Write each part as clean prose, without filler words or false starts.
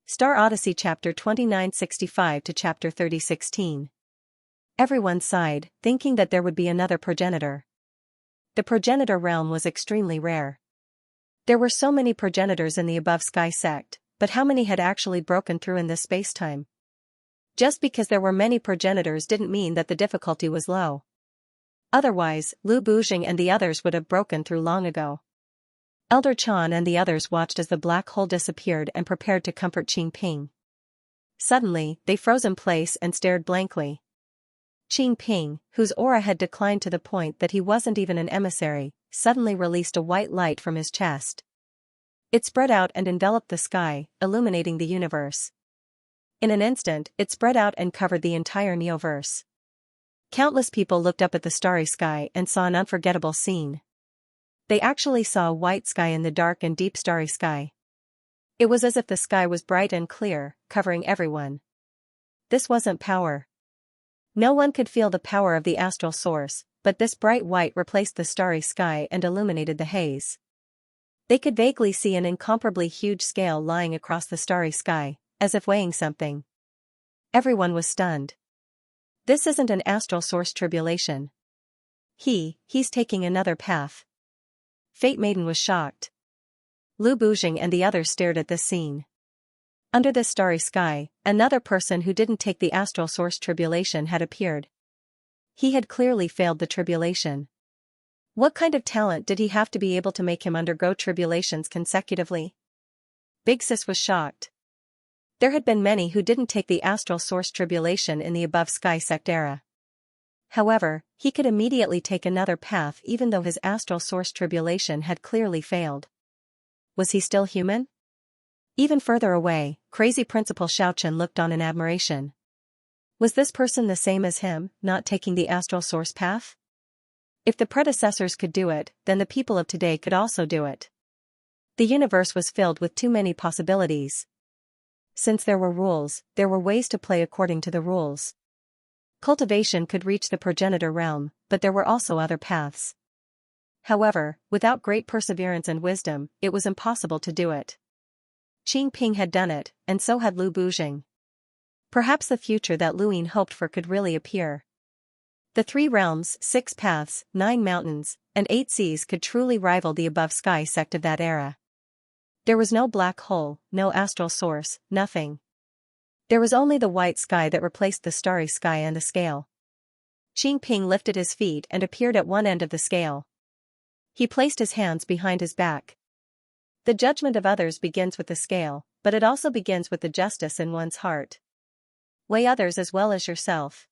Star Odyssey Chapter 2965 to Chapter 3016. Everyone sighed, thinking that there would be another progenitor. The progenitor realm was extremely rare. There were so many progenitors in the above sky sect, but how many had actually broken through in this space-time? Just because there were many progenitors didn't mean that the difficulty was low. Otherwise, Lu Bujing and the others would have broken through long ago. Elder Chan and the others watched as the black hole disappeared and prepared to comfort Qing Ping. Suddenly, they froze in place and stared blankly. Qing Ping, whose aura had declined to the point that he wasn't even an emissary, suddenly released a white light from his chest. It spread out and enveloped the sky, illuminating the universe. In an instant, it spread out and covered the entire Neoverse. Countless people looked up at the starry sky and saw an unforgettable scene. They actually saw a white sky in the dark and deep starry sky. It was as if the sky was bright and clear, covering everyone. This wasn't power. No one could feel the power of the astral source, but this bright white replaced the starry sky and illuminated the haze. They could vaguely see an incomparably huge scale lying across the starry sky, as if weighing something. Everyone was stunned. This isn't an astral source tribulation. He's taking another path. Fate Maiden was shocked. Lu Bujing and the others stared at this scene. Under this starry sky, another person who didn't take the astral source tribulation had appeared. He had clearly failed the tribulation. What kind of talent did he have to be able to make him undergo tribulations consecutively? Big Sis was shocked. There had been many who didn't take the astral source tribulation in the above sky sect era. However, he could immediately take another path even though his astral source tribulation had clearly failed. Was he still human? Even further away, crazy Principal Xiaochen looked on in admiration. Was this person the same as him, not taking the astral source path? If the predecessors could do it, then the people of today could also do it. The universe was filled with too many possibilities. Since there were rules, there were ways to play according to the rules. Cultivation could reach the progenitor realm, but there were also other paths. However, without great perseverance and wisdom, it was impossible to do it. Qing Ping had done it, and so had Lu Bujing. Perhaps the future that Lu Yin hoped for could really appear. The 3 realms, 6 paths, 9 mountains, and 8 seas could truly rival the above sky sect of that era. There was no black hole, no astral source, nothing. There was only the white sky that replaced the starry sky and the scale. Qing Ping lifted his feet and appeared at one end of the scale. He placed his hands behind his back. The judgment of others begins with the scale, but it also begins with the justice in one's heart. Weigh others as well as yourself.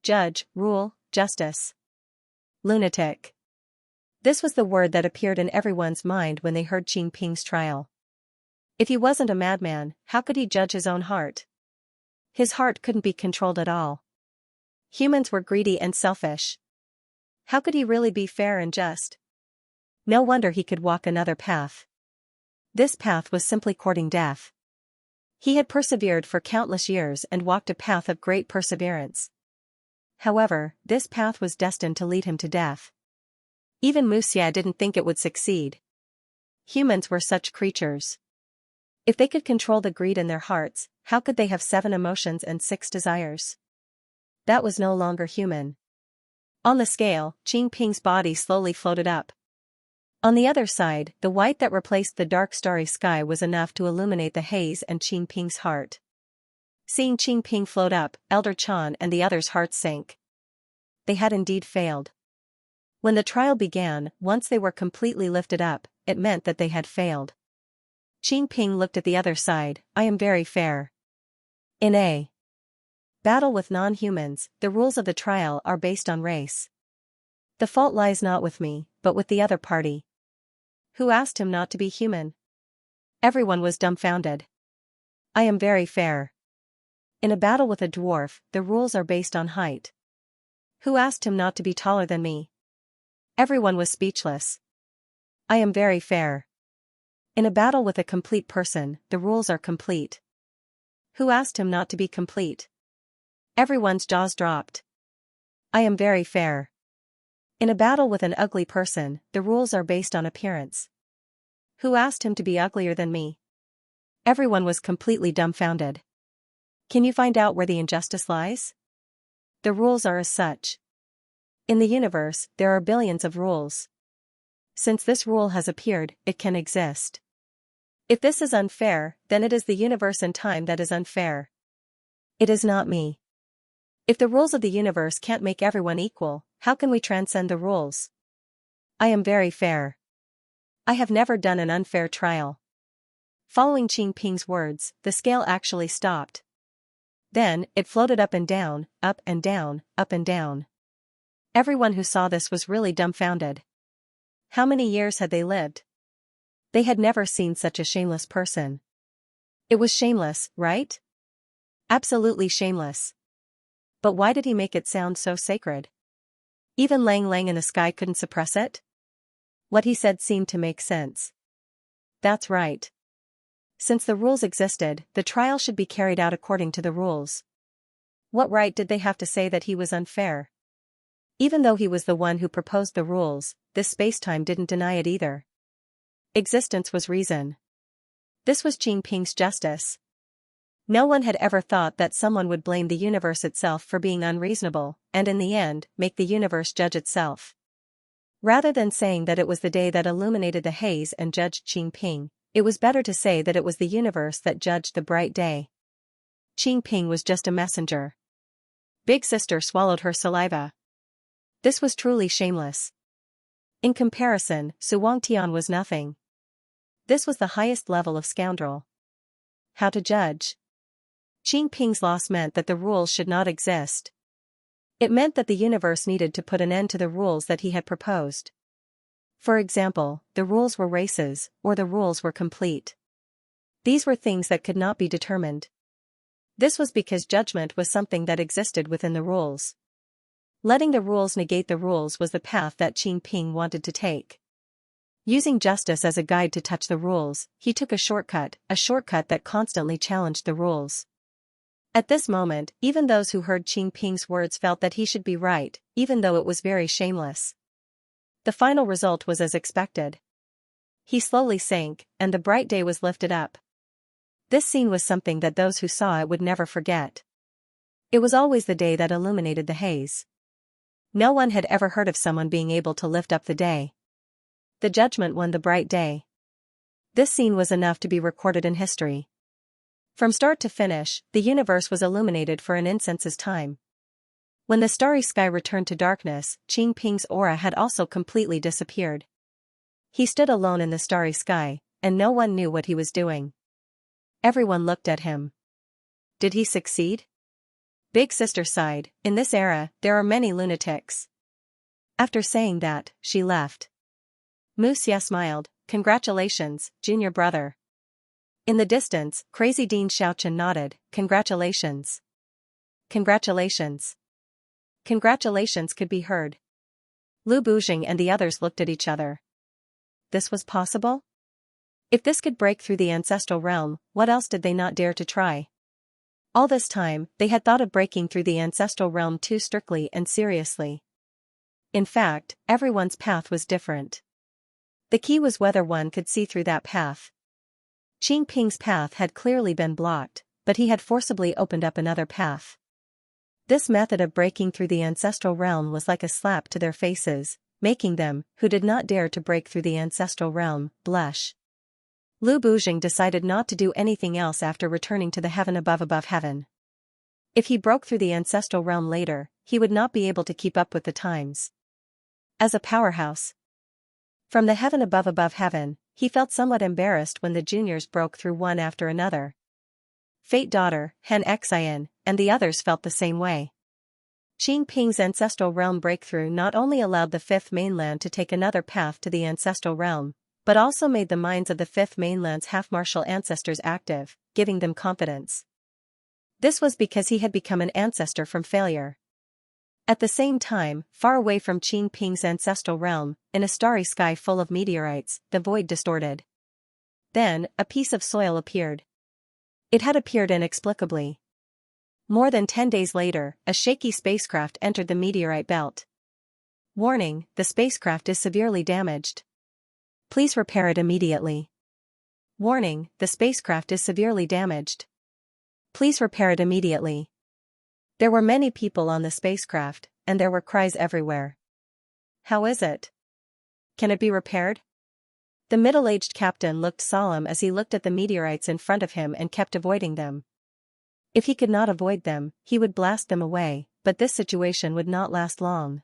Judge, rule, justice. Lunatic. This was the word that appeared in everyone's mind when they heard Qing Ping's trial. If he wasn't a madman, how could he judge his own heart? His heart couldn't be controlled at all. Humans were greedy and selfish. How could he really be fair and just? No wonder he could walk another path. This path was simply courting death. He had persevered for countless years and walked a path of great perseverance. However, this path was destined to lead him to death. Even Xia didn't think it would succeed. Humans were such creatures. If they could control the greed in their hearts, how could they have 7 emotions and 6 desires? That was no longer human. On the scale, Qing Ping's body slowly floated up. On the other side, the white that replaced the dark starry sky was enough to illuminate the haze and Qing Ping's heart. Seeing Qing Ping float up, Elder Chan and the others' hearts sank. They had indeed failed. When the trial began, once they were completely lifted up, it meant that they had failed. Qing Ping looked at the other side. I am very fair. In a battle with non-humans, the rules of the trial are based on race. The fault lies not with me, but with the other party. Who asked him not to be human? Everyone was dumbfounded. I am very fair. In a battle with a dwarf, the rules are based on height. Who asked him not to be taller than me? Everyone was speechless. I am very fair. In a battle with a complete person, the rules are complete. Who asked him not to be complete? Everyone's jaws dropped. I am very fair. In a battle with an ugly person, the rules are based on appearance. Who asked him to be uglier than me? Everyone was completely dumbfounded. Can you find out where the injustice lies? The rules are as such. In the universe, there are billions of rules. Since this rule has appeared, it can exist. If this is unfair, then it is the universe and time that is unfair. It is not me. If the rules of the universe can't make everyone equal, how can we transcend the rules? I am very fair. I have never done an unfair trial. Following Qing Ping's words, the scale actually stopped. Then, it floated up and down, up and down, up and down. Everyone who saw this was really dumbfounded. How many years had they lived? They had never seen such a shameless person. It was shameless, right? Absolutely shameless. But why did he make it sound so sacred? Even Lang Lang in the sky couldn't suppress it? What he said seemed to make sense. That's right. Since the rules existed, the trial should be carried out according to the rules. What right did they have to say that he was unfair? Even though he was the one who proposed the rules, this spacetime didn't deny it either. Existence was reason. This was Qing Ping's justice. No one had ever thought that someone would blame the universe itself for being unreasonable, and in the end, make the universe judge itself. Rather than saying that it was the day that illuminated the haze and judged Qing Ping, it was better to say that it was the universe that judged the bright day. Qing Ping was just a messenger. Big Sister swallowed her saliva. This was truly shameless. In comparison, Su Wangtian was nothing. This was the highest level of scoundrel. How to judge? Qing Ping's loss meant that the rules should not exist. It meant that the universe needed to put an end to the rules that he had proposed. For example, the rules were races, or the rules were complete. These were things that could not be determined. This was because judgment was something that existed within the rules. Letting the rules negate the rules was the path that Qing Ping wanted to take. Using justice as a guide to touch the rules, he took a shortcut that constantly challenged the rules. At this moment, even those who heard Qing Ping's words felt that he should be right, even though it was very shameless. The final result was as expected. He slowly sank, and the bright day was lifted up. This scene was something that those who saw it would never forget. It was always the day that illuminated the haze. No one had ever heard of someone being able to lift up the day. The judgment won the bright day. This scene was enough to be recorded in history. From start to finish, the universe was illuminated for an instant's time. When the starry sky returned to darkness, Qing Ping's aura had also completely disappeared. He stood alone in the starry sky, and no one knew what he was doing. Everyone looked at him. Did he succeed? Big Sister sighed. In this era, there are many lunatics. After saying that, she left. Mu Xia smiled. Congratulations, junior brother. In the distance, Crazy Dean Xiaochen nodded. Congratulations. Congratulations. Congratulations could be heard. Lu Bujing and the others looked at each other. This was possible? If this could break through the ancestral realm, what else did they not dare to try? All this time, they had thought of breaking through the ancestral realm too strictly and seriously. In fact, everyone's path was different. The key was whether one could see through that path. Qing Ping's path had clearly been blocked, but he had forcibly opened up another path. This method of breaking through the ancestral realm was like a slap to their faces, making them, who did not dare to break through the ancestral realm, blush. Lu Bujing decided not to do anything else after returning to the heaven above heaven. If he broke through the ancestral realm later, he would not be able to keep up with the times. As a powerhouse, from the heaven above heaven, he felt somewhat embarrassed when the juniors broke through one after another. Fate Daughter, Han Xian, and the others felt the same way. Qing Ping's ancestral realm breakthrough not only allowed the Fifth Mainland to take another path to the ancestral realm, but also made the minds of the Fifth Mainland's half-martial ancestors active, giving them confidence. This was because he had become an ancestor from failure. At the same time, far away from Qing Ping's ancestral realm, in a starry sky full of meteorites, the void distorted. Then, a piece of soil appeared. It had appeared inexplicably. More than 10 days later, a shaky spacecraft entered the meteorite belt. Warning, the spacecraft is severely damaged. Please repair it immediately. Warning, the spacecraft is severely damaged. Please repair it immediately. There were many people on the spacecraft, and there were cries everywhere. How is it? Can it be repaired? The middle-aged captain looked solemn as he looked at the meteorites in front of him and kept avoiding them. If he could not avoid them, he would blast them away, but this situation would not last long.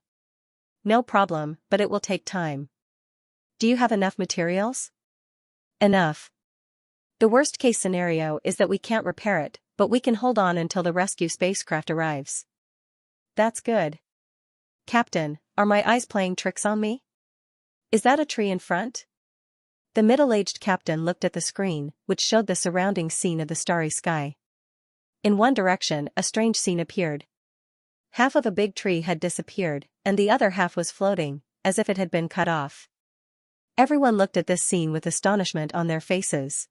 No problem, but it will take time. Do you have enough materials? Enough. The worst-case scenario is that we can't repair it, but we can hold on until the rescue spacecraft arrives. That's good. Captain, are my eyes playing tricks on me? Is that a tree in front? The middle-aged captain looked at the screen, which showed the surrounding scene of the starry sky. In one direction, a strange scene appeared. Half of a big tree had disappeared, and the other half was floating, as if it had been cut off. Everyone looked at this scene with astonishment on their faces.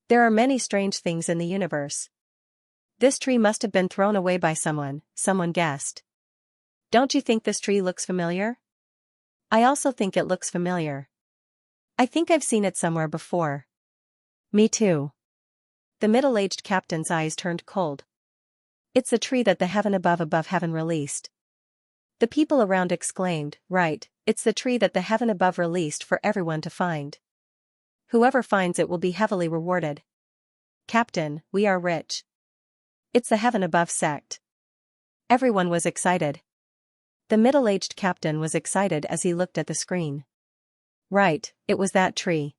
There are many strange things in the universe. This tree must have been thrown away by someone guessed. Don't you think this tree looks familiar? I also think it looks familiar. I think I've seen it somewhere before. Me too. The middle-aged captain's eyes turned cold. It's the tree that the heaven above heaven released. The people around exclaimed, right, it's the tree that the heaven above released for everyone to find. Whoever finds it will be heavily rewarded. Captain, we are rich. It's the heaven above sect. Everyone was excited. The middle-aged captain was excited as he looked at the screen. Right, it was that tree.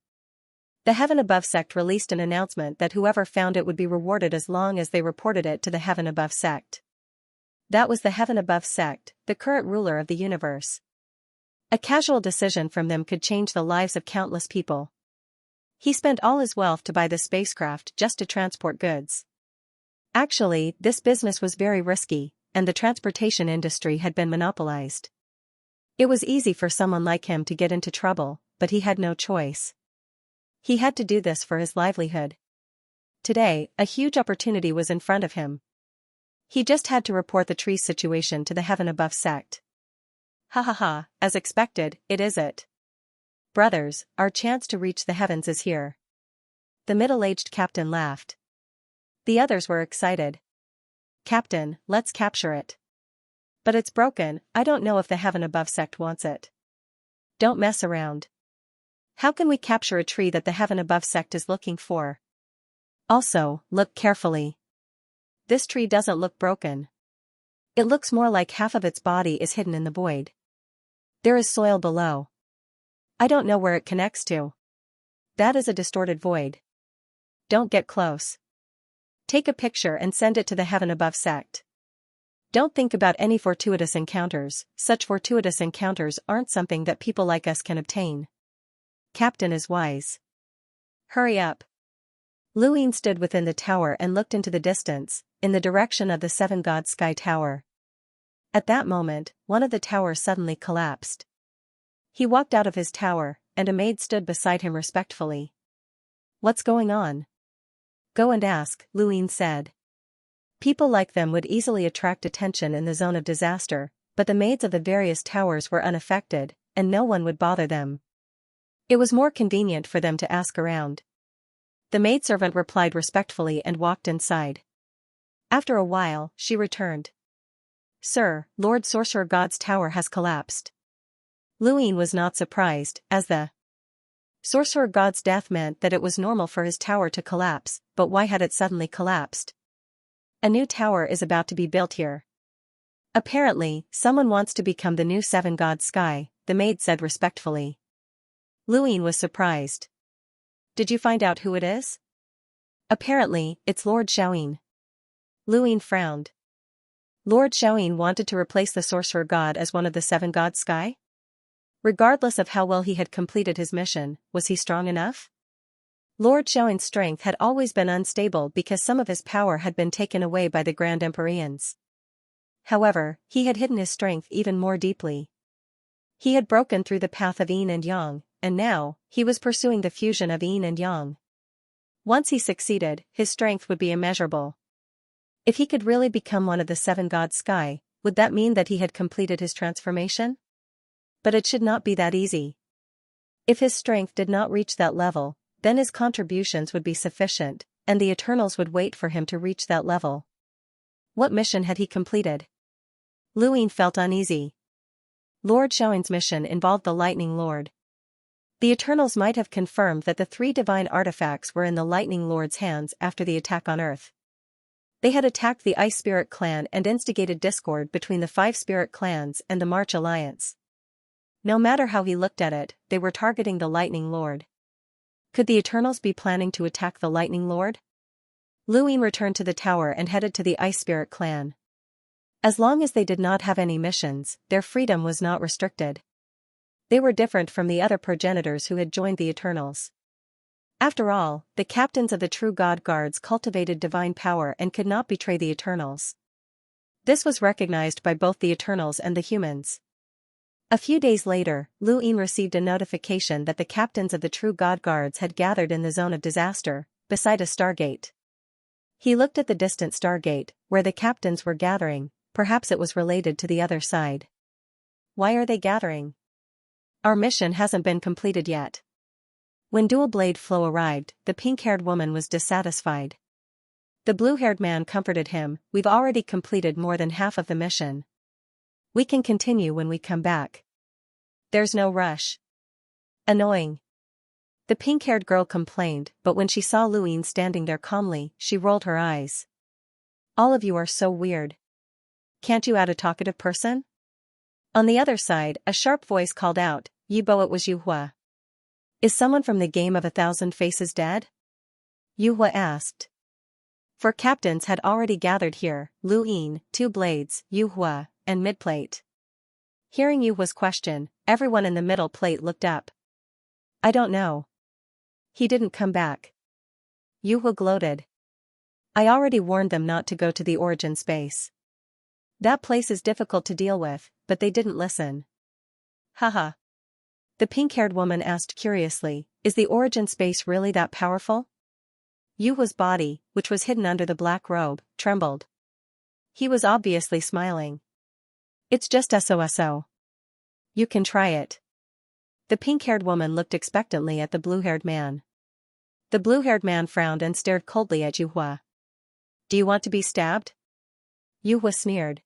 The heaven above sect released an announcement that whoever found it would be rewarded as long as they reported it to the heaven above sect. That was the heaven above sect, the current ruler of the universe. A casual decision from them could change the lives of countless people. He spent all his wealth to buy the spacecraft just to transport goods. Actually, this business was very risky, and the transportation industry had been monopolized. It was easy for someone like him to get into trouble, but he had no choice. He had to do this for his livelihood. Today, a huge opportunity was in front of him. He just had to report the tree's situation to the heaven above sect. Ha ha ha, as expected, it is it. Brothers, our chance to reach the heavens is here. The middle-aged captain laughed. The others were excited. Captain, let's capture it. But it's broken, I don't know if the heaven above sect wants it. Don't mess around. How can we capture a tree that the heaven above sect is looking for? Also, look carefully. This tree doesn't look broken. It looks more like half of its body is hidden in the void. There is soil below. I don't know where it connects to. That is a distorted void. Don't get close. Take a picture and send it to the heaven above sect. Don't think about any fortuitous encounters, such fortuitous encounters aren't something that people like us can obtain. Captain is wise. Hurry up. Luine stood within the tower and looked into the distance, in the direction of the Seven God Sky Tower. At that moment, one of the towers suddenly collapsed. He walked out of his tower, and a maid stood beside him respectfully. What's going on? Go and ask, Luine said. People like them would easily attract attention in the zone of disaster, but the maids of the various towers were unaffected, and no one would bother them. It was more convenient for them to ask around. The maidservant replied respectfully and walked inside. After a while, she returned. Sir, Lord Sorcerer God's tower has collapsed. Luine was not surprised, as the Sorcerer God's death meant that it was normal for his tower to collapse, but why had it suddenly collapsed? A new tower is about to be built here. Apparently, someone wants to become the new Seven God Sky, the maid said respectfully. Luine was surprised. Did you find out who it is? Apparently, it's Lord Xiaoyin. Luine frowned. Lord Xiaoyin wanted to replace the Sorcerer God as one of the Seven God Sky? Regardless of how well he had completed his mission, was he strong enough? Lord Xiaoyin's strength had always been unstable because some of his power had been taken away by the Grand Empyreans. However, he had hidden his strength even more deeply. He had broken through the path of yin and yang, and now, he was pursuing the fusion of yin and yang. Once he succeeded, his strength would be immeasurable. If he could really become one of the Seven God Sky, would that mean that he had completed his transformation? But it should not be that easy. If his strength did not reach that level, then his contributions would be sufficient, and the Eternals would wait for him to reach that level. What mission had he completed? Lu Ying felt uneasy. Lord Xiaoyin's mission involved the Lightning Lord. The Eternals might have confirmed that the 3 divine artifacts were in the Lightning Lord's hands after the attack on Earth. They had attacked the Ice Spirit clan and instigated discord between the 5 spirit clans and the March Alliance. No matter how he looked at it, they were targeting the Lightning Lord. Could the Eternals be planning to attack the Lightning Lord? Lu Ying returned to the tower and headed to the Ice Spirit clan. As long as they did not have any missions, their freedom was not restricted. They were different from the other progenitors who had joined the Eternals. After all, the captains of the True God Guards cultivated divine power and could not betray the Eternals. This was recognized by both the Eternals and the humans. A few days later, Lu Ying received a notification that the captains of the True God Guards had gathered in the zone of disaster, beside a stargate. He looked at the distant stargate, where the captains were gathering. Perhaps it was related to the other side. Why are they gathering? Our mission hasn't been completed yet. When Dual Blade Flow arrived, the pink-haired woman was dissatisfied. The blue-haired man comforted him, "We've already completed more than half of the mission. We can continue when we come back. There's no rush." Annoying. The pink-haired girl complained, but when she saw Lu Ying standing there calmly, she rolled her eyes. "All of you are so weird. Can't you add a talkative person?" On the other side, a sharp voice called out, "Yibo, it was Yu Hua. Is someone from the Game of 1,000 Faces dead?" Yu Hua asked. 4 captains had already gathered here, Lu Ying, 2 Blades, Yu Hua, and Midplate. Hearing Yu Hua's question, everyone in the middle plate looked up. "I don't know. He didn't come back." Yu Hua gloated. "I already warned them not to go to the origin space. That place is difficult to deal with, but they didn't listen." Haha. The pink-haired woman asked curiously, "Is the origin space really that powerful?" Yu Hua's body, which was hidden under the black robe, trembled. He was obviously smiling. "It's just SOSO. You can try it." The pink-haired woman looked expectantly at the blue-haired man. The blue-haired man frowned and stared coldly at Yu Hua. "Do you want to be stabbed?" Yu Hua sneered.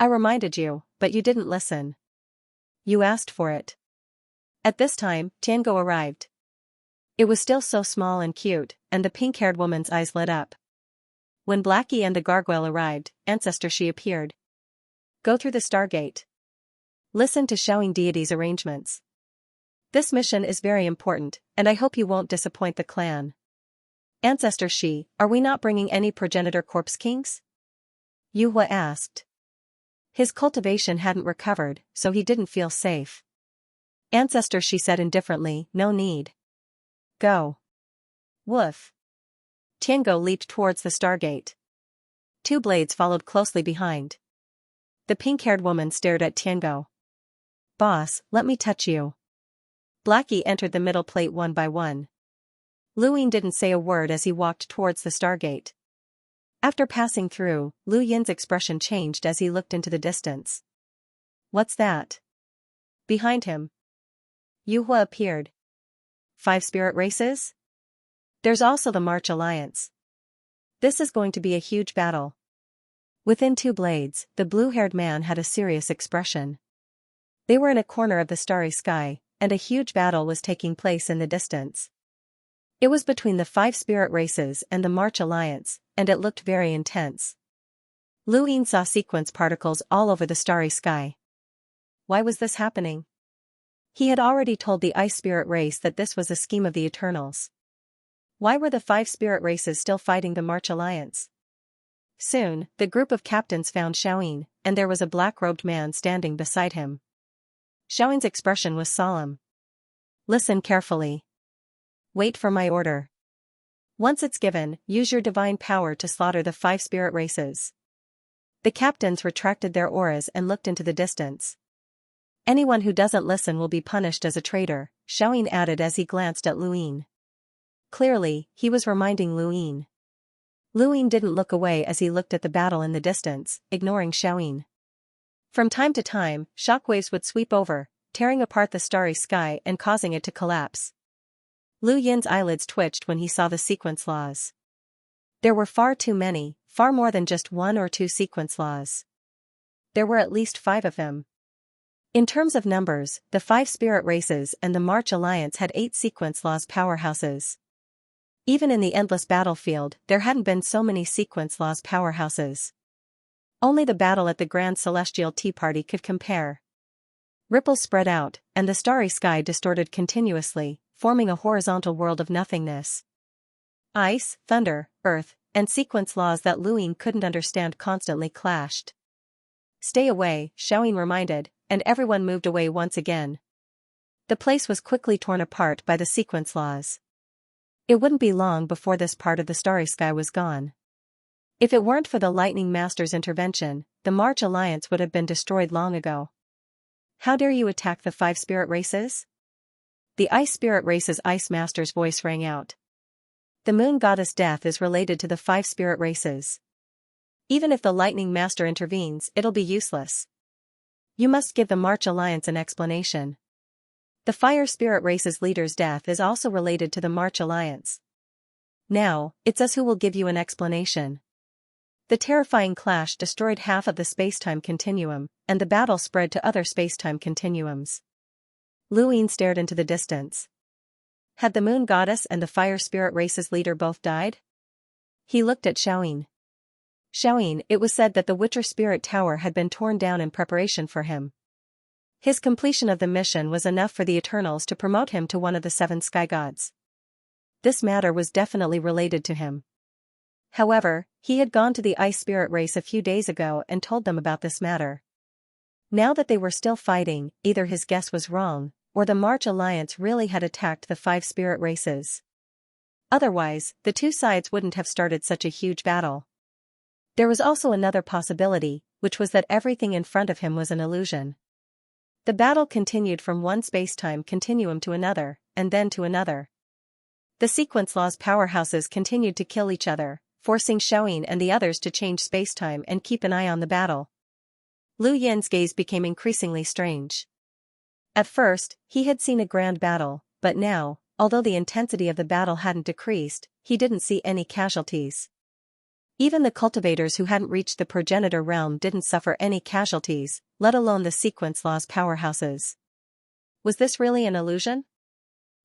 "I reminded you, but you didn't listen. You asked for it." At this time, Tiango arrived. It was still so small and cute, and the pink-haired woman's eyes lit up. When Blackie and the gargoyle arrived, Ancestor Shi appeared. "Go through the Stargate. Listen to Xiaoying deity's arrangements. This mission is very important, and I hope you won't disappoint the clan." "Ancestor Shi, are we not bringing any progenitor corpse kings?" Yu Hua asked. His cultivation hadn't recovered, so he didn't feel safe. Ancestor Shi said indifferently, "No need. Go." Woof. Tiango leaped towards the Stargate. 2 Blades followed closely behind. The pink-haired woman stared at Tiango. "Boss, let me touch you." Blackie entered the middle plate one by one. Lu Ying didn't say a word as he walked towards the Stargate. After passing through, Lu Yin's expression changed as he looked into the distance. "What's that?" Behind him, Yu Hua appeared. 5 spirit races? There's also the March Alliance. This is going to be a huge battle. Within 2 Blades, the blue-haired man had a serious expression. They were in a corner of the starry sky, and a huge battle was taking place in the distance. It was between the 5 spirit races and the March Alliance, and it looked very intense. Lu Ying saw sequence particles all over the starry sky. Why was this happening? He had already told the Ice Spirit race that this was a scheme of the Eternals. Why were the 5 spirit races still fighting the March Alliance? Soon, the group of captains found Xiaoying, and there was a black-robed man standing beside him. Xiaoying's expression was solemn. "Listen carefully. Wait for my order. Once it's given, use your divine power to slaughter the 5 spirit races." The captains retracted their auras and looked into the distance. "Anyone who doesn't listen will be punished as a traitor," Xiaoying added as he glanced at Lu Ying. Clearly, he was reminding Lu Ying. Lu Ying didn't look away as he looked at the battle in the distance, ignoring Xiaoying. From time to time, shockwaves would sweep over, tearing apart the starry sky and causing it to collapse. Lu Yin's eyelids twitched when he saw the sequence laws. There were far too many, far more than just one or two sequence laws. There were at least 5 of them. In terms of numbers, the 5 spirit races and the March Alliance had 8 sequence laws powerhouses. Even in the endless battlefield, there hadn't been so many sequence laws powerhouses. Only the battle at the Grand Celestial Tea Party could compare. Ripples spread out, and the starry sky distorted continuously, forming a horizontal world of nothingness. Ice, thunder, earth, and sequence laws that Lu Yin couldn't understand constantly clashed. "Stay away," Xiaoyin reminded, and everyone moved away once again. The place was quickly torn apart by the sequence laws. It wouldn't be long before this part of the starry sky was gone. If it weren't for the Lightning Master's intervention, the March Alliance would have been destroyed long ago. "How dare you attack the 5 spirit races?" The Ice Spirit Race's Ice Master's voice rang out. "The Moon Goddess Death is related to the 5 spirit races. Even if the Lightning Master intervenes, it'll be useless. You must give the March Alliance an explanation. The Fire Spirit Race's leader's death is also related to the March Alliance. Now, it's us who will give you an explanation." The terrifying clash destroyed half of the spacetime continuum, and the battle spread to other spacetime continuums. Lu Yin stared into the distance. Had the Moon Goddess and the Fire Spirit Race's leader both died? He looked at Xiaoyin. "Xiaoyin, it was said that the Witcher Spirit Tower had been torn down in preparation for him. His completion of the mission was enough for the Eternals to promote him to one of the 7 sky gods. This matter was definitely related to him. However, he had gone to the Ice Spirit Race a few days ago and told them about this matter. Now that they were still fighting, either his guess was wrong, or the March Alliance really had attacked the 5 spirit races. Otherwise, the 2 sides wouldn't have started such a huge battle. There was also another possibility, which was that everything in front of him was an illusion. The battle continued from one spacetime continuum to another, and then to another. The sequence laws powerhouses continued to kill each other, forcing Xiaoyin and the others to change spacetime and keep an eye on the battle. Lu Yin's gaze became increasingly strange. At first, he had seen a grand battle, but now, although the intensity of the battle hadn't decreased, he didn't see any casualties. Even the cultivators who hadn't reached the progenitor realm didn't suffer any casualties, let alone the sequence laws powerhouses. Was this really an illusion?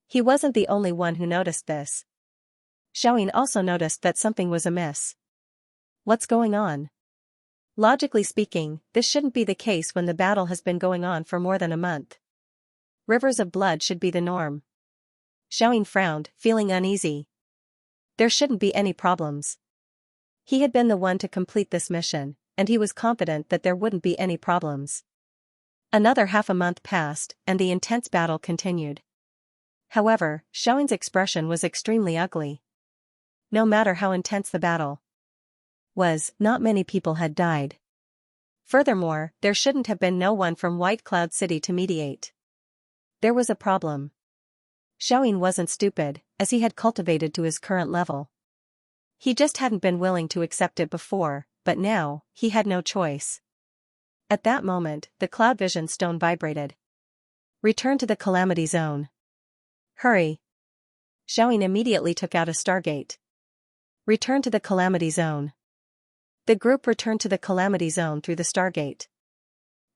He wasn't the only one who noticed this. Xiaoyin also noticed that something was amiss. What's going on? Logically speaking, this shouldn't be the case when the battle has been going on for more than a month. Rivers of blood should be the norm. Xiaoyin frowned, feeling uneasy. There shouldn't be any problems. He had been the one to complete this mission, and he was confident that there wouldn't be any problems. Another half a month passed, and the intense battle continued. However, Xiaoyin's expression was extremely ugly. No matter how intense the battle was, not many people had died. Furthermore, there shouldn't have been no one from White Cloud City to mediate. There was a problem. Xiaoyin wasn't stupid, as he had cultivated to his current level. He just hadn't been willing to accept it before, but now, he had no choice. At that moment, the Cloud Vision stone vibrated. "Return to the Calamity Zone. Hurry." Xiaoyin immediately took out a Stargate. "Return to the Calamity Zone." The group returned to the Calamity Zone through the Stargate.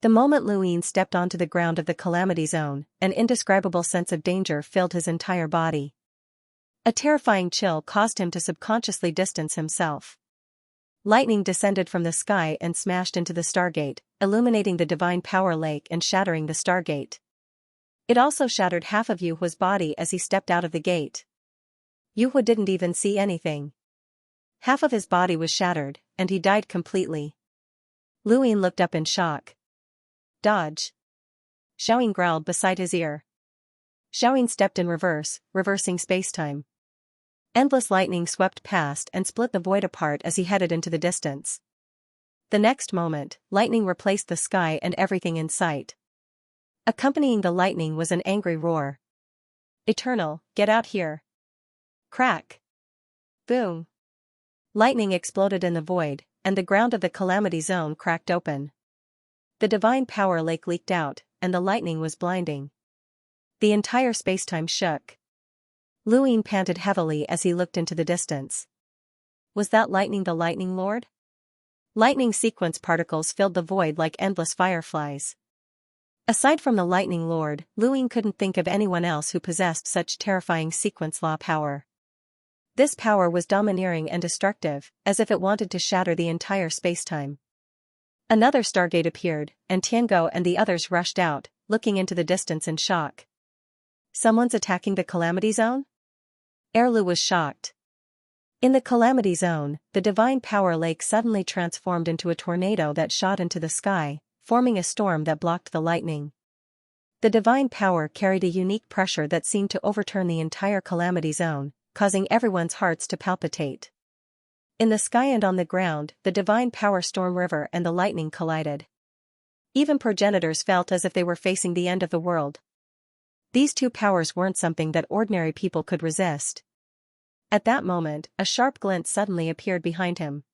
The moment Lu Yin stepped onto the ground of the Calamity Zone, an indescribable sense of danger filled his entire body. A terrifying chill caused him to subconsciously distance himself. Lightning descended from the sky and smashed into the Stargate, illuminating the Divine Power Lake and shattering the Stargate. It also shattered half of Yuhua's body as he stepped out of the gate. Yuhua didn't even see anything. Half of his body was shattered, and he died completely. Lu Yin looked up in shock. "Dodge." Xiaoyin growled beside his ear. Xiaoyin stepped in reverse, reversing spacetime. Endless lightning swept past and split the void apart as he headed into the distance. The next moment, lightning replaced the sky and everything in sight. Accompanying the lightning was an angry roar. "Eternal, get out here." Crack. Boom. Lightning exploded in the void, and the ground of the Calamity Zone cracked open. The Divine Power Lake leaked out, and the lightning was blinding. The entire spacetime shook. Luin panted heavily as he looked into the distance. Was that lightning the Lightning Lord? Lightning sequence particles filled the void like endless fireflies. Aside from the Lightning Lord, Luin couldn't think of anyone else who possessed such terrifying sequence law power. This power was domineering and destructive, as if it wanted to shatter the entire spacetime. Another stargate appeared, and Tiango and the others rushed out, looking into the distance in shock. Someone's attacking the Calamity Zone? Erlu was shocked. In the Calamity Zone, the divine power lake suddenly transformed into a tornado that shot into the sky, forming a storm that blocked the lightning. The divine power carried a unique pressure that seemed to overturn the entire Calamity Zone, causing everyone's hearts to palpitate. In the sky and on the ground, the divine power storm river and the lightning collided. Even progenitors felt as if they were facing the end of the world. These two powers weren't something that ordinary people could resist. At that moment, a sharp glint suddenly appeared behind him.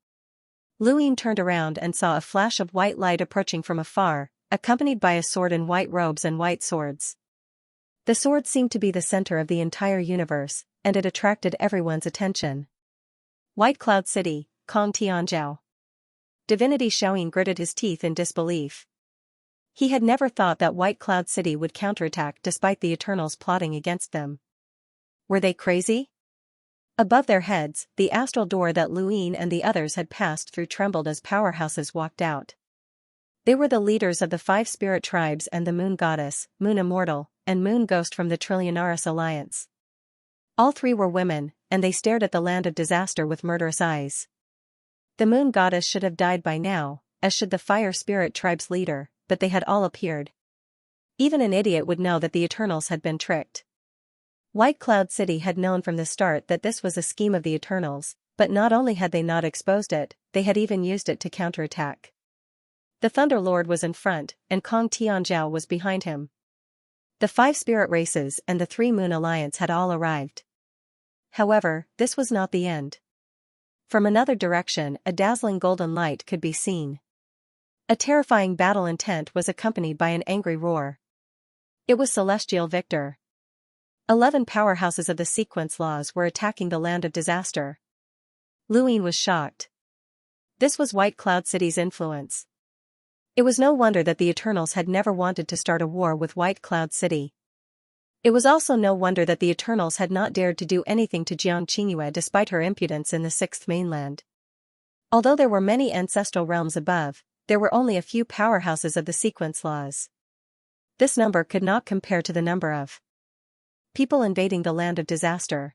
Luin turned around and saw a flash of white light approaching from afar, accompanied by a sword in white robes and white swords. The sword seemed to be the center of the entire universe, and it attracted everyone's attention. White Cloud City, Kong Tianzhao. Divinity Xiaoyin gritted his teeth in disbelief. He had never thought that White Cloud City would counterattack despite the Eternals plotting against them. Were they crazy? Above their heads, the astral door that Luin and the others had passed through trembled as powerhouses walked out. They were the leaders of the 5 spirit tribes and the Moon Goddess, Moon Immortal, and Moon Ghost from the Trillionaris Alliance. All 3 were women, and they stared at the land of disaster with murderous eyes. The Moon Goddess should have died by now, as should the Fire Spirit tribe's leader, but they had all appeared. Even an idiot would know that the Eternals had been tricked. White Cloud City had known from the start that this was a scheme of the Eternals, but not only had they not exposed it, they had even used it to counterattack. The Thunder Lord was in front, and Kong Tianzhao was behind him. The 5 spirit races and the 3 Moon Alliance had all arrived. However, this was not the end. From another direction, a dazzling golden light could be seen. A terrifying battle intent was accompanied by an angry roar. It was Celestial Victor. 11 powerhouses of the sequence laws were attacking the land of disaster. Luin was shocked. This was White Cloud City's influence. It was no wonder that the Eternals had never wanted to start a war with White Cloud City. It was also no wonder that the Eternals had not dared to do anything to Xianxia despite her impudence in the 6th mainland. Although there were many ancestral realms above, there were only a few powerhouses of the sequence laws. This number could not compare to the number of people invading the land of disaster.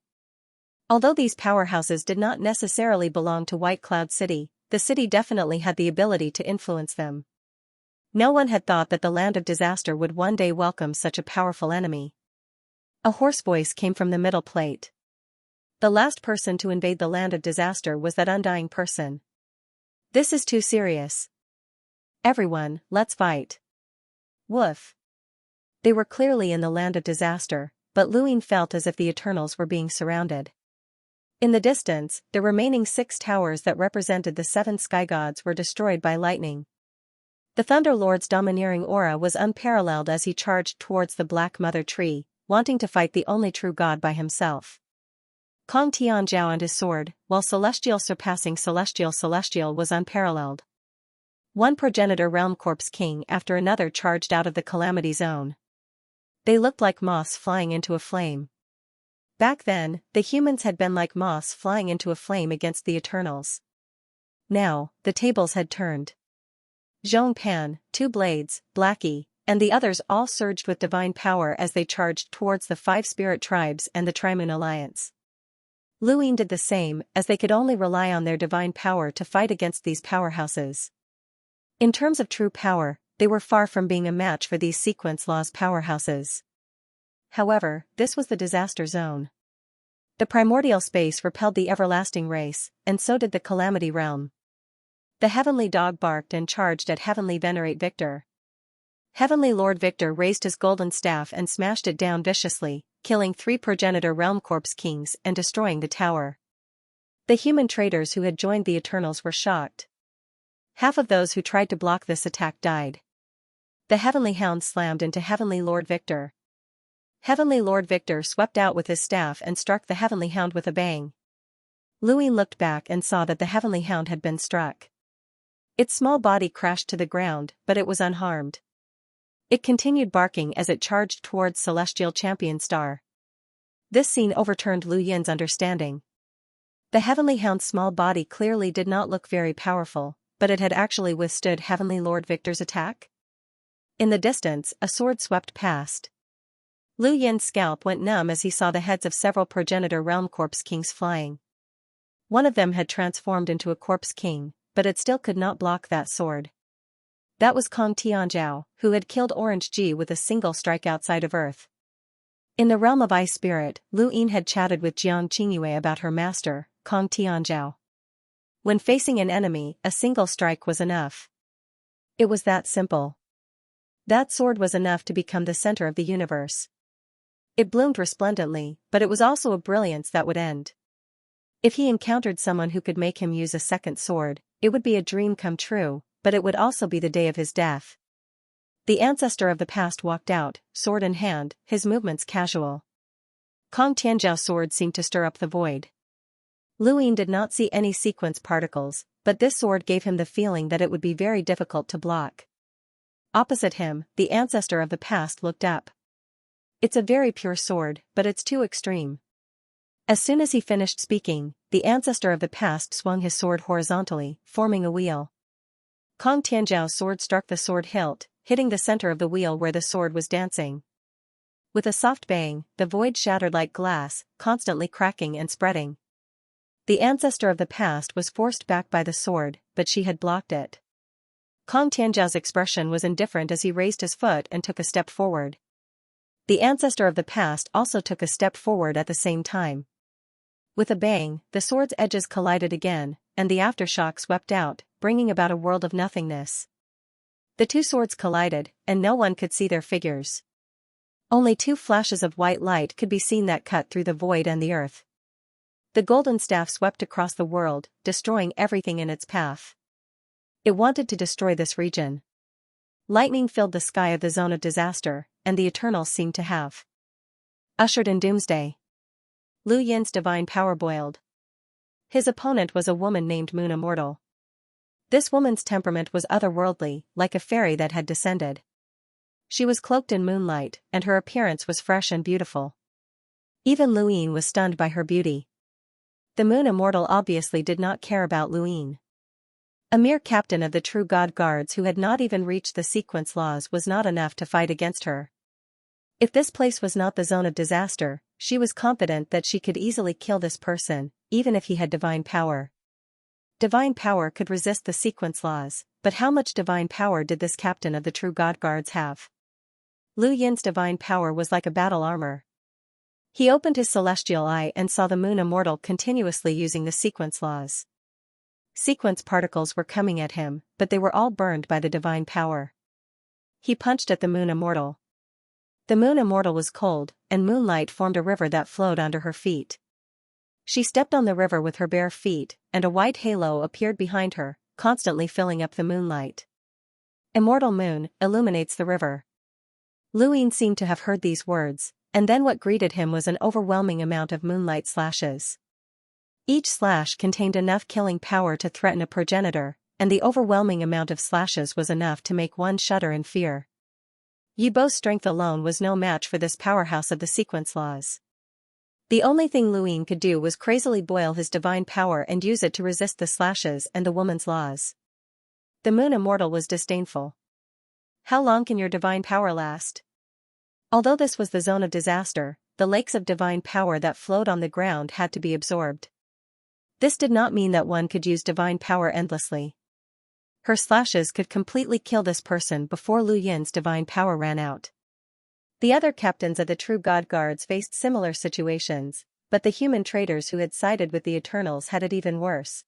Although these powerhouses did not necessarily belong to White Cloud City, the city definitely had the ability to influence them. No one had thought that the land of disaster would one day welcome such a powerful enemy. A hoarse voice came from the middle plate. The last person to invade the land of disaster was that undying person. This is too serious. Everyone, let's fight. Woof. They were clearly in the land of disaster, but Luin felt as if the Eternals were being surrounded. In the distance, the remaining 6 towers that represented the 7 sky gods were destroyed by lightning. The Thunder Lord's domineering aura was unparalleled as he charged towards the Black Mother Tree, wanting to fight the only true god by himself. Kong Tianzhao and his sword, while celestial surpassing celestial was unparalleled. One progenitor realm corpse king after another charged out of the Calamity Zone. They looked like moths flying into a flame. Back then, the humans had been like moths flying into a flame against the Eternals. Now, the tables had turned. Zhong Pan, 2 Blades, Blackie, and the others all surged with divine power as they charged towards the 5 spirit tribes and the Tri-Moon Alliance. Luin did the same, as they could only rely on their divine power to fight against these powerhouses. In terms of true power, they were far from being a match for these sequence laws powerhouses. However, this was the disaster zone. The primordial space repelled the everlasting race, and so did the Calamity realm. The heavenly dog barked and charged at Heavenly Venerate Victor. Heavenly Lord Victor raised his golden staff and smashed it down viciously, killing 3 progenitor realm corpse kings and destroying the tower. The human traders who had joined the Eternals were shocked. Half of those who tried to block this attack died. The Heavenly Hound slammed into Heavenly Lord Victor. Heavenly Lord Victor swept out with his staff and struck the Heavenly Hound with a bang. Luin looked back and saw that the Heavenly Hound had been struck. Its small body crashed to the ground, but it was unharmed. It continued barking as it charged towards Celestial Champion Star. This scene overturned Lu Yin's understanding. The Heavenly Hound's small body clearly did not look very powerful, but it had actually withstood Heavenly Lord Victor's attack. In the distance, a sword swept past. Lu Yin's scalp went numb as he saw the heads of several progenitor realm corpse kings flying. One of them had transformed into a corpse king, but it still could not block that sword. That was Kong Tianzhao, who had killed Orange Ji with a single strike outside of Earth. In the realm of Ice Spirit, Lu Yin had chatted with Jiang Qingyue about her master, Kong Tianzhao. When facing an enemy, a single strike was enough. It was that simple. That sword was enough to become the center of the universe. It bloomed resplendently, but it was also a brilliance that would end. If he encountered someone who could make him use a second sword, it would be a dream come true, but it would also be the day of his death. The ancestor of the past walked out, sword in hand, his movements casual. Kong Tianzhao's sword seemed to stir up the void. Lu Yin did not see any sequence particles, but this sword gave him the feeling that it would be very difficult to block. Opposite him, the ancestor of the past looked up. It's a very pure sword, but it's too extreme. As soon as he finished speaking, the ancestor of the past swung his sword horizontally, forming a wheel. Kong Tianzhao's sword struck the sword hilt, hitting the center of the wheel where the sword was dancing. With a soft bang, the void shattered like glass, constantly cracking and spreading. The ancestor of the past was forced back by the sword, but she had blocked it. Kong Tianzhao's expression was indifferent as he raised his foot and took a step forward. The ancestor of the past also took a step forward at the same time. With a bang, the sword's edges collided again, and the aftershock swept out, bringing about a world of nothingness. The two swords collided, and no one could see their figures. Only two flashes of white light could be seen that cut through the void and the earth. The golden staff swept across the world, destroying everything in its path. It wanted to destroy this region. Lightning filled the sky of the zone of disaster, and the Eternals seemed to have ushered in doomsday. Lu Yin's divine power boiled. His opponent was a woman named Moon Immortal. This woman's temperament was otherworldly, like a fairy that had descended. She was cloaked in moonlight, and her appearance was fresh and beautiful. Even Lu Yin was stunned by her beauty. The Moon Immortal obviously did not care about Lu Yin. A mere captain of the True God Guards who had not even reached the sequence laws was not enough to fight against her. If this place was not the zone of disaster, she was confident that she could easily kill this person, even if he had divine power. Divine power could resist the sequence laws, but how much divine power did this captain of the True God Guards have? Lu Yin's divine power was like a battle armor. He opened his celestial eye and saw the Moon Immortal continuously using the sequence laws. Sequence particles were coming at him, but they were all burned by the divine power. He punched at the Moon Immortal. The Moon Immortal was cold, and moonlight formed a river that flowed under her feet. She stepped on the river with her bare feet, and a white halo appeared behind her, constantly filling up the moonlight. Immortal moon illuminates the river. Lu Yin seemed to have heard these words, and then what greeted him was an overwhelming amount of moonlight slashes. Each slash contained enough killing power to threaten a progenitor, and the overwhelming amount of slashes was enough to make one shudder in fear. Yi Bo's strength alone was no match for this powerhouse of the sequence laws. The only thing Lu Yin could do was crazily boil his divine power and use it to resist the slashes and the woman's laws. The Moon Immortal was disdainful. How long can your divine power last? Although this was the zone of disaster, the lakes of divine power that flowed on the ground had to be absorbed. This did not mean that one could use divine power endlessly. Her slashes could completely kill this person before Lu Yin's divine power ran out. The other captains of the True God Guards faced similar situations, but the human traitors who had sided with the Eternals had it even worse.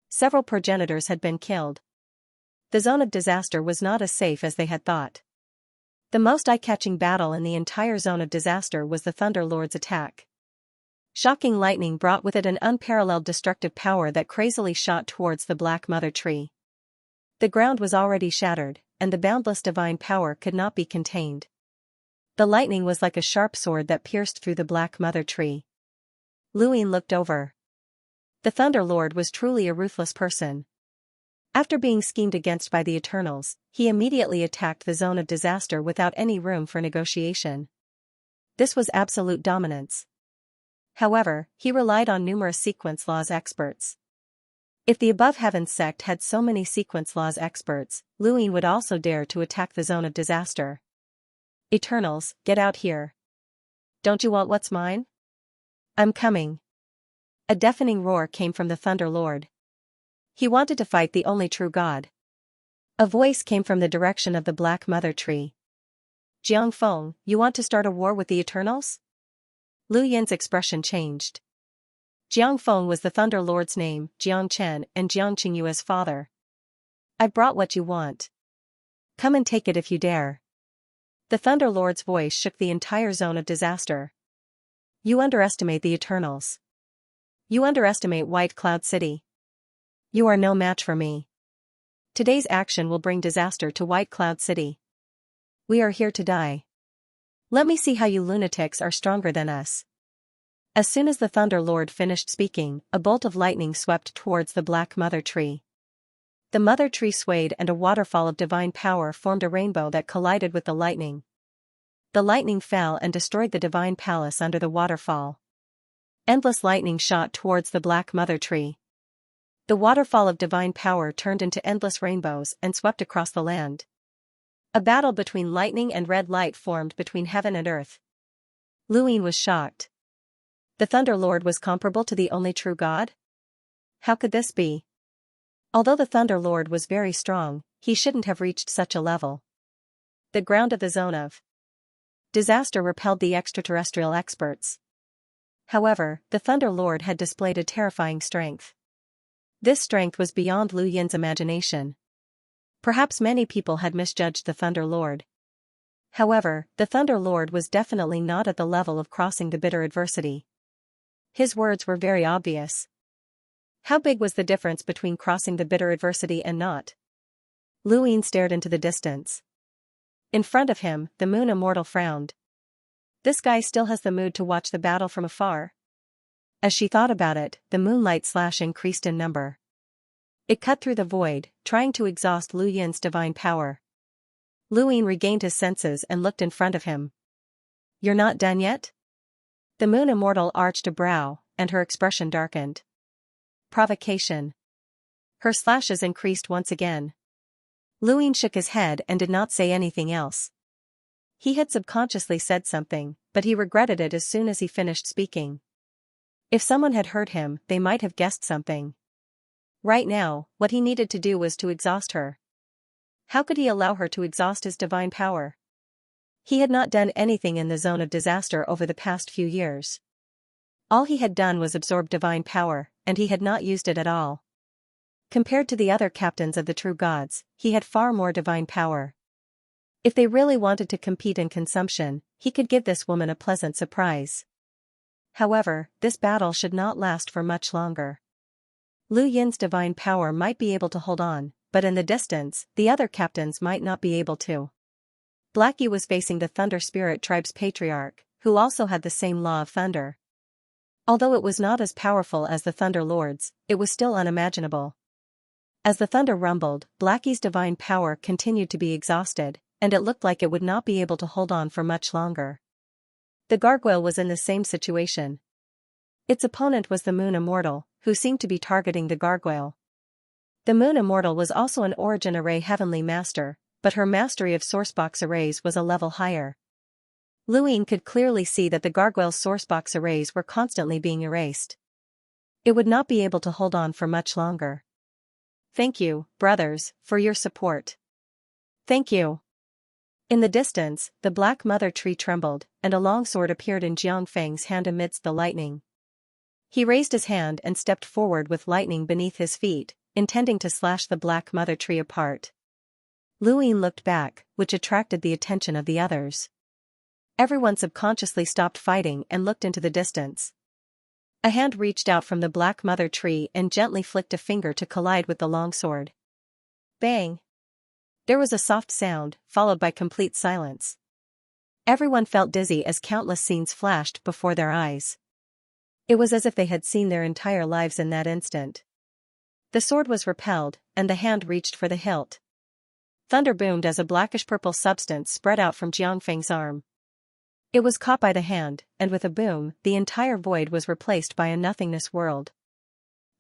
Several progenitors had been killed. The zone of disaster was not as safe as they had thought. The most eye-catching battle in the entire zone of disaster was the Thunder Lord's attack. Shocking lightning brought with it an unparalleled destructive power that crazily shot towards the Black Mother Tree. The ground was already shattered, and the boundless divine power could not be contained. The lightning was like a sharp sword that pierced through the Black Mother Tree. Luin looked over. The Thunder Lord was truly a ruthless person. After being schemed against by the Eternals, he immediately attacked the zone of disaster without any room for negotiation. This was absolute dominance. However, he relied on numerous sequence laws experts. If the Above Heavens sect had so many sequence laws experts, Luin would also dare to attack the zone of disaster. Eternals, get out here. Don't you want what's mine? I'm coming. A deafening roar came from the Thunder Lord. He wanted to fight the only true God. A voice came from the direction of the Black Mother Tree. Jiangfeng, you want to start a war with the Eternals? Lu Yin's expression changed. Jiangfeng was the Thunder Lord's name, Jiangchen and Jiangqingyue's father. I brought what you want. Come and take it if you dare. The Thunder Lord's voice shook the entire zone of disaster. You underestimate the Eternals. You underestimate White Cloud City. You are no match for me. Today's action will bring disaster to White Cloud City. We are here to die. Let me see how you lunatics are stronger than us. As soon as the Thunder Lord finished speaking, a bolt of lightning swept towards the Black Mother Tree. The Mother Tree swayed and a waterfall of divine power formed a rainbow that collided with the lightning. The lightning fell and destroyed the divine palace under the waterfall. Endless lightning shot towards the Black Mother Tree. The waterfall of divine power turned into endless rainbows and swept across the land. A battle between lightning and red light formed between heaven and earth. Luin was shocked. The Thunder Lord was comparable to the only true God? How could this be? Although the Thunder Lord was very strong, he shouldn't have reached such a level. The ground of the zone of disaster repelled the extraterrestrial experts. However, the Thunder Lord had displayed a terrifying strength. This strength was beyond Lu Yin's imagination. Perhaps many people had misjudged the Thunder Lord. However, the Thunder Lord was definitely not at the level of crossing the bitter adversity. His words were very obvious. How big was the difference between crossing the bitter adversity and not? Luin stared into the distance. In front of him, the Moon Immortal frowned. This guy still has the mood to watch the battle from afar. As she thought about it, the moonlight slash increased in number. It cut through the void, trying to exhaust Lu Yin's divine power. Luin regained his senses and looked in front of him. You're not done yet? The Moon Immortal arched a brow, and her expression darkened. Provocation. Her slashes increased once again. Luin shook his head and did not say anything else. He had subconsciously said something, but he regretted it as soon as he finished speaking. If someone had heard him, they might have guessed something. Right now, what he needed to do was to exhaust her. How could he allow her to exhaust his divine power? He had not done anything in the zone of disaster over the past few years. All he had done was absorb divine power, and he had not used it at all. Compared to the other captains of the true gods, he had far more divine power. If they really wanted to compete in consumption, he could give this woman a pleasant surprise. However, this battle should not last for much longer. Lu Yin's divine power might be able to hold on, but in the distance, the other captains might not be able to. Blackie was facing the Thunder Spirit Tribe's patriarch, who also had the same law of thunder. Although it was not as powerful as the Thunder Lords, it was still unimaginable. As the thunder rumbled, Blackie's divine power continued to be exhausted, and it looked like it would not be able to hold on for much longer. The gargoyle was in the same situation. Its opponent was the Moon Immortal, who seemed to be targeting the gargoyle. The Moon Immortal was also an Origin Array Heavenly Master, but her mastery of sourcebox arrays was a level higher. Luin could clearly see that the gargoyle's sourcebox arrays were constantly being erased. It would not be able to hold on for much longer. Thank you, brothers, for your support. Thank you. In the distance, the Black Mother Tree trembled, and a longsword appeared in Jiang Feng's hand amidst the lightning. He raised his hand and stepped forward with lightning beneath his feet, intending to slash the Black Mother Tree apart. Luin looked back, which attracted the attention of the others. Everyone subconsciously stopped fighting and looked into the distance. A hand reached out from the Black Mother Tree and gently flicked a finger to collide with the longsword. Bang! There was a soft sound, followed by complete silence. Everyone felt dizzy as countless scenes flashed before their eyes. It was as if they had seen their entire lives in that instant. The sword was repelled, and the hand reached for the hilt. Thunder boomed as a blackish-purple substance spread out from Jiangfeng's arm. It was caught by the hand, and with a boom, the entire void was replaced by a nothingness world.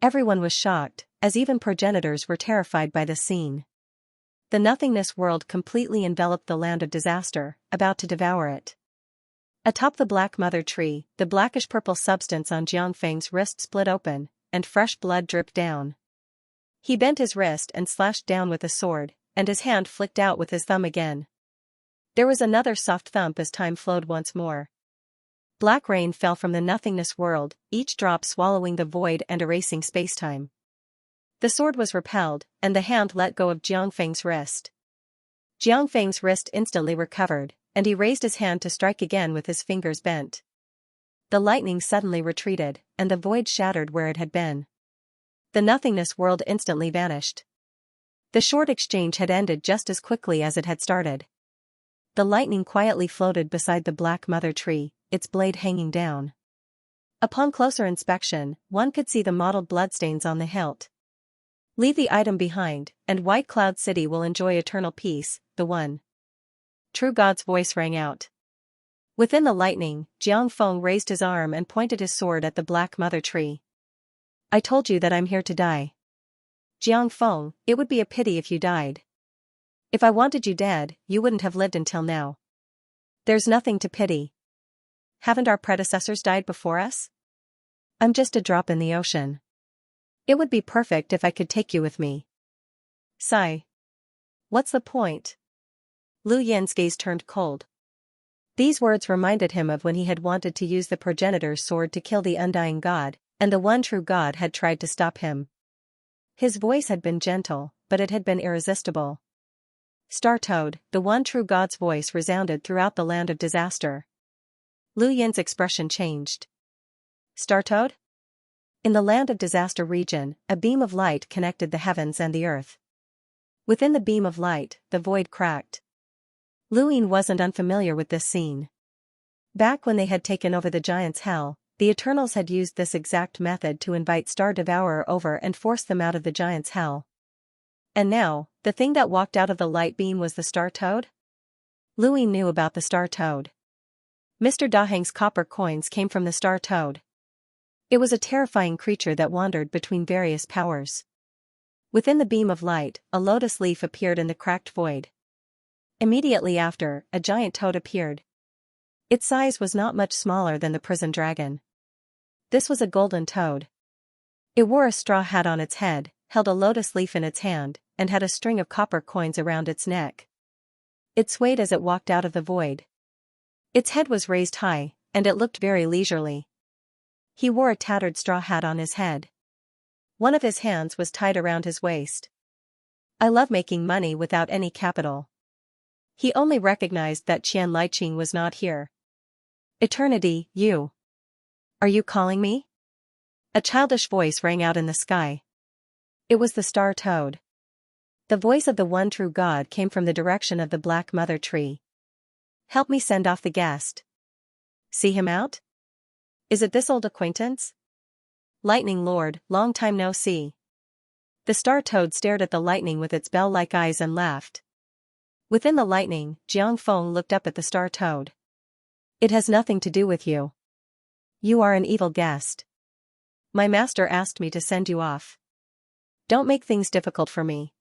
Everyone was shocked, as even progenitors were terrified by the scene. The nothingness world completely enveloped the land of disaster, about to devour it. Atop the black mother tree, the blackish-purple substance on Jiangfeng's wrist split open, and fresh blood dripped down. He bent his wrist and slashed down with the sword, and his hand flicked out with his thumb again. There was another soft thump as time flowed once more. Black rain fell from the nothingness world, each drop swallowing the void and erasing spacetime. The sword was repelled, and the hand let go of Jiangfeng's wrist. Jiangfeng's wrist instantly recovered, and he raised his hand to strike again with his fingers bent. The lightning suddenly retreated, and the void shattered where it had been. The nothingness world instantly vanished. The short exchange had ended just as quickly as it had started. The lightning quietly floated beside the black mother tree, its blade hanging down. Upon closer inspection, one could see the mottled bloodstains on the hilt. Leave the item behind, and White Cloud City will enjoy eternal peace, the one true God's voice rang out. Within the lightning, Jiang Feng raised his arm and pointed his sword at the black mother tree. I told you that I'm here to die. Jiang Feng, it would be a pity if you died. If I wanted you dead, you wouldn't have lived until now. There's nothing to pity. Haven't our predecessors died before us? I'm just a drop in the ocean. It would be perfect if I could take you with me. Sigh. What's the point? Lu Yin's gaze turned cold. These words reminded him of when he had wanted to use the progenitor's sword to kill the undying god, and the one true god had tried to stop him. His voice had been gentle, but it had been irresistible. Star Toad, the one true god's voice resounded throughout the land of disaster. Lu Yin's expression changed. Star Toad? In the land of disaster region, a beam of light connected the heavens and the earth. Within the beam of light, the void cracked. Lu Yin wasn't unfamiliar with this scene. Back when they had taken over the giant's hell, the Eternals had used this exact method to invite Star Devourer over and force them out of the giant's hell. And now, the thing that walked out of the light beam was the Star Toad? Lu Yin knew about the Star Toad. Mr. Daheng's copper coins came from the Star Toad. It was a terrifying creature that wandered between various powers. Within the beam of light, a lotus leaf appeared in the cracked void. Immediately after, a giant toad appeared. Its size was not much smaller than the prison dragon. This was a golden toad. It wore a straw hat on its head, held a lotus leaf in its hand, and had a string of copper coins around its neck. It swayed as it walked out of the void. Its head was raised high, and it looked very leisurely. He wore a tattered straw hat on his head. One of his hands was tied around his waist. I love making money without any capital. He only recognized that Qian Liqing was not here. Eternity, you. Are you calling me? A childish voice rang out in the sky. It was the Star Toad. The voice of the one true God came from the direction of the black mother tree. Help me send off the guest. See him out? Is it this old acquaintance? Lightning Lord, long time no see. The Star Toad stared at the lightning with its bell-like eyes and laughed. Within the lightning, Jiang Feng looked up at the Star Toad. It has nothing to do with you. You are an evil guest. My master asked me to send you off. Don't make things difficult for me.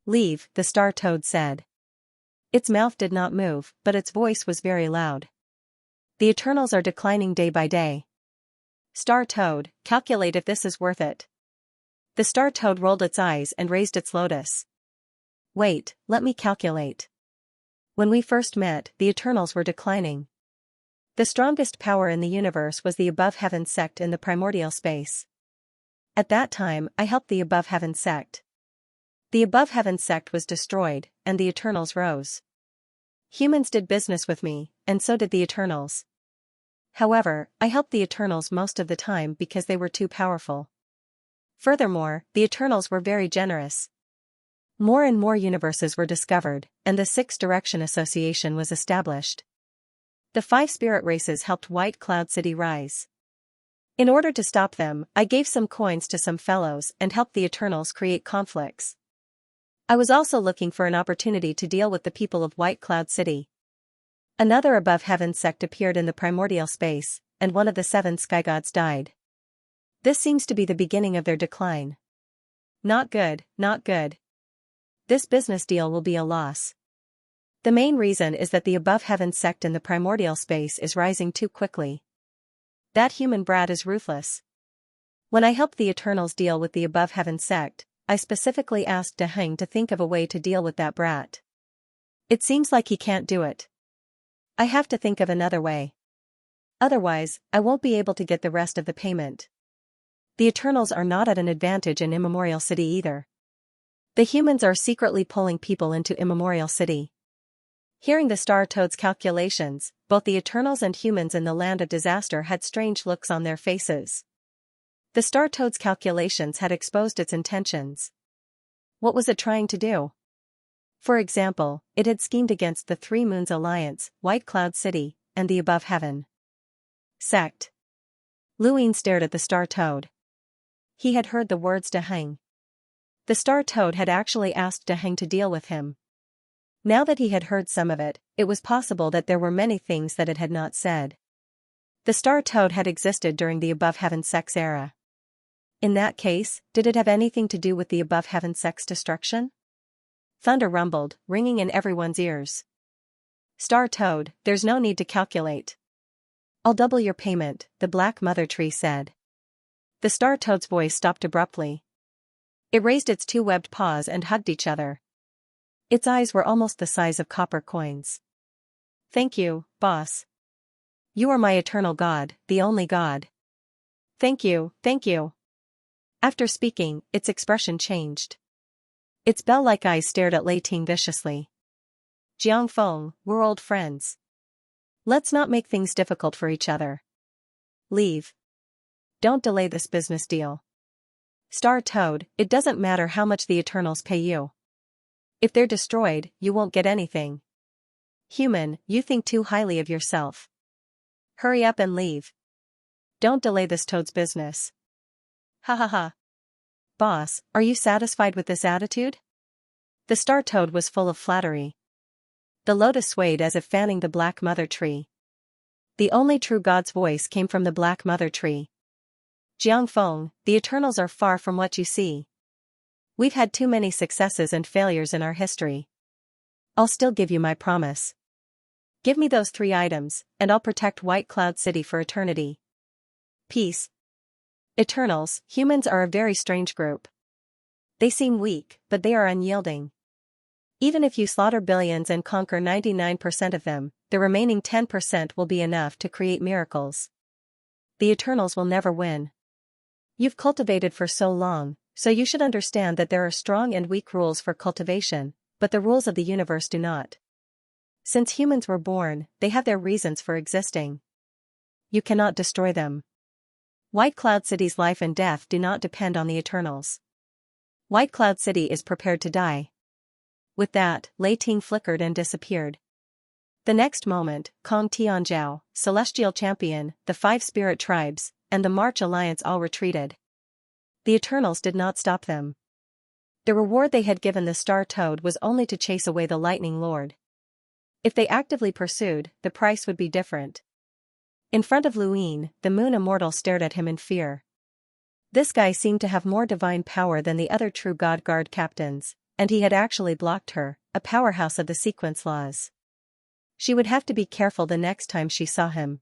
Leave, the Star Toad said. Its mouth did not move, but its voice was very loud. The Eternals are declining day by day. Star Toad, calculate if this is worth it. The Star Toad rolled its eyes and raised its lotus. Wait, let me calculate. When we first met, the Eternals were declining. The strongest power in the universe was the Above Heaven sect in the primordial space. At that time, I helped the Above Heaven sect. The Above Heaven sect was destroyed, and the Eternals rose. Humans did business with me, and so did the Eternals. However, I helped the Eternals most of the time because they were too powerful. Furthermore, the Eternals were very generous. More and more universes were discovered, and the Sixth Direction Association was established. The 5 spirit races helped White Cloud City rise. In order to stop them, I gave some coins to some fellows and helped the Eternals create conflicts. I was also looking for an opportunity to deal with the people of White Cloud City. Another above heaven sect appeared in the primordial space, and one of the 7 sky gods died. This seems to be the beginning of their decline. Not good, not good. This business deal will be a loss. The main reason is that the above heaven sect in the primordial space is rising too quickly. That human brat is ruthless. When I helped the Eternals deal with the above heaven sect, I specifically asked Deheng to think of a way to deal with that brat. It seems like he can't do it. I have to think of another way. Otherwise, I won't be able to get the rest of the payment. The Eternals are not at an advantage in Immemorial City either. The humans are secretly pulling people into Immemorial City. Hearing the Star Toad's calculations, both the Eternals and humans in the Land of Disaster had strange looks on their faces. The Star Toad's calculations had exposed its intentions. What was it trying to do? For example, it had schemed against the 3 Moons Alliance, White Cloud City, and the Above Heaven sect. Luin stared at the Star Toad. He had heard the words Deheng. The Star Toad had actually asked Deheng to deal with him. Now that he had heard some of it, it was possible that there were many things that it had not said. The Star Toad had existed during the Above Heaven sect's era. In that case, did it have anything to do with the Above Heaven sect's destruction? Thunder rumbled, ringing in everyone's ears. Star Toad, there's no need to calculate. I'll double your payment, the Black Mother Tree said. The Star Toad's voice stopped abruptly. It raised its 2 webbed paws and hugged each other. Its eyes were almost the size of copper coins. Thank you, boss. You are my eternal god, the only god. Thank you, thank you. After speaking, its expression changed. Its bell-like eyes stared at Lei Ting viciously. Jiang Feng, we're old friends. Let's not make things difficult for each other. Leave. Don't delay this business deal. Star Toad, it doesn't matter how much the Eternals pay you. If they're destroyed, you won't get anything. Human, you think too highly of yourself. Hurry up and leave. Don't delay this Toad's business. Ha ha ha. Boss, are you satisfied with this attitude? The Star Toad was full of flattery. The lotus swayed as if fanning the Black Mother Tree. The only true god's voice came from the Black Mother Tree. Jiang Feng, the Eternals are far from what you see. We've had too many successes and failures in our history. I'll still give you my promise. Give me those 3 items, and I'll protect White Cloud City for eternity. Peace. Eternals, humans are a very strange group. They seem weak, but they are unyielding. Even if you slaughter billions and conquer 99% of them, the remaining 10% will be enough to create miracles. The Eternals will never win. You've cultivated for so long, so you should understand that there are strong and weak rules for cultivation, but the rules of the universe do not. Since humans were born, they have their reasons for existing. You cannot destroy them. White Cloud City's life and death do not depend on the Eternals. White Cloud City is prepared to die. With that, Lei Ting flickered and disappeared. The next moment, Kong Tianzhao, Celestial Champion, the 5 spirit tribes, and the March Alliance all retreated. The Eternals did not stop them. The reward they had given the Star Toad was only to chase away the Lightning Lord. If they actively pursued, the price would be different. In front of Luin, the Moon Immortal stared at him in fear. This guy seemed to have more divine power than the other true God Guard captains, and he had actually blocked her, a powerhouse of the sequence laws. She would have to be careful the next time she saw him.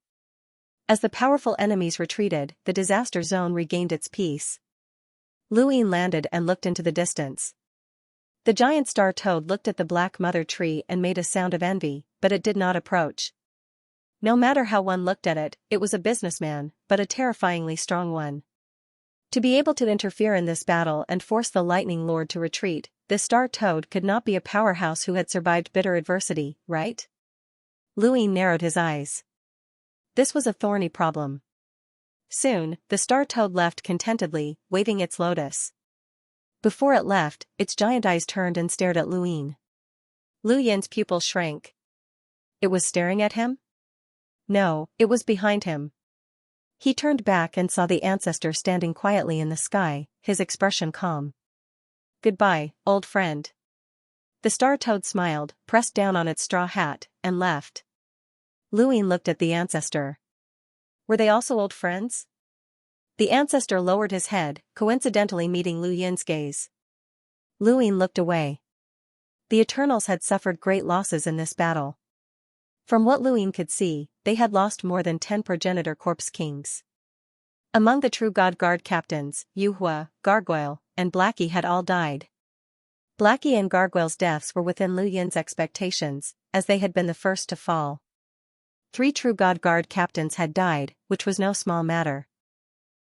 As the powerful enemies retreated, the disaster zone regained its peace. Luin landed and looked into the distance. The giant Star Toad looked at the Black Mother Tree and made a sound of envy, but it did not approach. No matter how one looked at it, it was a businessman, but a terrifyingly strong one. To be able to interfere in this battle and force the Lightning Lord to retreat, this Star Toad could not be a powerhouse who had survived bitter adversity, right? Luin narrowed his eyes. This was a thorny problem. Soon, the Star Toad left contentedly, waving its lotus. Before it left, its giant eyes turned and stared at Luin. Lu Yin's pupil shrank. It was staring at him? No, it was behind him. He turned back and saw the ancestor standing quietly in the sky, his expression calm. Goodbye, old friend. The star-toad smiled, pressed down on its straw hat, and left. Luin looked at the ancestor. Were they also old friends? The ancestor lowered his head, coincidentally meeting Lu Yin's gaze. Luin looked away. The Eternals had suffered great losses in this battle. From what Luin could see, they had lost more than 10 progenitor corpse kings. Among the true God Guard captains, Yuhua, Gargoyle, and Blackie had all died. Blackie and Gargoyle's deaths were within Lu Yin's expectations, as they had been the first to fall. 3 true God Guard captains had died, which was no small matter.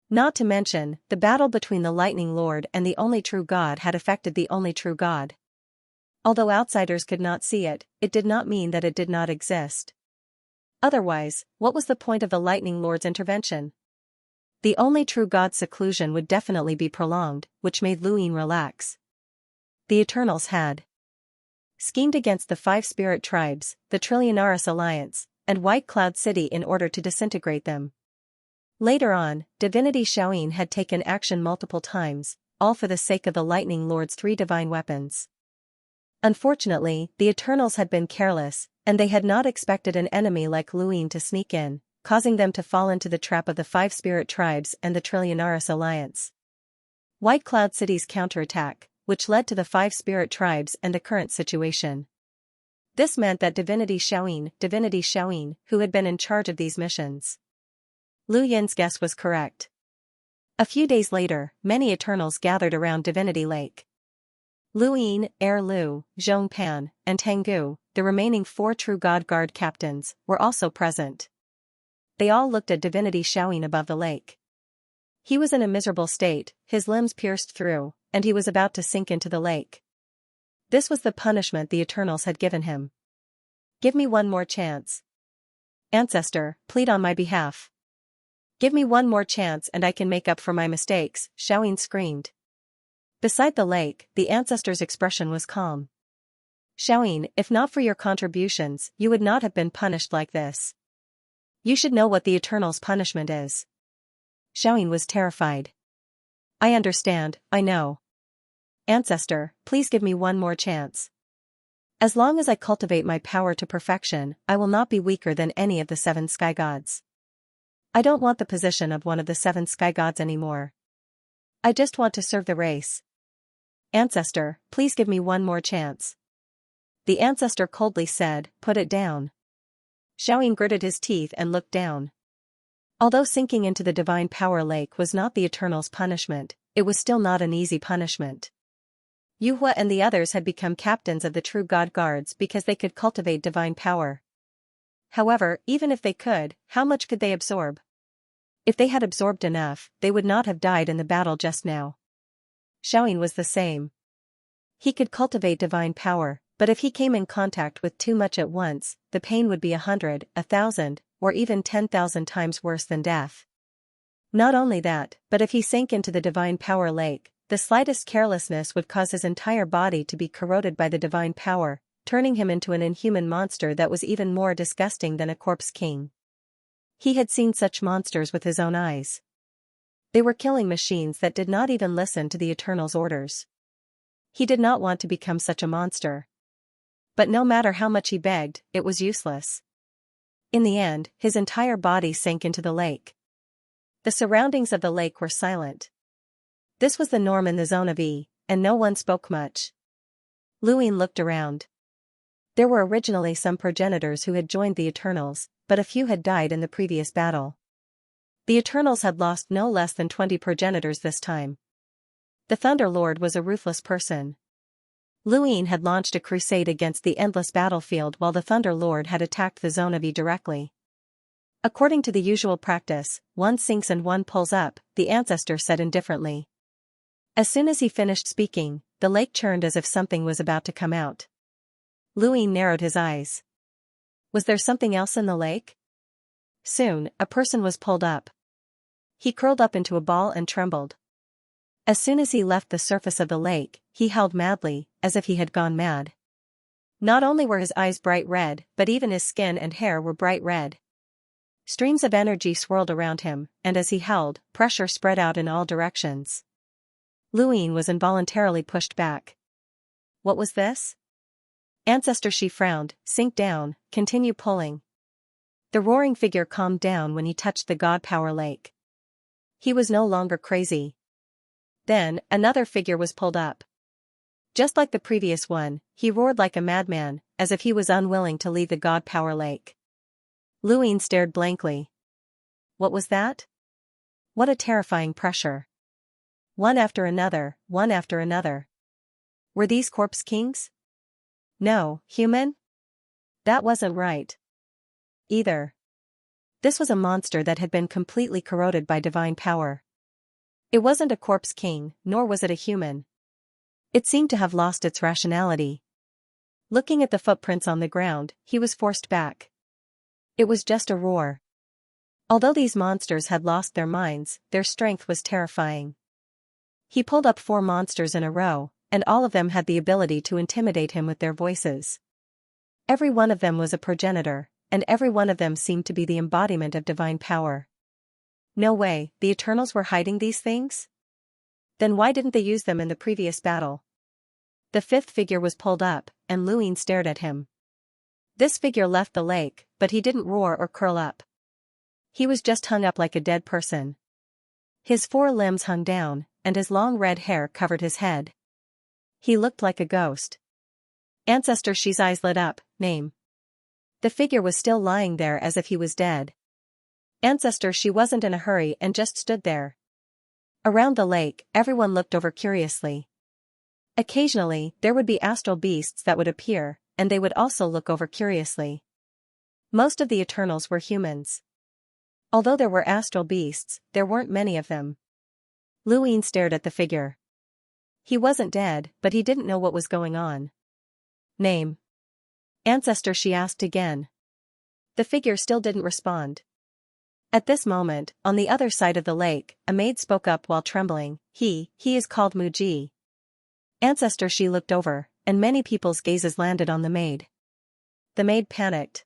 Not to mention, the battle between the Lightning Lord and the only true God had affected the only true God. Although outsiders could not see it, it did not mean that it did not exist. Otherwise, what was the point of the Lightning Lord's intervention? The only true God's seclusion would definitely be prolonged, which made Luin relax. The Eternals had schemed against the 5 spirit tribes, the Trillionaris Alliance, and White Cloud City in order to disintegrate them. Later on, Divinity Xiaoyin had taken action multiple times, all for the sake of the Lightning Lord's 3 divine weapons. Unfortunately, the Eternals had been careless, and they had not expected an enemy like Luin to sneak in, causing them to fall into the trap of the 5 spirit tribes and the Trillionaris Alliance. White Cloud City's counterattack, which led to the 5 spirit tribes and the current situation. This meant that Divinity Xiaoyin, who had been in charge of these missions. Lu Yin's guess was correct. A few days later, many Eternals gathered around Divinity Lake. Luin, Lu, Zhongpan, and Tengu, the remaining 4 true God Guard captains, were also present. They all looked at Divinity Xiaoyin above the lake. He was in a miserable state, his limbs pierced through, and he was about to sink into the lake. This was the punishment the Eternals had given him. Give me one more chance. Ancestor, plead on my behalf. Give me one more chance and I can make up for my mistakes, Xiaoyin screamed. Beside the lake, the ancestor's expression was calm. Xiaoyin, if not for your contributions, you would not have been punished like this. You should know what the Eternal's punishment is. Xiaoyin was terrified. I understand, I know. Ancestor, please give me one more chance. As long as I cultivate my power to perfection, I will not be weaker than any of the 7 sky gods. I don't want the position of one of the 7 sky gods anymore. I just want to serve the race. Ancestor, please give me one more chance. The ancestor coldly said, put it down. Xiaoyin gritted his teeth and looked down. Although sinking into the divine power lake was not the Eternal's punishment, it was still not an easy punishment. Yuhua and the others had become captains of the true God Guards because they could cultivate divine power. However, even if they could, how much could they absorb? If they had absorbed enough, they would not have died in the battle just now. Xiaoyin was the same. He could cultivate divine power, but if he came in contact with too much at once, the pain would be 100, 1,000, or even 10,000 times worse than death. Not only that, but if he sank into the divine power lake, the slightest carelessness would cause his entire body to be corroded by the divine power, turning him into an inhuman monster that was even more disgusting than a corpse king. He had seen such monsters with his own eyes. They were killing machines that did not even listen to the Eternal's orders. He did not want to become such a monster. But no matter how much he begged, it was useless. In the end, his entire body sank into the lake. The surroundings of the lake were silent. This was the norm in the zone of E, and no one spoke much. Luin looked around. There were originally some progenitors who had joined the Eternals, but a few had died in the previous battle. The Eternals had lost no less than 20 progenitors this time. The Thunder Lord was a ruthless person. Luin had launched a crusade against the endless battlefield while the Thunder Lord had attacked the zone of E directly. According to the usual practice, one sinks and one pulls up, the ancestor said indifferently. As soon as he finished speaking, the lake churned as if something was about to come out. Luin narrowed his eyes. Was there something else in the lake? Soon, a person was pulled up. He curled up into a ball and trembled. As soon as he left the surface of the lake, he howled madly, as if he had gone mad. Not only were his eyes bright red, but even his skin and hair were bright red. Streams of energy swirled around him, and as he held, pressure spread out in all directions. Luin was involuntarily pushed back. What was this? Ancestor Shi frowned. Sink down, continue pulling. The roaring figure calmed down when he touched the god power lake. He was no longer crazy. Then, another figure was pulled up. Just like the previous one, he roared like a madman, as if he was unwilling to leave the god power lake. Luin stared blankly. What was that? What a terrifying pressure. One after another, one after another. Were these corpse kings? No, human? That wasn't right. Either. This was a monster that had been completely corroded by divine power. It wasn't a corpse king, nor was it a human. It seemed to have lost its rationality. Looking at the footprints on the ground, he was forced back. It was just a roar. Although these monsters had lost their minds, their strength was terrifying. He pulled up 4 monsters in a row, and all of them had the ability to intimidate him with their voices. Every one of them was a progenitor, and every one of them seemed to be the embodiment of divine power. No way, the Eternals were hiding these things? Then why didn't they use them in the previous battle? The 5th figure was pulled up, and Luin stared at him. This figure left the lake, but he didn't roar or curl up. He was just hung up like a dead person. His 4 limbs hung down, and his long red hair covered his head. He looked like a ghost. Ancestor Shi's eyes lit up. Name. The figure was still lying there as if he was dead. Ancestor Shi wasn't in a hurry and just stood there. Around the lake, everyone looked over curiously. Occasionally, there would be astral beasts that would appear, and they would also look over curiously. Most of the Eternals were humans. Although there were astral beasts, there weren't many of them. Luin stared at the figure. He wasn't dead, but he didn't know what was going on. Name. Ancestor Shi asked again. The figure still didn't respond. At this moment, on the other side of the lake, a maid spoke up while trembling. He is called Muji. Ancestor Shi looked over, and many people's gazes landed on the maid. The maid panicked.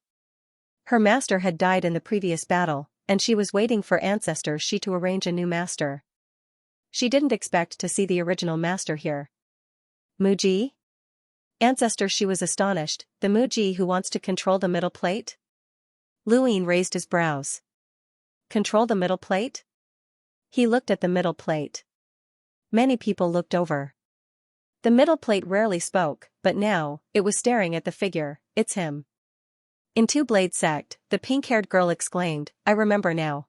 Her master had died in the previous battle, and she was waiting for Ancestor Shi to arrange a new master. She didn't expect to see the original master here. Muji? Ancestor Shi was astonished. The Muji who wants to control the middle plate? Luin raised his brows. Control the middle plate? He looked at the middle plate. Many people looked over. The middle plate rarely spoke, but now, it was staring at the figure. It's him. In Two Blade Sect, the pink-haired girl exclaimed, I remember now.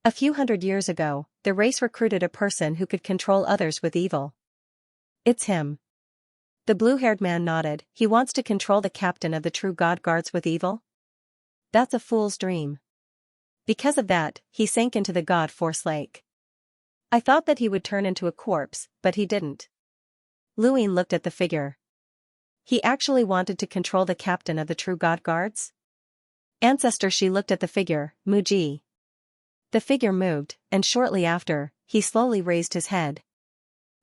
A few hundred years ago, the race recruited a person who could control others with evil. It's him. The blue-haired man nodded. He wants to control the captain of the true God Guards with evil? That's a fool's dream. Because of that, he sank into the God Force Lake. I thought that he would turn into a corpse, but he didn't. Luin looked at the figure. He actually wanted to control the captain of the true God Guards? Ancestor Shi looked at the figure. Muji. The figure moved, and shortly after, he slowly raised his head.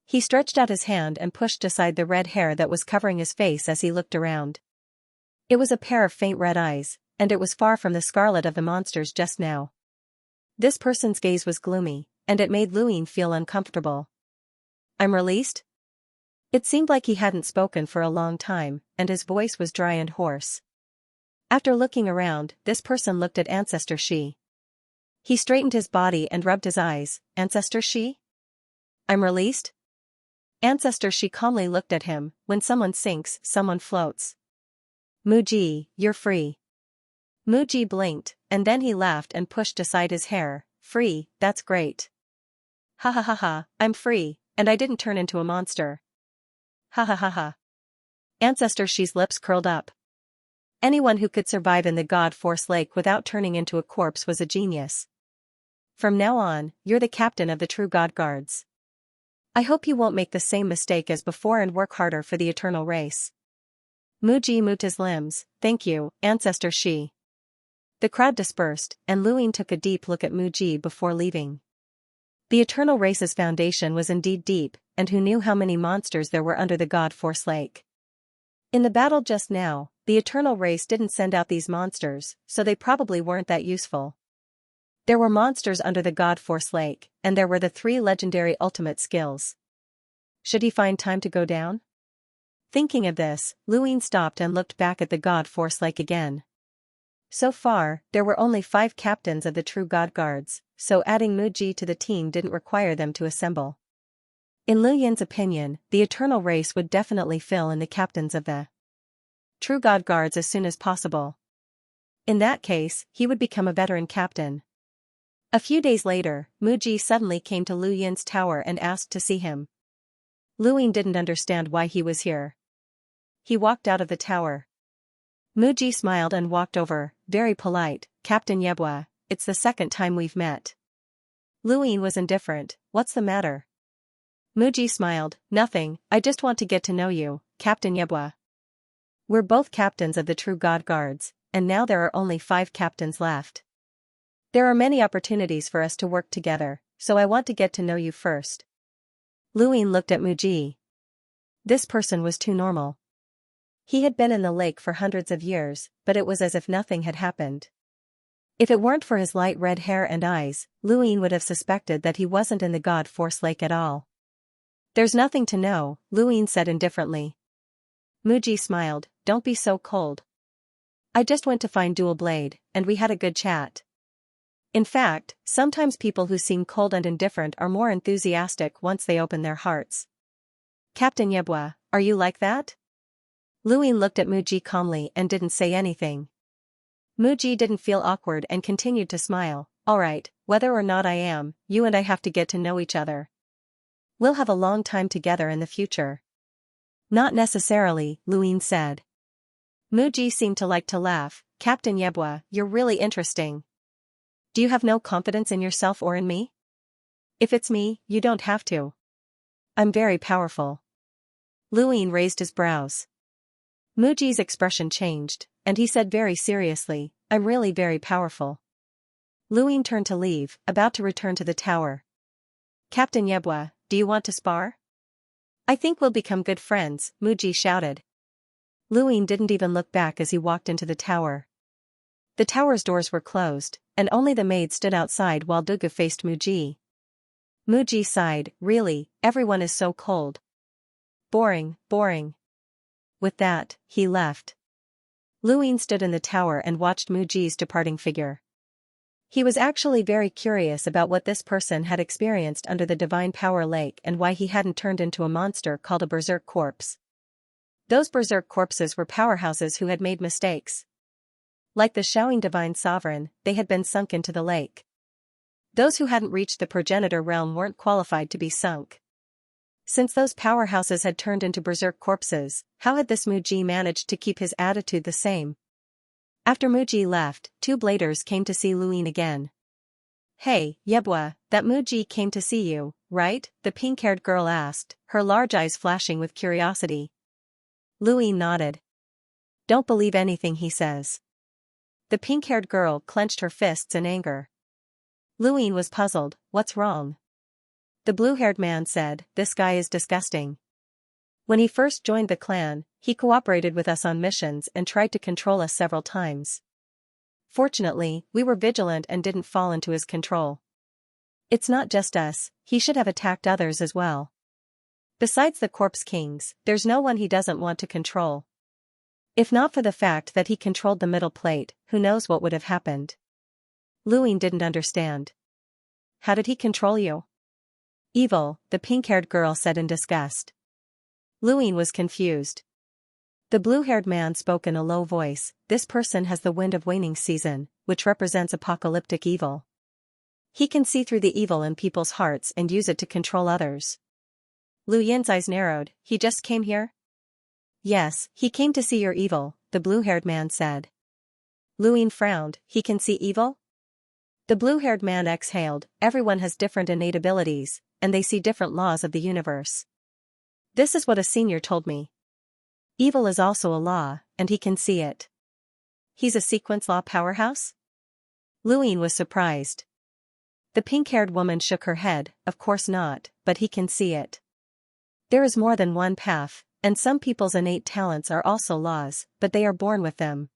He stretched out his hand and pushed aside the red hair that was covering his face as he looked around. It was a pair of faint red eyes, and it was far from the scarlet of the monsters just now. This person's gaze was gloomy, and it made Luin feel uncomfortable. I'm released? It seemed like he hadn't spoken for a long time, and his voice was dry and hoarse. After looking around, this person looked at Ancestor Shi. He straightened his body and rubbed his eyes. Ancestor Shi? I'm released? Ancestor Shi calmly looked at him. When someone sinks, someone floats. Muji, you're free. Muji blinked, and then he laughed and pushed aside his hair. Free, that's great. Ha ha ha ha, I'm free, and I didn't turn into a monster. Ha ha ha ha. Ancestor Shi's lips curled up. Anyone who could survive in the God Force Lake without turning into a corpse was a genius. From now on, you're the captain of the true God Guards. I hope you won't make the same mistake as before and work harder for the eternal race. Muji moved his limbs. Thank you, Ancestor Shi. The crowd dispersed, and Luin took a deep look at Muji before leaving. The eternal race's foundation was indeed deep, and who knew how many monsters there were under the God Force Lake. In the battle just now, the eternal race didn't send out these monsters, so they probably weren't that useful. There were monsters under the God Force Lake, and there were the 3 legendary ultimate skills. Should he find time to go down? Thinking of this, Luin stopped and looked back at the God Force Lake again. So far, there were only 5 captains of the true God Guards, so adding Muji to the team didn't require them to assemble. In Liu Yin's opinion, the eternal race would definitely fill in the captains of the true God Guards as soon as possible. In that case, he would become a veteran captain. A few days later, Muji suddenly came to Liu Yin's tower and asked to see him. Liu Yin didn't understand why he was here. He walked out of the tower. Muji smiled and walked over, very polite. Captain Yebwa, it's the 2nd time we've met. Liu Yin was indifferent. What's the matter? Muji smiled. Nothing, I just want to get to know you, Captain Yebwa. We're both captains of the true God Guards, and now there are only 5 captains left. There are many opportunities for us to work together, so I want to get to know you first. Liu Yin looked at Muji. This person was too normal. He had been in the lake for hundreds of years, but it was as if nothing had happened. If it weren't for his light red hair and eyes, Liu Yin would have suspected that he wasn't in the God Force Lake at all. There's nothing to know, Liu Yin said indifferently. Muji smiled. Don't be so cold. I just went to find Dual Blade, and we had a good chat. In fact, sometimes people who seem cold and indifferent are more enthusiastic once they open their hearts. Captain Yebwa, are you like that? Liu Yin looked at Muji calmly and didn't say anything. Muji didn't feel awkward and continued to smile. Alright, whether or not I am, you and I have to get to know each other. We'll have a long time together in the future. Not necessarily, Liu Yin said. Muji seemed to like to laugh. Captain Yebwa, you're really interesting. Do you have no confidence in yourself or in me? If it's me, you don't have to. I'm very powerful. Liu Yin raised his brows. Muji's expression changed, and he said very seriously, I'm really very powerful. Liu Yin turned to leave, about to return to the tower. Captain Yebwa, do you want to spar? I think we'll become good friends, Muji shouted. Liu Yin didn't even look back as he walked into the tower. The tower's doors were closed, and only the maid stood outside while Dugu faced Muji. Muji sighed, really, everyone is so cold. Boring, boring. With that, he left. Liu Yin stood in the tower and watched Muji's departing figure. He was actually very curious about what this person had experienced under the Divine Power Lake and why he hadn't turned into a monster called a berserk corpse. Those berserk corpses were powerhouses who had made mistakes. Like the Xiaoying Divine Sovereign, they had been sunk into the lake. Those who hadn't reached the progenitor realm weren't qualified to be sunk. Since those powerhouses had turned into berserk corpses, how had this Muji managed to keep his attitude the same? After Muji left, 2 bladers came to see Liu Yin again. Hey, Yebwa, that Muji came to see you, right? The pink-haired girl asked, her large eyes flashing with curiosity. Liu Yin nodded. Don't believe anything he says. The pink-haired girl clenched her fists in anger. Liu Yin was puzzled. What's wrong? The blue-haired man said, this guy is disgusting. When he first joined the clan, he cooperated with us on missions and tried to control us several times. Fortunately, we were vigilant and didn't fall into his control. It's not just us, he should have attacked others as well. Besides the Corpse Kings, there's no one he doesn't want to control. If not for the fact that he controlled the middle plate, who knows what would have happened. Liu Yin didn't understand. How did he control you? Evil, the pink-haired girl said in disgust. Liu Yin was confused. The blue-haired man spoke in a low voice, this person has the wind of waning season, which represents apocalyptic evil. He can see through the evil in people's hearts and use it to control others. Liu Yin's eyes narrowed, he just came here? Yes, he came to see your evil, the blue-haired man said. Liu Yin frowned, he can see evil? The blue-haired man exhaled, everyone has different innate abilities, and they see different laws of the universe. This is what a senior told me. Evil is also a law, and he can see it. He's a sequence law powerhouse? Liu Yin was surprised. The pink-haired woman shook her head, of course not, but he can see it. There is more than one path, and some people's innate talents are also laws, but they are born with them.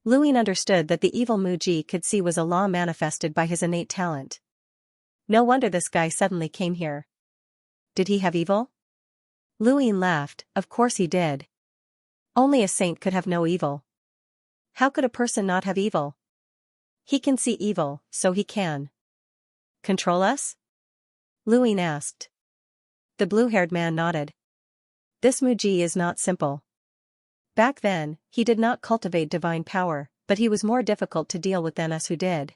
Luin understood that the evil Muji could see was a law manifested by his innate talent. No wonder this guy suddenly came here. Did he have evil? Luin laughed, of course he did. Only a saint could have no evil. How could a person not have evil? He can see evil, so he can control us? Luin asked. The blue-haired man nodded. This Muji is not simple. Back then, he did not cultivate divine power, but he was more difficult to deal with than us who did.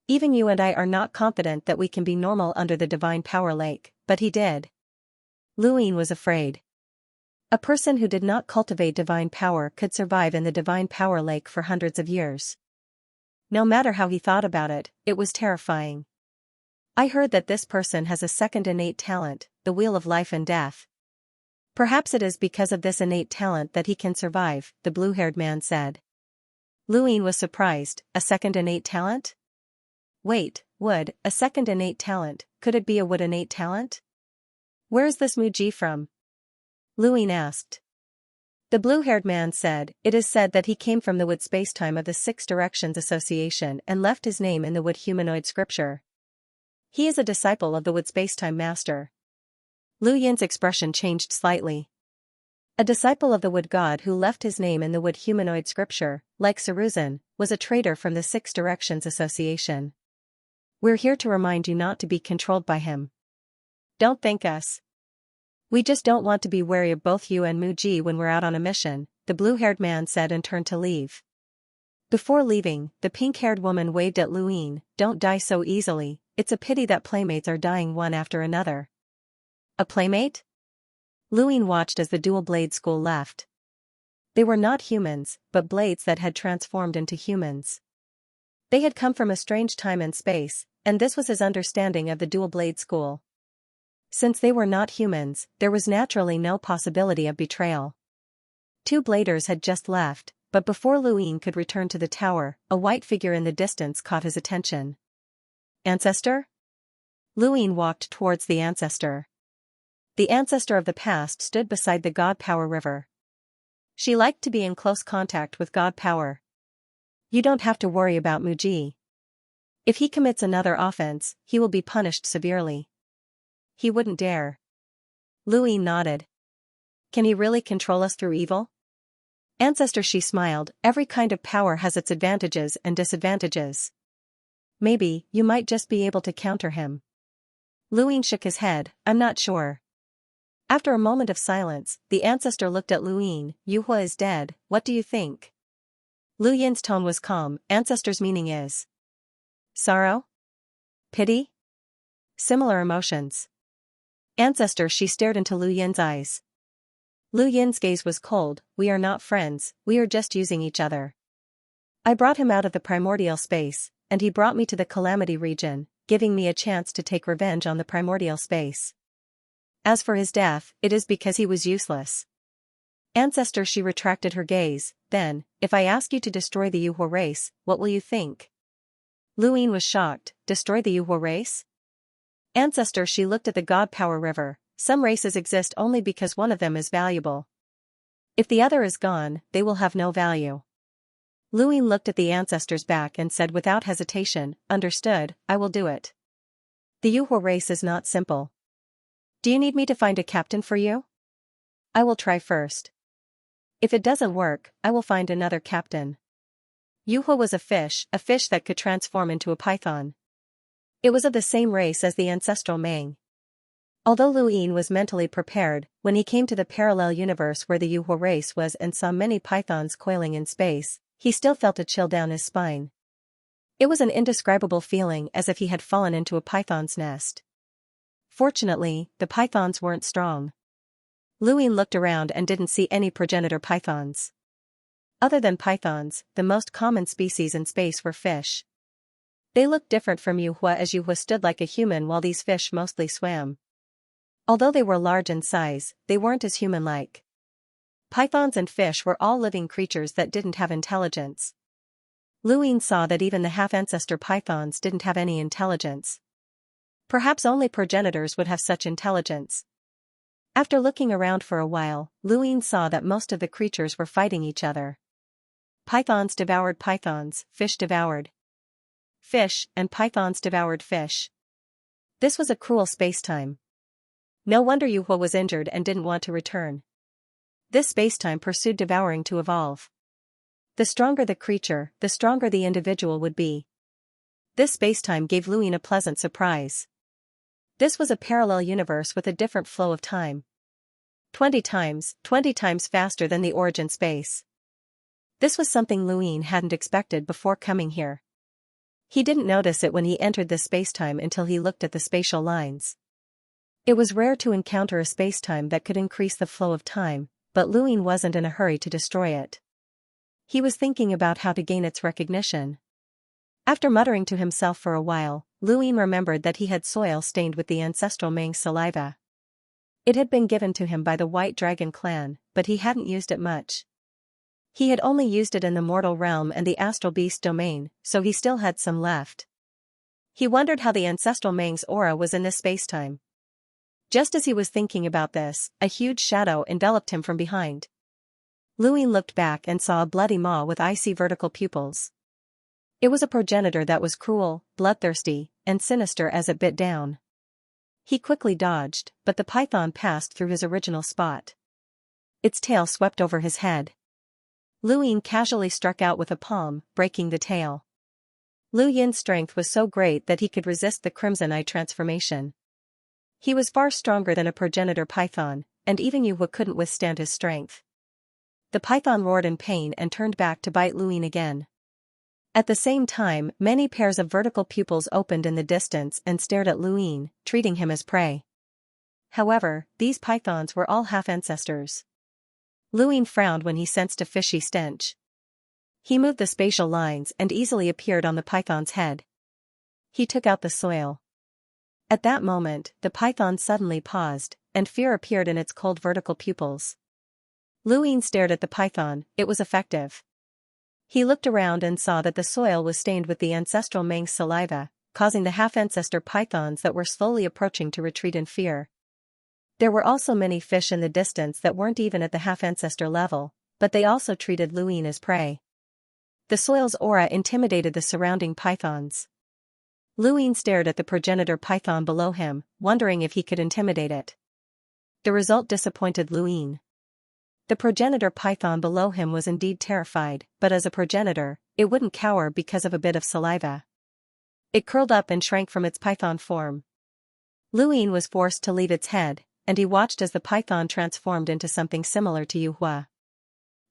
Even you and I are not confident that we can be normal under the divine power lake, but he did. Luin was afraid. A person who did not cultivate divine power could survive in the divine power lake for hundreds of years. No matter how he thought about it, it was terrifying. I heard that this person has a second innate talent, the wheel of life and death. Perhaps it is because of this innate talent that he can survive, the blue-haired man said. Luin was surprised, a second innate talent? Wait, wood, a second innate talent, could it be a wood innate talent? Where is this Muji from? Luin asked. The blue-haired man said, it is said that he came from the wood spacetime of the Six Directions Association and left his name in the wood humanoid scripture. He is a disciple of the wood spacetime master. Lu Yin's expression changed slightly. A disciple of the wood god who left his name in the wood humanoid scripture, like Saruzin, was a traitor from the Six Directions Association. We're here to remind you not to be controlled by him. Don't thank us. We just don't want to be wary of both you and Muji when we're out on a mission, the blue-haired man said and turned to leave. Before leaving, the pink-haired woman waved at Luin, don't die so easily, it's a pity that playmates are dying one after another. A playmate? Luin watched as the dual blade school left. They were not humans, but blades that had transformed into humans. They had come from a strange time and space, and this was his understanding of the dual blade school. Since they were not humans, there was naturally no possibility of betrayal. Two bladers had just left, but before Luin could return to the tower, a white figure in the distance caught his attention. Ancestor? Luin walked towards the ancestor. The ancestor of the past stood beside the God Power River. She liked to be in close contact with God Power. You don't have to worry about Muji. If he commits another offense, he will be punished severely. He wouldn't dare. Luin nodded. Can he really control us through evil? Ancestor, she smiled, every kind of power has its advantages and disadvantages. Maybe, you might just be able to counter him. Luin shook his head, I'm not sure. After a moment of silence, the ancestor looked at Luin, Yuhua is dead, what do you think? Lu Yin's tone was calm, ancestor's meaning is sorrow? Pity? Similar emotions. Ancestor, she stared into Lu Yin's eyes. Lu Yin's gaze was cold, we are not friends, we are just using each other. I brought him out of the primordial space, and he brought me to the calamity region, giving me a chance to take revenge on the primordial space. As for his death, it is because he was useless. Ancestor, she retracted her gaze, then, if I ask you to destroy the Yuhua race, what will you think? Luin was shocked, destroy the Yuhua race? Ancestor, she looked at the God Power River, some races exist only because one of them is valuable. If the other is gone, they will have no value. Luin looked at the ancestor's back and said without hesitation, understood, I will do it. The Yuhua race is not simple. Do you need me to find a captain for you? I will try first. If it doesn't work, I will find another captain. Yuhua was a fish that could transform into a python. It was of the same race as the ancestral Mang. Although Luin was mentally prepared, when he came to the parallel universe where the Yuhua race was and saw many pythons coiling in space, he still felt a chill down his spine. It was an indescribable feeling as if he had fallen into a python's nest. Fortunately, the pythons weren't strong. Luin looked around and didn't see any progenitor pythons. Other than pythons, the most common species in space were fish. They looked different from Yuhua as Yuhua stood like a human while these fish mostly swam. Although they were large in size, they weren't as human-like. Pythons and fish were all living creatures that didn't have intelligence. Luin saw that even the half-ancestor pythons didn't have any intelligence. Perhaps only progenitors would have such intelligence. After looking around for a while, Luin saw that most of the creatures were fighting each other. Pythons devoured pythons, fish devoured fish, and pythons devoured fish. This was a cruel spacetime. No wonder Yuhua was injured and didn't want to return. This spacetime pursued devouring to evolve. The stronger the creature, the stronger the individual would be. This spacetime gave Luin a pleasant surprise. This was a parallel universe with a different flow of time. 20 times faster than the origin space. This was something Luin hadn't expected before coming here. He didn't notice it when he entered this spacetime until he looked at the spatial lines. It was rare to encounter a spacetime that could increase the flow of time, but Luin wasn't in a hurry to destroy it. He was thinking about how to gain its recognition. After muttering to himself for a while, Luin remembered that he had soil stained with the ancestral Mang's saliva. It had been given to him by the White Dragon clan, but he hadn't used it much. He had only used it in the mortal realm and the astral beast domain, so he still had some left. He wondered how the ancestral Mang's aura was in this spacetime. Just as he was thinking about this, a huge shadow enveloped him from behind. Luin looked back and saw a bloody maw with icy vertical pupils. It was a progenitor that was cruel, bloodthirsty, and sinister as it bit down. He quickly dodged, but the python passed through his original spot. Its tail swept over his head. Luin casually struck out with a palm, breaking the tail. Lu Yin's strength was so great that he could resist the Crimson Eye transformation. He was far stronger than a progenitor python, and even Yuhua couldn't withstand his strength. The python roared in pain and turned back to bite Luin again. At the same time, many pairs of vertical pupils opened in the distance and stared at Luin, treating him as prey. However, these pythons were all half-ancestors. Luin frowned when he sensed a fishy stench. He moved the spatial lines and easily appeared on the python's head. He took out the soil. At that moment, the python suddenly paused, and fear appeared in its cold vertical pupils. Luin stared at the python. It was effective. He looked around and saw that the soil was stained with the ancestral Mang's saliva, causing the half-ancestor pythons that were slowly approaching to retreat in fear. There were also many fish in the distance that weren't even at the half-ancestor level, but they also treated Luin as prey. The soil's aura intimidated the surrounding pythons. Luin stared at the progenitor python below him, wondering if he could intimidate it. The result disappointed Luin. The progenitor python below him was indeed terrified, but as a progenitor, it wouldn't cower because of a bit of saliva. It curled up and shrank from its python form. Luin was forced to leave its head, and he watched as the python transformed into something similar to Yuhua.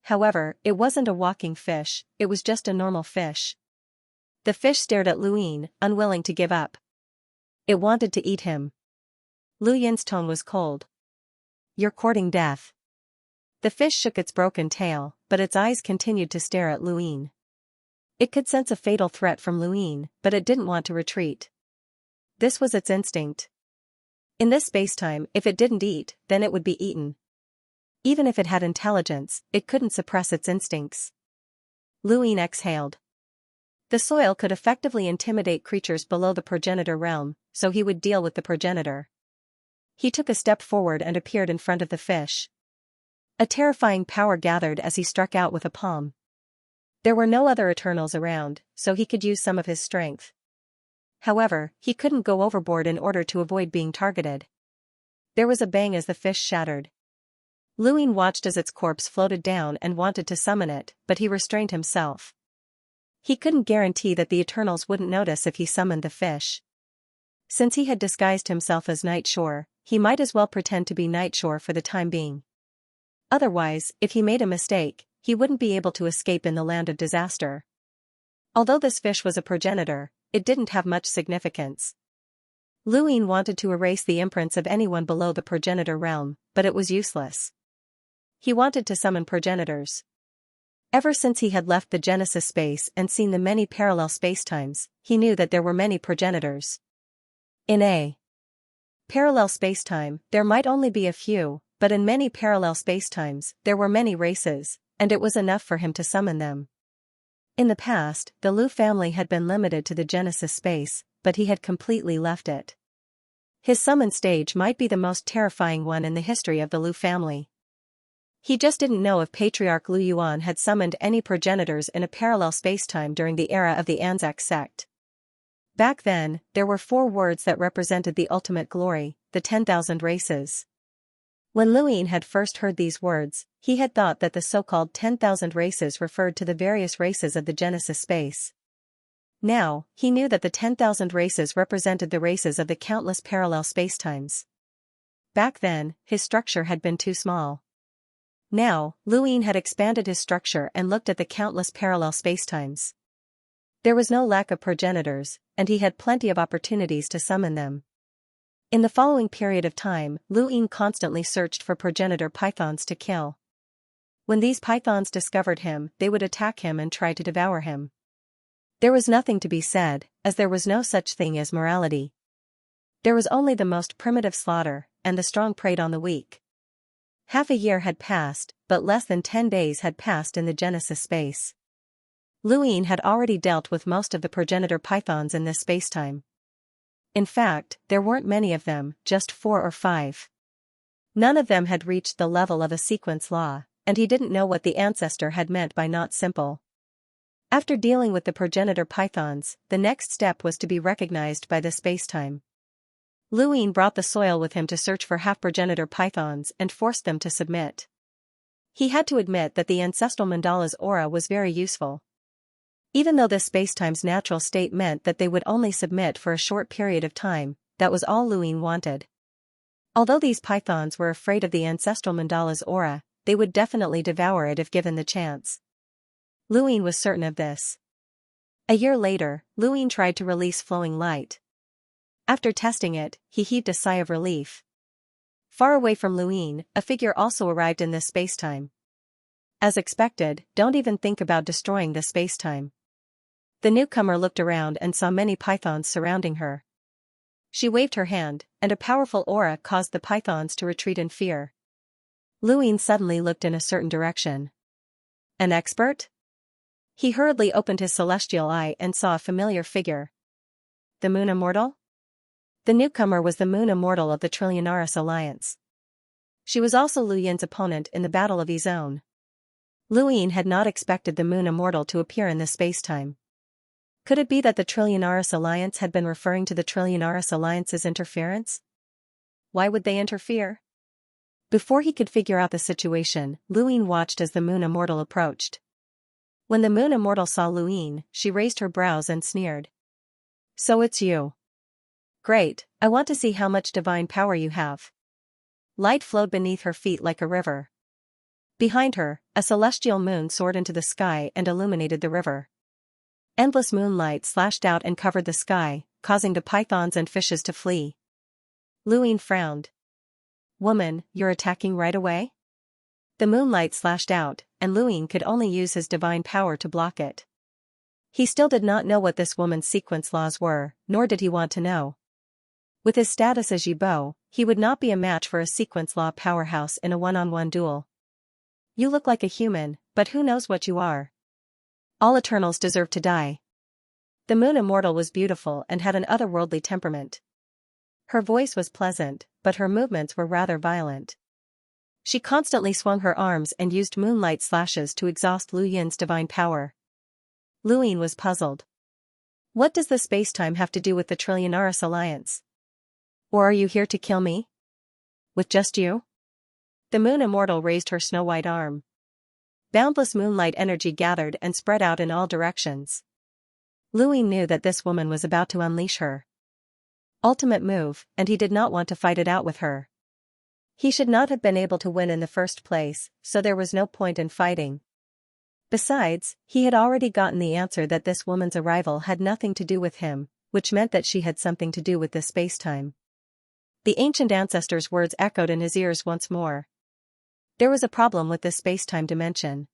However, it wasn't a walking fish, it was just a normal fish. The fish stared at Luin, unwilling to give up. It wanted to eat him. Lu Yin's tone was cold. "You're courting death." The fish shook its broken tail, but its eyes continued to stare at Luin. It could sense a fatal threat from Luin, but it didn't want to retreat. This was its instinct. In this spacetime, if it didn't eat, then it would be eaten. Even if it had intelligence, it couldn't suppress its instincts. Luin exhaled. The soil could effectively intimidate creatures below the progenitor realm, so he would deal with the progenitor. He took a step forward and appeared in front of the fish. A terrifying power gathered as he struck out with a palm. There were no other Eternals around, so he could use some of his strength. However, he couldn't go overboard in order to avoid being targeted. There was a bang as the fish shattered. Luin watched as its corpse floated down and wanted to summon it, but he restrained himself. He couldn't guarantee that the Eternals wouldn't notice if he summoned the fish. Since he had disguised himself as Nightshore, he might as well pretend to be Nightshore for the time being. Otherwise, if he made a mistake, he wouldn't be able to escape in the land of disaster. Although this fish was a progenitor, it didn't have much significance. Luin wanted to erase the imprints of anyone below the progenitor realm, but it was useless. He wanted to summon progenitors. Ever since he had left the Genesis space and seen the many parallel spacetimes, he knew that there were many progenitors. In a parallel spacetime, there might only be a few, but in many parallel spacetimes, there were many races, and it was enough for him to summon them. In the past, the Lu family had been limited to the Genesis space, but he had completely left it. His summon stage might be the most terrifying one in the history of the Lu family. He just didn't know if Patriarch Lu Yuan had summoned any progenitors in a parallel spacetime during the era of the Anzac sect. Back then, there were 4 words that represented the ultimate glory, the 10,000 races. When Luin had first heard these words, he had thought that the so-called 10,000 races referred to the various races of the Genesis space. Now, he knew that the 10,000 races represented the races of the countless parallel spacetimes. Back then, his structure had been too small. Now, Luin had expanded his structure and looked at the countless parallel spacetimes. There was no lack of progenitors, and he had plenty of opportunities to summon them. In the following period of time, Luin constantly searched for progenitor pythons to kill. When these pythons discovered him, they would attack him and try to devour him. There was nothing to be said, as there was no such thing as morality. There was only the most primitive slaughter, and the strong preyed on the weak. Half a year had passed, but less than 10 days had passed in the Genesis space. Luin had already dealt with most of the progenitor pythons in this spacetime. In fact, there weren't many of them, just 4 or 5. None of them had reached the level of a sequence law, and he didn't know what the ancestor had meant by not simple. After dealing with the progenitor pythons, the next step was to be recognized by the spacetime. Luin brought the soil with him to search for half-progenitor pythons and forced them to submit. He had to admit that the ancestral mandala's aura was very useful. Even though this spacetime's natural state meant that they would only submit for a short period of time, that was all Luin wanted. Although these pythons were afraid of the ancestral mandala's aura, they would definitely devour it if given the chance. Luin was certain of this. A year later, Luin tried to release flowing light. After testing it, he heaved a sigh of relief. Far away from Luin, a figure also arrived in this spacetime. As expected, don't even think about destroying the spacetime. The newcomer looked around and saw many pythons surrounding her. She waved her hand, and a powerful aura caused the pythons to retreat in fear. Luin suddenly looked in a certain direction. An expert? He hurriedly opened his celestial eye and saw a familiar figure. The Moon Immortal? The newcomer was the Moon Immortal of the Trillionaris Alliance. She was also Lu Yin's opponent in the Battle of Izone. Luin had not expected the Moon Immortal to appear in this spacetime. Could it be that the Trillionaris Alliance had been referring to the Trillionaris Alliance's interference? Why would they interfere? Before he could figure out the situation, Luin watched as the Moon Immortal approached. When the Moon Immortal saw Luin, she raised her brows and sneered. So it's you. Great, I want to see how much divine power you have. Light flowed beneath her feet like a river. Behind her, a celestial moon soared into the sky and illuminated the river. Endless moonlight slashed out and covered the sky, causing the pythons and fishes to flee. Luin frowned. Woman, you're attacking right away? The moonlight slashed out, and Luin could only use his divine power to block it. He still did not know what this woman's sequence laws were, nor did he want to know. With his status as Yibo, he would not be a match for a sequence law powerhouse in a one-on-one duel. You look like a human, but who knows what you are? All Eternals deserve to die. The Moon Immortal was beautiful and had an otherworldly temperament. Her voice was pleasant, but her movements were rather violent. She constantly swung her arms and used moonlight slashes to exhaust Lu Yin's divine power. Luin was puzzled. What does the spacetime have to do with the Trillionaris Alliance? Or are you here to kill me? With just you? The Moon Immortal raised her snow-white arm. Boundless moonlight energy gathered and spread out in all directions. Luin knew that this woman was about to unleash her ultimate move, and he did not want to fight it out with her. He should not have been able to win in the first place, so there was no point in fighting. Besides, he had already gotten the answer that this woman's arrival had nothing to do with him, which meant that she had something to do with this spacetime. The ancient ancestor's words echoed in his ears once more. There was a problem with this spacetime dimension.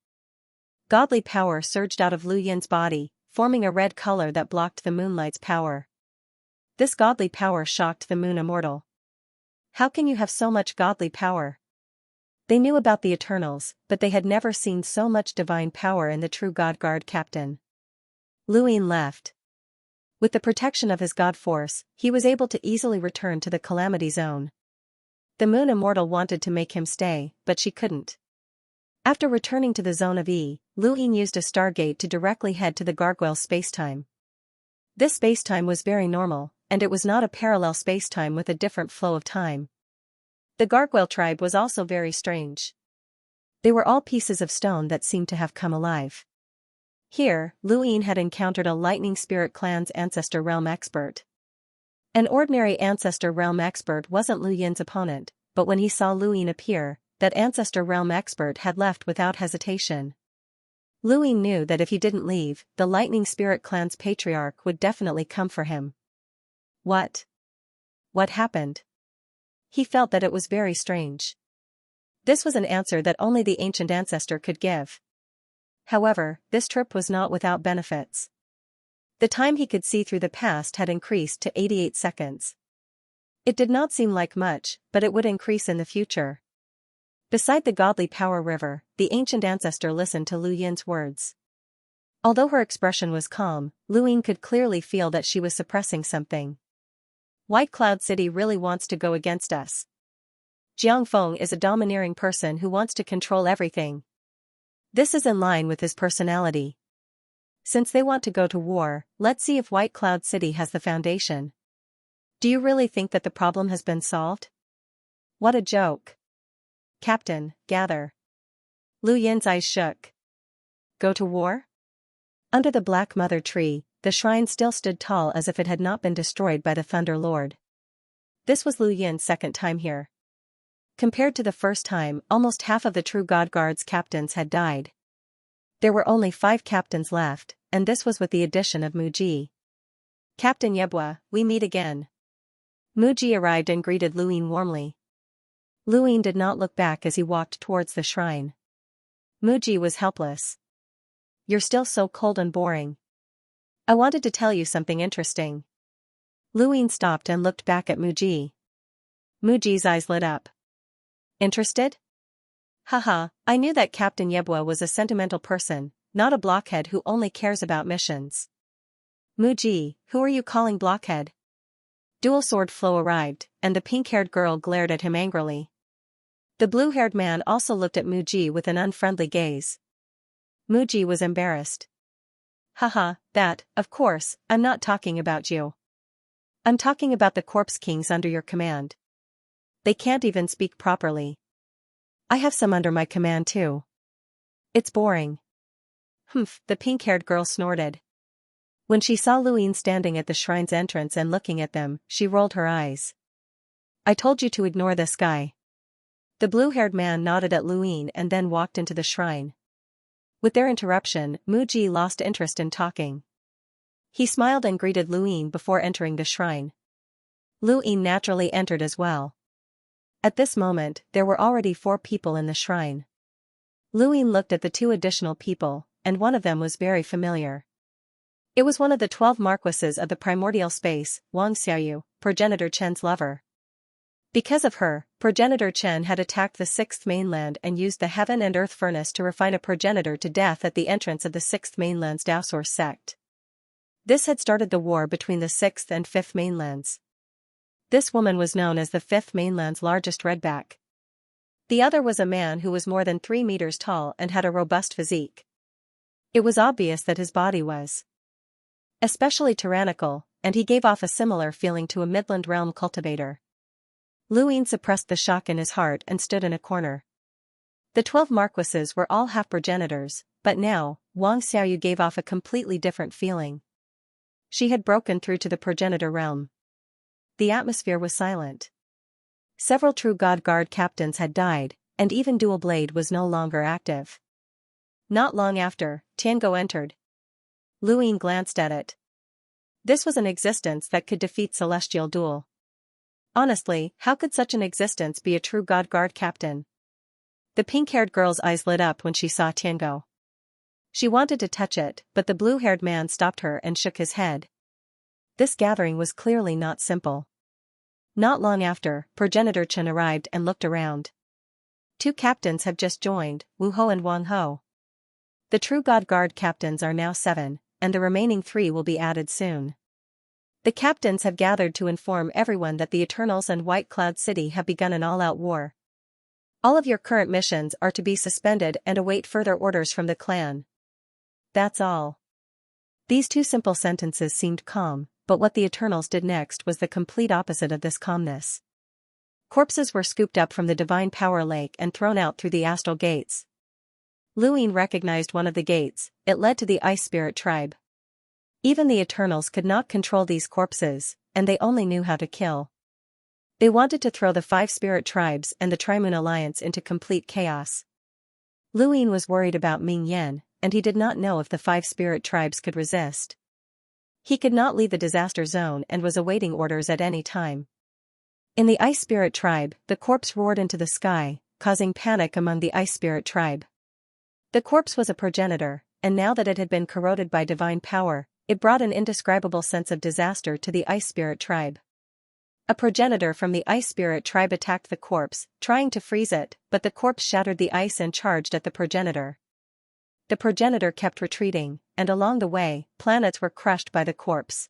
Godly power surged out of Lu Yin's body, forming a red color that blocked the moonlight's power. This godly power shocked the Moon Immortal. How can you have so much godly power? They knew about the Eternals, but they had never seen so much divine power in the true God Guard captain. Luin left. With the protection of his God force, he was able to easily return to the Calamity Zone. The Moon Immortal wanted to make him stay, but she couldn't. After returning to the zone of E, Lu Ying used a stargate to directly head to the gargoyle spacetime. This spacetime was very normal, and it was not a parallel spacetime with a different flow of time. The gargoyle tribe was also very strange. They were all pieces of stone that seemed to have come alive. Here, Lu Ying had encountered a Lightning Spirit Clan's Ancestor Realm expert. An ordinary Ancestor Realm expert wasn't Lu Yin's opponent, but when he saw Lu Ying appear, that Ancestor Realm expert had left without hesitation. Lu Ying knew that if he didn't leave, the Lightning Spirit Clan's patriarch would definitely come for him. What? What happened? He felt that it was very strange. This was an answer that only the ancient ancestor could give. However, this trip was not without benefits. The time he could see through the past had increased to 88 seconds. It did not seem like much, but it would increase in the future. Beside the godly power river, the ancient ancestor listened to Lu Yin's words. Although her expression was calm, Lu Ying could clearly feel that she was suppressing something. White Cloud City really wants to go against us. Jiang Feng is a domineering person who wants to control everything. This is in line with his personality. Since they want to go to war, let's see if White Cloud City has the foundation. Do you really think that the problem has been solved? What a joke. Captain, gather. Lu Yin's eyes shook. Go to war? Under the Black Mother tree, the shrine still stood tall as if it had not been destroyed by the Thunder Lord. This was Lu Yin's second time here. Compared to the first time, almost half of the True God Guard's captains had died. There were only 5 captains left, and this was with the addition of Mu Ji. Captain Yebua, we meet again. Mu Ji arrived and greeted Lu Ying warmly. Lu Ying did not look back as he walked towards the shrine. Mu Ji was helpless. You're still so cold and boring. I wanted to tell you something interesting. Lu Ying stopped and looked back at Mu Ji. Mu Ji's eyes lit up. Interested? Haha, I knew that Captain Yebua was a sentimental person, not a blockhead who only cares about missions. Mu Ji, who are you calling blockhead? Dual Sword Flow arrived, and the pink-haired girl glared at him angrily. The blue-haired man also looked at Mu Ji with an unfriendly gaze. Mu Ji was embarrassed. Haha, of course, I'm not talking about you. I'm talking about the corpse kings under your command. They can't even speak properly. I have some under my command too. It's boring. Humph, the pink-haired girl snorted. When she saw Lu Ying standing at the shrine's entrance and looking at them, she rolled her eyes. I told you to ignore this guy. The blue-haired man nodded at Lu Ying and then walked into the shrine. With their interruption, Mu Ji lost interest in talking. He smiled and greeted Lu Ying before entering the shrine. Lu Ying naturally entered as well. At this moment, there were already 4 people in the shrine. Lu Ying looked at the 2 additional people, and one of them was very familiar. It was one of the 12 marquises of the primordial space, Wang Xiaoyu, Progenitor Chen's lover. Because of her, Progenitor Chen had attacked the 6th mainland and used the heaven and earth furnace to refine a progenitor to death at the entrance of the 6th mainland's Daosource sect. This had started the war between the 6th and 5th mainlands. This woman was known as the 5th mainland's largest redback. The other was a man who was more than 3 meters tall and had a robust physique. It was obvious that his body was especially tyrannical, and he gave off a similar feeling to a Midland realm cultivator. Lu Ying suppressed the shock in his heart and stood in a corner. The 12 marquises were all half-progenitors, but now, Wang Xiaoyu gave off a completely different feeling. She had broken through to the progenitor realm. The atmosphere was silent. Several True God Guard captains had died, and even Dual Blade was no longer active. Not long after, Tiango entered. Lu Ying glanced at it. This was an existence that could defeat Celestial Duel. Honestly, how could such an existence be a True God Guard captain? The pink-haired girl's eyes lit up when she saw Tiango. She wanted to touch it, but the blue-haired man stopped her and shook his head. This gathering was clearly not simple. Not long after, Progenitor Chen arrived and looked around. 2 captains have just joined, Wu Ho and Wang Ho. The True God Guard captains are now 7, and the remaining 3 will be added soon. The captains have gathered to inform everyone that the Eternals and White Cloud City have begun an all-out war. All of your current missions are to be suspended and await further orders from the clan. That's all. These two simple sentences seemed calm, but what the Eternals did next was the complete opposite of this calmness. Corpses were scooped up from the divine power lake and thrown out through the astral gates. Luine recognized one of the gates. It led to the Ice Spirit tribe. Even the Eternals could not control these corpses, and they only knew how to kill. They wanted to throw the 5 spirit tribes and the Trimoon Alliance into complete chaos. Luine was worried about Ming Yen, and he did not know if the 5 spirit tribes could resist. He could not leave the disaster zone and was awaiting orders at any time. In the Ice Spirit tribe, the corpse roared into the sky, causing panic among the Ice Spirit tribe. The corpse was a progenitor, and now that it had been corroded by divine power, it brought an indescribable sense of disaster to the Ice Spirit tribe. A progenitor from the Ice Spirit tribe attacked the corpse, trying to freeze it, but the corpse shattered the ice and charged at the progenitor. The progenitor kept retreating, and along the way, planets were crushed by the corpse.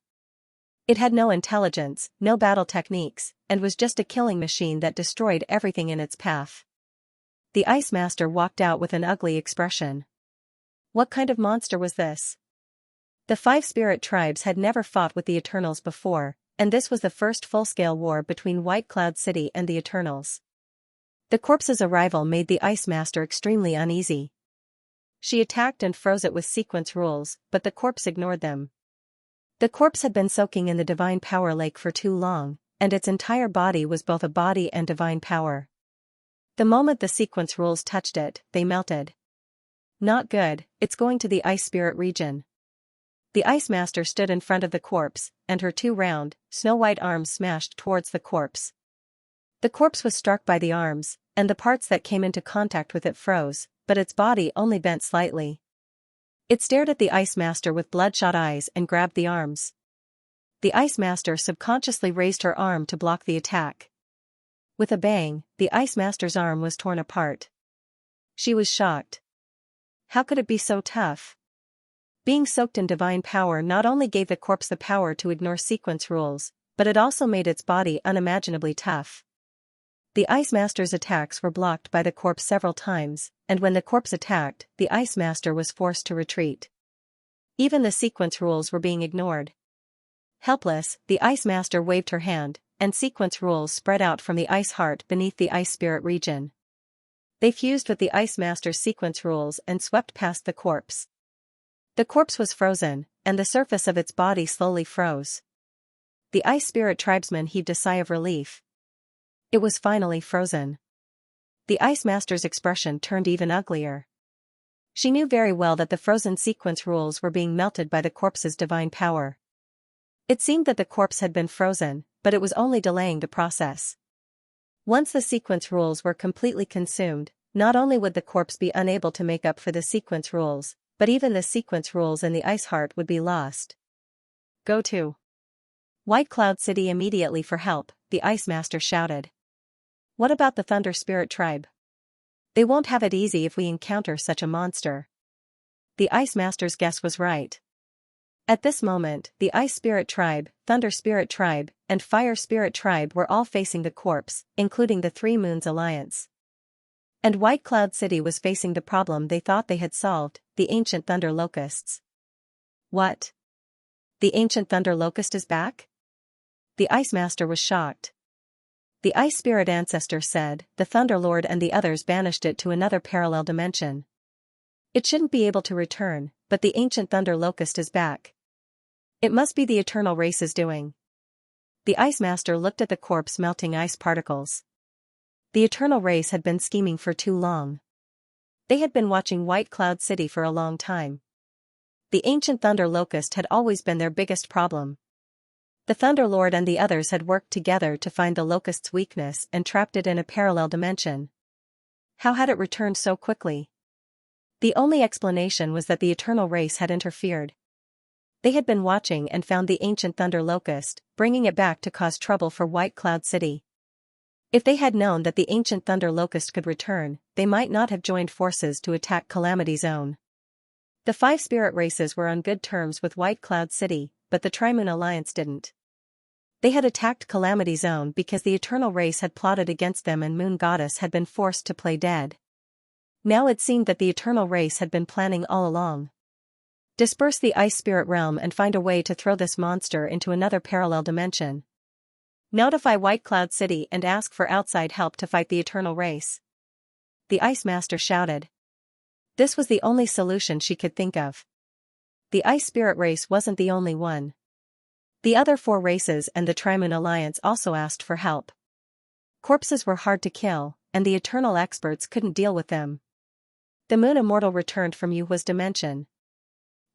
It had no intelligence, no battle techniques, and was just a killing machine that destroyed everything in its path. The Ice Master walked out with an ugly expression. What kind of monster was this? The 5 spirit tribes had never fought with the Eternals before, and this was the first full-scale war between White Cloud City and the Eternals. The corpse's arrival made the Ice Master extremely uneasy. She attacked and froze it with sequence rules, but the corpse ignored them. The corpse had been soaking in the divine power lake for too long, and its entire body was both a body and divine power. The moment the sequence rules touched it, they melted. Not good, it's going to the Ice Spirit region. The Ice Master stood in front of the corpse, and her 2 round, snow-white arms smashed towards the corpse. The corpse was struck by the arms, and the parts that came into contact with it froze, but its body only bent slightly. It stared at the Ice Master with bloodshot eyes and grabbed the arms. The Ice Master subconsciously raised her arm to block the attack. With a bang, the Ice Master's arm was torn apart. She was shocked. How could it be so tough? Being soaked in divine power not only gave the corpse the power to ignore sequence rules, but it also made its body unimaginably tough. The Ice Master's attacks were blocked by the corpse several times, and when the corpse attacked, the Ice Master was forced to retreat. Even the sequence rules were being ignored. Helpless, the Ice Master waved her hand, and sequence rules spread out from the Ice Heart beneath the Ice Spirit region. They fused with the Ice Master's sequence rules and swept past the corpse. The corpse was frozen, and the surface of its body slowly froze. The Ice Spirit tribesman heaved a sigh of relief. It was finally frozen. The Ice Master's expression turned even uglier. She knew very well that the frozen sequence rules were being melted by the corpse's divine power. It seemed that the corpse had been frozen, but it was only delaying the process. Once the sequence rules were completely consumed, not only would the corpse be unable to make up for the sequence rules, but even the sequence rules in the Ice Heart would be lost. Go to White Cloud City immediately for help, the Ice Master shouted. What about the Thunder Spirit tribe? They won't have it easy if we encounter such a monster. The Ice Master's guess was right. At this moment, the Ice Spirit tribe, Thunder Spirit tribe, and Fire Spirit tribe were all facing the corpse, including the 3 Moons Alliance. And White Cloud City was facing the problem they thought they had solved, the ancient Thunder Locusts. What? The ancient Thunder Locust is back? The Ice Master was shocked. The Ice Spirit ancestor said, the Thunder Lord and the others banished it to another parallel dimension. It shouldn't be able to return, but the ancient Thunder Locust is back. It must be the eternal race's doing. The Ice Master looked at the corpse melting ice particles. The eternal race had been scheming for too long. They had been watching White Cloud City for a long time. The ancient Thunder Locust had always been their biggest problem. The Thunder Lord and the others had worked together to find the Locust's weakness and trapped it in a parallel dimension. How had it returned so quickly? The only explanation was that the eternal race had interfered. They had been watching and found the ancient Thunder Locust, bringing it back to cause trouble for White Cloud City. If they had known that the ancient Thunder Locust could return, they might not have joined forces to attack Calamity Zone. The 5 spirit races were on good terms with White Cloud City, but the Trimoon Alliance didn't. They had attacked Calamity Zone because the Eternal Race had plotted against them and Moon Goddess had been forced to play dead. Now it seemed that the Eternal Race had been planning all along. Disperse the Ice Spirit Realm and find a way to throw this monster into another parallel dimension. Notify White Cloud City and ask for outside help to fight the Eternal Race. The Ice Master shouted. This was the only solution she could think of. The Ice Spirit Race wasn't the only one. The other 4 races and the Trimoon Alliance also asked for help. Corpses were hard to kill, and the Eternal experts couldn't deal with them. The Moon Immortal returned from Yuhua's dimension.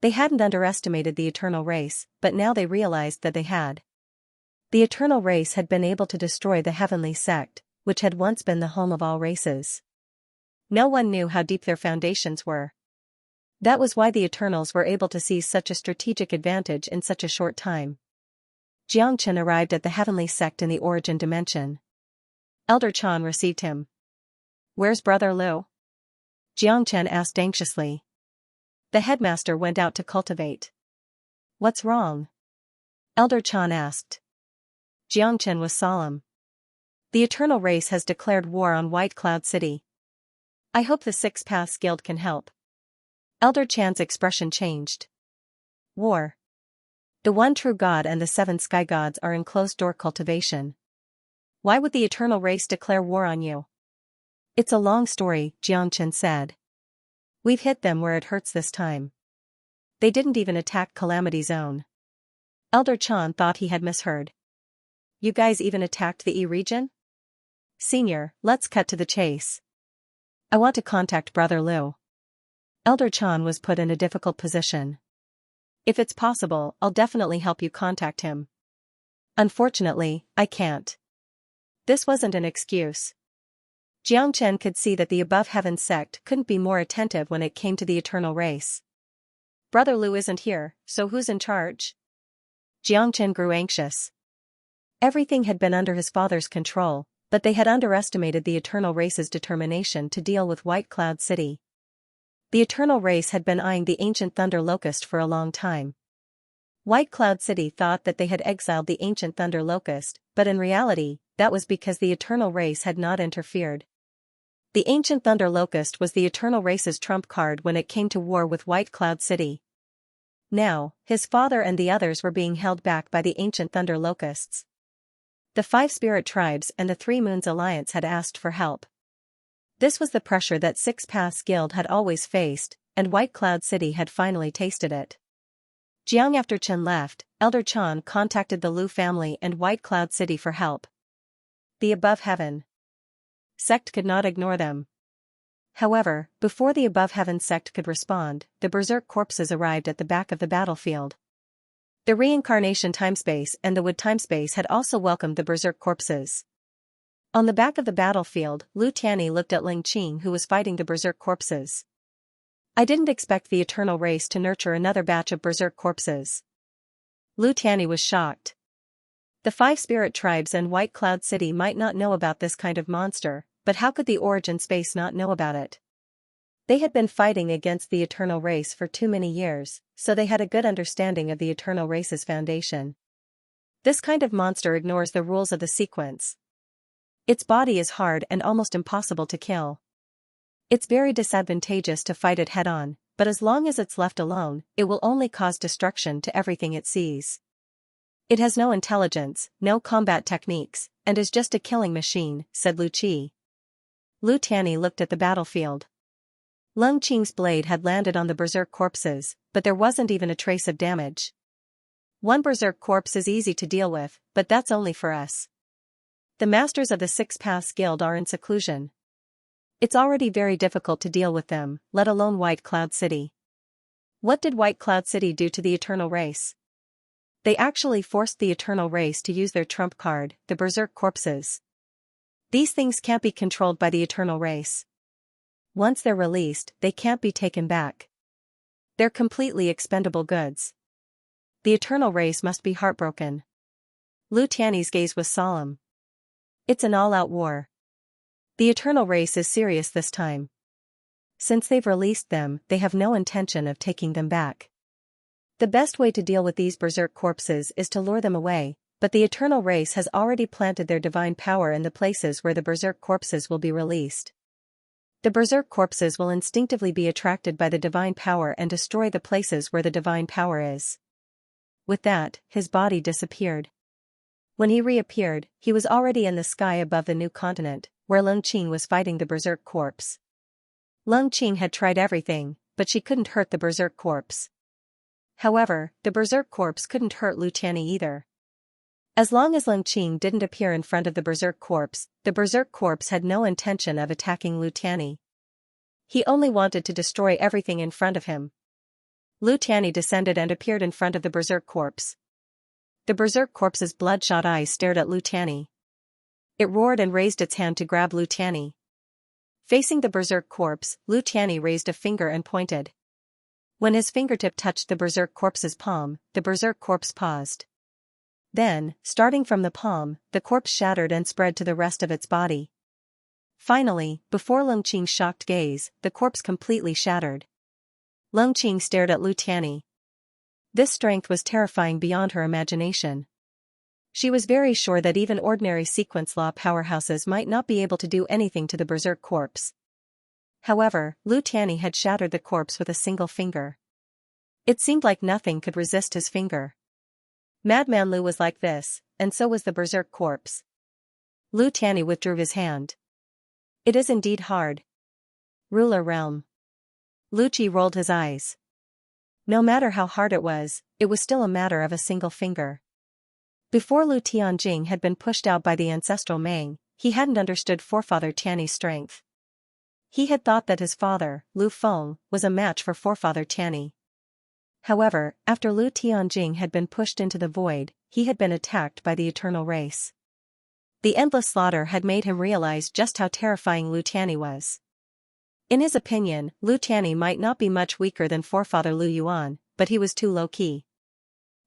They hadn't underestimated the Eternal Race, but now they realized that they had. The Eternal Race had been able to destroy the Heavenly Sect, which had once been the home of all races. No one knew how deep their foundations were. That was why the Eternals were able to seize such a strategic advantage in such a short time. Xianxia arrived at the Heavenly Sect in the Origin Dimension. Elder Chan received him. Where's Brother Lu? Xianxia asked anxiously. The headmaster went out to cultivate. What's wrong? Elder Chan asked. Xianxia was solemn. The Eternal Race has declared war on White Cloud City. I hope the 6 Paths Guild can help. Elder Chan's expression changed. War. The one true God and the 7 sky gods are in closed-door cultivation. Why would the Eternal Race declare war on you? It's a long story, Xianxia said. We've hit them where it hurts this time. They didn't even attack Calamity Zone. Elder Chan thought he had misheard. You guys even attacked the E-region? Senior, let's cut to the chase. I want to contact Brother Lu. Elder Chan was put in a difficult position. If it's possible, I'll definitely help you contact him. Unfortunately, I can't. This wasn't an excuse. Xianxia could see that the Above Heaven sect couldn't be more attentive when it came to the Eternal Race. Brother Lu isn't here, so who's in charge? Xianxia grew anxious. Everything had been under his father's control, but they had underestimated the Eternal Race's determination to deal with White Cloud City. The Eternal Race had been eyeing the ancient Thunder Locust for a long time. White Cloud City thought that they had exiled the ancient Thunder Locust, but in reality, that was because the Eternal Race had not interfered. The ancient Thunder Locust was the Eternal Race's trump card when it came to war with White Cloud City. Now, his father and the others were being held back by the ancient Thunder Locusts. The 5 Spirit Tribes and the 3 Moons Alliance had asked for help. This was the pressure that 6 Paths Guild had always faced, and White Cloud City had finally tasted it. After Chen left, Elder Chan contacted the Lu family and White Cloud City for help. The Above Heaven sect could not ignore them. However, before the Above Heaven sect could respond, the Berserk corpses arrived at the back of the battlefield. The Reincarnation Timespace and the Wood Timespace had also welcomed the Berserk corpses. On the back of the battlefield, Lu Tianyi looked at Ling Qing, who was fighting the Berserk corpses. I didn't expect the Eternal Race to nurture another batch of Berserk corpses. Lu Tianyi was shocked. The 5 Spirit Tribes and White Cloud City might not know about this kind of monster, but how could the Origin Space not know about it? They had been fighting against the Eternal Race for too many years, so they had a good understanding of the Eternal Race's foundation. This kind of monster ignores the rules of the sequence. Its body is hard and almost impossible to kill. It's very disadvantageous to fight it head-on, but as long as it's left alone, it will only cause destruction to everything it sees. It has no intelligence, no combat techniques, and is just a killing machine, said Lu Qi. Lu Tianyi looked at the battlefield. Lung Qing's blade had landed on the Berserk corpses, but there wasn't even a trace of damage. One Berserk corpse is easy to deal with, but that's only for us. The masters of the 6 Paths Guild are in seclusion. It's already very difficult to deal with them, let alone White Cloud City. What did White Cloud City do to the Eternal Race? They actually forced the Eternal Race to use their trump card, the Berserk corpses. These things can't be controlled by the Eternal Race. Once they're released, they can't be taken back. They're completely expendable goods. The Eternal Race must be heartbroken. Lu Tianyi's gaze was solemn. It's an all-out war. The Eternal Race is serious this time. Since they've released them, they have no intention of taking them back. The best way to deal with these Berserk corpses is to lure them away, but the eternal race has already planted their divine power in the places where the berserk corpses will be released. The berserk corpses will instinctively be attracted by the divine power and destroy the places where the divine power is. With that, his body disappeared. When he reappeared, he was already in the sky above the new continent, where Lung Qing was fighting the berserk corpse. Lung Qing had tried everything, but she couldn't hurt the berserk corpse. However, the berserk corpse couldn't hurt Lu Tianyi either. As long as Lung Qing didn't appear in front of the berserk corpse had no intention of attacking Lu Tianyi. He only wanted to destroy everything in front of him. Lu Tianyi descended and appeared in front of the berserk corpse. The berserk corpse's bloodshot eyes stared at Lu Tianyi. It roared and raised its hand to grab Lu Tianyi. Facing the berserk corpse, Lu Tianyi raised a finger and pointed. When his fingertip touched the berserk corpse's palm, the berserk corpse paused. Then, starting from the palm, the corpse shattered and spread to the rest of its body. Finally, before Lung Qing's shocked gaze, the corpse completely shattered. Lung Qing stared at Lu Tianyi. This strength was terrifying beyond her imagination. She was very sure that even ordinary sequence law powerhouses might not be able to do anything to the berserk corpse. However, Lu Tianyi had shattered the corpse with a single finger. It seemed like nothing could resist his finger. Madman Lu was like this, and so was the berserk corpse. Lu Tianyi withdrew his hand. It is indeed hard. Ruler realm. Lu Qi rolled his eyes. No matter how hard it was still a matter of a single finger. Before Lu Tianjing had been pushed out by the ancestral Meng, he hadn't understood forefather Tianyi's strength. He had thought that his father, Lu Feng, was a match for forefather Tianyi. However, after Lu Tianjing had been pushed into the void, he had been attacked by the eternal race. The endless slaughter had made him realize just how terrifying Lu Tianyi was. In his opinion, Lu Tianyi might not be much weaker than forefather Lu Yuan, but he was too low-key.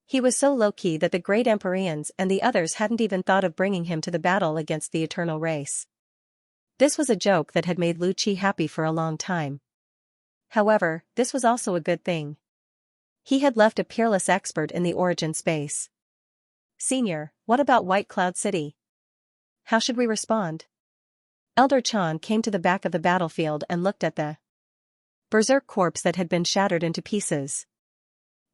He was so low-key that the great Empyreans and the others hadn't even thought of bringing him to the battle against the eternal race. This was a joke that had made Lu Qi happy for a long time. However, this was also a good thing. He had left a peerless expert in the origin space. Senior, what about White Cloud City? How should we respond? Elder Chan came to the back of the battlefield and looked at the berserk corpse that had been shattered into pieces.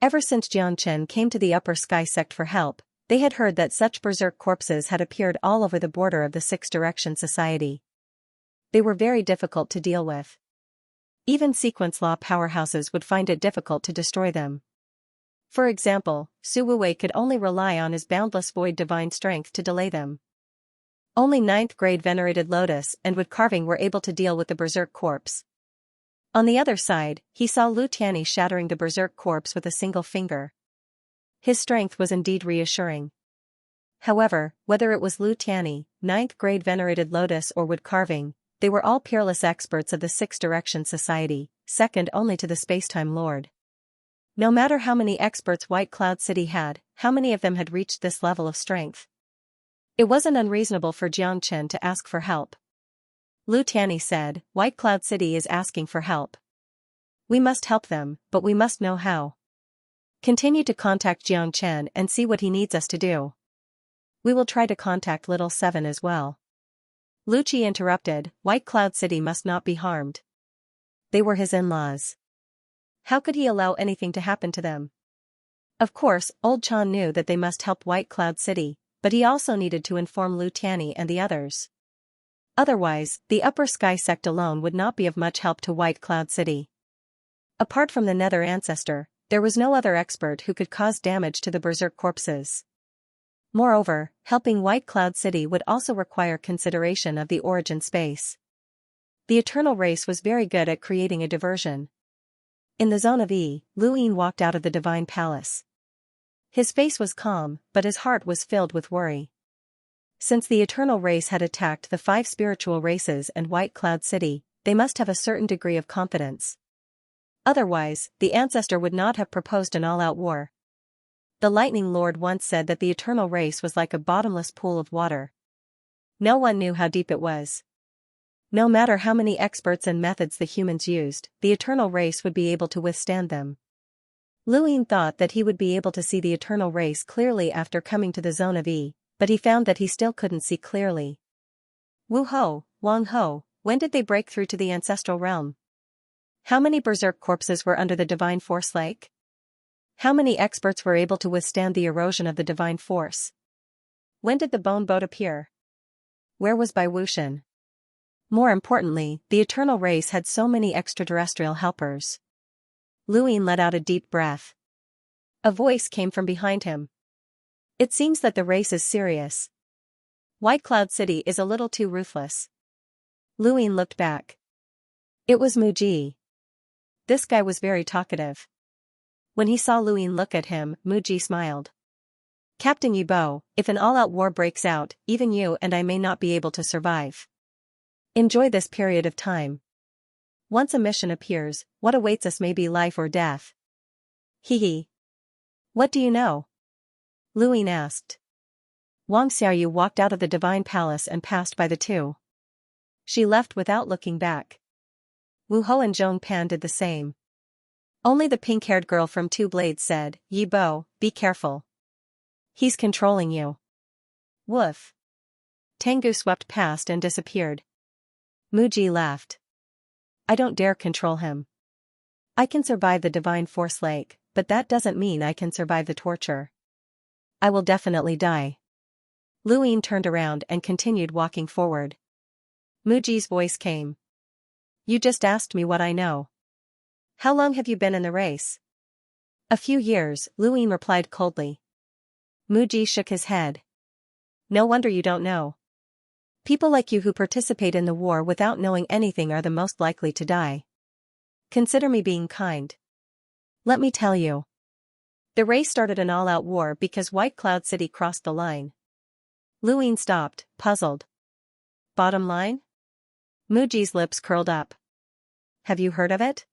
Ever since Jiangchen came to the Upper Sky Sect for help, they had heard that such berserk corpses had appeared all over the border of the Six Direction Society. They were very difficult to deal with. Even sequence law powerhouses would find it difficult to destroy them. For example, Su Wuwei could only rely on his boundless void divine strength to delay them. Only 9th grade venerated lotus and wood carving were able to deal with the berserk corpse. On the other side, he saw Lu Tianyi shattering the berserk corpse with a single finger. His strength was indeed reassuring. However, whether it was Lu Tianyi, 9th grade venerated lotus or wood carving, they were all peerless experts of the Six Direction Society, second only to the Spacetime Lord. No matter how many experts White Cloud City had, how many of them had reached this level of strength? It wasn't unreasonable for Jiangchen to ask for help. Lu Tianyi said, White Cloud City is asking for help. We must help them, but we must know how. Continue to contact Jiangchen and see what he needs us to do. We will try to contact Little Seven as well. Lu Qi interrupted, White Cloud City must not be harmed. They were his in-laws. How could he allow anything to happen to them? Of course, Old Chan knew that they must help White Cloud City, but he also needed to inform Lu Tianyi and the others. Otherwise, the Upper Sky Sect alone would not be of much help to White Cloud City. Apart from the Nether Ancestor, there was no other expert who could cause damage to the berserk corpses. Moreover, helping White Cloud City would also require consideration of the origin space. The Eternal Race was very good at creating a diversion. In the zone of E, Lu Yin walked out of the Divine Palace. His face was calm, but his heart was filled with worry. Since the Eternal Race had attacked the 5 spiritual races and White Cloud City, they must have a certain degree of confidence. Otherwise, the Ancestor would not have proposed an all-out war. The Lightning Lord once said that the Eternal Race was like a bottomless pool of water. No one knew how deep it was. No matter how many experts and methods the humans used, the Eternal Race would be able to withstand them. Luin thought that he would be able to see the eternal race clearly after coming to the zone of E, but he found that he still couldn't see clearly. Wu Ho, Wang Ho, when did they break through to the ancestral realm? How many berserk corpses were under the divine force lake? How many experts were able to withstand the erosion of the divine force? When did the bone boat appear? Where was Bai Wuxian? More importantly, the eternal race had so many extraterrestrial helpers. Luin let out a deep breath. A voice came from behind him. It seems that the race is serious. White Cloud City is a little too ruthless. Luin looked back. It was Muji. This guy was very talkative. When he saw Luin look at him, Muji smiled. Captain Yibo, if an all-out war breaks out, even you and I may not be able to survive. Enjoy this period of time. Once a mission appears, what awaits us may be life or death. Hee. What do you know? Luin asked. Wang Xiaoyu walked out of the divine palace and passed by the two. She left without looking back. Wu Ho and Zhong Pan did the same. Only the pink-haired girl from Two Blades said, Yibo, be careful. He's controlling you. Woof. Tengu swept past and disappeared. Muji laughed. I don't dare control him. I can survive the divine force lake, but that doesn't mean I can survive the torture. I will definitely die. Luin turned around and continued walking forward. Muji's voice came. You just asked me what I know. How long have you been in the race? A few years, Luin replied coldly. Muji shook his head. No wonder you don't know. People like you who participate in the war without knowing anything are the most likely to die. Consider me being kind. Let me tell you. The race started an all-out war because White Cloud City crossed the line. Luin stopped, puzzled. Bottom line? Muji's lips curled up. Have you heard of it?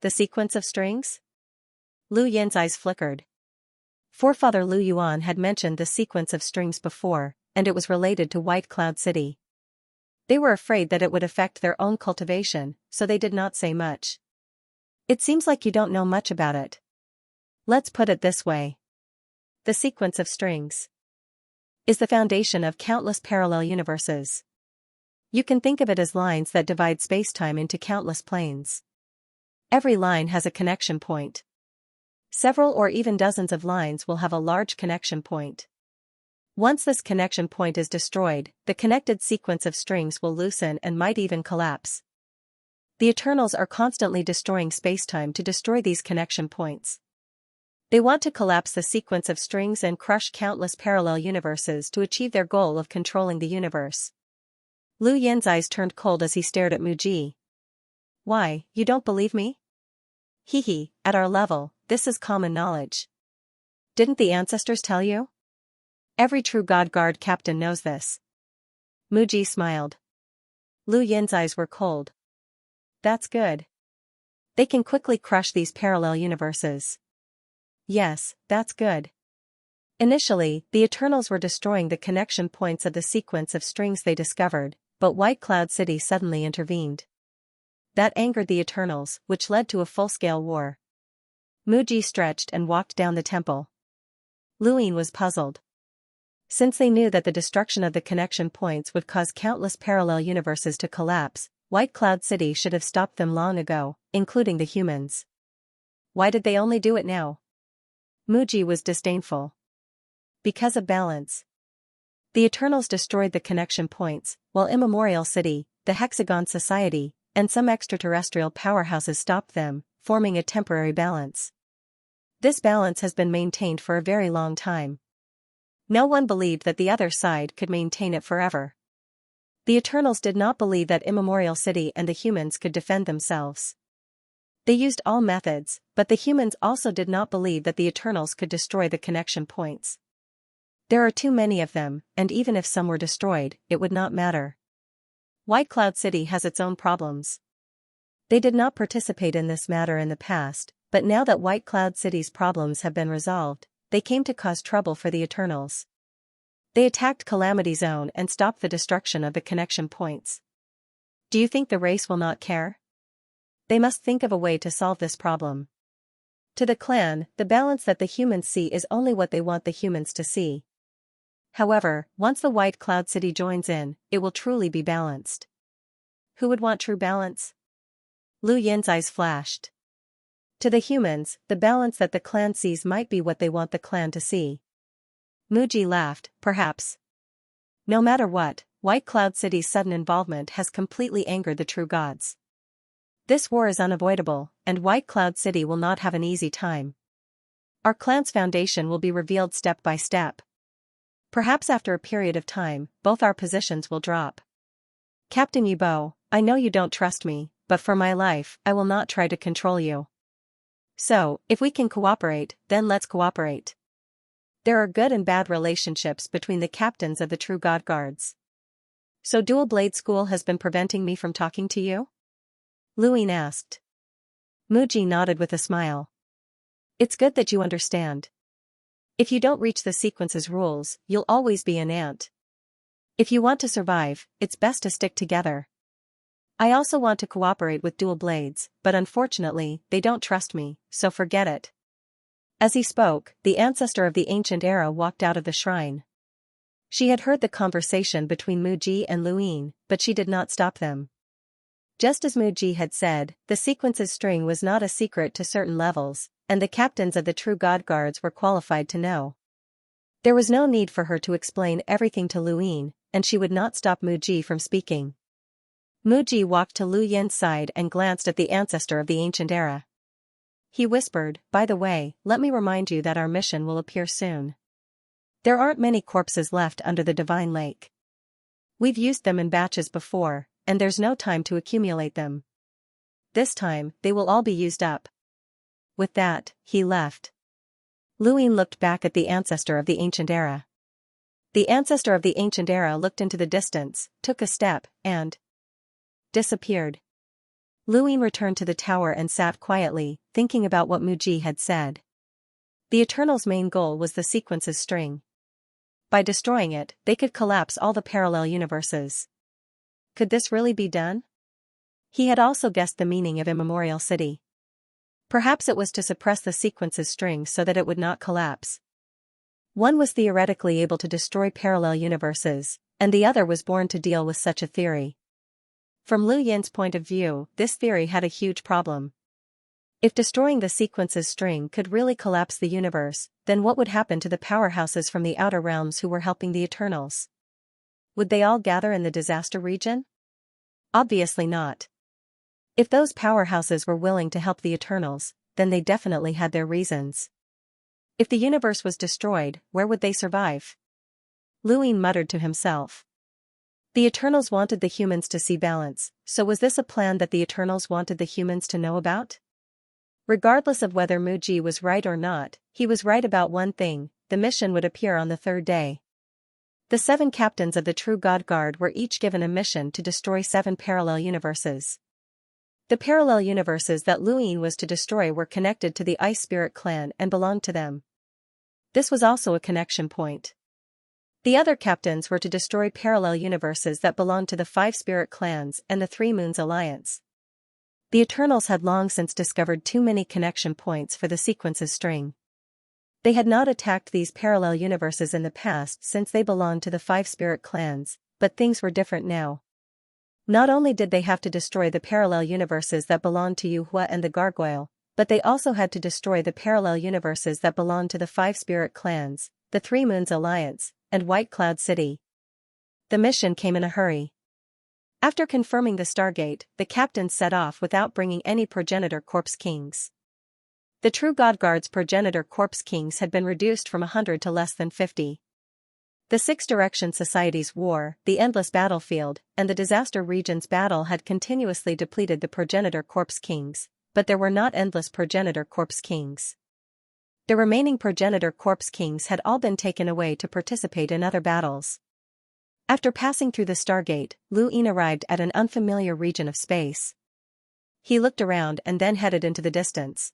The sequence of strings? Lu Yin's eyes flickered. Forefather Lu Yuan had mentioned the sequence of strings before, and it was related to White Cloud City. They were afraid that it would affect their own cultivation, so they did not say much. It seems like you don't know much about it. Let's put it this way. The sequence of strings is the foundation of countless parallel universes. You can think of it as lines that divide spacetime into countless planes. Every line has a connection point. Several or even dozens of lines will have a large connection point. Once this connection point is destroyed, the connected sequence of strings will loosen and might even collapse. The Eternals are constantly destroying spacetime to destroy these connection points. They want to collapse the sequence of strings and crush countless parallel universes to achieve their goal of controlling the universe. Lu Yin's eyes turned cold as he stared at Muji. Why, you don't believe me? Hee, at our level, this is common knowledge. Didn't the ancestors tell you? Every true God Guard captain knows this. Muji smiled. Lu Yin's eyes were cold. That's good. They can quickly crush these parallel universes. Yes, that's good. Initially, the Eternals were destroying the connection points of the sequence of strings they discovered, but White Cloud City suddenly intervened. That angered the Eternals, which led to a full-scale war. Muji stretched and walked down the temple. Luin was puzzled. Since they knew that the destruction of the connection points would cause countless parallel universes to collapse, White Cloud City should have stopped them long ago, including the humans. Why did they only do it now? Muji was disdainful. Because of balance. The Eternals destroyed the connection points, while Immemorial City, the Hexagon Society, and some extraterrestrial powerhouses stopped them, forming a temporary balance. This balance has been maintained for a very long time. No one believed that the other side could maintain it forever. The Eternals did not believe that Immemorial City and the humans could defend themselves. They used all methods, but the humans also did not believe that the Eternals could destroy the connection points. There are too many of them, and even if some were destroyed, it would not matter. White Cloud City has its own problems. They did not participate in this matter in the past, but now that White Cloud City's problems have been resolved, they came to cause trouble for the Eternals. They attacked Calamity Zone and stopped the destruction of the connection points. Do you think the race will not care? They must think of a way to solve this problem. To the clan, the balance that the humans see is only what they want the humans to see. However, once the White Cloud City joins in, it will truly be balanced. Who would want true balance? Lu Yin's eyes flashed. To the humans, the balance that the clan sees might be what they want the clan to see. Muji laughed, perhaps. No matter what, White Cloud City's sudden involvement has completely angered the true gods. This war is unavoidable, and White Cloud City will not have an easy time. Our clan's foundation will be revealed step by step. Perhaps after a period of time, both our positions will drop. Captain Yibo, I know you don't trust me, but for my life, I will not try to control you. So, if we can cooperate, then let's cooperate. There are good and bad relationships between the captains of the true God Guards. So Dual Blade School has been preventing me from talking to you? Lu Yin asked. Muji nodded with a smile. It's good that you understand. If you don't reach the sequence's rules, you'll always be an ant. If you want to survive, it's best to stick together. I also want to cooperate with Dual Blades, but unfortunately, they don't trust me, so forget it. As he spoke, the ancestor of the ancient era walked out of the shrine. She had heard the conversation between Muji and Lu Yin, but she did not stop them. Just as Muji had said, the sequence's string was not a secret to certain levels, and the captains of the true God Guards were qualified to know. There was no need for her to explain everything to Lu Yin, and she would not stop Muji from speaking. Muji walked to Lu Yin's side and glanced at the ancestor of the ancient era. He whispered, by the way, let me remind you that our mission will appear soon. There aren't many corpses left under the Divine Lake. We've used them in batches before, and there's no time to accumulate them. This time, they will all be used up. With that, he left. Lu Yin looked back at the ancestor of the ancient era. The ancestor of the ancient era looked into the distance, took a step, and disappeared. Lu Yin returned to the tower and sat quietly, thinking about what Muji had said. The Eternal's main goal was the sequence's string. By destroying it, they could collapse all the parallel universes. Could this really be done? He had also guessed the meaning of Immemorial City. Perhaps it was to suppress the sequence's string so that it would not collapse. One was theoretically able to destroy parallel universes, and the other was born to deal with such a theory. From Lu Yin's point of view, this theory had a huge problem. If destroying the sequence's string could really collapse the universe, then what would happen to the powerhouses from the outer realms who were helping the Eternals? Would they all gather in the disaster region? Obviously not. If those powerhouses were willing to help the Eternals, then they definitely had their reasons. If the universe was destroyed, where would they survive? Lu Yin muttered to himself. The Eternals wanted the humans to see balance, so was this a plan that the Eternals wanted the humans to know about? Regardless of whether Muji was right or not, he was right about one thing: the mission would appear on the third day. The 7 captains of the True God Guard were each given a mission to destroy 7 parallel universes. The parallel universes that Lu Yin was to destroy were connected to the Ice Spirit clan and belonged to them. This was also a connection point. The other captains were to destroy parallel universes that belonged to the 5 spirit clans and the 3 Moons Alliance. The Eternals had long since discovered too many connection points for the sequence's string. They had not attacked these parallel universes in the past since they belonged to the 5 spirit clans, but things were different now. Not only did they have to destroy the parallel universes that belonged to Yuhua and the Gargoyle, but they also had to destroy the parallel universes that belonged to the 5 spirit clans, the 3 Moons Alliance, and White Cloud City. The mission came in a hurry. After confirming the Stargate, the captains set off without bringing any progenitor corpse kings. The True God Guard's progenitor corpse kings had been reduced from 100 to less than 50. The 6 Direction Society's war, the Endless Battlefield, and the Disaster Region's battle had continuously depleted the progenitor corpse kings, but there were not endless progenitor corpse kings. The remaining progenitor corpse kings had all been taken away to participate in other battles. After passing through the Stargate, Lu Yin arrived at an unfamiliar region of space. He looked around and then headed into the distance.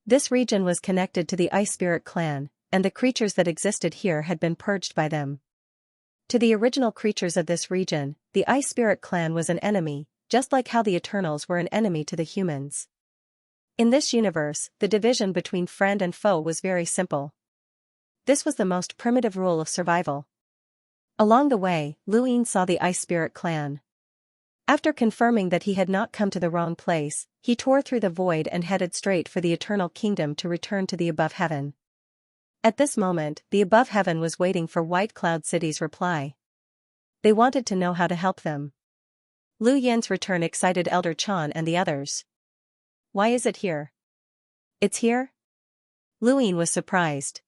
This region was connected to the Ice Spirit clan, and the creatures that existed here had been purged by them. To the original creatures of this region, the Ice Spirit clan was an enemy, just like how the Eternals were an enemy to the humans. In this universe, the division between friend and foe was very simple. This was the most primitive rule of survival. Along the way, Luin saw the Ice Spirit clan. After confirming that he had not come to the wrong place, he tore through the void and headed straight for the Eternal Kingdom to return to the Above Heaven. At this moment, the Above Heaven was waiting for White Cloud City's reply. They wanted to know how to help them. Lu Yin's return excited Elder Chan and the others. Why is it here? It's here? Luin was surprised.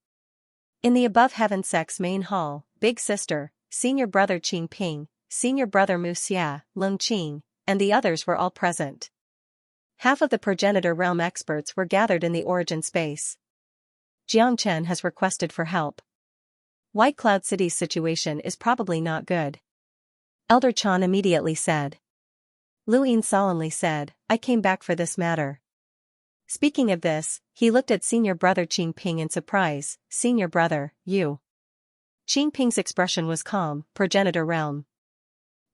In the Above Heaven sect's main hall, Big Sister, Senior Brother Qing Ping, Senior Brother Mu Xia, Lung Qing, and the others were all present. Half of the progenitor realm experts were gathered in the origin space. Xianxia has requested for help. White Cloud City's situation is probably not good. Elder Chan immediately said. Luin solemnly said, I came back for this matter. Speaking of this, he looked at Senior Brother Qing Ping in surprise. Senior Brother, you. Qing Ping's expression was calm. Progenitor realm.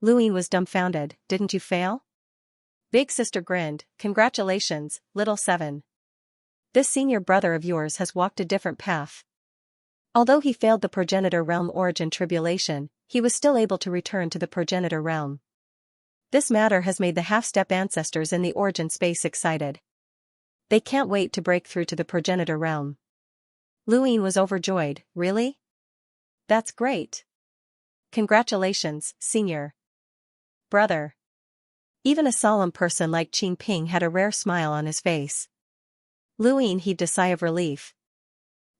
Luin was dumbfounded. Didn't you fail? Big Sister grinned. Congratulations, little seven. This senior brother of yours has walked a different path. Although he failed the progenitor realm origin tribulation, he was still able to return to the progenitor realm. This matter has made the half-step ancestors in the origin space excited. They can't wait to break through to the progenitor realm. Luin was overjoyed. Really? That's great. Congratulations, senior brother. Even a solemn person like Qing Ping had a rare smile on his face. Luin heaved a sigh of relief.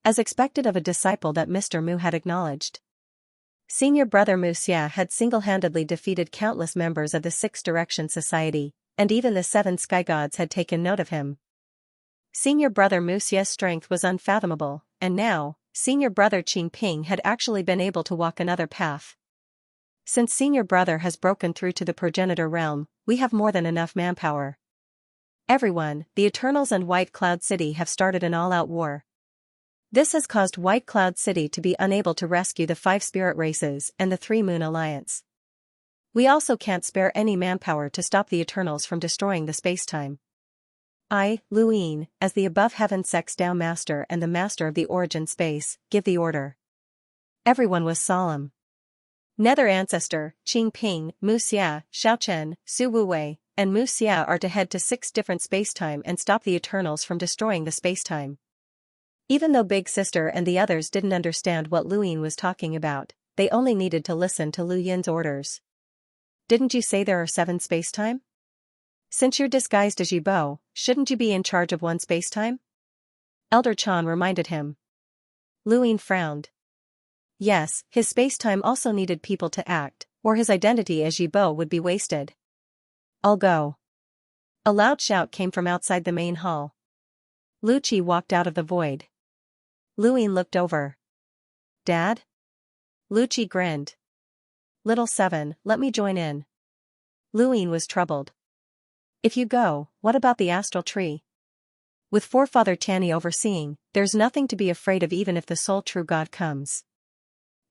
As expected of a disciple that Mr. Mu had acknowledged. Senior Brother Mu Xia had single-handedly defeated countless members of the Sixth Direction Society, and even the Seven Sky Gods had taken note of him. Senior Brother Mu Xia's strength was unfathomable, and now, Senior Brother Qing Ping had actually been able to walk another path. Since Senior Brother has broken through to the progenitor realm, we have more than enough manpower. Everyone, the Eternals and White Cloud City have started an all-out war. This has caused White Cloud City to be unable to rescue the 5 spirit races and the 3 Moon Alliance. We also can't spare any manpower to stop the Eternals from destroying the spacetime. I, Luin, as the Above Heaven Sect's Tao Master and the Master of the Origin Space, give the order. Everyone was solemn. Nether Ancestor, Qing Ping, Mu Xia, Xiaochen, Su Wuwei, and Mu Xia are to head to 6 different spacetime and stop the Eternals from destroying the spacetime. Even though Big Sister and the others didn't understand what Luin was talking about, they only needed to listen to Lu Yin's orders. Didn't you say there are 7 spacetime? Since you're disguised as Yibo, shouldn't you be in charge of 1 spacetime? Elder Chan reminded him. Luin frowned. Yes, his spacetime also needed people to act, or his identity as Yibo would be wasted. I'll go. A loud shout came from outside the main hall. Lu Qi walked out of the void. Luin looked over. Dad? Lu Qi grinned. Little seven, let me join in. Luin was troubled. If you go, what about the astral tree? With Forefather Tianyi overseeing, there's nothing to be afraid of even if the sole true God comes.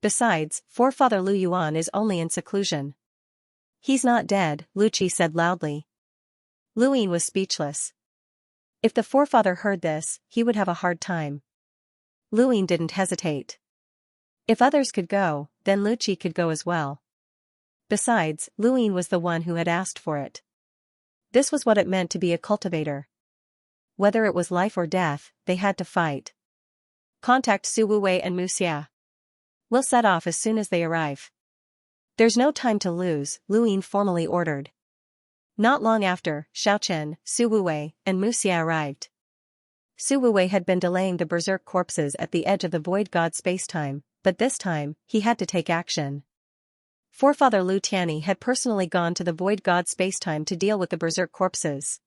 Besides, Forefather Lu Yuan is only in seclusion. He's not dead, Lu Qi said loudly. Luin was speechless. If the Forefather heard this, he would have a hard time. Luin didn't hesitate. If others could go, then Lu Qi could go as well. Besides, Luin was the one who had asked for it. This was what it meant to be a cultivator. Whether it was life or death, they had to fight. Contact Su Wuwei and Mu Xia. We'll set off as soon as they arrive. There's no time to lose, Luin formally ordered. Not long after, Xiaochen, Su Wuwei, and Mu Xia arrived. Su Wuwei had been delaying the berserk corpses at the edge of the Void God spacetime, but this time, he had to take action. Forefather Lu Tianyi had personally gone to the Void God spacetime to deal with the berserk corpses.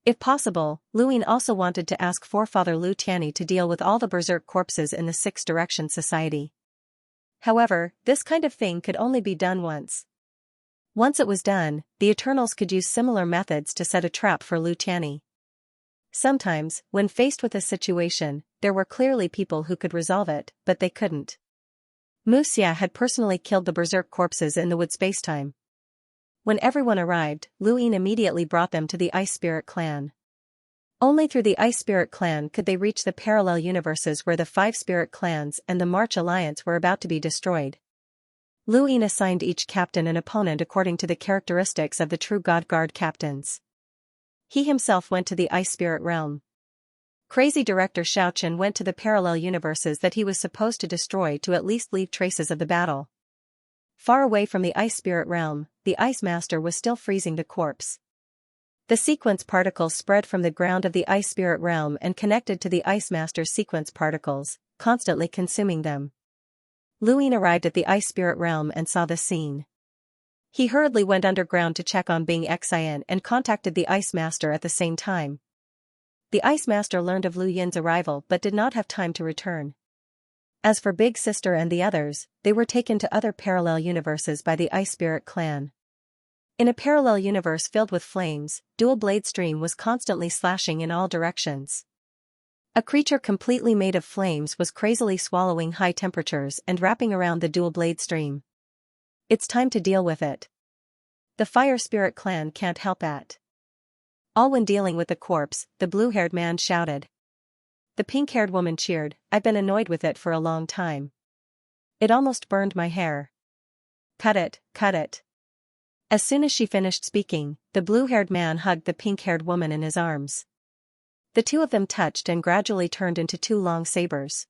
If possible, Luin also wanted to ask Forefather Lu Tianyi to deal with all the berserk corpses in the Sixth Direction Society. However, this kind of thing could only be done once. Once it was done, the Eternals could use similar methods to set a trap for Lu Tianyi. Sometimes, when faced with a situation, there were clearly people who could resolve it, but they couldn't. Mu Xia had personally killed the berserk corpses in the wood spacetime. When everyone arrived, Luin immediately brought them to the Ice Spirit clan. Only through the Ice Spirit Clan could they reach the parallel universes where the 5 spirit clans and the March Alliance were about to be destroyed. Lu Yin assigned each captain an opponent according to the characteristics of the true God Guard captains. He himself went to the Ice Spirit realm. Crazy director Xiaochen went to the parallel universes that he was supposed to destroy to at least leave traces of the battle. Far away from the Ice Spirit realm, the Ice Master was still freezing the corpse. The sequence particles spread from the ground of the Ice Spirit realm and connected to the Ice Master's sequence particles, constantly consuming them. Lu Yin arrived at the Ice Spirit realm and saw the scene. He hurriedly went underground to check on Bing Xian and contacted the Ice Master at the same time. The Ice Master learned of Lu Yin's arrival but did not have time to return. As for Big Sister and the others, they were taken to other parallel universes by the Ice Spirit Clan. In a parallel universe filled with flames, Dual Blade Stream was constantly slashing in all directions. A creature completely made of flames was crazily swallowing high temperatures and wrapping around the Dual Blade Stream. It's time to deal with it. The Fire Spirit Clan can't help that. All when dealing with the corpse, the blue-haired man shouted. The pink-haired woman cheered, I've been annoyed with it for a long time. It almost burned my hair. Cut it, cut it. As soon as she finished speaking, the blue-haired man hugged the pink-haired woman in his arms. The two of them touched and gradually turned into 2 long sabers.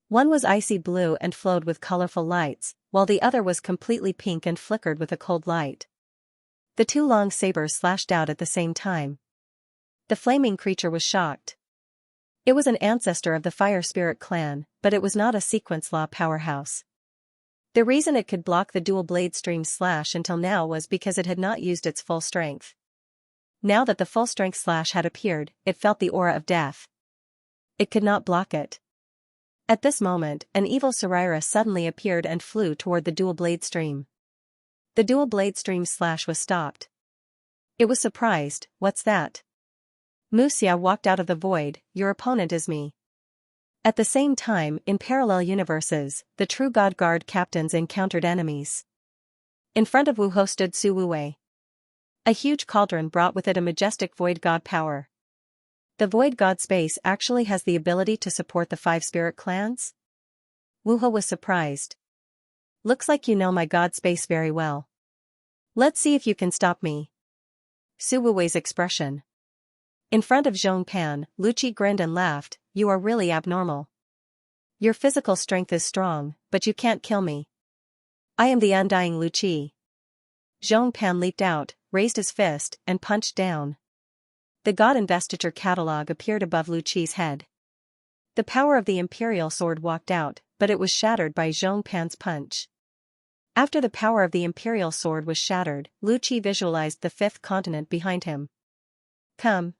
One was icy blue and flowed with colorful lights, while the other was completely pink and flickered with a cold light. The 2 long sabers slashed out at the same time. The flaming creature was shocked. It was an ancestor of the Fire Spirit Clan, but it was not a sequence law powerhouse. The reason it could block the Dual Blade Stream slash until now was because it had not used its full strength. Now that the full strength slash had appeared, it felt the aura of death. It could not block it. At this moment, an evil Saraira suddenly appeared and flew toward the Dual Blade Stream. The Dual Blade Stream slash was stopped. It was surprised, what's that? Muxia walked out of the void, your opponent is me. At the same time, in parallel universes, the true God Guard captains encountered enemies. In front of Wuho stood Su Wuwei. A huge cauldron brought with it a majestic void god power. The void god space actually has the ability to support the 5 spirit clans? Wuho was surprised. Looks like you know my god space very well. Let's see if you can stop me. Su Wuwei's expression. In front of Zhong Pan, Lu Qi grinned and laughed, you are really abnormal. Your physical strength is strong, but you can't kill me. I am the undying Lu Qi. Zhong Pan leaped out, raised his fist, and punched down. The God Investiture catalog appeared above Lu Qi's head. The power of the Imperial Sword walked out, but it was shattered by Zhong Pan's punch. After the power of the Imperial Sword was shattered, Lu Qi visualized the 5th continent behind him. Come.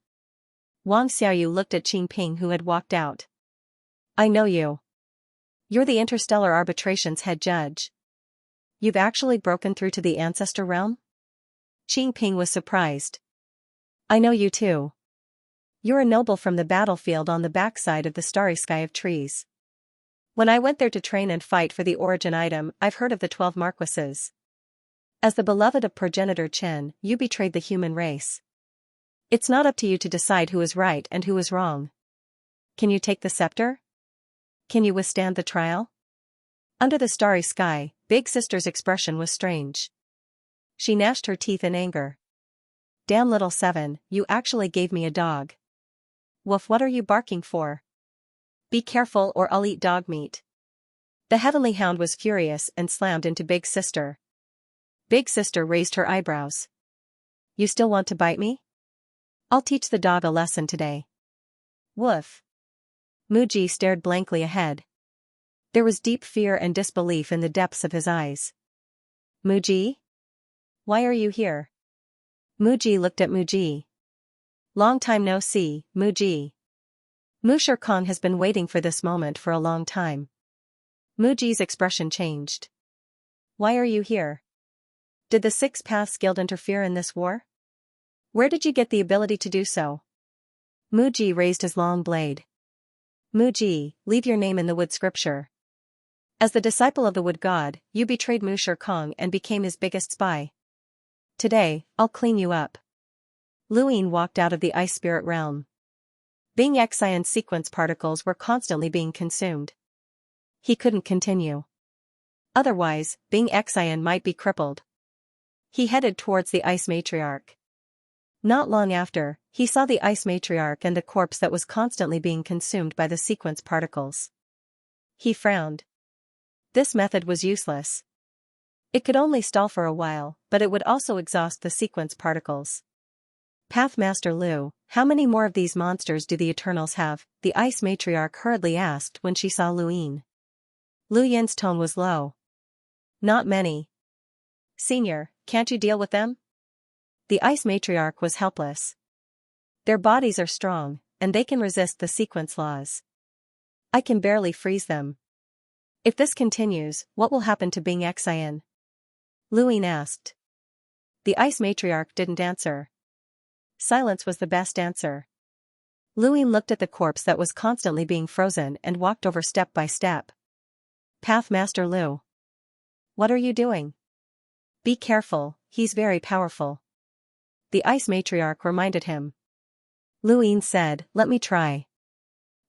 Wang Xiaoyu looked at Qing Ping who had walked out. I know you. You're the Interstellar Arbitration's head judge. You've actually broken through to the Ancestor Realm? Qing Ping was surprised. I know you too. You're a noble from the battlefield on the backside of the starry sky of trees. When I went there to train and fight for the origin item, I've heard of the 12 Marquises. As the beloved of progenitor Chen, you betrayed the human race. It's not up to you to decide who is right and who is wrong. Can you take the scepter? Can you withstand the trial? Under the starry sky, Big Sister's expression was strange. She gnashed her teeth in anger. Damn little 7, you actually gave me a dog. Woof, what are you barking for? Be careful or I'll eat dog meat. The Heavenly Hound was furious and slammed into Big Sister. Big Sister raised her eyebrows. You still want to bite me? I'll teach the dog a lesson today. Woof. Muji stared blankly ahead. There was deep fear and disbelief in the depths of his eyes. Muji? Why are you here? Muji looked at Muji. Long time no see, Muji. Musher Kong has been waiting for this moment for a long time. Muji's expression changed. Why are you here? Did the 6 Paths Guild interfere in this war? Where did you get the ability to do so? Muji raised his long blade. Muji, leave your name in the wood scripture. As the disciple of the wood god, you betrayed Musher Kong and became his biggest spy. Today, I'll clean you up. Lu Yin walked out of the Ice Spirit realm. Bing Xian's sequence particles were constantly being consumed. He couldn't continue. Otherwise, Bing Xian might be crippled. He headed towards the ice matriarch. Not long after, he saw the ice matriarch and the corpse that was constantly being consumed by the sequence particles. He frowned. This method was useless. It could only stall for a while, but it would also exhaust the sequence particles. Pathmaster Lu, how many more of these monsters do the Eternals have? The ice matriarch hurriedly asked when she saw Lu Yin. Lu Yin's tone was low. Not many. Senior, can't you deal with them? The ice matriarch was helpless. Their bodies are strong, and they can resist the sequence laws. I can barely freeze them. If this continues, what will happen to Bing Xian? Lu Yin asked. The ice matriarch didn't answer. Silence was the best answer. Lu Yin looked at the corpse that was constantly being frozen and walked over step by step. Pathmaster Lu. What are you doing? Be careful, he's very powerful. The ice matriarch reminded him. Lu Yin said, let me try.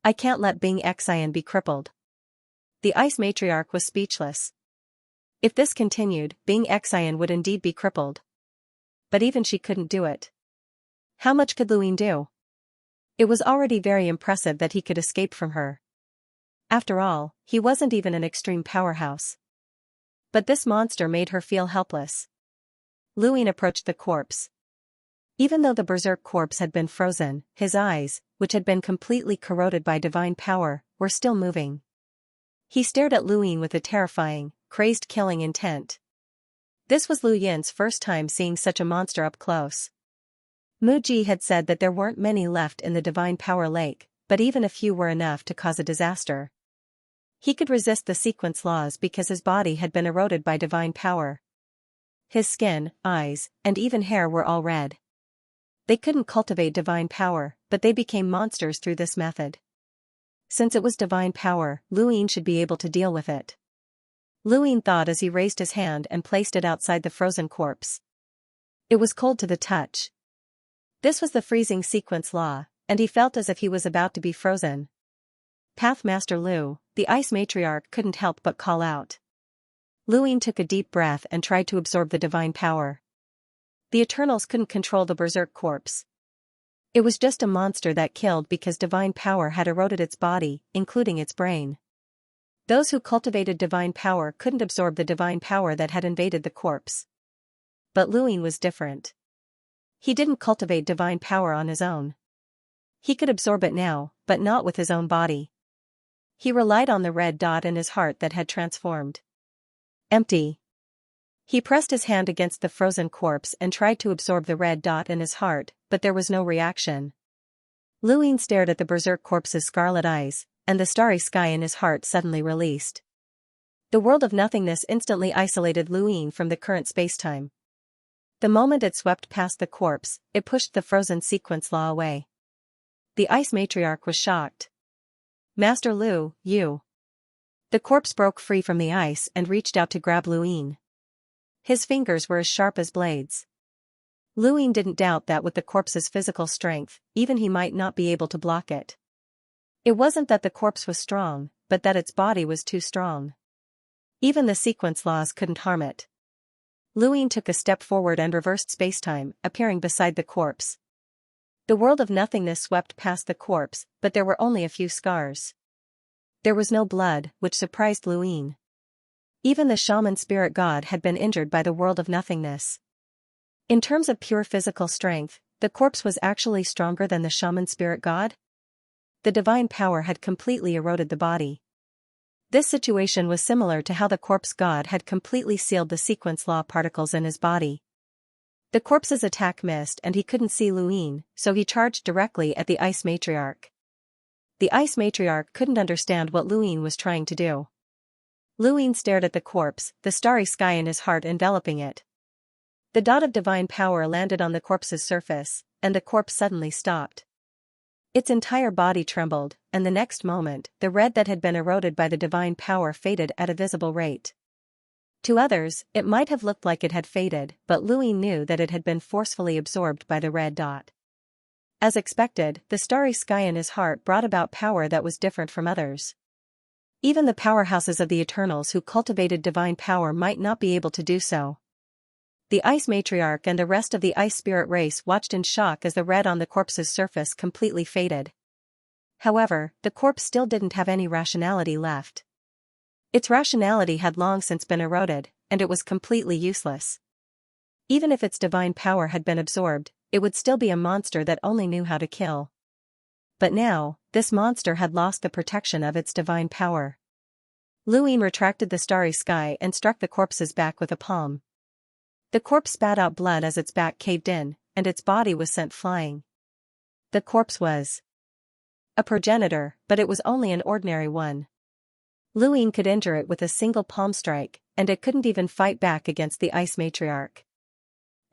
I can't let Bing Xian be crippled. The ice matriarch was speechless. If this continued, Bing Xian would indeed be crippled. But even she couldn't do it. How much could Lu Yin do? It was already very impressive that he could escape from her. After all, he wasn't even an extreme powerhouse. But this monster made her feel helpless. Lu Yin approached the corpse. Even though the berserk corpse had been frozen, his eyes, which had been completely corroded by divine power, were still moving. He stared at Lu Yin with a terrifying, crazed killing intent. This was Lu Yin's first time seeing such a monster up close. Mu Ji had said that there weren't many left in the divine power lake, but even a few were enough to cause a disaster. He could resist the sequence laws because his body had been eroded by divine power. His skin, eyes, and even hair were all red. They couldn't cultivate divine power, but they became monsters through this method. Since it was divine power, Lu Yin should be able to deal with it. Lu Yin thought as he raised his hand and placed it outside the frozen corpse. It was cold to the touch. This was the freezing sequence law, and he felt as if he was about to be frozen. Pathmaster Lu, the ice matriarch couldn't help but call out. Lu Yin took a deep breath and tried to absorb the divine power. The Eternals couldn't control the berserk corpse. It was just a monster that killed because divine power had eroded its body, including its brain. Those who cultivated divine power couldn't absorb the divine power that had invaded the corpse. But Lu Yin was different. He didn't cultivate divine power on his own. He could absorb it now, but not with his own body. He relied on the red dot in his heart that had transformed. Empty. He pressed his hand against the frozen corpse and tried to absorb the red dot in his heart, but there was no reaction. Lu Yin stared at the berserk corpse's scarlet eyes, and the starry sky in his heart suddenly released. The world of nothingness instantly isolated Lu Yin from the current spacetime. The moment it swept past the corpse, it pushed the frozen sequence law away. The ice matriarch was shocked. Master Lu, you. The corpse broke free from the ice and reached out to grab Lu Yin. His fingers were as sharp as blades. Lu Yin didn't doubt that with the corpse's physical strength, even he might not be able to block it. It wasn't that the corpse was strong, but that its body was too strong. Even the sequence laws couldn't harm it. Lu Yin took a step forward and reversed spacetime, appearing beside the corpse. The world of nothingness swept past the corpse, but there were only a few scars. There was no blood, which surprised Lu Yin. Even the shaman spirit god had been injured by the world of nothingness. In terms of pure physical strength, the corpse was actually stronger than the shaman spirit god? The divine power had completely eroded the body. This situation was similar to how the corpse god had completely sealed the sequence law particles in his body. The corpse's attack missed and he couldn't see Lu Yin, so he charged directly at the ice matriarch. The ice matriarch couldn't understand what Lu Yin was trying to do. Lu Yin stared at the corpse, the starry sky in his heart enveloping it. The dot of divine power landed on the corpse's surface, and the corpse suddenly stopped. Its entire body trembled, and the next moment, the red that had been eroded by the divine power faded at a visible rate. To others, it might have looked like it had faded, but Lu Yin knew that it had been forcefully absorbed by the red dot. As expected, the starry sky in his heart brought about power that was different from others. Even the powerhouses of the Eternals who cultivated divine power might not be able to do so. The Ice Matriarch and the rest of the Ice Spirit race watched in shock as the red on the corpse's surface completely faded. However, the corpse still didn't have any rationality left. Its rationality had long since been eroded, and it was completely useless. Even if its divine power had been absorbed, it would still be a monster that only knew how to kill. But now, this monster had lost the protection of its divine power. Luin retracted the starry sky and struck the corpse's back with a palm. The corpse spat out blood as its back caved in, and its body was sent flying. The corpse was a progenitor, but it was only an ordinary one. Luin could injure it with a single palm strike, and it couldn't even fight back against the Ice Matriarch.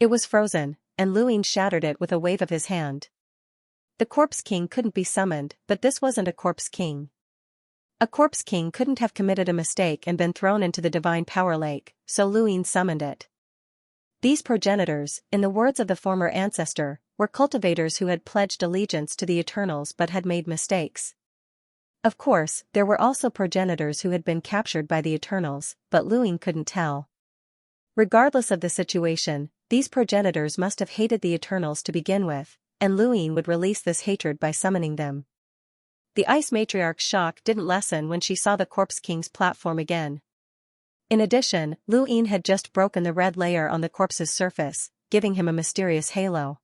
It was frozen, and Luin shattered it with a wave of his hand. The Corpse King couldn't be summoned, but this wasn't a Corpse King. A Corpse King couldn't have committed a mistake and been thrown into the Divine Power Lake, so Luin summoned it. These progenitors, in the words of the former ancestor, were cultivators who had pledged allegiance to the Eternals but had made mistakes. Of course, there were also progenitors who had been captured by the Eternals, but Luin couldn't tell. Regardless of the situation, these progenitors must have hated the Eternals to begin with, and Luin would release this hatred by summoning them. The Ice Matriarch's shock didn't lessen when she saw the Corpse King's platform again. In addition, Luin had just broken the red layer on the corpse's surface, giving him a mysterious halo.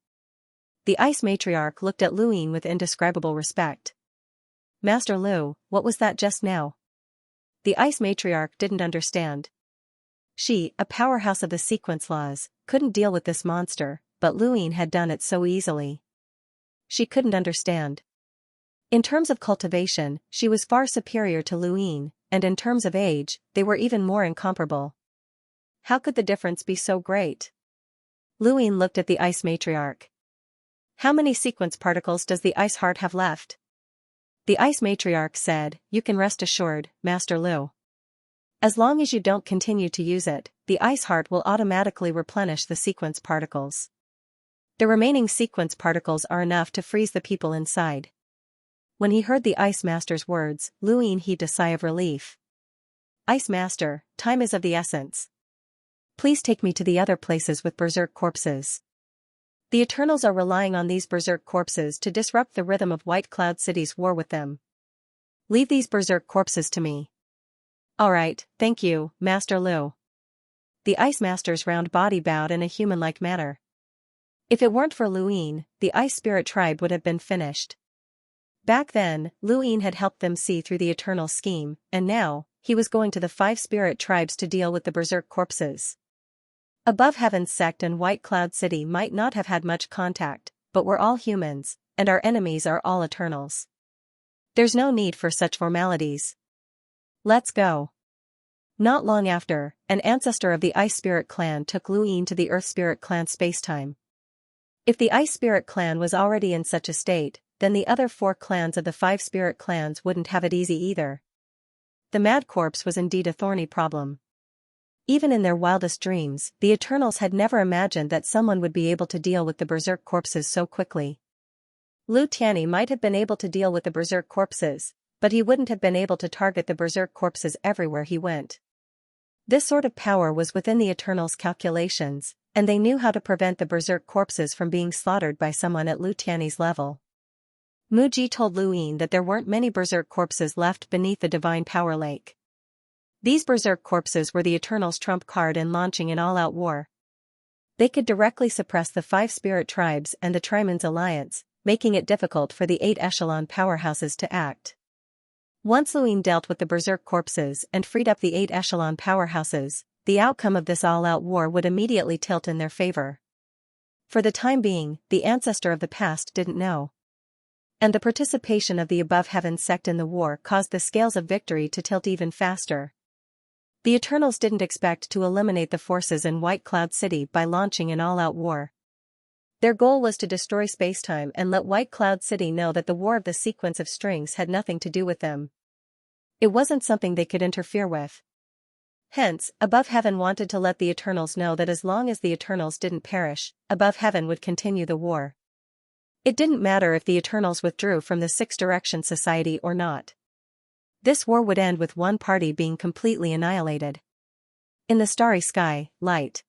The Ice Matriarch looked at Luin with indescribable respect. "Master Lu, what was that just now?" The Ice Matriarch didn't understand. She, a powerhouse of the sequence laws, couldn't deal with this monster, but Luin had done it so easily. She couldn't understand. In terms of cultivation, she was far superior to Luin, and in terms of age, they were even more incomparable. How could the difference be so great? Luin looked at the Ice Matriarch. "How many sequence particles does the Ice Heart have left?" The Ice Matriarch said, "You can rest assured, Master Lu. As long as you don't continue to use it, the Ice Heart will automatically replenish the sequence particles. The remaining sequence particles are enough to freeze the people inside." When he heard the Ice Master's words, Luin heaved a sigh of relief. "Ice Master, time is of the essence. Please take me to the other places with berserk corpses. The Eternals are relying on these berserk corpses to disrupt the rhythm of White Cloud City's war with them. Leave these berserk corpses to me." "Alright, thank you, Master Lu." The Ice Master's round body bowed in a human-like manner. If it weren't for Luin, the Ice Spirit tribe would have been finished. Back then, Luin had helped them see through the Eternal scheme, and now, he was going to the 5 spirit tribes to deal with the berserk corpses. Above Heaven's sect and White Cloud City might not have had much contact, but we're all humans, and our enemies are all Eternals. There's no need for such formalities. Let's go. Not long after, an ancestor of the Ice Spirit clan took Luin to the Earth Spirit clan spacetime. If the Ice Spirit clan was already in such a state, then the other 4 clans of the 5 spirit clans wouldn't have it easy either. The Mad Corpse was indeed a thorny problem. Even in their wildest dreams, the Eternals had never imagined that someone would be able to deal with the berserk corpses so quickly. Lu Tianyi might have been able to deal with the berserk corpses, but he wouldn't have been able to target the berserk corpses everywhere he went. This sort of power was within the Eternals' calculations, and they knew how to prevent the berserk corpses from being slaughtered by someone at Lu Tianyi's level. Muji told Luin that there weren't many berserk corpses left beneath the Divine Power Lake. These berserk corpses were the Eternals' trump card in launching an all-out war. They could directly suppress the 5 spirit tribes and the Triman's alliance, making it difficult for the 8 echelon powerhouses to act. Once Luin dealt with the berserk corpses and freed up the 8 echelon powerhouses, the outcome of this all-out war would immediately tilt in their favor. For the time being, the ancestor of the past didn't know. And the participation of the Above Heaven sect in the war caused the scales of victory to tilt even faster. The Eternals didn't expect to eliminate the forces in White Cloud City by launching an all-out war. Their goal was to destroy spacetime and let White Cloud City know that the War of the Sequence of Strings had nothing to do with them. It wasn't something they could interfere with. Hence, Above Heaven wanted to let the Eternals know that as long as the Eternals didn't perish, Above Heaven would continue the war. It didn't matter if the Eternals withdrew from the Six Direction Society or not. This war would end with one party being completely annihilated. In the starry sky, light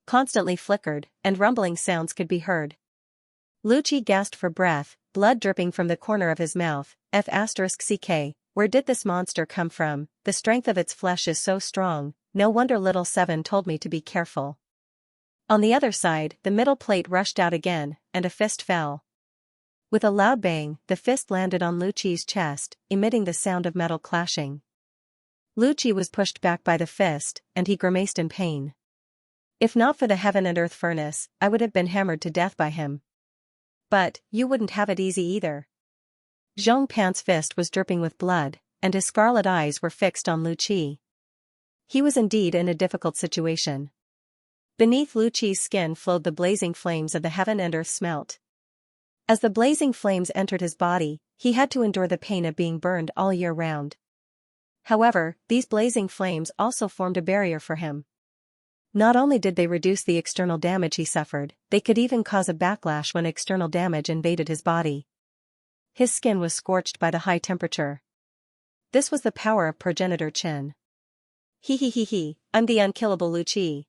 constantly flickered, and rumbling sounds could be heard. Lucci gasped for breath, blood dripping from the corner of his mouth. F***ck, where did this monster come from? The strength of its flesh is so strong, no wonder little Seven told me to be careful. On the other side, the middle plate rushed out again, and a fist fell. With a loud bang, the fist landed on Lucci's chest, emitting the sound of metal clashing. Lucci was pushed back by the fist, and he grimaced in pain. If not for the heaven and earth furnace, I would have been hammered to death by him. But, you wouldn't have it easy either. Zhong Pan's fist was dripping with blood, and his scarlet eyes were fixed on Lucci. He was indeed in a difficult situation. Beneath Lucci's skin flowed the blazing flames of the heaven and earth smelt. As the blazing flames entered his body, he had to endure the pain of being burned all year round. However, these blazing flames also formed a barrier for him. Not only did they reduce the external damage he suffered, they could even cause a backlash when external damage invaded his body. His skin was scorched by the high temperature. This was the power of Progenitor Qin. He, I'm the unkillable Lucci.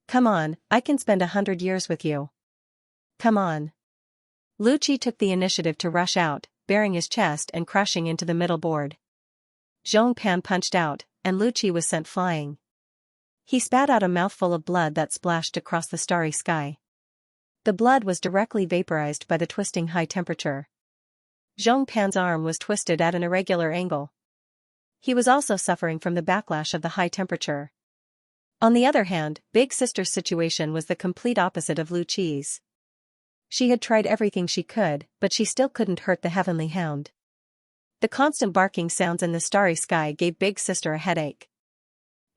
Come on, I can spend 100 years with you. Come on. Lucci took the initiative to rush out, bearing his chest and crashing into the middle board. Zhong Pan punched out, and Lucci was sent flying. He spat out a mouthful of blood that splashed across the starry sky. The blood was directly vaporized by the twisting high temperature. Zhong Pan's arm was twisted at an irregular angle. He was also suffering from the backlash of the high temperature. On the other hand, Big Sister's situation was the complete opposite of Lucci's. She had tried everything she could, but she still couldn't hurt the heavenly hound. The constant barking sounds in the starry sky gave Big Sister a headache.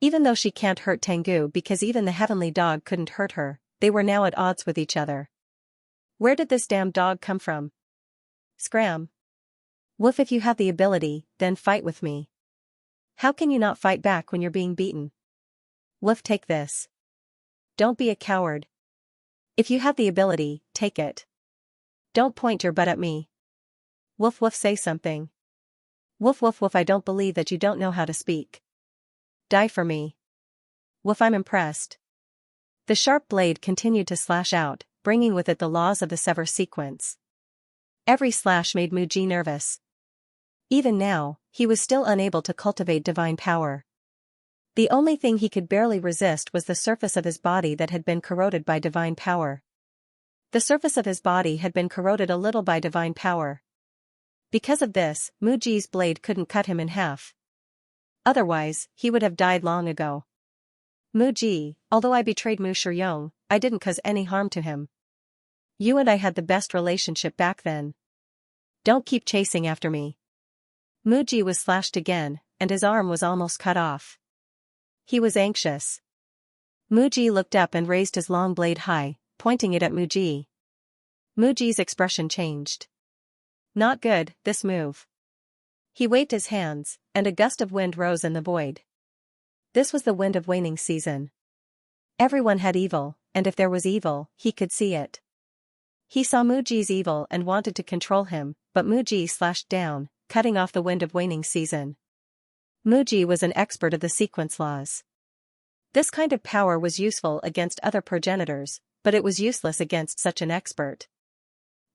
Even though she can't hurt Tengu because even the heavenly dog couldn't hurt her, they were now at odds with each other. Where did this damn dog come from? Scram. Woof, if you have the ability, then fight with me. How can you not fight back when you're being beaten? Woof, take this. Don't be a coward. If you have the ability, take it. Don't point your butt at me. Woof woof, say something. Woof woof woof, I don't believe that you don't know how to speak. Die for me. Woof, I'm impressed. The sharp blade continued to slash out, bringing with it the laws of the sever sequence. Every slash made Muji nervous. Even now, he was still unable to cultivate divine power. The only thing he could barely resist was the surface of his body that had been corroded by divine power. The surface of his body had been corroded a little by divine power. Because of this, Muji's blade couldn't cut him in half. Otherwise, he would have died long ago. Muji, although I betrayed Mu Shiyong, I didn't cause any harm to him. You and I had the best relationship back then. Don't keep chasing after me. Muji was slashed again, and his arm was almost cut off. He was anxious. Muji looked up and raised his long blade high, pointing it at Muji. Muji's expression changed. Not good, this move. He waved his hands, and a gust of wind rose in the void. This was the wind of waning season. Everyone had evil, and if there was evil, he could see it. He saw Muji's evil and wanted to control him, but Muji slashed down, cutting off the wind of waning season. Muji was an expert of the sequence laws. This kind of power was useful against other progenitors, but it was useless against such an expert.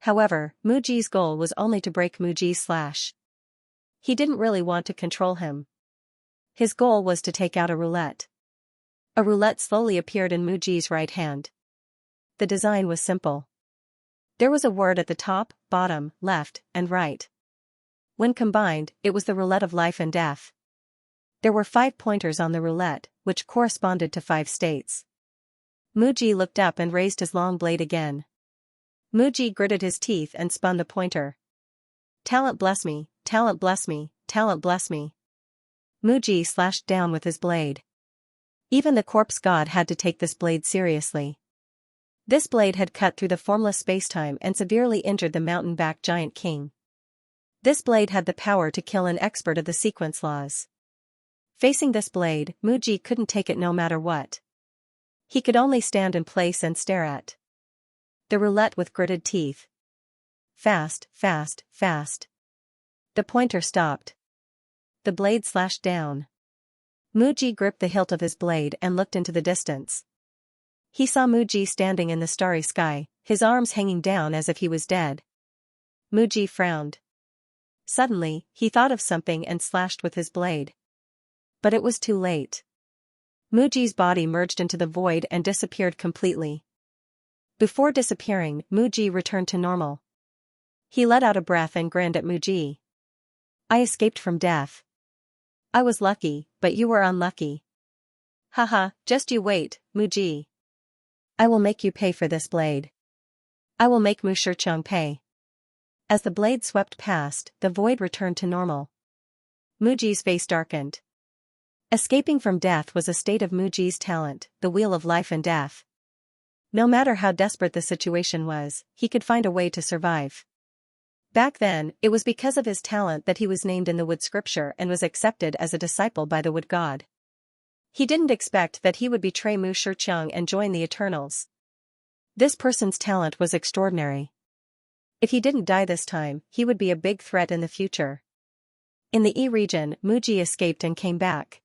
However, Muji's goal was only to break Muji's slash. He didn't really want to control him. His goal was to take out a roulette. A roulette slowly appeared in Muji's right hand. The design was simple. There was a word at the top, bottom, left, and right. When combined, it was the roulette of life and death. There were 5 pointers on the roulette, which corresponded to 5 states. Muji looked up and raised his long blade again. Muji gritted his teeth and spun the pointer. Talent bless me, talent bless me, talent bless me. Muji slashed down with his blade. Even the corpse god had to take this blade seriously. This blade had cut through the formless spacetime and severely injured the mountain-backed giant king. This blade had the power to kill an expert of the sequence laws. Facing this blade, Muji couldn't take it no matter what. He could only stand in place and stare at the roulette with gritted teeth. fast, fast, fast. The pointer stopped. The blade slashed down. Muji gripped the hilt of his blade and looked into the distance. He saw Muji standing in the starry sky, his arms hanging down as if he was dead. Muji frowned. Suddenly, he thought of something and slashed with his blade. But it was too late. Muji's body merged into the void and disappeared completely. Before disappearing, Muji returned to normal. He let out a breath and grinned at Muji. I escaped from death. I was lucky, but you were unlucky. Haha, just you wait, Muji. I will make you pay for this blade. I will make Mu Shicheng pay. As the blade swept past, the void returned to normal. Muji's face darkened. Escaping from death was a state of Muji's talent, the wheel of life and death. No matter how desperate the situation was, he could find a way to survive. Back then, it was because of his talent that he was named in the wood scripture and was accepted as a disciple by the wood god. He didn't expect that he would betray Mu Shicheng and join the Eternals. This person's talent was extraordinary. If he didn't die this time, he would be a big threat in the future. In the E region, Muji escaped and came back.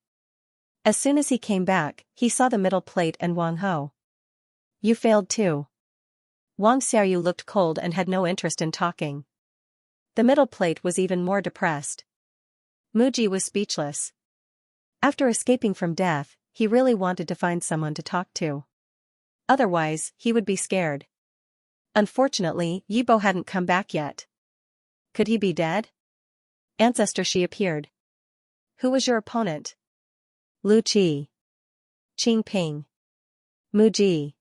As soon as he came back, he saw the middle plate and Wang Ho. You failed too. Wang Xiaoyu looked cold and had no interest in talking. The middle plate was even more depressed. Muji was speechless. After escaping from death, he really wanted to find someone to talk to. Otherwise, he would be scared. Unfortunately, Yibo hadn't come back yet. Could he be dead? Ancestor Shi appeared. Who was your opponent? Lu Qi. Qing Ping. Muji.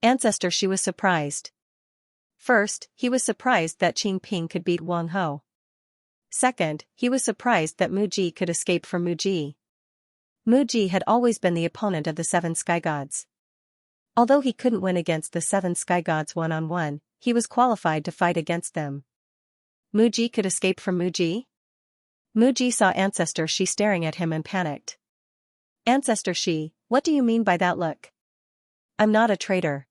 Ancestor Shi was surprised. First, he was surprised that Qing Ping could beat Wang Ho. Second, he was surprised that Muji could escape from Muji. Muji had always been the opponent of the 7 sky gods. Although he couldn't win against the 7 sky gods one-on-one, he was qualified to fight against them. Muji could escape from Muji? Muji saw Ancestor Shi staring at him and panicked. Ancestor Shi, what do you mean by that look? I'm not a traitor.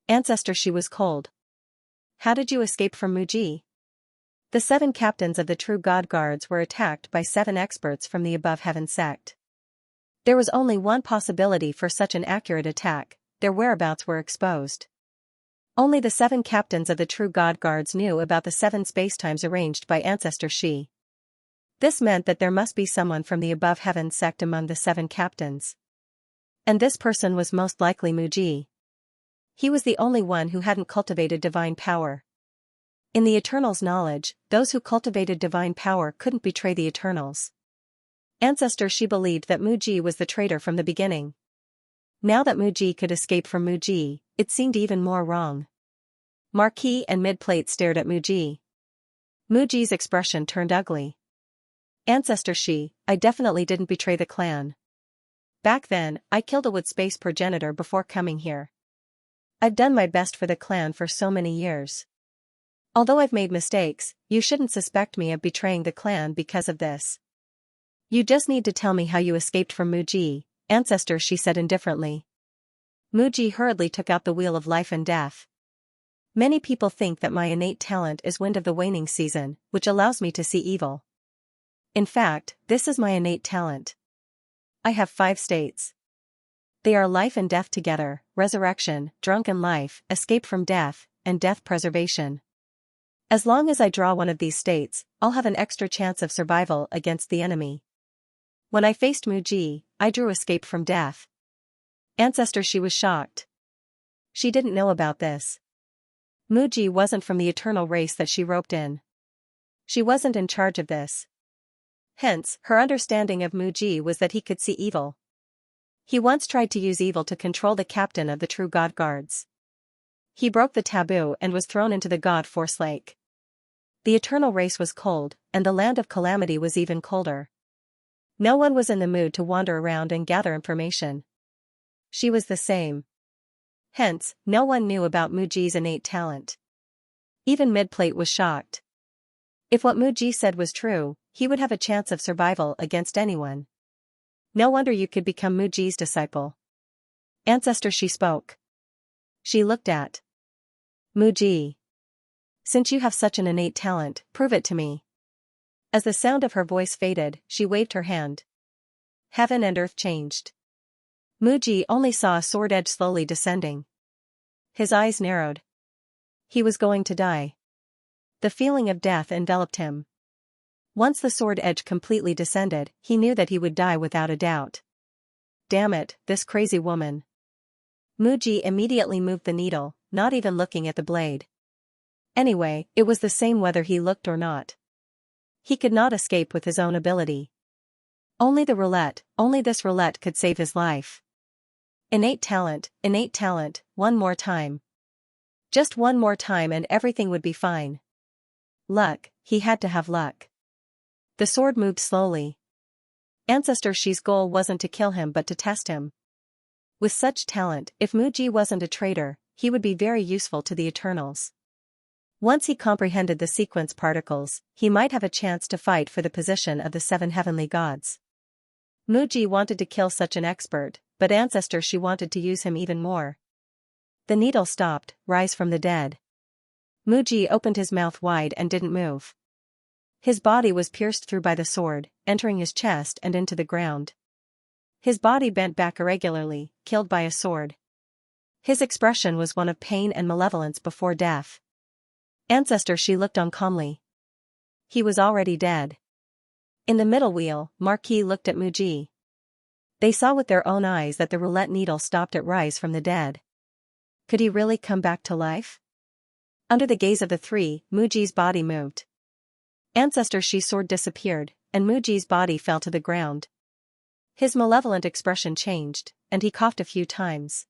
Ancestor Shi was cold. How did you escape from Muji? The 7 captains of the true god guards were attacked by 7 experts from the above heaven sect. There was only one possibility for such an accurate attack: their whereabouts were exposed. Only the 7 captains of the true god guards knew about the 7 spacetimes arranged by Ancestor Shi. This meant that there must be someone from the above heaven sect among the 7 captains. And this person was most likely Muji. He was the only one who hadn't cultivated divine power. In the Eternals' knowledge, those who cultivated divine power couldn't betray the Eternals. Ancestor Shi believed that Muji was the traitor from the beginning. Now that Muji could escape from Muji, it seemed even more wrong. Marquis and Midplate stared at Muji. Muji's expression turned ugly. Ancestor Shi, I definitely didn't betray the clan. Back then, I killed a wood space progenitor before coming here. I've done my best for the clan for so many years. Although I've made mistakes, you shouldn't suspect me of betraying the clan because of this. You just need to tell me how you escaped from Muji, Ancestor Shi said indifferently. Muji hurriedly took out the wheel of life and death. Many people think that my innate talent is Wind of the Waning Season, which allows me to see evil. In fact, this is my innate talent. I have 5 states. They are life and death together, resurrection, drunken life, escape from death, and death preservation. As long as I draw one of these states, I'll have an extra chance of survival against the enemy. When I faced Muji, I drew escape from death. Ancestor Shi was shocked. She didn't know about this. Muji wasn't from the eternal race that she roped in. She wasn't in charge of this. Hence, her understanding of Muji was that he could see evil. He once tried to use evil to control the captain of the true god guards. He broke the taboo and was thrown into the God Force Lake. The eternal race was cold, and the land of calamity was even colder. No one was in the mood to wander around and gather information. She was the same. Hence, no one knew about Muji's innate talent. Even Midplate was shocked. If what Muji said was true, he would have a chance of survival against anyone. No wonder you could become Muji's disciple. Ancestor Shi spoke. She looked at Muji. Since you have such an innate talent, prove it to me. As the sound of her voice faded, she waved her hand. Heaven and earth changed. Muji only saw a sword edge slowly descending. His eyes narrowed. He was going to die. The feeling of death enveloped him. Once the sword edge completely descended, he knew that he would die without a doubt. Damn it, this crazy woman. Muji immediately moved the needle, not even looking at the blade. Anyway, it was the same whether he looked or not. He could not escape with his own ability. Only this roulette could save his life. Innate talent, one more time. Just one more time and everything would be fine. Luck, he had to have luck. The sword moved slowly. Ancestor Shi's goal wasn't to kill him but to test him. With such talent, if Muji wasn't a traitor, he would be very useful to the Eternals. Once he comprehended the sequence particles, he might have a chance to fight for the position of the 7 heavenly gods. Muji wanted to kill such an expert, but Ancestor Shi wanted to use him even more. The needle stopped, rise from the dead. Muji opened his mouth wide and didn't move. His body was pierced through by the sword, entering his chest and into the ground. His body bent back irregularly, killed by a sword. His expression was one of pain and malevolence before death. Ancestor Shi looked on calmly. He was already dead. In the middle wheel, Marquis looked at Muji. They saw with their own eyes that the roulette needle stopped at rise from the dead. Could he really come back to life? Under the gaze of the three, Muji's body moved. Ancestor Shi's sword disappeared, and Muji's body fell to the ground. His malevolent expression changed, and he coughed a few times.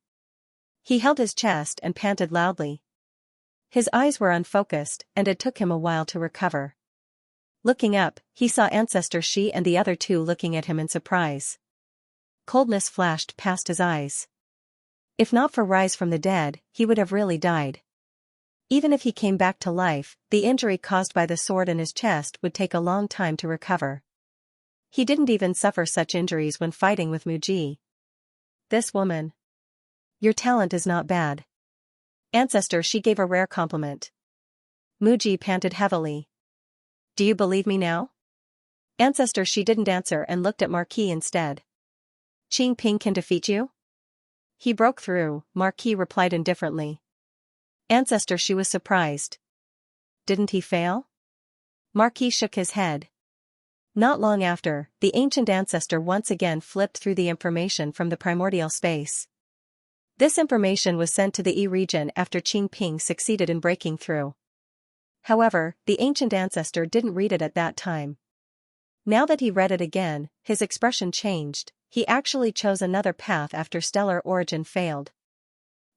He held his chest and panted loudly. His eyes were unfocused, and it took him a while to recover. Looking up, he saw Ancestor Shi and the other two looking at him in surprise. Coldness flashed past his eyes. If not for rise from the dead, he would have really died. Even if he came back to life, the injury caused by the sword in his chest would take a long time to recover. He didn't even suffer such injuries when fighting with Muji. This woman. Your talent is not bad. Ancestor Shi gave a rare compliment. Muji panted heavily. Do you believe me now? Ancestor Shi didn't answer and looked at Marquis instead. Qing Ping can defeat you? He broke through, Marquis replied indifferently. Ancestor Shi was surprised. Didn't he fail? Marquis shook his head. Not long after, the ancient ancestor once again flipped through the information from the primordial space. This information was sent to the E region after Qing Ping succeeded in breaking through. However, the ancient ancestor didn't read it at that time. Now that he read it again, his expression changed. He actually chose another path after stellar origin failed.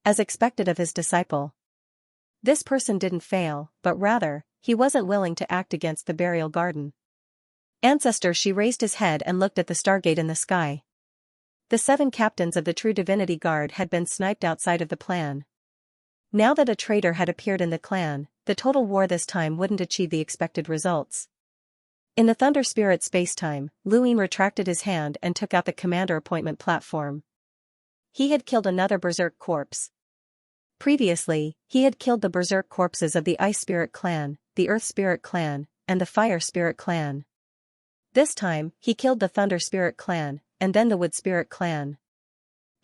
As expected of his disciple. This person didn't fail, but rather, he wasn't willing to act against the burial garden. Ancestor Shi raised his head and looked at the stargate in the sky. The 7 captains of the True Divinity Guard had been sniped outside of the plan. Now that a traitor had appeared in the clan, the total war this time wouldn't achieve the expected results. In the Thunder Spirit spacetime, Luin retracted his hand and took out the commander appointment platform. He had killed another berserk corpse. Previously, he had killed the berserk corpses of the Ice Spirit clan, the Earth Spirit clan, and the Fire Spirit clan. This time, he killed the Thunder Spirit clan, and then the Wood Spirit clan.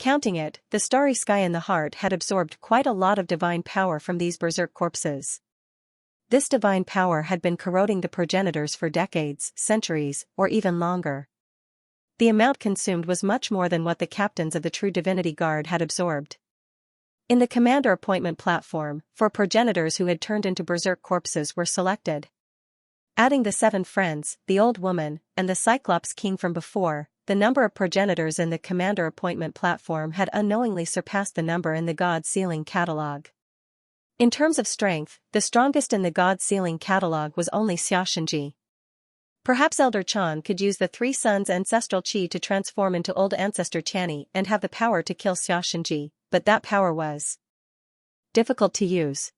Counting it, the Starry Sky in the Heart had absorbed quite a lot of divine power from these berserk corpses. This divine power had been corroding the progenitors for decades, centuries, or even longer. The amount consumed was much more than what the captains of the True Divinity Guard had absorbed. In the commander appointment platform, 4 progenitors who had turned into berserk corpses were selected. Adding the 7 friends, the old woman, and the Cyclops King from before, the number of progenitors in the commander appointment platform had unknowingly surpassed the number in the God Sealing catalog. In terms of strength, the strongest in the God Sealing catalog was only Xianxia. Perhaps Elder Chan could use the 3 sons' ancestral qi to transform into Old Ancestor Channy and have the power to kill Xianxia, but that power was difficult to use.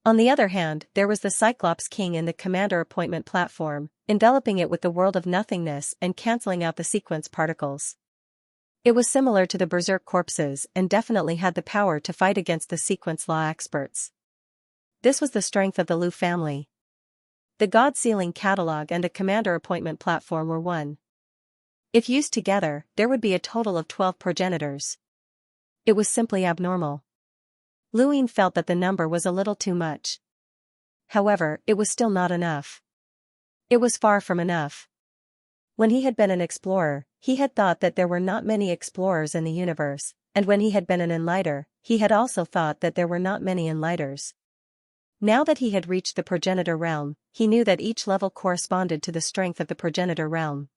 On the other hand, there was the Cyclops King in the commander appointment platform, enveloping it with the world of nothingness and cancelling out the sequence particles. It was similar to the berserk corpses and definitely had the power to fight against the sequence law experts. This was the strength of the Lu family. The God Sealing Catalog and a Commander Appointment Platform were one. If used together, there would be a total of 12 progenitors. It was simply abnormal. Luin felt that the number was a little too much. However, it was still not enough. It was far from enough. When he had been an explorer, he had thought that there were not many explorers in the universe, and when he had been an enlighter, he had also thought that there were not many enlighters. Now that he had reached the progenitor realm, he knew that each level corresponded to the strength of the progenitor realm.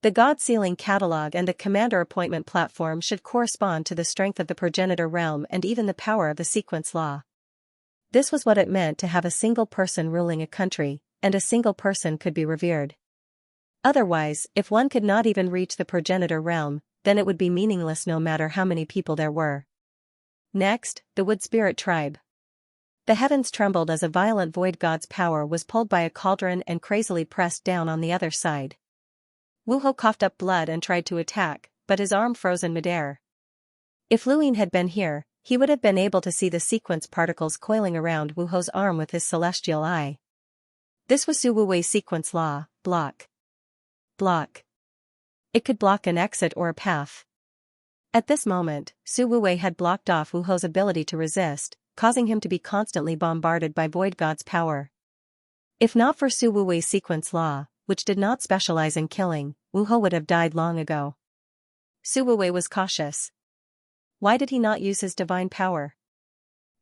The God Sealing Catalog and the Commander Appointment Platform should correspond to the strength of the progenitor realm and even the power of the sequence law. This was what it meant to have a single person ruling a country, and a single person could be revered. Otherwise, if one could not even reach the progenitor realm, then it would be meaningless no matter how many people there were. Next, the Wood Spirit Tribe. The heavens trembled as a violent void god's power was pulled by a cauldron and crazily pressed down on the other side. Wu Ho coughed up blood and tried to attack, but his arm froze in midair. If Luin had been here, he would have been able to see the sequence particles coiling around Wu Ho's arm with his celestial eye. This was Su Wuwei's sequence law: block. Block. It could block an exit or a path. At this moment, Su Wuwei had blocked off Wu Ho's ability to resist, causing him to be constantly bombarded by void god's power. If not for Su Wuwei's sequence law, which did not specialize in killing, Wu Ho would have died long ago. Su Wuwei was cautious. Why did he not use his divine power?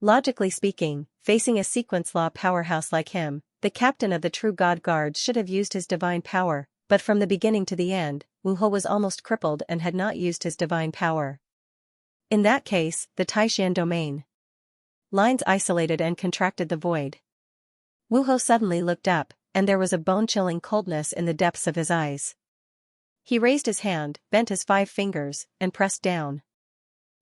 Logically speaking, facing a sequence law powerhouse like him, the captain of the True God Guard should have used his divine power, but from the beginning to the end, Wu Ho was almost crippled and had not used his divine power. In that case, the Taishan domain lines isolated and contracted the void. Wu Ho suddenly looked up, and there was a bone-chilling coldness in the depths of his eyes. He raised his hand, bent his 5 fingers, and pressed down.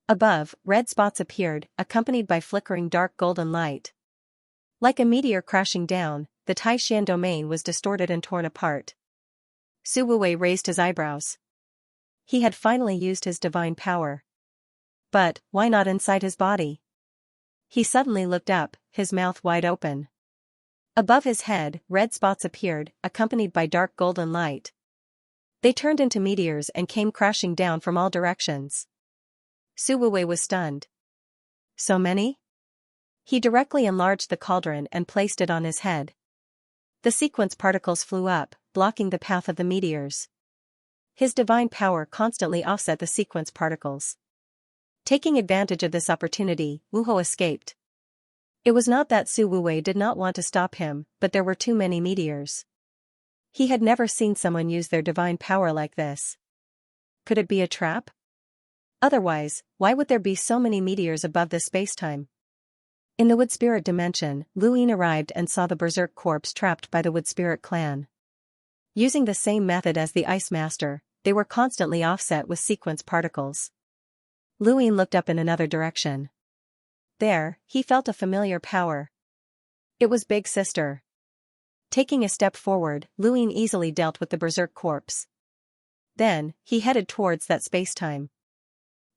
Above, red spots appeared, accompanied by flickering dark golden light. Like a meteor crashing down, the Taishan domain was distorted and torn apart. Su Wuwei raised his eyebrows. He had finally used his divine power. But, why not inside his body? He suddenly looked up, his mouth wide open. Above his head, red spots appeared, accompanied by dark golden light. They turned into meteors and came crashing down from all directions. Su Wuwei was stunned. So many? He directly enlarged the cauldron and placed it on his head. The sequence particles flew up, blocking the path of the meteors. His divine power constantly offset the sequence particles. Taking advantage of this opportunity, Wu Ho escaped. It was not that Su Wuwei did not want to stop him, but there were too many meteors. He had never seen someone use their divine power like this. Could it be a trap? Otherwise, why would there be so many meteors above this spacetime? In the Wood Spirit dimension, Luin arrived and saw the Berserk corpse trapped by the Wood Spirit clan. Using the same method as the Ice Master, they were constantly offset with sequence particles. Luin looked up in another direction. There, he felt a familiar power. It was Big Sister. Taking a step forward, Luin easily dealt with the Berserk corpse. Then, he headed towards that spacetime.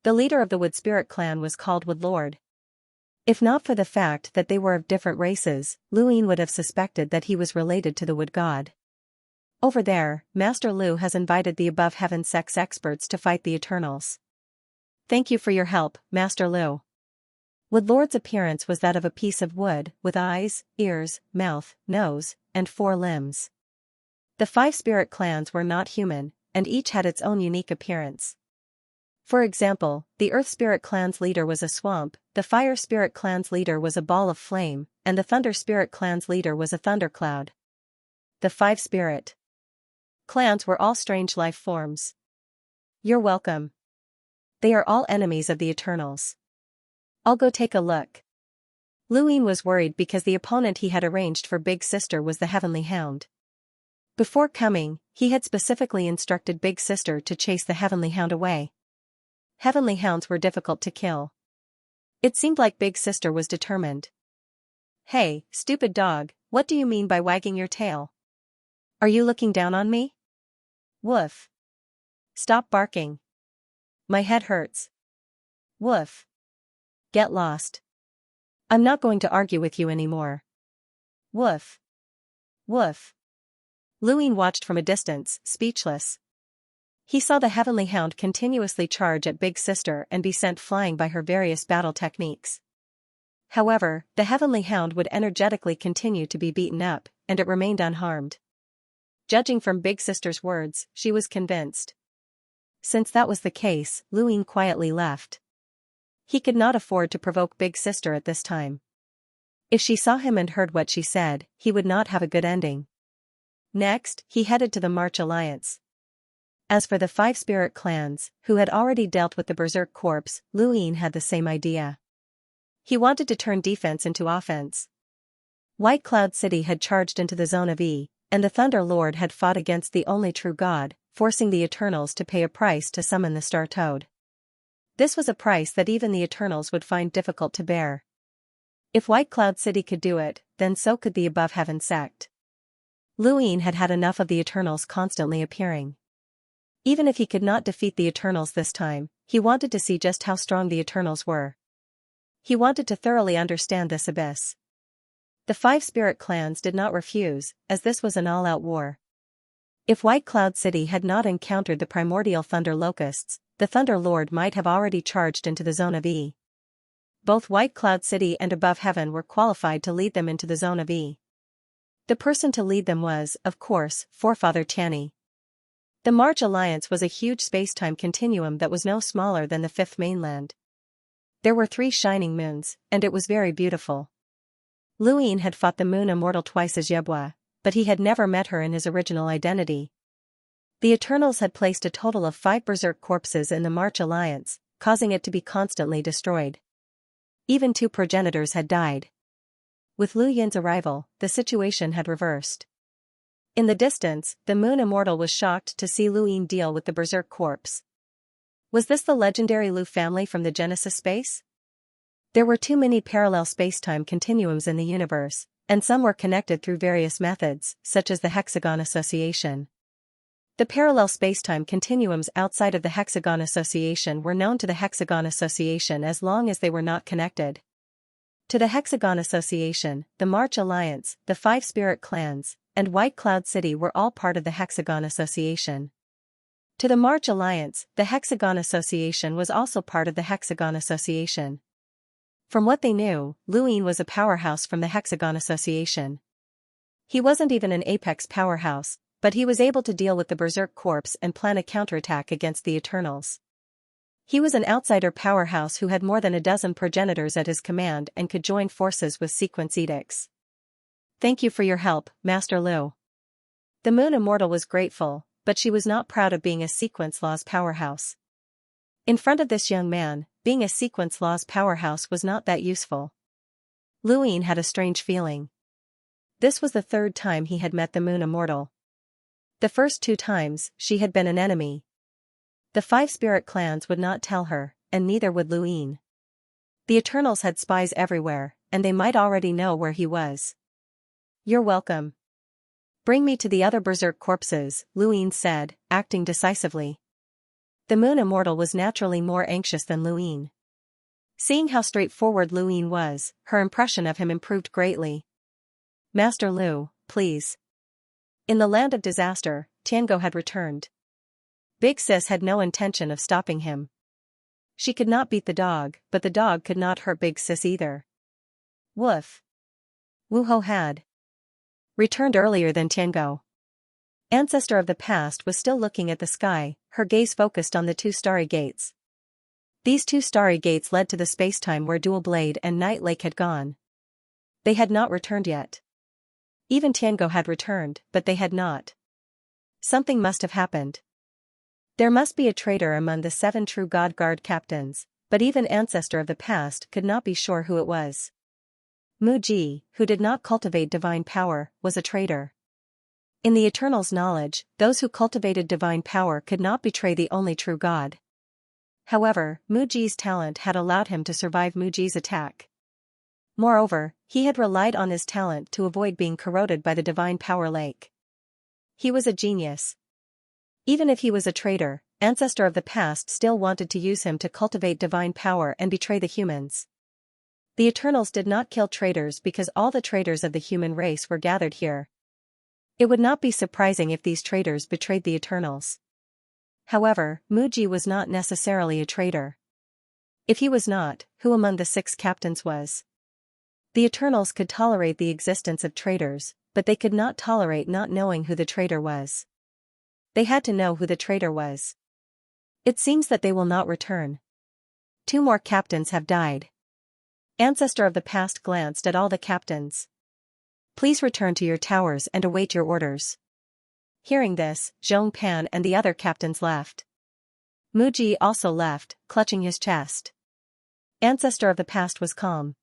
The leader of the Wood Spirit clan was called Wood Lord. If not for the fact that they were of different races, Luin would have suspected that he was related to the Wood God. Over there, Master Lu has invited the above heaven sex experts to fight the Eternals. Thank you for your help, Master Lu. Wood Lord's appearance was that of a piece of wood, with eyes, ears, mouth, nose, and 4 limbs. The 5 spirit clans were not human, and each had its own unique appearance. For example, the Earth Spirit clan's leader was a swamp, the Fire Spirit clan's leader was a ball of flame, and the Thunder Spirit clan's leader was a thundercloud. The 5 spirit clans were all strange life forms. You're welcome. They are all enemies of the Eternals. I'll go take a look. Luin was worried because the opponent he had arranged for Big Sister was the Heavenly Hound. Before coming, he had specifically instructed Big Sister to chase the Heavenly Hound away. Heavenly Hounds were difficult to kill. It seemed like Big Sister was determined. Hey, stupid dog, what do you mean by wagging your tail? Are you looking down on me? Woof. Stop barking. My head hurts. Woof. Get lost. I'm not going to argue with you anymore. Woof. Woof. Luin watched from a distance, speechless. He saw the heavenly hound continuously charge at Big Sister and be sent flying by her various battle techniques. However, the heavenly hound would energetically continue to be beaten up, and it remained unharmed. Judging from Big Sister's words, she was convinced. Since that was the case, Luin quietly left. He could not afford to provoke Big Sister at this time. If she saw him and heard what she said, he would not have a good ending. Next, he headed to the March Alliance. As for the 5 spirit clans, who had already dealt with the Berserk Corps, Luin had the same idea. He wanted to turn defense into offense. White Cloud City had charged into the Zone of E, and the Thunder Lord had fought against the only true god, forcing the Eternals to pay a price to summon the Star Toad. This was a price that even the Eternals would find difficult to bear. If White Cloud City could do it, then so could the Above Heaven sect. Luin had had enough of the Eternals constantly appearing. Even if he could not defeat the Eternals this time, he wanted to see just how strong the Eternals were. He wanted to thoroughly understand this abyss. The 5 spirit clans did not refuse, as this was an all-out war. If White Cloud City had not encountered the primordial Thunder Locusts, the Thunder Lord might have already charged into the Zone of E. Both White Cloud City and Above Heaven were qualified to lead them into the Zone of E. The person to lead them was, of course, Forefather Tianyi. The March Alliance was a huge space-time continuum that was no smaller than the 5th mainland. There were 3 shining moons, and it was very beautiful. Luin had fought the Moon Immortal twice as Yebwa, but he had never met her in his original identity. The Eternals had placed a total of 5 Berserk corpses in the March Alliance, causing it to be constantly destroyed. Even 2 progenitors had died. With Lu Yin's arrival, the situation had reversed. In the distance, the Moon Immortal was shocked to see Luin deal with the Berserk corpse. Was this the legendary Lu family from the Genesis space? There were too many parallel space-time continuums in the universe, and some were connected through various methods, such as the Hexagon Association. The parallel space-time continuums outside of the Hexagon Association were known to the Hexagon Association as long as they were not connected. To the Hexagon Association, the March Alliance, the 5 spirit clans, and White Cloud City were all part of the Hexagon Association. To the March Alliance, the Hexagon Association was also part of the Hexagon Association. From what they knew, Luin was a powerhouse from the Hexagon Association. He wasn't even an apex powerhouse, but he was able to deal with the Berserk Corps and plan a counterattack against the Eternals. He was an outsider powerhouse who had more than a dozen progenitors at his command and could join forces with sequence edicts. Thank you for your help, Master Lu. The Moon Immortal was grateful, but she was not proud of being a sequence laws powerhouse. In front of this young man, being a sequence laws powerhouse was not that useful. Luin had a strange feeling. This was the 3rd time he had met the Moon Immortal. The first 2 times, she had been an enemy. The 5 spirit clans would not tell her, and neither would Luin. The Eternals had spies everywhere, and they might already know where he was. You're welcome. Bring me to the other Berserk corpses, Luin said, acting decisively. The Moon Immortal was naturally more anxious than Luin. Seeing how straightforward Luin was, her impression of him improved greatly. Master Lu, please. In the land of disaster, Tiango had returned. Big Sis had no intention of stopping him. She could not beat the dog, but the dog could not hurt Big Sis either. Woof. Wu Ho had returned earlier than Tiango. Ancestor of the past was still looking at the sky, her gaze focused on the 2 starry gates. These 2 starry gates led to the spacetime where Dual Blade and Night Lake had gone. They had not returned yet. Even Tiango had returned, but they had not. Something must have happened. There must be a traitor among the 7 true God Guard captains, but even Ancestor of the past could not be sure who it was. Mu Ji, who did not cultivate divine power, was a traitor. In the Eternal's knowledge, those who cultivated divine power could not betray the only true God. However, Mu Ji's talent had allowed him to survive Mu Ji's attack. Moreover, he had relied on his talent to avoid being corroded by the divine power lake. He was a genius. Even if he was a traitor, Ancestor of the past still wanted to use him to cultivate divine power and betray the humans. The Eternals did not kill traitors because all the traitors of the human race were gathered here. It would not be surprising if these traitors betrayed the Eternals. However, Muji was not necessarily a traitor. If he was not, who among the 6 captains was? The Eternals could tolerate the existence of traitors, but they could not tolerate not knowing who the traitor was. They had to know who the traitor was. It seems that they will not return. 2 more captains have died. Ancestor of the past glanced at all the captains. Please return to your towers and await your orders. Hearing this, Zhong Pan and the other captains left. Muji also left, clutching his chest. Ancestor of the past was calm.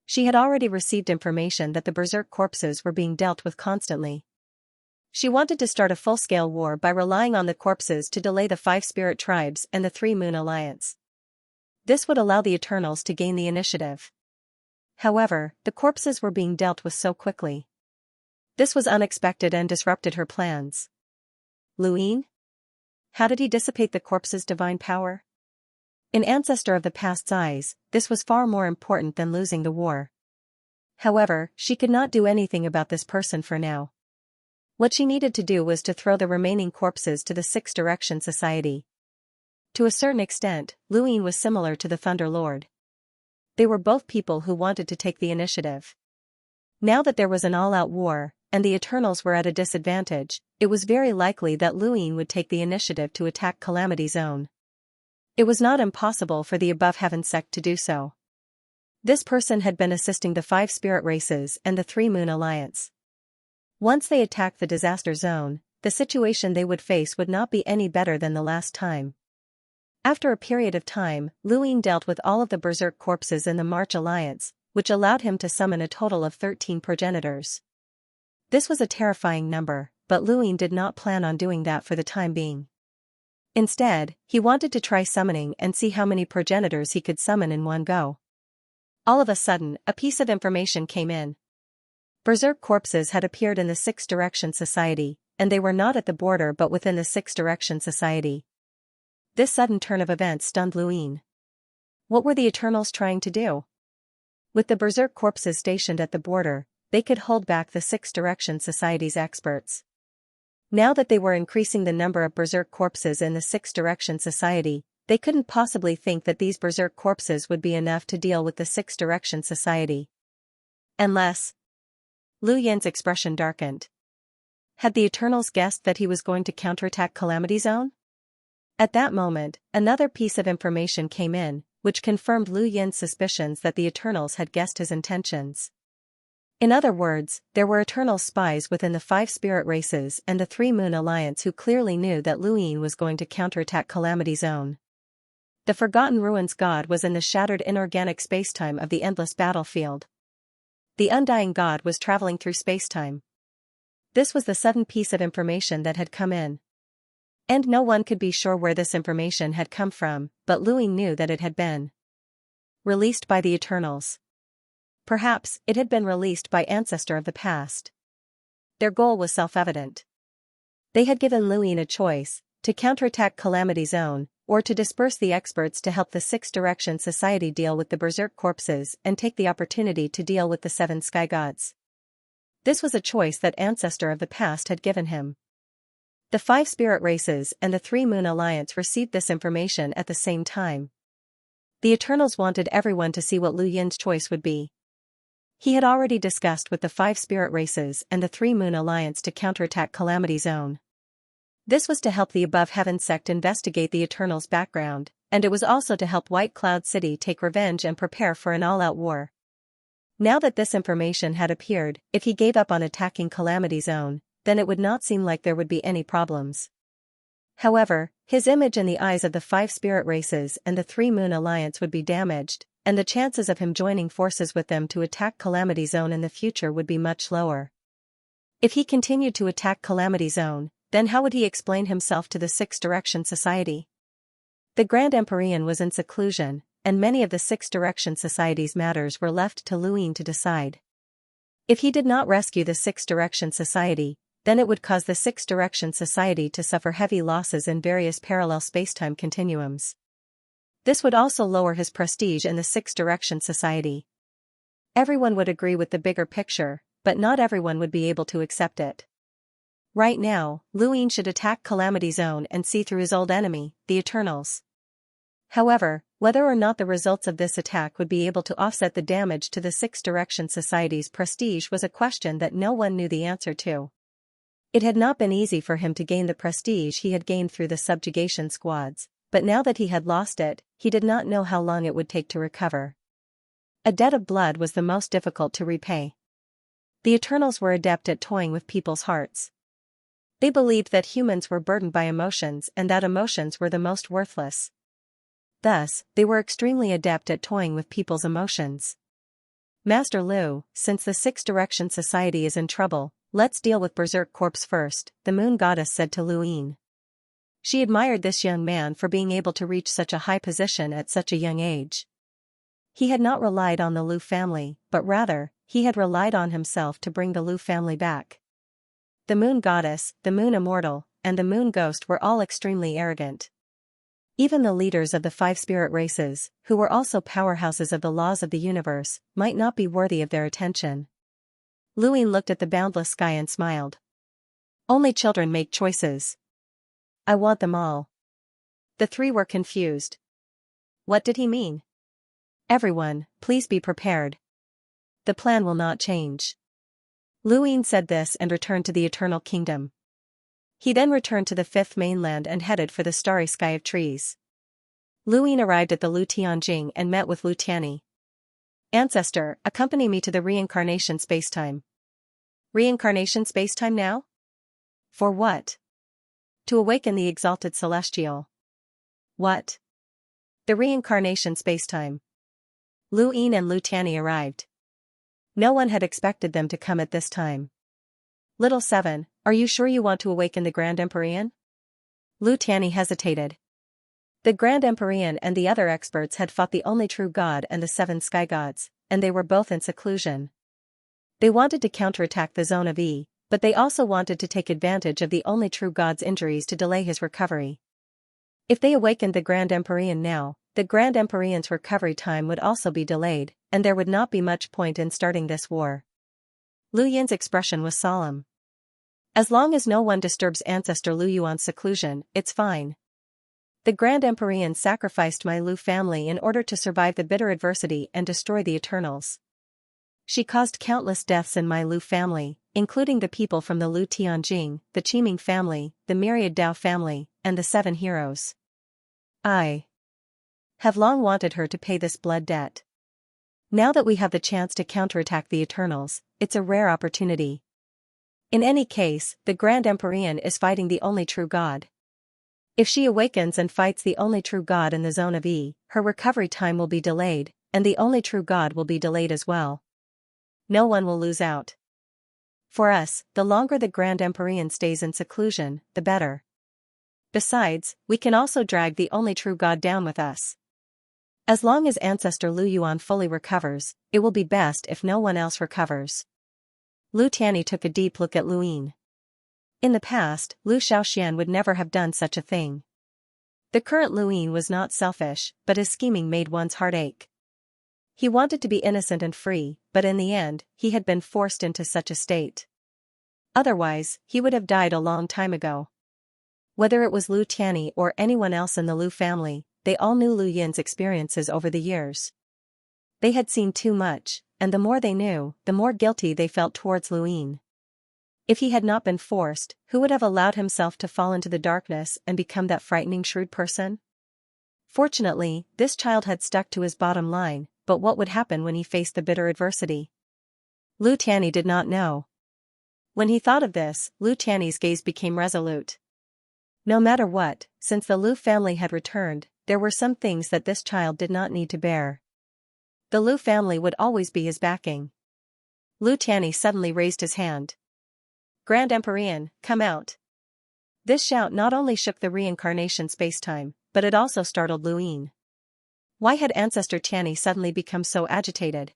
She had already received information that the berserk corpses were being dealt with constantly. She wanted to start a full-scale war by relying on the corpses to delay the 5 spirit tribes and the 3 moon alliance. This would allow the Eternals to gain the initiative. However, the corpses were being dealt with so quickly. This was unexpected and disrupted her plans. Luin? How did he dissipate the corpse's divine power? In Ancestor of the Past's eyes, this was far more important than losing the war. However, she could not do anything about this person for now. What she needed to do was to throw the remaining corpses to the 6 Direction Society. To a certain extent, Luin was similar to the Thunder Lord. They were both people who wanted to take the initiative. Now that there was an all-out war, and the Eternals were at a disadvantage, it was very likely that Luin would take the initiative to attack Calamity Zone. It was not impossible for the Above Heaven sect to do so. This person had been assisting the 5 spirit races and the 3 moon alliance. Once they attacked the disaster zone, the situation they would face would not be any better than the last time. After a period of time, Luin dealt with all of the berserk corpses in the March Alliance, which allowed him to summon a total of 13 progenitors. This was a terrifying number, but Luin did not plan on doing that for the time being. Instead, he wanted to try summoning and see how many progenitors he could summon in one go. All of a sudden, a piece of information came in. Berserk corpses had appeared in the 6 Direction Society, and they were not at the border but within the 6 Direction Society. This sudden turn of events stunned Luin. What were the Eternals trying to do? With the berserk corpses stationed at the border, they could hold back the 6 Direction Society's experts. Now that they were increasing the number of berserk corpses in the 6 Direction Society, they couldn't possibly think that these berserk corpses would be enough to deal with the 6 Direction Society. Unless... Lu Yin's expression darkened. Had the Eternals guessed that he was going to counterattack Calamity Zone? At that moment, another piece of information came in, which confirmed Lu Yin's suspicions that the Eternals had guessed his intentions. In other words, there were Eternal spies within the 5 spirit races and the 3 moon alliance who clearly knew that Lu Yin was going to counterattack Calamity Zone. The Forgotten Ruins God was in the shattered inorganic spacetime of the endless battlefield. The Undying God was traveling through spacetime. This was the sudden piece of information that had come in. And no one could be sure where this information had come from, but Lu Yin knew that it had been released by the Eternals. Perhaps it had been released by Ancestor of the Past. Their goal was self-evident. They had given Lu Yin a choice, to counterattack Calamity Zone, or to disperse the experts to help the 6 Direction Society deal with the berserk corpses and take the opportunity to deal with the 7 sky gods. This was a choice that Ancestor of the Past had given him. The 5 spirit races and the 3 moon alliance received this information at the same time. The Eternals wanted everyone to see what Lu Yin's choice would be. He had already discussed with the 5 spirit races and the 3 moon alliance to counterattack Calamity Zone. This was to help the Above Heaven sect investigate the Eternals' background, and it was also to help White Cloud City take revenge and prepare for an all-out war. Now that this information had appeared, if he gave up on attacking Calamity Zone, then it would not seem like there would be any problems. However, his image in the eyes of the 5 spirit races and the 3 moon alliance would be damaged, and the chances of him joining forces with them to attack Calamity Zone in the future would be much lower. If he continued to attack Calamity Zone, then how would he explain himself to the 6 Direction Society? The Grand Empyrean was in seclusion, and many of the 6 Direction Society's matters were left to Lu Yin to decide. If he did not rescue the 6 Direction Society, then it would cause the 6 Direction Society to suffer heavy losses in various parallel spacetime continuums. This would also lower his prestige in the Six Direction Society. Everyone would agree with the bigger picture, but not everyone would be able to accept it. Right now, Lu Ying should attack Calamity Zone and see through his old enemy, the Eternals. However, whether or not the results of this attack would be able to offset the damage to the Six Direction Society's prestige was a question that no one knew the answer to. It had not been easy for him to gain the prestige he had gained through the subjugation squads, but now that he had lost it, he did not know how long it would take to recover. A debt of blood was the most difficult to repay. The Eternals were adept at toying with people's hearts. They believed that humans were burdened by emotions and that emotions were the most worthless. Thus, they were extremely adept at toying with people's emotions. Master Lu, since the Six Direction Society is in trouble, let's deal with Berserk Corps first, the Moon Goddess said to Lu Ying. She admired this young man for being able to reach such a high position at such a young age. He had not relied on the Lu family, but rather, he had relied on himself to bring the Lu family back. The Moon Goddess, the Moon Immortal, and the Moon Ghost were all extremely arrogant. Even the leaders of the five spirit races, who were also powerhouses of the laws of the universe, might not be worthy of their attention. Lu Ying looked at the boundless sky and smiled. Only children make choices. I want them all. The three were confused. What did he mean? Everyone, please be prepared. The plan will not change. Lu Ying said this and returned to the Eternal Kingdom. He then returned to the fifth mainland and headed for the starry sky of trees. Lu Ying arrived at the Lu Tianjing and met with Lu Tianyi. Ancestor, accompany me to the reincarnation spacetime. Reincarnation spacetime now? For what? To awaken the exalted celestial. What? The reincarnation spacetime. Lu Ying and Lu Tianyi arrived. No one had expected them to come at this time. Little Seven, are you sure you want to awaken the Grand Empyrean? Lu Tianyi hesitated. The Grand Empyrean and the other experts had fought the only true god and the seven sky gods, and they were both in seclusion. They wanted to counterattack the Zone of E, but they also wanted to take advantage of the only true god's injuries to delay his recovery. If they awakened the Grand Empyrean now, the Grand Empyrean's recovery time would also be delayed, and there would not be much point in starting this war. Lu Yin's expression was solemn. As long as no one disturbs Ancestor Lu Yuan's seclusion, it's fine. The Grand Empyrean sacrificed my Lu family in order to survive the bitter adversity and destroy the Eternals. She caused countless deaths in my Lu family, including the people from the Lu Tianjing, the Qiming family, the Myriad Dao family, and the Seven Heroes. I have long wanted her to pay this blood debt. Now that we have the chance to counterattack the Eternals, it's a rare opportunity. In any case, the Grand Empyrean is fighting the only true god. If she awakens and fights the only true god in the Zone of E, her recovery time will be delayed, and the only true god will be delayed as well. No one will lose out. For us, the longer the Grand Empyrean stays in seclusion, the better. Besides, we can also drag the only true god down with us. As long as Ancestor Lu Yuan fully recovers, it will be best if no one else recovers. Lu Tianyi took a deep look at Lu Ying. In the past, Lu Xiaoxian would never have done such a thing. The current Lu Ying was not selfish, but his scheming made one's heart ache. He wanted to be innocent and free, but in the end, he had been forced into such a state. Otherwise, he would have died a long time ago. Whether it was Lu Tianyi or anyone else in the Lu family, they all knew Lu Yin's experiences over the years. They had seen too much, and the more they knew, the more guilty they felt towards Lu Ying. If he had not been forced, who would have allowed himself to fall into the darkness and become that frightening shrewd person? Fortunately, this child had stuck to his bottom line, but what would happen when he faced the bitter adversity? Lu Tianyi did not know. When he thought of this, Lu Tianyi's gaze became resolute. No matter what, since the Lu family had returned, there were some things that this child did not need to bear. The Lu family would always be his backing. Lu Tianyi suddenly raised his hand. Grand Empyrean, come out. This shout not only shook the reincarnation spacetime, but it also startled Lu Ying. Why had Ancestor Tianyi suddenly become so agitated?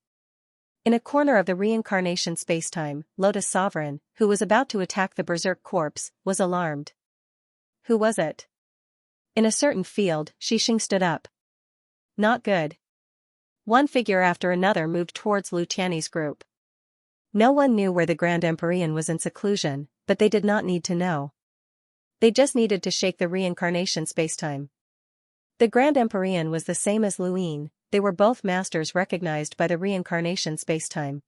In a corner of the reincarnation spacetime, Lotus Sovereign, who was about to attack the Berserk corpse, was alarmed. Who was it? In a certain field, Xixing stood up. Not good. One figure after another moved towards Lu Tiany's group. No one knew where the Grand Empyrean was in seclusion, but they did not need to know. They just needed to shake the reincarnation spacetime. The Grand Empyrean was the same as Luin, they were both masters recognized by the reincarnation spacetime.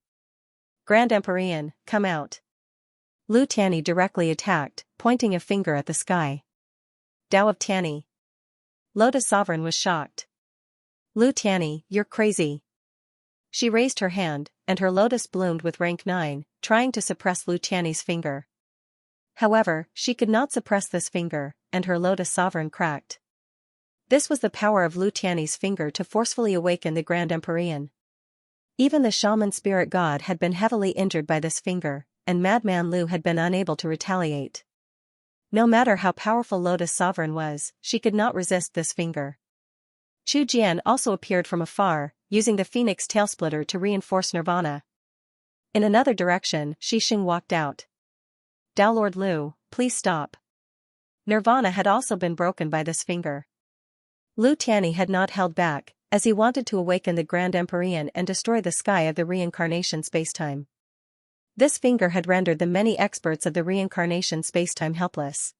Grand Empyrean, come out. Lu Tiany directly attacked, pointing a finger at the sky. Tao of Tiany. Lotus Sovereign was shocked. Lu Tiany, you're crazy. She raised her hand, and her lotus bloomed with rank 9, trying to suppress Lu Tiany's finger. However, she could not suppress this finger, and her lotus sovereign cracked. This was the power of Lu Tiany's finger to forcefully awaken the Grand Empyrean. Even the shaman spirit god had been heavily injured by this finger, and Madman Lu had been unable to retaliate. No matter how powerful Lotus Sovereign was, she could not resist this finger. Chu Jian also appeared from afar, using the Phoenix Tailsplitter to reinforce Nirvana. In another direction, Shi Xing walked out. Tao Lord Lu, please stop. Nirvana had also been broken by this finger. Lu Tiany had not held back, as he wanted to awaken the Grand Empyrean and destroy the sky of the reincarnation spacetime. This finger had rendered the many experts of the reincarnation spacetime helpless.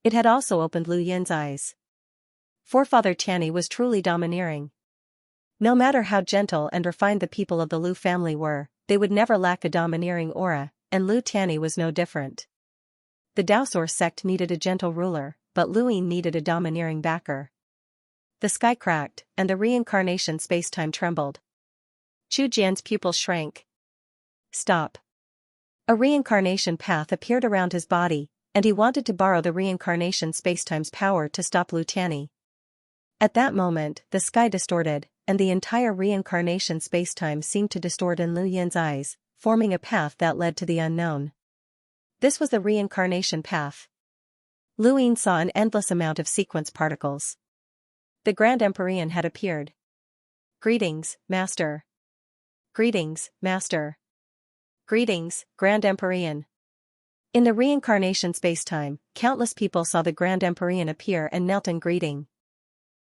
It had also opened Lu Yin's eyes. Forefather Tiany was truly domineering. No matter how gentle and refined the people of the Lu family were, they would never lack a domineering aura, and Lu Tiany was no different. The Daosaur sect needed a gentle ruler, but Lu Yin needed a domineering backer. The sky cracked, and the reincarnation spacetime trembled. Chu Jian's pupils shrank. Stop. A reincarnation path appeared around his body, and he wanted to borrow the reincarnation spacetime's power to stop Lu Tiany. At that moment, the sky distorted, and the entire reincarnation spacetime seemed to distort in Lu Yin's eyes, forming a path that led to the unknown. This was the reincarnation path. Lu Yin saw an endless amount of sequence particles. The Grand Empyrean had appeared. Greetings, Master. Greetings, Master. Greetings, Grand Empyrean. In the reincarnation spacetime, countless people saw the Grand Empyrean appear and knelt in greeting.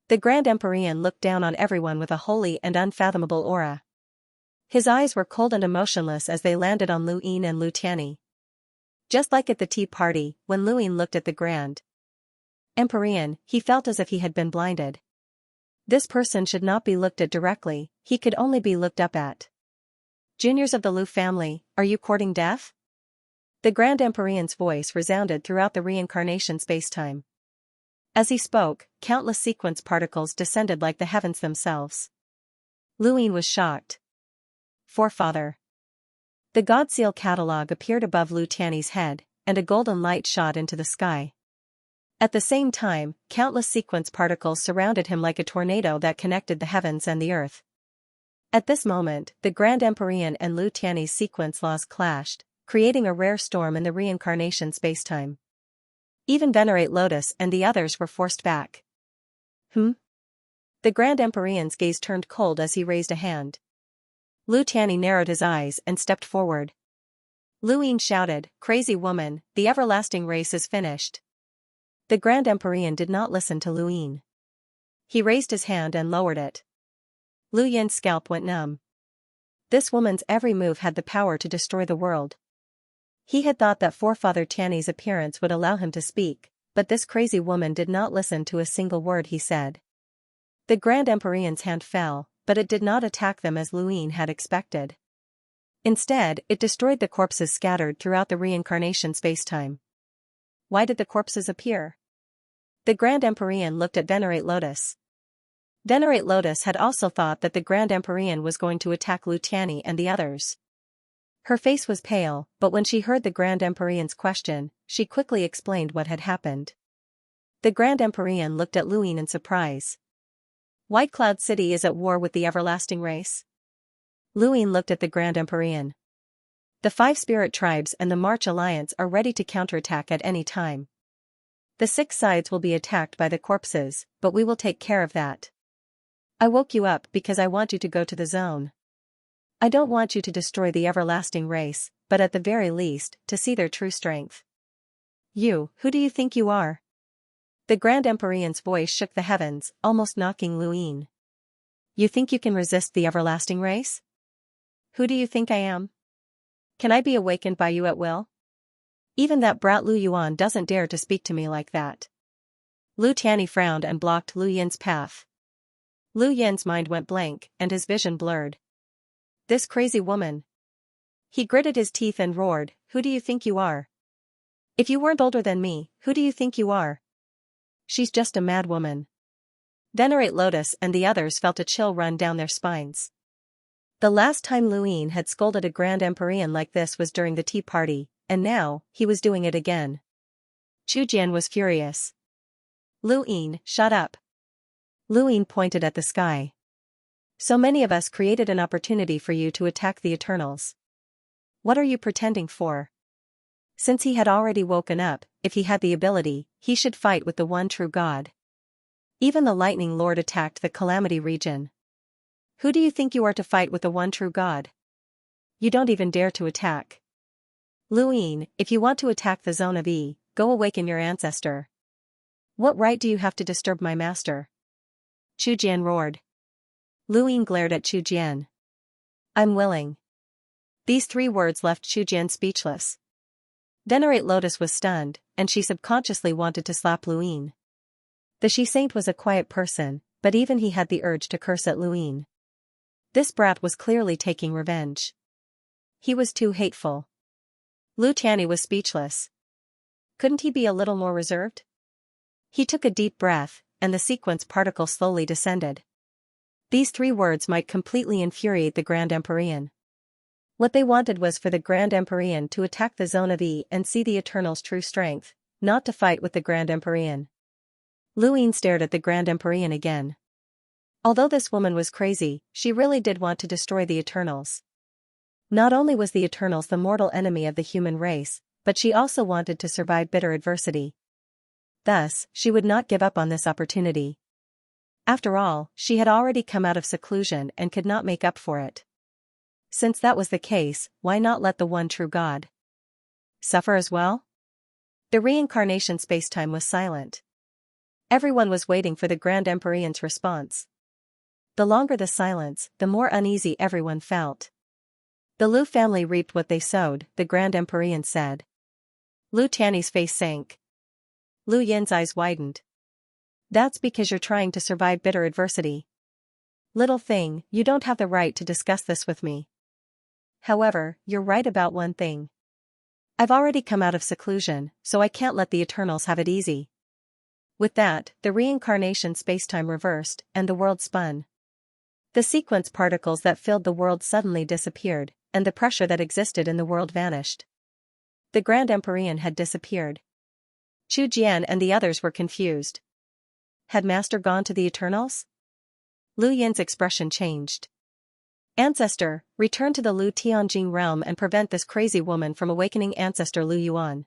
The Grand Empyrean looked down on everyone with a holy and unfathomable aura. His eyes were cold and emotionless as they landed on Lu Yin and Lu Tiany. Just like at the tea party, when Lu Yin looked at the Grand Empyrean, he felt as if he had been blinded. This person should not be looked at directly, he could only be looked up at. Juniors of the Lu family, are you courting death? The Grand Empyrean's voice resounded throughout the reincarnation spacetime. As he spoke, countless sequence particles descended like the heavens themselves. Lu Yin was shocked. Forefather. The God Seal catalog appeared above Lu Tiany's head, and a golden light shot into the sky. At the same time, countless sequence particles surrounded him like a tornado that connected the heavens and the earth. At this moment, the Grand Empyrean and Lu Tiany's sequence laws clashed, creating a rare storm in the reincarnation spacetime. Even Venerate Lotus and the others were forced back. The Grand Empyrean's gaze turned cold as he raised a hand. Lu Tiany narrowed his eyes and stepped forward. Lu Yin shouted, "Crazy woman, the everlasting race is finished." The Grand Empyrean did not listen to Lu Yin. He raised his hand and lowered it. Lu Yin's scalp went numb. This woman's every move had the power to destroy the world. He had thought that Forefather Tiany's appearance would allow him to speak, but this crazy woman did not listen to a single word he said. The Grand Empyrean's hand fell, but it did not attack them as Lu Yin had expected. Instead, it destroyed the corpses scattered throughout the reincarnation spacetime. Why did the corpses appear? The Grand Empyrean looked at Venerate Lotus. Venerate Lotus had also thought that the Grand Empyrean was going to attack Lu Tiany and the others. Her face was pale, but when she heard the Grand Empyrean's question, she quickly explained what had happened. The Grand Empyrean looked at Lu Yin in surprise. White Cloud City is at war with the everlasting race. Lu Yin looked at the Grand Empyrean. The 5 spirit tribes and the March Alliance are ready to counterattack at any time. The 6 sides will be attacked by the corpses, but we will take care of that. I woke you up because I want you to go to the zone. I don't want you to destroy the everlasting race, but at the very least, to see their true strength. You, who do you think you are? The Grand Empyrean's voice shook the heavens, almost knocking Lu Yin. You think you can resist the everlasting race? Who do you think I am? Can I be awakened by you at will? Even that brat Lu Yuan doesn't dare to speak to me like that. Lu Tianyi frowned and blocked Lu Yin's path. Lu Yin's mind went blank, and his vision blurred. This crazy woman. He gritted his teeth and roared, who do you think you are? If you weren't older than me, who do you think you are? She's just a mad woman. Venerate Lotus and the others felt a chill run down their spines. The last time Lu Yin had scolded a Grand Empyrean like this was during the tea party, and now, he was doing it again. Chu Jian was furious. Lu Yin, shut up. Lu Yin pointed at the sky. So many of us created an opportunity for you to attack the Eternals. What are you pretending for? Since he had already woken up, if he had the ability, he should fight with the one true God. Even the Lightning Lord attacked the Calamity region. Who do you think you are to fight with the one true God? You don't even dare to attack. Lu Yin, if you want to attack the Zone of E, go awaken your ancestor. What right do you have to disturb my master? Chu Jian roared. Lu Yin glared at Chu Jian. I'm willing. These 3 words left Chu Jian speechless. Venerate Lotus was stunned, and she subconsciously wanted to slap Lu Yin. The she saint was a quiet person, but even he had the urge to curse at Lu Yin. This brat was clearly taking revenge. He was too hateful. Lu Tianyi was speechless. Couldn't he be a little more reserved? He took a deep breath, and the sequence particle slowly descended. These 3 words might completely infuriate the Grand Empyrean. What they wanted was for the Grand Empyrean to attack the Zone of E and see the Eternal's true strength, not to fight with the Grand Empyrean. Lu Yin stared at the Grand Empyrean again. Although this woman was crazy, she really did want to destroy the Eternals. Not only was the Eternals the mortal enemy of the human race, but she also wanted to survive bitter adversity. Thus, she would not give up on this opportunity. After all, she had already come out of seclusion and could not make up for it. Since that was the case, why not let the one true God suffer as well? The reincarnation spacetime was silent. Everyone was waiting for the Grand Empyrean's response. The longer the silence, the more uneasy everyone felt. The Lu family reaped what they sowed, the Grand Empyrean said. Lu Tianyi's face sank. Lu Yin's eyes widened. That's because you're trying to survive bitter adversity. Little thing, you don't have the right to discuss this with me. However, you're right about one thing. I've already come out of seclusion, so I can't let the Eternals have it easy. With that, the reincarnation spacetime reversed, and the world spun. The sequence particles that filled the world suddenly disappeared, and the pressure that existed in the world vanished. The Grand Empyrean had disappeared. Chu Jian and the others were confused. Had Master gone to the Eternals? Lu Yin's expression changed. Ancestor, return to the Lu Tianjing realm and prevent this crazy woman from awakening Ancestor Lu Yuan.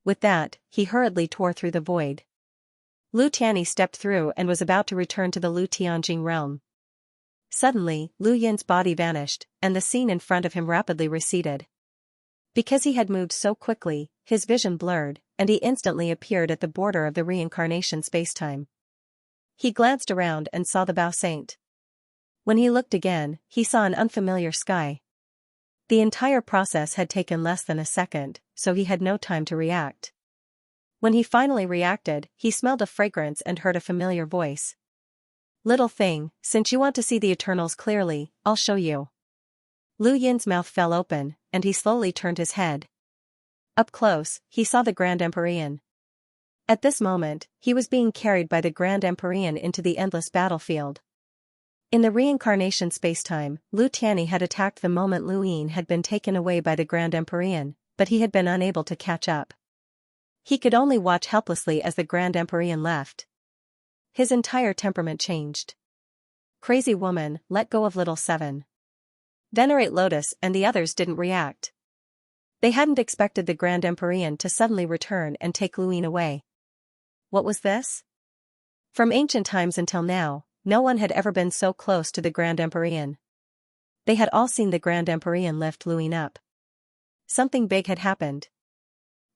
With that, he hurriedly tore through the void. Lu Tianyi stepped through and was about to return to the Lu Tianjing realm. Suddenly, Lu Yin's body vanished, and the scene in front of him rapidly receded. Because he had moved so quickly, his vision blurred, and he instantly appeared at the border of the reincarnation spacetime. He glanced around and saw the Bao Saint. When he looked again, he saw an unfamiliar sky. The entire process had taken less than a second, so he had no time to react. When he finally reacted, he smelled a fragrance and heard a familiar voice. Little thing, since you want to see the Eternals clearly, I'll show you. Lu Yin's mouth fell open, and he slowly turned his head. Up close, he saw the Grand Empyrean. At this moment, he was being carried by the Grand Empyrean into the endless battlefield. In the reincarnation spacetime, Lu Tianyi had attacked the moment Lu Yin had been taken away by the Grand Empyrean, but he had been unable to catch up. He could only watch helplessly as the Grand Empyrean left. His entire temperament changed. Crazy woman, let go of little 7. Venerate Lotus and the others didn't react. They hadn't expected the Grand Empyrean to suddenly return and take Lu Yin away. What was this? From ancient times until now, no one had ever been so close to the Grand Empyrean. They had all seen the Grand Empyrean lift Lu Yin up. Something big had happened.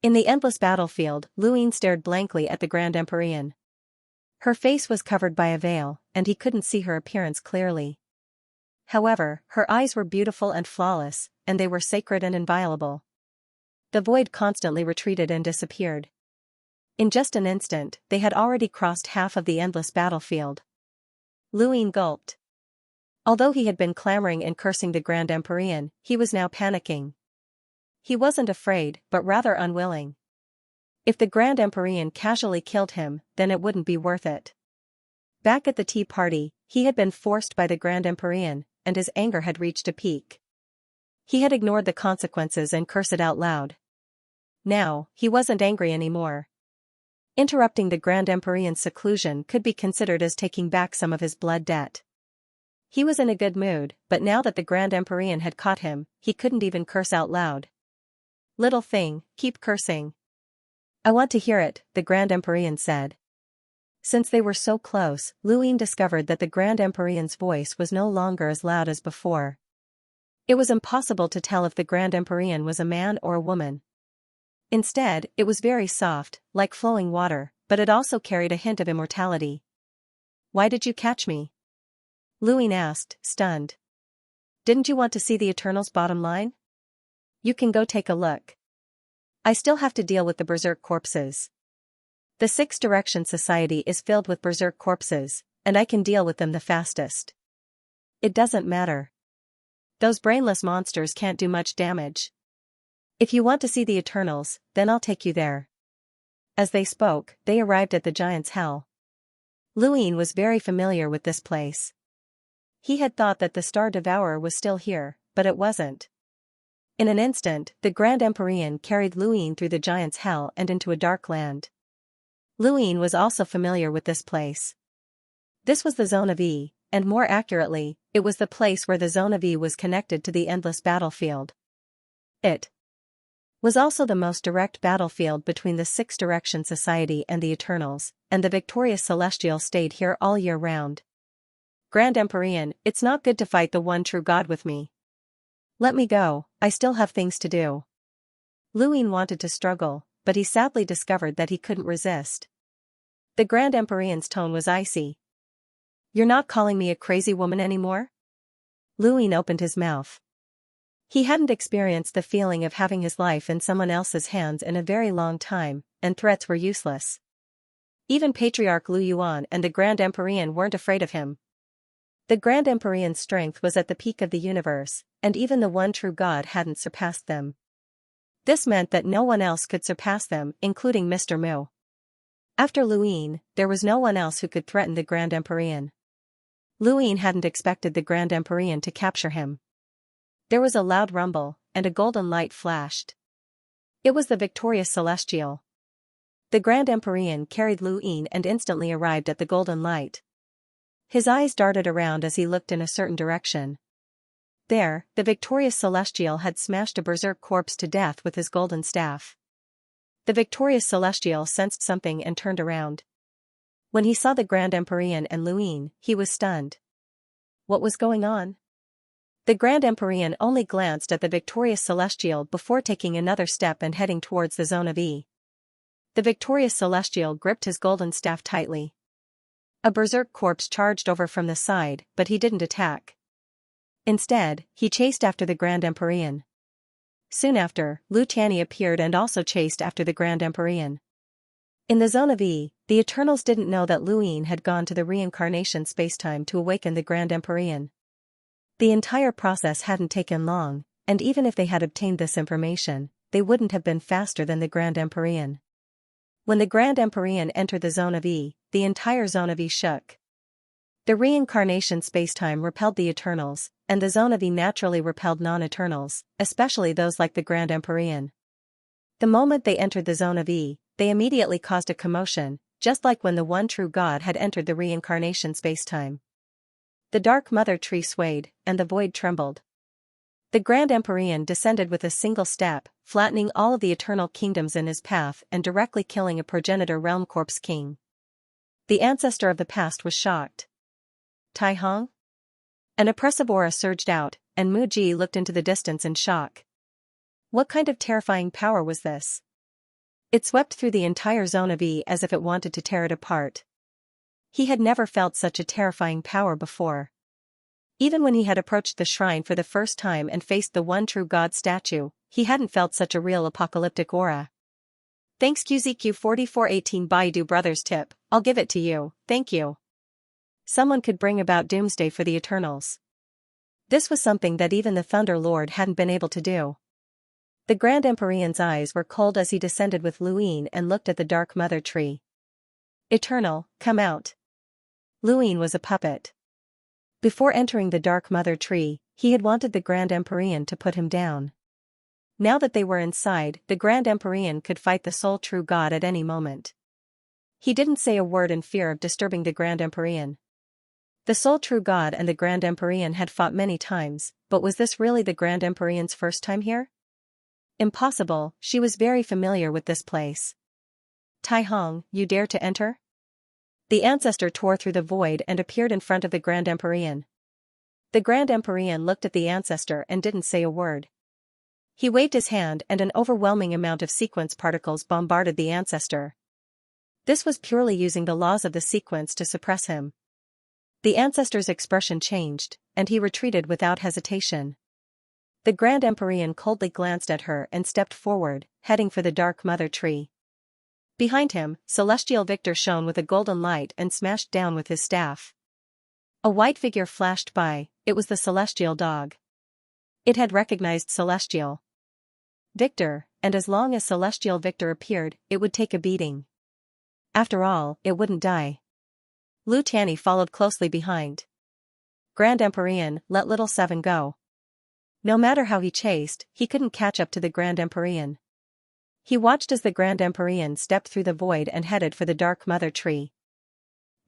In the endless battlefield, Lu Yin stared blankly at the Grand Empyrean. Her face was covered by a veil, and he couldn't see her appearance clearly. However, her eyes were beautiful and flawless, and they were sacred and inviolable. The void constantly retreated and disappeared. In just an instant, they had already crossed half of the endless battlefield. Luine gulped. Although he had been clamoring and cursing the Grand Empyrean, he was now panicking. He wasn't afraid, but rather unwilling. If the Grand Empyrean casually killed him, then it wouldn't be worth it. Back at the tea party, he had been forced by the Grand Empyrean, and his anger had reached a peak. He had ignored the consequences and cursed out loud. Now, he wasn't angry anymore. Interrupting the Grand Empyrean's seclusion could be considered as taking back some of his blood debt. He was in a good mood, but now that the Grand Empyrean had caught him, he couldn't even curse out loud. "Little thing, keep cursing." "I want to hear it," the Grand Empyrean said. Since they were so close, Luine discovered that the Grand Empyrean's voice was no longer as loud as before. It was impossible to tell if the Grand Empyrean was a man or a woman. Instead, it was very soft, like flowing water, but it also carried a hint of immortality. "Why did you catch me?" Luine asked, stunned. "Didn't you want to see the Eternal's bottom line? You can go take a look. I still have to deal with the berserk corpses. The Six Direction Society is filled with berserk corpses, and I can deal with them the fastest. It doesn't matter. Those brainless monsters can't do much damage. If you want to see the Eternals, then I'll take you there." As they spoke, they arrived at the Giant's Hell. Luine was very familiar with this place. He had thought that the Star Devourer was still here, but it wasn't. In an instant, the Grand Empyrean carried Luine through the Giant's Hell and into a dark land. Luine was also familiar with this place. This was the Zone of E, and more accurately, it was the place where the Zone of E was connected to the endless battlefield. It was also the most direct battlefield between the Six Direction Society and the Eternals, and the victorious Celestial stayed here all year round. "Grand Empyrean, it's not good to fight the one true God with me. Let me go, I still have things to do." Luine wanted to struggle, but he sadly discovered that he couldn't resist. The Grand Empyrean's tone was icy. "You're not calling me a crazy woman anymore?" Luine opened his mouth. He hadn't experienced the feeling of having his life in someone else's hands in a very long time, and threats were useless. Even Patriarch Lu Yuan and the Grand Empyrean weren't afraid of him. The Grand Empyrean's strength was at the peak of the universe, and even the one true God hadn't surpassed them. This meant that no one else could surpass them, including Mr. Mu. After Luine, there was no one else who could threaten the Grand Empyrean. Luine hadn't expected the Grand Empyrean to capture him. There was a loud rumble, and a golden light flashed. It was the victorious Celestial. The Grand Empyrean carried Luine and instantly arrived at the golden light. His eyes darted around as he looked in a certain direction. There, the victorious Celestial had smashed a berserk corpse to death with his golden staff. The victorious Celestial sensed something and turned around. When he saw the Grand Empyrean and Luine, he was stunned. What was going on? The Grand Empyrean only glanced at the victorious Celestial before taking another step and heading towards the Zone of E. The victorious Celestial gripped his golden staff tightly. A berserk corpse charged over from the side, but he didn't attack. Instead, he chased after the Grand Empyrean. Soon after, Lu Tianyi appeared and also chased after the Grand Empyrean. In the Zone of E, the Eternals didn't know that Luine had gone to the reincarnation spacetime to awaken the Grand Empyrean. The entire process hadn't taken long, and even if they had obtained this information, they wouldn't have been faster than the Grand Empyrean. When the Grand Empyrean entered the Zone of E, the entire Zone of E shook. The reincarnation spacetime repelled the Eternals, and the Zone of E naturally repelled non-Eternals, especially those like the Grand Empyrean. The moment they entered the Zone of E, they immediately caused a commotion, just like when the one true God had entered the reincarnation spacetime. The Dark Mother Tree swayed, and the void trembled. The Grand Empyrean descended with a single step, flattening all of the eternal kingdoms in his path and directly killing a progenitor realm corpse king. The ancestor of the past was shocked. Tai Hong? An oppressive aura surged out, and Mu Ji looked into the distance in shock. What kind of terrifying power was this? It swept through the entire Zone of E as if it wanted to tear it apart. He had never felt such a terrifying power before. Even when he had approached the shrine for the first time and faced the one true god statue, he hadn't felt such a real apocalyptic aura. Thanks QZQ4418 Baidu Brothers tip, I'll give it to you, thank you. Someone could bring about doomsday for the Eternals. This was something that even the Thunder Lord hadn't been able to do. The Grand Empyrean's eyes were cold as he descended with Luine and looked at the Dark Mother Tree. Eternal, come out. Luine was a puppet. Before entering the Dark Mother Tree, he had wanted the Grand Empyrean to put him down. Now that they were inside, the Grand Empyrean could fight the sole true god at any moment. He didn't say a word in fear of disturbing the Grand Empyrean. The sole true god and the Grand Empyrean had fought many times, but was this really the Grand Empyrean's first time here? Impossible, she was very familiar with this place. Tai Hong, you dare to enter? The ancestor tore through the void and appeared in front of the Grand Empyrean. The Grand Empyrean looked at the ancestor and didn't say a word. He waved his hand and an overwhelming amount of sequence particles bombarded the ancestor. This was purely using the laws of the sequence to suppress him. The ancestor's expression changed, and he retreated without hesitation. The Grand Empyrean coldly glanced at her and stepped forward, heading for the Dark Mother Tree. Behind him, Celestial Victor shone with a golden light and smashed down with his staff. A white figure flashed by, it was the Celestial dog. It had recognized Celestial Victor, and as long as Celestial Victor appeared, it would take a beating. After all, it wouldn't die. Lu Tianyi followed closely behind. Grand Empyrean, let Little Seven go. No matter how he chased, he couldn't catch up to the Grand Empyrean. He watched as the Grand Empyrean stepped through the void and headed for the Dark Mother Tree.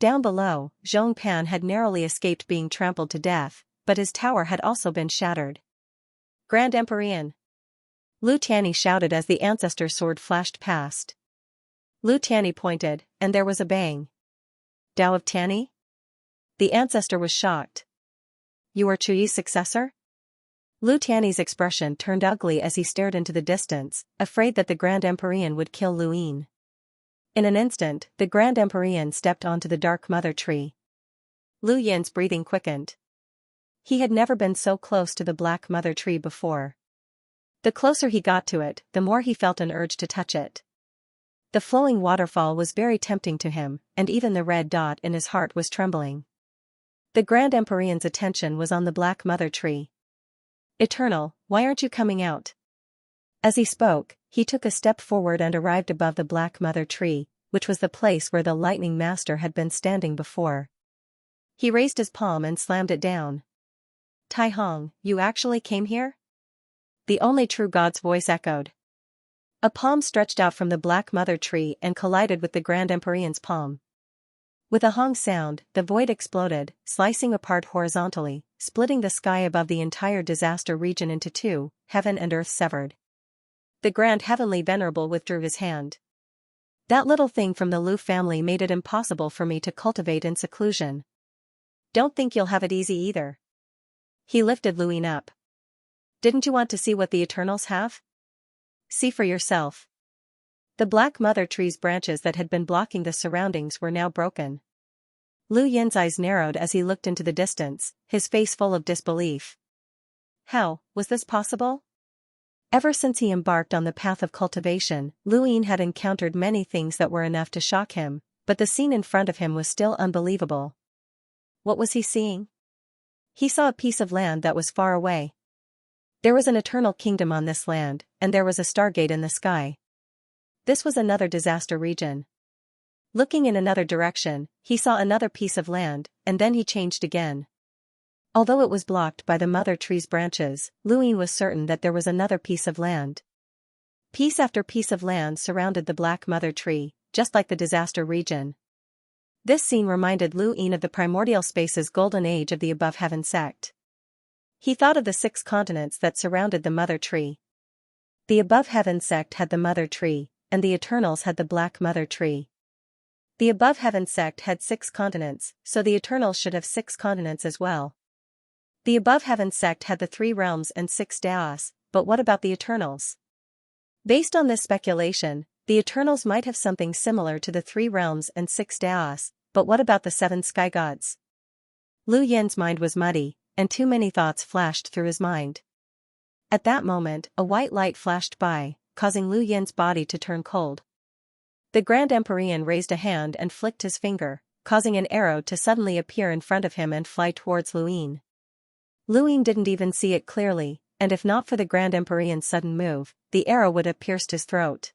Down below, Zhong Pan had narrowly escaped being trampled to death, but his tower had also been shattered. Grand Empyrean! Lu Tianyi shouted as the ancestor's sword flashed past. Lu Tianyi pointed, and there was a bang. Tao of Tianyi? The ancestor was shocked. You are Chuyi's successor? Lu Tianyi's expression turned ugly as he stared into the distance, afraid that the Grand Empyrean would kill Luine. In an instant, the Grand Empyrean stepped onto the Dark Mother Tree. Lu Yin's breathing quickened. He had never been so close to the Black Mother Tree before. The closer he got to it, the more he felt an urge to touch it. The flowing waterfall was very tempting to him, and even the red dot in his heart was trembling. The Grand Empyrean's attention was on the Black Mother Tree. Eternal, why aren't you coming out? As he spoke, he took a step forward and arrived above the Black Mother Tree, which was the place where the Lightning Master had been standing before. He raised his palm and slammed it down. Tai Hong, you actually came here? The only true god's voice echoed. A palm stretched out from the Black Mother Tree and collided with the Grand Empyrean's palm. With a hong sound, the void exploded, slicing apart horizontally, splitting the sky above the entire disaster region into two, heaven and earth severed. The Grand Heavenly Venerable withdrew his hand. That little thing from the Lu family made it impossible for me to cultivate in seclusion. Don't think you'll have it easy either. He lifted Luine up. Didn't you want to see what the Eternals have? See for yourself. The Black Mother Tree's branches that had been blocking the surroundings were now broken. Lu Yin's eyes narrowed as he looked into the distance, his face full of disbelief. How was this possible? Ever since he embarked on the path of cultivation, Lu Yin had encountered many things that were enough to shock him, but the scene in front of him was still unbelievable. What was he seeing? He saw a piece of land that was far away. There was an eternal kingdom on this land, and there was a stargate in the sky. This was another disaster region. Looking in another direction, he saw another piece of land, and then he changed again. Although it was blocked by the Mother Tree's branches, Lu Yin was certain that there was another piece of land. Piece after piece of land surrounded the Black Mother Tree, just like the disaster region. This scene reminded Lu Yin of the primordial space's golden age of the Above Heaven sect. He thought of the 6 continents that surrounded the Mother Tree. The Above Heaven sect had the Mother Tree, and the Eternals had the Black Mother Tree. The Above Heaven sect had 6 continents, so the Eternals should have 6 continents as well. The Above Heaven sect had the 3 realms and 6 daos, but what about the Eternals? Based on this speculation, the Eternals might have something similar to the 3 realms and 6 daos, but what about the 7 sky gods? Lu Yin's mind was muddy, and too many thoughts flashed through his mind. At that moment, a white light flashed by, causing Lu Yin's body to turn cold. The Grand Empyrean raised a hand and flicked his finger, causing an arrow to suddenly appear in front of him and fly towards Lu Yin. Lu Yin didn't even see it clearly, and if not for the Grand Empyrean's sudden move, the arrow would have pierced his throat.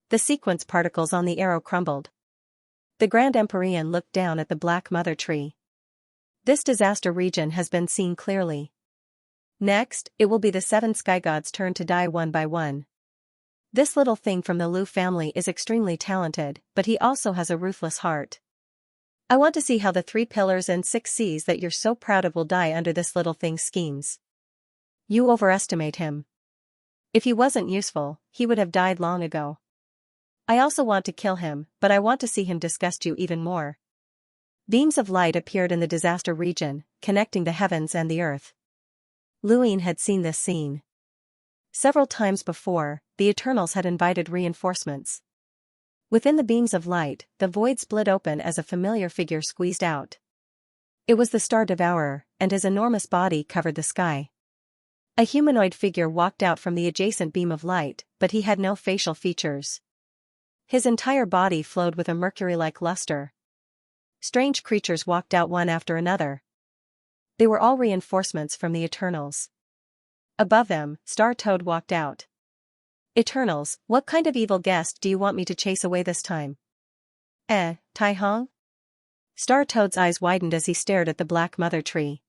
The sequence particles on the arrow crumbled. The Grand Empyrean looked down at the Black Mother Tree. This disaster region has been seen clearly. Next, it will be the 7 sky gods' turn to die one by one. This little thing from the Lu family is extremely talented, but he also has a ruthless heart. I want to see how the 3 pillars and 6 seas that you're so proud of will die under this little thing's schemes. You overestimate him. If he wasn't useful, he would have died long ago. I also want to kill him, but I want to see him disgust you even more. Beams of light appeared in the disaster region, connecting the heavens and the earth. Lu Yin had seen this scene. Several times before, the Eternals had invited reinforcements. Within the beams of light, the void split open as a familiar figure squeezed out. It was the Star Devourer, and his enormous body covered the sky. A humanoid figure walked out from the adjacent beam of light, but he had no facial features. His entire body flowed with a mercury-like luster. Strange creatures walked out one after another. They were all reinforcements from the Eternals. Above them, Star Toad walked out. Eternals, what kind of evil guest do you want me to chase away this time? Tai Hong? Star Toad's eyes widened as he stared at the Black Mother Tree.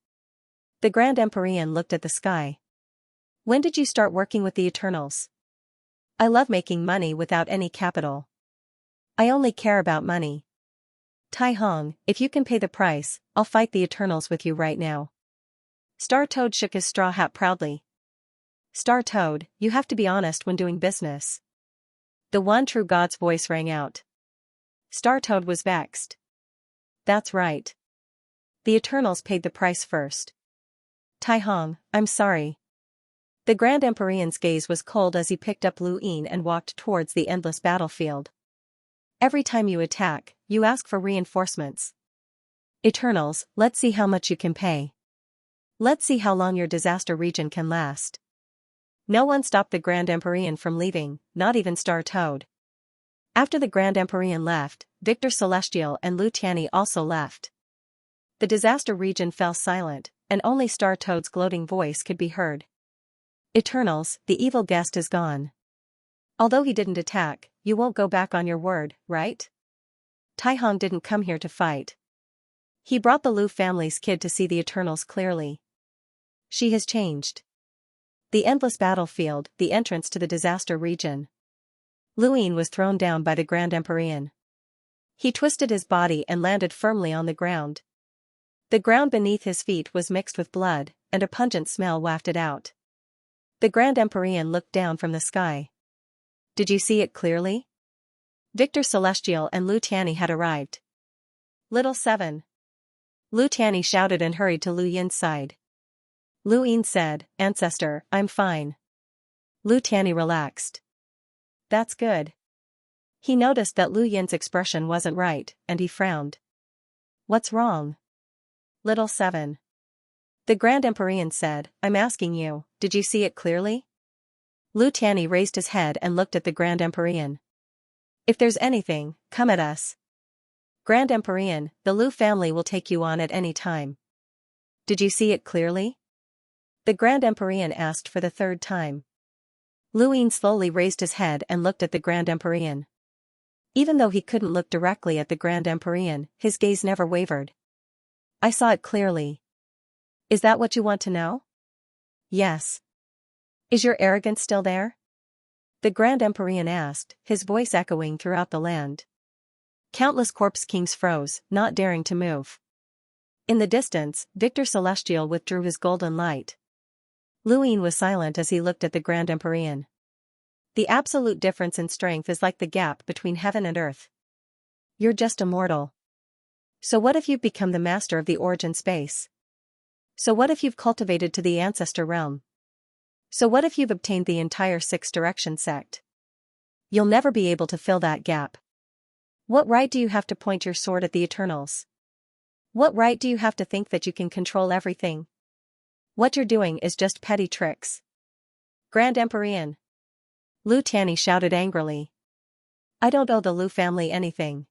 The Grand Empyrean looked at the sky. When did you start working with the Eternals? I love making money without any capital. I only care about money. Tai Hong, if you can pay the price, I'll fight the Eternals with you right now. Star Toad shook his straw hat proudly. Star Toad, you have to be honest when doing business. The one true God's voice rang out. Star Toad was vexed. That's right. The Eternals paid the price first. Tai Hong, I'm sorry. The Grand Empyrean's gaze was cold as he picked up Lu Yin and walked towards the endless battlefield. Every time you attack, you ask for reinforcements. Eternals, let's see how much you can pay. Let's see how long your disaster region can last. No one stopped the Grand Empyrean from leaving, not even Star Toad. After the Grand Empyrean left, Victor Celestial and Lu Tianyi also left. The disaster region fell silent, and only Star Toad's gloating voice could be heard. Eternals, the evil guest is gone. Although he didn't attack, you won't go back on your word, right? Tai Hong didn't come here to fight. He brought the Lu family's kid to see the Eternals clearly. She has changed. The endless battlefield, the entrance to the disaster region. Lu Yin was thrown down by the Grand Empyrean. He twisted his body and landed firmly on the ground. The ground beneath his feet was mixed with blood, and a pungent smell wafted out. The Grand Empyrean looked down from the sky. Did you see it clearly? Victor Celestial and Lu Tianyi had arrived. Little 7. Lu Tianyi shouted and hurried to Lu Yin's side. Lu Yin said, Ancestor, I'm fine. Lu Tianyi relaxed. That's good. He noticed that Lu Yin's expression wasn't right, and he frowned. What's wrong? Little 7. The Grand Empyrean said, I'm asking you, did you see it clearly? Lu Tianyi raised his head and looked at the Grand Empyrean. If there's anything, come at us. Grand Empyrean, the Lu family will take you on at any time. Did you see it clearly? The Grand Empyrean asked for the 3rd time. Lu Yin slowly raised his head and looked at the Grand Empyrean. Even though he couldn't look directly at the Grand Empyrean, his gaze never wavered. I saw it clearly. Is that what you want to know? Yes. Is your arrogance still there? The Grand Empyrean asked, his voice echoing throughout the land. Countless corpse kings froze, not daring to move. In the distance, Victor Celestial withdrew his golden light. Lu Yin was silent as he looked at the Grand Empyrean. The absolute difference in strength is like the gap between heaven and earth. You're just a mortal. So what if you've become the master of the origin space? So what if you've cultivated to the ancestor realm? So what if you've obtained the entire 6 direction sect? You'll never be able to fill that gap. What right do you have to point your sword at the Eternals? What right do you have to think that you can control everything? What you're doing is just petty tricks. Grand Empyrean. Lu Tianyi shouted angrily. I don't owe the Lu family anything.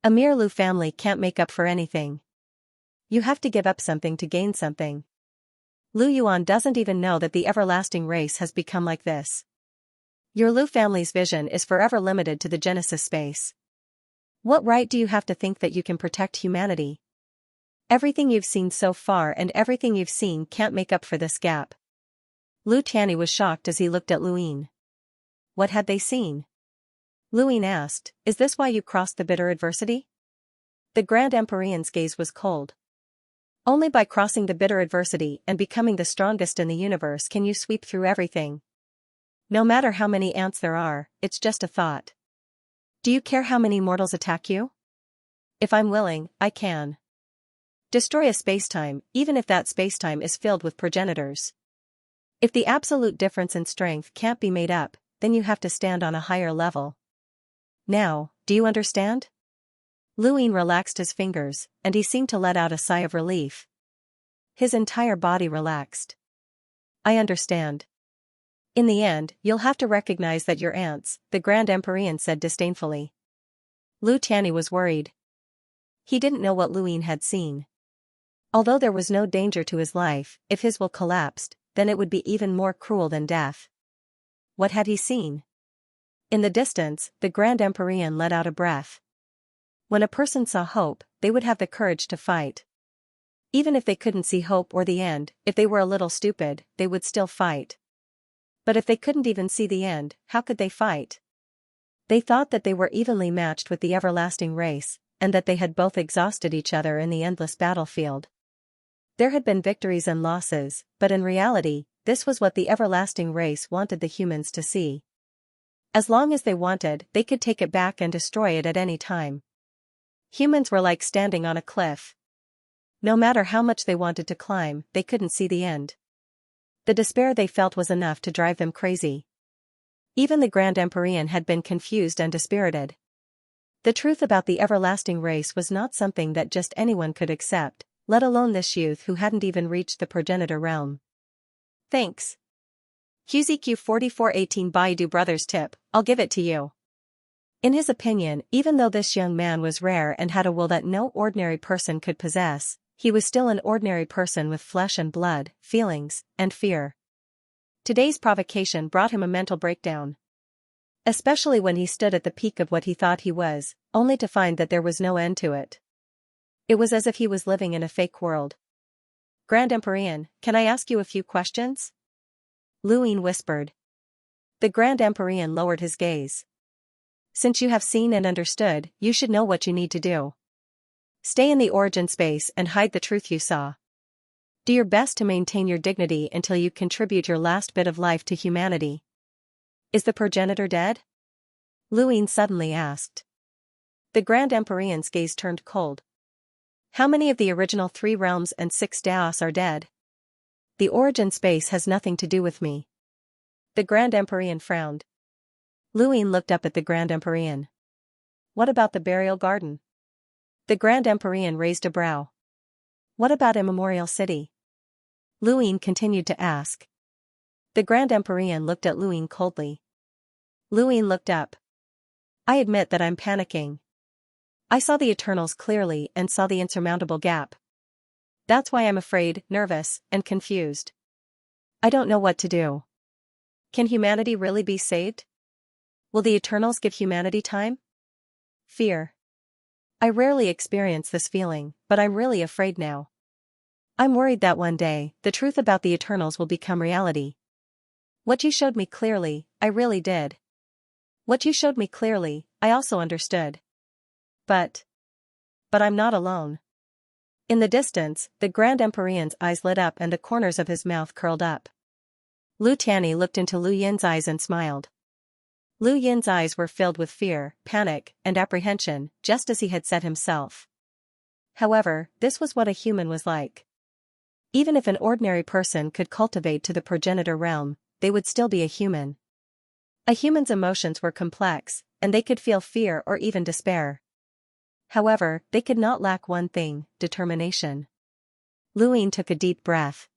A mere Lu family can't make up for anything. You have to give up something to gain something. Lu Yuan doesn't even know that the everlasting race has become like this. Your Lu family's vision is forever limited to the Genesis space. What right do you have to think that you can protect humanity? Everything you've seen so far and everything you've seen can't make up for this gap. Lu Tianyi was shocked as he looked at Lu Yin. What had they seen? Lu Yin asked, is this why you crossed the bitter adversity? The Grand Empyrean's gaze was cold. Only by crossing the bitter adversity and becoming the strongest in the universe can you sweep through everything. No matter how many ants there are, it's just a thought. Do you care how many mortals attack you? If I'm willing, I can. Destroy a spacetime, even if that spacetime is filled with progenitors. If the absolute difference in strength can't be made up, then you have to stand on a higher level. Now, do you understand? Lu Yin relaxed his fingers, and he seemed to let out a sigh of relief. His entire body relaxed. I understand. In the end, you'll have to recognize that you're ants, the Grand Empyrean said disdainfully. Lu Tianyi was worried. He didn't know what Lu Yin had seen. Although there was no danger to his life, if his will collapsed, then it would be even more cruel than death. What had he seen? In the distance, the Grand Empyrean let out a breath. When a person saw hope, they would have the courage to fight. Even if they couldn't see hope or the end, if they were a little stupid, they would still fight. But if they couldn't even see the end, how could they fight? They thought that they were evenly matched with the everlasting race, and that they had both exhausted each other in the endless battlefield. There had been victories and losses, but in reality, this was what the everlasting race wanted the humans to see. As long as they wanted, they could take it back and destroy it at any time. Humans were like standing on a cliff. No matter how much they wanted to climb, they couldn't see the end. The despair they felt was enough to drive them crazy. Even the Grand Empyrean had been confused and dispirited. The truth about the everlasting race was not something that just anyone could accept, let alone this youth who hadn't even reached the progenitor realm. Thanks. QZQ 4418 Baidu Brothers tip, I'll give it to you. In his opinion, even though this young man was rare and had a will that no ordinary person could possess, he was still an ordinary person with flesh and blood, feelings, and fear. Today's provocation brought him a mental breakdown. Especially when he stood at the peak of what he thought he was, only to find that there was no end to it. It was as if he was living in a fake world. Grand Empyrean, can I ask you a few questions? Lu Yin whispered. The Grand Empyrean lowered his gaze. Since you have seen and understood, you should know what you need to do. Stay in the origin space and hide the truth you saw. Do your best to maintain your dignity until you contribute your last bit of life to humanity. Is the progenitor dead? Lu Yin suddenly asked. The Grand Empyrean's gaze turned cold. How many of the original 3 realms and 6 Daos are dead? The origin space has nothing to do with me. The Grand Empyrean frowned. Lu Yin looked up at the Grand Empyrean. What about the burial garden? The Grand Empyrean raised a brow. What about Immemorial City? Lu Yin continued to ask. The Grand Empyrean looked at Lu Yin coldly. Lu Yin looked up. I admit that I'm panicking. I saw the Eternals clearly and saw the insurmountable gap. That's why I'm afraid, nervous, and confused. I don't know what to do. Can humanity really be saved? Will the Eternals give humanity time? Fear. I rarely experience this feeling, but I'm really afraid now. I'm worried that one day, the truth about the Eternals will become reality. What you showed me clearly, I really did. What you showed me clearly, I also understood. But I'm not alone. In the distance, the Grand Empyrean's eyes lit up and the corners of his mouth curled up. Lu Tianyi looked into Lu Yin's eyes and smiled. Lu Yin's eyes were filled with fear, panic, and apprehension, just as he had said himself. However, this was what a human was like. Even if an ordinary person could cultivate to the progenitor realm, they would still be a human. A human's emotions were complex, and they could feel fear or even despair. However, they could not lack one thing: determination. Luin took a deep breath.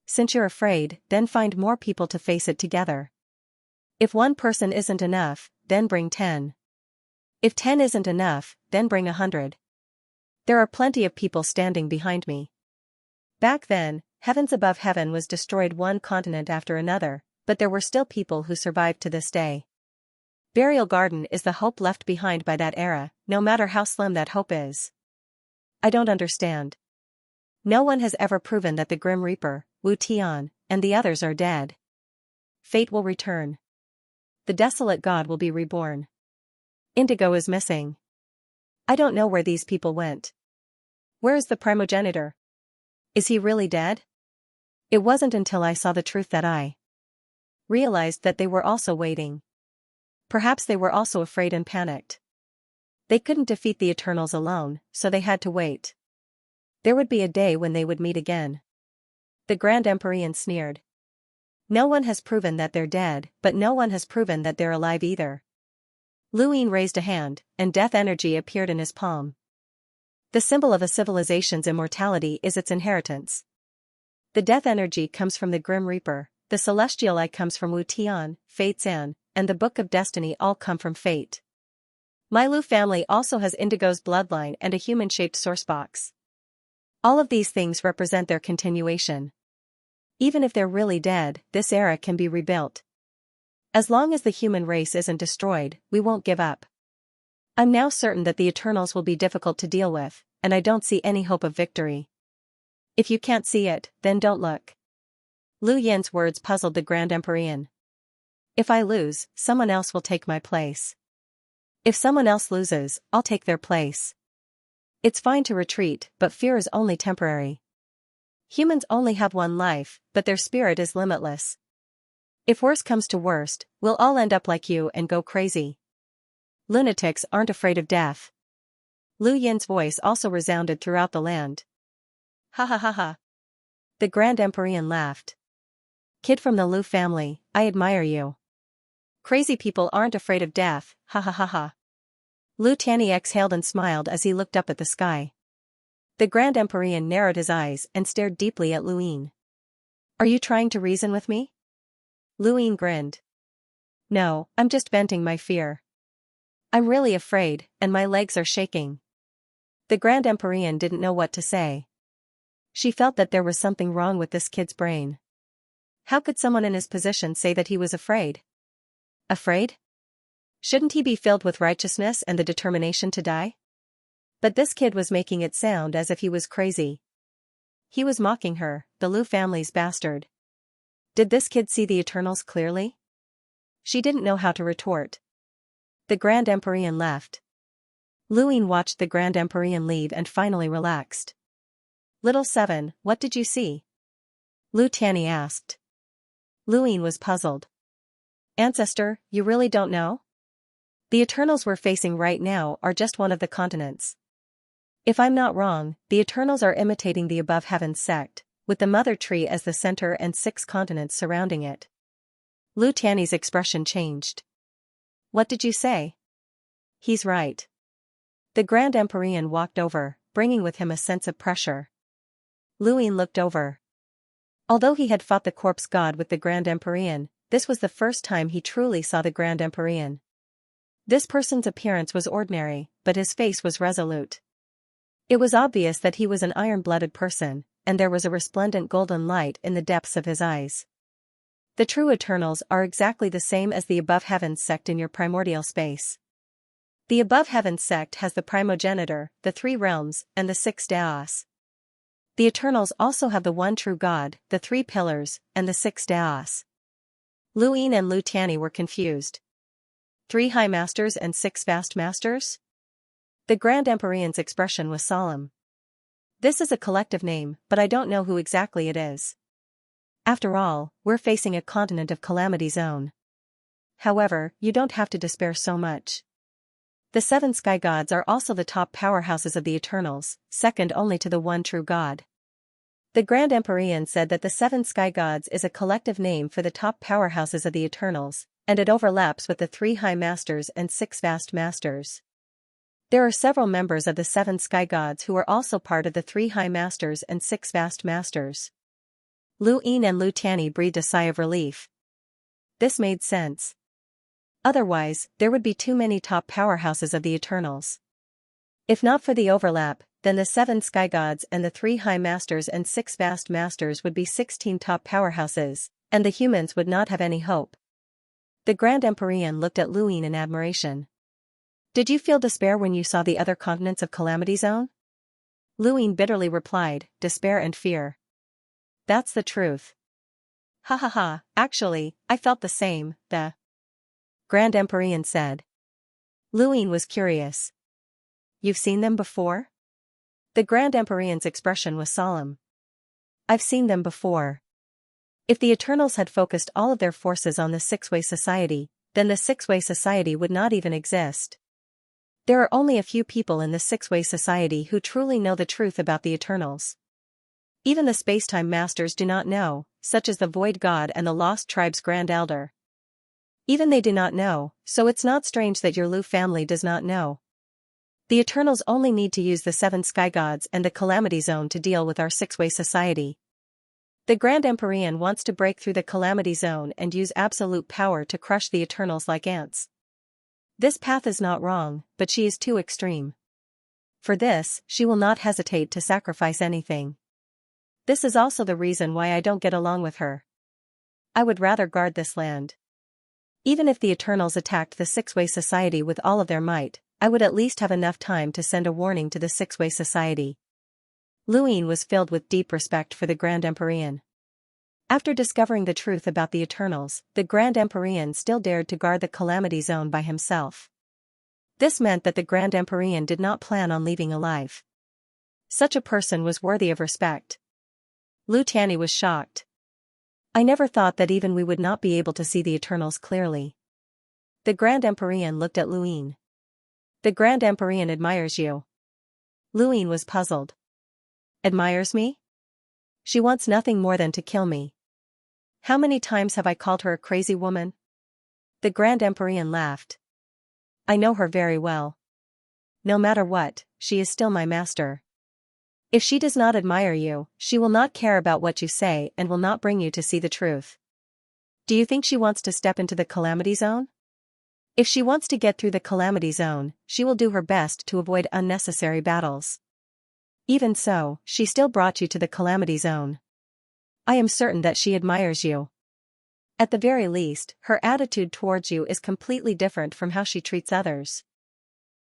Since you're afraid, then find more people to face it together. If one person isn't enough, then bring 10. If 10 isn't enough, then bring 100. There are plenty of people standing behind me. Back then, heavens above heaven was destroyed one continent after another, but there were still people who survived to this day. Burial Garden is the hope left behind by that era, no matter how slim that hope is. I don't understand. No one has ever proven that the Grim Reaper, Wu Tian, and the others are dead. Fate will return. The desolate god will be reborn. Indigo is missing. I don't know where these people went. Where is the primogenitor? Is he really dead? It wasn't until I saw the truth that I realized that they were also waiting. Perhaps they were also afraid and panicked. They couldn't defeat the Eternals alone, so they had to wait. There would be a day when they would meet again. The Grand Empyrean sneered. No one has proven that they're dead, but no one has proven that they're alive either. Luin raised a hand, and death energy appeared in his palm. The symbol of a civilization's immortality is its inheritance. The death energy comes from the Grim Reaper, the celestial eye comes from Wu Tian, Fate's An, and the Book of Destiny all come from Fate. My Lu family also has Indigo's bloodline and a human-shaped source box. All of these things represent their continuation. Even if they're really dead, this era can be rebuilt. As long as the human race isn't destroyed, we won't give up. I'm now certain that the Eternals will be difficult to deal with, and I don't see any hope of victory. If you can't see it, then don't look. Lu Yin's words puzzled the Grand Empyrean. If I lose, someone else will take my place. If someone else loses, I'll take their place. It's fine to retreat, but fear is only temporary. Humans only have one life, but their spirit is limitless. If worse comes to worst, we'll all end up like you and go crazy. Lunatics aren't afraid of death. Lu Yin's voice also resounded throughout the land. Ha ha ha ha. The Grand Empyrean laughed. Kid from the Lu family, I admire you. Crazy people aren't afraid of death, ha ha ha ha. Lu Tianyi exhaled and smiled as he looked up at the sky. The Grand Empyrean narrowed his eyes and stared deeply at Luin. Are you trying to reason with me? Luin grinned. No, I'm just venting my fear. I'm really afraid, and my legs are shaking. The Grand Empyrean didn't know what to say. She felt that there was something wrong with this kid's brain. How could someone in his position say that he was afraid? Afraid? Shouldn't he be filled with righteousness and the determination to die? But this kid was making it sound as if he was crazy. He was mocking her, the Lu family's bastard. Did this kid see the Eternals clearly? She didn't know how to retort. The Grand Empyrean left. Luin watched the Grand Empyrean leave and finally relaxed. Little Seven, what did you see? Lu Tianyi asked. Luin was puzzled. Ancestor, you really don't know? The Eternals we're facing right now are just one of the continents. If I'm not wrong, the Eternals are imitating the Above Heavens sect, with the Mother Tree as the center and 6 continents surrounding it. Lu Tianyi's expression changed. What did you say? He's right. The Grand Empyrean walked over, bringing with him a sense of pressure. Luin looked over. Although he had fought the corpse god with the Grand Empyrean, this was the first time he truly saw the Grand Empyrean. This person's appearance was ordinary, but his face was resolute. It was obvious that he was an iron-blooded person, and there was a resplendent golden light in the depths of his eyes. The true Eternals are exactly the same as the Above Heavens sect in your primordial space. The Above Heavens sect has the primogenitor, the 3 realms, and the 6 Daos. The Eternals also have the one true God, the 3 pillars, and the 6 Daos. Luin and Lu Tianyi were confused. 3 high masters and 6 vast masters? The Grand Empyrean's expression was solemn. This is a collective name, but I don't know who exactly it is. After all, we're facing a continent of calamity zone. However, you don't have to despair so much. The 7 sky gods are also the top powerhouses of the Eternals, second only to the one true God. The Grand Empyrean said that the 7 sky gods is a collective name for the top powerhouses of the Eternals, and it overlaps with the 3 high masters and 6 vast masters. There are several members of the 7 sky gods who are also part of the 3 high masters and 6 vast masters. Lu Yin and Lu Tianyi breathed a sigh of relief. This made sense. Otherwise, there would be too many top powerhouses of the Eternals. If not for the overlap, then the 7 sky gods and the 3 high masters and 6 vast masters would be 16 top powerhouses, and the humans would not have any hope. The Grand Empyrean looked at Lu Yin in admiration. Did you feel despair when you saw the other continents of Calamity Zone? Lu Yin bitterly replied, despair and fear. That's the truth. Ha ha ha, actually, I felt the same, the Grand Empyrean said. Lu Yin was curious. You've seen them before? The Grand Empyrean's expression was solemn. I've seen them before. If the Eternals had focused all of their forces on the Six-Way Society, then the Six-Way Society would not even exist. There are only a few people in the Six-Way Society who truly know the truth about the Eternals. Even the Spacetime Masters do not know, such as the Void God and the Lost Tribe's Grand Elder. Even they do not know, so it's not strange that your Lu family does not know. The Eternals only need to use the 7 sky gods and the Calamity Zone to deal with our Six-Way Society. The Grand Empyrean wants to break through the Calamity Zone and use absolute power to crush the Eternals like ants. This path is not wrong, but she is too extreme. For this, she will not hesitate to sacrifice anything. This is also the reason why I don't get along with her. I would rather guard this land. Even if the Eternals attacked the Six-Way Society with all of their might, I would at least have enough time to send a warning to the Six-Way Society. Lu Yin was filled with deep respect for the Grand Empyrean. After discovering the truth about the Eternals, the Grand Empyrean still dared to guard the Calamity Zone by himself. This meant that the Grand Empyrean did not plan on leaving alive. Such a person was worthy of respect. Lu Tianyi was shocked. I never thought that even we would not be able to see the Eternals clearly. The Grand Empyrean looked at Lu Yin. The Grand Empyrean admires you. Lu Yin was puzzled. Admires me? She wants nothing more than to kill me. How many times have I called her a crazy woman? The Grand Empyrean laughed. I know her very well. No matter what, she is still my master. If she does not admire you, she will not care about what you say and will not bring you to see the truth. Do you think she wants to step into the Calamity Zone? If she wants to get through the Calamity Zone, she will do her best to avoid unnecessary battles. Even so, she still brought you to the Calamity Zone. I am certain that she admires you. At the very least, her attitude towards you is completely different from how she treats others.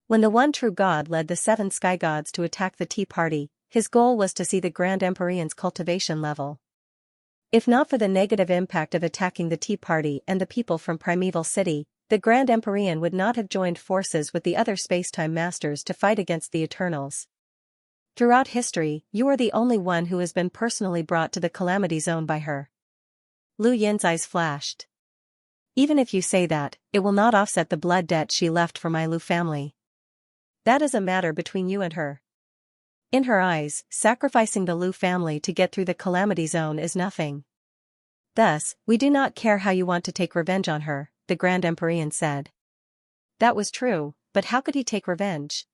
When the one true God led the 7 sky gods to attack the Tea Party, his goal was to see the Grand Empyrean's cultivation level. If not for the negative impact of attacking the Tea Party and the people from Primeval City, the Grand Empyrean would not have joined forces with the other Spacetime Masters to fight against the Eternals. Throughout history, you are the only one who has been personally brought to the Calamity Zone by her. Lu Yin's eyes flashed. Even if you say that, it will not offset the blood debt she left for my Lu family. That is a matter between you and her. In her eyes, sacrificing the Lu family to get through the Calamity Zone is nothing. Thus, we do not care how you want to take revenge on her, the Grand Empyrean said. That was true, but how could he take revenge?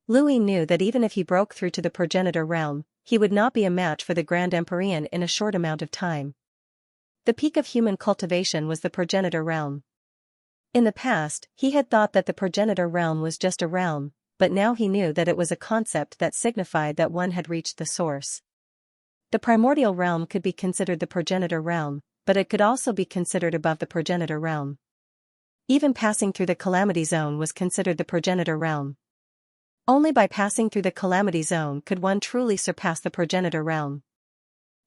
Lu Yin knew that even if he broke through to the progenitor realm, he would not be a match for the Grand Empyrean in a short amount of time. The peak of human cultivation was the progenitor realm. In the past, he had thought that the progenitor realm was just a realm, but now he knew that it was a concept that signified that one had reached the source. The primordial realm could be considered the progenitor realm, but it could also be considered above the progenitor realm. Even passing through the Calamity Zone was considered the progenitor realm. Only by passing through the Calamity Zone could one truly surpass the progenitor realm.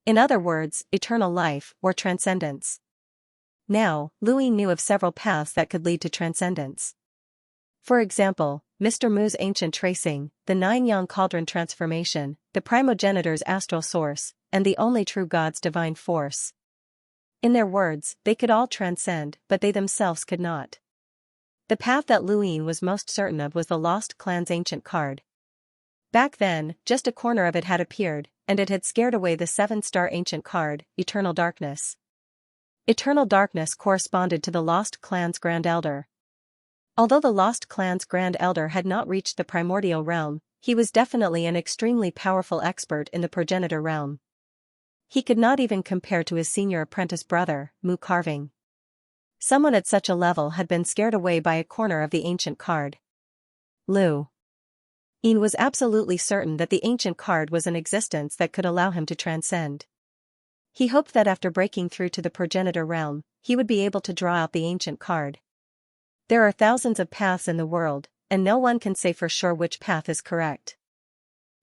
In other words, eternal life, or transcendence. Now, Lu Yin knew of several paths that could lead to transcendence. For example, Mr. Mu's ancient tracing, the 9-yang cauldron transformation, the primogenitor's astral source, and the only true God's divine force. In their words, they could all transcend, but they themselves could not. The path that Lu Yin was most certain of was the Lost Clan's ancient card. Back then, just a corner of it had appeared, and it had scared away the 7-star ancient card, Eternal Darkness. Eternal darkness corresponded to the Lost Clan's Grand Elder. Although the Lost Clan's Grand Elder had not reached the primordial realm, he was definitely an extremely powerful expert in the progenitor realm. He could not even compare to his senior apprentice brother, Mu Carving. Someone at such a level had been scared away by a corner of the ancient card. Lu Yin was absolutely certain that the ancient card was an existence that could allow him to transcend. He hoped that after breaking through to the progenitor realm, he would be able to draw out the ancient card. There are thousands of paths in the world, and no one can say for sure which path is correct.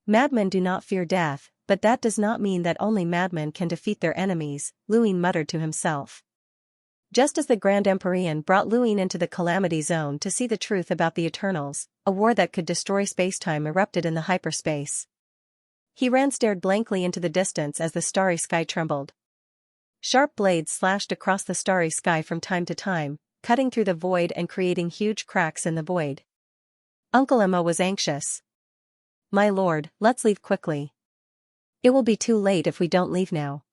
Madmen do not fear death, but that does not mean that only madmen can defeat their enemies, Lu Yin muttered to himself. Just as the Grand Empyrean brought Lu Yin into the Calamity Zone to see the truth about the Eternals, a war that could destroy spacetime erupted in the hyperspace. He stared blankly into the distance as the starry sky trembled. Sharp blades slashed across the starry sky from time to time, cutting through the void and creating huge cracks in the void. Uncle Emma was anxious. "My lord, let's leave quickly. It will be too late if we don't leave now."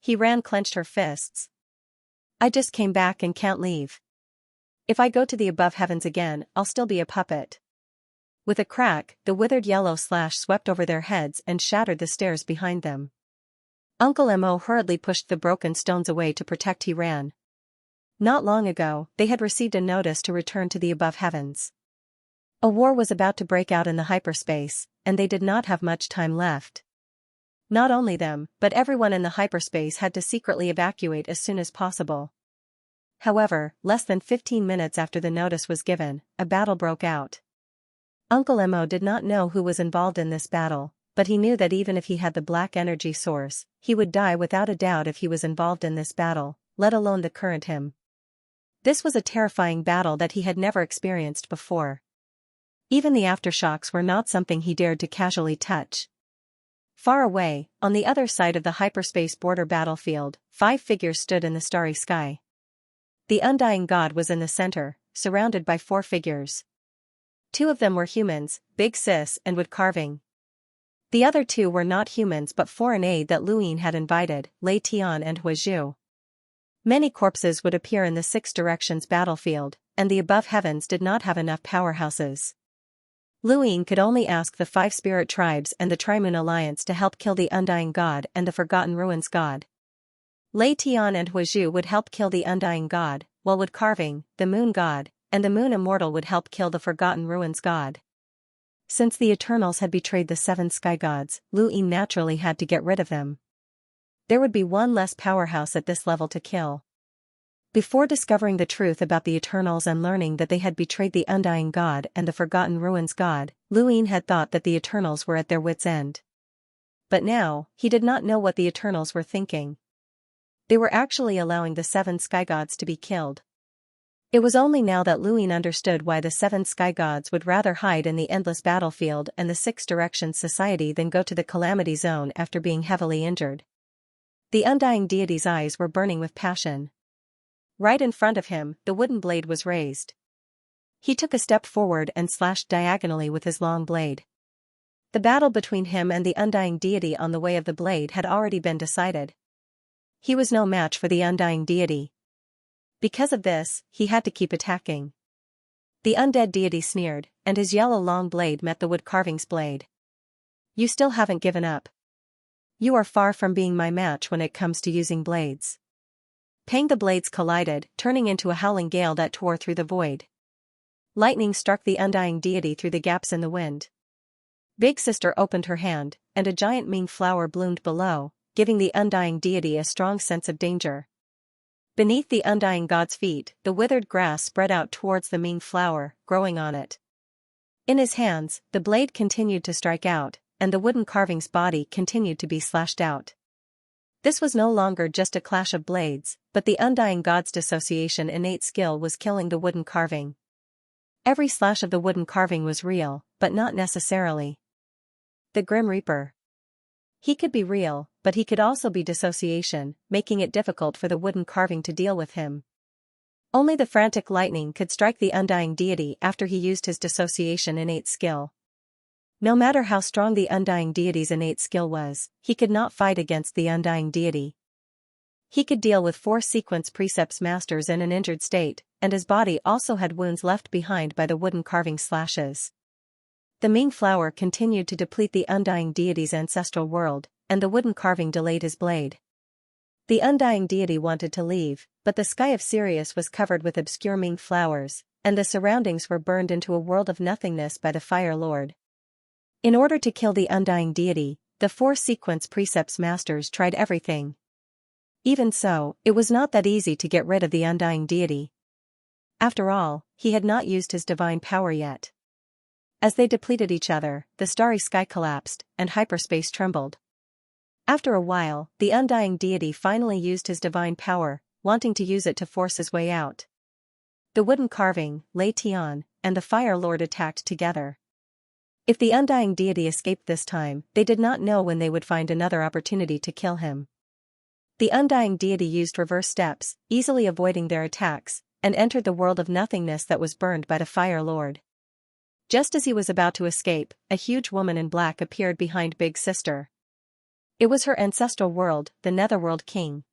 Clenched her fists. "I just came back and can't leave. If I go to the above heavens again, I'll still be a puppet." With a crack, the withered yellow slash swept over their heads and shattered the stairs behind them. Uncle Emo hurriedly pushed the broken stones away to protect he ran. Not long ago, they had received a notice to return to the above heavens. A war was about to break out in the hyperspace, and they did not have much time left. Not only them, but everyone in the hyperspace had to secretly evacuate as soon as possible. However, less than 15 minutes after the notice was given, a battle broke out. Uncle Emo did not know who was involved in this battle, but he knew that even if he had the black energy source, he would die without a doubt if he was involved in this battle, let alone the current him. This was a terrifying battle that he had never experienced before. Even the aftershocks were not something he dared to casually touch. Far away, on the other side of the hyperspace border battlefield, 5 figures stood in the starry sky. The undying god was in the center, surrounded by 4 figures. 2 of them were humans, Big Sis and Wood Carving. The other 2 were not humans but foreign aid that Lu Yin had invited, Lei Tian and Huizhu. Many corpses would appear in the 6 directions battlefield, and the above heavens did not have enough powerhouses. Lu Yin could only ask the 5 spirit tribes and the Trimoon Alliance to help kill the Undying God and the Forgotten Ruins God. Lei Tian and Huizhu would help kill the Undying God, while Wood Carving, the Moon God, and the Moon Immortal would help kill the Forgotten Ruins God. Since the Eternals had betrayed the 7 sky gods, Lu Yin naturally had to get rid of them. There would be one less powerhouse at this level to kill. Before discovering the truth about the Eternals and learning that they had betrayed the Undying God and the Forgotten Ruins God, Lu Yin had thought that the Eternals were at their wits' end. But now, he did not know what the Eternals were thinking. They were actually allowing the 7 sky gods to be killed. It was only now that Lu Yin understood why the 7 sky gods would rather hide in the endless battlefield and the 6 directions society than go to the Calamity Zone after being heavily injured. The Undying Deity's eyes were burning with passion. Right in front of him, the wooden blade was raised. He took a step forward and slashed diagonally with his long blade. The battle between him and the Undying Deity on the way of the blade had already been decided. He was no match for the Undying Deity. Because of this, he had to keep attacking. The undead deity sneered, and his yellow long blade met the Wood Carving's blade. "You still haven't given up. You are far from being my match when it comes to using blades." Pang, the blades collided, turning into a howling gale that tore through the void. Lightning struck the Undying Deity through the gaps in the wind. Big Sister opened her hand, and a giant Ming flower bloomed below, giving the Undying Deity a strong sense of danger. Beneath the Undying God's feet, the withered grass spread out towards the Ming flower, growing on it. In his hands, the blade continued to strike out, and the wooden carving's body continued to be slashed out. This was no longer just a clash of blades, but the Undying God's dissociation innate skill was killing the wooden carving. Every slash of the wooden carving was real, but not necessarily. The Grim Reaper. He could be real, but he could also be dissociation, making it difficult for the wooden carving to deal with him. Only the frantic lightning could strike the Undying Deity after he used his dissociation innate skill. No matter how strong the Undying Deity's innate skill was, he could not fight against the Undying Deity. He could deal with 4 sequence precepts masters in an injured state, and his body also had wounds left behind by the wooden carving slashes. The Ming flower continued to deplete the undying deity's ancestral world, and the wooden carving delayed his blade. The undying deity wanted to leave, but the sky of Sirius was covered with obscure Ming flowers, and the surroundings were burned into a world of nothingness by the Fire Lord. In order to kill the undying deity, the 4 sequence precepts masters tried everything. Even so, it was not that easy to get rid of the undying deity. After all, he had not used his divine power yet. As they depleted each other, the starry sky collapsed, and hyperspace trembled. After a while, the undying deity finally used his divine power, wanting to use it to force his way out. The wooden carving, Lei Tian, and the Fire Lord attacked together. If the undying deity escaped this time, they did not know when they would find another opportunity to kill him. The undying deity used reverse steps, easily avoiding their attacks, and entered the world of nothingness that was burned by the Fire Lord. Just as he was about to escape, a huge woman in black appeared behind Big Sister. It was her ancestral world, the Netherworld King.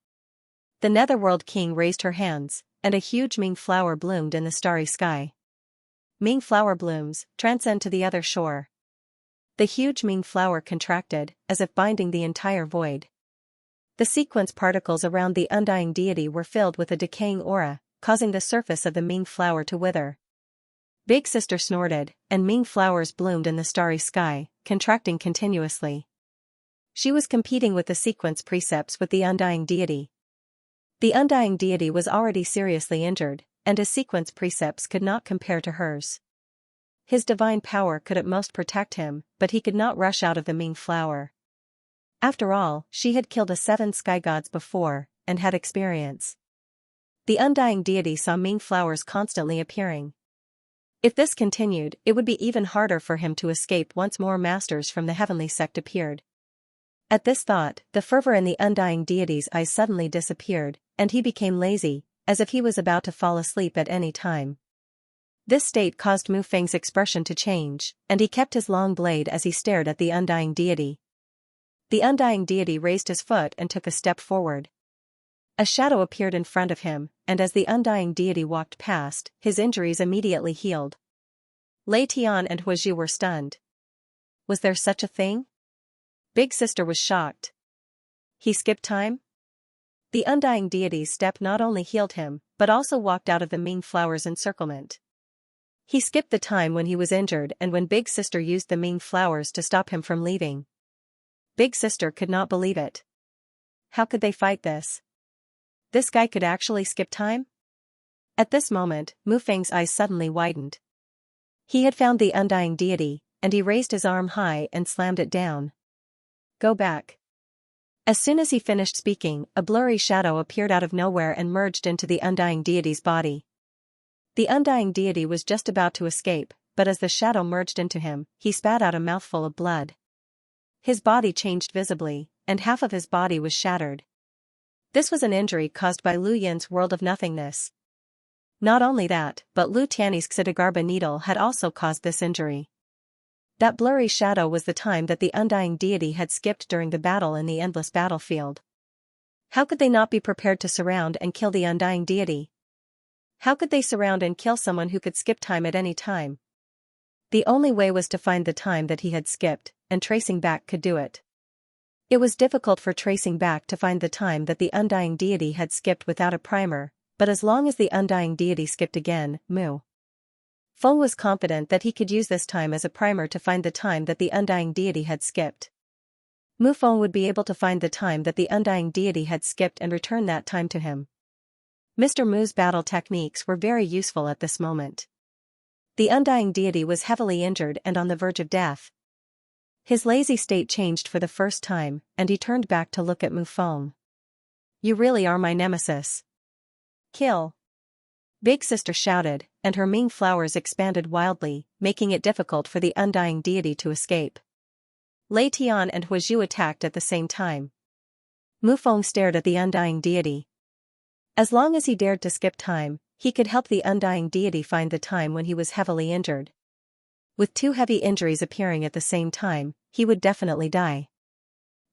The Netherworld King raised her hands, and a huge Ming flower bloomed in the starry sky. Ming flower blooms transcend to the other shore. The huge Ming flower contracted, as if binding the entire void. The sequence particles around the undying deity were filled with a decaying aura, causing the surface of the Ming flower to wither. Big Sister snorted, and Ming flowers bloomed in the starry sky, contracting continuously. She was competing with the sequence precepts with the undying deity. The undying deity was already seriously injured, and his sequence precepts could not compare to hers. His divine power could at most protect him, but he could not rush out of the Ming flower. After all, she had killed 7 sky gods before, and had experience. The undying deity saw Ming flowers constantly appearing. If this continued, it would be even harder for him to escape once more masters from the heavenly sect appeared. At this thought, the fervor in the undying deity's eyes suddenly disappeared, and he became lazy, as if he was about to fall asleep at any time. This state caused Mu Feng's expression to change, and he kept his long blade as he stared at the undying deity. The undying deity raised his foot and took a step forward. A shadow appeared in front of him, and as the undying deity walked past, his injuries immediately healed. Lei Tian and Huazhu were stunned. Was there such a thing? Big Sister was shocked. He skipped time? The undying deity's step not only healed him, but also walked out of the Ming flower's encirclement. He skipped the time when he was injured and when Big Sister used the Ming flowers to stop him from leaving. Big Sister could not believe it. How could they fight this? This guy could actually skip time? At this moment, Mu Feng's eyes suddenly widened. He had found the undying deity, and he raised his arm high and slammed it down. Go back. As soon as he finished speaking, a blurry shadow appeared out of nowhere and merged into the undying deity's body. The undying deity was just about to escape, but as the shadow merged into him, he spat out a mouthful of blood. His body changed visibly, and half of his body was shattered. This was an injury caused by Lu Yin's world of nothingness. Not only that, but Lu Tianyi's Xidagarba needle had also caused this injury. That blurry shadow was the time that the undying deity had skipped during the battle in the endless battlefield. How could they not be prepared to surround and kill the undying deity? How could they surround and kill someone who could skip time at any time? The only way was to find the time that he had skipped, and tracing back could do it. It was difficult for tracing back to find the time that the undying deity had skipped without a primer, but as long as the undying deity skipped again, Mu Feng was confident that he could use this time as a primer to find the time that the undying deity had skipped. Mu Feng would be able to find the time that the undying deity had skipped and return that time to him. Mr. Mu's battle techniques were very useful at this moment. The undying deity was heavily injured and on the verge of death. His lazy state changed for the first time, and he turned back to look at Mu Feng. You really are my nemesis. Kill. Big Sister shouted, and her Ming flowers expanded wildly, making it difficult for the undying deity to escape. Lei Tian and Huazhu attacked at the same time. Mu Feng stared at the undying deity. As long as he dared to skip time, he could help the undying deity find the time when he was heavily injured. With 2 heavy injuries appearing at the same time, he would definitely die.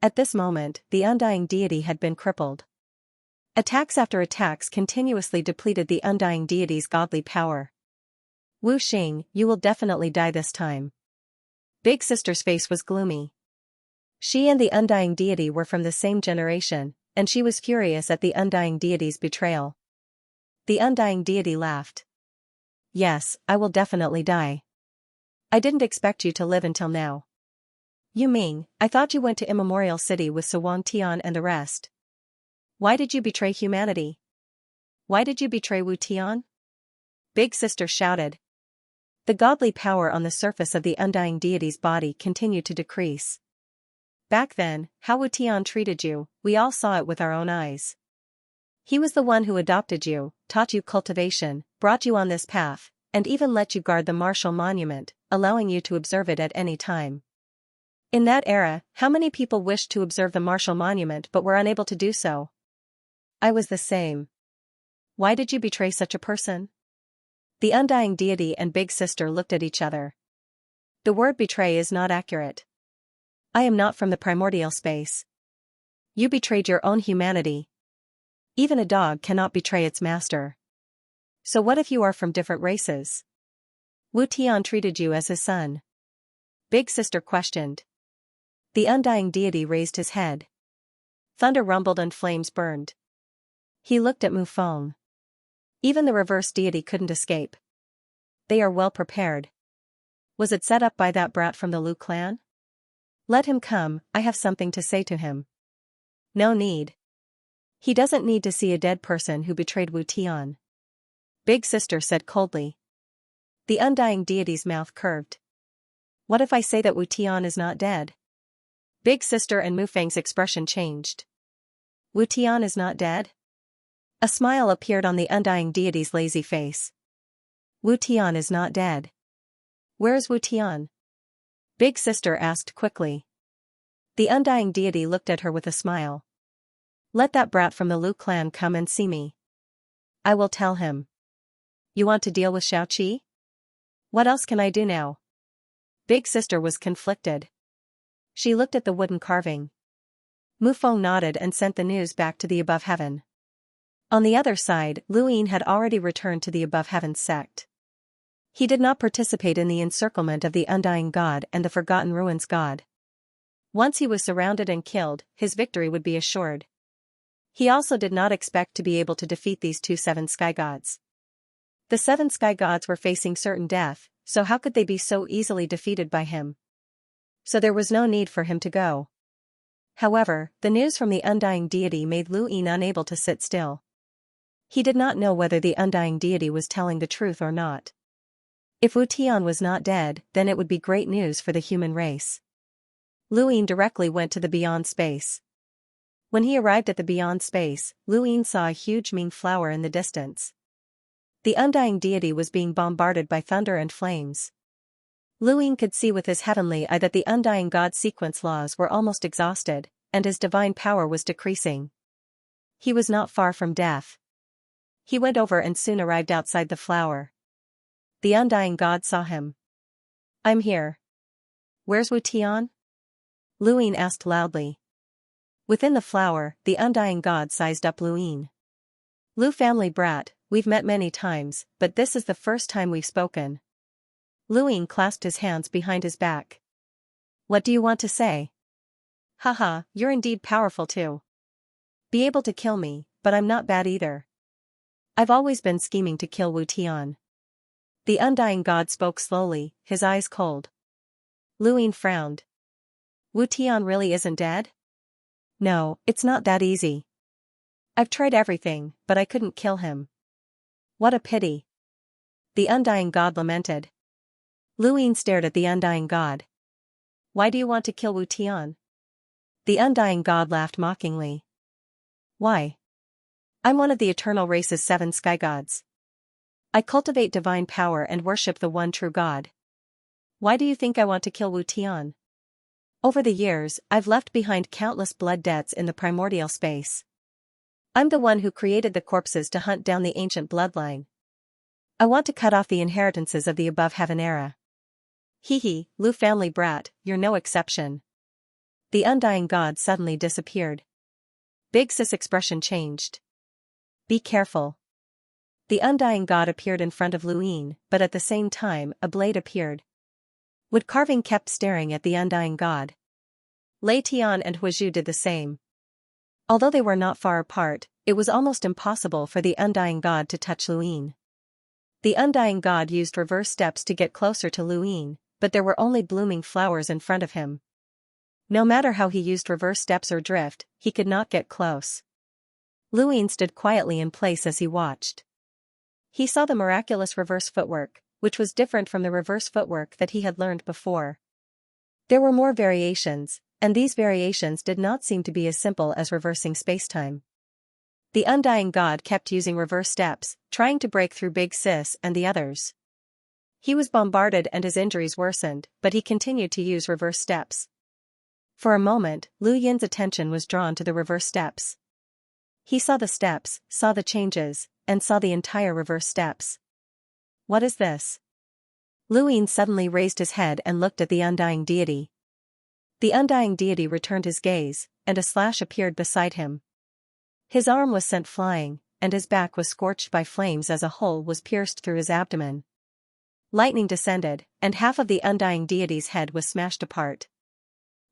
At this moment, the undying deity had been crippled. Attacks after attacks continuously depleted the undying deity's godly power. Wu Xing, you will definitely die this time. Big Sister's face was gloomy. She and the undying deity were from the same generation, and she was furious at the undying deity's betrayal. The undying deity laughed. Yes, I will definitely die. I didn't expect you to live until now. Yu Ming, I thought you went to Immemorial City with Suwang Tian and the rest. Why did you betray humanity? Why did you betray Wu Tian? Big Sister shouted. The godly power on the surface of the undying deity's body continued to decrease. Back then, how Wu Tian treated you, we all saw it with our own eyes. He was the one who adopted you, taught you cultivation, brought you on this path, and even let you guard the martial monument, allowing you to observe it at any time. In that era, how many people wished to observe the martial monument but were unable to do so? I was the same. Why did you betray such a person? The undying deity and Big Sister looked at each other. The word betray is not accurate. I am not from the primordial space. You betrayed your own humanity. Even a dog cannot betray its master. So what if you are from different races? Wu Tian treated you as his son. Big Sister questioned. The undying deity raised his head. Thunder rumbled and flames burned. He looked at Mu Feng. Even the reverse deity couldn't escape. They are well prepared. Was it set up by that brat from the Lu clan? Let him come, I have something to say to him. No need. He doesn't need to see a dead person who betrayed Wu Tian. Big Sister said coldly. The undying deity's mouth curved. What if I say that Wu Tian is not dead? Big Sister and Mu Feng's expression changed. Wu Tian is not dead? A smile appeared on the undying deity's lazy face. Wu Tian is not dead. Where is Wu Tian? Big Sister asked quickly. The undying deity looked at her with a smile. Let that brat from the Lu clan come and see me. I will tell him. You want to deal with Xiaoqi? What else can I do now? Big Sister was conflicted. She looked at the wooden carving. Mu Feng nodded and sent the news back to the above heaven. On the other side, Lu Yin had already returned to the above heaven sect. He did not participate in the encirclement of the undying god and the Forgotten Ruins god. Once he was surrounded and killed, his victory would be assured. He also did not expect to be able to defeat these 7 sky gods. The 7 sky gods were facing certain death, so how could they be so easily defeated by him? So there was no need for him to go. However, the news from the undying deity made Lu Yin unable to sit still. He did not know whether the undying deity was telling the truth or not. If Wu Tian was not dead, then it would be great news for the human race. Lu Yin directly went to the beyond space. When he arrived at the beyond space, Lu Yin saw a huge Ming flower in the distance. The undying deity was being bombarded by thunder and flames. Lu Yin could see with his heavenly eye that the undying god's sequence laws were almost exhausted, and his divine power was decreasing. He was not far from death. He went over and soon arrived outside the flower. The undying god saw him. I'm here. Where's Wu Tian? Lu Yin asked loudly. Within the flower, the undying god sized up Lu Yin. Lu family brat, we've met many times, but this is the first time we've spoken. Lu Yin clasped his hands behind his back. What do you want to say? Haha, you're indeed powerful too. Be able to kill me, but I'm not bad either. I've always been scheming to kill Wu Tian. The undying god spoke slowly, his eyes cold. Lu Yin frowned. Wu Tian really isn't dead? No, it's not that easy. I've tried everything, but I couldn't kill him. What a pity. The undying god lamented. Lu Yin stared at the undying god. Why do you want to kill Wu Tian? The undying god laughed mockingly. Why? I'm one of the eternal race's 7 sky gods. I cultivate divine power and worship the one true God. Why do you think I want to kill Wu Tian? Over the years, I've left behind countless blood debts in the primordial space. I'm the one who created the corpses to hunt down the ancient bloodline. I want to cut off the inheritances of the above heaven era. Hee, Lu family brat, you're no exception. The undying god suddenly disappeared. Big Sis' expression changed. be careful. The undying god appeared in front of Luin, but at the same time a blade appeared. Wood carving kept staring at the undying god. Lei Tian and Huizhu did the same. Although they were not far apart, it was almost impossible for the undying god to touch Luin. The undying god used reverse steps to get closer to Luin, but there were only blooming flowers in front of him. No matter how he used reverse steps or drift, he could not get close. Luin stood quietly in place as he watched. He saw the miraculous reverse footwork, which was different from the reverse footwork that he had learned before. There were more variations, and these variations did not seem to be as simple as reversing spacetime. The undying god kept using reverse steps, trying to break through Big Sis and the others. He was bombarded and his injuries worsened, but he continued to use reverse steps. For a moment, Lu Yin's attention was drawn to the reverse steps. He saw the steps, saw the changes, and saw the entire reverse steps. What is this? Lu Yin suddenly raised his head and looked at the undying deity. The undying deity returned his gaze, and a slash appeared beside him. His arm was sent flying, and his back was scorched by flames as a hole was pierced through his abdomen. Lightning descended, and half of the undying deity's head was smashed apart.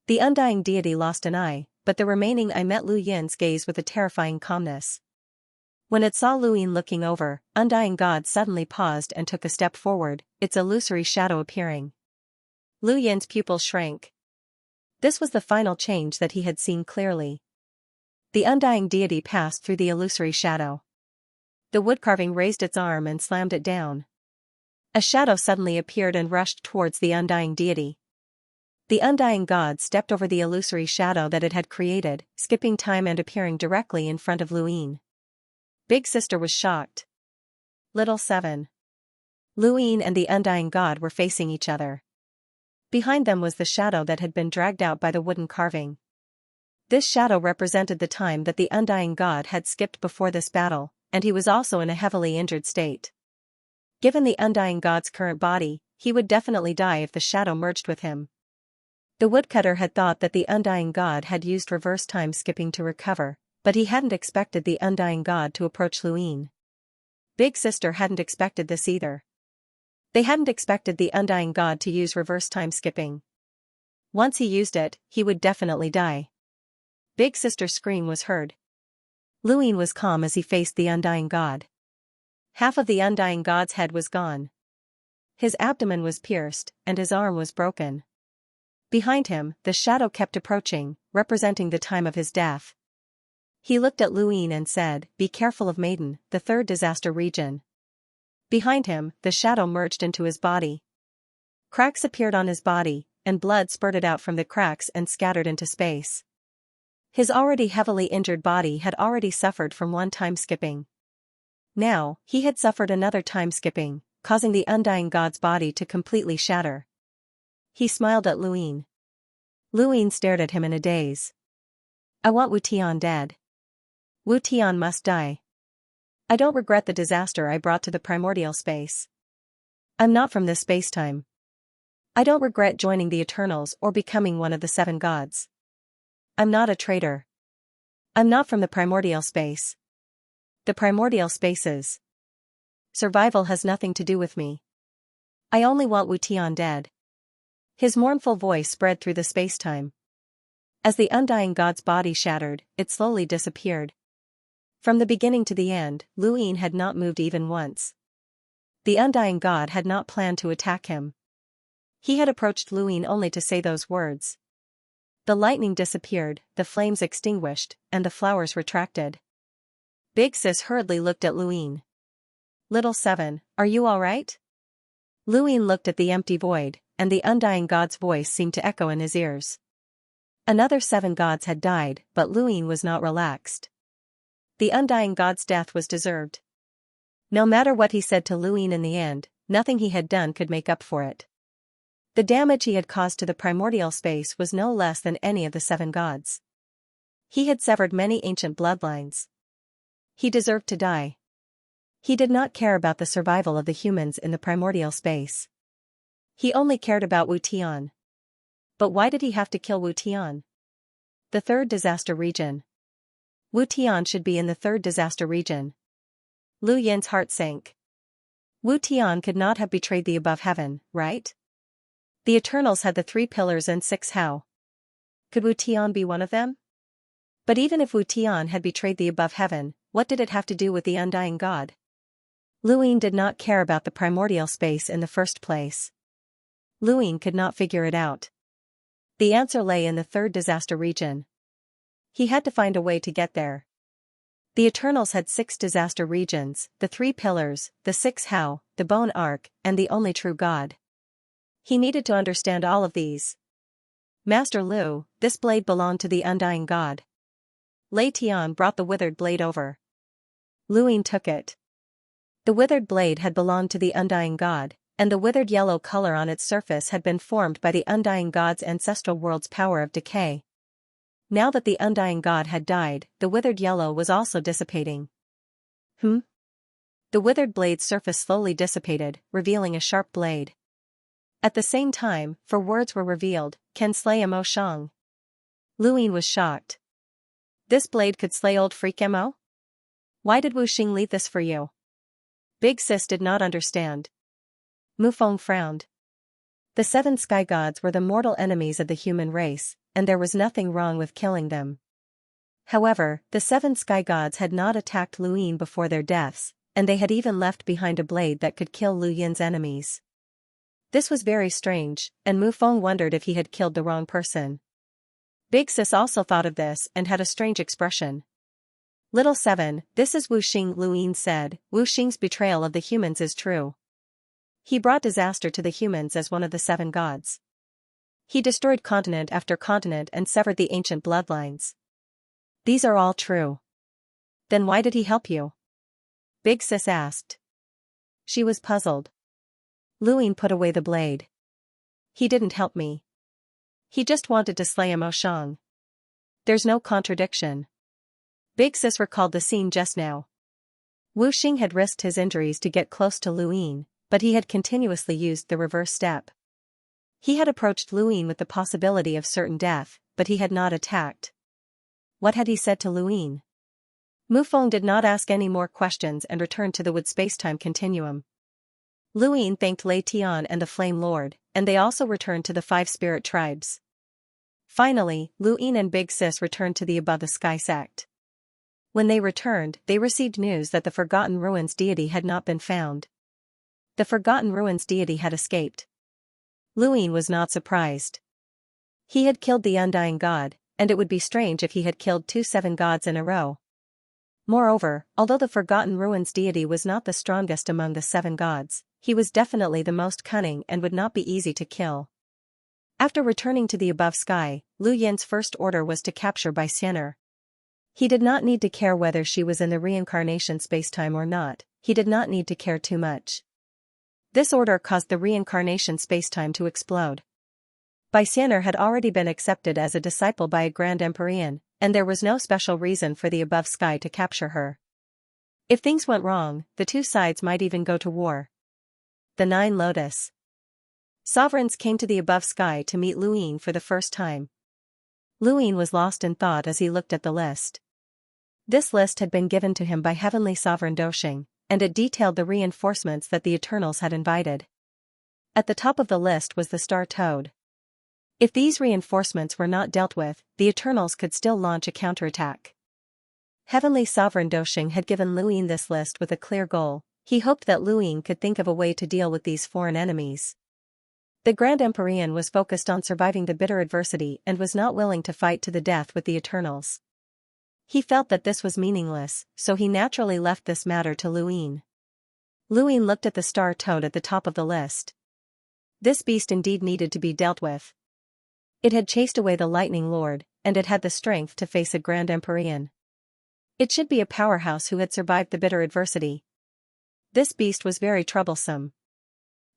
The undying deity lost an eye, but the remaining eye met Lu Yin's gaze with a terrifying calmness. When it saw Lu Yin looking over, undying god suddenly paused and took a step forward, its illusory shadow appearing. Lu Yin's pupils shrank. This was the final change that he had seen clearly. The undying deity passed through the illusory shadow. The woodcarving raised its arm and slammed it down. A shadow suddenly appeared and rushed towards the undying deity. The undying god stepped over the illusory shadow that it had created, skipping time and appearing directly in front of Lu Yin. Big Sister was shocked. Little 7. Lu Yin and the undying god were facing each other. Behind them was the shadow that had been dragged out by the wooden carving. This shadow represented the time that the undying god had skipped before this battle, and he was also in a heavily injured state. Given the undying god's current body, he would definitely die if the shadow merged with him. The woodcutter had thought that the undying god had used reverse time skipping to recover, but he hadn't expected the undying god to approach Lu Yin. Big Sister hadn't expected this either. They hadn't expected the undying god to use reverse time skipping. Once he used it, he would definitely die. Big Sister's scream was heard. Lu Yin was calm as he faced the undying god. Half of the undying god's head was gone. His abdomen was pierced, and his arm was broken. Behind him, the shadow kept approaching, representing the time of his death. He looked at Lu Yin and said, "Be careful of Maiden, the third disaster region." Behind him, the shadow merged into his body. Cracks appeared on his body, and blood spurted out from the cracks and scattered into space. His already heavily injured body had already suffered from one time skipping. Now, he had suffered another time skipping, causing the undying god's body to completely shatter. He smiled at Lu Yin. Lu Yin stared at him in a daze. "I want Wu Tian dead. Wu Tian must die. I don't regret the disaster I brought to the primordial space. I'm not from this spacetime. I don't regret joining the Eternals or becoming one of the 7 gods. I'm not a traitor. I'm not from the primordial space. The primordial spaces. Survival has nothing to do with me. I only want Wu Tian dead." His mournful voice spread through the spacetime. As the undying god's body shattered, it slowly disappeared. From the beginning to the end, Lu Yin had not moved even once. The undying god had not planned to attack him. He had approached Lu Yin only to say those words. The lightning disappeared, the flames extinguished, and the flowers retracted. Big Sis hurriedly looked at Lu Yin. "Little 7, are you all right?" Lu Yin looked at the empty void, and the undying god's voice seemed to echo in his ears. Another 7 gods had died, but Lu Yin was not relaxed. The undying god's death was deserved. No matter what he said to Lu Yin in the end, nothing he had done could make up for it. The damage he had caused to the primordial space was no less than any of the 7 gods. He had severed many ancient bloodlines. He deserved to die. He did not care about the survival of the humans in the primordial space. He only cared about Wu Tian. But why did he have to kill Wu Tian? The third disaster region. Wu Tian should be in the third disaster region. Lu Yin's heart sank. Wu Tian could not have betrayed the above heaven, right? The Eternals had the 3 pillars and 6 how. Could Wu Tian be one of them? But even if Wu Tian had betrayed the above heaven, what did it have to do with the undying god? Lu Yin did not care about the primordial space in the first place. Lu Yin could not figure it out. The answer lay in the 3rd disaster region. He had to find a way to get there. The Eternals had 6 disaster regions, the 3 pillars, the 6 how, the bone arc, and the only true god. He needed to understand all of these. Master Lu, this blade belonged to the undying god. Lei Tian brought the withered blade over. Lu Yin took it. The withered blade had belonged to the undying god, and the withered yellow color on its surface had been formed by the undying god's ancestral world's power of decay. Now that the undying god had died, the withered yellow was also dissipating. The withered blade's surface slowly dissipated, revealing a sharp blade. At the same time, for words were revealed, can slay Mo Shang. Lu Yin was shocked. This blade could slay old freak Mo? Why did Wu Xing leave this for you? Big Sis did not understand. Mu Feng frowned. The 7 sky gods were the mortal enemies of the human race, and there was nothing wrong with killing them. However, the 7 sky gods had not attacked Lu Yin before their deaths, and they had even left behind a blade that could kill Lu Yin's enemies. This was very strange, and Mu Feng wondered if he had killed the wrong person. Big Sis also thought of this and had a strange expression. Little 7, this is Wu Xing, Lu Yin said. Wu Xing's betrayal of the humans is true. He brought disaster to the humans as one of the 7 gods. He destroyed continent after continent and severed the ancient bloodlines. These are all true. Then why did he help you? Big Sis asked. She was puzzled. Lu Yin put away the blade. He didn't help me. He just wanted to slay Mo Shang. There's no contradiction. Big Sis recalled the scene just now. Wu Xing had risked his injuries to get close to Lu Yin, but he had continuously used the reverse step. He had approached Lu Yin with the possibility of certain death, but he had not attacked. What had he said to Lu Yin? Mu Feng did not ask any more questions and returned to the wood spacetime continuum. Lu Yin thanked Lei Tian and the Flame Lord, and they also returned to the 5 spirit tribes. Finally, Lu Yin and Big Sis returned to the Above the Sky sect. When they returned, they received news that the Forgotten Ruins deity had not been found. The Forgotten Ruins deity had escaped. Lu Yin was not surprised. He had killed the undying god, and it would be strange if he had killed 2 7 gods in a row. Moreover, although the Forgotten Ruins deity was not the strongest among the 7 gods, he was definitely the most cunning and would not be easy to kill. After returning to the above sky, Lu Yin's first order was to capture Xianxia. He did not need to care whether she was in the reincarnation spacetime or not, he did not need to care too much. This order caused the reincarnation spacetime to explode. Xianxia had already been accepted as a disciple by a Grand Empyrean, and there was no special reason for the above sky to capture her. If things went wrong, the 2 sides might even go to war. The 9 Lotus sovereigns came to the above sky to meet Lu Yin for the first time. Lu Yin was lost in thought as he looked at the list. This list had been given to him by Heavenly Sovereign Doshing, and it detailed the reinforcements that the Eternals had invited. At the top of the list was the Star Toad. If these reinforcements were not dealt with, the Eternals could still launch a counterattack. Heavenly Sovereign Doshing had given Lu Yin this list with a clear goal. He hoped that Lu Yin could think of a way to deal with these foreign enemies. The Grand Empyrean was focused on surviving the bitter adversity and was not willing to fight to the death with the Eternals. He felt that this was meaningless, so he naturally left this matter to Lu Yin. Lu Yin looked at the Star Toad at the top of the list. This beast indeed needed to be dealt with. It had chased away the Lightning Lord, and it had the strength to face a Grand Empyrean. It should be a powerhouse who had survived the bitter adversity. This beast was very troublesome.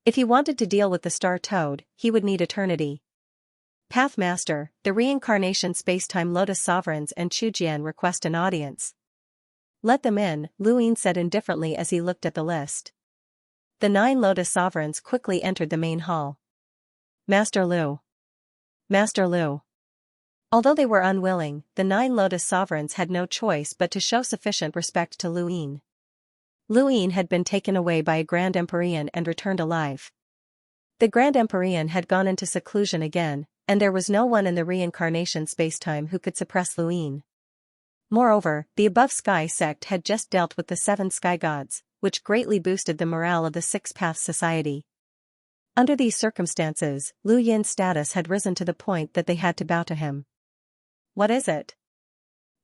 If he wanted to deal with the Star Toad, he would need eternity. Pathmaster, the Reincarnation Spacetime Lotus Sovereigns and Chujian request an audience. Let them in, Lu Yin said indifferently as he looked at the list. The 9 Lotus Sovereigns quickly entered the main hall. Master Lu. Master Lu. Although they were unwilling, the 9 Lotus Sovereigns had no choice but to show sufficient respect to Lu Yin. Lu Yin had been taken away by a Grand Empyrean and returned alive. The Grand Empyrean had gone into seclusion again, and there was no one in the reincarnation spacetime who could suppress Lu Yin. Moreover, the Above Sky sect had just dealt with the 7 sky gods, which greatly boosted the morale of the Six Paths Society. Under these circumstances, Lu Yin's status had risen to the point that they had to bow to him. "What is it?"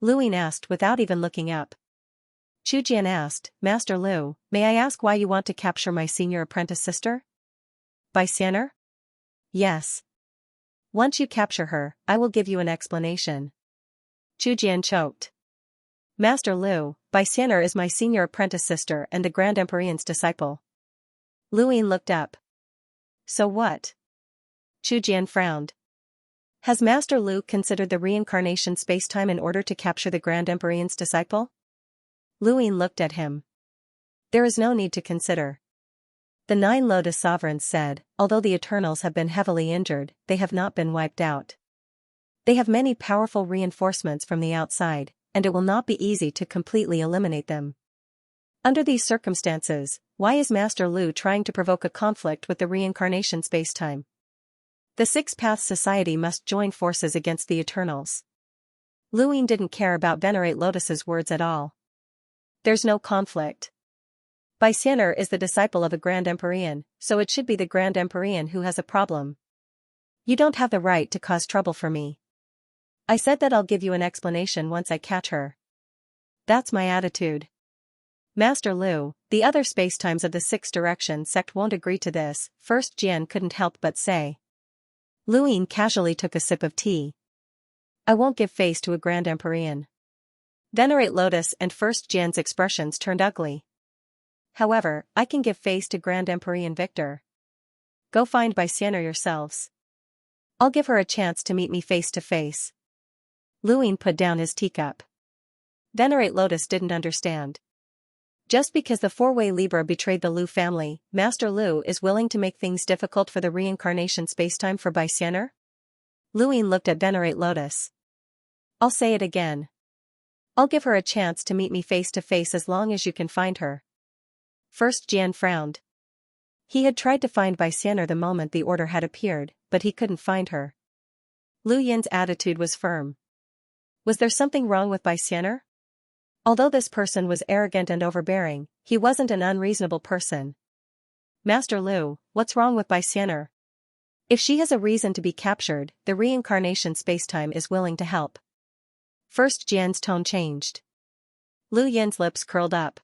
Lu Yin asked without even looking up. Chu Jian asked, "Master Lu, may I ask why you want to capture my senior apprentice sister?" "By Xianxia?" "Yes. Once you capture her, I will give you an explanation." Chu Jian choked. "Master Lu, Bai Xianxia is my senior apprentice sister and the Grand Empyrean's disciple." Lu Yin looked up. "So what?" Chu Jian frowned. "Has Master Lu considered the reincarnation spacetime in order to capture the Grand Empyrean's disciple?" Lu Yin looked at him. "There is no need to consider. The 9 Lotus sovereigns said, although the Eternals have been heavily injured, they have not been wiped out. They have many powerful reinforcements from the outside, and it will not be easy to completely eliminate them. Under these circumstances, why is Master Lu trying to provoke a conflict with the reincarnation spacetime? The Six Paths Society must join forces against the Eternals." Lu Yin didn't care about Venerate Lotus's words at all. "There's no conflict. Bai Xianxia is the disciple of a Grand Empyrean, so it should be the Grand Empyrean who has a problem. You don't have the right to cause trouble for me. I said that I'll give you an explanation once I catch her. That's my attitude. Master Lu, the other spacetimes of the Six Direction sect won't agree to this," First Jian couldn't help but say. Lu Yin casually took a sip of tea. "I won't give face to a Grand Empyrean." Venerate Lotus and First Jian's expressions turned ugly. "However, I can give face to Grand Empyrean Victor. Go find Bai Xianxia yourselves. I'll give her a chance to meet me face to face." Lu Yin put down his teacup. Venerate Lotus didn't understand. Just because the four-way Libra betrayed the Lu family, Master Lu is willing to make things difficult for the reincarnation spacetime for Bai Xianxia? Lu Yin looked at Venerate Lotus. "I'll say it again. I'll give her a chance to meet me face to face as long as you can find her." First Jian frowned. He had tried to find Bai Xianxia the moment the order had appeared, but he couldn't find her. Lu Yin's attitude was firm. Was there something wrong with Bai Xianxia? Although this person was arrogant and overbearing, he wasn't an unreasonable person. "Master Lu, what's wrong with Bai Xianxia? If she has a reason to be captured, the reincarnation spacetime is willing to help." First Jian's tone changed. Lu Yin's lips curled up.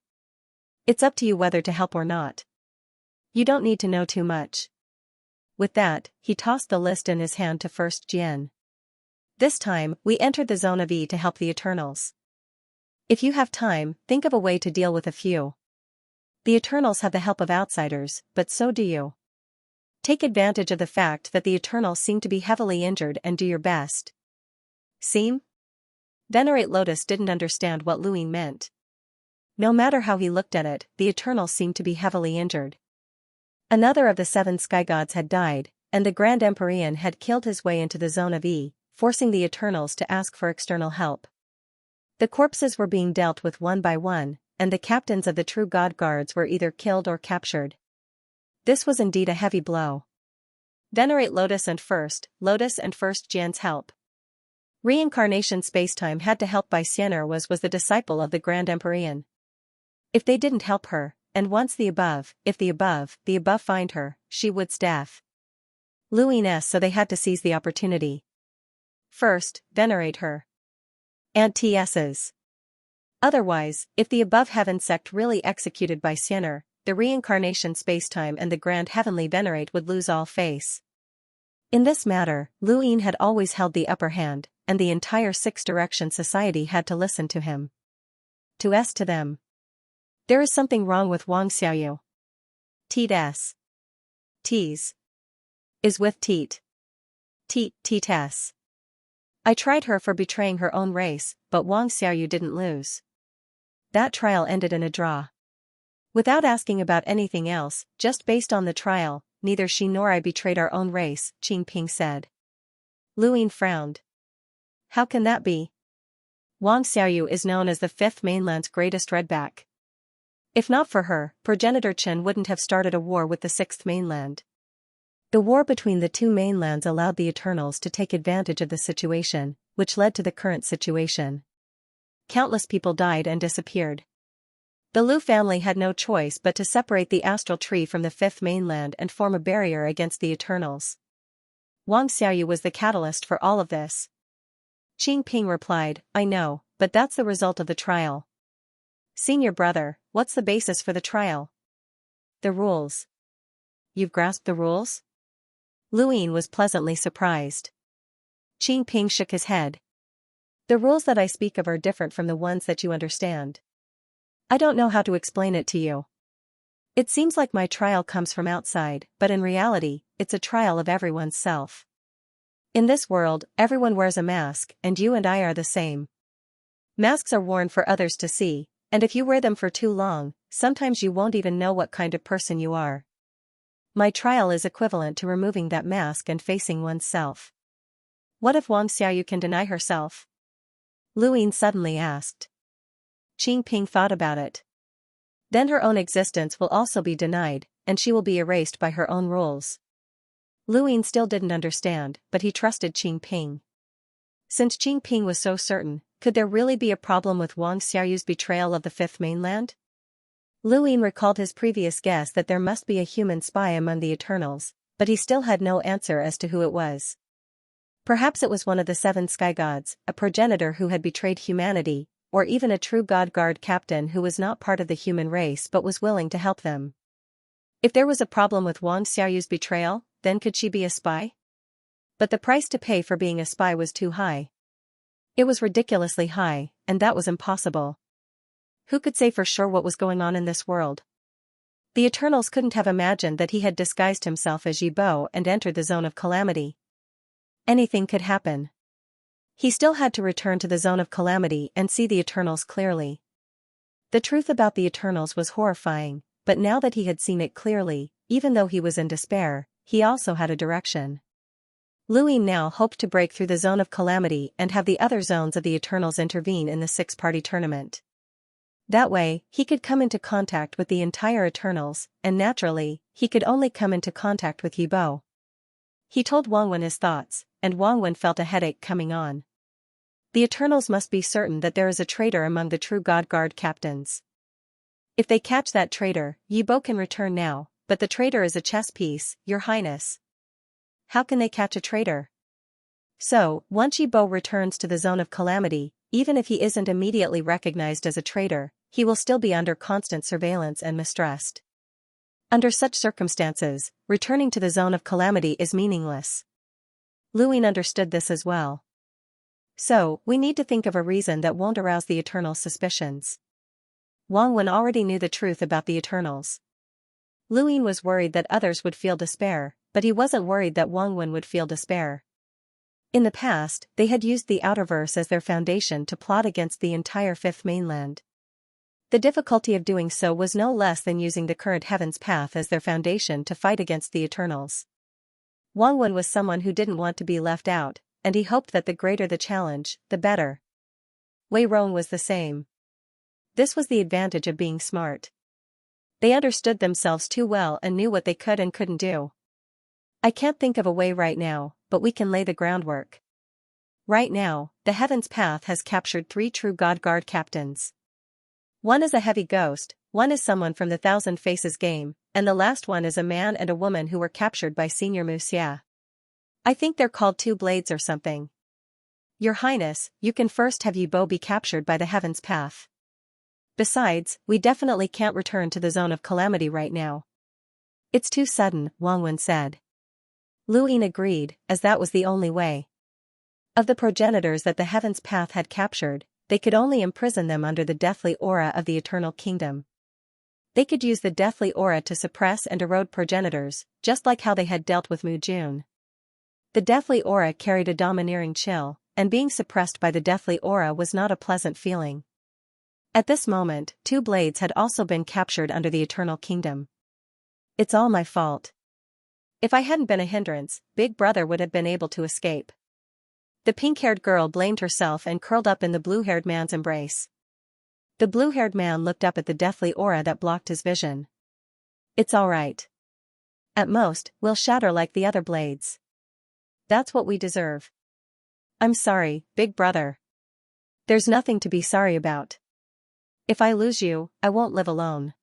"It's up to you whether to help or not. You don't need to know too much." With that, he tossed the list in his hand to First Jian. "This time, we entered the zone of E to help the Eternals. If you have time, think of a way to deal with a few. The Eternals have the help of outsiders, but so do you. Take advantage of the fact that the Eternals seem to be heavily injured and do your best." "Seem?" Venerate Lotus didn't understand what Lu Yin meant. No matter how he looked at it, the Eternals seemed to be heavily injured. Another of the 7 sky gods had died, and the Grand Empyrean had killed his way into the zone of E, forcing the Eternals to ask for external help. The corpses were being dealt with one by one, and the captains of the true god guards were either killed or captured. This was indeed a heavy blow. Venerate Lotus and First Jian's help. Reincarnation spacetime had to help Bai Xianxia was the disciple of the Grand Empyrean. If they didn't help her, and once the above find her, she would staff Lu Yin's, so they had to seize the opportunity. First, venerate her. And TS's. Otherwise, if the above heaven sect really executed Bai Xianxia, the reincarnation spacetime and the Grand Heavenly Venerate would lose all face. In this matter, Lu Yin had always held the upper hand, and the entire Six Direction Society had to listen to him. To them. "There is something wrong with Wang Xiaoyu." Teet T's. Is with Teet. Teet. I tried her for betraying her own race, but Wang Xiaoyu didn't lose. That trial ended in a draw. Without asking about anything else, just based on the trial, neither she nor I betrayed our own race, Qing Ping said. Lu Yin frowned. How can that be? Wang Xiaoyu is known as the 5th mainland's greatest redback. If not for her, progenitor Chen wouldn't have started a war with the sixth mainland. The war between the two mainlands allowed the Eternals to take advantage of the situation, which led to the current situation. Countless people died and disappeared. The Lu family had no choice but to separate the astral tree from the fifth mainland and form a barrier against the Eternals. Wang Xiaoyu was the catalyst for all of this. Qing Ping replied, I know, but that's the result of the trial. Senior brother, what's the basis for the trial? The rules. You've grasped the rules? Luyin was pleasantly surprised. Qing Ping shook his head. The rules that I speak of are different from the ones that you understand. I don't know how to explain it to you. It seems like my trial comes from outside, but in reality, it's a trial of everyone's self. In this world, everyone wears a mask, and you and I are the same. Masks are worn for others to see, and if you wear them for too long, sometimes you won't even know what kind of person you are. My trial is equivalent to removing that mask and facing oneself. What if Wang Xiaoyu can deny herself? Luyin suddenly asked. Qing Ping thought about it. Then her own existence will also be denied, and she will be erased by her own rules. Luyin still didn't understand, but he trusted Qing Ping. Since Qing Ping was so certain, could there really be a problem with Wang Xiaoyu's betrayal of the fifth mainland? Luyin recalled his previous guess that there must be a human spy among the Eternals, but he still had no answer as to who it was. Perhaps it was one of the seven sky gods, a progenitor who had betrayed humanity, or even a true god guard captain who was not part of the human race but was willing to help them. If there was a problem with Wang Xiaoyu's betrayal, then could she be a spy? But the price to pay for being a spy was too high. It was ridiculously high, and that was impossible. Who could say for sure what was going on in this world? The Eternals couldn't have imagined that he had disguised himself as Yi Bo and entered the zone of calamity. Anything could happen. He still had to return to the zone of calamity and see the Eternals clearly. The truth about the Eternals was horrifying, but now that he had seen it clearly, even though he was in despair, he also had a direction. Luyin now hoped to break through the zone of calamity and have the other zones of the Eternals intervene in the six-party tournament. That way, he could come into contact with the entire Eternals, and naturally, he could only come into contact with Yi Bo. He told Wang Wen his thoughts, and Wang Wen felt a headache coming on. The Eternals must be certain that there is a traitor among the true God Guard captains. If they catch that traitor, Yi Bo can return now, but the traitor is a chess piece, Your Highness. How can they catch a traitor? So, once Yi Bo returns to the zone of calamity, even if he isn't immediately recognized as a traitor, he will still be under constant surveillance and mistrust. Under such circumstances, returning to the zone of calamity is meaningless. Luyin understood this as well. So, we need to think of a reason that won't arouse the Eternals' suspicions. Wang Wen already knew the truth about the Eternals. Luyin was worried that others would feel despair, but he wasn't worried that Wang Wen would feel despair. In the past, they had used the Outerverse as their foundation to plot against the entire fifth mainland. The difficulty of doing so was no less than using the current Heaven's Path as their foundation to fight against the Eternals. Wang Wen was someone who didn't want to be left out, and he hoped that the greater the challenge, the better. Wei Rong was the same. This was the advantage of being smart. They understood themselves too well and knew what they could and couldn't do. I can't think of a way right now, but we can lay the groundwork. Right now, the Heaven's Path has captured 3 true God Guard captains. One is a heavy ghost, one is someone from the Thousand Faces game, and the last one is a man and a woman who were captured by Senior Xianxia. I think they're called 2 blades or something. Your Highness, you can first have Yi Bo be captured by the Heaven's Path. Besides, we definitely can't return to the zone of calamity right now. It's too sudden, Wang Wen said. Luyin agreed, as that was the only way. Of the progenitors that the Heaven's Path had captured, they could only imprison them under the deathly aura of the Eternal Kingdom. They could use the deathly aura to suppress and erode progenitors, just like how they had dealt with Mu Jun. The deathly aura carried a domineering chill, and being suppressed by the deathly aura was not a pleasant feeling. At this moment, 2 blades had also been captured under the Eternal Kingdom. It's all my fault. If I hadn't been a hindrance, Big Brother would have been able to escape. The pink-haired girl blamed herself and curled up in the blue-haired man's embrace. The blue-haired man looked up at the deathly aura that blocked his vision. It's all right. At most, we'll shatter like the other blades. That's what we deserve. I'm sorry, big brother. There's nothing to be sorry about. If I lose you, I won't live alone.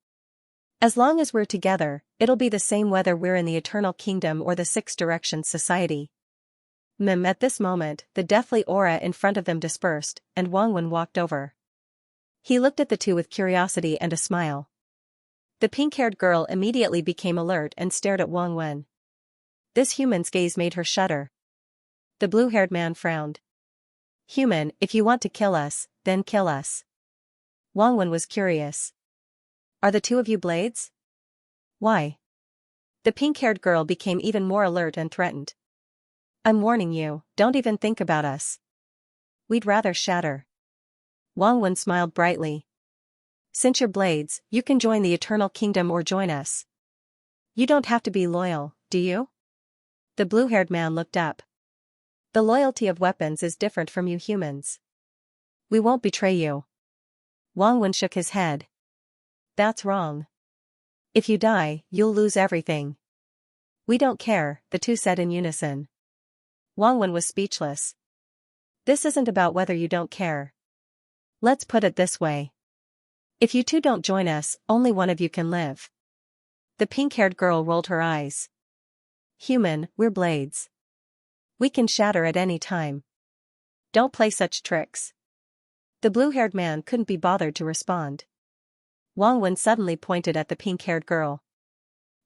As long as we're together, it'll be the same whether we're in the Eternal Kingdom or the Six Directions Society. At this moment, the deathly aura in front of them dispersed, and Wang Wen walked over. He looked at the two with curiosity and a smile. The pink-haired girl immediately became alert and stared at Wang Wen. This human's gaze made her shudder. The blue-haired man frowned. Human, if you want to kill us, then kill us. Wang Wen was curious. Are the two of you blades? Why? The pink-haired girl became even more alert and threatened. I'm warning you, don't even think about us. We'd rather shatter. Wang Wen smiled brightly. Since you're blades, you can join the Eternal Kingdom or join us. You don't have to be loyal, do you? The blue-haired man looked up. The loyalty of weapons is different from you humans. We won't betray you. Wang Wen shook his head. That's wrong. If you die, you'll lose everything. We don't care, the two said in unison. Wang Wen was speechless. This isn't about whether you don't care. Let's put it this way. If you two don't join us, only one of you can live. The pink-haired girl rolled her eyes. Human, we're blades. We can shatter at any time. Don't play such tricks. The blue-haired man couldn't be bothered to respond. Wang Wen suddenly pointed at the pink-haired girl.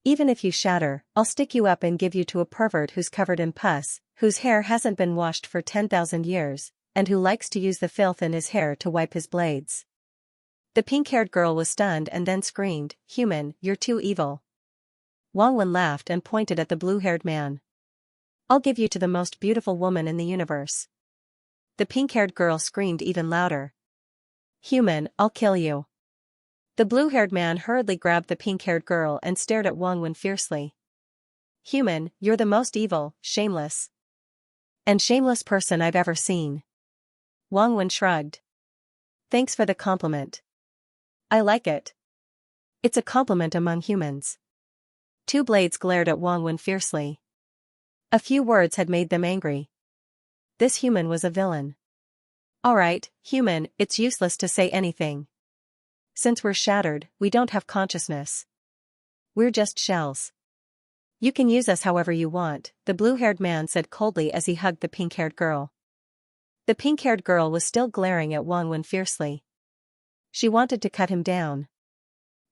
Even if you shatter, I'll stick you up and give you to a pervert who's covered in pus, whose hair hasn't been washed for 10,000 years, and who likes to use the filth in his hair to wipe his blades. The pink-haired girl was stunned and then screamed, Human, you're too evil. Wang Wen laughed and pointed at the blue-haired man. I'll give you to the most beautiful woman in the universe. The pink-haired girl screamed even louder. Human, I'll kill you. The blue-haired man hurriedly grabbed the pink-haired girl and stared at Wang Wen fiercely. Human, you're the most evil, shameless, and shameless person I've ever seen. Wang Wen shrugged. Thanks for the compliment. I like it. It's a compliment among humans. Two blades glared at Wang Wen fiercely. A few words had made them angry. This human was a villain. All right, human, it's useless to say anything. Since we're shattered, we don't have consciousness. We're just shells. You can use us however you want, the blue-haired man said coldly as he hugged the pink-haired girl. The pink-haired girl was still glaring at Wang Wen fiercely. She wanted to cut him down.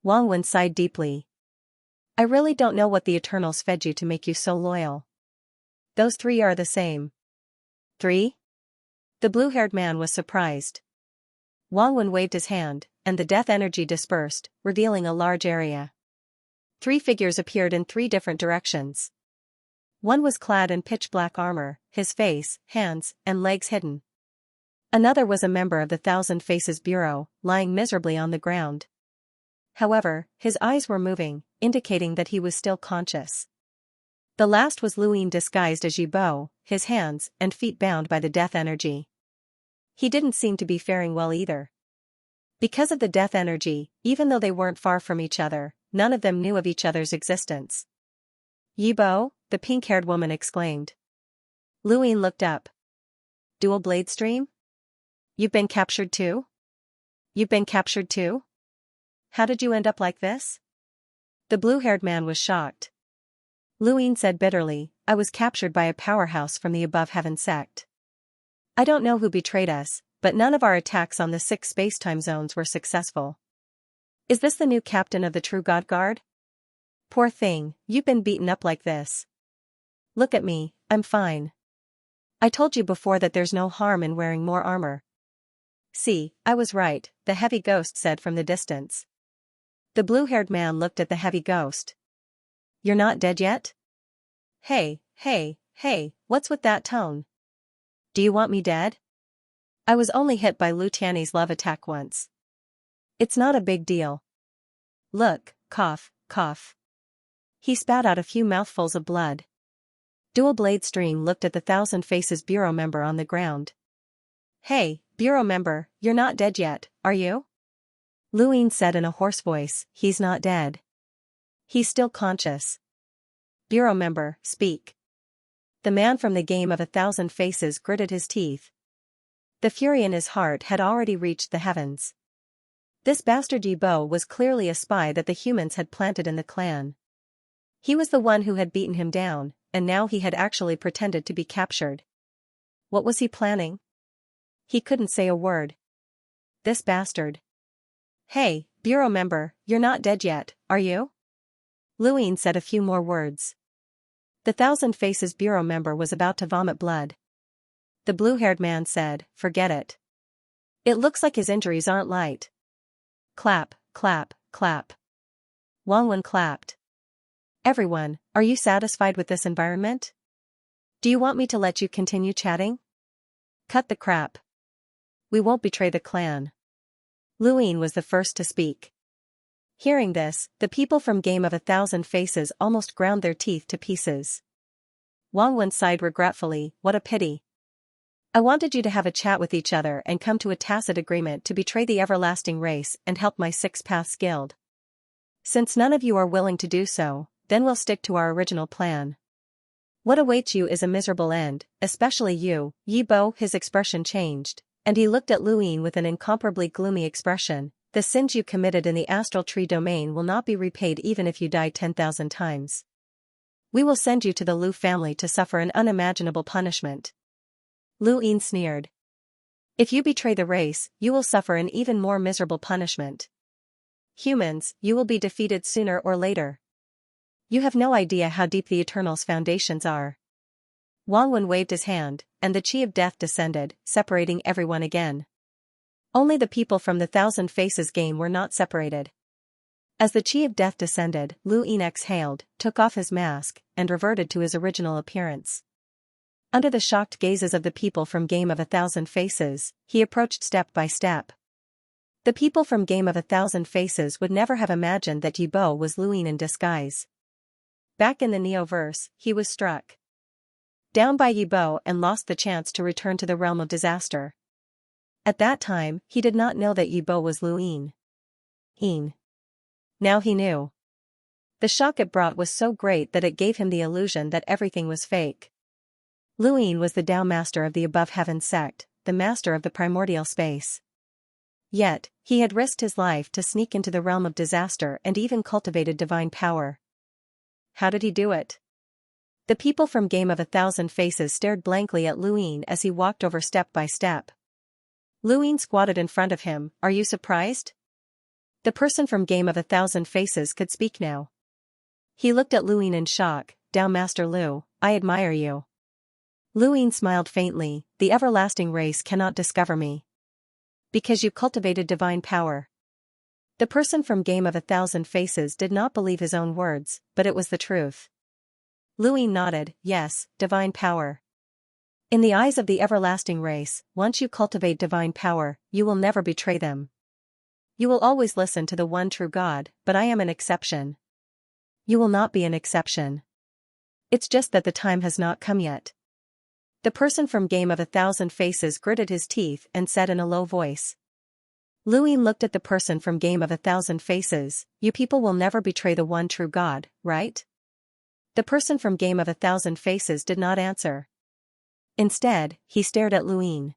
Wang Wen sighed deeply. I really don't know what the Eternals fed you to make you so loyal. Those three are the same. 3? The blue-haired man was surprised. Wang Wen waved his hand, and the death energy dispersed, revealing a large area. 3 figures appeared in 3 different directions. One was clad in pitch-black armor, his face, hands, and legs hidden. Another was a member of the Thousand Faces Bureau, lying miserably on the ground. However, his eyes were moving, indicating that he was still conscious. The last was Luin disguised as Yi Bo, his hands and feet bound by the death energy. He didn't seem to be faring well either. Because of the death energy, even though they weren't far from each other, none of them knew of each other's existence. Yi Bo, the pink-haired woman exclaimed. Luin looked up. Dual blade stream? You've been captured too? You've been captured too? How did you end up like this? The blue-haired man was shocked. Luin said bitterly, I was captured by a powerhouse from the Above Heaven sect. I don't know who betrayed us, but none of our attacks on the 6 space-time zones were successful. Is this the new captain of the True God Guard? Poor thing, you've been beaten up like this. Look at me, I'm fine. I told you before that there's no harm in wearing more armor. See, I was right, the heavy ghost said from the distance. The blue-haired man looked at the heavy ghost. You're not dead yet? Hey, what's with that tone? Do you want me dead? I was only hit by Lu Tiany's love attack once. It's not a big deal. Look, cough, cough. He spat out a few mouthfuls of blood. Dual Blade Stream looked at the Thousand Faces Bureau member on the ground. Hey, Bureau member, you're not dead yet, are you? Lu Ying said in a hoarse voice, he's not dead. He's still conscious. Bureau member, speak. The man from the Game of 1,000 Faces gritted his teeth. The fury in his heart had already reached the heavens. This bastard Yibo was clearly a spy that the humans had planted in the clan. He was the one who had beaten him down, and now he had actually pretended to be captured. What was he planning? He couldn't say a word. This bastard. Hey, Bureau member, you're not dead yet, are you? Lu Ying said a few more words. The 1,000 Faces Bureau member was about to vomit blood. The blue-haired man said, forget it. It looks like his injuries aren't light. Clap, clap, clap. Wang Wen clapped. Everyone, are you satisfied with this environment? Do you want me to let you continue chatting? Cut the crap. We won't betray the clan. Lu Ying was the first to speak. Hearing this, the people from Game of 1,000 Faces almost ground their teeth to pieces. Wang Wen sighed regretfully, what a pity. I wanted you to have a chat with each other and come to a tacit agreement to betray the everlasting race and help my Six Paths Guild. Since none of you are willing to do so, then we'll stick to our original plan. What awaits you is a miserable end, especially you, Yibo. His expression changed, and he looked at Lu Ying with an incomparably gloomy expression. The sins you committed in the astral tree domain will not be repaid even if you die 10,000 times. We will send you to the Lu family to suffer an unimaginable punishment. Lu Ying sneered. If you betray the race, you will suffer an even more miserable punishment. Humans, you will be defeated sooner or later. You have no idea how deep the Eternal's foundations are. Wang Wen waved his hand, and the Chi of Death descended, separating everyone again. Only the people from the 1,000 Faces game were not separated. As the Chi of Death descended, Lu Ying exhaled, took off his mask, and reverted to his original appearance. Under the shocked gazes of the people from Game of 1,000 Faces, he approached step by step. The people from Game of 1,000 Faces would never have imagined that Yibo was Lu Ying in disguise. Back in the Neoverse, he was struck down by Yibo and lost the chance to return to the realm of disaster. At that time, he did not know that Yibo was Lu Ying. Now he knew. The shock it brought was so great that it gave him the illusion that everything was fake. Lu Ying was the Tao master of the Above Heaven sect, the master of the primordial space. Yet, he had risked his life to sneak into the realm of disaster and even cultivated divine power. How did he do it? The people from Game of 1,000 Faces stared blankly at Lu Ying as he walked over step by step. Lu Ying squatted in front of him, are you surprised? The person from Game of 1,000 Faces could speak now. He looked at Lu Ying in shock, Tao Master Lu, I admire you. Lu Ying smiled faintly, the everlasting race cannot discover me. Because you cultivated divine power. The person from Game of 1,000 Faces did not believe his own words, but it was the truth. Lu Ying nodded, yes, divine power. In the eyes of the everlasting race, once you cultivate divine power, you will never betray them. You will always listen to the one true God, but I am an exception. You will not be an exception. It's just that the time has not come yet. The person from Game of 1,000 Faces gritted his teeth and said in a low voice. Lu Ying looked at the person from Game of 1,000 Faces, you people will never betray the one true God, right? The person from Game of 1,000 Faces did not answer. Instead, he stared at Lu Ying.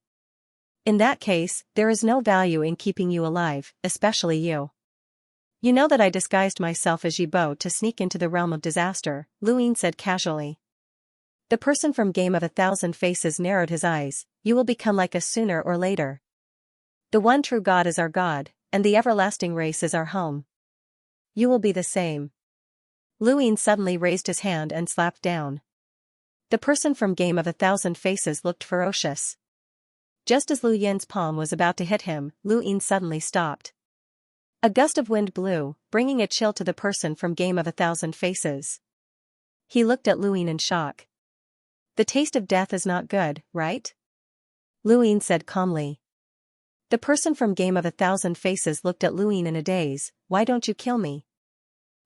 In that case, there is no value in keeping you alive, especially you. You know that I disguised myself as Yibo to sneak into the realm of disaster, Lu Ying said casually. The person from Game of 1,000 Faces narrowed his eyes, you will become like us sooner or later. The one true God is our God, and the everlasting race is our home. You will be the same. Lu Ying suddenly raised his hand and slapped down. The person from Game of 1,000 Faces looked ferocious. Just as Lu Ying's palm was about to hit him, Lu Ying suddenly stopped. A gust of wind blew, bringing a chill to the person from Game of 1,000 Faces. He looked at Lu Ying in shock. The taste of death is not good, right? Lu Ying said calmly. The person from Game of 1,000 Faces looked at Lu Ying in a daze, why don't you kill me?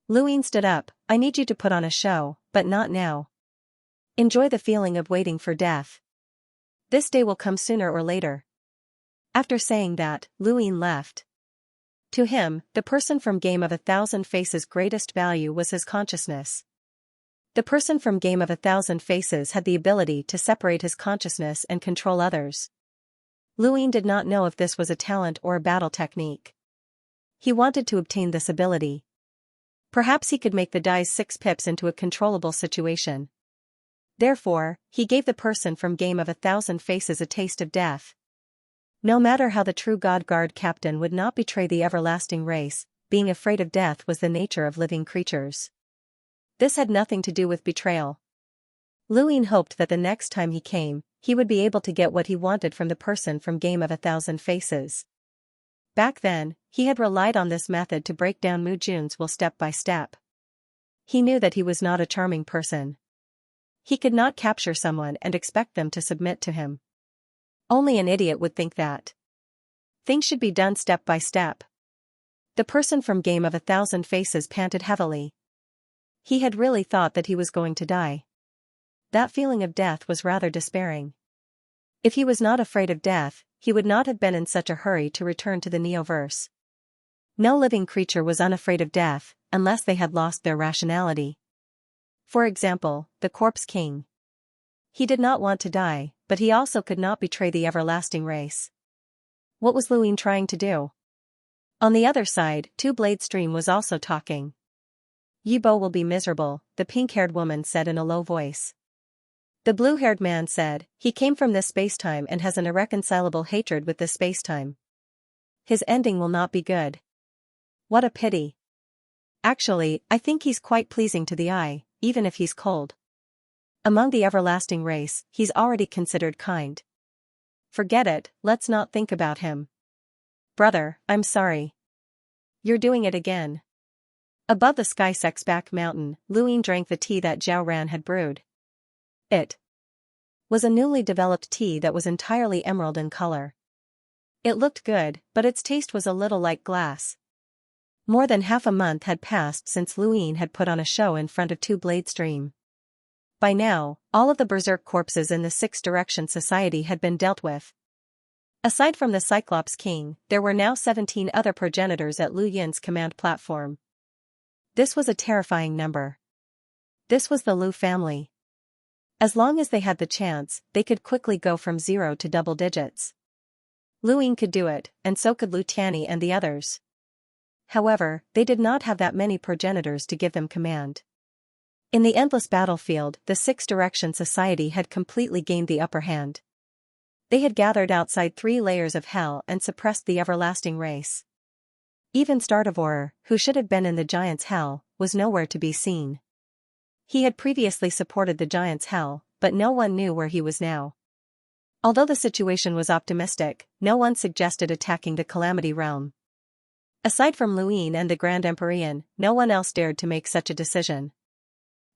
Lu Ying stood up, I need you to put on a show, but not now. Enjoy the feeling of waiting for death. This day will come sooner or later. After saying that, Lu Ying left. To him, the person from Game of a Thousand Faces' greatest value was his consciousness. The person from Game of a Thousand Faces had the ability to separate his consciousness and control others. Luin did not know if this was a talent or a battle technique. He wanted to obtain this ability. Perhaps he could make the die's 6 pips into a controllable situation. Therefore, he gave the person from Game of a Thousand Faces a taste of death. No matter how the true God Guard captain would not betray the everlasting race, being afraid of death was the nature of living creatures. This had nothing to do with betrayal. Luin hoped that the next time he came, he would be able to get what he wanted from the person from Game of a Thousand Faces. Back then, he had relied on this method to break down Mu Jun's will step by step. He knew that he was not a charming person. He could not capture someone and expect them to submit to him. Only an idiot would think that. Things should be done step by step. The person from Game of a Thousand Faces panted heavily. He had really thought that he was going to die. That feeling of death was rather despairing. If he was not afraid of death, he would not have been in such a hurry to return to the Neoverse. No living creature was unafraid of death, unless they had lost their rationality. For example, the Corpse King. He did not want to die, but he also could not betray the everlasting race. What was Luin trying to do? On the other side, Two-Blade Stream was also talking. Yibo will be miserable, the pink-haired woman said in a low voice. The blue-haired man said, he came from this spacetime and has an irreconcilable hatred with this spacetime. His ending will not be good. What a pity. Actually, I think he's quite pleasing to the eye, even if he's cold. Among the everlasting race, he's already considered kind. Forget it, let's not think about him. Brother, I'm sorry. You're doing it again. Above the sky Sexback Mountain, Luin drank the tea that Zhao Ran had brewed. It was a newly developed tea that was entirely emerald in color. It looked good, but its taste was a little like glass. More than half a month had passed since Luin had put on a show in front of Two-Blade Stream. By now, all of the berserk corpses in the Six Direction Society had been dealt with. Aside from the Cyclops King, there were now 17 other progenitors at Lu Yin's command platform. This was a terrifying number. This was the Lu family. As long as they had the chance, they could quickly go from 0 to double digits. Luin could do it, and so could Lu Tianyi and the others. However, they did not have that many progenitors to give them command. In the endless battlefield, the Six Direction Society had completely gained the upper hand. They had gathered outside 3 layers of hell and suppressed the everlasting race. Even Stardevourer, who should have been in the Giant's Hell, was nowhere to be seen. He had previously supported the Giant's Hell, but no one knew where he was now. Although the situation was optimistic, no one suggested attacking the Calamity Realm. Aside from Luin and the Grand Empyrean, no one else dared to make such a decision.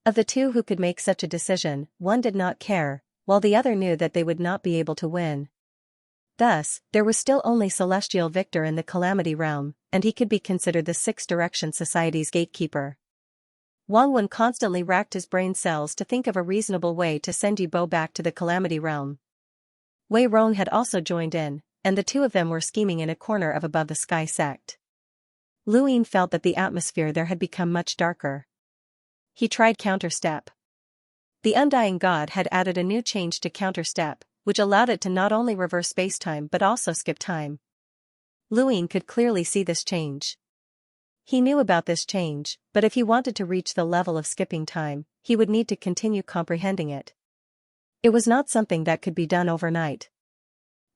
Of the 2 who could make such a decision, one did not care, while the other knew that they would not be able to win. Thus, there was still only Celestial Victor in the Calamity Realm, and he could be considered the Six Direction Society's gatekeeper. Wang Wen constantly racked his brain cells to think of a reasonable way to send Yibo back to the Calamity Realm. Wei Rong had also joined in, and the 2 of them were scheming in a corner of Above the Sky sect. Luin felt that the atmosphere there had become much darker. He tried counterstep. The Undying God had added a new change to counterstep, which allowed it to not only reverse spacetime but also skip time. Luin could clearly see this change. He knew about this change, but if he wanted to reach the level of skipping time, he would need to continue comprehending it. It was not something that could be done overnight.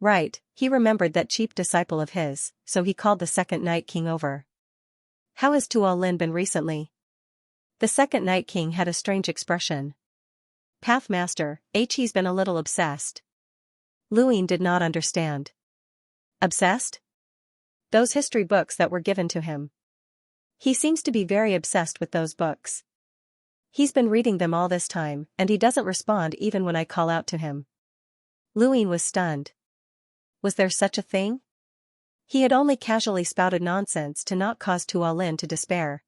Right, he remembered that cheap disciple of his, so he called the Second Night King over. How has Tuo Lin been recently? The Second Night King had a strange expression. Pathmaster, he's been a little obsessed. Luin did not understand. Obsessed? Those history books that were given to him. He seems to be very obsessed with those books. He's been reading them all this time, and he doesn't respond even when I call out to him. Luin was stunned. Was there such a thing? He had only casually spouted nonsense to not cause Tuo Lin to despair.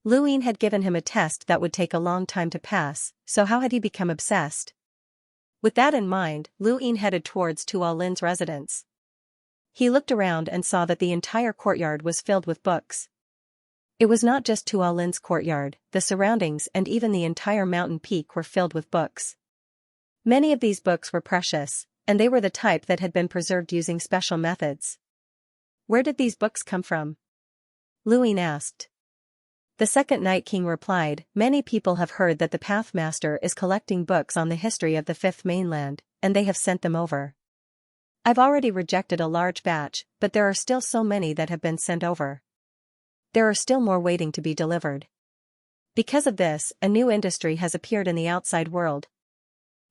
Luin had given him a test that would take a long time to pass, so how had he become obsessed? With that in mind, Luin headed towards Tuo Lin's residence. He looked around and saw that the entire courtyard was filled with books. It was not just Tualin's courtyard, the surroundings and even the entire mountain peak were filled with books. Many of these books were precious, and they were the type that had been preserved using special methods. Where did these books come from? Luin asked. The second Night King replied, many people have heard that the Pathmaster is collecting books on the history of the Fifth Mainland, and they have sent them over. I've already rejected a large batch, but there are still so many that have been sent over. There are still more waiting to be delivered. Because of this, a new industry has appeared in the outside world.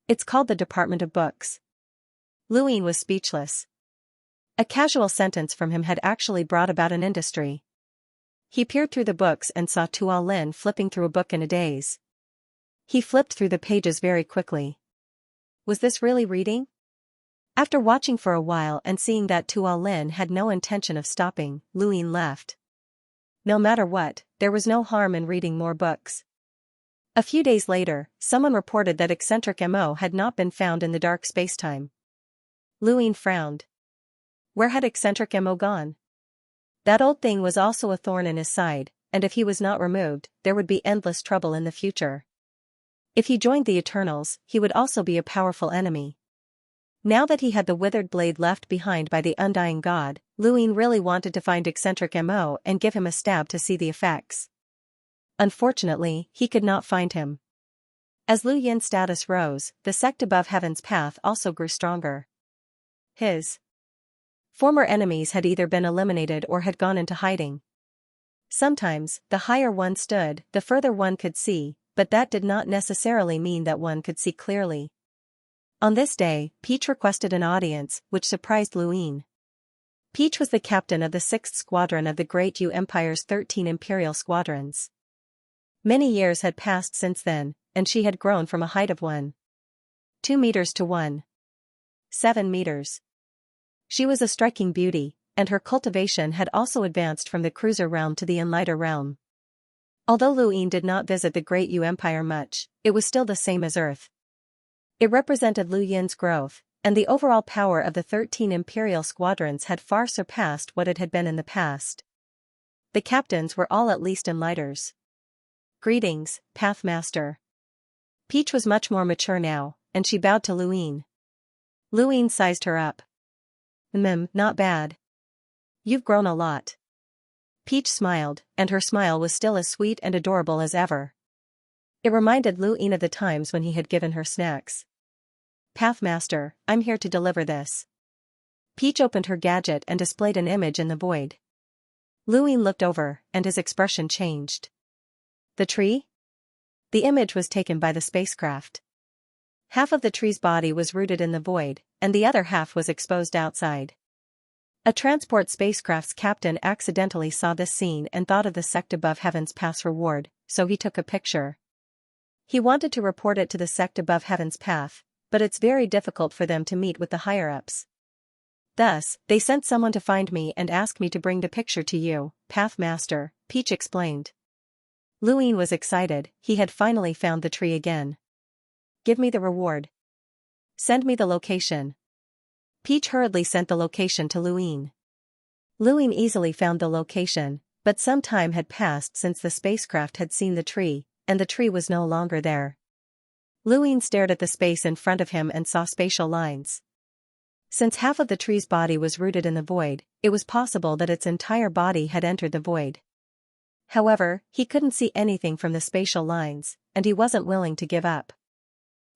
It's called the Department of Books. Luin was speechless. A casual sentence from him had actually brought about an industry. He peered through the books and saw Tualin flipping through a book in a daze. He flipped through the pages very quickly. Was this really reading? After watching for a while and seeing that Tualin had no intention of stopping, Luin left. No matter what, there was no harm in reading more books. A few days later, someone reported that eccentric Mo had not been found in the dark spacetime. Luin frowned. Where had eccentric Mo gone? That old thing was also a thorn in his side, and if he was not removed, there would be endless trouble in the future. If he joined the Eternals, he would also be a powerful enemy. Now that he had the withered blade left behind by the Undying God, Luin really wanted to find eccentric Mo and give him a stab to see the effects. Unfortunately, he could not find him. As Lu Yin's status rose, the sect above Heaven's path also grew stronger. His former enemies had either been eliminated or had gone into hiding. Sometimes, the higher one stood, the further one could see, but that did not necessarily mean that one could see clearly. On this day, Peach requested an audience, which surprised Luin. Peach was the captain of the 6th Squadron of the Great Yu Empire's 13 Imperial Squadrons. Many years had passed since then, and she had grown from a height of 1.2 meters to 1.7 meters. She was a striking beauty, and her cultivation had also advanced from the cruiser realm to the enlighter realm. Although Luin did not visit the Great Yu Empire much, it was still the same as Earth. It represented Lu Yin's growth, and the overall power of the 13 Imperial Squadrons had far surpassed what it had been in the past. The captains were all at least enlighters. Greetings, Pathmaster. Peach was much more mature now, and she bowed to Luin. Luin sized her up. Not bad. You've grown a lot. Peach smiled, and her smile was still as sweet and adorable as ever. It reminded Luin of the times when he had given her snacks. Pathmaster, I'm here to deliver this. Peach opened her gadget and displayed an image in the void. Luin looked over, and his expression changed. The tree? The image was taken by the spacecraft. Half of the tree's body was rooted in the void, and the other half was exposed outside. A transport spacecraft's captain accidentally saw this scene and thought of the sect above Heaven's path's reward, so he took a picture. He wanted to report it to the sect above Heaven's path, but it's very difficult for them to meet with the higher-ups. Thus, they sent someone to find me and ask me to bring the picture to you, Pathmaster, Peach explained. Luin was excited, he had finally found the tree again. Give me the reward. Send me the location. Peach hurriedly sent the location to Luin. Luin easily found the location, but some time had passed since the spacecraft had seen the tree, and the tree was no longer there. Luin stared at the space in front of him and saw spatial lines. Since half of the tree's body was rooted in the void, it was possible that its entire body had entered the void. However, he couldn't see anything from the spatial lines, and he wasn't willing to give up.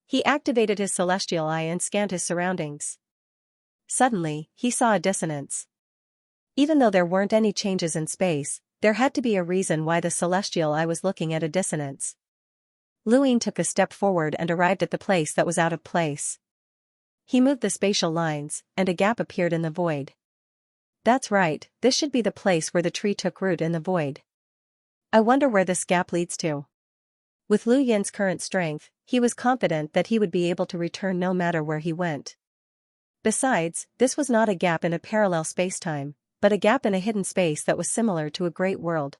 He activated his celestial eye and scanned his surroundings. Suddenly, he saw a dissonance. Even though there weren't any changes in space, there had to be a reason why the celestial eye was looking at a dissonance. Luin took a step forward and arrived at the place that was out of place. He moved the spatial lines, and a gap appeared in the void. That's right, this should be the place where the tree took root in the void. I wonder where this gap leads to. With Lu Yin's current strength, he was confident that he would be able to return no matter where he went. Besides, this was not a gap in a parallel spacetime, but a gap in a hidden space that was similar to a great world.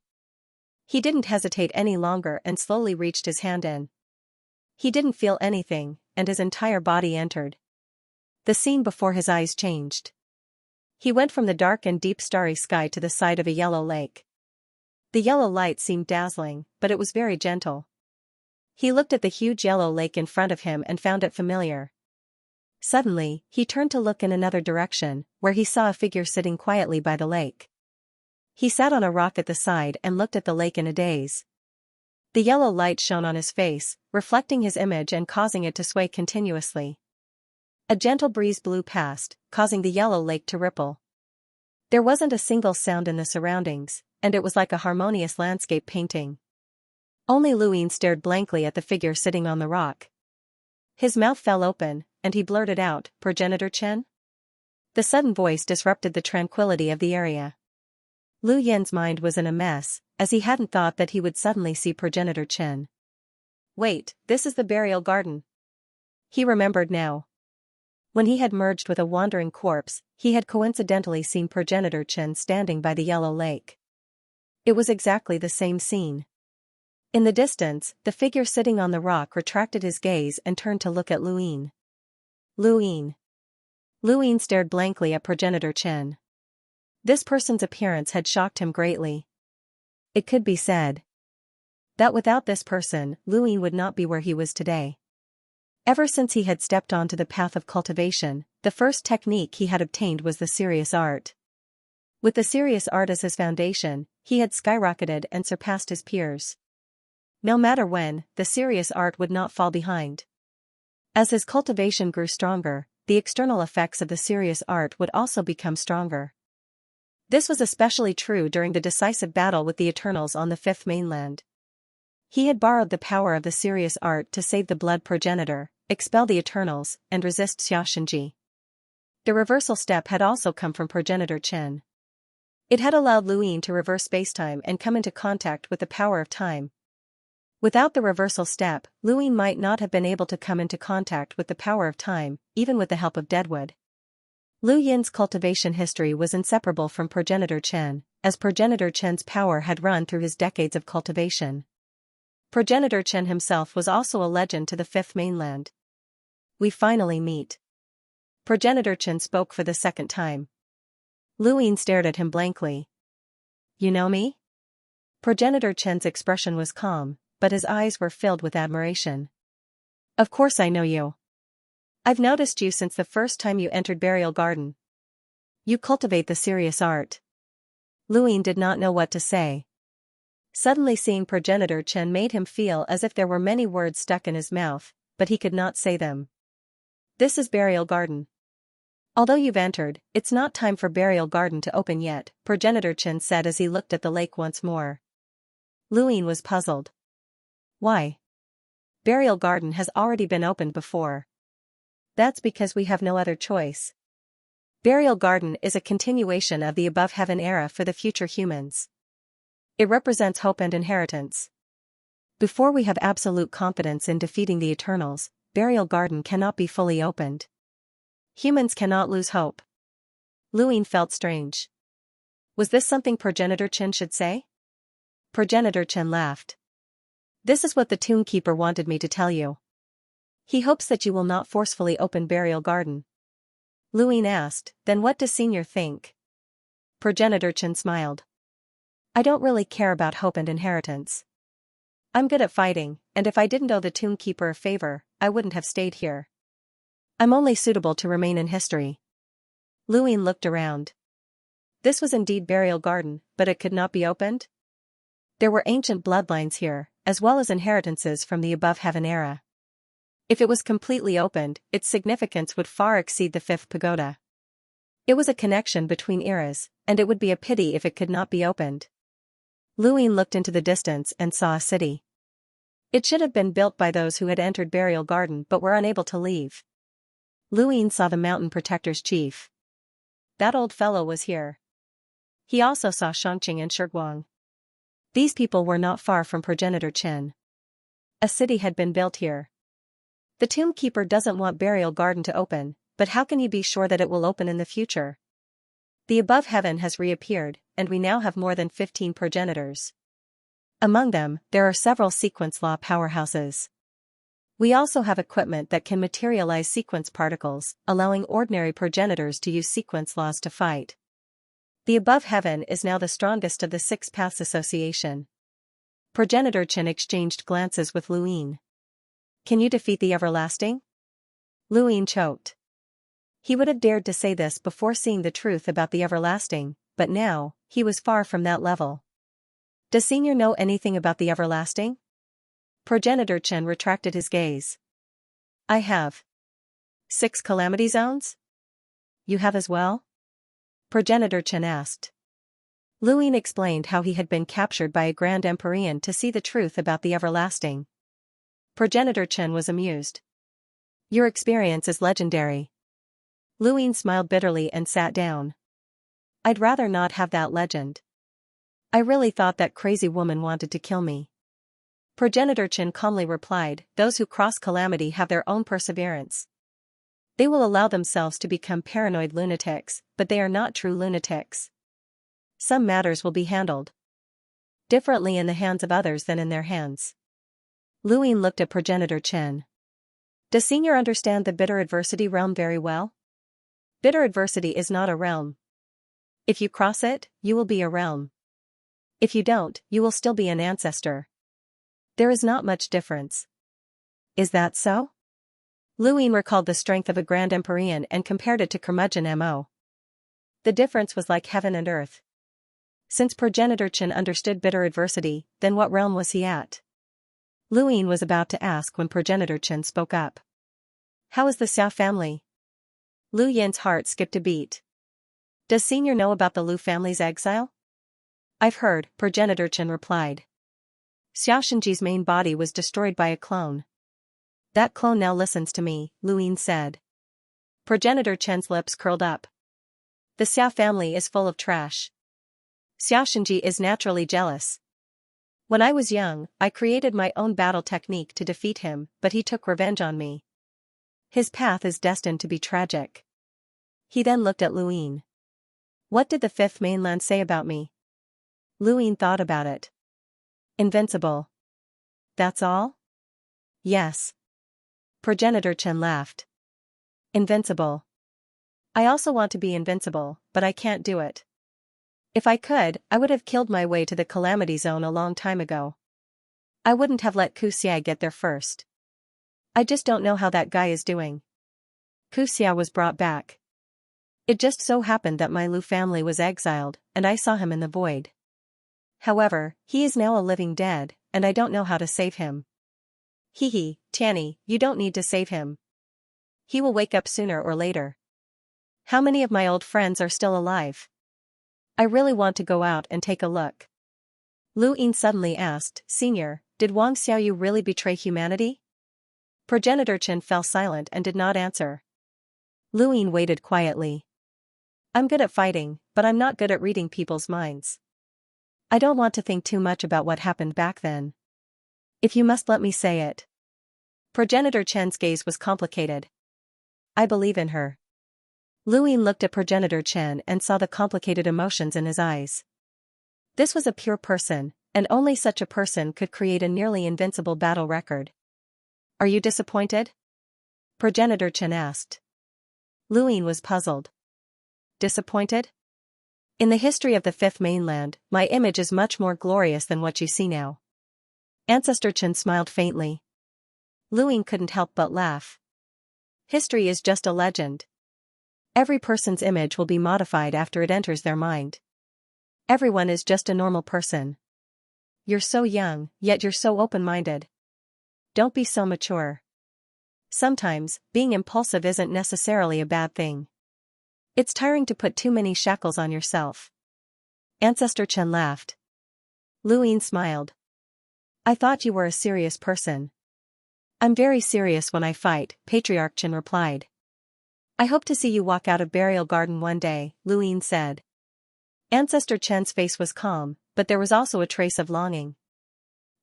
He didn't hesitate any longer and slowly reached his hand in. He didn't feel anything, and his entire body entered. The scene before his eyes changed. He went from the dark and deep starry sky to the side of a yellow lake. The yellow light seemed dazzling, but it was very gentle. He looked at the huge yellow lake in front of him and found it familiar. Suddenly, he turned to look in another direction, where he saw a figure sitting quietly by the lake. He sat on a rock at the side and looked at the lake in a daze. The yellow light shone on his face, reflecting his image and causing it to sway continuously. A gentle breeze blew past, causing the yellow lake to ripple. There wasn't a single sound in the surroundings, and it was like a harmonious landscape painting. Only Luin stared blankly at the figure sitting on the rock. His mouth fell open, and he blurted out, "Progenitor Chen?" The sudden voice disrupted the tranquility of the area. Lu Yin's mind was in a mess, as he hadn't thought that he would suddenly see Progenitor Chen. Wait, this is the burial garden. He remembered now. When he had merged with a wandering corpse, he had coincidentally seen Progenitor Chen standing by the yellow lake. It was exactly the same scene. In the distance, the figure sitting on the rock retracted his gaze and turned to look at Luin. Luin. Luin stared blankly at Progenitor Chen. This person's appearance had shocked him greatly. It could be said that without this person, Luin would not be where he was today. Ever since he had stepped onto the path of cultivation, the first technique he had obtained was the serious art. With the serious art as his foundation, he had skyrocketed and surpassed his peers. No matter when, the serious art would not fall behind. As his cultivation grew stronger, the external effects of the serious art would also become stronger. This was especially true during the decisive battle with the Eternals on the Fifth Mainland. He had borrowed the power of the serious art to save the blood progenitor, expel the Eternals, and resist Xianxia. The reversal step had also come from Progenitor Chen. It had allowed Luin to reverse spacetime and come into contact with the power of time. Without the reversal step, Luin might not have been able to come into contact with the power of time, even with the help of Deadwood. Lu Yin's cultivation history was inseparable from Progenitor Chen, as Progenitor Chen's power had run through his decades of cultivation. Progenitor Chen himself was also a legend to the Fifth Mainland. We finally meet. Progenitor Chen spoke for the second time. Luin stared at him blankly. You know me? Progenitor Chen's expression was calm, but his eyes were filled with admiration. Of course I know you. I've noticed you since the first time you entered Burial Garden. You cultivate the serious art. Luin did not know what to say. Suddenly seeing Progenitor Chen made him feel as if there were many words stuck in his mouth, but he could not say them. This is Burial Garden. Although you've entered, it's not time for Burial Garden to open yet, Progenitor Chen said as he looked at the lake once more. Luin was puzzled. Why? Burial Garden has already been opened before. That's because we have no other choice. Burial Garden is a continuation of the above heaven era for the future humans. It represents hope and inheritance. Before we have absolute confidence in defeating the Eternals, Burial Garden cannot be fully opened. Humans cannot lose hope. Luin felt strange. Was this something Progenitor Chen should say? Progenitor Chen laughed. This is what the Tomb Keeper wanted me to tell you. He hopes that you will not forcefully open Burial Garden. Luin asked, then what does Senior think? Progenitor Chen smiled. I don't really care about hope and inheritance. I'm good at fighting, and if I didn't owe the Tomb Keeper a favor, I wouldn't have stayed here. I'm only suitable to remain in history. Luin looked around. This was indeed Burial Garden, but it could not be opened? There were ancient bloodlines here, as well as inheritances from the above heaven era. If it was completely opened, its significance would far exceed the fifth pagoda. It was a connection between eras, and it would be a pity if it could not be opened. Luin looked into the distance and saw a city. It should have been built by those who had entered Burial Garden but were unable to leave. Luin saw the Mountain Protector's chief. That old fellow was here. He also saw Xianxia and Shiguang. These people were not far from Progenitor Chen. A city had been built here. The Tomb Keeper doesn't want Burial Garden to open, but how can he be sure that it will open in the future? The above heaven has reappeared, and we now have more than 15 progenitors. Among them, there are several sequence law powerhouses. We also have equipment that can materialize sequence particles, allowing ordinary progenitors to use sequence laws to fight. The above heaven is now the strongest of the six paths association. Progenitor Chen exchanged glances with Luin. Can you defeat the everlasting? Luin choked. He would have dared to say this before seeing the truth about the everlasting, but now, he was far from that level. Does Senior know anything about the everlasting? Progenitor Chen retracted his gaze. I have. 6 calamity zones? You have as well? Progenitor Chen asked. Luin explained how he had been captured by a Grand Empyrean to see the truth about the everlasting. Progenitor Chen was amused. Your experience is legendary. Luin smiled bitterly and sat down. I'd rather not have that legend. I really thought that crazy woman wanted to kill me. Progenitor Chen calmly replied, those who cross calamity have their own perseverance. They will allow themselves to become paranoid lunatics, but they are not true lunatics. Some matters will be handled differently in the hands of others than in their hands. Luin looked at Progenitor Chen. Does Senior understand the bitter adversity realm very well? Bitter adversity is not a realm. If you cross it, you will be a realm. If you don't, you will still be an ancestor. There is not much difference. Is that so? Luin recalled the strength of a Grand Empyrean and compared it to curmudgeon Mo. The difference was like heaven and earth. Since Progenitor Chen understood bitter adversity, then what realm was he at? Luin was about to ask when Progenitor Chen spoke up. How is the Xiao family? Lu Yin's heart skipped a beat. Does Senior know about the Lu family's exile? I've heard, Progenitor Chen replied. Xianxia's main body was destroyed by a clone. That clone now listens to me, Luin said. Progenitor Chen's lips curled up. The Xiao family is full of trash. Xianxia is naturally jealous. When I was young, I created my own battle technique to defeat him, but he took revenge on me. His path is destined to be tragic. He then looked at Luin. What did the Fifth Mainland say about me? Luin thought about it. Invincible. That's all? Yes. Progenitor Chen laughed. Invincible. I also want to be invincible, but I can't do it. If I could, I would have killed my way to the Calamity Zone a long time ago. I wouldn't have let Xia get there first. I just don't know how that guy is doing. Xia was brought back. It just so happened that my Lu family was exiled, and I saw him in the void. However, he is now a living dead, and I don't know how to save him. Hee, Tanny, you don't need to save him. He will wake up sooner or later. How many of my old friends are still alive? I really want to go out and take a look. Luin suddenly asked, Senior, did Wang Xiaoyu really betray humanity? Progenitor Chen fell silent and did not answer. Luin waited quietly. I'm good at fighting, but I'm not good at reading people's minds. I don't want to think too much about what happened back then. If you must let me say it. Progenitor Chen's gaze was complicated. I believe in her. Luin looked at Progenitor Chen and saw the complicated emotions in his eyes. This was a pure person, and only such a person could create a nearly invincible battle record. Are you disappointed? Progenitor Chen asked. Luin was puzzled. Disappointed? In the history of the Fifth Mainland, my image is much more glorious than what you see now. Ancestor Chen smiled faintly. Luin couldn't help but laugh. History is just a legend. Every person's image will be modified after it enters their mind. Everyone is just a normal person. You're so young, yet you're so open-minded. Don't be so mature. Sometimes, being impulsive isn't necessarily a bad thing. It's tiring to put too many shackles on yourself. Ancestor Chen laughed. Luin smiled. I thought you were a serious person. I'm very serious when I fight, Patriarch Chen replied. I hope to see you walk out of Burial Garden one day, Luin said. Ancestor Chen's face was calm, but there was also a trace of longing.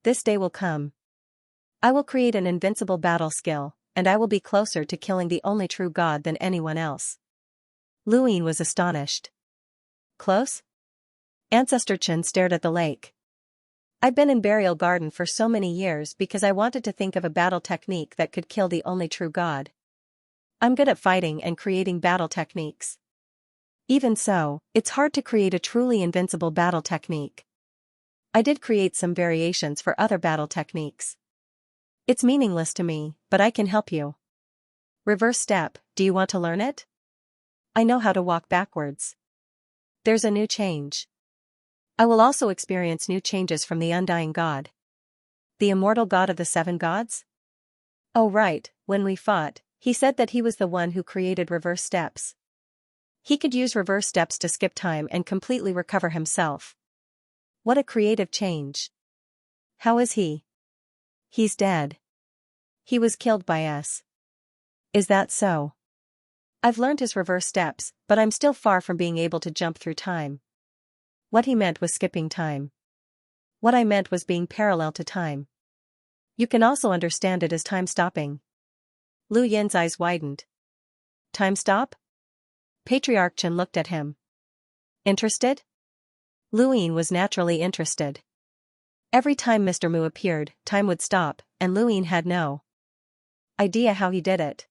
This day will come. I will create an invincible battle skill, and I will be closer to killing the only true god than anyone else. Luin was astonished. Close? Ancestor Chen stared at the lake. I've been in Burial Garden for so many years because I wanted to think of a battle technique that could kill the only true god. I'm good at fighting and creating battle techniques. Even so, it's hard to create a truly invincible battle technique. I did create some variations for other battle techniques. It's meaningless to me, but I can help you. Reverse step, do you want to learn it? I know how to walk backwards. There's a new change. I will also experience new changes from the undying god. The immortal god of the seven gods? Oh right, when we fought, he said that he was the one who created reverse steps. He could use reverse steps to skip time and completely recover himself. What a creative change. How is he? He's dead. He was killed by us. Is that so? I've learned his reverse steps, but I'm still far from being able to jump through time. What he meant was skipping time. What I meant was being parallel to time. You can also understand it as time stopping. Lu Yin's eyes widened. Time stop? Patriarch Chen looked at him. Interested? Lu Yin was naturally interested. Every time Mr. Mu appeared, time would stop, and Lu Yin had no idea how he did it.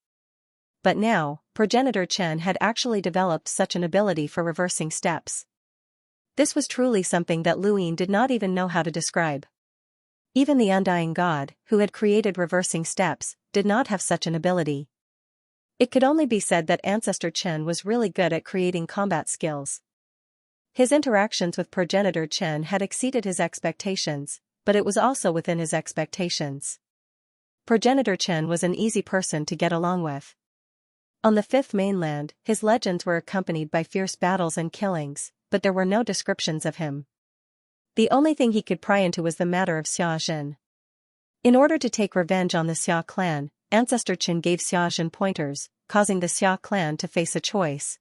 But now, Progenitor Chen had actually developed such an ability for reversing steps. This was truly something that Lu Yin did not even know how to describe. Even the undying god, who had created reversing steps, did not have such an ability. It could only be said that Ancestor Chen was really good at creating combat skills. His interactions with Progenitor Chen had exceeded his expectations, but it was also within his expectations. Progenitor Chen was an easy person to get along with. On the fifth mainland, his legends were accompanied by fierce battles and killings, but there were no descriptions of him. The only thing he could pry into was the matter of Xianxia. In order to take revenge on the Xia clan, Ancestor Chen gave Xianxia pointers, causing the Xia clan to face a choice.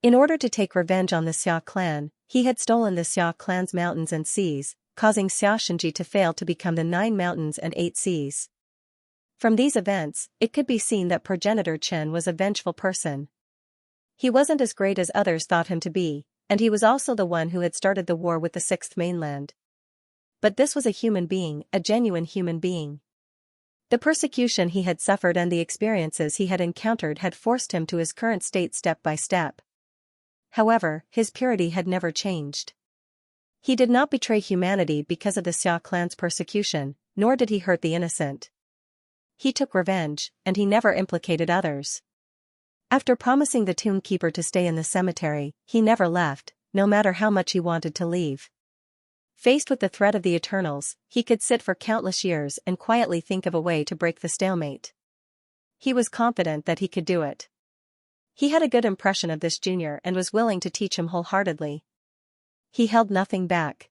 In order to take revenge on the Xia clan, he had stolen the Xia clan's mountains and seas, causing Xianxia to fail to become the 9 mountains and 8 seas. From these events, it could be seen that Progenitor Chen was a vengeful person. He wasn't as great as others thought him to be, and he was also the one who had started the war with the sixth mainland. But this was a human being, a genuine human being. The persecution he had suffered and the experiences he had encountered had forced him to his current state step by step. However, his purity had never changed. He did not betray humanity because of the Xia clan's persecution, nor did he hurt the innocent. He took revenge, and he never implicated others. After promising the tomb keeper to stay in the cemetery, he never left, no matter how much he wanted to leave. Faced with the threat of the Eternals, he could sit for countless years and quietly think of a way to break the stalemate. He was confident that he could do it. He had a good impression of this junior and was willing to teach him wholeheartedly. He held nothing back.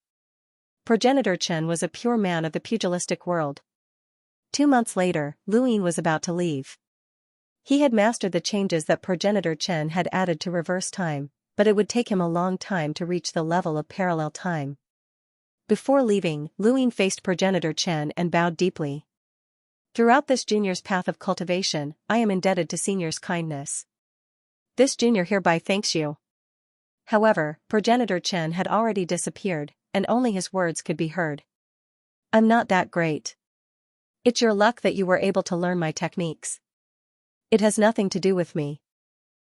Progenitor Chen was a pure man of the pugilistic world. 2 months later, Lu Yin was about to leave. He had mastered the changes that Progenitor Chen had added to reverse time, but it would take him a long time to reach the level of parallel time. Before leaving, Lu Yin faced Progenitor Chen and bowed deeply. Throughout this junior's path of cultivation, I am indebted to senior's kindness. This junior hereby thanks you. However, Progenitor Chen had already disappeared, and only his words could be heard. I'm not that great. It's your luck that you were able to learn my techniques. It has nothing to do with me.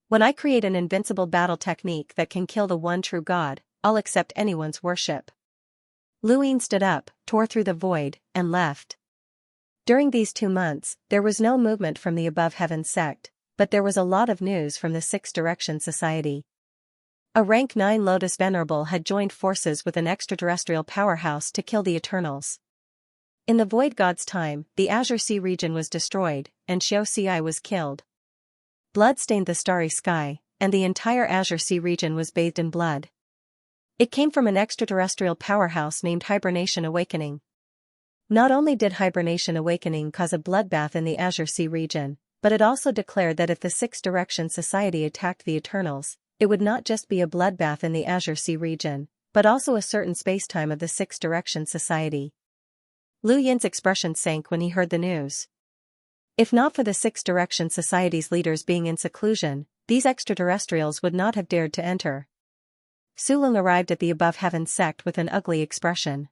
When I create an invincible battle technique that can kill the one true god, I'll accept anyone's worship. Lu Yin stood up, tore through the void, and left. During these 2 months, there was no movement from the Above Heaven sect, but there was a lot of news from the Six Direction Society. A rank 9 Lotus Venerable had joined forces with an extraterrestrial powerhouse to kill the Eternals. In the Void God's time, the Azure Sea region was destroyed, and Xianxia was killed. Blood stained the starry sky, and the entire Azure Sea region was bathed in blood. It came from an extraterrestrial powerhouse named Hibernation Awakening. Not only did Hibernation Awakening cause a bloodbath in the Azure Sea region, but it also declared that if the Six Direction Society attacked the Eternals, it would not just be a bloodbath in the Azure Sea region, but also a certain spacetime of the Six Direction Society. Lu Yin's expression sank when he heard the news. If not for the Six Direction Society's leaders being in seclusion, these extraterrestrials would not have dared to enter. Sulung arrived at the Above Heaven sect with an ugly expression.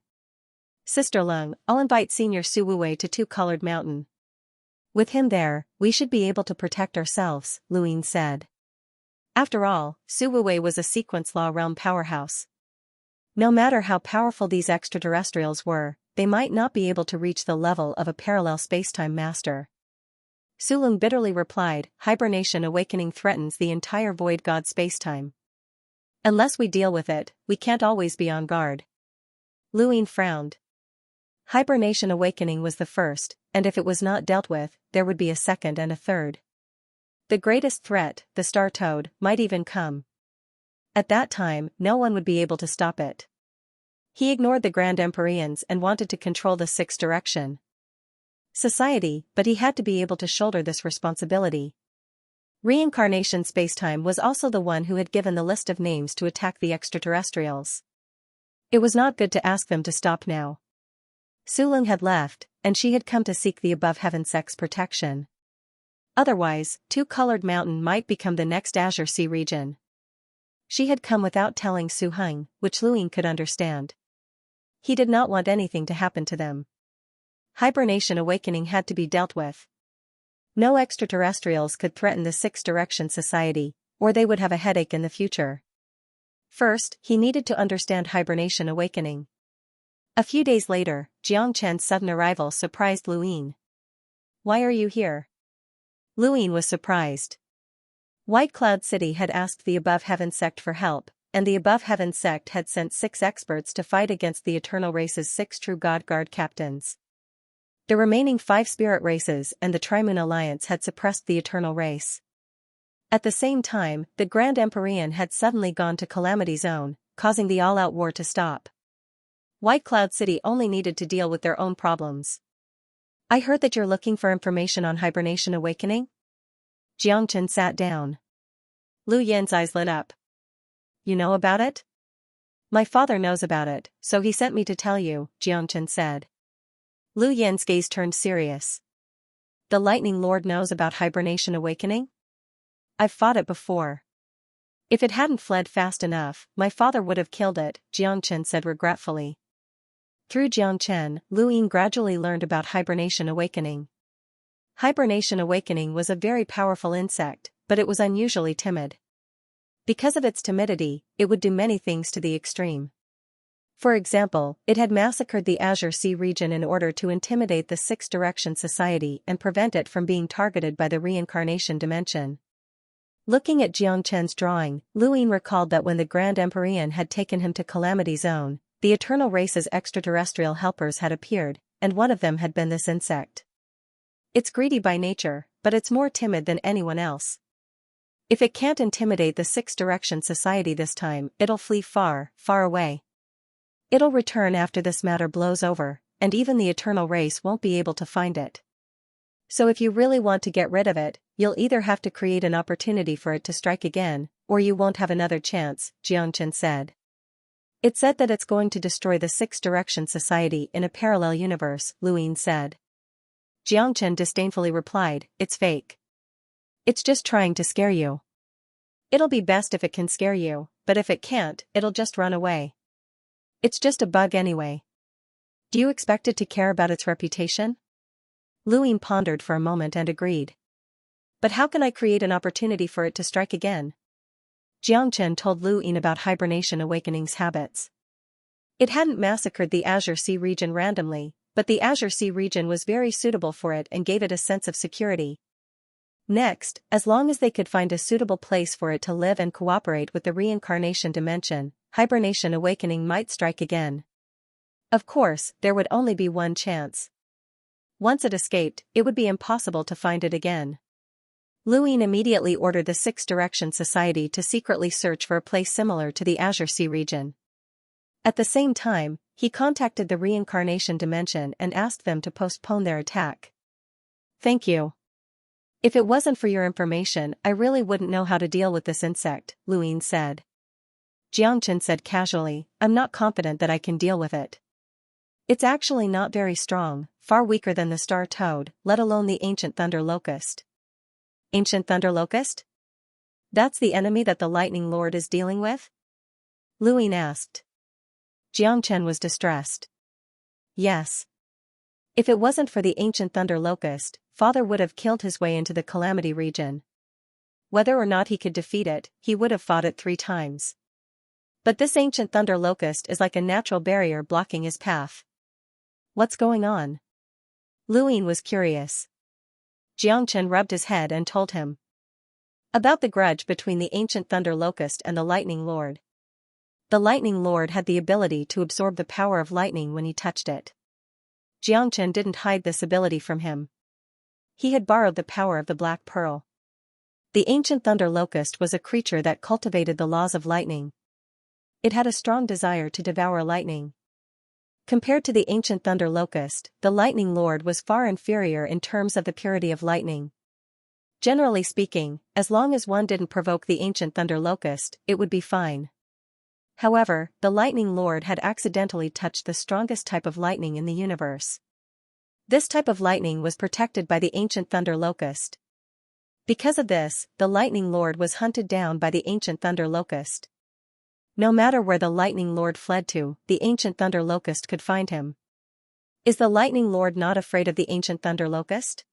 Sister Lung, I'll invite Senior Su Wuwei to Two-Colored Mountain. With him there, we should be able to protect ourselves, Luin said. After all, Su Wuwei was a sequence law realm powerhouse. No matter how powerful these extraterrestrials were, they might not be able to reach the level of a parallel spacetime master. Su Lung bitterly replied, hibernation awakening threatens the entire void god spacetime. Unless we deal with it, we can't always be on guard. Luin frowned. Hibernation awakening was the first, and if it was not dealt with, there would be a second and a third. The greatest threat, the star toad, might even come. At that time, no one would be able to stop it. He ignored the Grand Empyreans and wanted to control the Sixth Direction Society, but he had to be able to shoulder this responsibility. Reincarnation Spacetime was also the one who had given the list of names to attack the extraterrestrials. It was not good to ask them to stop now. Su Lung had left, and she had come to seek the above heaven sect's protection. Otherwise, Two-Colored Mountain might become the next Azure Sea region. She had come without telling Su Heng, which Luin could understand. He did not want anything to happen to them. Hibernation awakening had to be dealt with. No extraterrestrials could threaten the Sixth Direction Society, or they would have a headache in the future. First, he needed to understand hibernation awakening. A few days later, Jiang Chen's sudden arrival surprised Luin. Why are you here? Luin was surprised. White Cloud City had asked the Above Heaven sect for help, and the Above Heaven sect had sent 6 experts to fight against the Eternal Race's 6 true God Guard captains. The remaining 5 spirit races and the Trimoon Alliance had suppressed the Eternal Race. At the same time, the Grand Empyrean had suddenly gone to Calamity Zone, causing the all-out war to stop. White Cloud City only needed to deal with their own problems. I heard that you're looking for information on hibernation awakening? Jiang Chen sat down. Lu Yan's eyes lit up. You know about it? My father knows about it, so he sent me to tell you, Jiang Chen said. Lu Yan's gaze turned serious. The Lightning Lord knows about hibernation awakening? I've fought it before. If it hadn't fled fast enough, my father would have killed it, Jiang Chen said regretfully. Through Jiang Chen, Luin gradually learned about hibernation awakening. Hibernation awakening was a very powerful insect, but it was unusually timid. Because of its timidity, it would do many things to the extreme. For example, it had massacred the Azure Sea region in order to intimidate the Sixth Direction Society and prevent it from being targeted by the reincarnation dimension. Looking at Jiang Chen's drawing, Luin recalled that when the Grand Empyrean had taken him to Calamity Zone, the Eternal Race's extraterrestrial helpers had appeared, and one of them had been this insect. It's greedy by nature, but it's more timid than anyone else. If it can't intimidate the Sixth Direction Society this time, it'll flee far, far away. It'll return after this matter blows over, and even the Eternal Race won't be able to find it. So if you really want to get rid of it, you'll either have to create an opportunity for it to strike again, or you won't have another chance, Jiang Chen said. It said that it's going to destroy the Sixth Direction Society in a parallel universe, Luin said. Jiang Chen disdainfully replied, it's fake. It's just trying to scare you. It'll be best if it can scare you, but if it can't, it'll just run away. It's just a bug anyway. Do you expect it to care about its reputation? Luin pondered for a moment and agreed. But how can I create an opportunity for it to strike again? Jiang Chen told Luin about hibernation awakening's habits. It hadn't massacred the Azure Sea region randomly, but the Azure Sea region was very suitable for it and gave it a sense of security. Next, as long as they could find a suitable place for it to live and cooperate with the reincarnation dimension, hibernation awakening might strike again. Of course, there would only be one chance. Once it escaped, it would be impossible to find it again. Luin immediately ordered the Sixth Direction Society to secretly search for a place similar to the Azure Sea region. At the same time, he contacted the reincarnation dimension and asked them to postpone their attack. Thank you. If it wasn't for your information, I really wouldn't know how to deal with this insect, Luin said. Jiang Chen said casually, I'm not confident that I can deal with it. It's actually not very strong, far weaker than the star toad, let alone the ancient thunder locust. Ancient thunder locust? That's the enemy that the Lightning Lord is dealing with? Luin asked. Jiang Chen was distressed. Yes. If it wasn't for the ancient thunder locust, father would have killed his way into the calamity region. Whether or not he could defeat it, he would have fought it 3 times. But this ancient thunder locust is like a natural barrier blocking his path. What's going on? Luin was curious. Xianxia rubbed his head and told him about the grudge between the ancient thunder locust and the lightning lord. The lightning lord had the ability to absorb the power of lightning when he touched it. Xianxia didn't hide this ability from him. He had borrowed the power of the black pearl. The ancient thunder locust was a creature that cultivated the laws of lightning. It had a strong desire to devour lightning. Compared to the ancient thunder locust, the lightning lord was far inferior in terms of the purity of lightning. Generally speaking, as long as one didn't provoke the ancient thunder locust, it would be fine. However, the lightning lord had accidentally touched the strongest type of lightning in the universe. This type of lightning was protected by the ancient thunder locust. Because of this, the lightning lord was hunted down by the ancient thunder locust. No matter where the lightning lord fled to, the ancient thunder locust could find him. Is the lightning lord not afraid of the ancient thunder locust?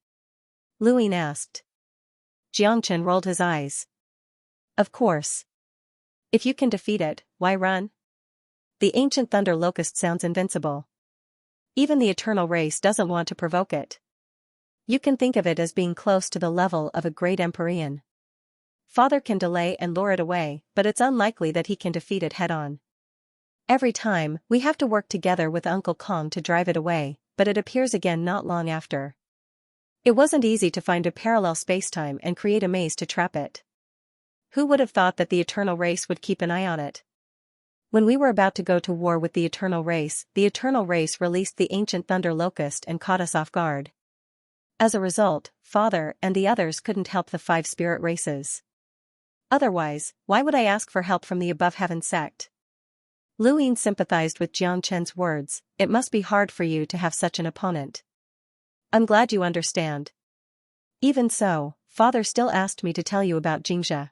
Luin asked. Xianxia rolled his eyes. Of course. If you can defeat it, why run? The ancient thunder locust sounds invincible. Even the eternal race doesn't want to provoke it. You can think of it as being close to the level of a great Empyrean. Father can delay and lure it away, but it's unlikely that he can defeat it head-on. Every time, we have to work together with Uncle Kong to drive it away, but it appears again not long after. It wasn't easy to find a parallel spacetime and create a maze to trap it. Who would have thought that the eternal race would keep an eye on it? When we were about to go to war with the eternal race released the ancient thunder locust and caught us off guard. As a result, Father and the others couldn't help the 5 spirit races. Otherwise, why would I ask for help from the above heaven sect? Luin sympathized with Xianxia's words. It must be hard for you to have such an opponent. I'm glad you understand. Even so, Father still asked me to tell you about Xianxia.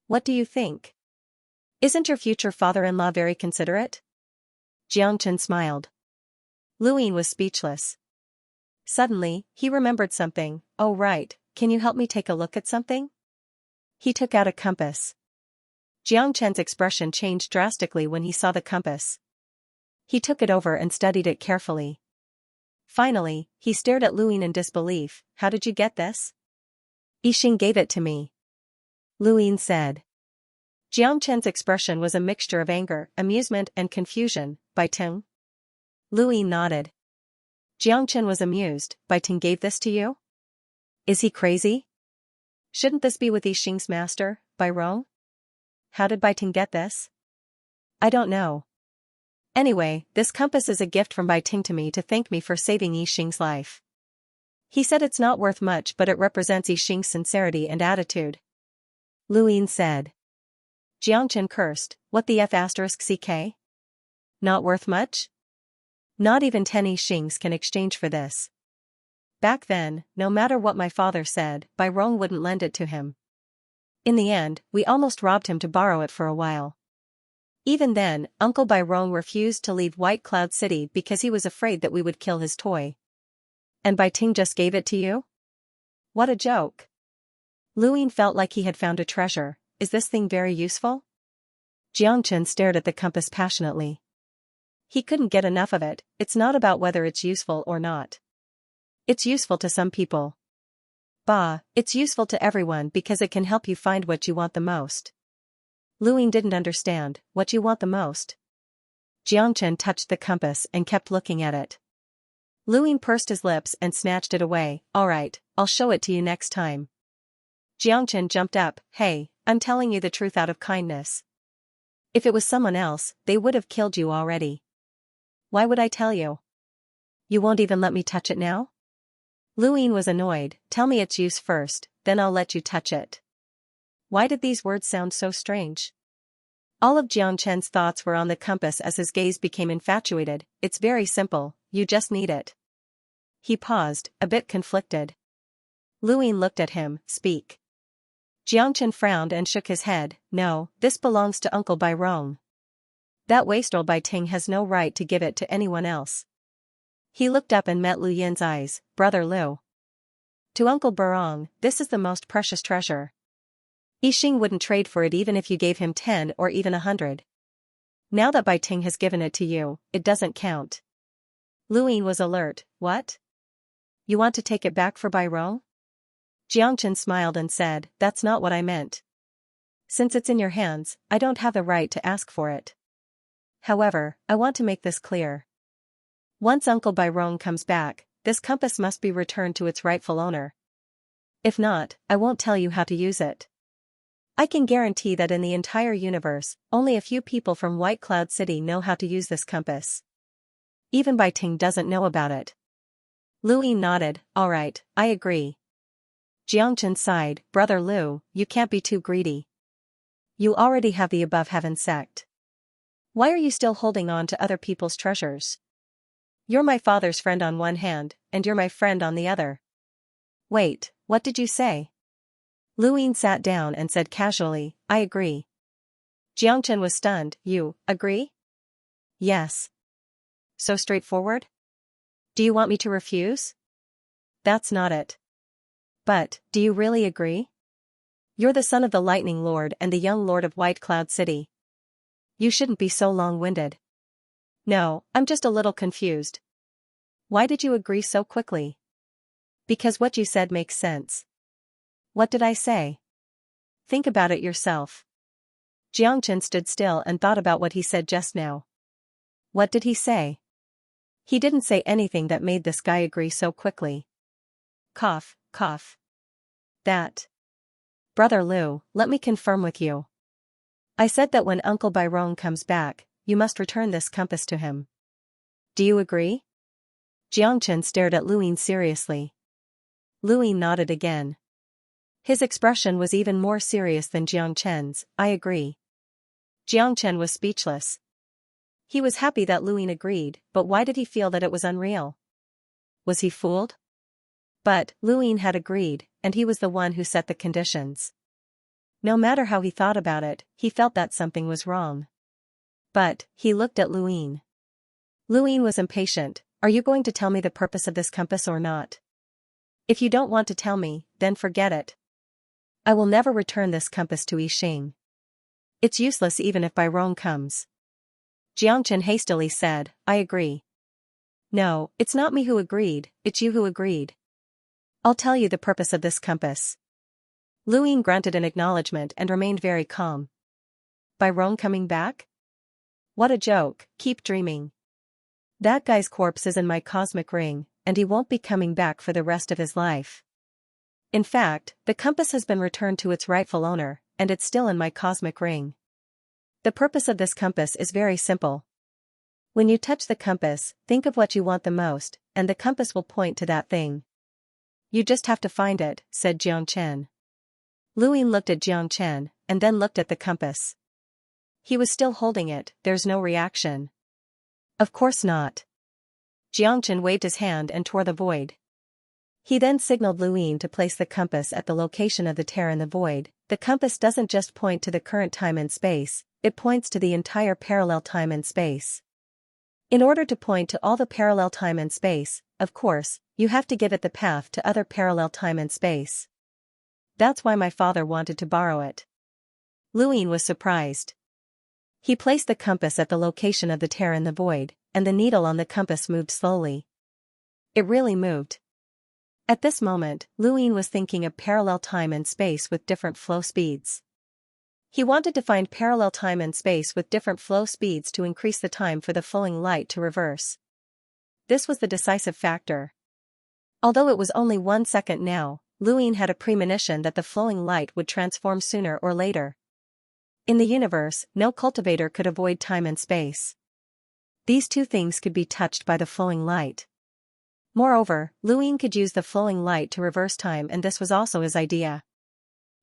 What do you think? Isn't your future father-in-law very considerate? Xianxia smiled. Luin was speechless. Suddenly, he remembered something. Oh right, can you help me take a look at something? He took out a compass. Xianxia's expression changed drastically when he saw the compass. He took it over and studied it carefully. Finally, he stared at Luin in disbelief. How did you get this? Yixing gave it to me. Luin said. Xianxia's expression was a mixture of anger, amusement and confusion. Bai Ting? Luin nodded. Xianxia was amused. Bai Ting gave this to you? Is he crazy? Shouldn't this be with Yixing's master, Bai Rong? How did Bai Ting get this? I don't know. Anyway, this compass is a gift from Bai Ting to me to thank me for saving Yixing's life. He said it's not worth much but it represents Yixing's sincerity and attitude. Luin said. Xianxia cursed. What the F***ck? Not worth much? Not even 10 Yixings can exchange for this. Back then, no matter what my father said, Bai Rong wouldn't lend it to him. In the end, we almost robbed him to borrow it for a while. Even then, Uncle Bai Rong refused to leave White Cloud City because he was afraid that we would kill his toy. And Bai Ting just gave it to you? What a joke. Luin felt like he had found a treasure. Is this thing very useful? Xianxia stared at the compass passionately. He couldn't get enough of it. It's not about whether it's useful or not. It's useful to some people. Bah, it's useful to everyone because it can help you find what you want the most. Luin didn't understand. What you want the most? Xianxia touched the compass and kept looking at it. Luin pursed his lips and snatched it away. Alright, I'll show it to you next time. Xianxia jumped up. Hey, I'm telling you the truth out of kindness. If it was someone else, they would have killed you already. Why would I tell you? You won't even let me touch it now? Luin was annoyed. Tell me its use first, then I'll let you touch it. Why did these words sound so strange? All of Xianxia's thoughts were on the compass as his gaze became infatuated. It's very simple, you just need it. He paused, a bit conflicted. Luin looked at him. Speak. Xianxia frowned and shook his head. No, this belongs to Uncle Bai Rong. That wastrel Bai Ting has no right to give it to anyone else. He looked up and met Lu Yin's eyes. Brother Lu. To Uncle Barong, this is the most precious treasure. Yixing wouldn't trade for it even if you gave him 10 or even 100. Now that Bai Ting has given it to you, it doesn't count. Lu Yin was alert. What? You want to take it back for Bai Rong? Xianxia smiled and said, that's not what I meant. Since it's in your hands, I don't have the right to ask for it. However, I want to make this clear. Once Uncle Bai Rong comes back, this compass must be returned to its rightful owner. If not, I won't tell you how to use it. I can guarantee that in the entire universe, only a few people from White Cloud City know how to use this compass. Even Bai Ting doesn't know about it. Lu Yin nodded. All right, I agree. Xianxia sighed. Brother Lu, you can't be too greedy. You already have the above heaven sect. Why are you still holding on to other people's treasures? You're my father's friend on one hand, and you're my friend on the other. Wait, what did you say? Lu Yin sat down and said casually, I agree. Xianxia was stunned. You agree? Yes. So straightforward? Do you want me to refuse? That's not it. But, do you really agree? You're the son of the Lightning Lord and the young lord of White Cloud City. You shouldn't be so long-winded. No, I'm just a little confused. Why did you agree so quickly? Because what you said makes sense. What did I say? Think about it yourself. Xianxia stood still and thought about what he said just now. What did he say? He didn't say anything that made this guy agree so quickly. Cough, cough. That. Brother Lu, let me confirm with you. I said that when Uncle Bai Rong comes back, you must return this compass to him. Do you agree? Xianxia stared at Lu Yin seriously. Lu Yin nodded again. His expression was even more serious than Xianxia's. I agree. Xianxia was speechless. He was happy that Lu Yin agreed, but why did he feel that it was unreal? Was he fooled? But, Lu Yin had agreed, and he was the one who set the conditions. No matter how he thought about it, he felt that something was wrong. But, he looked at Lu Yin. Lu Yin was impatient. Are you going to tell me the purpose of this compass or not? If you don't want to tell me, then forget it. I will never return this compass to Yixing. It's useless even if Bai Rong comes. Xianxia hastily said, I agree. No, it's not me who agreed, it's you who agreed. I'll tell you the purpose of this compass. Lu Yin grunted in acknowledgement and remained very calm. Bai Rong coming back? What a joke, keep dreaming. That guy's corpse is in my cosmic ring, and he won't be coming back for the rest of his life. In fact, the compass has been returned to its rightful owner, and it's still in my cosmic ring. The purpose of this compass is very simple. When you touch the compass, think of what you want the most, and the compass will point to that thing. You just have to find it, said Xianxia. Lu Yin looked at Xianxia, and then looked at the compass. He was still holding it, there's no reaction. Of course not. Xianxia waved his hand and tore the void. He then signaled Lu Yin to place the compass at the location of the tear in the void. The compass doesn't just point to the current time and space, it points to the entire parallel time and space. In order to point to all the parallel time and space, of course, you have to give it the path to other parallel time and space. That's why my father wanted to borrow it. Lu Yin was surprised. He placed the compass at the location of the tear in the void, and the needle on the compass moved slowly. It really moved. At this moment, Lu Yin was thinking of parallel time and space with different flow speeds. He wanted to find parallel time and space with different flow speeds to increase the time for the flowing light to reverse. This was the decisive factor. Although it was only 1 second now, Lu Yin had a premonition that the flowing light would transform sooner or later. In the universe, no cultivator could avoid time and space. These two things could be touched by the flowing light. Moreover, Lu Yin could use the flowing light to reverse time, and this was also his idea.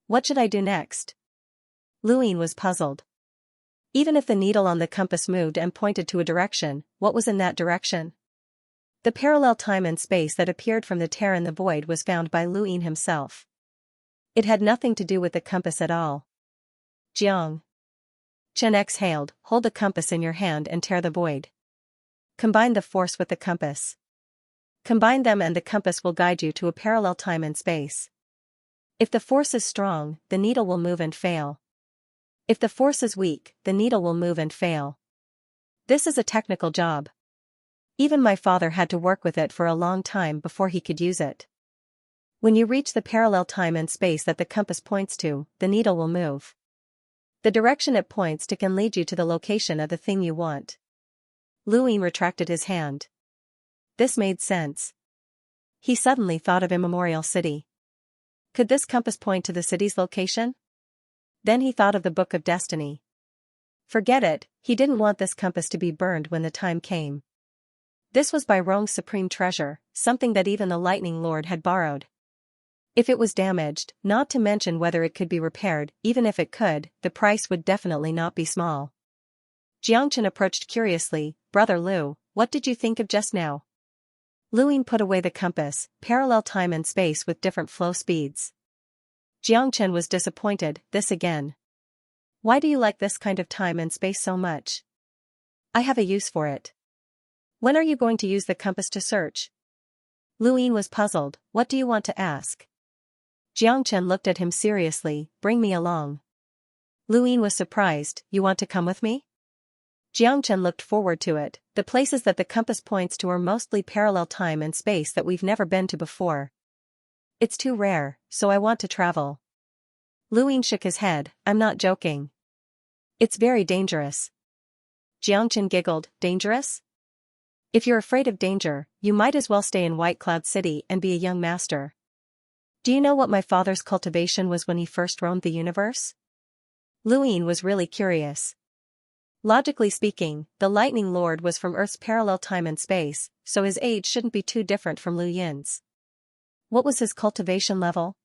What should I do next? Lu Yin was puzzled. Even if the needle on the compass moved and pointed to a direction, what was in that direction? The parallel time and space that appeared from the tear in the void was found by Lu Yin himself. It had nothing to do with the compass at all. Jiang. Chen exhaled, hold the compass in your hand and tear the void. Combine the force with the compass. Combine them and the compass will guide you to a parallel time and space. If the force is strong, the needle will move and fail. If the force is weak, the needle will move and fail. This is a technical job. Even my father had to work with it for a long time before he could use it. When you reach the parallel time and space that the compass points to, the needle will move. The direction it points to can lead you to the location of the thing you want. Luin retracted his hand. This made sense. He suddenly thought of Immemorial City. Could this compass point to the city's location? Then he thought of the Book of Destiny. Forget it, he didn't want this compass to be burned when the time came. This was by Rong's supreme treasure, something that even the Lightning Lord had borrowed. If it was damaged, not to mention whether it could be repaired, even if it could, the price would definitely not be small. Xianxia approached curiously. Brother Lu, what did you think of just now? Luin put away the compass, parallel time and space with different flow speeds. Xianxia was disappointed. This again. Why do you like this kind of time and space so much? I have a use for it. When are you going to use the compass to search? Luin was puzzled. What do you want to ask? Xianxia looked at him seriously. Bring me along. Luin was surprised. You want to come with me? Xianxia looked forward to it. The places that the compass points to are mostly parallel time and space that we've never been to before. It's too rare, so I want to travel. Luin shook his head. I'm not joking. It's very dangerous. Xianxia giggled. Dangerous? If you're afraid of danger, you might as well stay in White Cloud City and be a young master. Do you know what my father's cultivation was when he first roamed the universe? Luin was really curious. Logically speaking, the Lightning Lord was from Earth's parallel time and space, so his age shouldn't be too different from Lu Yin's. What was his cultivation level?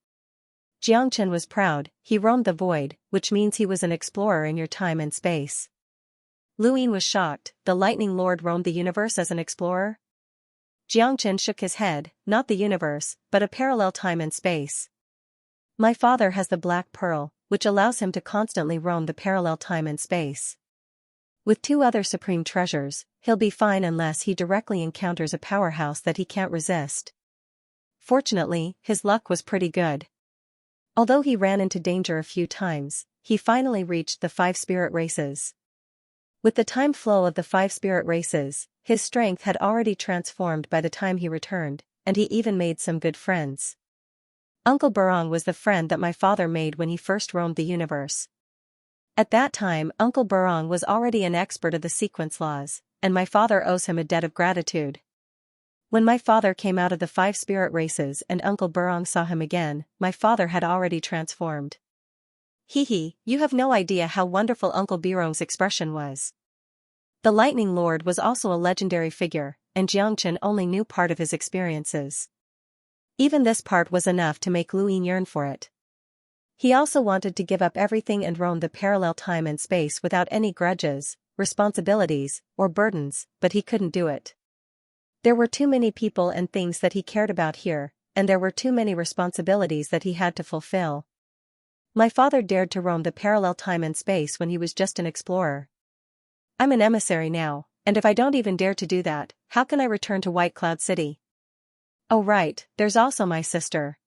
Xianxia was proud. He roamed the void, which means he was an explorer in your time and space. Luin was shocked. The Lightning Lord roamed the universe as an explorer? Xianxia shook his head. Not the universe, but a parallel time and space. My father has the Black Pearl, which allows him to constantly roam the parallel time and space. With 2 other supreme treasures, he'll be fine unless he directly encounters a powerhouse that he can't resist. Fortunately, his luck was pretty good. Although he ran into danger a few times, he finally reached the 5 spirit races. With the time flow of the 5 spirit races, his strength had already transformed by the time he returned, and he even made some good friends. Uncle Barong was the friend that my father made when he first roamed the universe. At that time, Uncle Barong was already an expert of the sequence laws, and my father owes him a debt of gratitude. When my father came out of the 5 spirit races and Uncle Barong saw him again, my father had already transformed. Hee, you have no idea how wonderful Uncle Barong's expression was. The Lightning Lord was also a legendary figure, and Xianxia only knew part of his experiences. Even this part was enough to make Luin yearn for it. He also wanted to give up everything and roam the parallel time and space without any grudges, responsibilities, or burdens, but he couldn't do it. There were too many people and things that he cared about here, and there were too many responsibilities that he had to fulfill. My father dared to roam the parallel time and space when he was just an explorer. I'm an emissary now, and if I don't even dare to do that, how can I return to White Cloud City? Oh right, there's also my sister.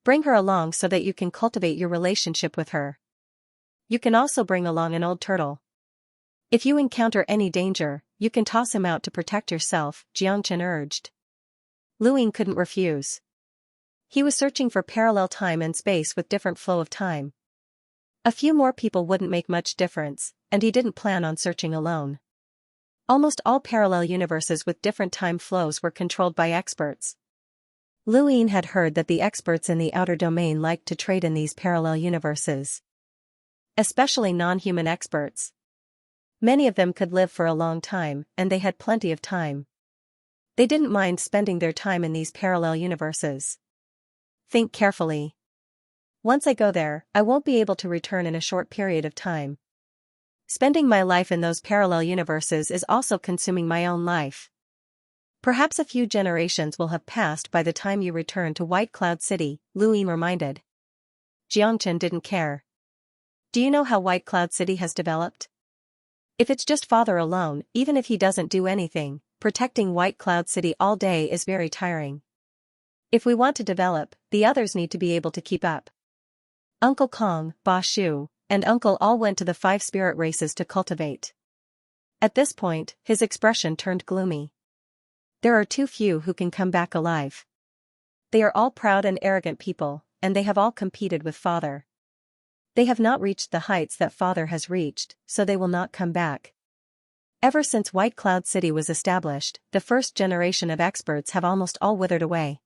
Bring her along so that you can cultivate your relationship with her. You can also bring along an old turtle. If you encounter any danger, you can toss him out to protect yourself, Xianxia urged. Luin couldn't refuse. He was searching for parallel time and space with different flow of time. A few more people wouldn't make much difference, and he didn't plan on searching alone. Almost all parallel universes with different time flows were controlled by experts. Luin had heard that the experts in the outer domain liked to trade in these parallel universes. Especially non-human experts. Many of them could live for a long time, and they had plenty of time. They didn't mind spending their time in these parallel universes. Think carefully. Once I go there, I won't be able to return in a short period of time. Spending my life in those parallel universes is also consuming my own life. Perhaps a few generations will have passed by the time you return to White Cloud City, Luin reminded. Xianxia didn't care. Do you know how White Cloud City has developed? If it's just father alone, even if he doesn't do anything, protecting White Cloud City all day is very tiring. If we want to develop, the others need to be able to keep up. Uncle Kong, Ba Shu, and Uncle all went to the 5 spirit races to cultivate. At this point, his expression turned gloomy. There are too few who can come back alive. They are all proud and arrogant people, and they have all competed with Father. They have not reached the heights that Father has reached, so they will not come back. Ever since White Cloud City was established, the first generation of experts have almost all withered away.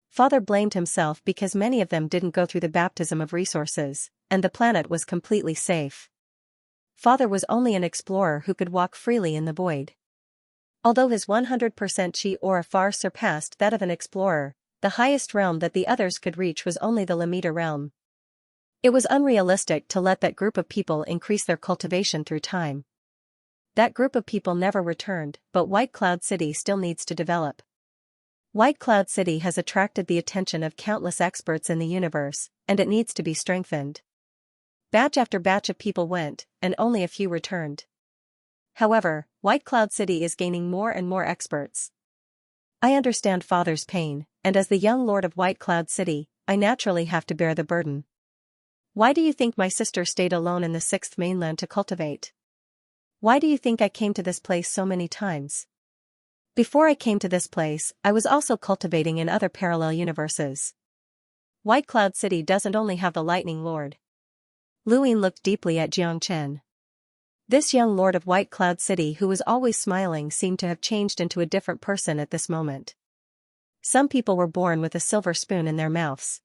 Father blamed himself because many of them didn't go through the baptism of resources, and the planet was completely safe. Father was only an explorer who could walk freely in the void. Although his 100% chi aura far surpassed that of an explorer, the highest realm that the others could reach was only the Lamita realm. It was unrealistic to let that group of people increase their cultivation through time. That group of people never returned, but White Cloud City still needs to develop. White Cloud City has attracted the attention of countless experts in the universe, and it needs to be strengthened. Batch after batch of people went, and only a few returned. However, White Cloud City is gaining more and more experts. I understand Father's pain, and as the young lord of White Cloud City, I naturally have to bear the burden. Why do you think my sister stayed alone in the 6th mainland to cultivate? Why do you think I came to this place so many times? Before I came to this place, I was also cultivating in other parallel universes. White Cloud City doesn't only have the Lightning Lord. Luin looked deeply at Xianxia. This young lord of White Cloud City who was always smiling seemed to have changed into a different person at this moment. Some people were born with a silver spoon in their mouths.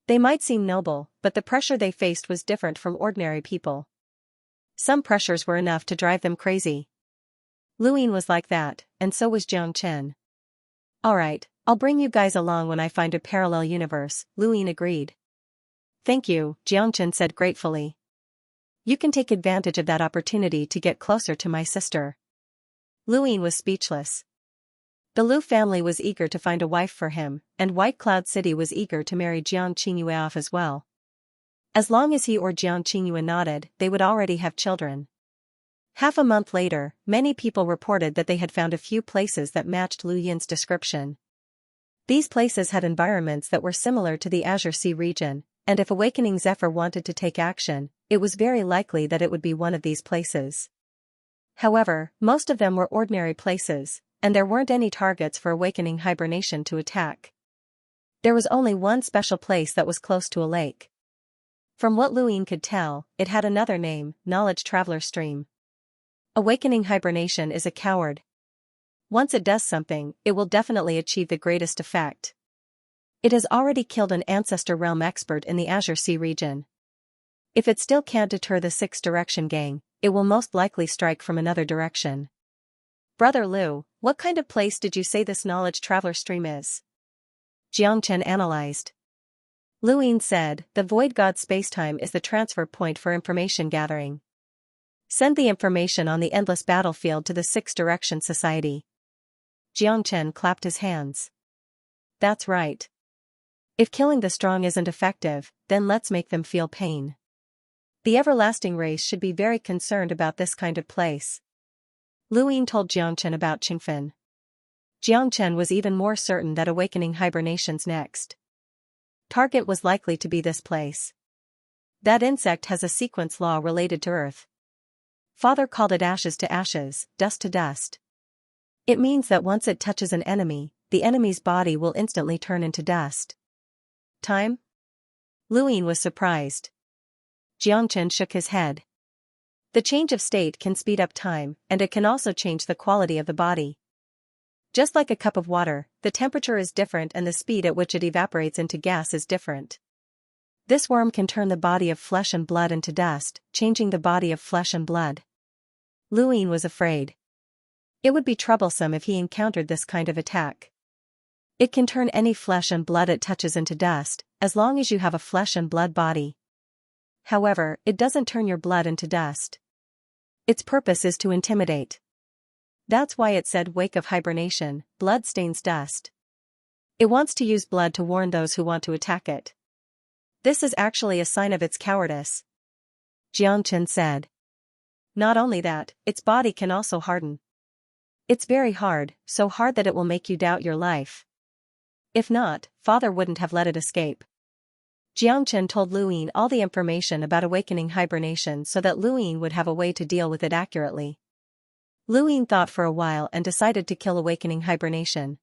They might seem noble, but the pressure they faced was different from ordinary people. Some pressures were enough to drive them crazy. Luin was like that, and so was Xianxia. Alright, I'll bring you guys along when I find a parallel universe, Luin agreed. Thank you, Xianxia said gratefully. You can take advantage of that opportunity to get closer to my sister. Luin was speechless. The Lu family was eager to find a wife for him, and White Cloud City was eager to marry Xianxia off as well. As long as he or Xianxia nodded, they would already have children. Half a month later, many people reported that they had found a few places that matched Lu Yin's description. These places had environments that were similar to the Azure Sea region, and if Awakening Zephyr wanted to take action, it was very likely that it would be one of these places. However, most of them were ordinary places, and there weren't any targets for Awakening Hibernation to attack. There was only one special place that was close to a lake. From what Luin could tell, it had another name, Knowledge Traveler Stream. Awakening Hibernation is a coward. Once it does something, it will definitely achieve the greatest effect. It has already killed an Ancestor Realm expert in the Azure Sea region. If it still can't deter the 6 Direction Gang, it will most likely strike from another direction. Brother Lu, what kind of place did you say this Knowledge Traveler Stream is? Xianxia analyzed. Luin said, the Void God Spacetime is the transfer point for information gathering. Send the information on the endless battlefield to the 6 Direction Society. Xianxia clapped his hands. That's right. If killing the strong isn't effective, then let's make them feel pain. The everlasting race should be very concerned about this kind of place. Luin told Xianxia about Qingfen. Xianxia was even more certain that Awakening Hibernation's next target was likely to be this place. That insect has a sequence law related to Earth. Father called it ashes to ashes, dust to dust. It means that once it touches an enemy, the enemy's body will instantly turn into dust. Time? Luin was surprised. Xianxia shook his head. The change of state can speed up time, and it can also change the quality of the body. Just like a cup of water, the temperature is different and the speed at which it evaporates into gas is different. This worm can turn the body of flesh and blood into dust, changing the body of flesh and blood. Luin was afraid. It would be troublesome if he encountered this kind of attack. It can turn any flesh and blood it touches into dust, as long as you have a flesh and blood body. However, it doesn't turn your blood into dust. Its purpose is to intimidate. That's why it said wake of hibernation, blood stains dust. It wants to use blood to warn those who want to attack it. This is actually a sign of its cowardice. Xianxia said. Not only that, its body can also harden. It's very hard, so hard that it will make you doubt your life. If not, Father wouldn't have let it escape. Xianxia told Luyin all the information about awakening hibernation so that Luyin would have a way to deal with it accurately. Luyin thought for a while and decided to kill awakening hibernation.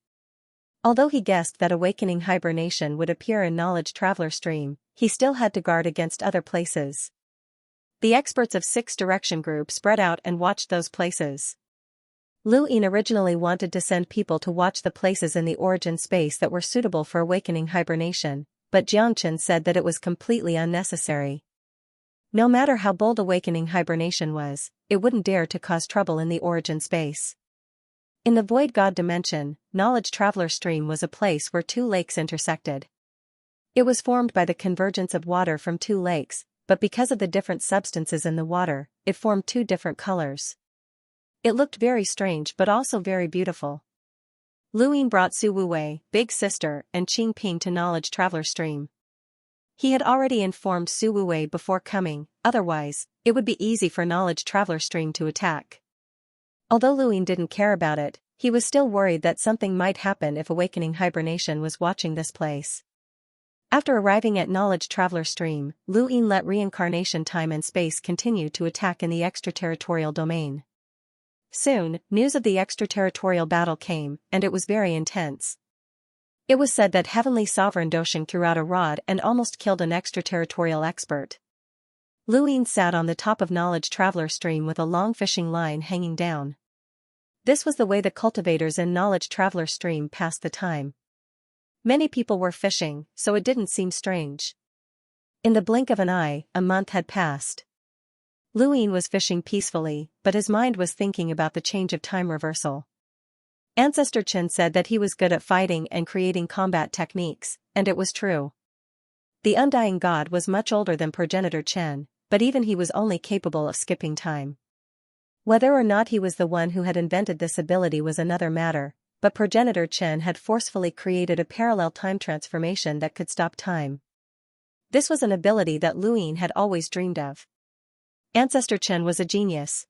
Although he guessed that awakening hibernation would appear in Knowledge Traveler Stream, he still had to guard against other places. The experts of 6 direction group spread out and watched those places. Luyin originally wanted to send people to watch the places in the origin space that were suitable for awakening hibernation, but Xianxia said that it was completely unnecessary. No matter how bold awakening hibernation was, it wouldn't dare to cause trouble in the origin space. In the Void God dimension, Knowledge Traveler Stream was a place where 2 lakes intersected. It was formed by the convergence of water from 2 lakes, but because of the different substances in the water, it formed 2 different colors. It looked very strange but also very beautiful. Luyin brought Su Wuwei, Big Sister, and Qing Ping to Knowledge Traveler Stream. He had already informed Su Wuwei before coming, otherwise, it would be easy for Knowledge Traveler Stream to attack. Although Luyin didn't care about it, he was still worried that something might happen if awakening hibernation was watching this place. After arriving at Knowledge Traveler Stream, Luyin let reincarnation time and space continue to attack in the extraterritorial domain. Soon, news of the extraterritorial battle came, and it was very intense. It was said that Heavenly Sovereign Doshin threw out a rod and almost killed an extraterritorial expert. Luyin sat on the top of Knowledge Traveler Stream with a long fishing line hanging down. This was the way the cultivators in Knowledge Traveler Stream passed the time. Many people were fishing, so it didn't seem strange. In the blink of an eye, a month had passed. Luyin was fishing peacefully, but his mind was thinking about the change of time reversal. Ancestor Chen said that he was good at fighting and creating combat techniques, and it was true. The Undying God was much older than Progenitor Chen, but even he was only capable of skipping time. Whether or not he was the one who had invented this ability was another matter, but Progenitor Chen had forcefully created a parallel time transformation that could stop time. This was an ability that Luyin had always dreamed of. Ancestor Chen was a genius.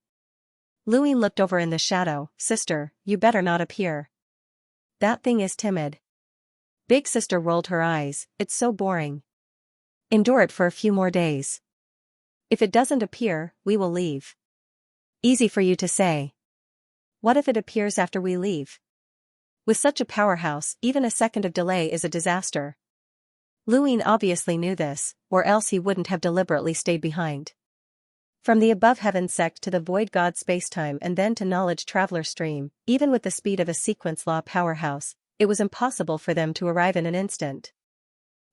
Luyin looked over in the shadow. Sister, you better not appear. That thing is timid. Big Sister rolled her eyes. It's so boring. Endure it for a few more days. If it doesn't appear, we will leave. Easy for you to say. What if it appears after we leave? With such a powerhouse, even a second of delay is a disaster. Luyin obviously knew this, or else he wouldn't have deliberately stayed behind. From the above heaven sect to the Void God spacetime and then to Knowledge Traveler Stream, even with the speed of a sequence law powerhouse, it was impossible for them to arrive in an instant.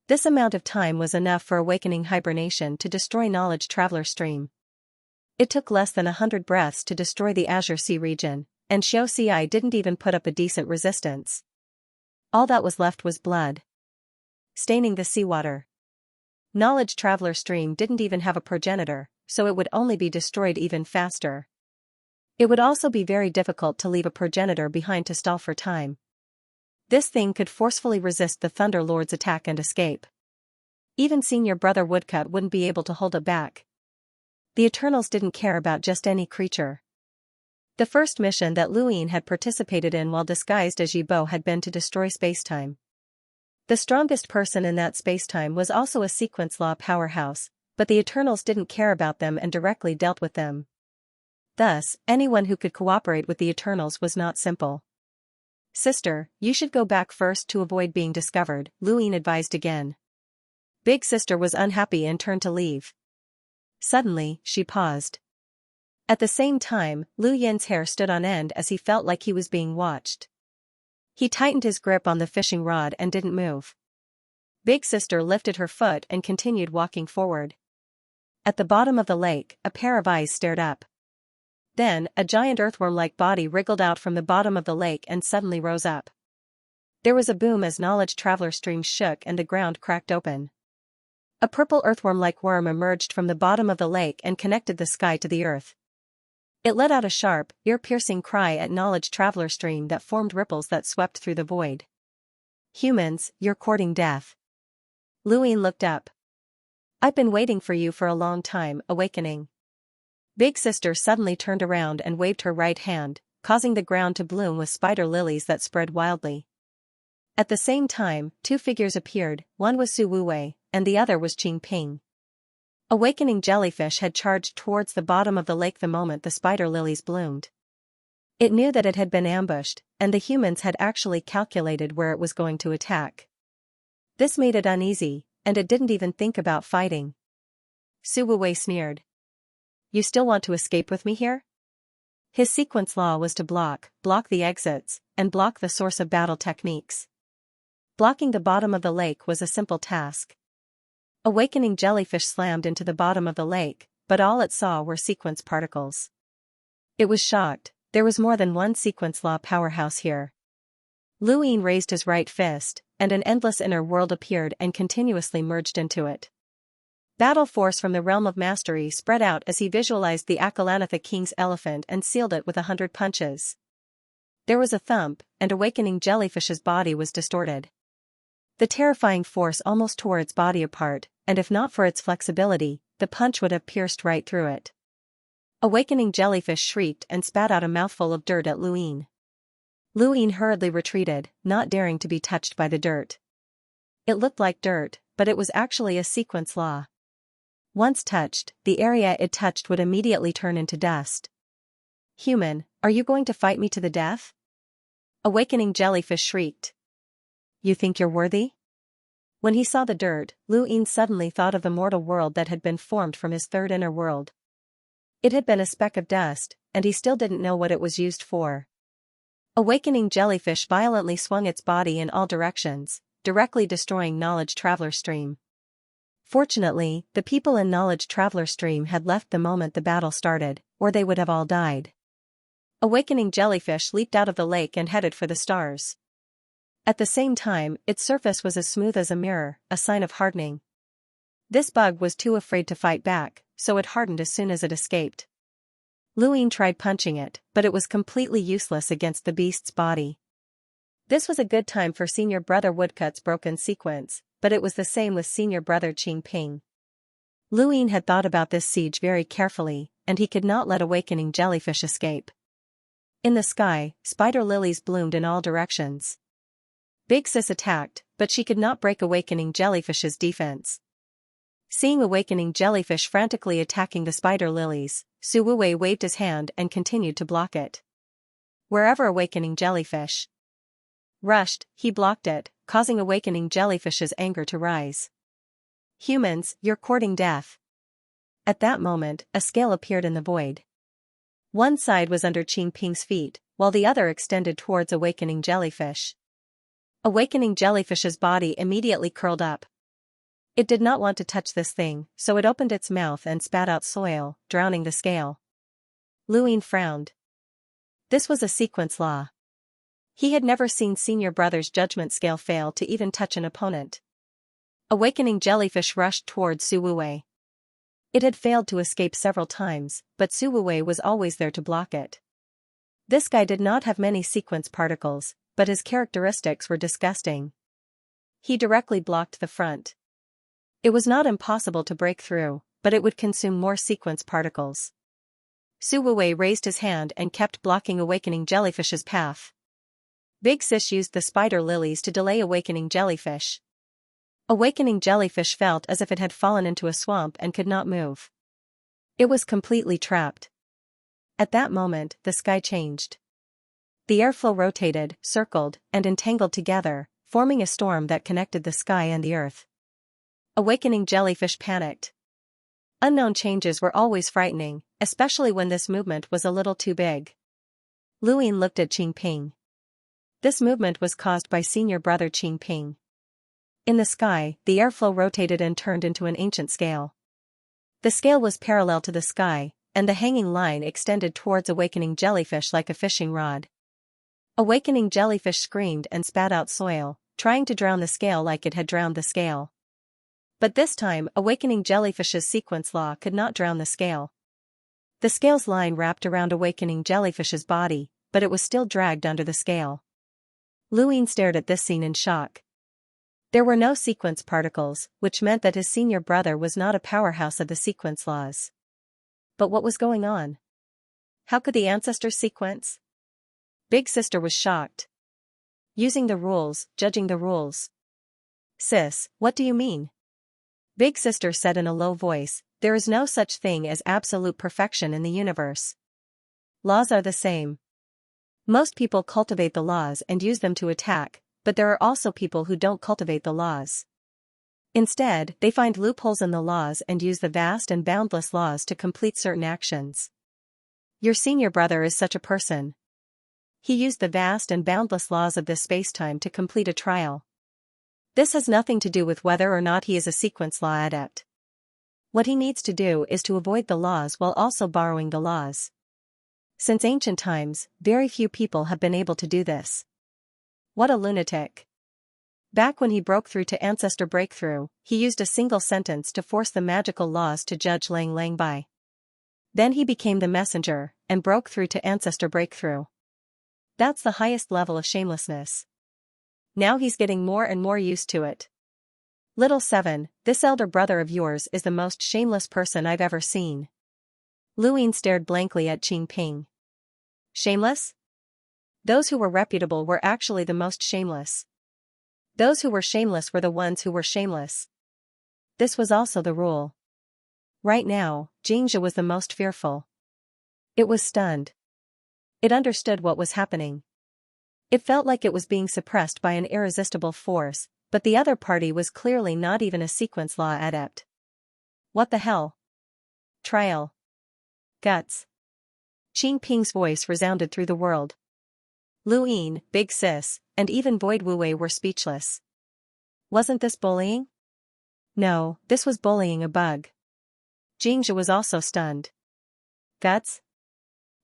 This amount of time was enough for awakening hibernation to destroy Knowledge Traveler Stream. It took less than 100 breaths to destroy the Azure Sea region, and Xianxia didn't even put up a decent resistance. All that was left was blood, staining the seawater. Knowledge Traveler Stream didn't even have a progenitor, so it would only be destroyed even faster. It would also be very difficult to leave a progenitor behind to stall for time. This thing could forcefully resist the Thunder Lord's attack and escape. Even Senior Brother Woodcut wouldn't be able to hold it back. The Eternals didn't care about just any creature. The first mission that Luyin had participated in while disguised as Yibo had been to destroy spacetime. The strongest person in that spacetime was also a sequence law powerhouse, but the Eternals didn't care about them and directly dealt with them. Thus, anyone who could cooperate with the Eternals was not simple. Sister, you should go back first to avoid being discovered, Luyin advised again. Big Sister was unhappy and turned to leave. Suddenly, she paused. At the same time, Lu Yin's hair stood on end as he felt like he was being watched. He tightened his grip on the fishing rod and didn't move. Big Sister lifted her foot and continued walking forward. At the bottom of the lake, a pair of eyes stared up. Then, a giant earthworm-like body wriggled out from the bottom of the lake and suddenly rose up. There was a boom as Knowledge Traveler Stream shook and the ground cracked open. A purple earthworm-like worm emerged from the bottom of the lake and connected the sky to the earth. It let out a sharp, ear-piercing cry at Knowledge Traveler Stream that formed ripples that swept through the void. Humans, you're courting death. Luyin looked up. I've been waiting for you for a long time, awakening. Big Sister suddenly turned around and waved her right hand, causing the ground to bloom with spider lilies that spread wildly. At the same time, two figures appeared, one was Su Wuwei, and the other was Qing Ping. Awakening jellyfish had charged towards the bottom of the lake the moment the spider lilies bloomed. It knew that it had been ambushed, and the humans had actually calculated where it was going to attack. This made it uneasy, and it didn't even think about fighting. Su Wuwei sneered. "You still want to escape with me here?" His sequence law was to block the exits, and block the source of battle techniques. Blocking the bottom of the lake was a simple task. Awakening jellyfish slammed into the bottom of the lake, but all it saw were sequence particles. It was shocked. There was more than one sequence law powerhouse here. Lu Yin raised his right fist, and an endless inner world appeared and continuously merged into it. Battle force from the realm of mastery spread out as he visualized the Akalanatha king's elephant and sealed it with 100 punches. There was a thump, and awakening jellyfish's body was distorted. The terrifying force almost tore its body apart, and if not for its flexibility, the punch would have pierced right through it. Awakening jellyfish shrieked and spat out a mouthful of dirt at Lu Yin. Lu Yin hurriedly retreated, not daring to be touched by the dirt. It looked like dirt, but it was actually a sequence law. Once touched, the area it touched would immediately turn into dust. "Human, are you going to fight me to the death?" Awakening jellyfish shrieked. "You think you're worthy?" When he saw the dirt, Lu Yin suddenly thought of the mortal world that had been formed from his third inner world. It had been a speck of dust, and he still didn't know what it was used for. Awakening jellyfish violently swung its body in all directions, directly destroying Knowledge Traveler Stream. Fortunately, the people in Knowledge Traveler Stream had left the moment the battle started, or they would have all died. Awakening jellyfish leaped out of the lake and headed for the stars. At the same time, its surface was as smooth as a mirror, a sign of hardening. This bug was too afraid to fight back, so it hardened as soon as it escaped. Lu Yin tried punching it, but it was completely useless against the beast's body. This was a good time for Senior Brother Woodcut's broken sequence, but it was the same with Senior Brother Qing Ping. Lu Yin had thought about this siege very carefully, and he could not let awakening jellyfish escape. In the sky, spider lilies bloomed in all directions. Big Sis attacked, but she could not break awakening jellyfish's defense. Seeing awakening jellyfish frantically attacking the spider lilies, Su Wuwei waved his hand and continued to block it. Wherever awakening jellyfish rushed, he blocked it, causing awakening jellyfish's anger to rise. "Humans, you're courting death." At that moment, a scale appeared in the void. One side was under Qing Ping's feet, while the other extended towards awakening jellyfish. Awakening jellyfish's body immediately curled up. It did not want to touch this thing, so it opened its mouth and spat out soil, drowning the scale. Lu Yin frowned. This was a sequence law. He had never seen Senior Brother's judgment scale fail to even touch an opponent. Awakening jellyfish rushed towards Su Wuwei. It had failed to escape several times, but Su Wuwei was always there to block it. This guy did not have many sequence particles, but his characteristics were disgusting. He directly blocked the front. It was not impossible to break through, but it would consume more sequence particles. Su Wuwei raised his hand and kept blocking awakening jellyfish's path. Big Sis used the spider lilies to delay awakening jellyfish. Awakening jellyfish felt as if it had fallen into a swamp and could not move. It was completely trapped. At that moment, the sky changed. The airflow rotated, circled, and entangled together, forming a storm that connected the sky and the earth. Awakening jellyfish panicked. Unknown changes were always frightening, especially when this movement was a little too big. Lu Yin looked at Qing Ping. This movement was caused by Senior Brother Qing Ping. In the sky, the airflow rotated and turned into an ancient scale. The scale was parallel to the sky, and the hanging line extended towards awakening jellyfish like a fishing rod. Awakening jellyfish screamed and spat out soil, trying to drown the scale like it had drowned the scale. But this time, awakening jellyfish's sequence law could not drown the scale. The scale's line wrapped around awakening jellyfish's body, but it was still dragged under the scale. Lu Yin stared at this scene in shock. There were no sequence particles, which meant that his senior brother was not a powerhouse of the sequence laws. But what was going on? How could the ancestors sequence? Big sister was shocked. Using the rules, judging the rules. Sis, what do you mean? Big sister said in a low voice, there is no such thing as absolute perfection in the universe. Laws are the same. Most people cultivate the laws and use them to attack, but there are also people who don't cultivate the laws. Instead, they find loopholes in the laws and use the vast and boundless laws to complete certain actions. Your senior brother is such a person. He used the vast and boundless laws of this space-time to complete a trial. This has nothing to do with whether or not he is a sequence law adept. What he needs to do is to avoid the laws while also borrowing the laws. Since ancient times, very few people have been able to do this. What a lunatic. Back when he broke through to Ancestor Breakthrough, he used a single sentence to force the magical laws to Judge Lang Lang by. Then he became the messenger, and broke through to Ancestor Breakthrough. That's the highest level of shamelessness. Now he's getting more and more used to it. Little 7, this elder brother of yours is the most shameless person I've ever seen. Luin stared blankly at Qing Ping. Shameless? Those who were reputable were actually the most shameless. Those who were shameless were the ones who were shameless. This was also the rule. Right now, Xianxia was the most fearful. It was stunned. It understood what was happening. It felt like it was being suppressed by an irresistible force, but the other party was clearly not even a sequence law adept. What the hell? Trial. Guts. Qing Ping's voice resounded through the world. Luin, Big Sis, and even Void Wuwei were speechless. Wasn't this bullying? No, this was bullying a bug. Xianxia was also stunned. Guts?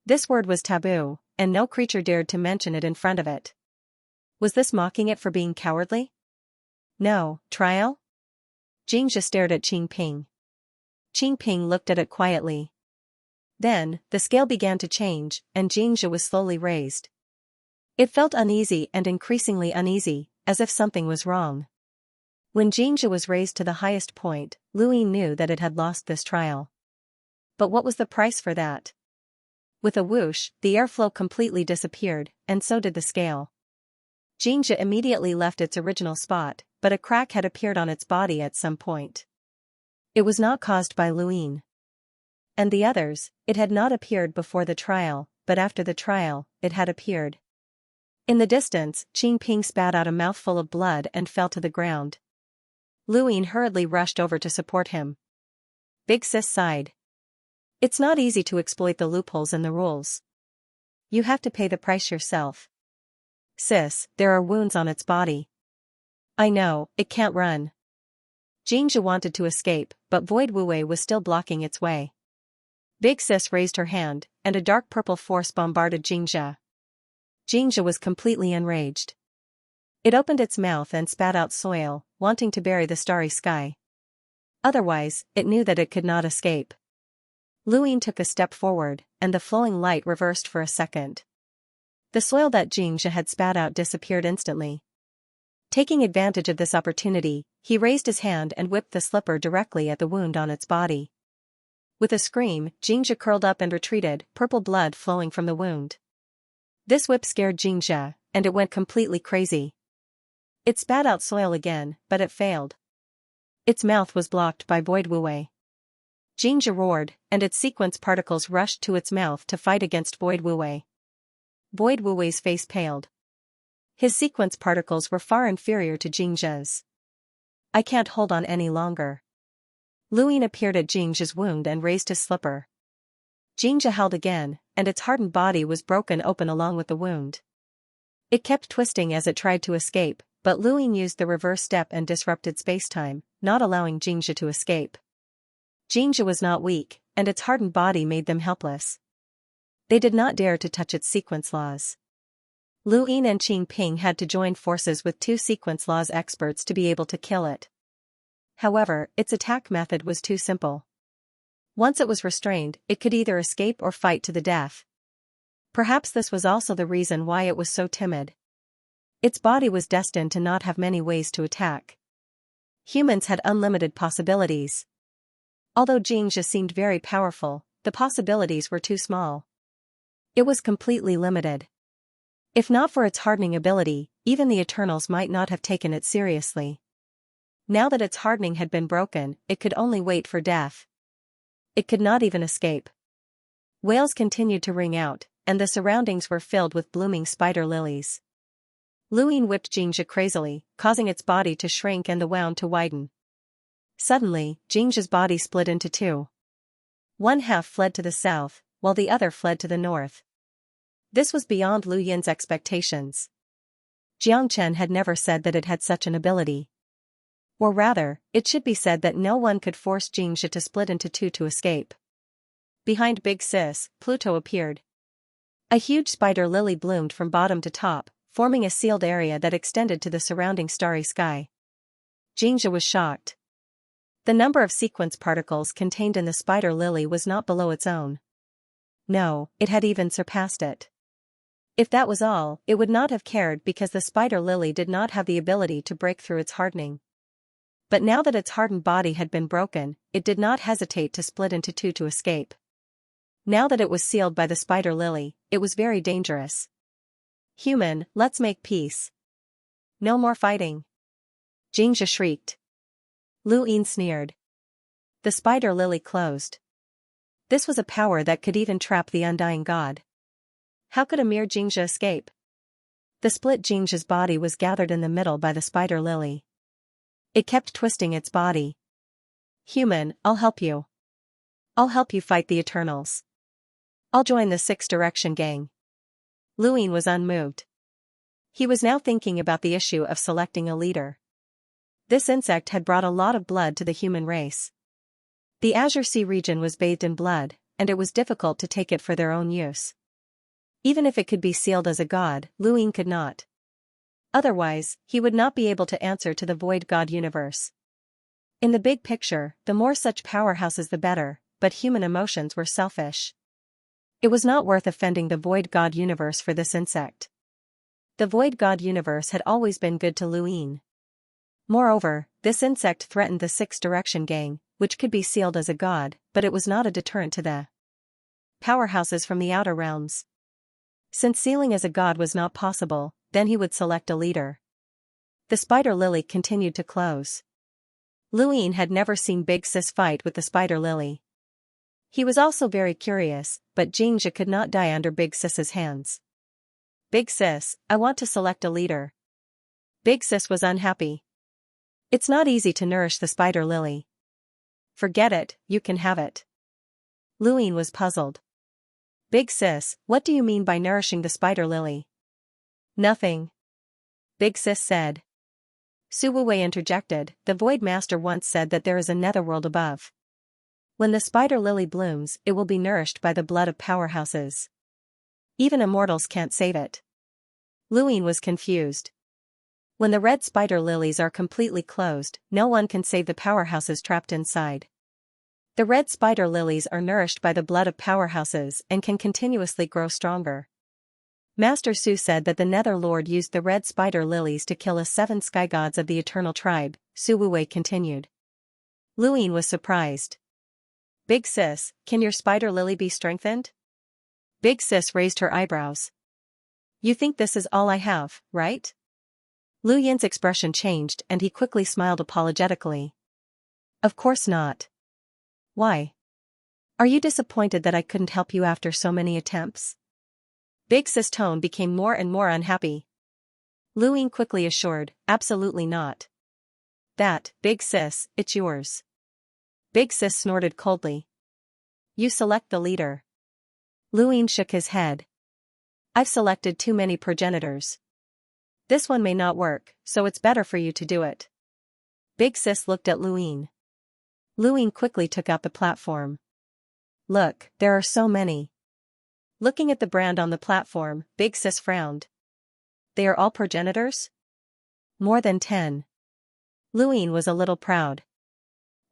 This word was taboo, and no creature dared to mention it in front of it. Was this mocking it for being cowardly? No, trial? Xianxia stared at Qing Ping. Qing Ping looked at it quietly. Then, the scale began to change, and Xianxia was slowly raised. It felt uneasy and increasingly uneasy, as if something was wrong. When Xianxia was raised to the highest point, Luin knew that it had lost this trial. But what was the price for that? With a whoosh, the airflow completely disappeared, and so did the scale. Xianxia immediately left its original spot, but a crack had appeared on its body at some point. It was not caused by Luin. And the others, it had not appeared before the trial, but after the trial, it had appeared. In the distance, Qing Ping spat out a mouthful of blood and fell to the ground. Luin hurriedly rushed over to support him. Big Sis sighed. It's not easy to exploit the loopholes in the rules. You have to pay the price yourself. Sis, there are wounds on its body. I know, it can't run. Xianxia wanted to escape, but Void Wuwei was still blocking its way. Big Sis raised her hand, and a dark purple force bombarded Xianxia. Xianxia was completely enraged. It opened its mouth and spat out soil, wanting to bury the starry sky. Otherwise, it knew that it could not escape. Luin took a step forward, and the flowing light reversed for a second. The soil that Xianxia had spat out disappeared instantly. Taking advantage of this opportunity, he raised his hand and whipped the slipper directly at the wound on its body. With a scream, Xianxia curled up and retreated, purple blood flowing from the wound. This whip scared Xianxia, and it went completely crazy. It spat out soil again, but it failed. Its mouth was blocked by Void Wuwei. Xianxia roared, and its sequence particles rushed to its mouth to fight against Void Wuwei. Void Wuwei's face paled. His sequence particles were far inferior to Xianxia's. I can't hold on any longer. Luin appeared at Xianxia's wound and raised his slipper. Xianxia held again, and its hardened body was broken open along with the wound. It kept twisting as it tried to escape, but Luin used the reverse step and disrupted spacetime, not allowing Xianxia to escape. Xianxia was not weak, and its hardened body made them helpless. They did not dare to touch its sequence laws. Luin and Qing Ping had to join forces with 2 sequence laws experts to be able to kill it. However, its attack method was too simple. Once it was restrained, it could either escape or fight to the death. Perhaps this was also the reason why it was so timid. Its body was destined to not have many ways to attack. Humans had unlimited possibilities. Although Xianxia seemed very powerful, the possibilities were too small. It was completely limited. If not for its hardening ability, even the Eternals might not have taken it seriously. Now that its hardening had been broken, it could only wait for death. It could not even escape. Wails continued to ring out, and the surroundings were filled with blooming spider lilies. Luin whipped Xianxia crazily, causing its body to shrink and the wound to widen. Suddenly, Xianxia's body split into two. One half fled to the south, while the other fled to the north. This was beyond Lu Yin's expectations. Jiangchen had never said that it had such an ability. Or rather, it should be said that no one could force Xianxia to split into two to escape. Behind Big Sis, Pluto appeared. A huge spider lily bloomed from bottom to top, forming a sealed area that extended to the surrounding starry sky. Xianxia was shocked. The number of sequence particles contained in the spider lily was not below its own. No, it had even surpassed it. If that was all, it would not have cared because the spider lily did not have the ability to break through its hardening. But now that its hardened body had been broken, it did not hesitate to split into two to escape. Now that it was sealed by the spider lily, it was very dangerous. Human, let's make peace. No more fighting. Xianxia shrieked. Lu Yin sneered. The spider lily closed. This was a power that could even trap the undying god. How could a mere Xianxia escape? The split Xianxia's body was gathered in the middle by the spider lily. It kept twisting its body. Human, I'll help you. I'll help you fight the Eternals. I'll join the Six Direction gang. Lu Yin was unmoved. He was now thinking about the issue of selecting a leader. This insect had brought a lot of blood to the human race. The Azure Sea region was bathed in blood, and it was difficult to take it for their own use. Even if it could be sealed as a god, Lu Yin could not. Otherwise, he would not be able to answer to the Void God universe. In the big picture, the more such powerhouses the better, but human emotions were selfish. It was not worth offending the Void God universe for this insect. The Void God universe had always been good to Lu Yin. Moreover, this insect threatened the Six Direction gang, which could be sealed as a god, but it was not a deterrent to the powerhouses from the outer realms. Since sealing as a god was not possible, then he would select a leader. The spider lily continued to close. Lu Yin had never seen Big Sis fight with the spider lily. He was also very curious, but Xianxia could not die under Big Sis's hands. Big Sis, I want to select a leader. Big Sis was unhappy. It's not easy to nourish the spider lily. Forget it, you can have it. Lu Yin was puzzled. Big Sis, what do you mean by nourishing the spider lily? Nothing. Big Sis said. Su Wuwei interjected, the Void Master once said that there is a netherworld above. When the spider lily blooms, it will be nourished by the blood of powerhouses. Even immortals can't save it. Lu Yin was confused. When the red spider lilies are completely closed, no one can save the powerhouses trapped inside. The red spider lilies are nourished by the blood of powerhouses and can continuously grow stronger. Master Su said that the Nether Lord used the red spider lilies to kill 7 sky gods of the eternal tribe, Su Wuwei continued. Lu Yin was surprised. Big Sis, can your spider lily be strengthened? Big Sis raised her eyebrows. You think this is all I have, right? Lu Yin's expression changed and he quickly smiled apologetically. Of course not. Why? Are you disappointed that I couldn't help you after so many attempts? Big Sis' tone became more and more unhappy. Lu Yin quickly assured, absolutely not. That, Big Sis, it's yours. Big Sis snorted coldly. You select the leader. Lu Yin shook his head. I've selected too many progenitors. This one may not work, so it's better for you to do it. Big Sis looked at Lu Yin. Lu Yin quickly took out the platform. Look, there are so many. Looking at the brand on the platform, Big Sis frowned. They are all progenitors? More than 10. Lu Yin was a little proud.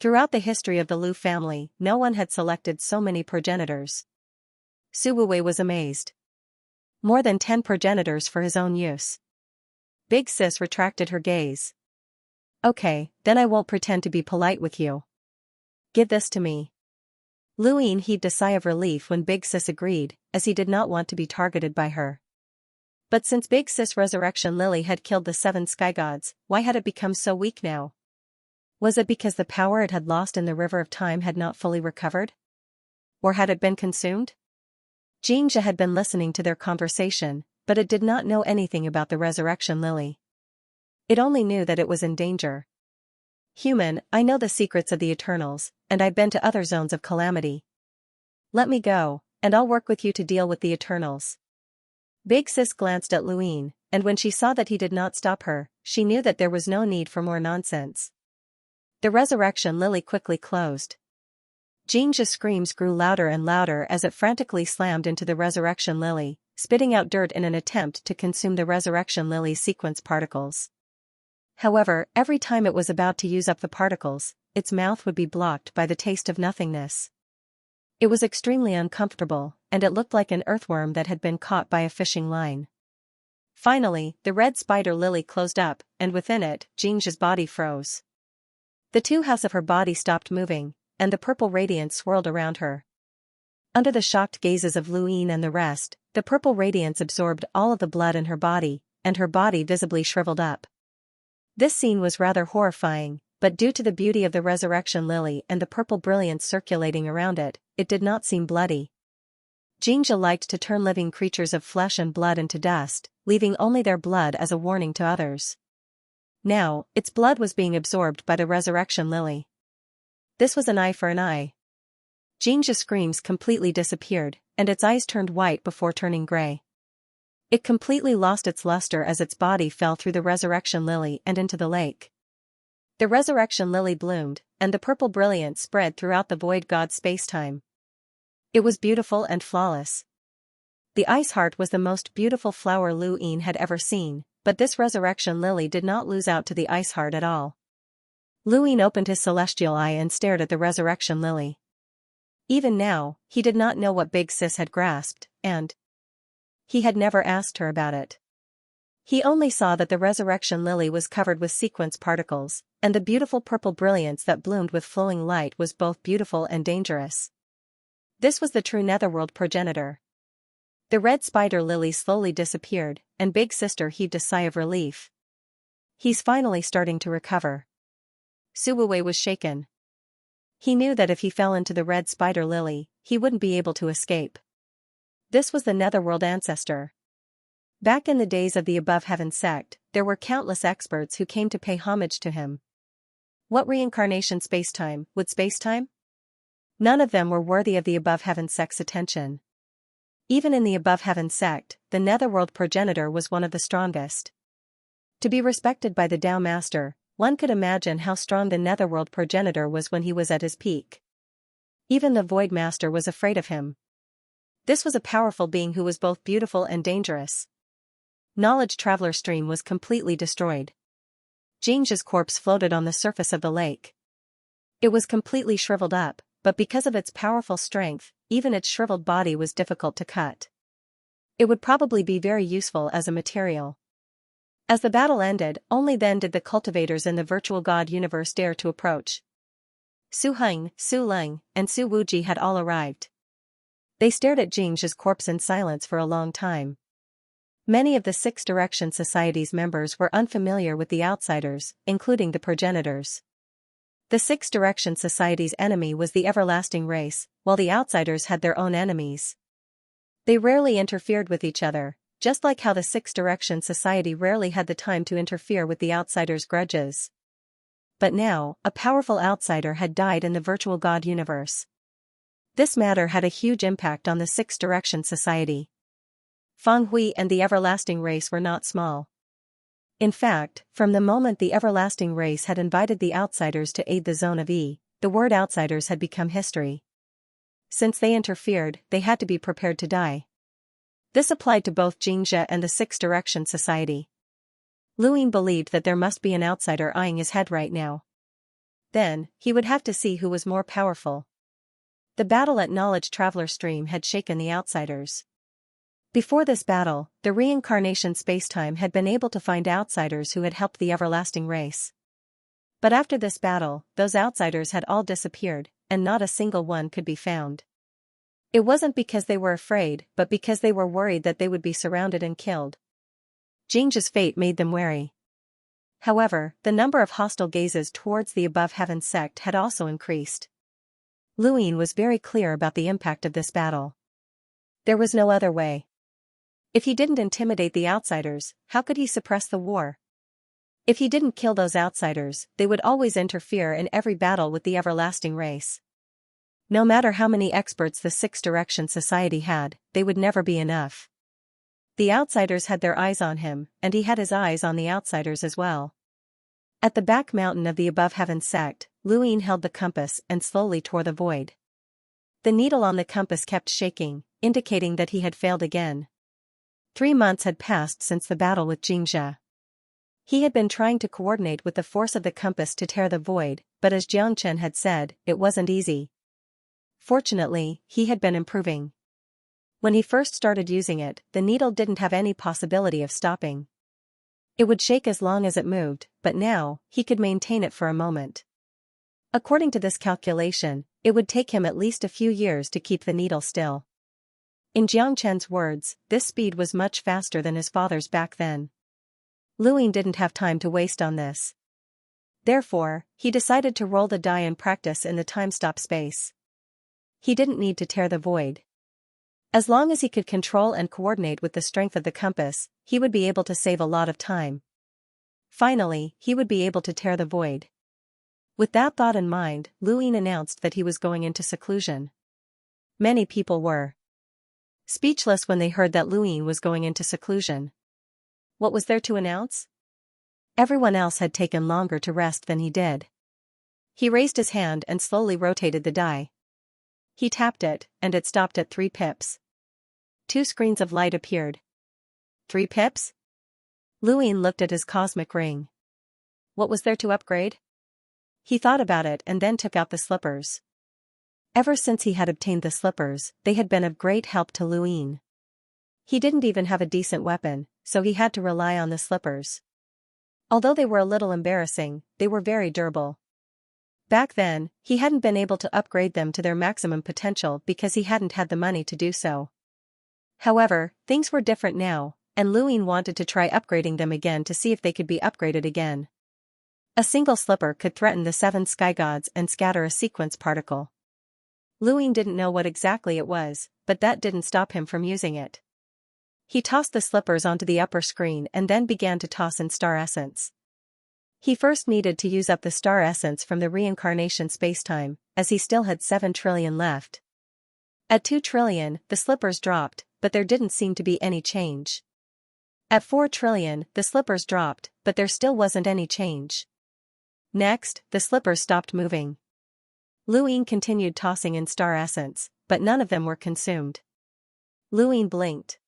Throughout the history of the Lu family, no one had selected so many progenitors. Su Wuwei was amazed. More than 10 progenitors for his own use. Big Sis retracted her gaze. Okay, then I won't pretend to be polite with you. Give this to me. Lu Yin heaved a sigh of relief when Big Sis agreed, as he did not want to be targeted by her. But since Big Sis Resurrection Lily had killed the 7 sky gods, why had it become so weak now? Was it because the power it had lost in the river of time had not fully recovered? Or had it been consumed? Xianxia had been listening to their conversation, but it did not know anything about the Resurrection Lily. It only knew that it was in danger. Human, I know the secrets of the Eternals, and I've been to other zones of calamity. Let me go, and I'll work with you to deal with the Eternals. Big Sis glanced at Luine, and when she saw that he did not stop her, she knew that there was no need for more nonsense. The Resurrection Lily quickly closed. Xianxia's screams grew louder and louder as it frantically slammed into the Resurrection Lily, spitting out dirt in an attempt to consume the Resurrection Lily's sequence particles. However, every time it was about to use up the particles, its mouth would be blocked by the taste of nothingness. It was extremely uncomfortable, and it looked like an earthworm that had been caught by a fishing line. Finally, the red spider lily closed up, and within it, Xianxia's body froze. The 2 halves of her body stopped moving, and the purple radiance swirled around her. Under the shocked gazes of Luine and the rest, the purple radiance absorbed all of the blood in her body, and her body visibly shriveled up. This scene was rather horrifying, but due to the beauty of the Resurrection Lily and the purple brilliance circulating around it, it did not seem bloody. Xianxia liked to turn living creatures of flesh and blood into dust, leaving only their blood as a warning to others. Now, its blood was being absorbed by the Resurrection Lily. This was an eye for an eye. Xianxia's screams completely disappeared, and its eyes turned white before turning gray. It completely lost its luster as its body fell through the Resurrection Lily and into the lake. The Resurrection Lily bloomed, and the purple brilliance spread throughout the void god spacetime. It was beautiful and flawless. The ice heart was the most beautiful flower Luine had ever seen, but this Resurrection Lily did not lose out to the ice heart at all. Luine opened his celestial eye and stared at the Resurrection Lily. Even now, he did not know what Big Sis had grasped, and he had never asked her about it. He only saw that the Resurrection Lily was covered with sequence particles, and the beautiful purple brilliance that bloomed with flowing light was both beautiful and dangerous. This was the true Netherworld progenitor. The red spider lily slowly disappeared, and Big Sister heaved a sigh of relief. He's finally starting to recover. Suwei was shaken. He knew that if he fell into the red spider lily, he wouldn't be able to escape. This was the Netherworld ancestor. Back in the days of the Above Heaven sect, there were countless experts who came to pay homage to him. What reincarnation spacetime would spacetime? None of them were worthy of the Above Heaven sect's attention. Even in the Above Heaven sect, the Netherworld progenitor was one of the strongest. To be respected by the Tao Master, one could imagine how strong the Netherworld progenitor was when he was at his peak. Even the Void Master was afraid of him. This was a powerful being who was both beautiful and dangerous. Knowledge Traveler Stream was completely destroyed. Xianxia's corpse floated on the surface of the lake. It was completely shriveled up, but because of its powerful strength, even its shriveled body was difficult to cut. It would probably be very useful as a material. As the battle ended, only then did the cultivators in the virtual god universe dare to approach. Su Heng, Su Leng, and Su Wuji had all arrived. They stared at Xianxia's corpse in silence for a long time. Many of the Six Direction Society's members were unfamiliar with the outsiders, including the progenitors. The Six Direction Society's enemy was the everlasting race, while the outsiders had their own enemies. They rarely interfered with each other, just like how the Six Direction Society rarely had the time to interfere with the outsiders' grudges. But now, a powerful outsider had died in the virtual god universe. This matter had a huge impact on the Six Direction Society. Feng Hui and the everlasting race were not small. In fact, from the moment the everlasting race had invited the outsiders to aid the Zone of E, the word outsiders had become history. Since they interfered, they had to be prepared to die. This applied to both Xianxia and the Six Direction Society. Luine believed that there must be an outsider eyeing his head right now. Then, he would have to see who was more powerful. The battle at Knowledge Traveler Stream had shaken the outsiders. Before this battle, the reincarnation spacetime had been able to find outsiders who had helped the everlasting race. But after this battle, those outsiders had all disappeared, and not a single one could be found. It wasn't because they were afraid, but because they were worried that they would be surrounded and killed. Xianxia's fate made them wary. However, the number of hostile gazes towards the above heaven sect had also increased. Luin was very clear about the impact of this battle. There was no other way. If he didn't intimidate the outsiders, how could he suppress the war? If he didn't kill those outsiders, they would always interfere in every battle with the everlasting race. No matter how many experts the Six Direction Society had, they would never be enough. The outsiders had their eyes on him, and he had his eyes on the outsiders as well. At the back mountain of the above heaven sect, Luin held the compass and slowly tore the void. The needle on the compass kept shaking, indicating that he had failed again. 3 months had passed since the battle with Xianxia. He had been trying to coordinate with the force of the compass to tear the void, but as Jiangchen had said, it wasn't easy. Fortunately, he had been improving. When he first started using it, the needle didn't have any possibility of stopping. It would shake as long as it moved, but now, he could maintain it for a moment. According to this calculation, it would take him at least a few years to keep the needle still. In Jiangchen's words, this speed was much faster than his father's back then. Luin didn't have time to waste on this. Therefore, he decided to roll the die and practice in the time-stop space. He didn't need to tear the void. As long as he could control and coordinate with the strength of the compass, he would be able to save a lot of time. Finally, he would be able to tear the void. With that thought in mind, Luin announced that he was going into seclusion. Many people were speechless when they heard that Luin was going into seclusion. What was there to announce? Everyone else had taken longer to rest than he did. He raised his hand and slowly rotated the die. He tapped it, and it stopped at 3 pips. 2 screens of light appeared. 3 pips? Luin looked at his cosmic ring. What was there to upgrade? He thought about it and then took out the slippers. Ever since he had obtained the slippers, they had been of great help to Luin. He didn't even have a decent weapon, so he had to rely on the slippers. Although they were a little embarrassing, they were very durable. Back then, he hadn't been able to upgrade them to their maximum potential because he hadn't had the money to do so. However, things were different now, and Luin wanted to try upgrading them again to see if they could be upgraded again. A single slipper could threaten the 7 sky gods and scatter a sequence particle. Luin didn't know what exactly it was, but that didn't stop him from using it. He tossed the slippers onto the upper screen and then began to toss in star essence. He first needed to use up the star essence from the reincarnation spacetime, as he still had 7 trillion left. At 2 trillion, the slippers dropped, but there didn't seem to be any change. At 4 trillion, the slippers dropped, but there still wasn't any change. Next, the slippers stopped moving. Luin continued tossing in star essence, but none of them were consumed. Luin blinked.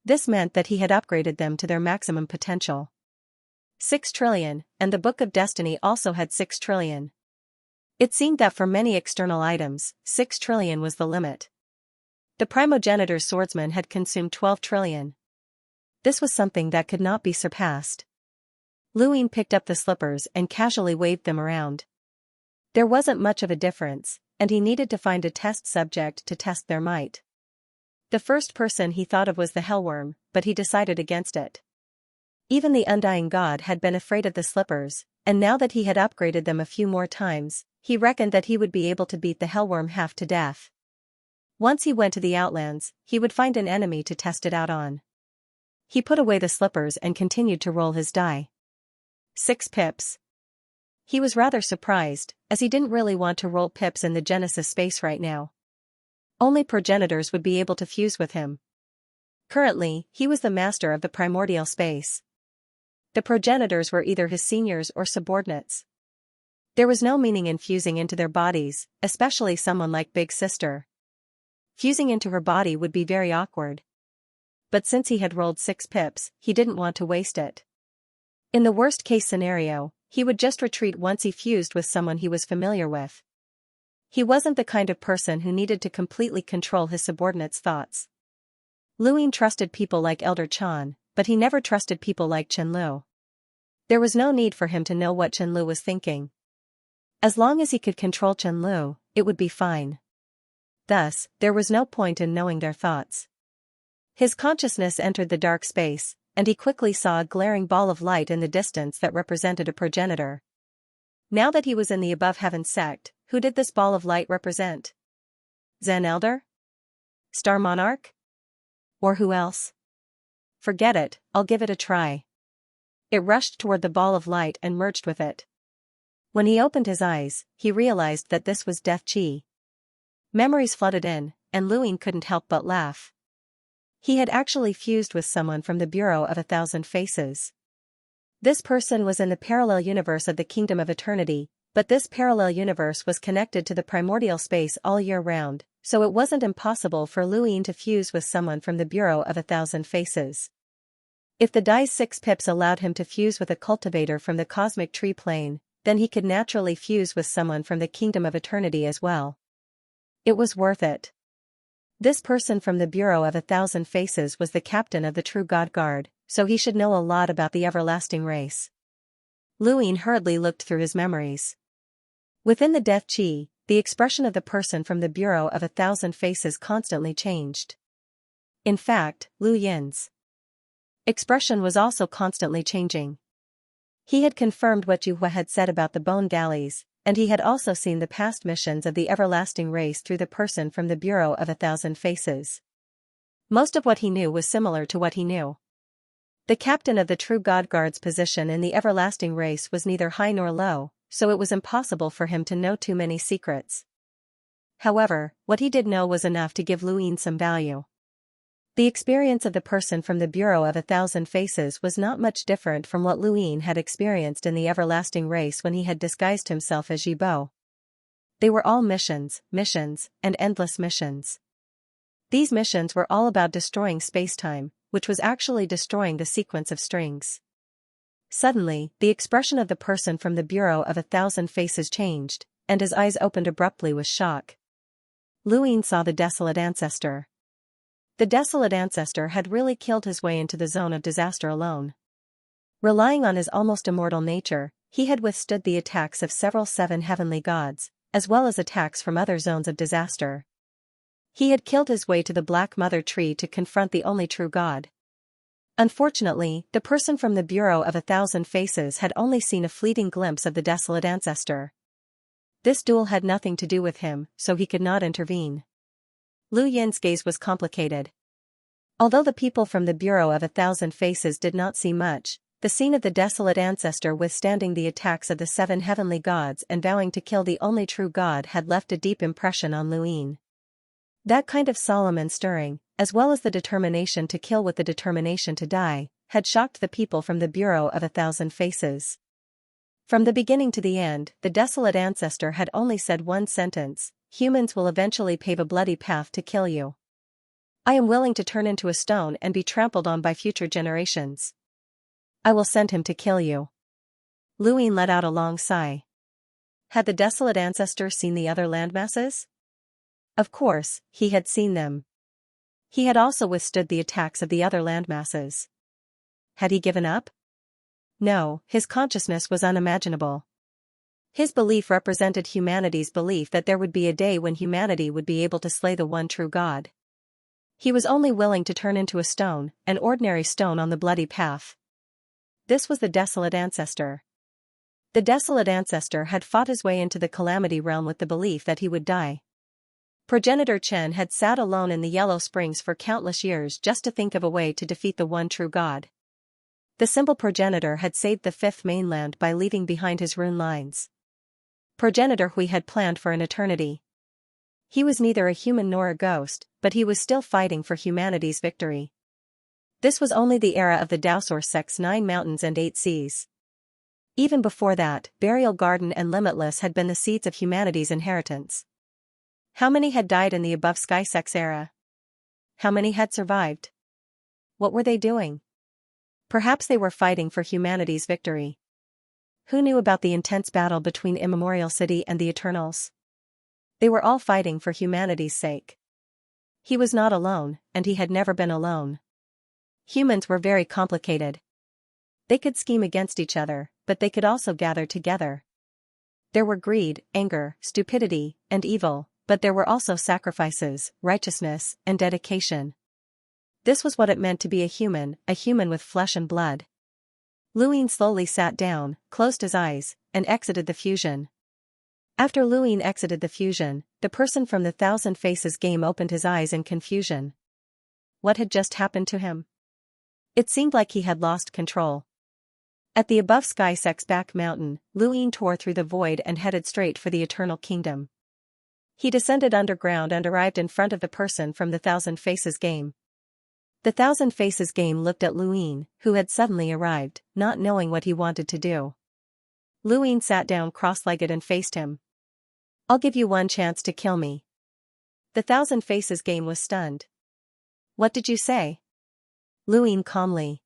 This meant that he had upgraded them to their maximum potential. 6 trillion, and the Book of Destiny also had 6 trillion. It seemed that for many external items, 6 trillion was the limit. The primogenitor's swordsman had consumed 12 trillion. This was something that could not be surpassed. Luin picked up the slippers and casually waved them around. There wasn't much of a difference, and he needed to find a test subject to test their might. The first person he thought of was the Hellworm, but he decided against it. Even the Undying God had been afraid of the slippers, and now that he had upgraded them a few more times, he reckoned that he would be able to beat the Hellworm half to death. Once he went to the Outlands, he would find an enemy to test it out on. He put away the slippers and continued to roll his die. 6 pips. He was rather surprised, as he didn't really want to roll pips in the Genesis space right now. Only progenitors would be able to fuse with him. Currently, he was the master of the primordial space. The progenitors were either his seniors or subordinates. There was no meaning in fusing into their bodies, especially someone like Big Sister. Fusing into her body would be very awkward. But since he had rolled 6 pips, he didn't want to waste it. In the worst-case scenario, he would just retreat once he fused with someone he was familiar with. He wasn't the kind of person who needed to completely control his subordinates' thoughts. Luin trusted people like Elder Chan, but he never trusted people like Chenlu. There was no need for him to know what Chenlu was thinking. As long as he could control Chenlu, it would be fine. Thus, there was no point in knowing their thoughts. His consciousness entered the dark space, and he quickly saw a glaring ball of light in the distance that represented a progenitor. Now that he was in the above heaven sect, who did this ball of light represent? Zen Elder? Star Monarch? Or who else? Forget it, I'll give it a try. It rushed toward the ball of light and merged with it. When he opened his eyes, he realized that this was Death Chi. Memories flooded in, and Luin couldn't help but laugh. He had actually fused with someone from the Bureau of 1,000 Faces. This person was in the parallel universe of the Kingdom of Eternity, but this parallel universe was connected to the primordial space all year round, so it wasn't impossible for Luin to fuse with someone from the Bureau of 1,000 Faces. If the Dai's 6 pips allowed him to fuse with a cultivator from the cosmic tree plane, then he could naturally fuse with someone from the Kingdom of Eternity as well. It was worth it. This person from the Bureau of 1,000 Faces was the captain of the True God Guard, so he should know a lot about the everlasting race. Luin hurriedly looked through his memories. Within the Death Chi, the expression of the person from the Bureau of 1,000 Faces constantly changed. In fact, Lu Yin's expression was also constantly changing. He had confirmed what Yu Hua had said about the bone galleys, and he had also seen the past missions of the everlasting race through the person from the Bureau of 1,000 Faces. Most of what he knew was similar to what he knew. The captain of the True God Guard's position in the everlasting race was neither high nor low, so it was impossible for him to know too many secrets. However, what he did know was enough to give Luin some value. The experience of the person from the Bureau of 1,000 Faces was not much different from what Luin had experienced in the everlasting race when he had disguised himself as Jibo. They were all missions, and endless missions. These missions were all about destroying spacetime, which was actually destroying the sequence of strings. Suddenly, the expression of the person from the Bureau of 1,000 Faces changed, and his eyes opened abruptly with shock. Luin saw the desolate ancestor. The desolate ancestor had really killed his way into the zone of disaster alone. Relying on his almost immortal nature, he had withstood the attacks of several 7 heavenly gods, as well as attacks from other zones of disaster. He had killed his way to the Black Mother Tree to confront the only true God. Unfortunately, the person from the Bureau of 1,000 Faces had only seen a fleeting glimpse of the desolate ancestor. This duel had nothing to do with him, so he could not intervene. Lu Yin's gaze was complicated. Although the people from the Bureau of 1,000 Faces did not see much, the scene of the desolate ancestor withstanding the attacks of the 7 heavenly gods and vowing to kill the only true God had left a deep impression on Luin. That kind of solemn and stirring, as well as the determination to kill with the determination to die, had shocked the people from the Bureau of 1,000 Faces. From the beginning to the end, the desolate ancestor had only said one sentence: humans will eventually pave a bloody path to kill you. I am willing to turn into a stone and be trampled on by future generations. I will send him to kill you. Luin let out a long sigh. Had the desolate ancestor seen the other landmasses? Of course, he had seen them. He had also withstood the attacks of the other landmasses. Had he given up? No, his consciousness was unimaginable. His belief represented humanity's belief that there would be a day when humanity would be able to slay the one true God. He was only willing to turn into a stone, an ordinary stone on the bloody path. This was the desolate ancestor. The desolate ancestor had fought his way into the calamity realm with the belief that he would die. Progenitor Chen had sat alone in the Yellow Springs for countless years just to think of a way to defeat the one true God. The simple progenitor had saved the fifth mainland by leaving behind his rune lines. Progenitor Hui had planned for an eternity. He was neither a human nor a ghost, but he was still fighting for humanity's victory. This was only the era of the Daosor sect's 9 mountains and 8 seas. Even before that, Burial Garden and Limitless had been the seeds of humanity's inheritance. How many had died in the above Sky Sect's era? How many had survived? What were they doing? Perhaps they were fighting for humanity's victory. Who knew about the intense battle between Immemorial City and the Eternals? They were all fighting for humanity's sake. He was not alone, and he had never been alone. Humans were very complicated. They could scheme against each other, but they could also gather together. There were greed, anger, stupidity, and evil, but there were also sacrifices, righteousness, and dedication. This was what it meant to be a human with flesh and blood. Luin slowly sat down, closed his eyes, and exited the fusion. After Luin exited the fusion, the person from the Thousand Faces game opened his eyes in confusion. What had just happened to him? It seemed like he had lost control. At the above Sky Sex back mountain, Luin tore through the void and headed straight for the Eternal Kingdom. He descended underground and arrived in front of the person from the Thousand Faces game. The Thousand Faces game looked at Luin, who had suddenly arrived, not knowing what he wanted to do. Luin sat down cross-legged and faced him. I'll give you one chance to kill me. The Thousand Faces game was stunned. What did you say? Luin calmly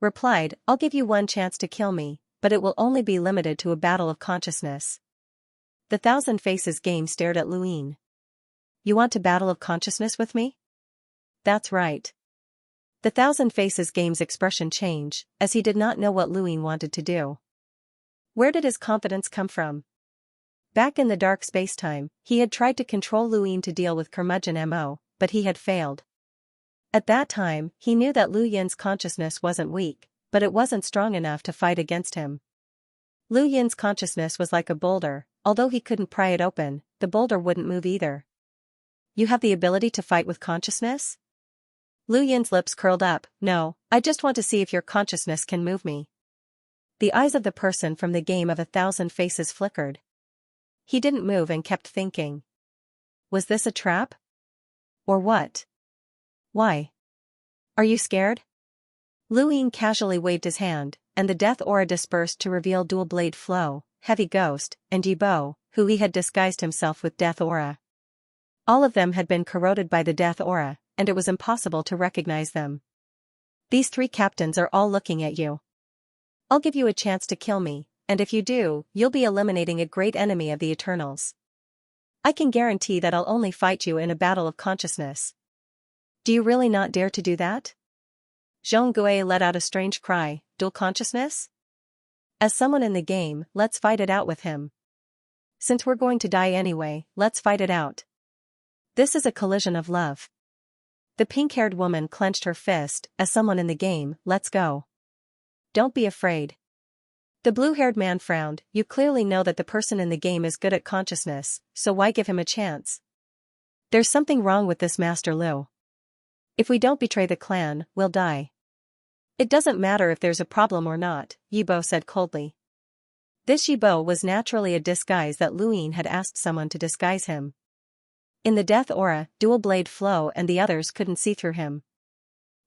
replied, I'll give you one chance to kill me, but it will only be limited to a battle of consciousness. The Thousand Faces game stared at Luin. You want to battle of consciousness with me? That's right. The Thousand Faces game's expression changed, as he did not know what Luin wanted to do. Where did his confidence come from? Back in the dark space-time, he had tried to control Luin to deal with curmudgeon Mo, but he had failed. At that time, he knew that Lu Yin's consciousness wasn't weak, but it wasn't strong enough to fight against him. Lu Yin's consciousness was like a boulder, although he couldn't pry it open, the boulder wouldn't move either. You have the ability to fight with consciousness? Lu Yin's lips curled up, no, I just want to see if your consciousness can move me. The eyes of the person from the game of 1,000 faces flickered. He didn't move and kept thinking. Was this a trap? Or what? Why? Are you scared? Luin casually waved his hand, and the death aura dispersed to reveal Dual Blade Flow, Heavy Ghost, and Yibo, who he had disguised himself with death aura. All of them had been corroded by the death aura, and it was impossible to recognize them. These three captains are all looking at you. I'll give you a chance to kill me, and if you do, you'll be eliminating a great enemy of the Eternals. I can guarantee that I'll only fight you in a battle of consciousness. Do you really not dare to do that? Zhong Gui let out a strange cry, dual consciousness? As someone in the game, let's fight it out with him. Since we're going to die anyway, let's fight it out. This is a collision of love. The pink-haired woman clenched her fist, as someone in the game, let's go. Don't be afraid. The blue-haired man frowned, you clearly know that the person in the game is good at consciousness, so why give him a chance? There's something wrong with this Master Lu. If we don't betray the clan, we'll die. It doesn't matter if there's a problem or not, Yibo said coldly. This Yibo was naturally a disguise that Luin had asked someone to disguise him. In the death aura, Dual Blade Flow and the others couldn't see through him.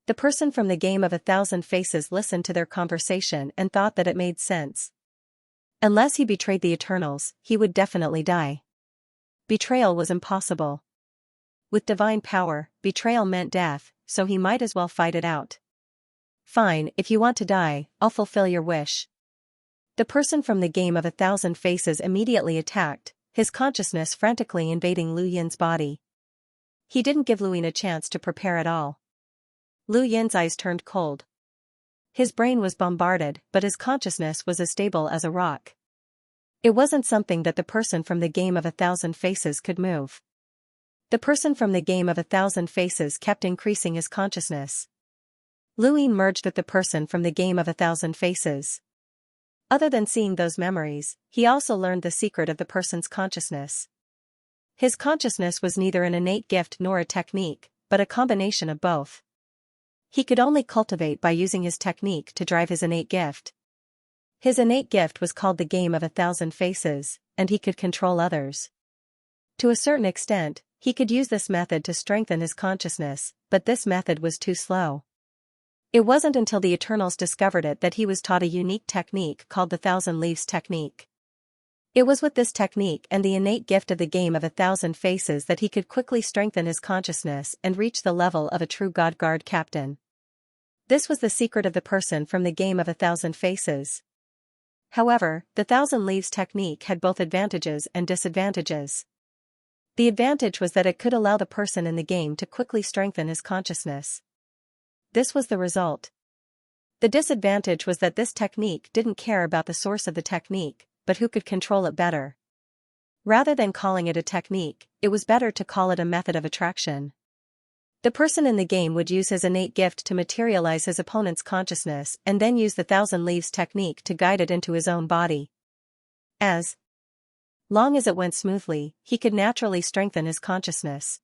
The person from the game of 1,000 faces listened to their conversation and thought that it made sense. Unless he betrayed the Eternals, he would definitely die. Betrayal was impossible. With divine power, betrayal meant death, so he might as well fight it out. Fine, if you want to die, I'll fulfill your wish. The person from the game of 1,000 faces immediately attacked, his consciousness frantically invading Lu Yin's body. He didn't give Luin a chance to prepare at all. Lu Yin's eyes turned cold. His brain was bombarded, but his consciousness was as stable as a rock. It wasn't something that the person from the game of 1,000 faces could move. The person from the game of 1,000 faces kept increasing his consciousness. Luin merged with the person from the game of 1,000 faces. Other than seeing those memories, he also learned the secret of the person's consciousness. His consciousness was neither an innate gift nor a technique, but a combination of both. He could only cultivate by using his technique to drive his innate gift. His innate gift was called the game of 1,000 faces, and he could control others. To a certain extent, he could use this method to strengthen his consciousness, but this method was too slow. It wasn't until the Eternals discovered it that he was taught a unique technique called the Thousand Leaves technique. It was with this technique and the innate gift of the game of 1,000 faces that he could quickly strengthen his consciousness and reach the level of a true God Guard captain. This was the secret of the person from the game of 1,000 faces. However, the Thousand Leaves technique had both advantages and disadvantages. The advantage was that it could allow the person in the game to quickly strengthen his consciousness. This was the result. The disadvantage was that this technique didn't care about the source of the technique, but who could control it better. Rather than calling it a technique, it was better to call it a method of attraction. The person in the game would use his innate gift to materialize his opponent's consciousness and then use the Thousand Leaves technique to guide it into his own body. As long as it went smoothly, he could naturally strengthen his consciousness.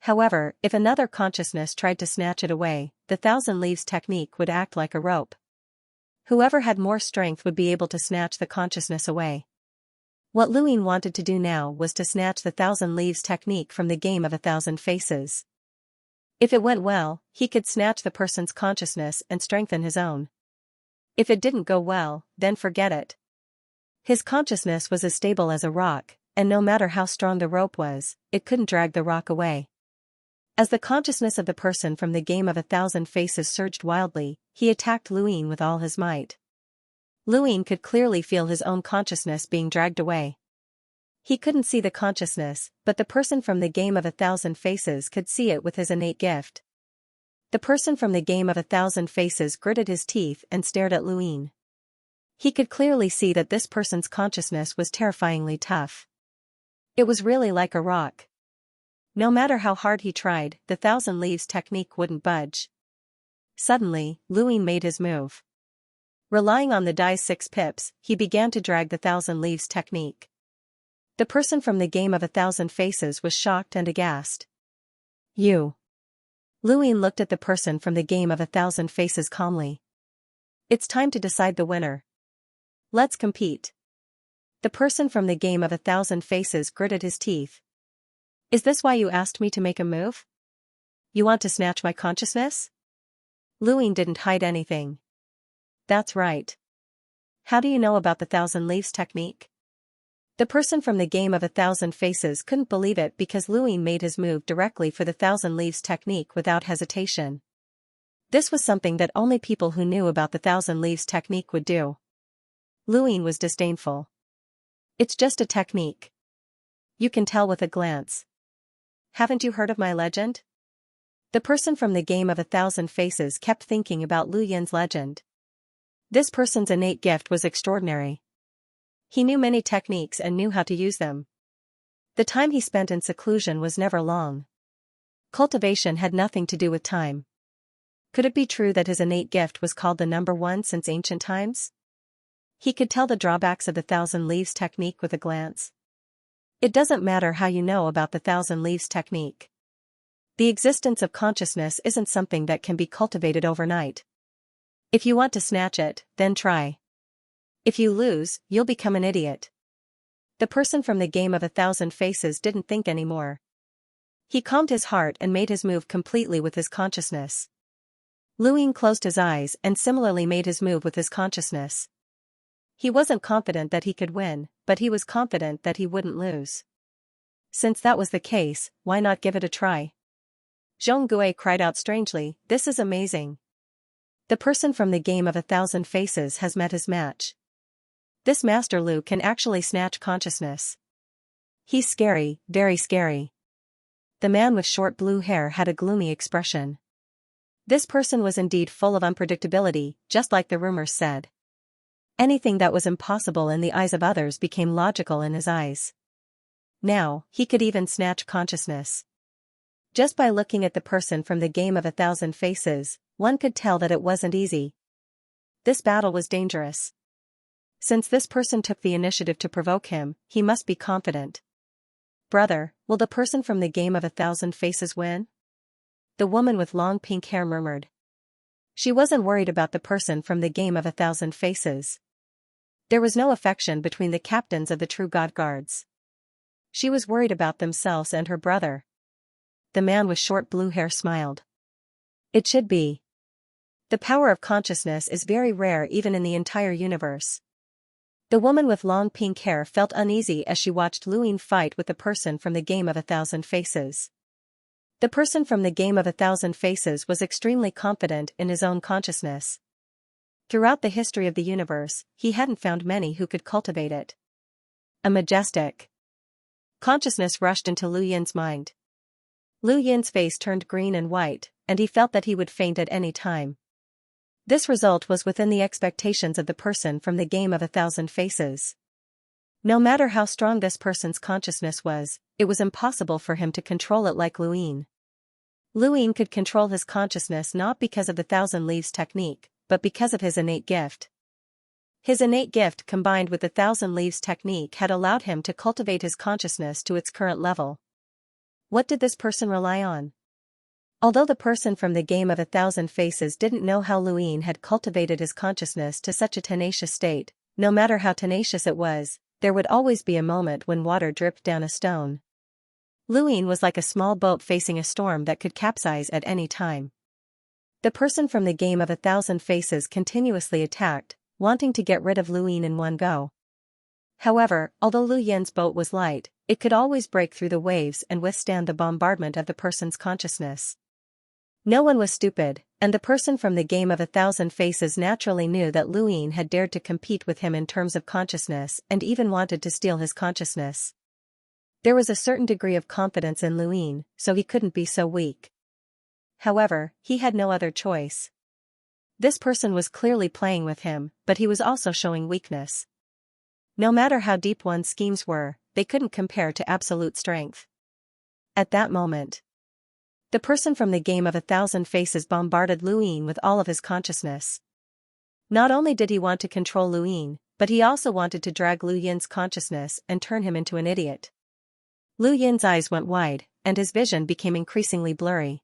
However, if another consciousness tried to snatch it away, the Thousand Leaves technique would act like a rope. Whoever had more strength would be able to snatch the consciousness away. What Luin wanted to do now was to snatch the Thousand Leaves technique from the game of 1,000 faces. If it went well, he could snatch the person's consciousness and strengthen his own. If it didn't go well, then forget it. His consciousness was as stable as a rock, and no matter how strong the rope was, it couldn't drag the rock away. As the consciousness of the person from the game of 1,000 faces surged wildly, he attacked Luin with all his might. Luin could clearly feel his own consciousness being dragged away. He couldn't see the consciousness, but the person from the game of 1,000 faces could see it with his innate gift. The person from the game of 1,000 faces gritted his teeth and stared at Luin. He could clearly see that this person's consciousness was terrifyingly tough. It was really like a rock. No matter how hard he tried, the Thousand Leaves technique wouldn't budge. Suddenly, Luin made his move. Relying on the die's 6 pips, he began to drag the Thousand Leaves technique. The person from the game of 1,000 faces was shocked and aghast. You. Luin looked at the person from the game of 1,000 faces calmly. It's time to decide the winner. Let's compete. The person from the game of 1,000 faces gritted his teeth. Is this why you asked me to make a move? You want to snatch my consciousness? Luin didn't hide anything. That's right. How do you know about the Thousand Leaves technique? The person from the game of 1,000 faces couldn't believe it because Luin made his move directly for the Thousand Leaves technique without hesitation. This was something that only people who knew about the Thousand Leaves technique would do. Luin was disdainful. It's just a technique. You can tell with a glance. Haven't you heard of my legend? The person from the game of 1,000 faces kept thinking about Lu Yin's legend. This person's innate gift was extraordinary. He knew many techniques and knew how to use them. The time he spent in seclusion was never long. Cultivation had nothing to do with time. Could it be true that his innate gift was called the number 1 since ancient times? He could tell the drawbacks of the Thousand Leaves technique with a glance. It doesn't matter how you know about the Thousand Leaves technique. The existence of consciousness isn't something that can be cultivated overnight. If you want to snatch it, then try. If you lose, you'll become an idiot. The person from the game of 1,000 faces didn't think anymore. He calmed his heart and made his move completely with his consciousness. Luin closed his eyes and similarly made his move with his consciousness. He wasn't confident that he could win, but he was confident that he wouldn't lose. Since that was the case, why not give it a try? Zhonggui cried out strangely, "This is amazing. The person from the game of 1,000 faces has met his match. This Master Lu can actually snatch consciousness. He's scary, very scary." The man with short blue hair had a gloomy expression. This person was indeed full of unpredictability, just like the rumors said. Anything that was impossible in the eyes of others became logical in his eyes. Now, he could even snatch consciousness. Just by looking at the person from the game of 1,000 faces, one could tell that it wasn't easy. This battle was dangerous. Since this person took the initiative to provoke him, he must be confident. "Brother, will the person from the game of 1,000 faces win?" The woman with long pink hair murmured. She wasn't worried about the person from the game of 1,000 faces. There was no affection between the captains of the True God Guards. She was worried about themselves and her brother. The man with short blue hair smiled. It should be. The power of consciousness is very rare even in the entire universe. The woman with long pink hair felt uneasy as she watched Luin fight with the person from the game of 1,000 faces. The person from the game of 1,000 faces was extremely confident in his own consciousness. Throughout the history of the universe, he hadn't found many who could cultivate it. A majestic consciousness rushed into Lu Yin's mind. Lu Yin's face turned green and white, and he felt that he would faint at any time. This result was within the expectations of the person from the game of 1,000 faces. No matter how strong this person's consciousness was, it was impossible for him to control it like Luin. Lu Ying could control his consciousness not because of the Thousand Leaves technique, but because of his innate gift. His innate gift combined with the Thousand Leaves technique had allowed him to cultivate his consciousness to its current level. What did this person rely on? Although the person from the game of 1,000 Faces didn't know how Lu Ying had cultivated his consciousness to such a tenacious state, no matter how tenacious it was, there would always be a moment when water dripped down a stone. Lu Ying was like a small boat facing a storm that could capsize at any time. The person from the game of 1,000 Faces continuously attacked, wanting to get rid of Lu Ying in one go. However, although Lu Yin's boat was light, it could always break through the waves and withstand the bombardment of the person's consciousness. No one was stupid, and the person from the game of 1,000 Faces naturally knew that Lu Ying had dared to compete with him in terms of consciousness and even wanted to steal his consciousness. There was a certain degree of confidence in Lu Ying, so he couldn't be so weak. However, he had no other choice. This person was clearly playing with him, but he was also showing weakness. No matter how deep one's schemes were, they couldn't compare to absolute strength. At that moment, the person from the game of 1,000 Faces bombarded Lu Ying with all of his consciousness. Not only did he want to control Lu Ying, but he also wanted to drag Lu Yin's consciousness and turn him into an idiot. Lu Yin's eyes went wide, and his vision became increasingly blurry.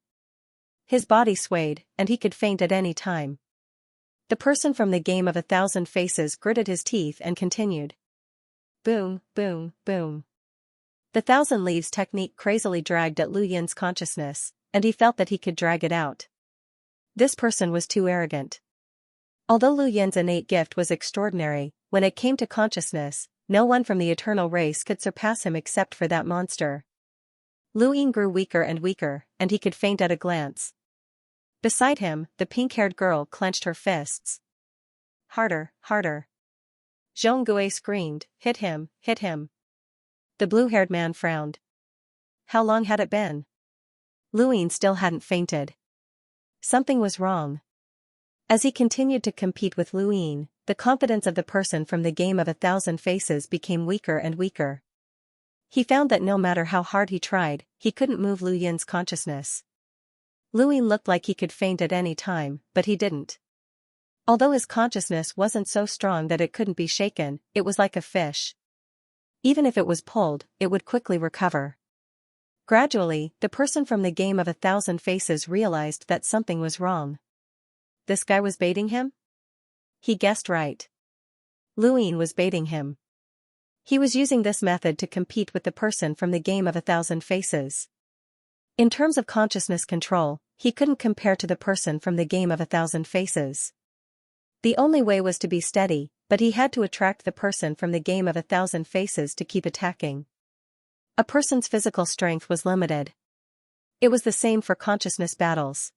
His body swayed, and he could faint at any time. The person from the game of 1,000 Faces gritted his teeth and continued. Boom, boom, boom. The Thousand Leaves technique crazily dragged at Lu Yin's consciousness, and he felt that he could drag it out. This person was too arrogant. Although Lu Yin's innate gift was extraordinary, when it came to consciousness, no one from the eternal race could surpass him except for that monster. Lu Ying grew weaker and weaker, and he could faint at a glance. Beside him, the pink-haired girl clenched her fists. Harder, harder. Zhong Gui screamed, hit him, hit him. The blue-haired man frowned. How long had it been? Lu Ying still hadn't fainted. Something was wrong. As he continued to compete with Lu Ying, the confidence of the person from the game of 1,000 Faces became weaker and weaker. He found that no matter how hard he tried, he couldn't move Lu Yin's consciousness. Lu Ying looked like he could faint at any time, but he didn't. Although his consciousness wasn't so strong that it couldn't be shaken, it was like a fish. Even if it was pulled, it would quickly recover. Gradually, the person from the game of 1,000 Faces realized that something was wrong. This guy was baiting him? He guessed right. Lu Ying was baiting him. He was using this method to compete with the person from the game of 1,000 Faces. In terms of consciousness control, he couldn't compare to the person from the game of 1,000 Faces. The only way was to be steady, but he had to attract the person from the game of 1,000 Faces to keep attacking. A person's physical strength was limited. It was the same for consciousness battles.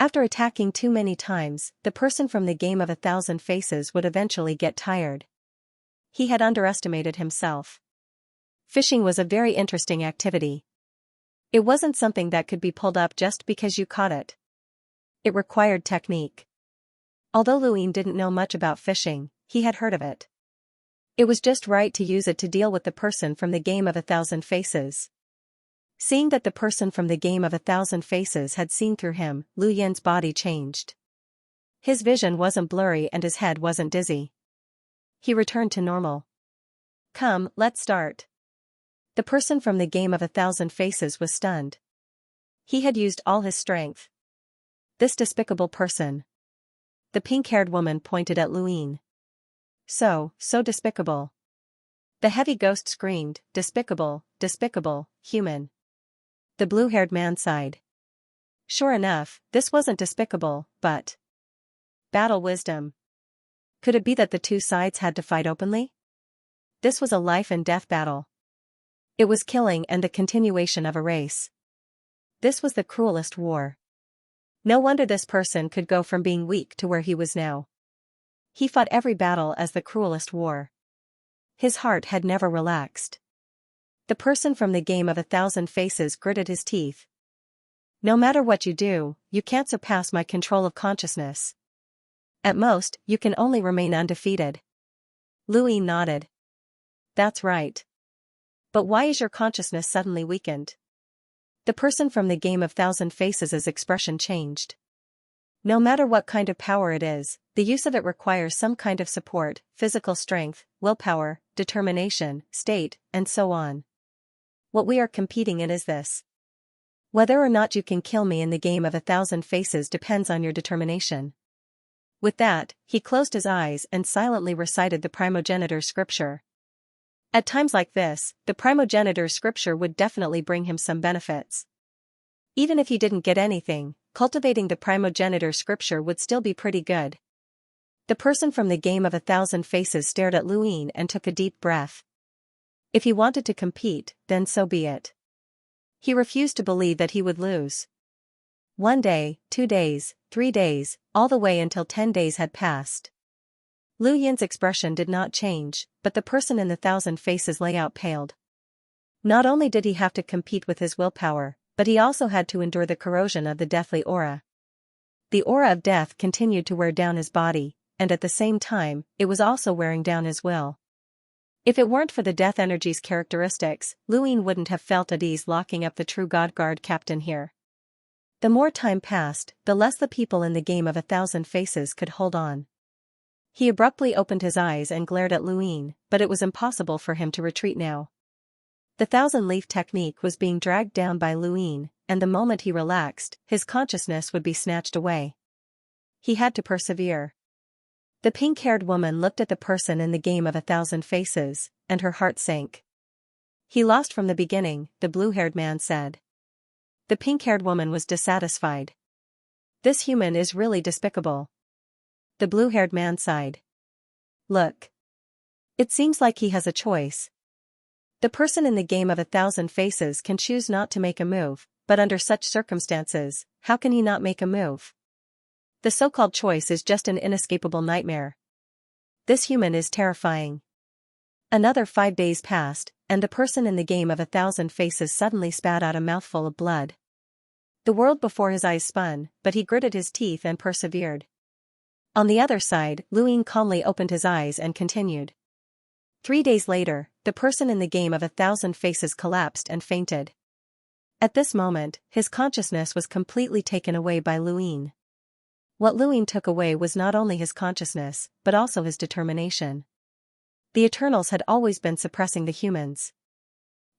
After attacking too many times, the person from the game of 1,000 Faces would eventually get tired. He had underestimated himself. Fishing was a very interesting activity. It wasn't something that could be pulled up just because you caught it. It required technique. Although Lu Ying didn't know much about fishing, he had heard of it. It was just right to use it to deal with the person from the game of 1,000 Faces. Seeing that the person from the game of 1,000 Faces had seen through him, Lu Yin's body changed. His vision wasn't blurry and his head wasn't dizzy. He returned to normal. Come, let's start. The person from the game of 1,000 Faces was stunned. He had used all his strength. This despicable person. The pink-haired woman pointed at Lu Ying. So despicable. The heavy ghost screamed, despicable, despicable, human. The blue-haired man sighed. Sure enough, this wasn't despicable, but battle wisdom. Could it be that the two sides had to fight openly? This was a life-and-death battle. It was killing and the continuation of a race. This was the cruelest war. No wonder this person could go from being weak to where he was now. He fought every battle as the cruelest war. His heart had never relaxed. The person from the game of 1,000 Faces gritted his teeth. No matter what you do, you can't surpass my control of consciousness. At most, you can only remain undefeated. Lu Ying nodded. That's right. But why is your consciousness suddenly weakened? The person from the game of Thousand Faces' expression changed. No matter what kind of power it is, the use of it requires some kind of support, physical strength, willpower, determination, state, and so on. What we are competing in is this. Whether or not you can kill me in the game of 1,000 faces depends on your determination. With that, he closed his eyes and silently recited the primogenitor's scripture. At times like this, the primogenitor's scripture would definitely bring him some benefits. Even if he didn't get anything, cultivating the primogenitor's scripture would still be pretty good. The person from the game of 1,000 faces stared at Luin and took a deep breath. If he wanted to compete, then so be it. He refused to believe that he would lose. 1 day, 2 days, 3 days, all the way until 10 days had passed. Lu Yin's expression did not change, but the person in the 1,000 faces layout paled. Not only did he have to compete with his willpower, but he also had to endure the corrosion of the deathly aura. The aura of death continued to wear down his body, and at the same time, it was also wearing down his will. If it weren't for the death energy's characteristics, Luin wouldn't have felt at ease locking up the true God Guard captain here. The more time passed, the less the people in the game of 1,000 faces could hold on. He abruptly opened his eyes and glared at Luin, but it was impossible for him to retreat now. The 1,000-leaf technique was being dragged down by Luin, and the moment he relaxed, his consciousness would be snatched away. He had to persevere. The pink-haired woman looked at the person in the game of 1,000 faces, and her heart sank. He lost from the beginning, the blue-haired man said. The pink-haired woman was dissatisfied. This human is really despicable. The blue-haired man sighed. Look. It seems like he has a choice. The person in the game of 1,000 faces can choose not to make a move, but under such circumstances, how can he not make a move? The so-called choice is just an inescapable nightmare. This human is terrifying. Another 5 days passed, and the person in the game of 1,000 faces suddenly spat out a mouthful of blood. The world before his eyes spun, but he gritted his teeth and persevered. On the other side, Luin calmly opened his eyes and continued. 3 days later, the person in the game of 1,000 faces collapsed and fainted. At this moment, his consciousness was completely taken away by Luin. What Luin took away was not only his consciousness, but also his determination. The Eternals had always been suppressing the humans.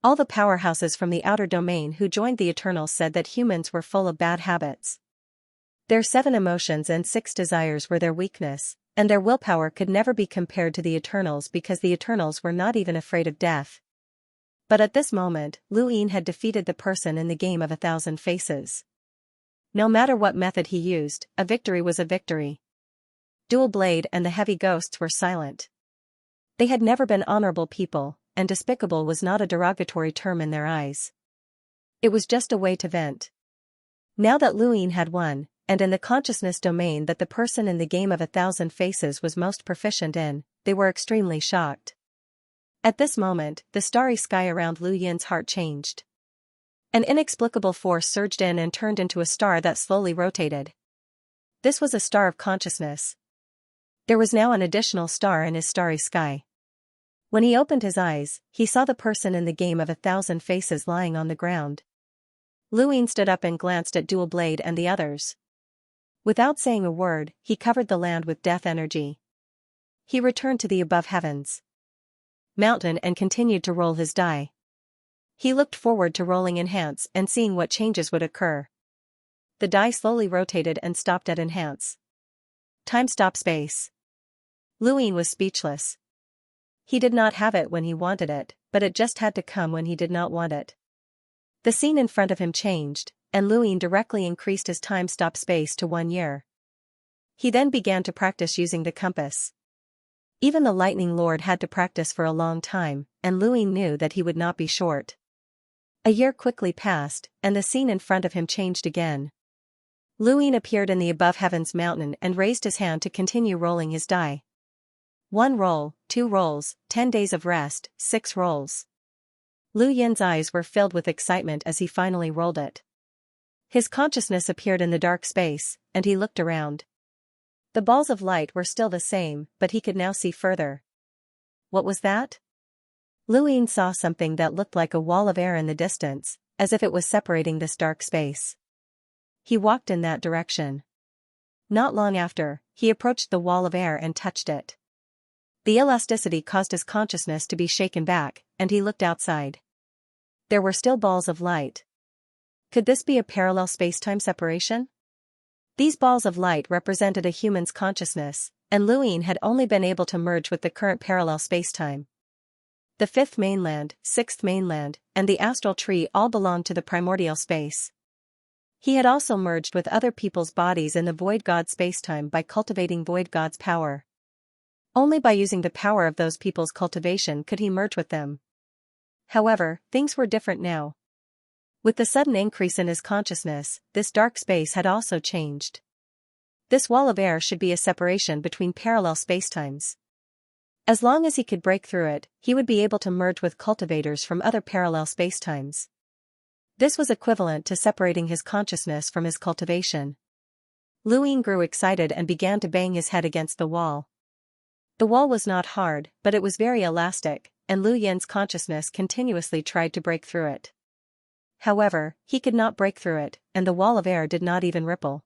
All the powerhouses from the outer domain who joined the Eternals said that humans were full of bad habits. Their 7 emotions and 6 desires were their weakness, and their willpower could never be compared to the Eternals because the Eternals were not even afraid of death. But at this moment, Luin had defeated the person in the game of 1,000 faces. No matter what method he used, a victory was a victory. Dual Blade and the Heavy Ghosts were silent. They had never been honorable people, and despicable was not a derogatory term in their eyes. It was just a way to vent. Now that Luin had won, and in the consciousness domain that the person in the game of 1,000 faces was most proficient in, they were extremely shocked. At this moment, the starry sky around Lu Yin's heart changed. An inexplicable force surged in and turned into a star that slowly rotated. This was a star of consciousness. There was now an additional star in his starry sky. When he opened his eyes, he saw the person in the game of 1,000 faces lying on the ground. Luin stood up and glanced at Dual Blade and the others. Without saying a word, he covered the land with death energy. He returned to the above heavens mountain and continued to roll his die. He looked forward to rolling Enhance and seeing what changes would occur. The die slowly rotated and stopped at Enhance. Time stop space. Luin was speechless. He did not have it when he wanted it, but it just had to come when he did not want it. The scene in front of him changed, and Luin directly increased his time stop space to 1 year. He then began to practice using the compass. Even the Lightning Lord had to practice for a long time, and Luin knew that he would not be short. A year quickly passed, and the scene in front of him changed again. Luin appeared in the above heavens mountain and raised his hand to continue rolling his die. 1 roll, 2 rolls, 10 days of rest, 6 rolls. Lu Yin's eyes were filled with excitement as he finally rolled it. His consciousness appeared in the dark space, and he looked around. The balls of light were still the same, but he could now see further. What was that? Luin saw something that looked like a wall of air in the distance, as if it was separating this dark space. He walked in that direction. Not long after, he approached the wall of air and touched it. The elasticity caused his consciousness to be shaken back, and he looked outside. There were still balls of light. Could this be a parallel space-time separation? These balls of light represented a human's consciousness, and Luin had only been able to merge with the current parallel space-time. The fifth mainland, sixth mainland, and the astral tree all belonged to the primordial space. He had also merged with other people's bodies in the Void God spacetime by cultivating Void God's power. Only by using the power of those people's cultivation could he merge with them. However, things were different now. With the sudden increase in his consciousness, this dark space had also changed. This wall of air should be a separation between parallel spacetimes. As long as he could break through it, he would be able to merge with cultivators from other parallel spacetimes. This was equivalent to separating his consciousness from his cultivation. Luin grew excited and began to bang his head against the wall. The wall was not hard, but it was very elastic, and Lu Yin's consciousness continuously tried to break through it. However, he could not break through it, and the wall of air did not even ripple.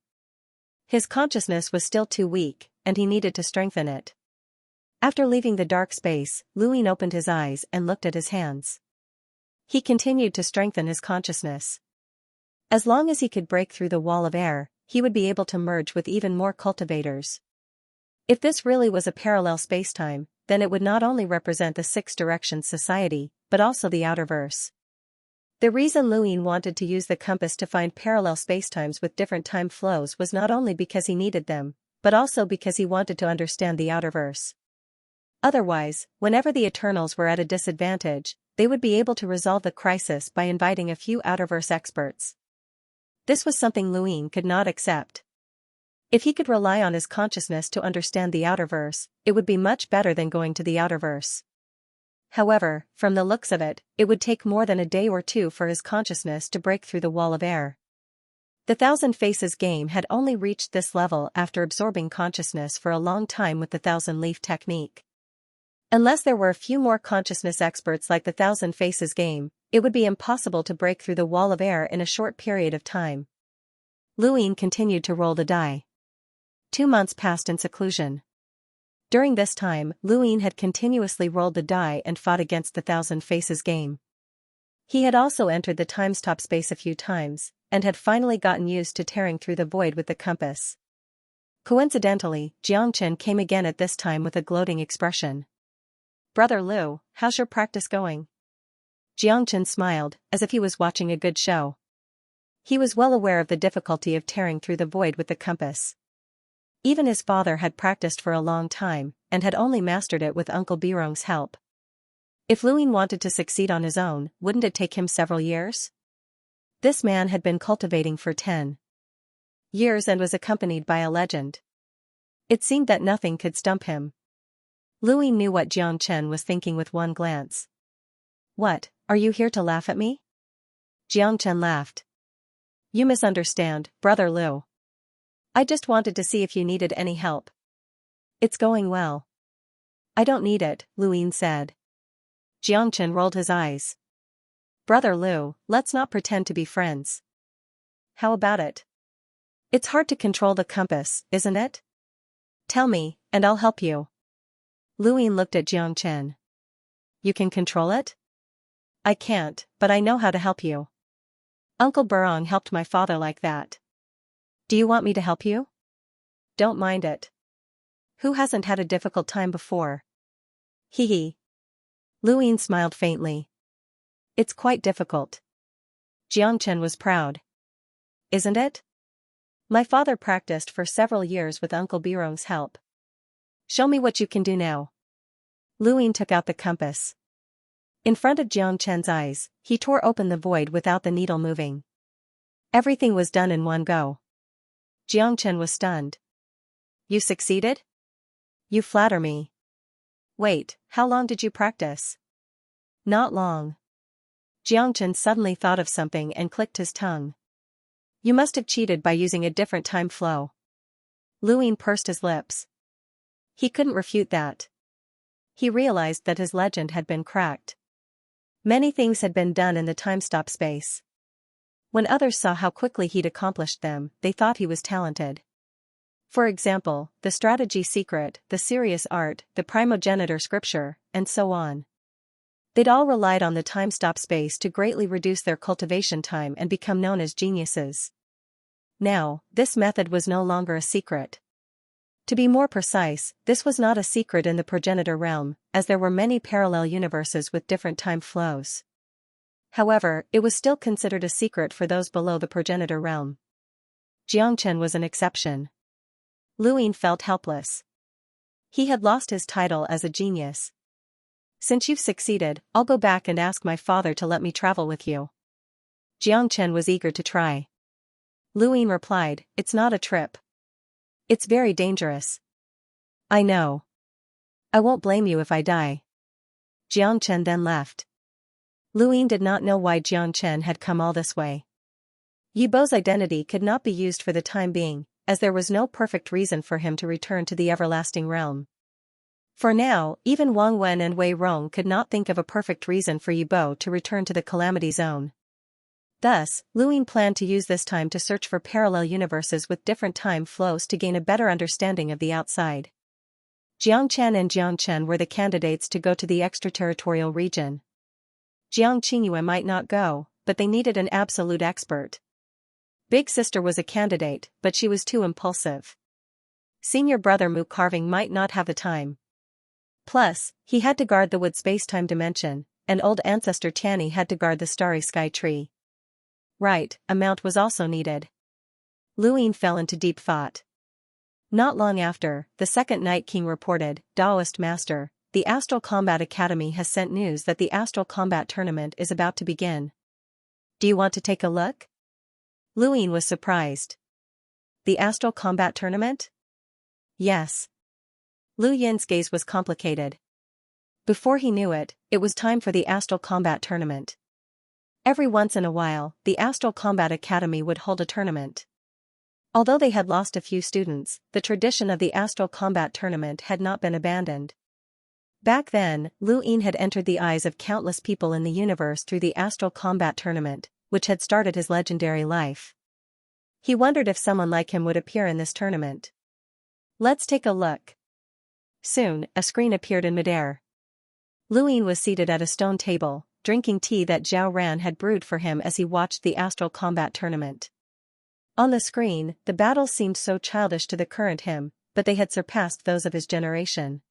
His consciousness was still too weak, and he needed to strengthen it. After leaving the dark space, Luin opened his eyes and looked at his hands. He continued to strengthen his consciousness. As long as he could break through the wall of air, he would be able to merge with even more cultivators. If this really was a parallel spacetime, then it would not only represent the Six Directions Society, but also the Outerverse. The reason Luin wanted to use the compass to find parallel spacetimes with different time flows was not only because he needed them, but also because he wanted to understand the Outerverse. Otherwise, whenever the Eternals were at a disadvantage, they would be able to resolve the crisis by inviting a few Outerverse experts. This was something Luin could not accept. If he could rely on his consciousness to understand the Outerverse, it would be much better than going to the Outerverse. However, from the looks of it, it would take more than a day or two for his consciousness to break through the wall of air. The Thousand Faces game had only reached this level after absorbing consciousness for a long time with the Thousand Leaf technique. Unless there were a few more consciousness experts like the Thousand Faces game, it would be impossible to break through the wall of air in a short period of time. Luin continued to roll the die. 2 months passed in seclusion. During this time, Luin had continuously rolled the die and fought against the Thousand Faces game. He had also entered the time-stop space a few times, and had finally gotten used to tearing through the void with the compass. Coincidentally, Xianxia came again at this time with a gloating expression. "Brother Lu, how's your practice going?" Xianxia smiled, as if he was watching a good show. He was well aware of the difficulty of tearing through the void with the compass. Even his father had practiced for a long time, and had only mastered it with Uncle Birong's help. If Luin wanted to succeed on his own, wouldn't it take him several years? This man had been cultivating for 10 years and was accompanied by a legend. It seemed that nothing could stump him. Luin knew what Xianxia was thinking with one glance. "What, are you here to laugh at me?" Xianxia laughed. "You misunderstand, Brother Lu. I just wanted to see if you needed any help." "It's going well." "I don't need it," Luin said. Xianxia rolled his eyes. "Brother Lu, let's not pretend to be friends." "How about it? It's hard to control the compass, isn't it? Tell me, and I'll help you." Luin looked at Xianxia. "You can control it?" "I can't, but I know how to help you. Uncle Birong helped my father like that. Do you want me to help you?" "Don't mind it. Who hasn't had a difficult time before?" "Hee hee." Luin smiled faintly. "It's quite difficult." Xianxia was proud. "Isn't it? My father practiced for several years with Uncle Birong's help. Show me what you can do now." Luin took out the compass. In front of Xianxia's eyes, he tore open the void without the needle moving. Everything was done in one go. Xianxia was stunned. "You succeeded? You flatter me." "Wait, how long did you practice?" "Not long." Xianxia suddenly thought of something and clicked his tongue. "You must have cheated by using a different time flow." Luin pursed his lips. He couldn't refute that. He realized that his legend had been cracked. Many things had been done in the time-stop space. When others saw how quickly he'd accomplished them, they thought he was talented. For example, the strategy secret, the serious art, the primogeniture scripture, and so on. They'd all relied on the time-stop space to greatly reduce their cultivation time and become known as geniuses. Now, this method was no longer a secret. To be more precise, this was not a secret in the progenitor realm, as there were many parallel universes with different time flows. However, it was still considered a secret for those below the progenitor realm. Xianxia was an exception. Lu Ying felt helpless. He had lost his title as a genius. Since you've succeeded, I'll go back and ask my father to let me travel with you. Xianxia was eager to try. Lu Ying replied, "It's not a trip. It's very dangerous." "I know. I won't blame you if I die." Xianxia then left. Lu Ying did not know why Xianxia had come all this way. Yi Bo's identity could not be used for the time being, as there was no perfect reason for him to return to the everlasting realm. For now, even Wang Wen and Wei Rong could not think of a perfect reason for Yi Bo to return to the Calamity Zone. Thus, Lu Ying planned to use this time to search for parallel universes with different time flows to gain a better understanding of the outside. Xianxia and Xianxia were the candidates to go to the extraterritorial region. Jiang Qingyue might not go, but they needed an absolute expert. Big sister was a candidate, but she was too impulsive. Senior brother Mu Carving might not have the time. Plus, he had to guard the wood space-time dimension, and old ancestor Tianyi had to guard the starry sky tree. Right, a mount was also needed. Lu Ying fell into deep thought. Not long after, the second Night King reported, "Daoist Master, the Astral Combat Academy has sent news that the Astral Combat Tournament is about to begin. Do you want to take a look?" Lu Ying was surprised. The Astral Combat Tournament? Yes. Lu Yin's gaze was complicated. Before he knew it, it was time for the Astral Combat Tournament. Every once in a while, the Astral Combat Academy would hold a tournament. Although they had lost a few students, the tradition of the Astral Combat Tournament had not been abandoned. Back then, Lu Ying had entered the eyes of countless people in the universe through the Astral Combat Tournament, which had started his legendary life. He wondered if someone like him would appear in this tournament. Let's take a look. Soon, a screen appeared in midair. Lu Ying was seated at a stone table, drinking tea that Zhao Ran had brewed for him as he watched the Astral Combat Tournament. On the screen, the battles seemed so childish to the current him, but they had surpassed those of his generation.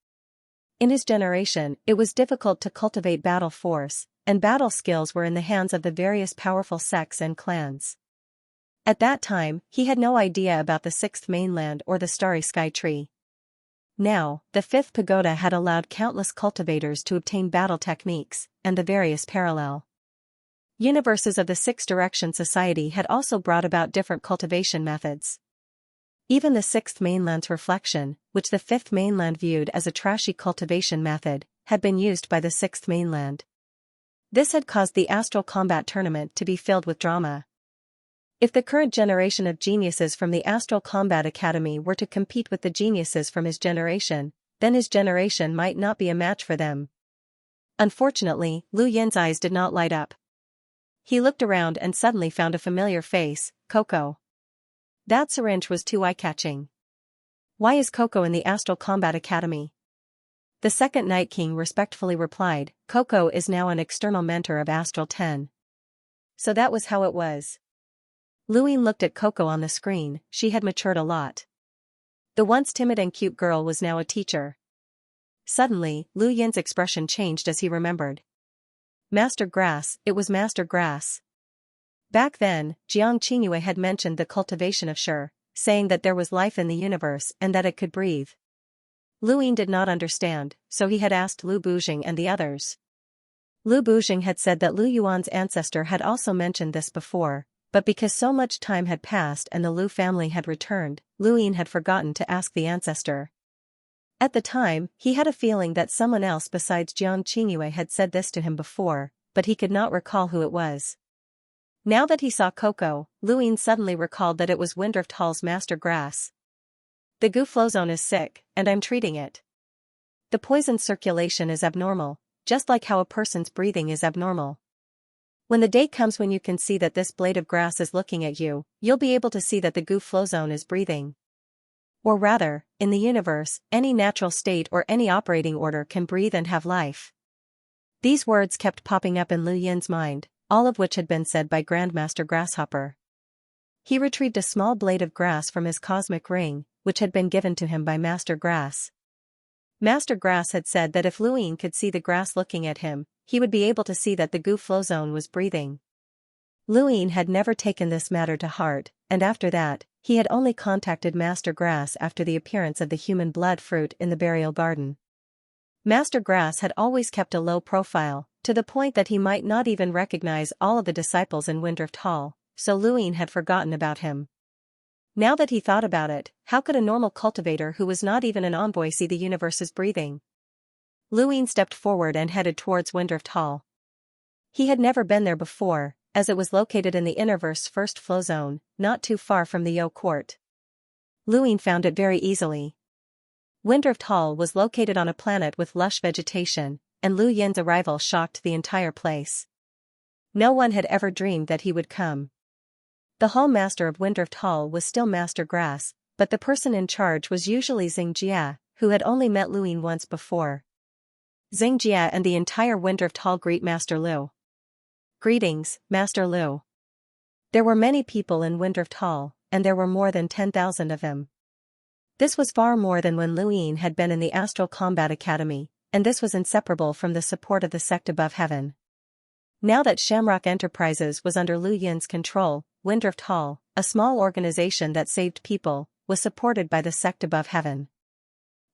In his generation, it was difficult to cultivate battle force, and battle skills were in the hands of the various powerful sects and clans. At that time, he had no idea about the Sixth Mainland or the Starry Sky Tree. Now, the Fifth Pagoda had allowed countless cultivators to obtain battle techniques, and the various parallel universes of the Six Direction Society had also brought about different cultivation methods. Even the Sixth Mainland's reflection, which the Fifth Mainland viewed as a trashy cultivation method, had been used by the Sixth Mainland. This had caused the Astral Combat Tournament to be filled with drama. If the current generation of geniuses from the Astral Combat Academy were to compete with the geniuses from his generation, then his generation might not be a match for them. Unfortunately, Lu Yin's eyes did not light up. He looked around and suddenly found a familiar face, Coco. That syringe was too eye-catching. Why is Coco in the Astral Combat Academy? The second Night King respectfully replied, Coco is now an external mentor of Astral 10. So that was how it was. Lu Ying looked at Coco on the screen. She had matured a lot. The once timid and cute girl was now a teacher. Suddenly, Lu Yin's expression changed as he remembered. Master Grass, it was Master Grass. Back then, Jiang Qingyue had mentioned the cultivation of Shi, saying that there was life in the universe and that it could breathe. Lu Ying did not understand, so he had asked Lu Bujing and the others. Lu Bujing had said that Lu Yuan's ancestor had also mentioned this before, but because so much time had passed and the Lu family had returned, Lu Ying had forgotten to ask the ancestor. At the time, he had a feeling that someone else besides Jiang Qingyue had said this to him before, but he could not recall who it was. Now that he saw Coco, Lu Ying suddenly recalled that it was Windrift Hall's Master Grass. The Gu flow zone is sick, and I'm treating it. The poison circulation is abnormal, just like how a person's breathing is abnormal. When the day comes when you can see that this blade of grass is looking at you, you'll be able to see that the goo flow zone is breathing. Or rather, in the universe, any natural state or any operating order can breathe and have life. These words kept popping up in Lu Yin's mind, all of which had been said by Grandmaster Grasshopper. He retrieved a small blade of grass from his cosmic ring, which had been given to him by Master Grass. Master Grass had said that if Lu Yin could see the grass looking at him, he would be able to see that the goo flow zone was breathing. Lu Yin had never taken this matter to heart, and after that, he had only contacted Master Grass after the appearance of the human blood fruit in the burial garden. Master Grass had always kept a low profile, to the point that he might not even recognize all of the disciples in Windrift Hall, so Lu Yin had forgotten about him. Now that he thought about it, how could a normal cultivator who was not even an envoy see the universe's breathing? Lu Yin stepped forward and headed towards Windrift Hall. He had never been there before, as it was located in the Innerverse first flow zone, not too far from the Yo Court. Lu Yin found it very easily. Windrift Hall was located on a planet with lush vegetation, and Lu Yin's arrival shocked the entire place. No one had ever dreamed that he would come. The Hall Master of Windrift Hall was still Master Grass, but the person in charge was usually Xianxia, who had only met Lu Yin once before. Xianxia and the entire Windrift Hall greet Master Lu. Greetings, Master Lu. There were many people in Windrift Hall, and there were more than 10,000 of them. This was far more than when Lu Yin had been in the Astral Combat Academy, and this was inseparable from the support of the sect above heaven. Now that Shamrock Enterprises was under Lu Yin's control, Windrift Hall, a small organization that saved people, was supported by the sect above heaven.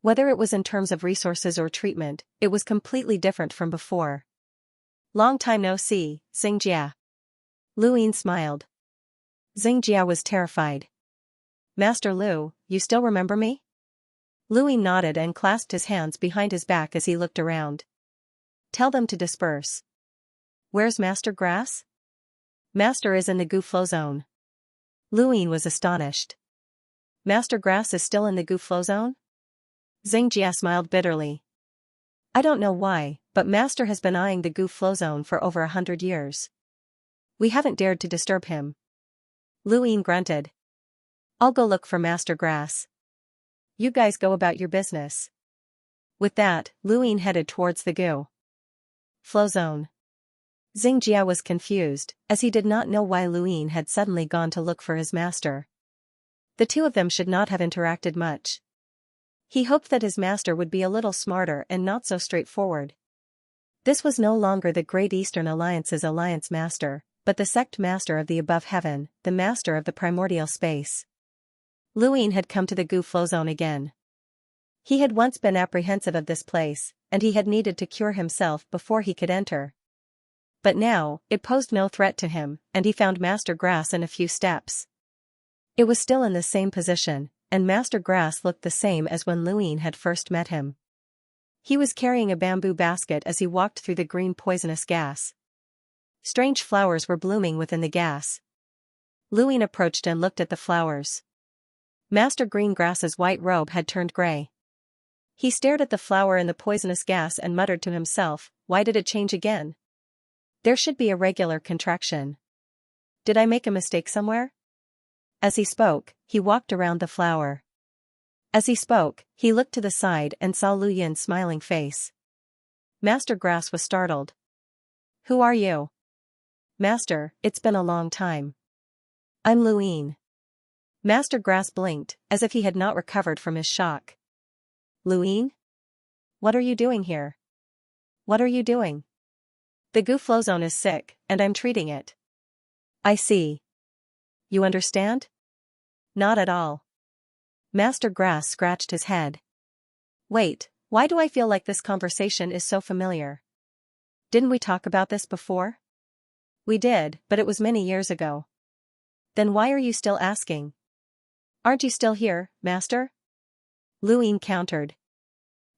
Whether it was in terms of resources or treatment, it was completely different from before. Long time no see, Xianxia. Lu Yin smiled. Xianxia was terrified. Master Lu, you still remember me? Lu Yin nodded and clasped his hands behind his back as he looked around. Tell them to disperse. Where's Master Grass? Master is in the goo flow zone. Lu Yin was astonished. Master Grass is still in the goo flow zone? Xianxia smiled bitterly. I don't know why, but Master has been eyeing the goo flow zone for over 100 years. We haven't dared to disturb him. Lu Yin grunted. I'll go look for Master Grass. You guys go about your business. With that, Lu Yin headed towards the goo flow zone. Xianxia was confused, as he did not know why Lu Yin had suddenly gone to look for his master. The two of them should not have interacted much. He hoped that his master would be a little smarter and not so straightforward. This was no longer the Great Eastern Alliance's alliance master, but the sect master of the above heaven, the master of the primordial space. Lu Yin had come to the goo flow zone again. He had once been apprehensive of this place, and he had needed to cure himself before he could enter. But now, it posed no threat to him, and he found Master Grass in a few steps. It was still in the same position, and Master Grass looked the same as when Lu Yin had first met him. He was carrying a bamboo basket as he walked through the green poisonous gas. Strange flowers were blooming within the gas. Lu Yin approached and looked at the flowers. Master Greengrass's white robe had turned gray. He stared at the flower in the poisonous gas and muttered to himself, why did it change again? There should be a regular contraction. Did I make a mistake somewhere? As he spoke, he walked around the flower. As he spoke, he looked to the side and saw Lu Yin's smiling face. Master Grass was startled. Who are you? Master, it's been a long time. I'm Lu Yin. Master Grass blinked, as if he had not recovered from his shock. Lu Yin? What are you doing here? What are you doing? The goo flow zone is sick, and I'm treating it. I see. You understand? Not at all. Master Grass scratched his head. Wait, why do I feel like this conversation is so familiar? Didn't we talk about this before? We did, but it was many years ago. Then why are you still asking? Aren't you still here, Master? Lu Yin countered.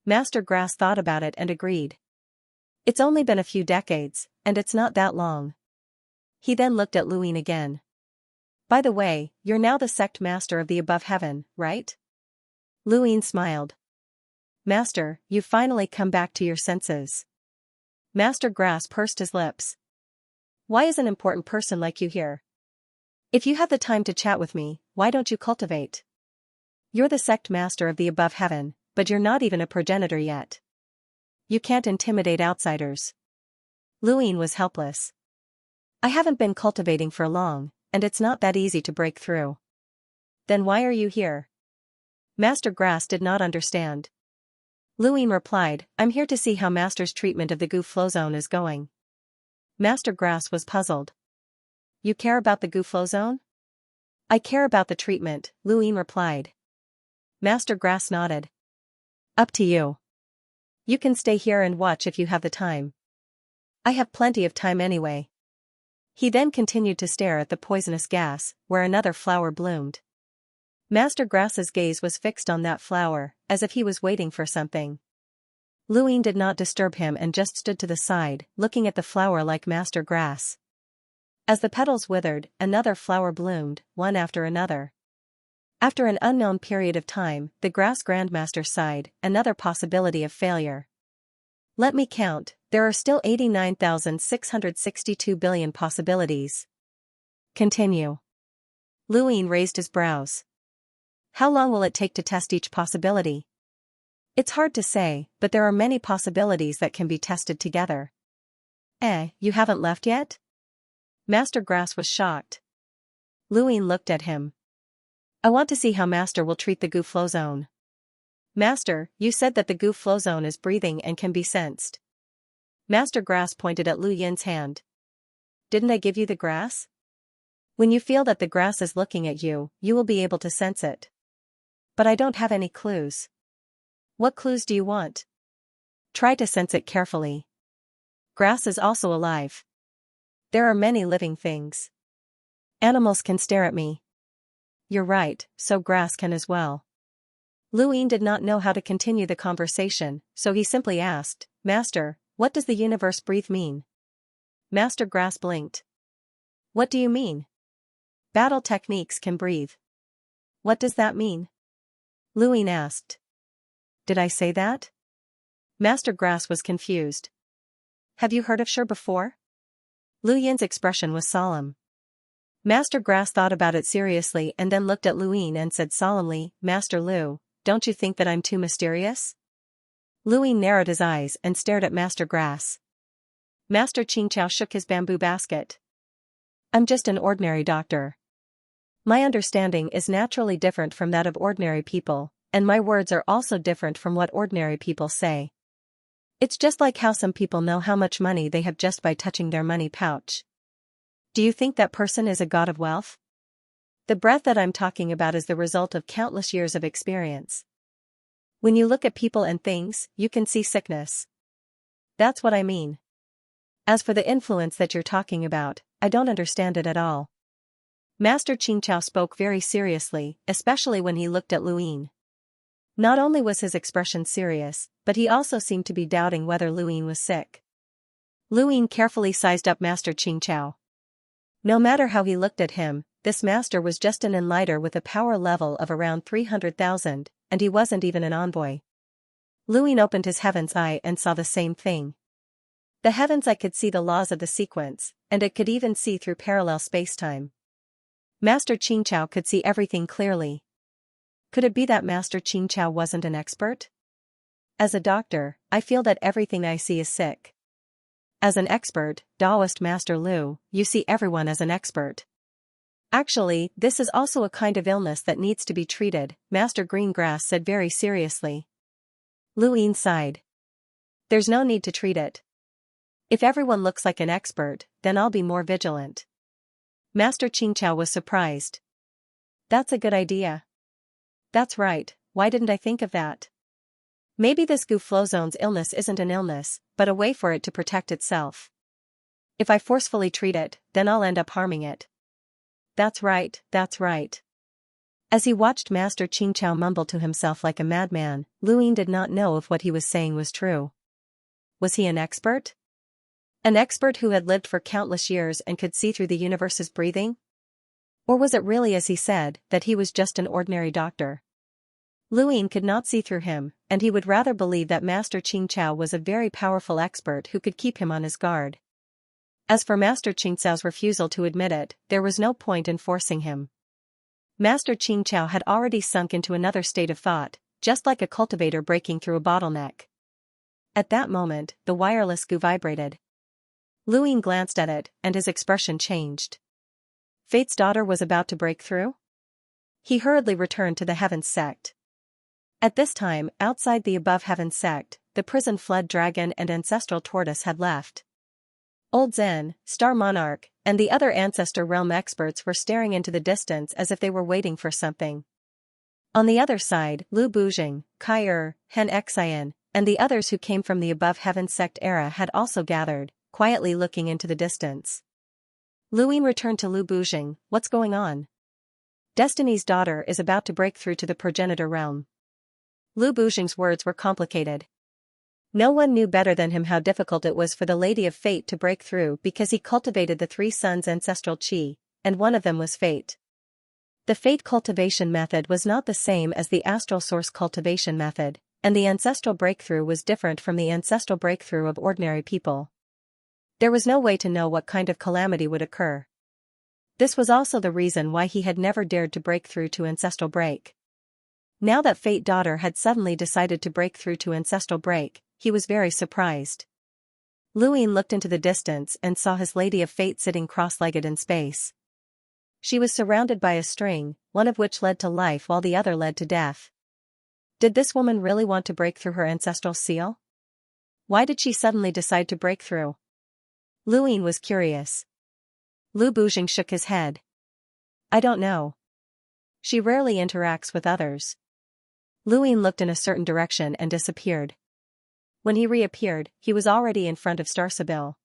Master Grass thought about it and agreed. It's only been a few decades, and it's not that long. He then looked at Lu Yin again. By the way, you're now the sect master of the above heaven, right? Lu Yin smiled. Master, you've finally come back to your senses. Master Grass pursed his lips. Why is an important person like you here? If you have the time to chat with me, why don't you cultivate? You're the sect master of the above heaven, but you're not even a progenitor yet. You can't intimidate outsiders. Luine was helpless. I haven't been cultivating for long, and it's not that easy to break through. Then why are you here? Master Grass did not understand. Luine replied, I'm here to see how Master's treatment of the Gu Flow Zone is going. Master Grass was puzzled. You care about the Gu Flow Zone? I care about the treatment, Luine replied. Master Grass nodded. Up to you. You can stay here and watch if you have the time. I have plenty of time anyway. He then continued to stare at the poisonous gas, where another flower bloomed. Master Grass's gaze was fixed on that flower, as if he was waiting for something. Luine did not disturb him and just stood to the side, looking at the flower like Master Grass. As the petals withered, another flower bloomed, one after another. After an unknown period of time, the Grass Grandmaster sighed, another possibility of failure. Let me count, there are still 89,662 billion possibilities. Continue. Luine raised his brows. How long will it take to test each possibility? It's hard to say, but there are many possibilities that can be tested together. You haven't left yet? Master Grass was shocked. Luine looked at him. I want to see how Master will treat the Gu Flow Zone. Master, you said that the Gu Flow Zone is breathing and can be sensed. Master Grass pointed at Lu Yin's hand. Didn't I give you the grass? When you feel that the grass is looking at you, you will be able to sense it. But I don't have any clues. What clues do you want? Try to sense it carefully. Grass is also alive. There are many living things. Animals can stare at me. You're right, so grass can as well. Luine did not know how to continue the conversation, so he simply asked, Master, what does the universe breathe mean? Master Grass blinked. What do you mean? Battle techniques can breathe. What does that mean? Luine asked. Did I say that? Master Grass was confused. Have you heard of Shi before? Lu Yin's expression was solemn. Master Grass thought about it seriously and then looked at Luine and said solemnly, Master Lu, don't you think that I'm too mysterious? Luine narrowed his eyes and stared at Master Grass. Master Xianxia shook his bamboo basket. I'm just an ordinary doctor. My understanding is naturally different from that of ordinary people, and my words are also different from what ordinary people say. It's just like how some people know how much money they have just by touching their money pouch. Do you think that person is a god of wealth? The breath that I'm talking about is the result of countless years of experience. When you look at people and things, you can see sickness. That's what I mean. As for the influence that you're talking about, I don't understand it at all. Master Xianxia spoke very seriously, especially when he looked at Luine. Not only was his expression serious, but he also seemed to be doubting whether Luine was sick. Luine carefully sized up Master Xianxia. No matter how he looked at him, this master was just an enlighter with a power level of around 300,000, and he wasn't even an envoy. Luine opened his heaven's eye and saw the same thing. The heaven's eye could see the laws of the sequence, and it could even see through parallel spacetime. Master Xianxia could see everything clearly. Could it be that Master Xianxia wasn't an expert? As a doctor, I feel that everything I see is sick. As an expert, Taoist Master Lu, you see everyone as an expert. Actually, this is also a kind of illness that needs to be treated, Master Greengrass said very seriously. Luine sighed. There's no need to treat it. If everyone looks like an expert, then I'll be more vigilant. Master Xianxia was surprised. That's a good idea. That's right, why didn't I think of that? Maybe this Gu Flow Zone's illness isn't an illness, but a way for it to protect itself. If I forcefully treat it, then I'll end up harming it. That's right, that's right. As he watched Master Xianxia mumble to himself like a madman, Luine did not know if what he was saying was true. Was he an expert? An expert who had lived for countless years and could see through the universe's breathing? Or was it really as he said, that he was just an ordinary doctor? Luine could not see through him, and he would rather believe that Master Xianxia was a very powerful expert who could keep him on his guard. As for Master Qingcao's refusal to admit it, there was no point in forcing him. Master Qingcao had already sunk into another state of thought, just like a cultivator breaking through a bottleneck. At that moment, the wireless goo vibrated. Luyin glanced at it, and his expression changed. Fate's daughter was about to break through? He hurriedly returned to the Heavens sect. At this time, outside the Above Heavens sect, the prison fled dragon and ancestral tortoise had left. Old Zen, Star Monarch, and the other Ancestor Realm experts were staring into the distance as if they were waiting for something. On the other side, Lu Bujing, Kai Han Xian, and the others who came from the Above Heavens sect era had also gathered, quietly looking into the distance. Luyin returned to Lu Bujing. What's going on? Destiny's daughter is about to break through to the progenitor realm. Lu Bujing's words were complicated. No one knew better than him how difficult it was for the Lady of Fate to break through because he cultivated the 3 sons' ancestral chi, and one of them was Fate. The Fate cultivation method was not the same as the Astral Source cultivation method, and the ancestral breakthrough was different from the ancestral breakthrough of ordinary people. There was no way to know what kind of calamity would occur. This was also the reason why he had never dared to break through to ancestral break. Now that Fate daughter had suddenly decided to break through to ancestral break, he was very surprised. Luyin looked into the distance and saw his Lady of Fate sitting cross-legged in space. She was surrounded by a string, one of which led to life while the other led to death. Did this woman really want to break through her ancestral seal? Why did she suddenly decide to break through? Luyin was curious. Lu Bujing shook his head. I don't know. She rarely interacts with others. Luyin looked in a certain direction and disappeared. When he reappeared, he was already in front of Starsabil.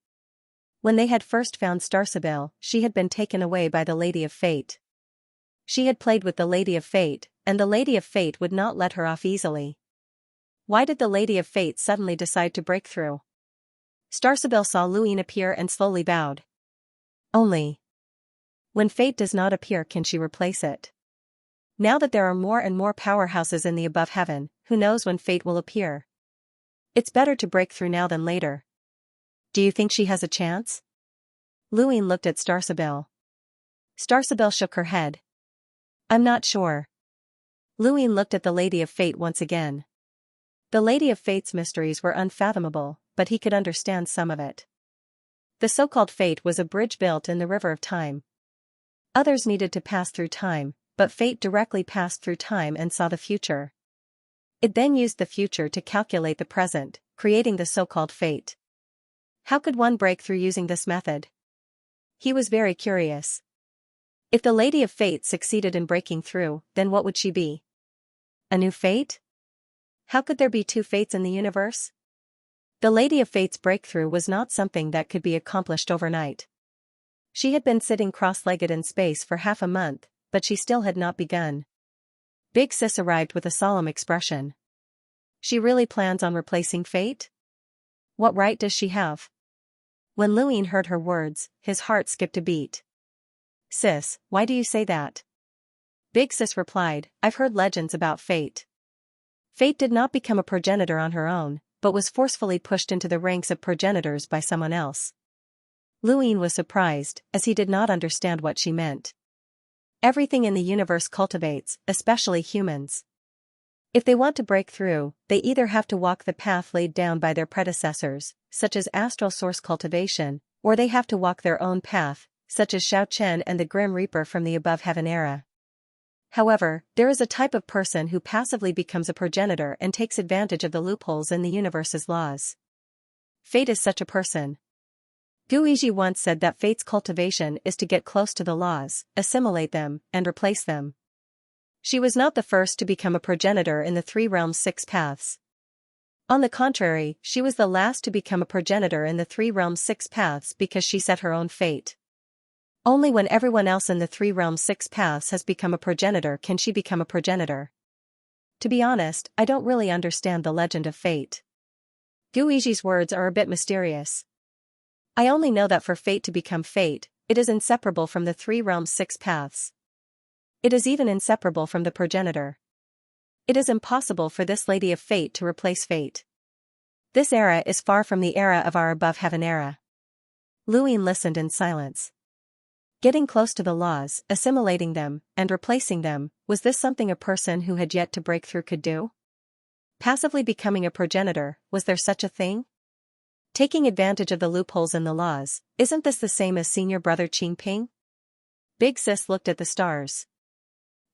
When they had first found Starsabil, she had been taken away by the Lady of Fate. She had played with the Lady of Fate, and the Lady of Fate would not let her off easily. Why did the Lady of Fate suddenly decide to break through? Starsabil saw Luyin appear and slowly bowed. Only when Fate does not appear can she replace it. Now that there are more and more powerhouses in the above heaven, who knows when Fate will appear? It's better to break through now than later. Do you think she has a chance? Luyin looked at Starsabil. Starsabil shook her head. I'm not sure. Luyin looked at the Lady of Fate once again. The Lady of Fate's mysteries were unfathomable, but he could understand some of it. The so-called Fate was a bridge built in the river of time. Others needed to pass through time, but Fate directly passed through time and saw the future. It then used the future to calculate the present, creating the so-called Fate. How could one break through using this method? He was very curious. If the Lady of Fate succeeded in breaking through, then what would she be? A new Fate? How could there be 2 Fates in the universe? The Lady of Fate's breakthrough was not something that could be accomplished overnight. She had been sitting cross-legged in space for half a month, but she still had not begun. Big Sis arrived with a solemn expression. She really plans on replacing Fate? What right does she have? When Luyin heard her words, his heart skipped a beat. Sis, why do you say that? Big Sis replied, I've heard legends about Fate. Fate did not become a progenitor on her own, but was forcefully pushed into the ranks of progenitors by someone else. Luyin was surprised, as he did not understand what she meant. Everything in the universe cultivates, especially humans. If they want to break through, they either have to walk the path laid down by their predecessors, such as Astral Source cultivation, or they have to walk their own path, such as Xiaochen and the Grim Reaper from the Above Heaven era. However, there is a type of person who passively becomes a progenitor and takes advantage of the loopholes in the universe's laws. Fate is such a person. Guiji once said that Fate's cultivation is to get close to the laws, assimilate them, and replace them. She was not the first to become a progenitor in the 3 realms 6 paths. On the contrary, she was the last to become a progenitor in the 3 realms 6 paths because she set her own fate. Only when everyone else in the 3 realms 6 paths has become a progenitor can she become a progenitor. To be honest, I don't really understand the legend of Fate. Guiji's words are a bit mysterious. I only know that for Fate to become Fate, it is inseparable from the 3 realms 6 paths. It is even inseparable from the progenitor. It is impossible for this Lady of Fate to replace Fate. This era is far from the era of our Above Heaven era. Luin listened in silence. Getting close to the laws, assimilating them, and replacing them, was this something a person who had yet to break through could do? Passively becoming a progenitor, was there such a thing? Taking advantage of the loopholes in the laws, isn't this the same as senior brother Qingping? Big Sis looked at the stars.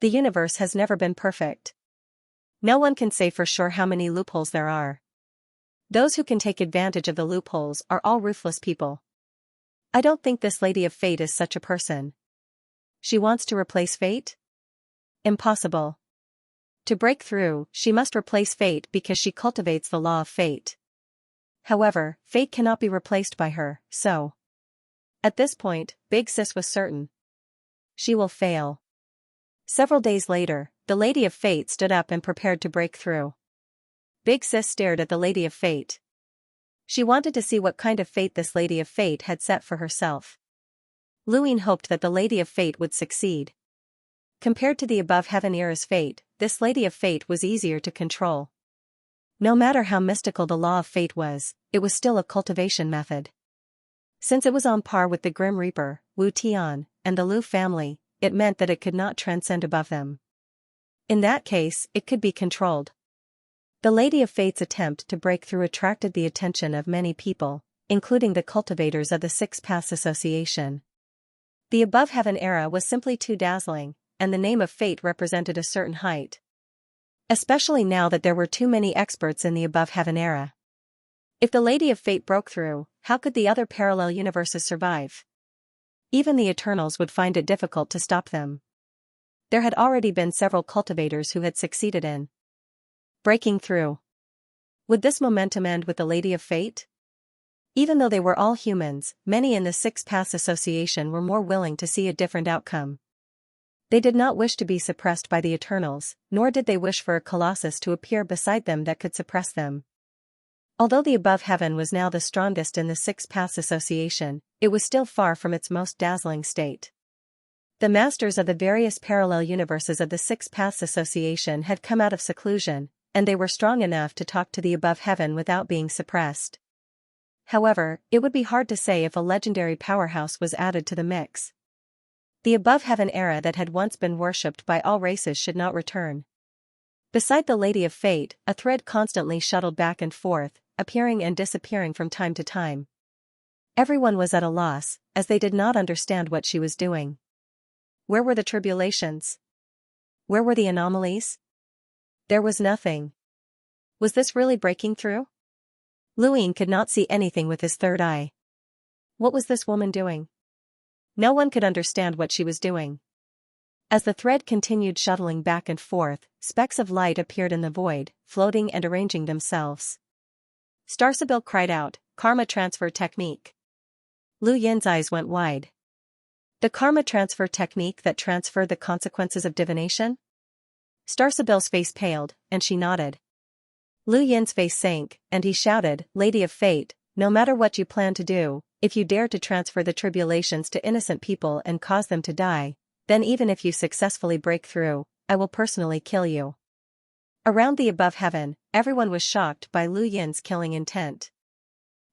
The universe has never been perfect. No one can say for sure how many loopholes there are. Those who can take advantage of the loopholes are all ruthless people. I don't think this Lady of Fate is such a person. She wants to replace fate? Impossible. To break through, she must replace fate because she cultivates the law of fate. However, fate cannot be replaced by her, so. At this point, Big Sis was certain. She will fail. Several days later, the Lady of Fate stood up and prepared to break through. Big Sis stared at the Lady of Fate. She wanted to see what kind of fate this Lady of Fate had set for herself. Luin hoped that the Lady of Fate would succeed. Compared to the above heaven era's fate, this Lady of Fate was easier to control. No matter how mystical the law of fate was, it was still a cultivation method. Since it was on par with the Grim Reaper, Wu Tian, and the Lu family, it meant that it could not transcend above them. In that case, it could be controlled. The Lady of Fate's attempt to break through attracted the attention of many people, including the cultivators of the Six Paths Association. The above heaven era was simply too dazzling, and the name of fate represented a certain height. Especially now that there were too many experts in the above heaven era. If the Lady of Fate broke through, how could the other parallel universes survive? Even the Eternals would find it difficult to stop them. There had already been several cultivators who had succeeded in breaking through. Would this momentum end with the Lady of Fate? Even though they were all humans, many in the Six Paths Association were more willing to see a different outcome. They did not wish to be suppressed by the Eternals, nor did they wish for a Colossus to appear beside them that could suppress them. Although the above heaven was now the strongest in the Six Paths Association, it was still far from its most dazzling state. The masters of the various parallel universes of the Six Paths Association had come out of seclusion, and they were strong enough to talk to the above heaven without being suppressed. However, it would be hard to say if a legendary powerhouse was added to the mix. The above heaven era that had once been worshipped by all races should not return. Beside the Lady of Fate, a thread constantly shuttled back and forth, appearing and disappearing from time to time. Everyone was at a loss, as they did not understand what she was doing. Where were the tribulations? Where were the anomalies? There was nothing. Was this really breaking through? Luin could not see anything with his third eye. What was this woman doing? No one could understand what she was doing. As the thread continued shuttling back and forth, specks of light appeared in the void, floating and arranging themselves. Starsabil cried out, "Karma transfer technique." Lu Yin's eyes went wide. The karma transfer technique that transferred the consequences of divination? Starsabil's face paled, and she nodded. Lu Yin's face sank, and he shouted, "Lady of Fate, no matter what you plan to do, if you dare to transfer the tribulations to innocent people and cause them to die, then even if you successfully break through, I will personally kill you." Around the above heaven, everyone was shocked by Lu Yin's killing intent.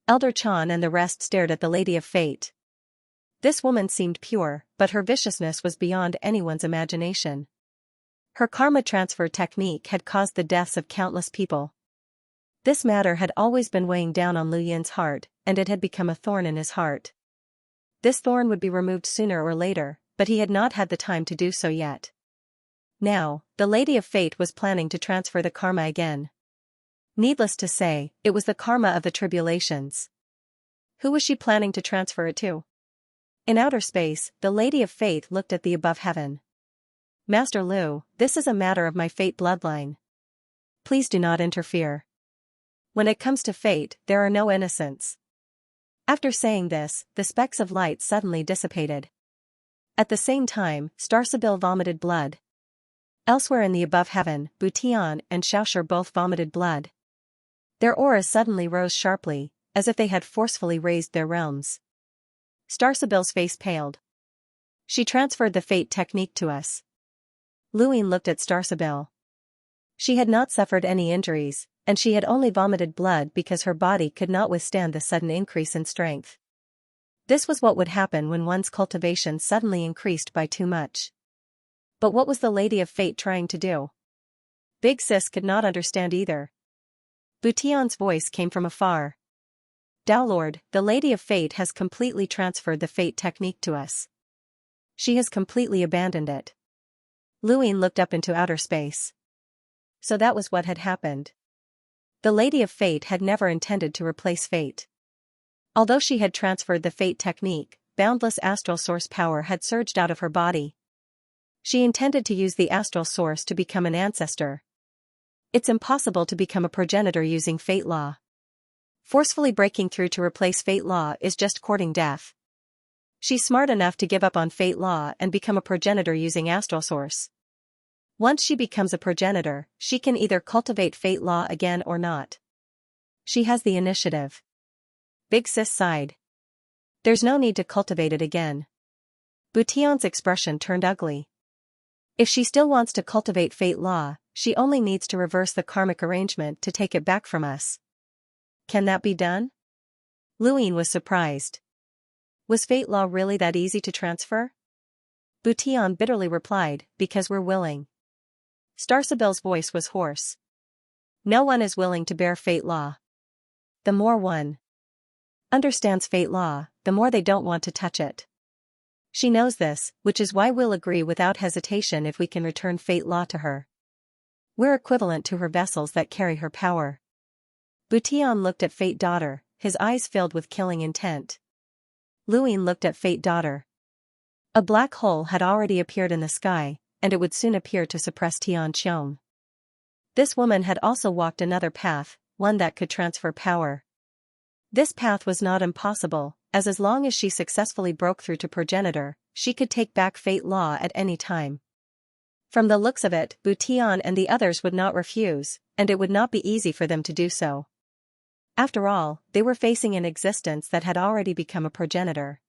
Elder Chan and the rest stared at the Lady of Fate. This woman seemed pure, but her viciousness was beyond anyone's imagination. Her karma transfer technique had caused the deaths of countless people. This matter had always been weighing down on Lu Yin's heart, and it had become a thorn in his heart. This thorn would be removed sooner or later, but he had not had the time to do so yet. Now, the Lady of Fate was planning to transfer the karma again. Needless to say, it was the karma of the tribulations. Who was she planning to transfer it to? In outer space, the Lady of Fate looked at the above heaven. "Master Lu, this is a matter of my fate bloodline. Please do not interfere. When it comes to fate, there are no innocents." After saying this, the specks of light suddenly dissipated. At the same time, Starsabil vomited blood. Elsewhere in the above heaven, Butian and Xiaoxia both vomited blood. Their auras suddenly rose sharply, as if they had forcefully raised their realms. Starsabil's face paled. "She transferred the fate technique to us." Luin looked at Starsabil. She had not suffered any injuries, and she had only vomited blood because her body could not withstand the sudden increase in strength. This was what would happen when one's cultivation suddenly increased by too much. But what was the Lady of Fate trying to do? Big Sis could not understand either. Bution's voice came from afar. "Dao Lord, the Lady of Fate has completely transferred the fate technique to us. She has completely abandoned it." Luin looked up into outer space. So that was what had happened. The Lady of Fate had never intended to replace fate. Although she had transferred the fate technique, boundless astral source power had surged out of her body. She intended to use the astral source to become an ancestor. It's impossible to become a progenitor using fate law. Forcefully breaking through to replace fate law is just courting death. She's smart enough to give up on fate law and become a progenitor using astral source. Once she becomes a progenitor, she can either cultivate fate law again or not. She has the initiative. Big Sis sighed. There's no need to cultivate it again. Bution's expression turned ugly. If she still wants to cultivate fate law, she only needs to reverse the karmic arrangement to take it back from us. Can that be done? Luin was surprised. Was fate law really that easy to transfer? Bution bitterly replied, because we're willing. Starsabel's voice was hoarse. No one is willing to bear fate law. The more one understands fate law, the more they don't want to touch it. She knows this, which is why we'll agree without hesitation if we can return fate law to her. We're equivalent to her vessels that carry her power. Bution looked at Fate Daughter, his eyes filled with killing intent. Luin looked at Fate Daughter. A black hole had already appeared in the sky, and it would soon appear to suppress Xianxia. This woman had also walked another path, one that could transfer power. This path was not impossible, as long as she successfully broke through to progenitor, she could take back fate law at any time. From the looks of it, Bution and the others would not refuse, and it would not be easy for them to do so. After all, they were facing an existence that had already become a progenitor.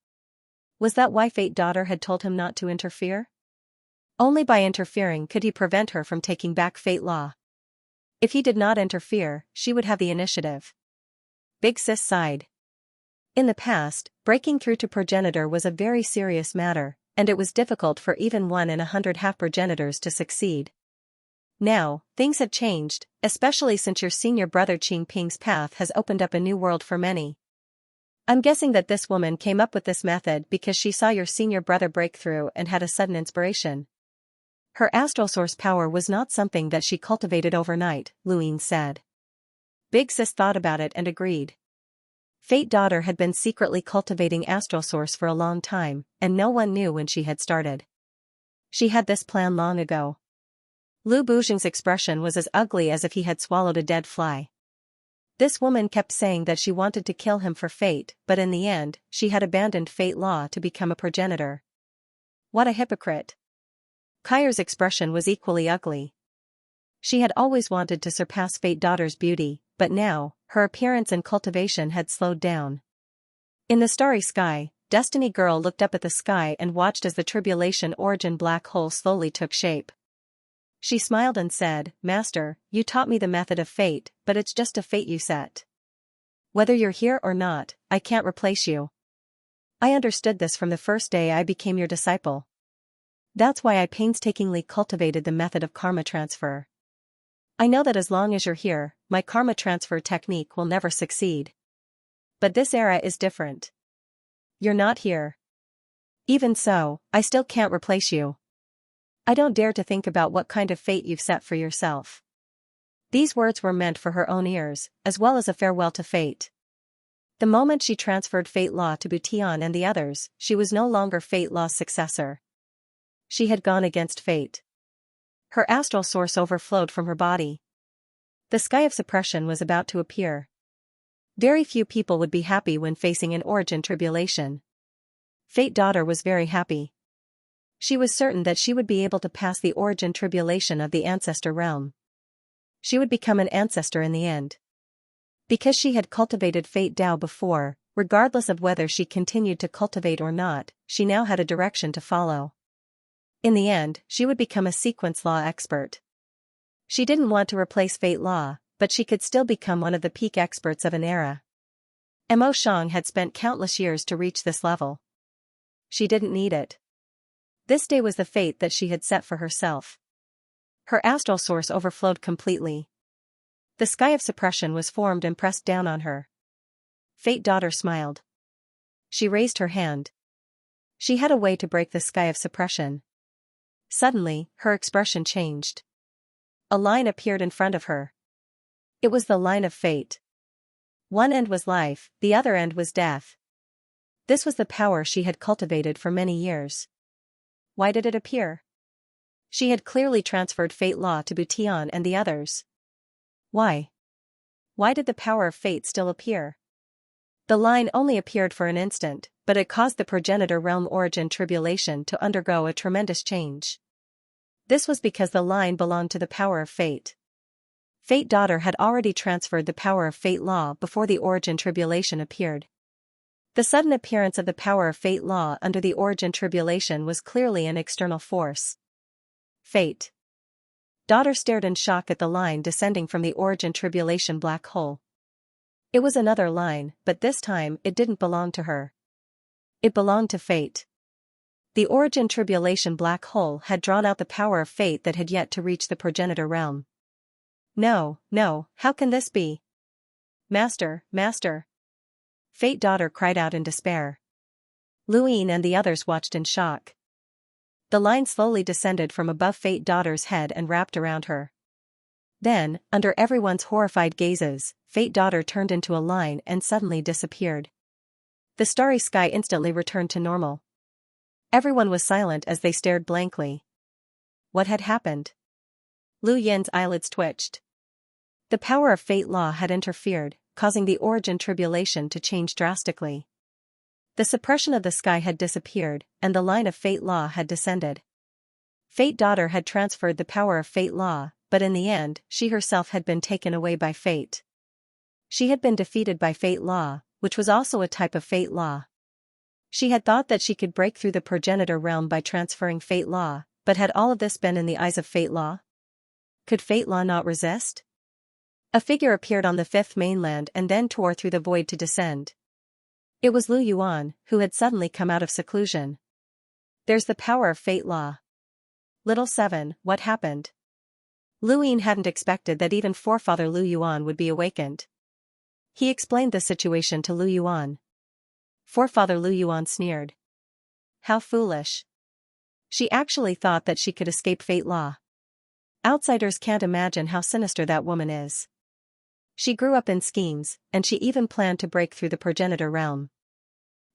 Was that why Fate Daughter had told him not to interfere? Only by interfering could he prevent her from taking back fate law. If he did not interfere, she would have the initiative. Big Sis sighed. In the past, breaking through to progenitor was a very serious matter, and it was difficult for even 1 in 100 half-progenitors to succeed. Now, things have changed, especially since your senior brother Qing Ping's path has opened up a new world for many. I'm guessing that this woman came up with this method because she saw your senior brother break through and had a sudden inspiration. Her astral source power was not something that she cultivated overnight, Luin said. Big Sis thought about it and agreed. Fate Daughter had been secretly cultivating astral source for a long time, and no one knew when she had started. She had this plan long ago. Lu Buzheng's expression was as ugly as if he had swallowed a dead fly. This woman kept saying that she wanted to kill him for fate, but in the end, she had abandoned fate law to become a progenitor. What a hypocrite. Kair's expression was equally ugly. She had always wanted to surpass Fate Daughter's beauty, but now, her appearance and cultivation had slowed down. In the starry sky, Destiny Girl looked up at the sky and watched as the tribulation origin black hole slowly took shape. She smiled and said, "Master, you taught me the method of fate, but it's just a fate you set. Whether you're here or not, I can't replace you. I understood this from the first day I became your disciple. That's why I painstakingly cultivated the method of karma transfer. I know that as long as you're here, my karma transfer technique will never succeed. But this era is different. You're not here. Even so, I still can't replace you. I don't dare to think about what kind of fate you've set for yourself." These words were meant for her own ears, as well as a farewell to fate. The moment she transferred fate law to Bution and the others, she was no longer fate law's successor. She had gone against fate. Her astral source overflowed from her body. The sky of suppression was about to appear. Very few people would be happy when facing an origin tribulation. Fate Daughter was very happy. She was certain that she would be able to pass the origin tribulation of the ancestor realm. She would become an ancestor in the end. Because she had cultivated Fate Dao before, regardless of whether she continued to cultivate or not, she now had a direction to follow. In the end, she would become a sequence law expert. She didn't want to replace fate law, but she could still become one of the peak experts of an era. Mo Shang had spent countless years to reach this level. She didn't need it. This day was the fate that she had set for herself. Her astral source overflowed completely. The sky of suppression was formed and pressed down on her. Fate Daughter smiled. She raised her hand. She had a way to break the sky of suppression. Suddenly, her expression changed. A line appeared in front of her. It was the line of fate. One end was life, the other end was death. This was the power she had cultivated for many years. Why did it appear? She had clearly transferred fate law to Butian and the others. Why? Why did the power of fate still appear? The line only appeared for an instant, but it caused the progenitor realm origin tribulation to undergo a tremendous change. This was because the line belonged to the power of fate. Fate Daughter had already transferred the power of fate law before the origin tribulation appeared. The sudden appearance of the power of fate law under the origin tribulation was clearly an external force. Fate Daughter stared in shock at the line descending from the origin tribulation black hole. It was another line, but this time it didn't belong to her. It belonged to fate. The origin tribulation black hole had drawn out the power of fate that had yet to reach the progenitor realm. No, how can this be? Master, Master! Fate Daughter cried out in despair. Luyin and the others watched in shock. The line slowly descended from above Fate Daughter's head and wrapped around her. Then, under everyone's horrified gazes, Fate Daughter turned into a line and suddenly disappeared. The starry sky instantly returned to normal. Everyone was silent as they stared blankly. What had happened? Lu Yin's eyelids twitched. The power of fate law had interfered, causing the origin tribulation to change drastically. The suppression of the sky had disappeared, and the line of fate law had descended. Fate Daughter had transferred the power of fate law, but in the end, she herself had been taken away by fate. She had been defeated by fate law, which was also a type of fate law. She had thought that she could break through the progenitor realm by transferring fate law, but had all of this been in the eyes of fate law? Could fate law not resist? A figure appeared on the fifth mainland and then tore through the void to descend. It was Lu Yuan, who had suddenly come out of seclusion. There's the power of fate law. Little 7, what happened? Lu Yin hadn't expected that even forefather Lu Yuan would be awakened. He explained the situation to Lu Yuan. Forefather Lu Yuan sneered. How foolish. She actually thought that she could escape fate law. Outsiders can't imagine how sinister that woman is. She grew up in schemes, and she even planned to break through the progenitor realm.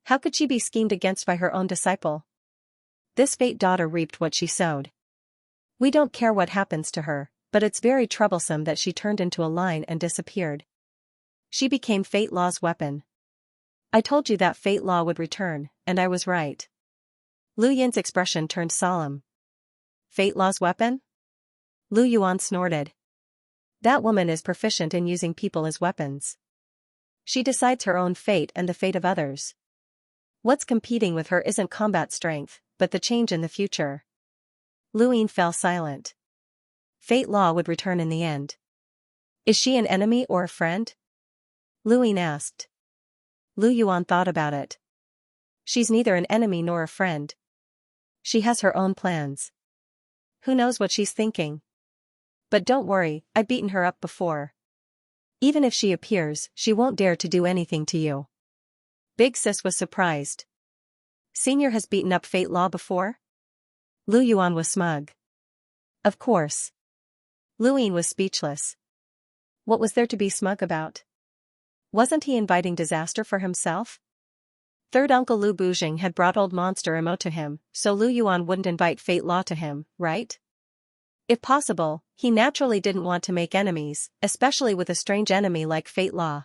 How could she be schemed against by her own disciple? This Fate Daughter reaped what she sowed. We don't care what happens to her, but it's very troublesome that she turned into a line and disappeared. She became fate law's weapon. I told you that fate law would return, and I was right. Lu Yin's expression turned solemn. Fate law's weapon? Lu Yuan snorted. That woman is proficient in using people as weapons. She decides her own fate and the fate of others. What's competing with her isn't combat strength, but the change in the future. Lu Yin fell silent. Fate law would return in the end. Is she an enemy or a friend? Lu Yin asked. Lu Yuan thought about it. She's neither an enemy nor a friend. She has her own plans. Who knows what she's thinking? But don't worry, I've beaten her up before. Even if she appears, she won't dare to do anything to you. Big Sis was surprised. Senior has beaten up fate law before? Lu Yuan was smug. Of course. Lu Yin was speechless. What was there to be smug about? Wasn't he inviting disaster for himself? Third uncle Lu Bujing had brought old monster Imo to him, so Lu Yuan wouldn't invite fate law to him, right? If possible, he naturally didn't want to make enemies, especially with a strange enemy like fate law.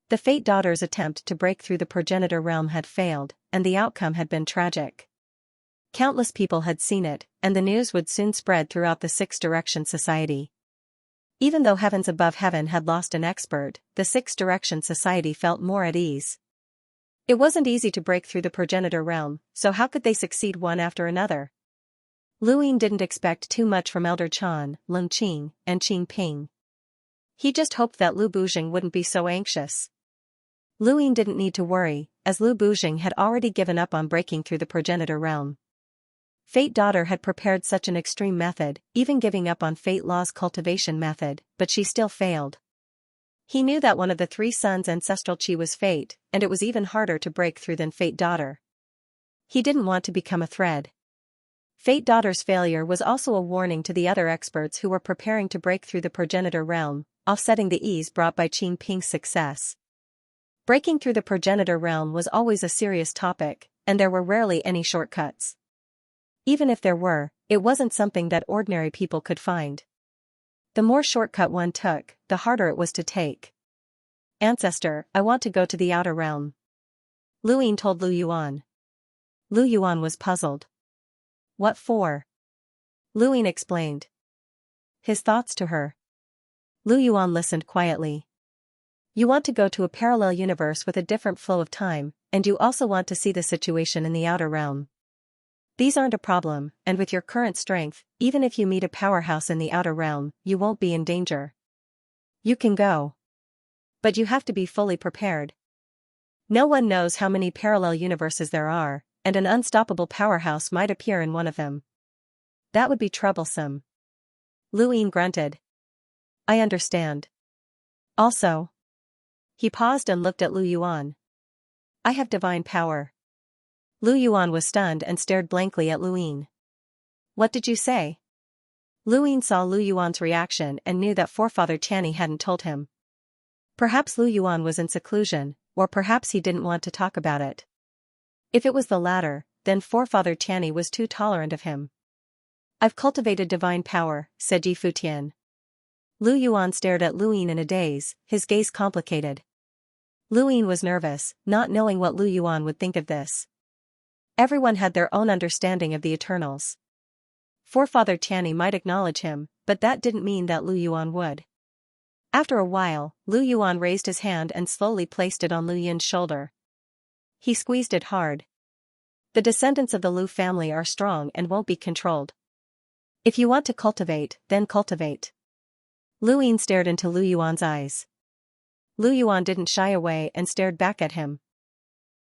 The Fate Daughter's attempt to break through the progenitor realm had failed, and the outcome had been tragic. Countless people had seen it, and the news would soon spread throughout the Six Direction Society. Even though Heavens Above Heaven had lost an expert, the Six Direction Society felt more at ease. It wasn't easy to break through the progenitor realm, so how could they succeed one after another? Lu Yin didn't expect too much from Elder Chan, Lung Qing, and Qing Ping. He just hoped that Lu Bujing wouldn't be so anxious. Lu Ying didn't need to worry, as Lu Bujing had already given up on breaking through the progenitor realm. Fate Daughter had prepared such an extreme method, even giving up on Fate Law's cultivation method, but she still failed. He knew that one of the three sons' ancestral chi was Fate, and it was even harder to break through than Fate Daughter. He didn't want to become a thread. Fate Daughter's failure was also a warning to the other experts who were preparing to break through the progenitor realm, offsetting the ease brought by Qin Ping's success. Breaking through the progenitor realm was always a serious topic, and there were rarely any shortcuts. Even if there were, it wasn't something that ordinary people could find. The more shortcut one took, the harder it was to take. Ancestor, I want to go to the outer realm. Lu Ying told Lu Yuan. Lu Yuan was puzzled. What for? Lu Ying explained his thoughts to her. Lu Yuan listened quietly. You want to go to a parallel universe with a different flow of time, and you also want to see the situation in the outer realm. These aren't a problem, and with your current strength, even if you meet a powerhouse in the outer realm, you won't be in danger. You can go. But you have to be fully prepared. No one knows how many parallel universes there are, and an unstoppable powerhouse might appear in one of them. That would be troublesome. Lu Ying grunted. I understand. Also. He paused and looked at Lu Yuan. I have divine power. Lu Yuan was stunned and stared blankly at Lu Ying. What did you say? Lu Ying saw Lu Yuan's reaction and knew that forefather Tianyi hadn't told him. Perhaps Lu Yuan was in seclusion, or perhaps he didn't want to talk about it. If it was the latter, then forefather Tianyi was too tolerant of him. I've cultivated divine power, said Yi Futian. Lu Yuan stared at Lu Ying in a daze, his gaze complicated. Lu Ying was nervous, not knowing what Lu Yuan would think of this. Everyone had their own understanding of the Eternals. Forefather Tianyi might acknowledge him, but that didn't mean that Lu Yuan would. After a while, Lu Yuan raised his hand and slowly placed it on Lu Yin's shoulder. He squeezed it hard. The descendants of the Lu family are strong and won't be controlled. If you want to cultivate, then cultivate. Lu Ying stared into Lu Yuan's eyes. Lu Yuan didn't shy away and stared back at him.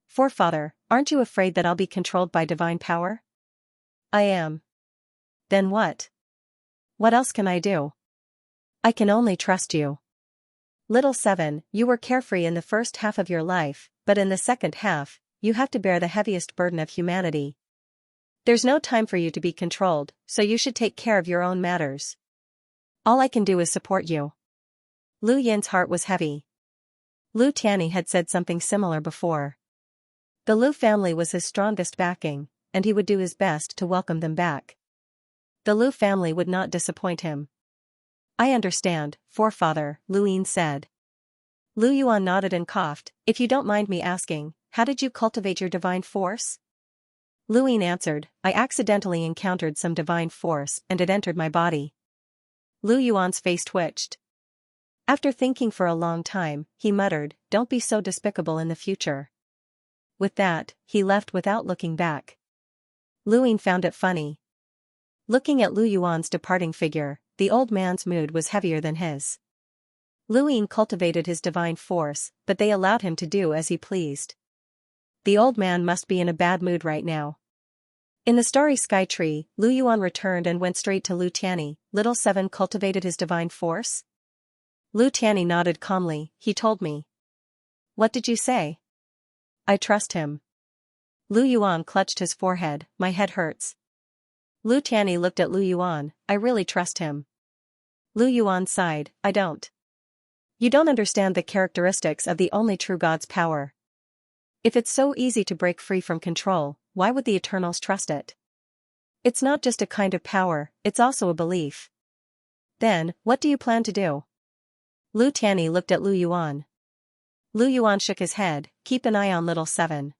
Forefather, aren't you afraid that I'll be controlled by divine power? I am. Then what? What else can I do? I can only trust you. Little 7, you were carefree in the first half of your life, but in the second half, you have to bear the heaviest burden of humanity. There's no time for you to be controlled, so you should take care of your own matters. All I can do is support you. Lu Yin's heart was heavy. Lu Tianyi had said something similar before. The Lu family was his strongest backing, and he would do his best to welcome them back. The Lu family would not disappoint him. I understand, forefather, Lu Ying said. Lu Yuan nodded and coughed. If you don't mind me asking, how did you cultivate your divine force? Lu Ying answered, I accidentally encountered some divine force and it entered my body. Lu Yuan's face twitched. After thinking for a long time, he muttered, don't be so despicable in the future. With that, he left without looking back. Lu Ying found it funny. Looking at Lu Yuan's departing figure, the old man's mood was heavier than his. Lu Ying cultivated his divine force, but they allowed him to do as he pleased. The old man must be in a bad mood right now. In the starry sky tree, Lu Yuan returned and went straight to Lu Tianyi. Little 7 cultivated his divine force? Lu Tianyi nodded calmly. He told me. What did you say? I trust him. Lu Yuan clutched his forehead. My head hurts. Lu Tianyi looked at Lu Yuan. I really trust him. Lu Yuan sighed. I don't. You don't understand the characteristics of the only true God's power. If it's so easy to break free from control, why would the Eternals trust it? It's not just a kind of power, it's also a belief. Then, what do you plan to do? Lu Tianyi looked at Lu Yuan. Lu Yuan shook his head. Keep an eye on little 7.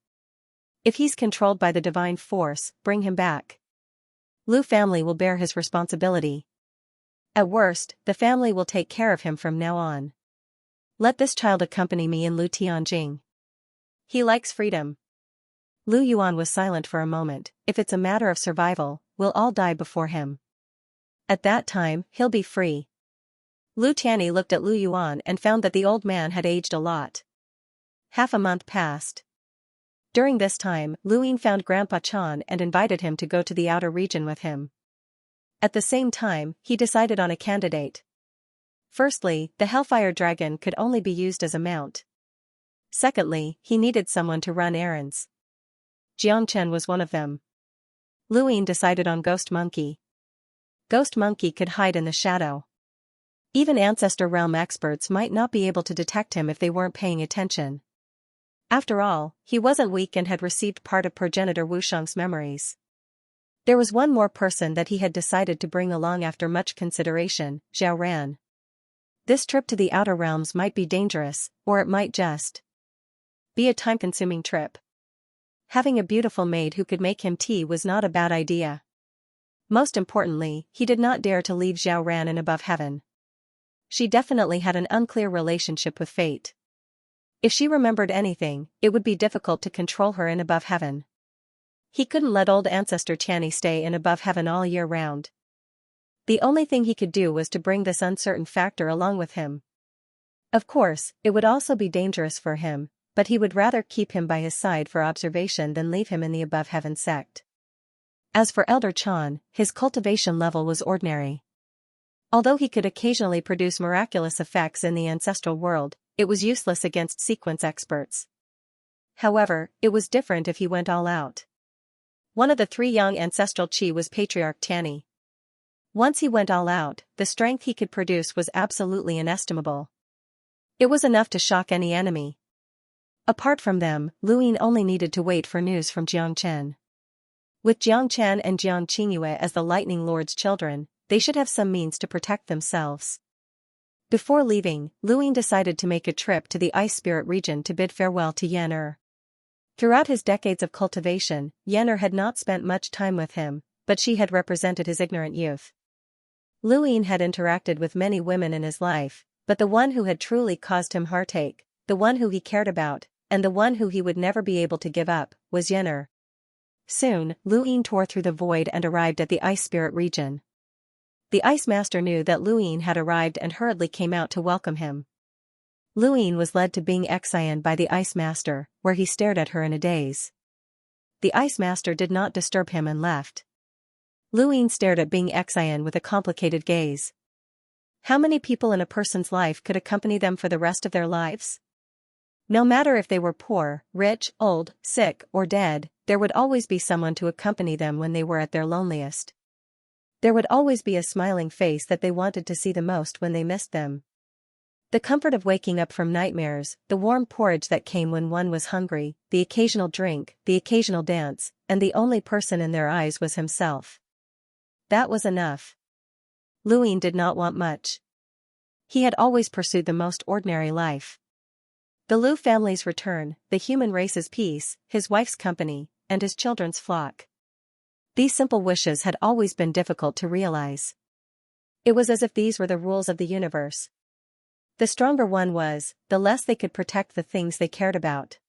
If he's controlled by the divine force, bring him back. Lu family will bear his responsibility. At worst, the family will take care of him from now on. Let this child accompany me in Lu Tianjing. He likes freedom. Lu Yuan was silent for a moment. If it's a matter of survival, we'll all die before him. At that time, he'll be free. Lu Tianyi looked at Lu Yuan and found that the old man had aged a lot. Half a month passed. During this time, Luin found Grandpa Chan and invited him to go to the outer region with him. At the same time, he decided on a candidate. Firstly, the Hellfire Dragon could only be used as a mount. Secondly, he needed someone to run errands. Xianxia was one of them. Luin decided on Ghost Monkey. Ghost Monkey could hide in the shadow. Even Ancestor Realm experts might not be able to detect him if they weren't paying attention. After all, he wasn't weak and had received part of progenitor Wushang's memories. There was one more person that he had decided to bring along after much consideration, Zhao Ran. This trip to the outer realms might be dangerous, or it might just be a time-consuming trip. Having a beautiful maid who could make him tea was not a bad idea. Most importantly, he did not dare to leave Zhao Ran in above heaven. She definitely had an unclear relationship with fate. If she remembered anything, it would be difficult to control her in above heaven. He couldn't let old ancestor Tianyi stay in above heaven all year round. The only thing he could do was to bring this uncertain factor along with him. Of course, it would also be dangerous for him, but he would rather keep him by his side for observation than leave him in the above heaven sect. As for Elder Chan, his cultivation level was ordinary. Although he could occasionally produce miraculous effects in the ancestral world, it was useless against sequence experts. However, it was different if he went all out. One of the three young ancestral Qi was Patriarch Tianyi. Once he went all out, the strength he could produce was absolutely inestimable. It was enough to shock any enemy. Apart from them, Luin only needed to wait for news from Jiangchen. With Jiangchen and Jiang Qingyue as the Lightning Lord's children, they should have some means to protect themselves. Before leaving, Luin decided to make a trip to the Ice Spirit region to bid farewell to Yan. Throughout his decades of cultivation, Yan had not spent much time with him, but she had represented his ignorant youth. Luin had interacted with many women in his life, but the one who had truly caused him heartache, the one who he cared about, and the one who he would never be able to give up, was Yan. Soon, Luin tore through the void and arrived at the Ice Spirit region. The Ice Master knew that Luin had arrived and hurriedly came out to welcome him. Luin was led to Bing Xian by the Ice Master, where he stared at her in a daze. The Ice Master did not disturb him and left. Luin stared at Bing Xian with a complicated gaze. How many people in a person's life could accompany them for the rest of their lives? No matter if they were poor, rich, old, sick, or dead, there would always be someone to accompany them when they were at their loneliest. There would always be a smiling face that they wanted to see the most when they missed them. The comfort of waking up from nightmares, the warm porridge that came when one was hungry, the occasional drink, the occasional dance, and the only person in their eyes was himself. That was enough. Luin did not want much. He had always pursued the most ordinary life. The Lu family's return, the human race's peace, his wife's company, and his children's flock. These simple wishes had always been difficult to realize. It was as if these were the rules of the universe. The stronger one was, the less they could protect the things they cared about.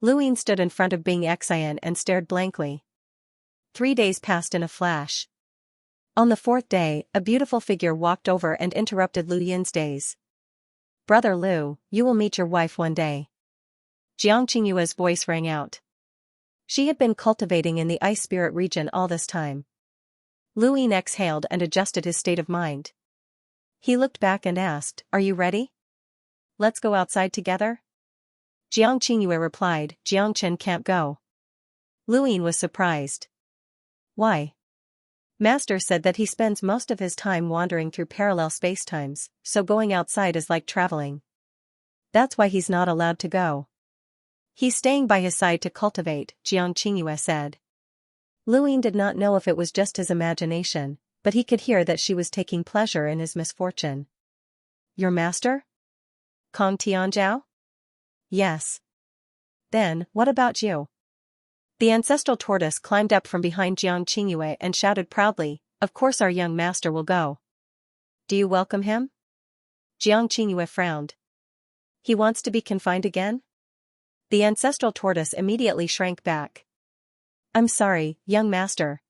Luin stood in front of Bing Xian and stared blankly. 3 days passed in a flash. On the 4th day, a beautiful figure walked over and interrupted Lu Yin's days. "Brother Lu, you will meet your wife one day." Jiang Qingyue's voice rang out. She had been cultivating in the Ice Spirit region all this time. Luin exhaled and adjusted his state of mind. He looked back and asked, "Are you ready? Let's go outside together?" Jiang Qingyue replied, "Jiangchen can't go." Luin was surprised. "Why?" Master said that he spends most of his time wandering through parallel spacetimes, so going outside is like traveling. That's why he's not allowed to go. He's staying by his side to cultivate, Jiang Qingyue said. Luin did not know if it was just his imagination, but he could hear that she was taking pleasure in his misfortune. "Your master? Kong Tianzhao?" "Yes." "Then, what about you?" The ancestral tortoise climbed up from behind Jiang Qingyue and shouted proudly, "Of course our young master will go." "Do you welcome him?" Jiang Qingyue frowned. "He wants to be confined again?" The ancestral tortoise immediately shrank back. "I'm sorry, young master."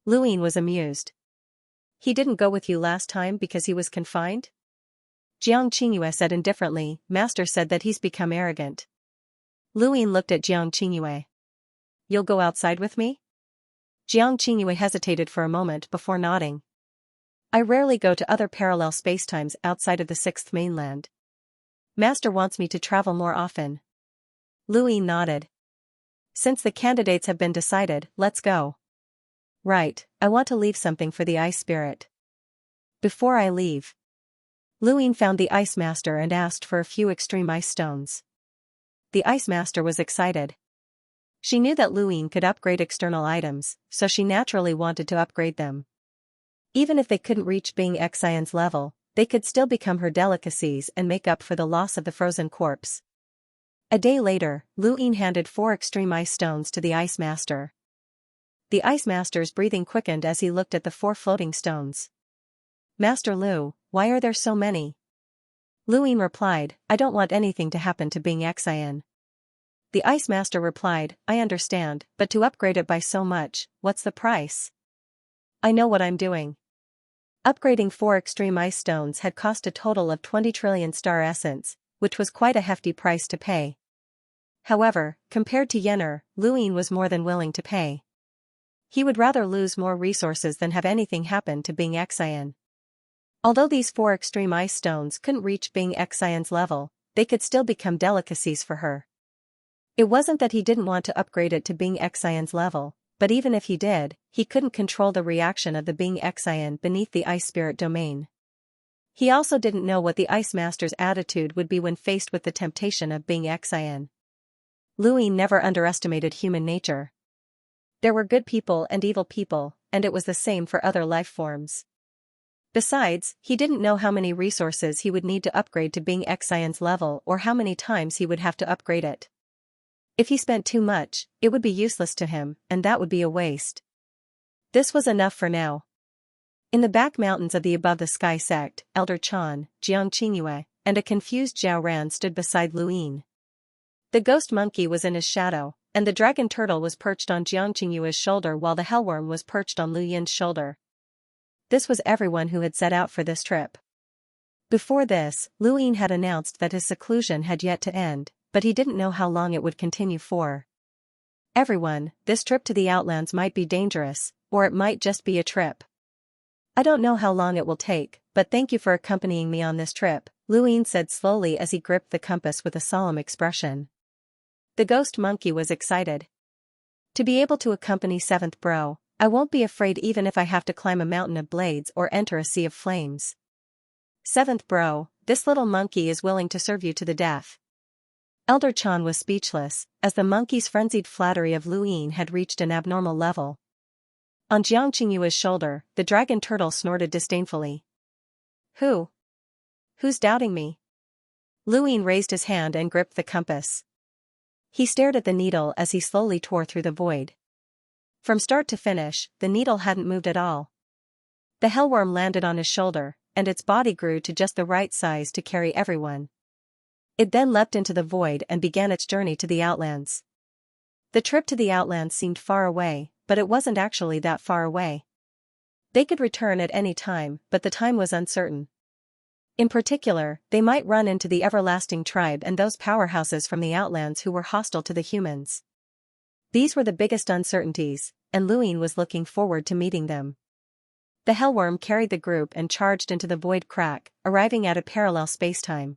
Luin was amused. "He didn't go with you last time because he was confined?" Jiang Qingyue said indifferently, Master said that he's become arrogant. Lu Yin looked at Jiang Qingyue. You'll go outside with me? Jiang Qingyue hesitated for a moment before nodding. I rarely go to other parallel spacetimes outside of the sixth mainland. Master wants me to travel more often. Lu Yin nodded. Since the candidates have been decided, let's go. Right, I want to leave something for the Ice Spirit. Before I leave. Lu Yin found the Ice Master and asked for a few extreme ice stones. The Ice Master was excited. She knew that Lu Yin could upgrade external items, so she naturally wanted to upgrade them. Even if they couldn't reach being Xian's level, they could still become her delicacies and make up for the loss of the frozen corpse. A day later, Lu Yin handed 4 extreme ice stones to the Ice Master. The Ice Master's breathing quickened as he looked at the 4 floating stones. Master Lu, why are there so many? Lu Yin replied, I don't want anything to happen to being Xian. The Ice Master replied, I understand, but to upgrade it by so much, what's the price? I know what I'm doing. Upgrading 4 extreme ice stones had cost a total of 20 trillion star essence, which was quite a hefty price to pay. However, compared to Yenner, Lu Yin was more than willing to pay. He would rather lose more resources than have anything happen to being Xian. Although these 4 extreme ice stones couldn't reach being Xian's level, they could still become delicacies for her. It wasn't that he didn't want to upgrade it to being Xian's level, but even if he did, he couldn't control the reaction of the being Xian beneath the Ice Spirit domain. He also didn't know what the Ice Master's attitude would be when faced with the temptation of being Xian. Lu Yin never underestimated human nature. There were good people and evil people, and it was the same for other life forms. Besides, he didn't know how many resources he would need to upgrade to being Xian's level or how many times he would have to upgrade it. If he spent too much, it would be useless to him, and that would be a waste. This was enough for now. In the back mountains of the Above the Sky sect, Elder Chan, Jiang Qingyue, and a confused Zhao Ran stood beside Lu Yin. The ghost monkey was in his shadow, and the dragon turtle was perched on Jiang Qingyue's shoulder while the hellworm was perched on Lu Yin's shoulder. This was everyone who had set out for this trip. Before this, Lu Yin had announced that his seclusion had yet to end, but he didn't know how long it would continue for. Everyone, this trip to the Outlands might be dangerous, or it might just be a trip. I don't know how long it will take, but thank you for accompanying me on this trip, Lu Yin said slowly as he gripped the compass with a solemn expression. The ghost monkey was excited. To be able to accompany 7th Bro, I won't be afraid even if I have to climb a mountain of blades or enter a sea of flames. 7th Bro, this little monkey is willing to serve you to the death. Elder Chan was speechless, as the monkey's frenzied flattery of Lu Yin had reached an abnormal level. On Jiang Qingyue's shoulder, the dragon turtle snorted disdainfully. Who's doubting me? Lu Yin raised his hand and gripped the compass. He stared at the needle as he slowly tore through the void. From start to finish, the needle hadn't moved at all. The hellworm landed on his shoulder, and its body grew to just the right size to carry everyone. It then leapt into the void and began its journey to the Outlands. The trip to the Outlands seemed far away, but it wasn't actually that far away. They could return at any time, but the time was uncertain. In particular, they might run into the Everlasting Tribe and those powerhouses from the Outlands who were hostile to the humans. These were the biggest uncertainties, and Lu Yin was looking forward to meeting them. The hellworm carried the group and charged into the void crack, arriving at a parallel spacetime.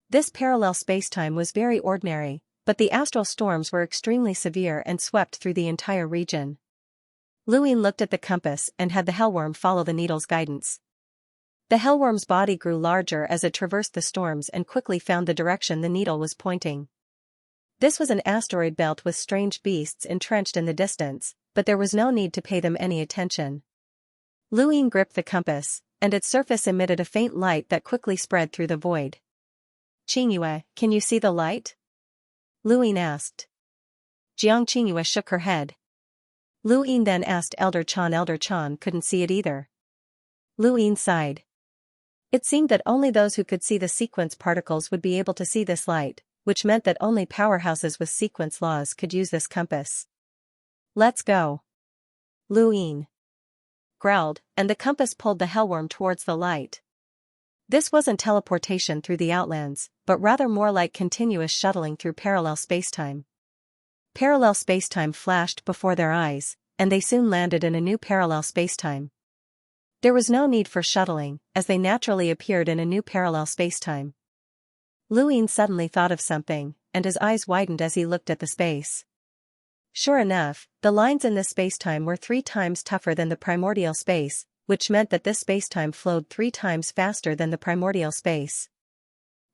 This parallel spacetime was very ordinary, but the astral storms were extremely severe and swept through the entire region. Lu Yin looked at the compass and had the hellworm follow the needle's guidance. The hellworm's body grew larger as it traversed the storms and quickly found the direction the needle was pointing. This was an asteroid belt with strange beasts entrenched in the distance, but there was no need to pay them any attention. Lu Yin gripped the compass, and its surface emitted a faint light that quickly spread through the void. Qingyue, can you see the light? Lu Yin asked. Jiang Qingyue shook her head. Lu Yin then asked Elder Chan couldn't see it either. Lu Yin sighed. It seemed that only those who could see the sequence particles would be able to see this light, which meant that only powerhouses with sequence laws could use this compass. Let's go. Lu Yin growled, and the compass pulled the hellworm towards the light. This wasn't teleportation through the Outlands, but rather more like continuous shuttling through parallel spacetime. Parallel spacetime flashed before their eyes, and they soon landed in a new parallel spacetime. There was no need for shuttling, as they naturally appeared in a new parallel spacetime. Luin suddenly thought of something, and his eyes widened as he looked at the space. Sure enough, the lines in this spacetime were 3 times tougher than the primordial space, which meant that this spacetime flowed 3 times faster than the primordial space.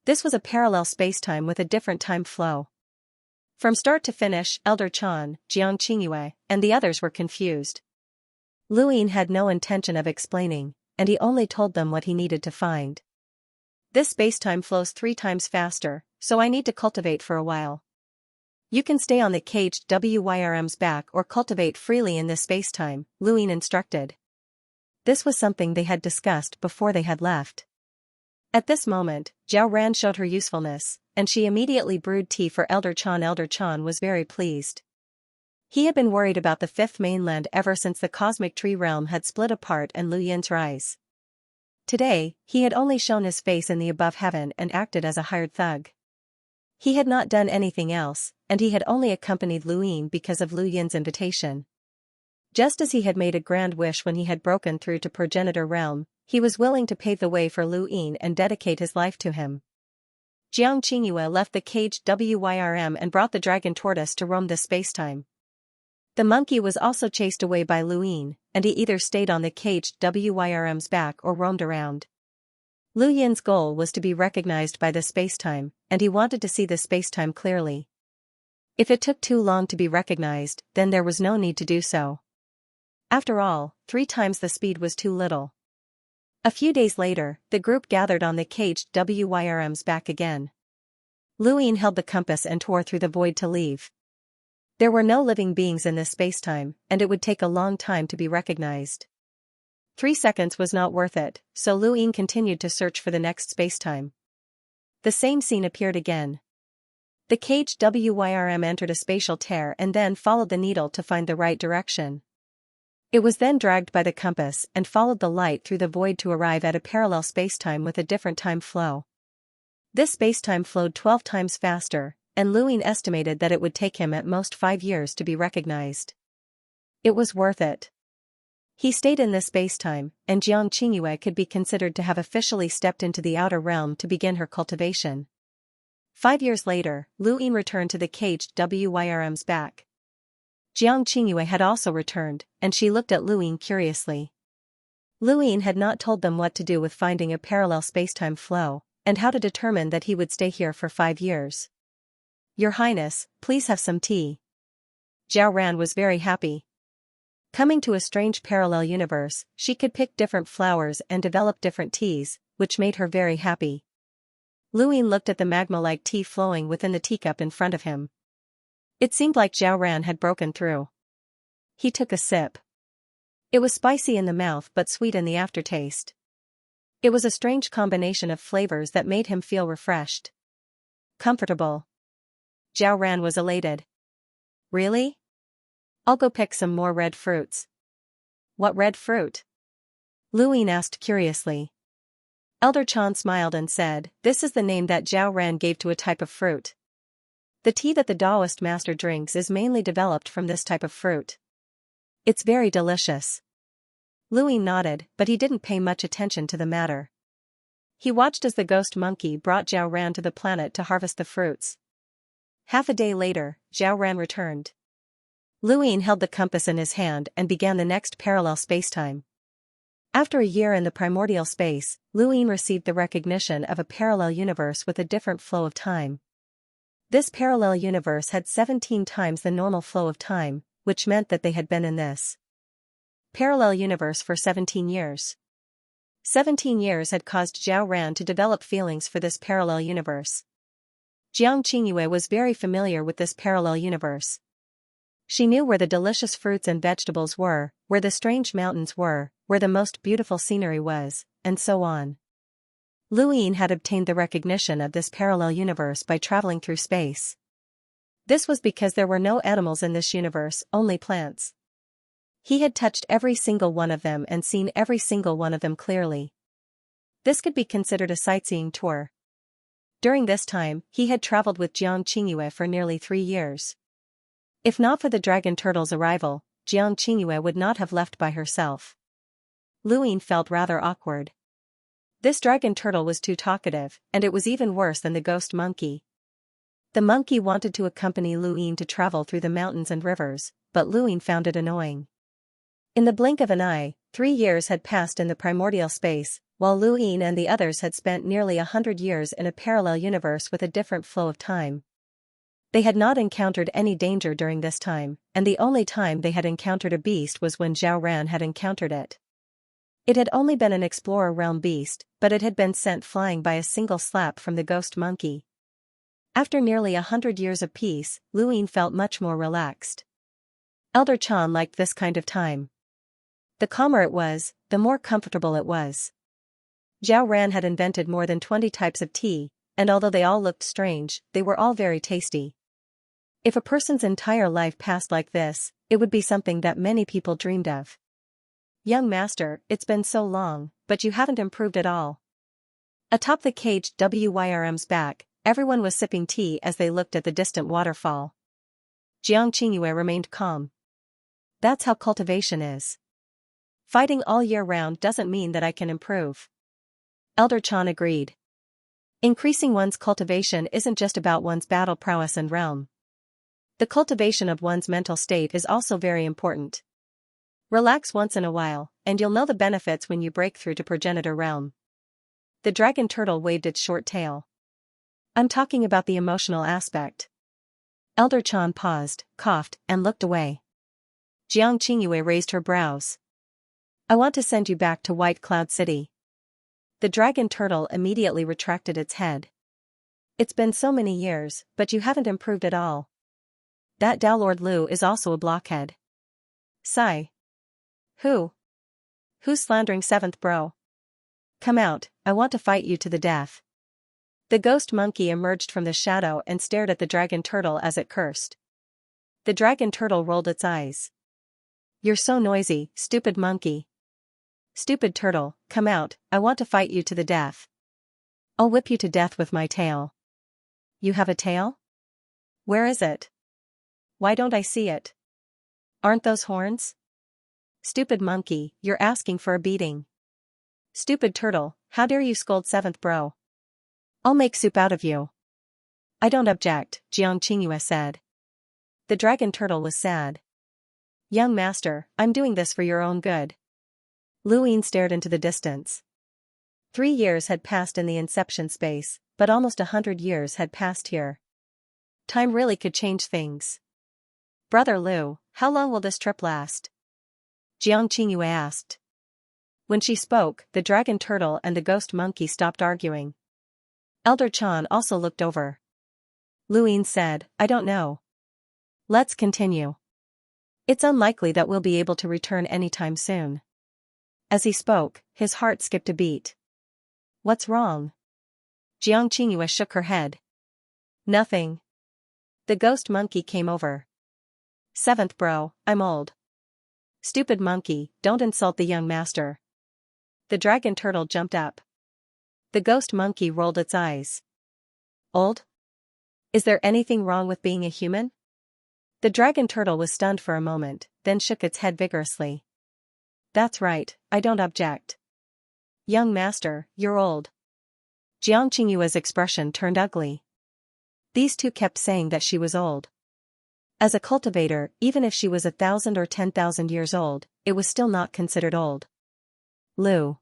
This was a parallel spacetime with a different time flow. From start to finish, Elder Chan, Xianxia, and the others were confused. Luin had no intention of explaining, and he only told them what he needed to find. This spacetime flows 3 times faster, so I need to cultivate for a while. You can stay on the caged WYRM's back or cultivate freely in this spacetime, Luin instructed. This was something they had discussed before they had left. At this moment, Zhao Ran showed her usefulness, and she immediately brewed tea for Elder Chan. Elder Chan was very pleased. He had been worried about the 5th mainland ever since the cosmic tree realm had split apart and Lu Yin's rise. Today, he had only shown his face in the above heaven and acted as a hired thug. He had not done anything else, and he had only accompanied Lu Yin because of Lu Yin's invitation. Just as he had made a grand wish when he had broken through to progenitor realm, he was willing to pave the way for Lu Yin and dedicate his life to him. Jiang Qingyue left the caged WYRM and brought the dragon tortoise to roam the spacetime. The monkey was also chased away by Lu Yin, and he either stayed on the caged WYRM's back or roamed around. Lu Yin's goal was to be recognized by the spacetime, and he wanted to see the spacetime clearly. If it took too long to be recognized, then there was no need to do so. After all, 3 times the speed was too little. A few days later, the group gathered on the caged WYRM's back again. Lu Yin held the compass and tore through the void to leave. There were no living beings in this spacetime, and it would take a long time to be recognized. 3 seconds was not worth it, so Lu Yin continued to search for the next spacetime. The same scene appeared again. The caged WYRM entered a spatial tear and then followed the needle to find the right direction. It was then dragged by the compass and followed the light through the void to arrive at a parallel spacetime with a different time flow. This spacetime flowed 12 times faster, and Lu Yin estimated that it would take him at most 5 years to be recognized. It was worth it. He stayed in this spacetime, and Jiang Qingyue could be considered to have officially stepped into the outer realm to begin her cultivation. 5 years later, Lu Yin returned to the caged WYRM's back. Jiang Qingyue had also returned, and she looked at Lu Yin curiously. Lu Yin had not told them what to do with finding a parallel spacetime flow, and how to determine that he would stay here for 5 years. Your Highness, please have some tea. Zhao Ran was very happy. Coming to a strange parallel universe, she could pick different flowers and develop different teas, which made her very happy. Lu Yin looked at the magma-like tea flowing within the teacup in front of him. It seemed like Zhao Ran had broken through. He took a sip. It was spicy in the mouth but sweet in the aftertaste. It was a strange combination of flavors that made him feel refreshed. Comfortable. Zhao Ran was elated. Really? I'll go pick some more red fruits. What red fruit? Lu Yin asked curiously. Elder Chan smiled and said, "This is the name that Zhao Ran gave to a type of fruit. The tea that the Taoist master drinks is mainly developed from this type of fruit. It's very delicious." Lu Yin nodded, but he didn't pay much attention to the matter. He watched as the ghost monkey brought Zhao Ran to the planet to harvest the fruits. Half a day later, Zhao Ran returned. Lu Yin held the compass in his hand and began the next parallel spacetime. After a year in the primordial space, Lu Yin received the recognition of a parallel universe with a different flow of time. This parallel universe had 17 times the normal flow of time, which meant that they had been in this parallel universe for 17 years. 17 years had caused Zhao Ran to develop feelings for this parallel universe. Jiang Qingyue was very familiar with this parallel universe. She knew where the delicious fruits and vegetables were, where the strange mountains were, where the most beautiful scenery was, and so on. Lu Yin had obtained the recognition of this parallel universe by traveling through space. This was because there were no animals in this universe, only plants. He had touched every single one of them and seen every single one of them clearly. This could be considered a sightseeing tour. During this time, he had traveled with Xianxia for nearly 3 years. If not for the dragon turtle's arrival, Xianxia would not have left by herself. Luin felt rather awkward. This dragon turtle was too talkative, and it was even worse than the ghost monkey. The monkey wanted to accompany Luin to travel through the mountains and rivers, but Luin found it annoying. In the blink of an eye, 3 years had passed in the primordial space, while Luin and the others had spent nearly 100 years in a parallel universe with a different flow of time. They had not encountered any danger during this time, and the only time they had encountered a beast was when Zhao Ran had encountered it. It had only been an explorer realm beast, but it had been sent flying by a single slap from the ghost monkey. After nearly 100 years of peace, Luin felt much more relaxed. Elder Chan liked this kind of time. The calmer it was, the more comfortable it was. Zhao Ran had invented more than 20 types of tea, and although they all looked strange, they were all very tasty. If a person's entire life passed like this, it would be something that many people dreamed of. Young master, it's been so long, but you haven't improved at all. Atop the caged Wyrm's back, everyone was sipping tea as they looked at the distant waterfall. Jiang Qingyue remained calm. That's how cultivation is. Fighting all year round doesn't mean that I can improve. Elder Chan agreed. Increasing one's cultivation isn't just about one's battle prowess and realm. The cultivation of one's mental state is also very important. Relax once in a while, and you'll know the benefits when you break through to progenitor realm. The dragon turtle waved its short tail. I'm talking about the emotional aspect. Elder Chan paused, coughed, and looked away. Jiang Qingyue raised her brows. I want to send you back to White Cloud City. The dragon turtle immediately retracted its head. It's been so many years, but you haven't improved at all. That Dao Lord Lu is also a blockhead. Sigh. Who? Who's slandering 7th bro? Come out, I want to fight you to the death. The ghost monkey emerged from the shadow and stared at the dragon turtle as it cursed. The dragon turtle rolled its eyes. You're so noisy, stupid monkey. Stupid turtle, come out, I want to fight you to the death. I'll whip you to death with my tail. You have a tail? Where is it? Why don't I see it? Aren't those horns? Stupid monkey, you're asking for a beating. Stupid turtle, how dare you scold 7th bro? I'll make soup out of you. I don't object, Jiang Qingyue said. The dragon turtle was sad. Young master, I'm doing this for your own good. Luin stared into the distance. 3 years had passed in the inception space, but almost 100 years had passed here. Time really could change things. Brother Lu, how long will this trip last? Jiang Qingyue asked. When she spoke, the dragon turtle and the ghost monkey stopped arguing. Elder Chan also looked over. Luin said, I don't know. Let's continue. It's unlikely that we'll be able to return anytime soon. As he spoke, his heart skipped a beat. What's wrong? Jiang Qingyue shook her head. Nothing. The ghost monkey came over. 7th bro, I'm old. Stupid monkey, don't insult the young master. The dragon turtle jumped up. The ghost monkey rolled its eyes. Old? Is there anything wrong with being a human? The dragon turtle was stunned for a moment, then shook its head vigorously. That's right, I don't object. Young master, you're old. Jiang Qingyue's expression turned ugly. These two kept saying that she was old. As a cultivator, even if she was 1,000 or 10,000 years old, it was still not considered old. Lu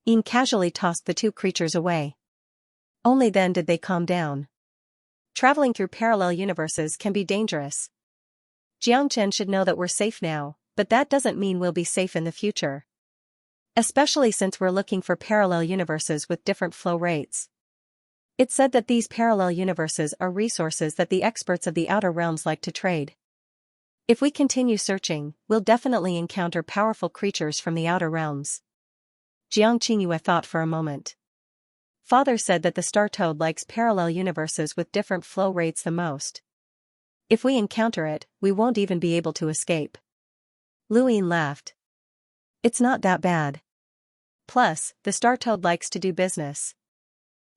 Yin casually tossed the two creatures away. Only then did they calm down. Traveling through parallel universes can be dangerous. Jiangchen should know that we're safe now, but that doesn't mean we'll be safe in the future. Especially since we're looking for parallel universes with different flow rates. It's said that these parallel universes are resources that the experts of the outer realms like to trade. If we continue searching, we'll definitely encounter powerful creatures from the outer realms. Jiang Qingyue thought for a moment. Father said that the star toad likes parallel universes with different flow rates the most. If we encounter it, we won't even be able to escape. Luin laughed. It's not that bad. Plus, the star toad likes to do business.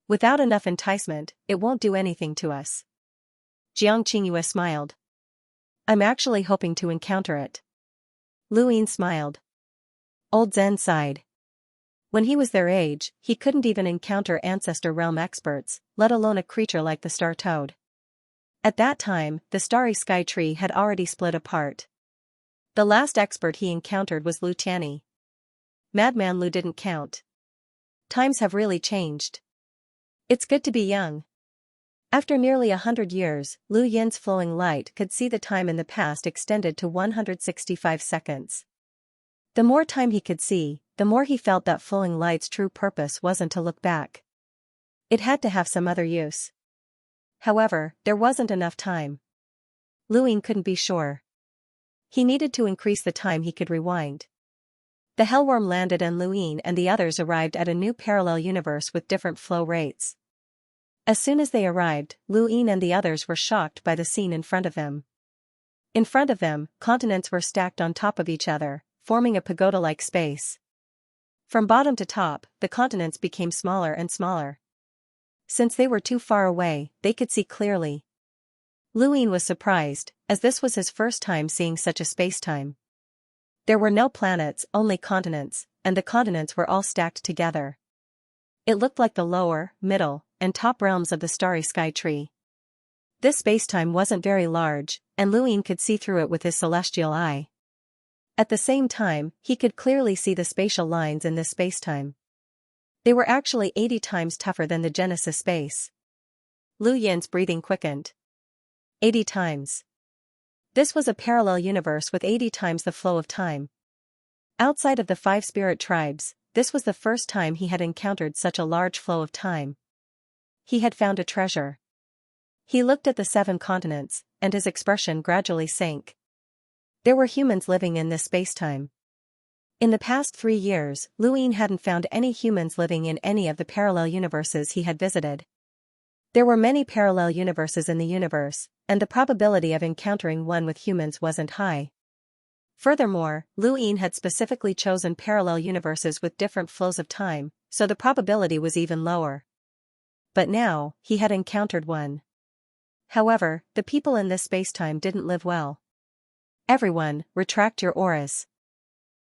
Without enough enticement, it won't do anything to us. Xianxia smiled. I'm actually hoping to encounter it. Luyin smiled. Old Zen sighed. When he was their age, he couldn't even encounter Ancestor Realm experts, let alone a creature like the star toad. At that time, the starry sky tree had already split apart. The last expert he encountered was Lu Tianyi. Madman Lu didn't count. Times have really changed. It's good to be young. After nearly 100 years, Lu Yin's flowing light could see the time in the past extended to 165 seconds. The more time he could see, the more he felt that flowing light's true purpose wasn't to look back. It had to have some other use. However, there wasn't enough time. Luyin couldn't be sure. He needed to increase the time he could rewind. The Hellworm landed and Luyin and the others arrived at a new parallel universe with different flow rates. As soon as they arrived, Luyin and the others were shocked by the scene in front of them. In front of them, continents were stacked on top of each other, forming a pagoda-like space. From bottom to top, the continents became smaller and smaller. Since they were too far away, they could see clearly. Luyin was surprised, as this was his first time seeing such a spacetime. There were no planets, only continents, and the continents were all stacked together. It looked like the lower, middle, and top realms of the starry sky tree. This spacetime wasn't very large, and Luyin could see through it with his celestial eye. At the same time, he could clearly see the spatial lines in this spacetime. They were actually 80 times tougher than the Genesis space. Lu Yin's breathing quickened. 80 times. This was a parallel universe with 80 times the flow of time. Outside of the 5 spirit tribes, this was the first time he had encountered such a large flow of time. He had found a treasure. He looked at the 7 continents, and his expression gradually sank. There were humans living in this spacetime. In the past 3 years, Luyin hadn't found any humans living in any of the parallel universes he had visited. There were many parallel universes in the universe, and the probability of encountering one with humans wasn't high. Furthermore, Luyin had specifically chosen parallel universes with different flows of time, so the probability was even lower. But now, he had encountered one. However, the people in this spacetime didn't live well. Everyone, retract your auras.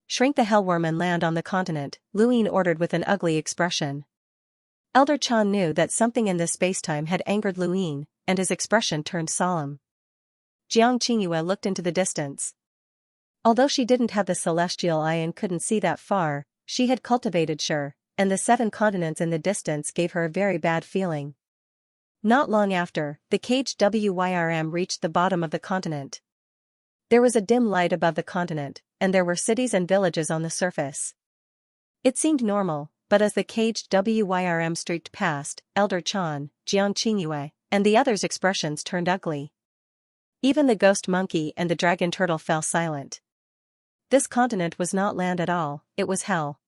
Shrink the Hellworm and land on the continent, Luyin ordered with an ugly expression. Elder Chan knew that something in this spacetime had angered Luyin, and his expression turned solemn. Xianxia looked into the distance. Although she didn't have the celestial eye and couldn't see that far, she had cultivated sure, and the 7 continents in the distance gave her a very bad feeling. Not long after, the caged Wyrm reached the bottom of the continent. There was a dim light above the continent, and there were cities and villages on the surface. It seemed normal, but as the caged Wyrm streaked past, Elder Chan, Xianxia, and the others' expressions turned ugly. Even the ghost monkey and the dragon turtle fell silent. This continent was not land at all, it was hell.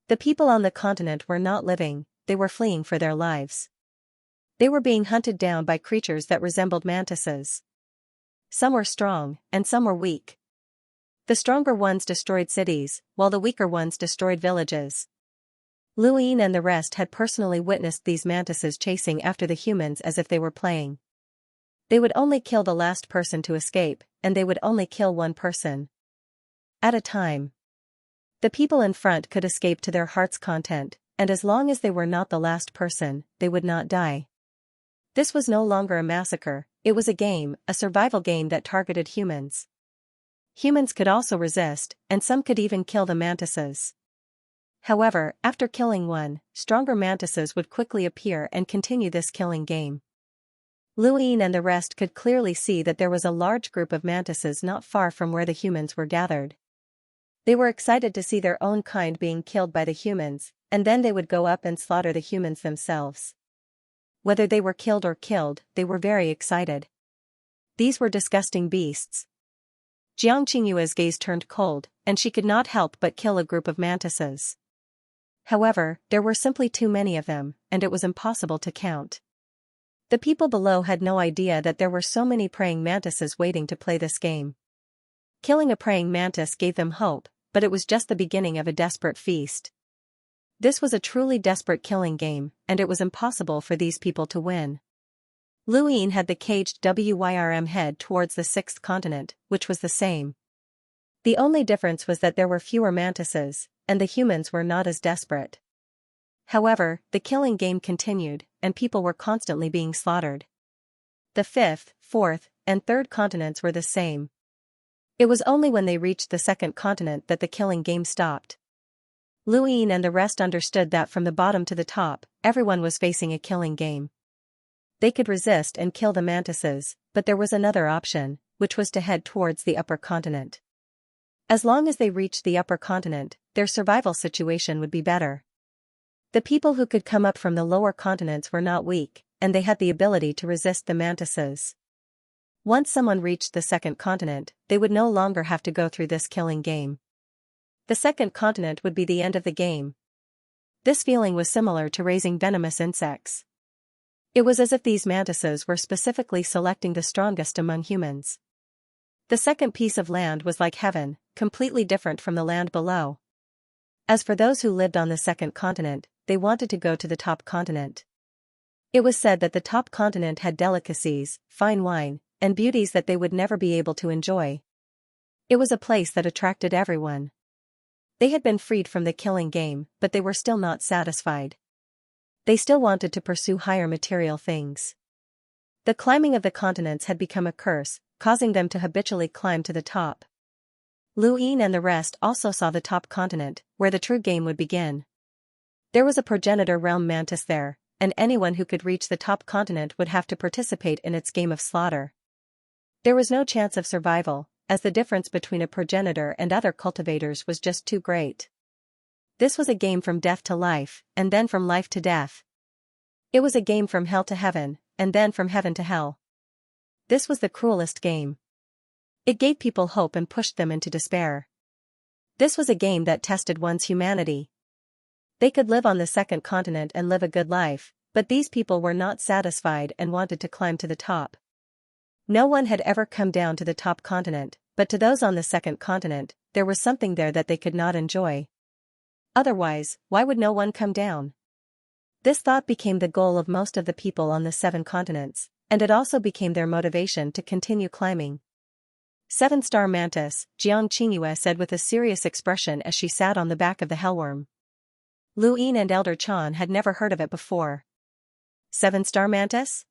The people on the continent were not living, they were fleeing for their lives. They were being hunted down by creatures that resembled mantises. Some were strong, and some were weak. The stronger ones destroyed cities, while the weaker ones destroyed villages. Luyin and the rest had personally witnessed these mantises chasing after the humans as if they were playing. They would only kill the last person to escape, and they would only kill one person at a time. The people in front could escape to their heart's content, and as long as they were not the last person, they would not die. This was no longer a massacre, it was a game, a survival game that targeted humans. Humans could also resist, and some could even kill the mantises. However, after killing one, stronger mantises would quickly appear and continue this killing game. Luyin and the rest could clearly see that there was a large group of mantises not far from where the humans were gathered. They were excited to see their own kind being killed by the humans, and then they would go up and slaughter the humans themselves. Whether they were killed or killed, they were very excited. These were disgusting beasts. Xianxia's gaze turned cold, and she could not help but kill a group of mantises. However, there were simply too many of them, and it was impossible to count. The people below had no idea that there were so many praying mantises waiting to play this game. Killing a praying mantis gave them hope, but it was just the beginning of a desperate feast. This was a truly desperate killing game, and it was impossible for these people to win. Luin had the caged Wyrm head towards the sixth continent, which was the same. The only difference was that there were fewer mantises, and the humans were not as desperate. However, the killing game continued, and people were constantly being slaughtered. The fifth, fourth, and third continents were the same. It was only when they reached the second continent that the killing game stopped. Luin and the rest understood that from the bottom to the top, everyone was facing a killing game. They could resist and kill the mantises, but there was another option, which was to head towards the upper continent. As long as they reached the upper continent, their survival situation would be better. The people who could come up from the lower continents were not weak, and they had the ability to resist the mantises. Once someone reached the second continent, they would no longer have to go through this killing game. The second continent would be the end of the game. This feeling was similar to raising venomous insects. It was as if these mantises were specifically selecting the strongest among humans. The second piece of land was like heaven, completely different from the land below. As for those who lived on the second continent, they wanted to go to the top continent. It was said that the top continent had delicacies, fine wine, and beauties that they would never be able to enjoy. It was a place that attracted everyone. They had been freed from the killing game, but they were still not satisfied. They still wanted to pursue higher material things. The climbing of the continents had become a curse, causing them to habitually climb to the top. Luin and the rest also saw the top continent, where the true game would begin. There was a progenitor realm mantis there, and anyone who could reach the top continent would have to participate in its game of slaughter. There was no chance of survival, as the difference between a progenitor and other cultivators was just too great. This was a game from death to life, and then from life to death. It was a game from hell to heaven, and then from heaven to hell. This was the cruelest game. It gave people hope and pushed them into despair. This was a game that tested one's humanity. They could live on the second continent and live a good life, but these people were not satisfied and wanted to climb to the top. No one had ever come down to the top continent, but to those on the second continent, there was something there that they could not enjoy. Otherwise, why would no one come down? This thought became the goal of most of the people on the 7 continents, and it also became their motivation to continue climbing. 7-star mantis, Xianxia said with a serious expression as she sat on the back of the hellworm. Luin and Elder Chan had never heard of it before. 7-star mantis?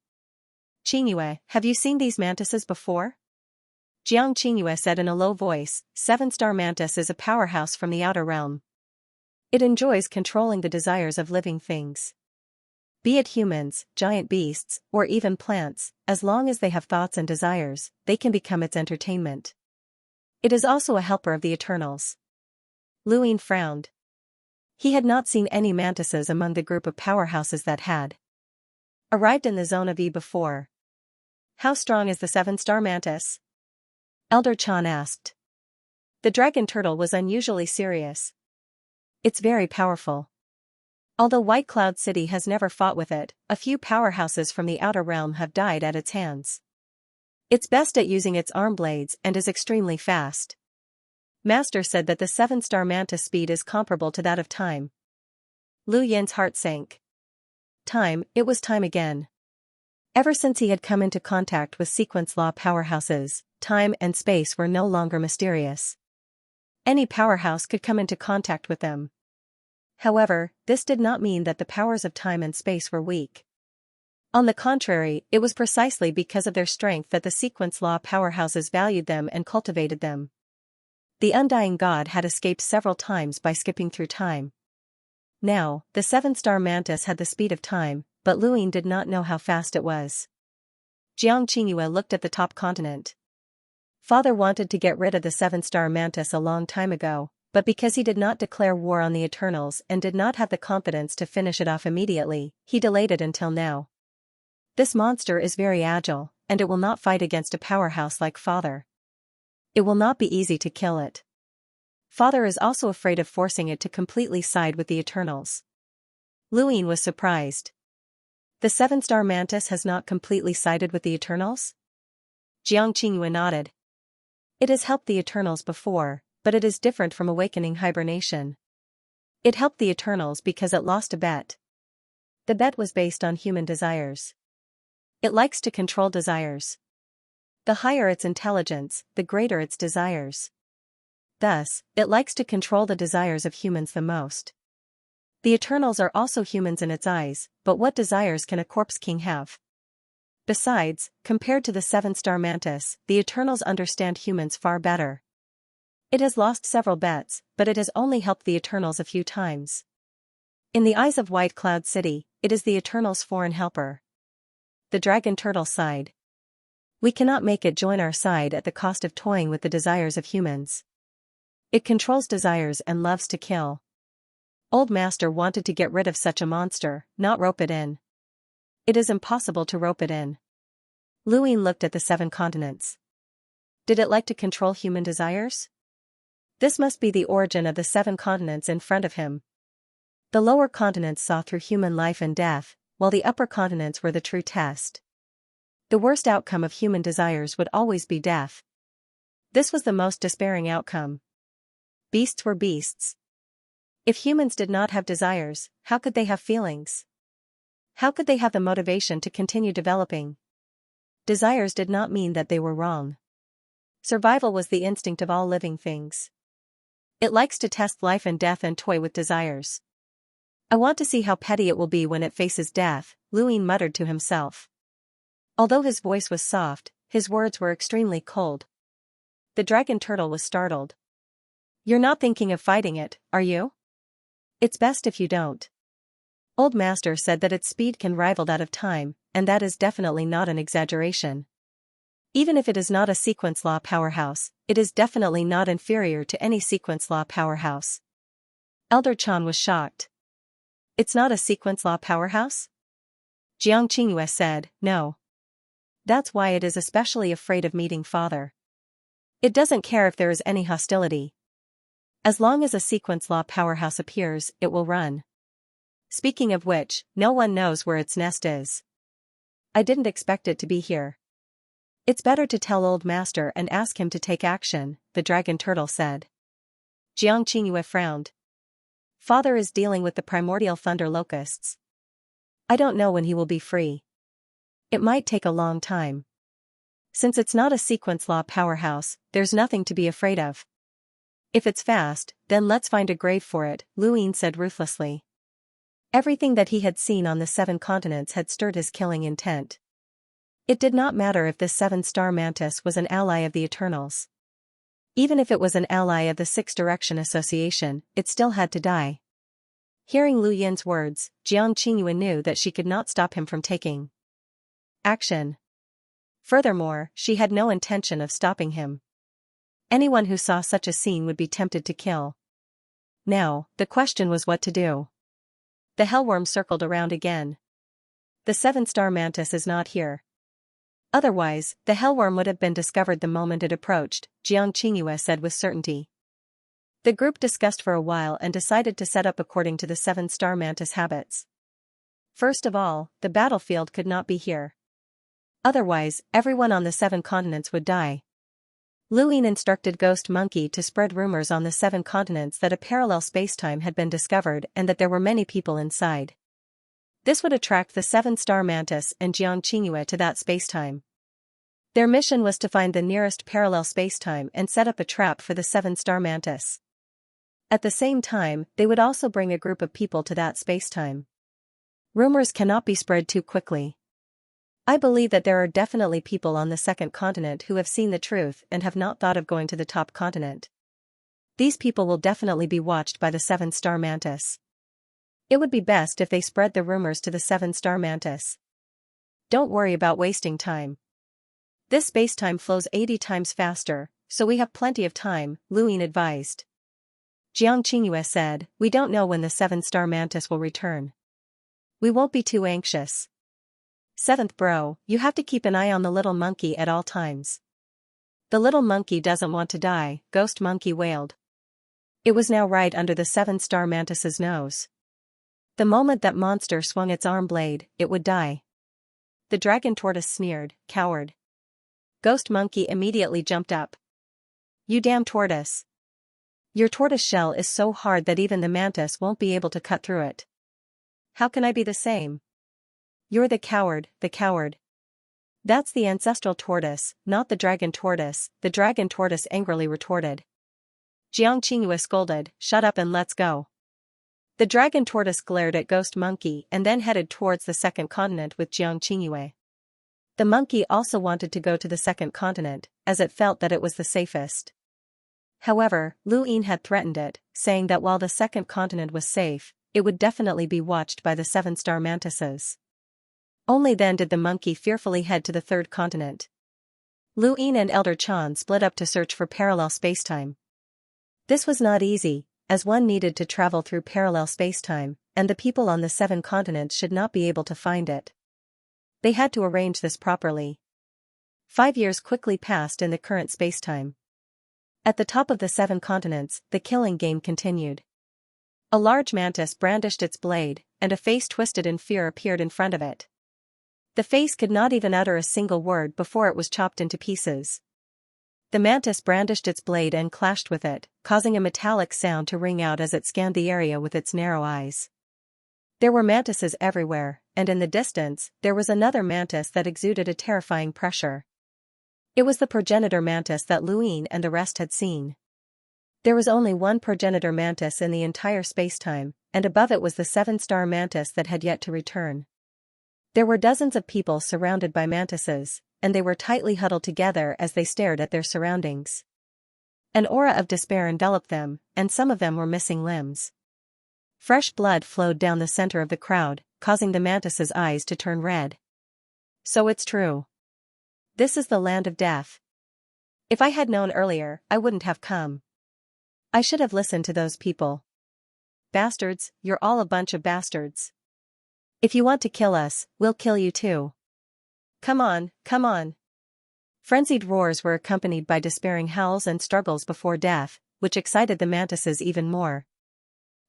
Qingyue, have you seen these mantises before? Xianxia said in a low voice, 7-star mantis is a powerhouse from the outer realm. It enjoys controlling the desires of living things. Be it humans, giant beasts, or even plants, as long as they have thoughts and desires, they can become its entertainment. It is also a helper of the Eternals. Luin frowned. He had not seen any mantises among the group of powerhouses that had arrived in the zone of E before. How strong is the 7-star mantis? Elder Chan asked. The dragon turtle was unusually serious. It's very powerful. Although White Cloud City has never fought with it, a few powerhouses from the outer realm have died at its hands. It's best at using its arm blades and is extremely fast. Master said that the 7-star mantis speed is comparable to that of time. Lu Yin's heart sank. Time, it was time again. Ever since he had come into contact with sequence law powerhouses, time and space were no longer mysterious. Any powerhouse could come into contact with them. However, this did not mean that the powers of time and space were weak. On the contrary, it was precisely because of their strength that the sequence law powerhouses valued them and cultivated them. The undying god had escaped several times by skipping through time. Now, the 7-star mantis had the speed of time, but Luin did not know how fast it was. Jiang Qingyue looked at the top continent. Father wanted to get rid of the 7-star mantis a long time ago, but because he did not declare war on the Eternals and did not have the confidence to finish it off immediately, he delayed it until now. This monster is very agile, and it will not fight against a powerhouse like Father. It will not be easy to kill it. Father is also afraid of forcing it to completely side with the Eternals. Luin was surprised. The 7-star mantis has not completely sided with the Eternals? Jiang Qingyue nodded. It has helped the Eternals before, but it is different from awakening hibernation. It helped the Eternals because it lost a bet. The bet was based on human desires. It likes to control desires. The higher its intelligence, the greater its desires. Thus, it likes to control the desires of humans the most. The Eternals are also humans in its eyes, but what desires can a corpse king have? Besides, compared to the seven-star mantis, the Eternals understand humans far better. It has lost several bets, but it has only helped the Eternals a few times. In the eyes of White Cloud City, it is the Eternals' foreign helper. The dragon turtle sighed. We cannot make it join our side at the cost of toying with the desires of humans. It controls desires and loves to kill. Old Master wanted to get rid of such a monster, not rope it in. It is impossible to rope it in. Luin looked at the seven continents. Did it like to control human desires? This must be the origin of the seven continents in front of him. The lower continents saw through human life and death, while the upper continents were the true test. The worst outcome of human desires would always be death. This was the most despairing outcome. Beasts were beasts. If humans did not have desires, how could they have feelings? How could they have the motivation to continue developing? Desires did not mean that they were wrong. Survival was the instinct of all living things. It likes to test life and death and toy with desires. I want to see how petty it will be when it faces death, Luin muttered to himself. Although his voice was soft, his words were extremely cold. The dragon turtle was startled. You're not thinking of fighting it, are you? It's best if you don't. Old Master said that its speed can rival that of time, and that is definitely not an exaggeration. Even if it is not a sequence law powerhouse, it is definitely not inferior to any sequence law powerhouse. Elder Chan was shocked. It's not a sequence law powerhouse? Xianxia said, no. That's why it is especially afraid of meeting Father. It doesn't care if there is any hostility. As long as a sequence law powerhouse appears, it will run. Speaking of which, no one knows where its nest is. I didn't expect it to be here. It's better to tell Old Master and ask him to take action, the dragon turtle said. Xianxia frowned. Father is dealing with the primordial thunder locusts. I don't know when he will be free. It might take a long time. Since it's not a sequence law powerhouse, there's nothing to be afraid of. If it's fast, then let's find a grave for it, Luin said ruthlessly. Everything that he had seen on the seven continents had stirred his killing intent. It did not matter if this seven-star mantis was an ally of the Eternals. Even if it was an ally of the Six Direction Association, it still had to die. Hearing Lu Yin's words, Jiang Qingyue knew that she could not stop him from taking action. Furthermore, she had no intention of stopping him. Anyone who saw such a scene would be tempted to kill. Now, the question was what to do. The hellworm circled around again. The seven-star mantis is not here. Otherwise, the hellworm would have been discovered the moment it approached, Jiang Qingyue said with certainty. The group discussed for a while and decided to set up according to the seven-star mantis habits. First of all, the battlefield could not be here. Otherwise, everyone on the seven continents would die. Luin instructed Ghost Monkey to spread rumors on the seven continents that a parallel spacetime had been discovered and that there were many people inside. This would attract the seven-star mantis and Jiang Qingyue to that spacetime. Their mission was to find the nearest parallel spacetime and set up a trap for the seven-star mantis. At the same time, they would also bring a group of people to that spacetime. Rumors cannot be spread too quickly. I believe that there are definitely people on the second continent who have seen the truth and have not thought of going to the top continent. These people will definitely be watched by the seven-star mantis. It would be best if they spread the rumors to the seven-star mantis. Don't worry about wasting time. This spacetime flows 80 times faster, so we have plenty of time, Luin advised. Jiang Qingyue said, we don't know when the seven-star mantis will return. We won't be too anxious. Seventh bro, you have to keep an eye on the little monkey at all times. The little monkey doesn't want to die, Ghost Monkey wailed. It was now right under the seven-star mantis's nose. The moment that monster swung its arm blade, it would die. The dragon tortoise sneered, coward. Ghost Monkey immediately jumped up. You damn tortoise. Your tortoise shell is so hard that even the mantis won't be able to cut through it. How can I be the same? You're the coward, the coward. That's the ancestral tortoise, not the dragon tortoise, the dragon tortoise angrily retorted. Xianxia scolded, shut up and let's go. The dragon tortoise glared at Ghost Monkey and then headed towards the second continent with Xianxia. The monkey also wanted to go to the second continent, as it felt that it was the safest. However, Lu Yin had threatened it, saying that while the second continent was safe, it would definitely be watched by the 7-star mantises. Only then did the monkey fearfully head to the third continent. Lu Yin and Elder Chan split up to search for parallel spacetime. This was not easy, as one needed to travel through parallel spacetime, and the people on the 7 continents should not be able to find it. They had to arrange this properly. 5 years quickly passed in the current spacetime. At the top of the 7 continents, the killing game continued. A large mantis brandished its blade, and a face twisted in fear appeared in front of it. The face could not even utter a single word before it was chopped into pieces. The mantis brandished its blade and clashed with it, causing a metallic sound to ring out as it scanned the area with its narrow eyes. There were mantises everywhere, and in the distance, there was another mantis that exuded a terrifying pressure. It was the progenitor mantis that Lu Yin and the rest had seen. There was only one progenitor mantis in the entire spacetime, and above it was the 7-star mantis that had yet to return. There were dozens of people surrounded by mantises, and they were tightly huddled together as they stared at their surroundings. An aura of despair enveloped them, and some of them were missing limbs. Fresh blood flowed down the center of the crowd, causing the mantises' eyes to turn red. So it's true. This is the land of death. If I had known earlier, I wouldn't have come. I should have listened to those people. Bastards, you're all a bunch of bastards. If you want to kill us, we'll kill you too. Come on, come on. Frenzied roars were accompanied by despairing howls and struggles before death, which excited the mantises even more.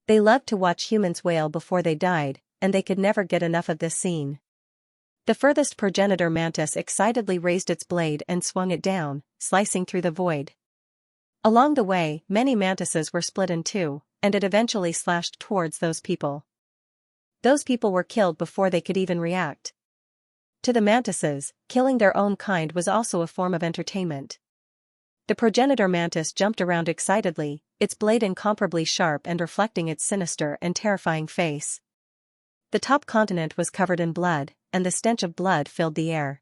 They loved to watch humans wail before they died, and they could never get enough of this scene. The furthest progenitor mantis excitedly raised its blade and swung it down, slicing through the void. Along the way, many mantises were split in two, and it eventually slashed towards those people. Those people were killed before they could even react. To the mantises, killing their own kind was also a form of entertainment. The progenitor mantis jumped around excitedly, its blade incomparably sharp and reflecting its sinister and terrifying face. The top continent was covered in blood, and the stench of blood filled the air.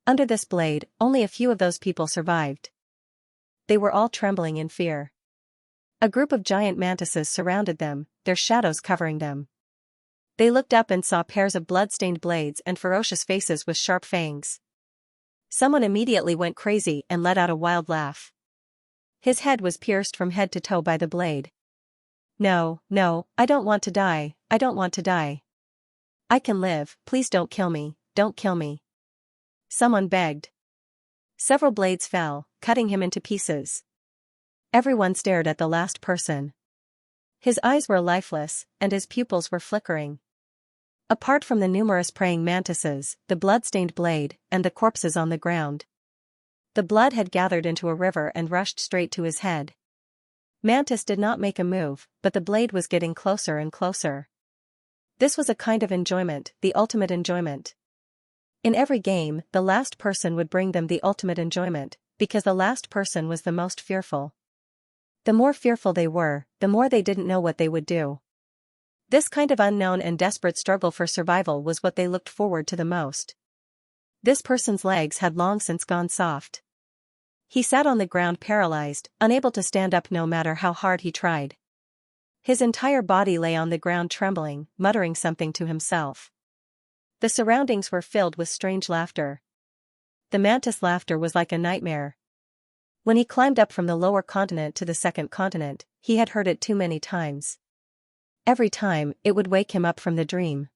Under this blade, only a few of those people survived. They were all trembling in fear. A group of giant mantises surrounded them, their shadows covering them. They looked up and saw pairs of blood-stained blades and ferocious faces with sharp fangs. Someone immediately went crazy and let out a wild laugh. His head was pierced from head to toe by the blade. No, no, I don't want to die, I don't want to die. I can live, please don't kill me, don't kill me. Someone begged. Several blades fell, cutting him into pieces. Everyone stared at the last person. His eyes were lifeless, and his pupils were flickering. Apart from the numerous praying mantises, the blood-stained blade, and the corpses on the ground. The blood had gathered into a river and rushed straight to his head. Mantis did not make a move, but the blade was getting closer and closer. This was a kind of enjoyment, the ultimate enjoyment. In every game, the last person would bring them the ultimate enjoyment, because the last person was the most fearful. The more fearful they were, the more they didn't know what they would do. This kind of unknown and desperate struggle for survival was what they looked forward to the most. This person's legs had long since gone soft. He sat on the ground paralyzed, unable to stand up no matter how hard he tried. His entire body lay on the ground trembling, muttering something to himself. The surroundings were filled with strange laughter. The mantis laughter was like a nightmare. When he climbed up from the lower continent to the second continent, he had heard it too many times. Every time, it would wake him up from the dream.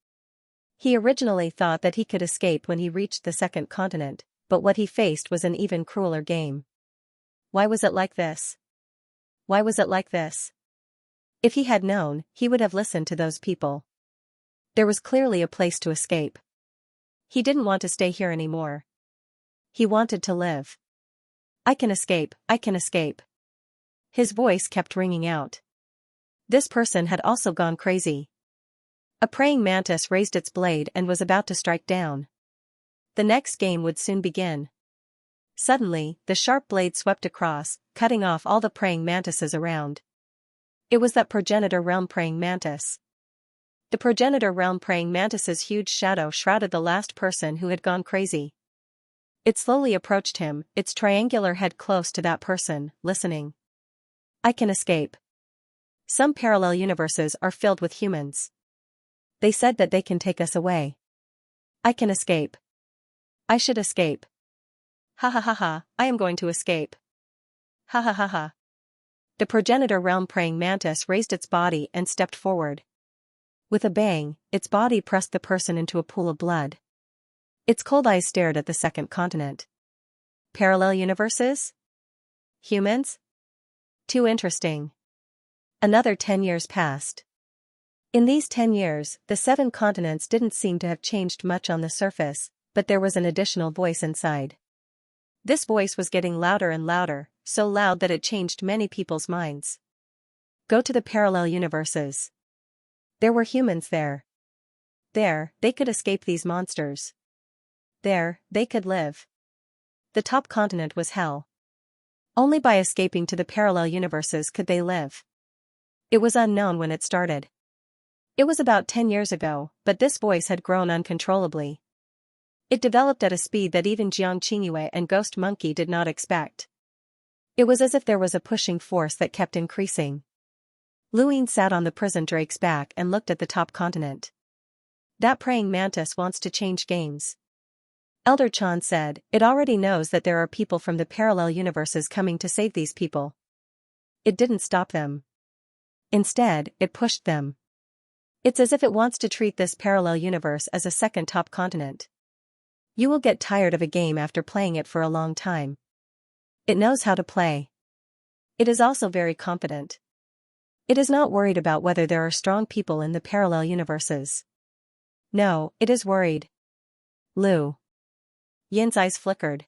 He originally thought that he could escape when he reached the second continent, but what he faced was an even crueler game. Why was it like this? Why was it like this? If he had known, he would have listened to those people. There was clearly a place to escape. He didn't want to stay here anymore. He wanted to live. I can escape, I can escape. His voice kept ringing out. This person had also gone crazy. A praying mantis raised its blade and was about to strike down. The next game would soon begin. Suddenly, the sharp blade swept across, cutting off all the praying mantises around. It was that progenitor realm praying mantis. The progenitor realm praying mantis's huge shadow shrouded the last person who had gone crazy. It slowly approached him, its triangular head close to that person, listening. I can escape. Some parallel universes are filled with humans. They said that they can take us away. I can escape. I should escape. Ha ha ha ha, I am going to escape. Ha ha ha ha. The progenitor realm praying mantis raised its body and stepped forward. With a bang, its body pressed the person into a pool of blood. Its cold eyes stared at the second continent. Parallel universes? Humans? Too interesting. Another 10 years passed. In these 10 years, the 7 continents didn't seem to have changed much on the surface, but there was an additional voice inside. This voice was getting louder and louder, so loud that it changed many people's minds. Go to the parallel universes. There were humans there. There, they could escape these monsters. There, they could live. The top continent was hell. Only by escaping to the parallel universes could they live. It was unknown when it started. It was about 10 years ago, but this voice had grown uncontrollably. It developed at a speed that even Xianxia and Ghost Monkey did not expect. It was as if there was a pushing force that kept increasing. Luine sat on the prison drake's back and looked at the top continent. That praying mantis wants to change games. Elder Chan said, it already knows that there are people from the parallel universes coming to save these people. It didn't stop them. Instead, it pushed them. It's as if it wants to treat this parallel universe as a second top continent. You will get tired of a game after playing it for a long time. It knows how to play. It is also very confident. It is not worried about whether there are strong people in the parallel universes. No, it is worried. Lu Yin's eyes flickered.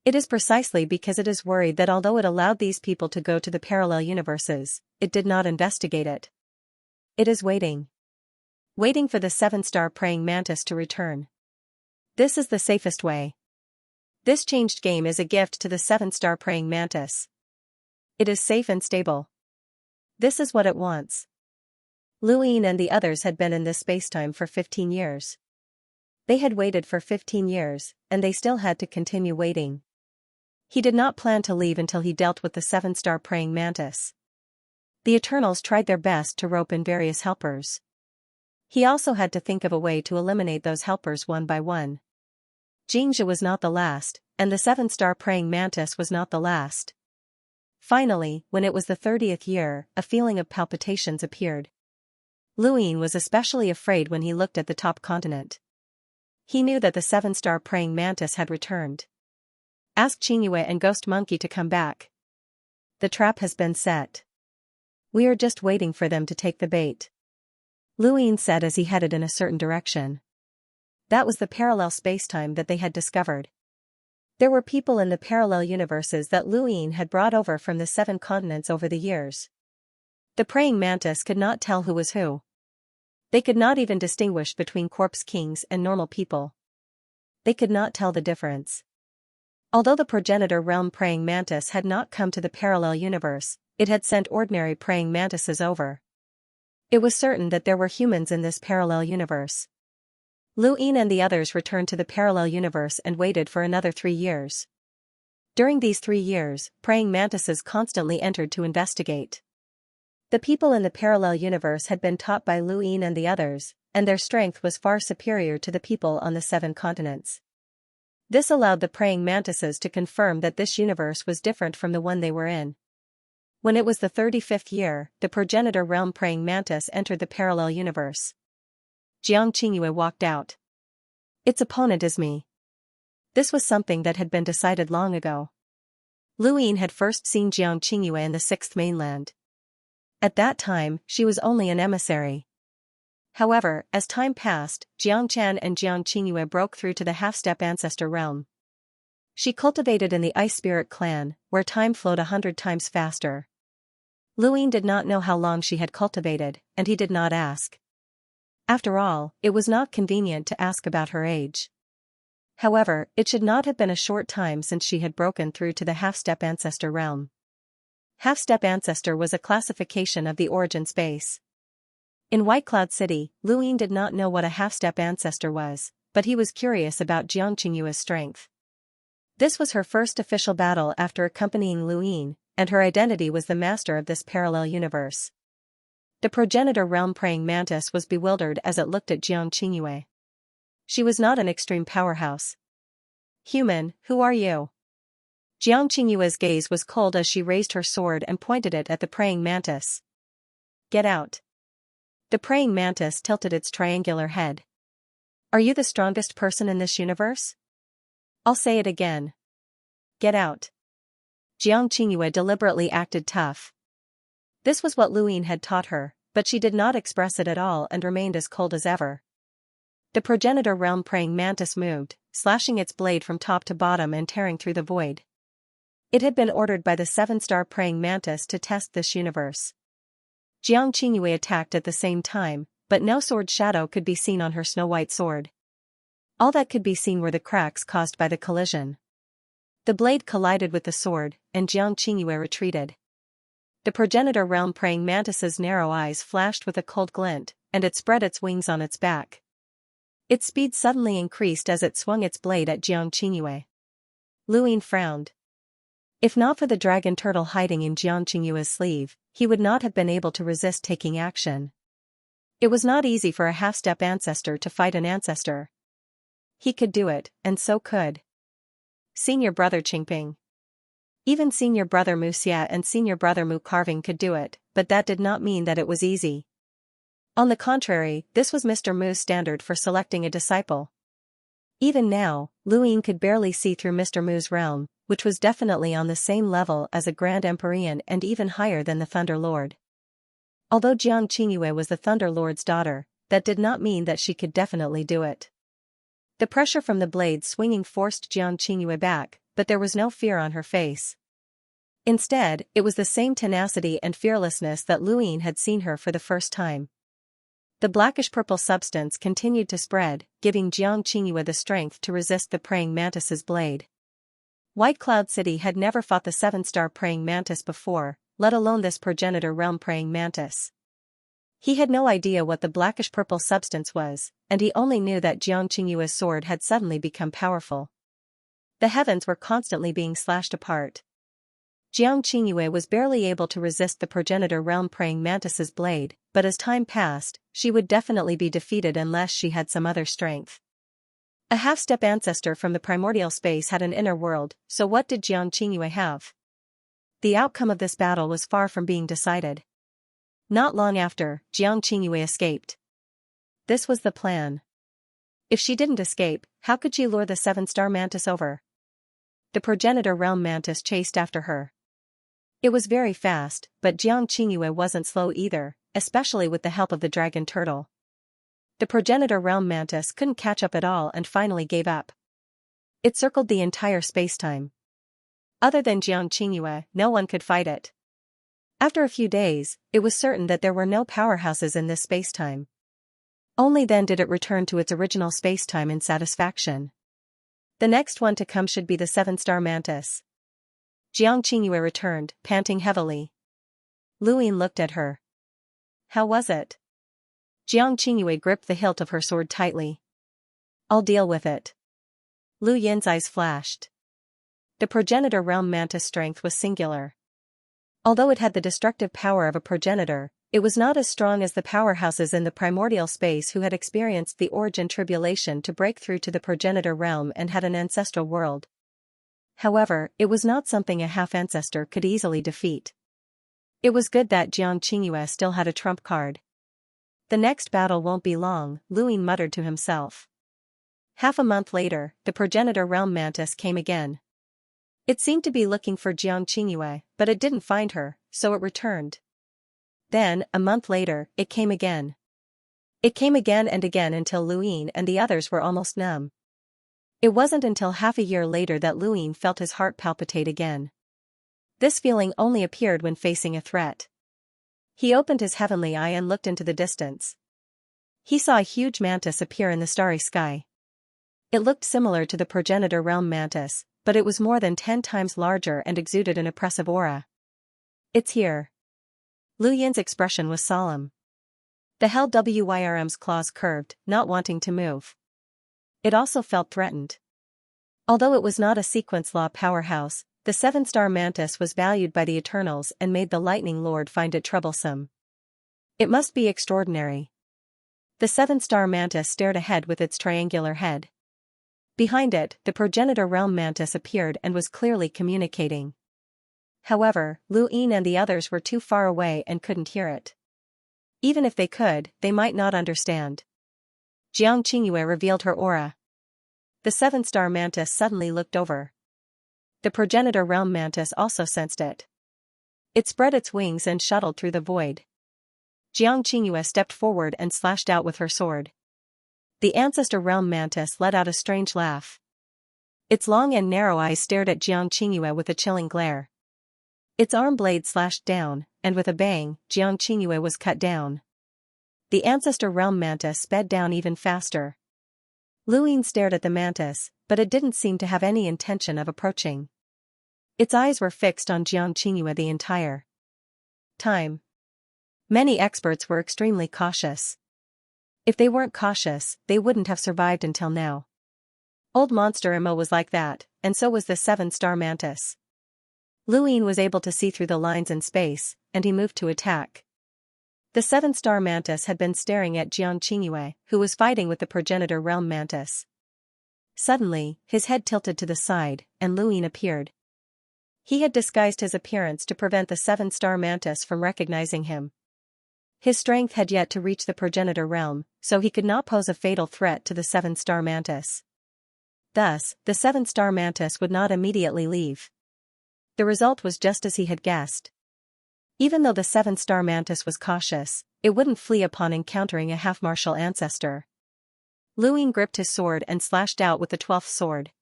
It is precisely because it is worried that although it allowed these people to go to the parallel universes, it did not investigate it. It is waiting. Waiting for the 7-star praying mantis to return. This is the safest way. This changed game is a gift to the 7-star praying mantis. It is safe and stable. This is what it wants. Luine and the others had been in this spacetime for 15 years. They had waited for 15 years, and they still had to continue waiting. He did not plan to leave until he dealt with the 7-star praying mantis. The Eternals tried their best to rope in various helpers. He also had to think of a way to eliminate those helpers one by one. Xianxia was not the last, and the 7-star praying mantis was not the last. Finally, when it was the 30th year, a feeling of palpitations appeared. Luine was especially afraid when he looked at the top continent. He knew that the 7-star praying mantis had returned. Ask Xianxia and Ghost Monkey to come back. The trap has been set. We are just waiting for them to take the bait. Luine said as he headed in a certain direction. That was the parallel spacetime that they had discovered. There were people in the parallel universes that Luine had brought over from the 7 continents over the years. The praying mantis could not tell who was who. They could not even distinguish between corpse kings and normal people. They could not tell the difference. Although the progenitor realm praying mantis had not come to the parallel universe, it had sent ordinary praying mantises over. It was certain that there were humans in this parallel universe. Luine and the others returned to the parallel universe and waited for another 3 years. During these 3 years, praying mantises constantly entered to investigate. The people in the parallel universe had been taught by Luine and the others, and their strength was far superior to the people on the 7 continents. This allowed the praying mantises to confirm that this universe was different from the one they were in. When it was the 35th year, the progenitor realm praying mantis entered the parallel universe. Xianxia walked out. Its opponent is me. This was something that had been decided long ago. Luine had first seen Xianxia in the 6th mainland. At that time, she was only an emissary. However, as time passed, Jiangchan and Xianxia broke through to the half-step ancestor realm. She cultivated in the Ice Spirit clan, where time flowed 100 times faster. Luine did not know how long she had cultivated, and he did not ask. After all, it was not convenient to ask about her age. However, it should not have been a short time since she had broken through to the half-step ancestor realm. Half-step ancestor was a classification of the origin space. In White Cloud City, Luine did not know what a half-step ancestor was, but he was curious about Xianxia's strength. This was her first official battle after accompanying Luine, and her identity was the master of this parallel universe. The progenitor realm praying mantis was bewildered as it looked at Xianxia. She was not an extreme powerhouse. Human, who are you? Xianxia's gaze was cold as she raised her sword and pointed it at the praying mantis. Get out. The praying mantis tilted its triangular head. Are you the strongest person in this universe? I'll say it again. Get out. Xianxia deliberately acted tough. This was what Luine had taught her, but she did not express it at all and remained as cold as ever. The progenitor realm praying mantis moved, slashing its blade from top to bottom and tearing through the void. It had been ordered by the 7-star praying mantis to test this universe. Xianxia attacked at the same time, but no sword shadow could be seen on her snow-white sword. All that could be seen were the cracks caused by the collision. The blade collided with the sword, and Xianxia retreated. The progenitor realm praying mantis's narrow eyes flashed with a cold glint, and it spread its wings on its back. Its speed suddenly increased as it swung its blade at Xianxia. Luine frowned. If not for the dragon turtle hiding in Xianxia's sleeve, he would not have been able to resist taking action. It was not easy for a half-step ancestor to fight an ancestor. He could do it, and so could Senior Brother Qingping. Even Senior Brother Mu Xia and Senior Brother Mu Carving could do it, but that did not mean that it was easy. On the contrary, this was Mr. Mu's standard for selecting a disciple. Even now, Luine could barely see through Mr. Mu's realm, which was definitely on the same level as a Grand Empyrean and even higher than the Thunder Lord. Although Xianxia was the Thunder Lord's daughter, that did not mean that she could definitely do it. The pressure from the blade swinging forced Xianxia back, but there was no fear on her face. Instead, it was the same tenacity and fearlessness that Luine had seen her for the first time. The blackish-purple substance continued to spread, giving Xianxia the strength to resist the praying mantis's blade. White Cloud City had never fought the 7-star praying mantis before, let alone this progenitor realm praying mantis. He had no idea what the blackish-purple substance was, and he only knew that Xianxia's sword had suddenly become powerful. The heavens were constantly being slashed apart. Xianxia was barely able to resist the progenitor realm praying mantis's blade, but as time passed, she would definitely be defeated unless she had some other strength. A half-step ancestor from the primordial space had an inner world, so what did Xianxia have? The outcome of this battle was far from being decided. Not long after, Xianxia escaped. This was the plan. If she didn't escape, how could she lure the 7-star mantis over? The progenitor realm mantis chased after her. It was very fast, but Xianxia wasn't slow either, especially with the help of the dragon turtle. The progenitor realm mantis couldn't catch up at all and finally gave up. It circled the entire spacetime. Other than Xianxia, no one could fight it. After a few days, it was certain that there were no powerhouses in this spacetime. Only then did it return to its original spacetime in satisfaction. The next one to come should be the 7-star mantis. Xianxia returned, panting heavily. Luine looked at her. How was it? Xianxia gripped the hilt of her sword tightly. I'll deal with it. Lu Yin's eyes flashed. The progenitor realm mantis' strength was singular. Although it had the destructive power of a progenitor, it was not as strong as the powerhouses in the primordial space who had experienced the origin tribulation to break through to the progenitor realm and had an ancestral world. However, it was not something a half-ancestor could easily defeat. It was good that Xianxia still had a trump card. The next battle won't be long, Luine muttered to himself. Half a month later, the progenitor realm mantis came again. It seemed to be looking for Xianxia, but it didn't find her, so it returned. Then, a month later, it came again. It came again and again until Luine and the others were almost numb. It wasn't until half a year later that Luin felt his heart palpitate again. This feeling only appeared when facing a threat. He opened his heavenly eye and looked into the distance. He saw a huge mantis appear in the starry sky. It looked similar to the progenitor realm mantis, but it was more than 10 times larger and exuded an oppressive aura. "It's here." Lu Yin's expression was solemn. The held Wyrm's claws curved, not wanting to move. It also felt threatened. Although it was not a sequence law powerhouse, the 7-star mantis was valued by the Eternals and made the Lightning Lord find it troublesome. It must be extraordinary. The 7-star mantis stared ahead with its triangular head. Behind it, the progenitor realm mantis appeared and was clearly communicating. However, Lu Yin and the others were too far away and couldn't hear it. Even if they could, they might not understand. Xianxia revealed her aura. The 7-star mantis suddenly looked over. The progenitor realm mantis also sensed it. It spread its wings and shuttled through the void. Xianxia stepped forward and slashed out with her sword. The ancestor realm mantis let out a strange laugh. Its long and narrow eyes stared at Xianxia with a chilling glare. Its arm blade slashed down, and with a bang, Xianxia was cut down. The ancestor realm mantis sped down even faster. Lu Yin stared at the mantis, but it didn't seem to have any intention of approaching. Its eyes were fixed on Xianxia the entire time. Many experts were extremely cautious. If they weren't cautious, they wouldn't have survived until now. Old Monster Imo was like that, and so was the 7-star mantis. Lu Yin was able to see through the lines in space, and he moved to attack. The 7-star mantis had been staring at Xianxia, who was fighting with the progenitor realm mantis. Suddenly, his head tilted to the side, and Lu Yin appeared. He had disguised his appearance to prevent the 7-star mantis from recognizing him. His strength had yet to reach the progenitor realm, so he could not pose a fatal threat to the 7-star mantis. Thus, the 7-star mantis would not immediately leave. The result was just as he had guessed. Even though the 7-star mantis was cautious, it wouldn't flee upon encountering a half-martial ancestor. Lu Yin gripped his sword and slashed out with the 12th sword.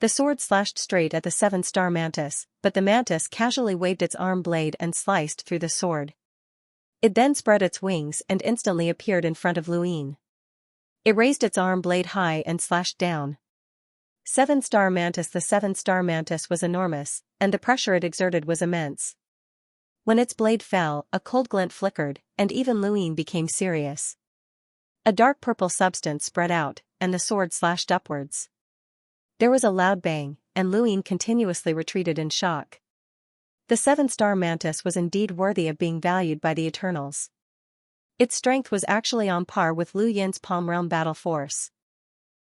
The sword slashed straight at the 7-star mantis, but the mantis casually waved its arm blade and sliced through the sword. It then spread its wings and instantly appeared in front of Lu Yin. It raised its arm blade high and slashed down. 7-star mantis. The 7-star mantis was enormous, and the pressure it exerted was immense. When its blade fell, a cold glint flickered, and even Lu Yin became serious. A dark purple substance spread out, and the sword slashed upwards. There was a loud bang, and Lu Yin continuously retreated in shock. The 7-star mantis was indeed worthy of being valued by the Eternals. Its strength was actually on par with Lu Yin's Palm Realm battle force.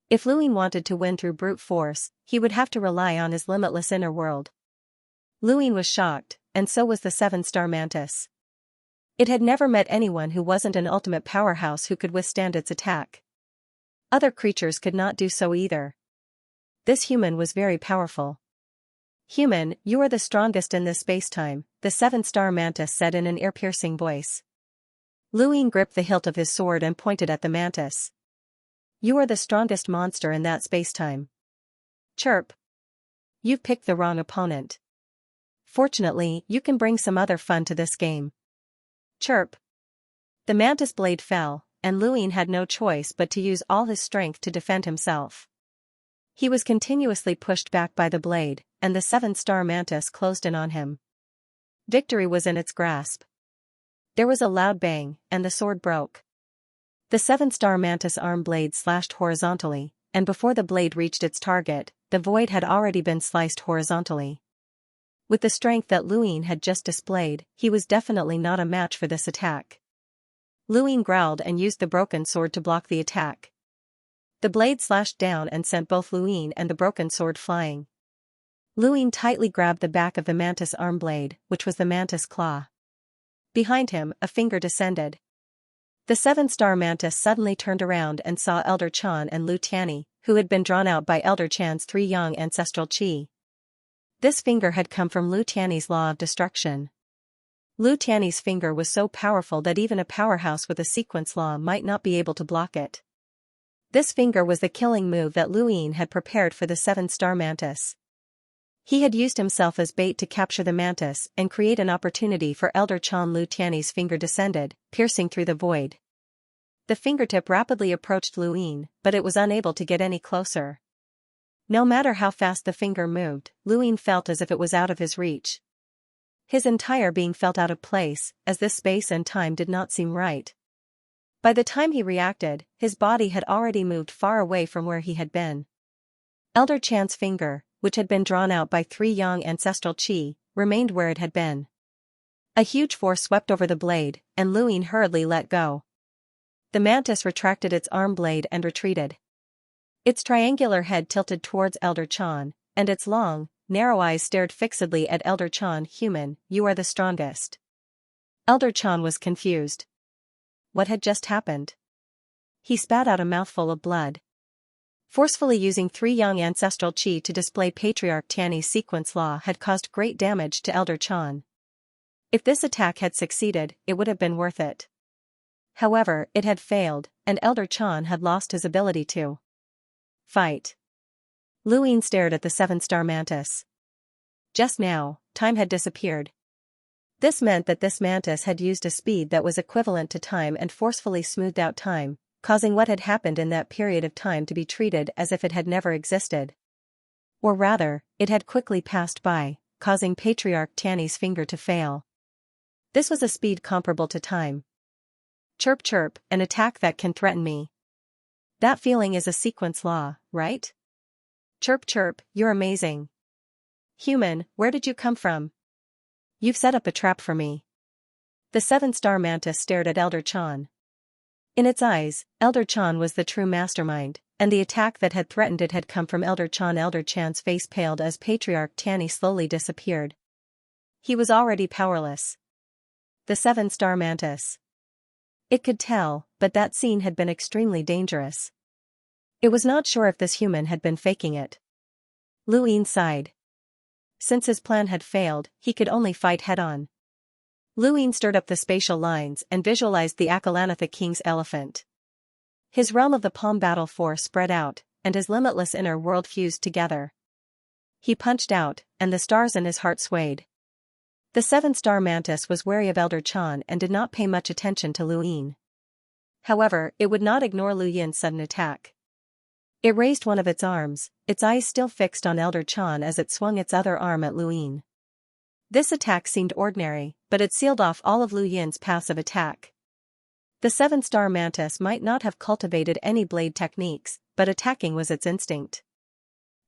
If Lu Yin wanted to win through brute force, he would have to rely on his limitless inner world. Lu Yin was shocked, and so was the 7-star mantis. It had never met anyone who wasn't an ultimate powerhouse who could withstand its attack. Other creatures could not do so either. This human was very powerful. "Human, you are the strongest in this space-time," the 7-star mantis said in an ear-piercing voice. Lu Yin gripped the hilt of his sword and pointed at the mantis. "You are the strongest monster in that space-time." "Chirp. You've picked the wrong opponent. Fortunately, you can bring some other fun to this game." "Chirp." The mantis blade fell, and Lu Yin had no choice but to use all his strength to defend himself. He was continuously pushed back by the blade, and the 7-star mantis closed in on him. Victory was in its grasp. There was a loud bang, and the sword broke. The 7-star mantis arm blade slashed horizontally, and before the blade reached its target, the void had already been sliced horizontally. With the strength that Lu Yin had just displayed, he was definitely not a match for this attack. Lu Yin growled and used the broken sword to block the attack. The blade slashed down and sent both Lu Yin and the broken sword flying. Lu Yin tightly grabbed the back of the mantis arm blade, which was the mantis claw. Behind him, a finger descended. The 7-star mantis suddenly turned around and saw Elder Chan and Lu Tianyi, who had been drawn out by Elder Chan's 3 young ancestral qi. This finger had come from Lu Tianyi's law of destruction. Lu Tianyi's finger was so powerful that even a powerhouse with a sequence law might not be able to block it. This finger was the killing move that Luin had prepared for the seven-star mantis. He had used himself as bait to capture the mantis and create an opportunity for Elder Chan Lu Tiany's finger descended, piercing through the void. The fingertip rapidly approached Luin, but it was unable to get any closer. No matter how fast the finger moved, Luin felt as if it was out of his reach. His entire being felt out of place, as this space and time did not seem right. By the time he reacted, his body had already moved far away from where he had been. Elder Chan's finger, which had been drawn out by 3 Yang ancestral qi, remained where it had been. A huge force swept over the blade, and Luin hurriedly let go. The mantis retracted its arm blade and retreated. Its triangular head tilted towards Elder Chan, and its long, narrow eyes stared fixedly at Elder Chan. Human, you are the strongest. Elder Chan was confused. What had just happened? He spat out a mouthful of blood. Forcefully using 3 Yang ancestral qi to display Patriarch Tiany's sequence law had caused great damage to Elder Chan. If this attack had succeeded, it would have been worth it. However, it had failed, and Elder Chan had lost his ability to fight. Luin stared at the seven-star mantis. Just now, time had disappeared. This meant that this mantis had used a speed that was equivalent to time and forcefully smoothed out time, causing what had happened in that period of time to be treated as if it had never existed. Or rather, it had quickly passed by, causing Patriarch Tiany's finger to fail. This was a speed comparable to time. Chirp chirp, an attack that can threaten me. That feeling is a sequence law, right? Chirp chirp, you're amazing. Human, where did you come from? You've set up a trap for me. The seven-star mantis stared at Elder Chan. In its eyes, Elder Chan was the true mastermind, and the attack that had threatened it had come from Elder Chan. Elder Chan's face paled as Patriarch Tiany slowly disappeared. He was already powerless. The seven-star mantis. It could tell, but that scene had been extremely dangerous. It was not sure if this human had been faking it. Luin sighed. Since his plan had failed, he could only fight head-on. Luin stirred up the spatial lines and visualized the Akalanatha King's elephant. His realm of the Palm battle force spread out, and his limitless inner world fused together. He punched out, and the stars in his heart swayed. The seven-star mantis was wary of Elder Chan and did not pay much attention to Luin. However, it would not ignore Lu Yin's sudden attack. It raised one of its arms, its eyes still fixed on Elder Chan as it swung its other arm at Luin. This attack seemed ordinary, but it sealed off all of Lu Yin's passive attack. The seven-star mantis might not have cultivated any blade techniques, but attacking was its instinct.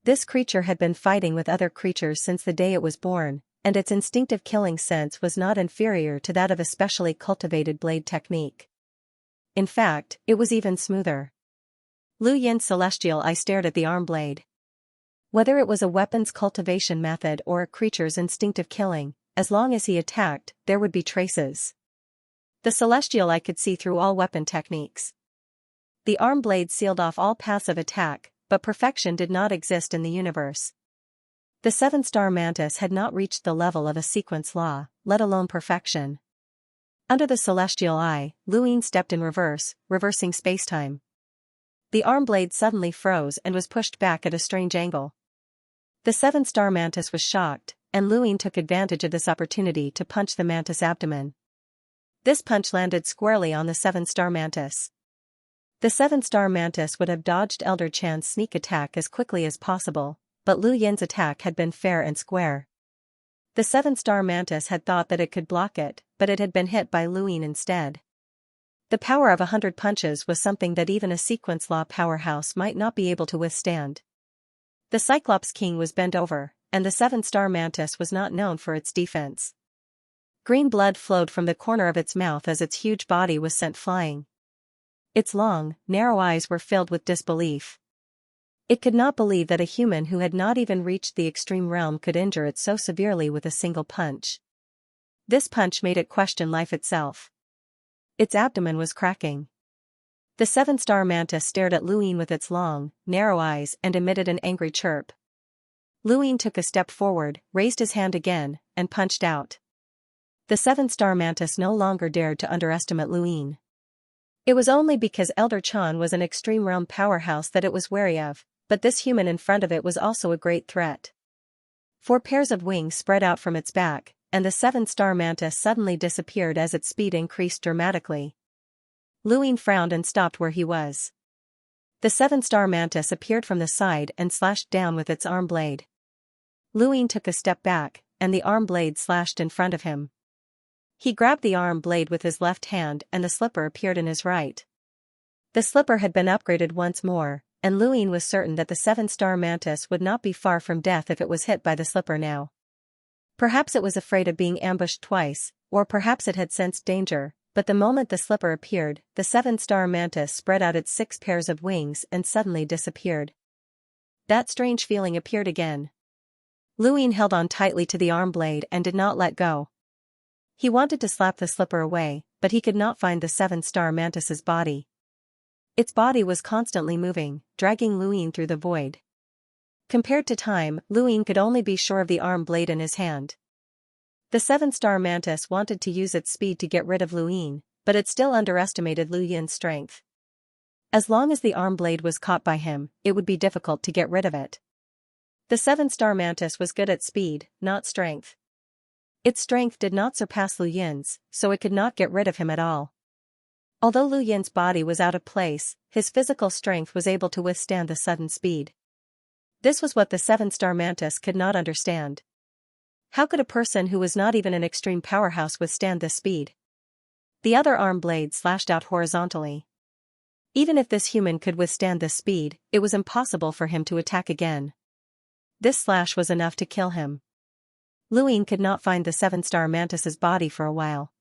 This creature had been fighting with other creatures since the day it was born, and its instinctive killing sense was not inferior to that of a specially cultivated blade technique. In fact, it was even smoother. Lu Yin's celestial eye stared at the arm blade. Whether it was a weapon's cultivation method or a creature's instinctive killing, as long as he attacked, there would be traces. The celestial eye could see through all weapon techniques. The arm blade sealed off all passive attack, but perfection did not exist in the universe. The seven-star mantis had not reached the level of a sequence law, let alone perfection. Under the celestial eye, Luin stepped in reverse, reversing spacetime. The arm blade suddenly froze and was pushed back at a strange angle. The seven-star mantis was shocked, and Luin took advantage of this opportunity to punch the mantis' abdomen. This punch landed squarely on the seven-star mantis. The seven-star mantis would have dodged Elder Chan's sneak attack as quickly as possible, but Lu Yin's attack had been fair and square. The seven-star mantis had thought that it could block it, but it had been hit by Luin instead. The power of 100 punches was something that even a sequence law powerhouse might not be able to withstand. The Cyclops King was bent over, and the seven-star mantis was not known for its defense. Green blood flowed from the corner of its mouth as its huge body was sent flying. Its long, narrow eyes were filled with disbelief. It could not believe that a human who had not even reached the extreme realm could injure it so severely with a single punch. This punch made it question life itself. Its abdomen was cracking. The seven-star mantis stared at Luin with its long, narrow eyes and emitted an angry chirp. Luin took a step forward, raised his hand again, and punched out. The seven-star mantis no longer dared to underestimate Luin. It was only because Elder Chan was an extreme realm powerhouse that it was wary of, but this human in front of it was also a great threat. 4 pairs of wings spread out from its back, and the 7-star mantis suddenly disappeared as its speed increased dramatically. Luin frowned and stopped where he was. The 7-star mantis appeared from the side and slashed down with its arm blade. Luin took a step back, and the arm blade slashed in front of him. He grabbed the arm blade with his left hand and the slipper appeared in his right. The slipper had been upgraded once more, and Luin was certain that the 7-star mantis would not be far from death if it was hit by the slipper now. Perhaps it was afraid of being ambushed twice, or perhaps it had sensed danger, but the moment the slipper appeared, the 7-star mantis spread out its 6 pairs of wings and suddenly disappeared. That strange feeling appeared again. Luin held on tightly to the arm blade and did not let go. He wanted to slap the slipper away, but he could not find the 7-star mantis's body. Its body was constantly moving, dragging Luin through the void. Compared to time, Luin could only be sure of the arm blade in his hand. The 7-star mantis wanted to use its speed to get rid of Luin, but it still underestimated Lu Yin's strength. As long as the arm blade was caught by him, it would be difficult to get rid of it. The 7-star mantis was good at speed, not strength. Its strength did not surpass Lu Yin's, so it could not get rid of him at all. Although Lu Yin's body was out of place, his physical strength was able to withstand the sudden speed. This was what the 7-star mantis could not understand. How could a person who was not even an extreme powerhouse withstand this speed? The other arm blade slashed out horizontally. Even if this human could withstand this speed, it was impossible for him to attack again. This slash was enough to kill him. Luin could not find the 7-star mantis's body for a while.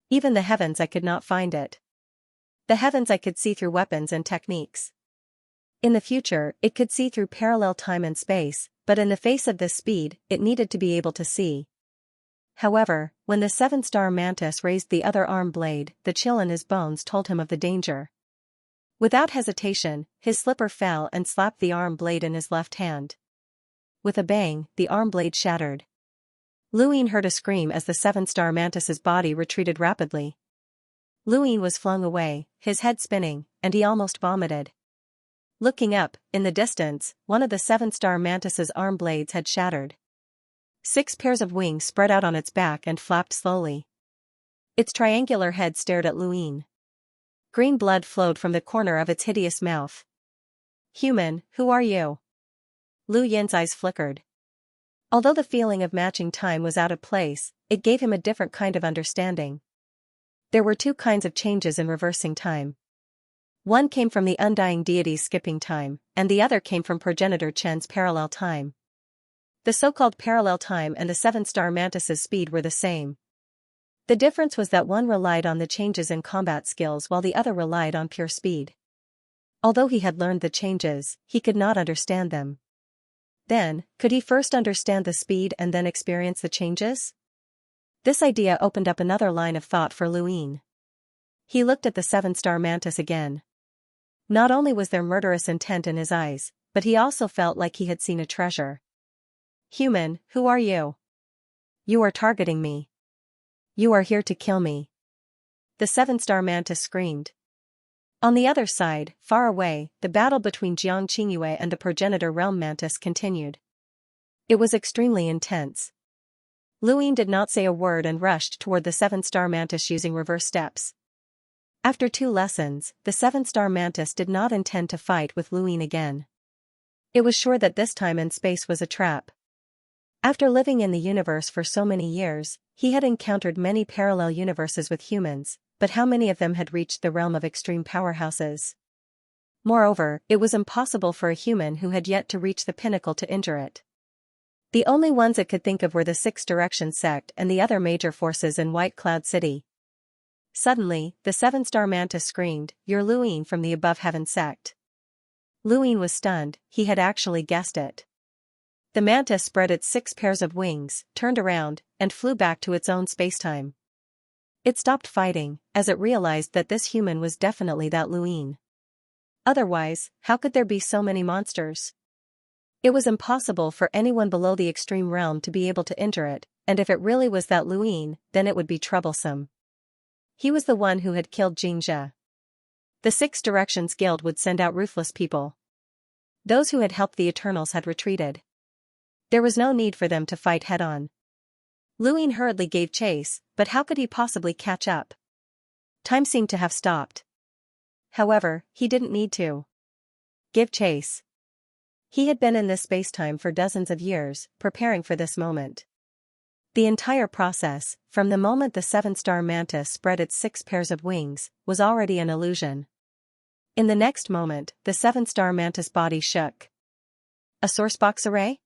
Even the heavens I could not find it. The heavens I could see through weapons and techniques. In the future, it could see through parallel time and space, but in the face of this speed, it needed to be able to see. However, when the 7-star mantis raised the other arm blade, the chill in his bones told him of the danger. Without hesitation, his slipper fell and slapped the arm blade in his left hand. With a bang, the arm blade shattered. Luin heard a scream as the 7-star mantis's body retreated rapidly. Luin was flung away, his head spinning, and he almost vomited. Looking up, in the distance, one of the 7-star mantis's arm blades had shattered. 6 pairs of wings spread out on its back and flapped slowly. Its triangular head stared at Luin. Green blood flowed from the corner of its hideous mouth. "Human, who are you?" Lu Yin's eyes flickered. Although the feeling of matching time was out of place, it gave him a different kind of understanding. There were 2 kinds of changes in reversing time. One came from the undying deity's skipping time, and the other came from progenitor Chen's parallel time. The so-called parallel time and the 7-star mantis's speed were the same. The difference was that one relied on the changes in combat skills while the other relied on pure speed. Although he had learned the changes, he could not understand them. Then, could he first understand the speed and then experience the changes? This idea opened up another line of thought for Luin. He looked at the 7-star mantis again. Not only was there murderous intent in his eyes, but he also felt like he had seen a treasure. "Human, who are you?" "You are targeting me. You are here to kill me," the 7-star mantis screamed. On the other side, far away, the battle between Xianxia and the progenitor realm mantis continued. It was extremely intense. Luin did not say a word and rushed toward the 7-star mantis using reverse steps. After 2 lessons, the 7-star mantis did not intend to fight with Luin again. It was sure that this time and space was a trap. After living in the universe for so many years, he had encountered many parallel universes with humans, but how many of them had reached the realm of extreme powerhouses? Moreover, it was impossible for a human who had yet to reach the pinnacle to injure it. The only ones it could think of were the 6 Direction sect and the other major forces in White Cloud City. Suddenly, the 7-star mantis screamed, "You're Luin from the Above Heaven sect." Luin was stunned, he had actually guessed it. The mantis spread its 6 pairs of wings, turned around, and flew back to its own spacetime. It stopped fighting, as it realized that this human was definitely that Luin. Otherwise, how could there be so many monsters? It was impossible for anyone below the extreme realm to be able to injure it, and if it really was that Luin, then it would be troublesome. He was the one who had killed Xianxia. The Six Directions Guild would send out ruthless people. Those who had helped the Eternals had retreated. There was no need for them to fight head-on. Luin hurriedly gave chase, but how could he possibly catch up? Time seemed to have stopped. However, he didn't need to give chase. He had been in this space-time for dozens of years, preparing for this moment. The entire process, from the moment the seven-star mantis spread its 6 pairs of wings, was already an illusion. In the next moment, the seven-star mantis body shook. A sourcebox array?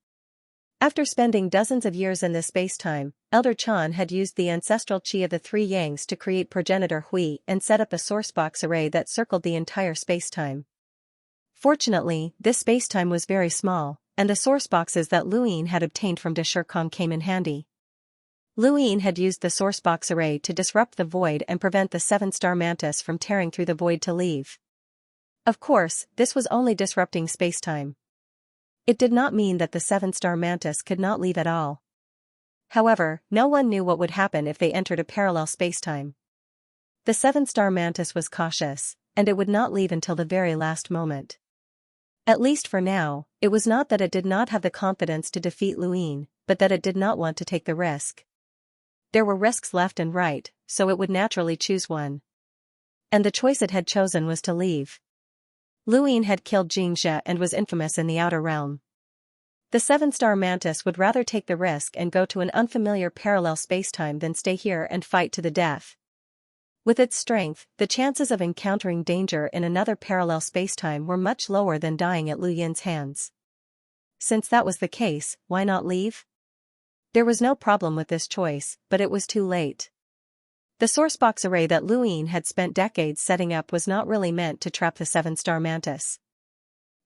After spending dozens of years in this space-time, Elder Chan had used the ancestral chi of the three Yangs to create progenitor Hui and set up a sourcebox array that circled the entire space-time. Fortunately, this space-time was very small, and the sourceboxes that Luin had obtained from De Shirkong came in handy. Luin had used the sourcebox array to disrupt the void and prevent the seven-star mantis from tearing through the void to leave. Of course, this was only disrupting space-time. It did not mean that the seven-star mantis could not leave at all. However, no one knew what would happen if they entered a parallel space-time. The seven-star mantis was cautious, and it would not leave until the very last moment. At least for now, it was not that it did not have the confidence to defeat Luin, but that it did not want to take the risk. There were risks left and right, so it would naturally choose one. And the choice it had chosen was to leave. Luin had killed Xianxia and was infamous in the outer realm. The seven-star mantis would rather take the risk and go to an unfamiliar parallel spacetime than stay here and fight to the death. With its strength, the chances of encountering danger in another parallel spacetime were much lower than dying at Lu Yin's hands. Since that was the case, why not leave? There was no problem with this choice, but it was too late. The sourcebox array that Luin had spent decades setting up was not really meant to trap the seven-star mantis.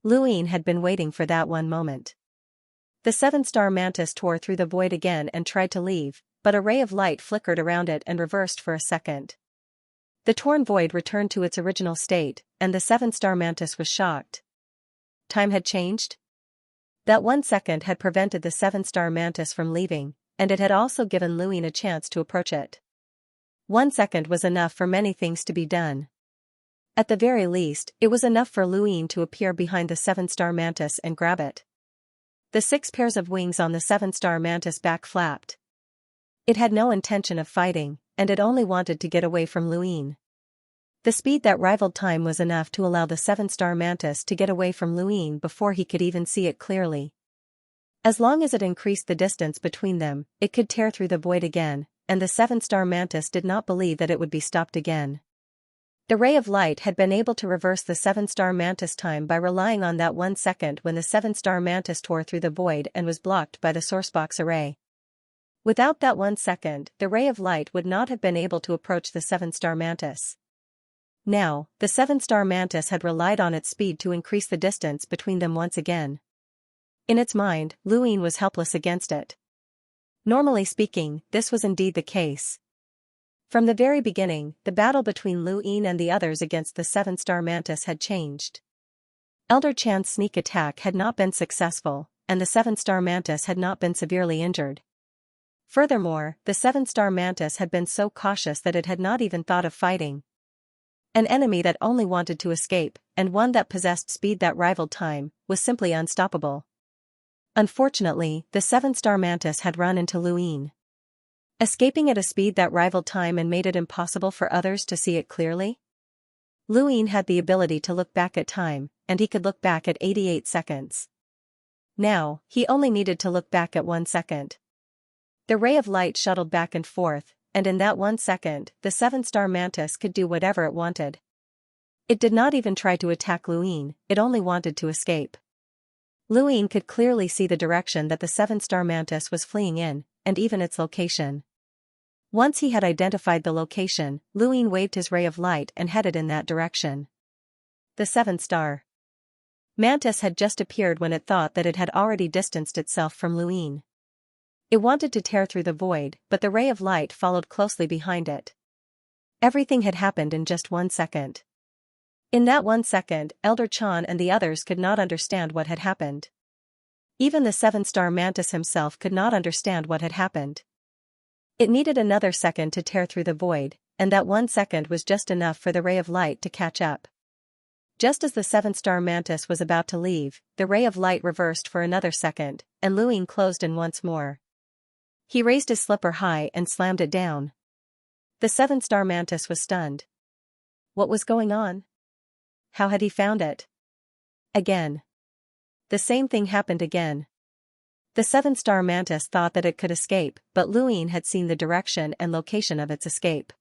Luin had been waiting for that one moment. The seven-star mantis tore through the void again and tried to leave, but a ray of light flickered around it and reversed for a second. The torn void returned to its original state, and the seven-star mantis was shocked. Time had changed? That 1 second had prevented the seven-star mantis from leaving, and it had also given Luin a chance to approach it. 1 second was enough for many things to be done. At the very least, it was enough for Luin to appear behind the seven-star mantis and grab it. The 6 pairs of wings on the seven-star mantis back flapped. It had no intention of fighting, and it only wanted to get away from Luin. The speed that rivaled time was enough to allow the seven-star mantis to get away from Luin before he could even see it clearly. As long as it increased the distance between them, it could tear through the void again, and the seven-star mantis did not believe that it would be stopped again. The ray of light had been able to reverse the seven-star mantis time by relying on that 1 second when the seven-star mantis tore through the void and was blocked by the sourcebox array. Without that 1 second, the ray of light would not have been able to approach the seven-star mantis. Now, the seven-star mantis had relied on its speed to increase the distance between them once again. In its mind, Luin was helpless against it. Normally speaking, this was indeed the case. From the very beginning, the battle between Luin and the others against the seven-star mantis had changed. Elder Chan's sneak attack had not been successful, and the seven-star mantis had not been severely injured. Furthermore, the seven-star mantis had been so cautious that it had not even thought of fighting. An enemy that only wanted to escape, and one that possessed speed that rivaled time, was simply unstoppable. Unfortunately, the seven-star mantis had run into Luin. Escaping at a speed that rivaled time and made it impossible for others to see it clearly? Luin had the ability to look back at time, and he could look back at 88 seconds. Now, he only needed to look back at 1 second. The ray of light shuttled back and forth, and in that 1 second, the seven-star mantis could do whatever it wanted. It did not even try to attack Luin, it only wanted to escape. Luin could clearly see the direction that the seven-star mantis was fleeing in, and even its location. Once he had identified the location, Luin waved his ray of light and headed in that direction. The seven-star mantis had just appeared when it thought that it had already distanced itself from Luin. It wanted to tear through the void, but the ray of light followed closely behind it. Everything had happened in just 1 second. In that 1 second, Elder Chan and the others could not understand what had happened. Even the seven-star mantis himself could not understand what had happened. It needed another second to tear through the void, and that 1 second was just enough for the ray of light to catch up. Just as the seven-star mantis was about to leave, the ray of light reversed for another second, and Luin closed in once more. He raised his slipper high and slammed it down. The seven-star mantis was stunned. What was going on? How had he found it? Again. The same thing happened again. The seven-star mantis thought that it could escape, but Luin had seen the direction and location of its escape.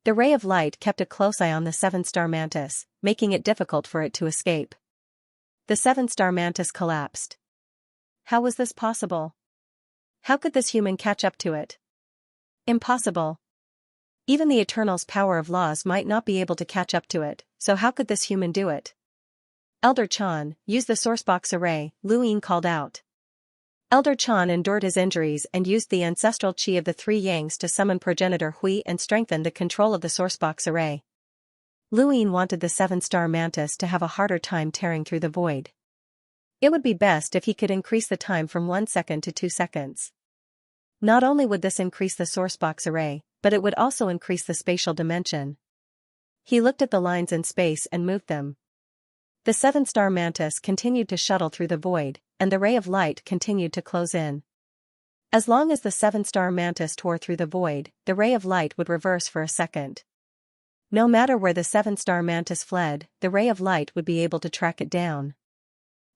The ray of light kept a close eye on the seven-star mantis, making it difficult for it to escape. The seven-star mantis collapsed. How was this possible? How could this human catch up to it? Impossible. Even the Eternal's power of laws might not be able to catch up to it, so how could this human do it? Elder Chan, use the sourcebox array, Luin called out. Elder Chan endured his injuries and used the ancestral chi of the three Yangs to summon progenitor Hui and strengthen the control of the sourcebox array. Luin wanted the seven-star mantis to have a harder time tearing through the void. It would be best if he could increase the time from 1 second to 2 seconds. Not only would this increase the sourcebox array, but it would also increase the spatial dimension. He looked at the lines in space and moved them. The seven-star mantis continued to shuttle through the void, and the ray of light continued to close in. As long as the seven-star mantis tore through the void, the ray of light would reverse for a second. No matter where the seven-star mantis fled, the ray of light would be able to track it down.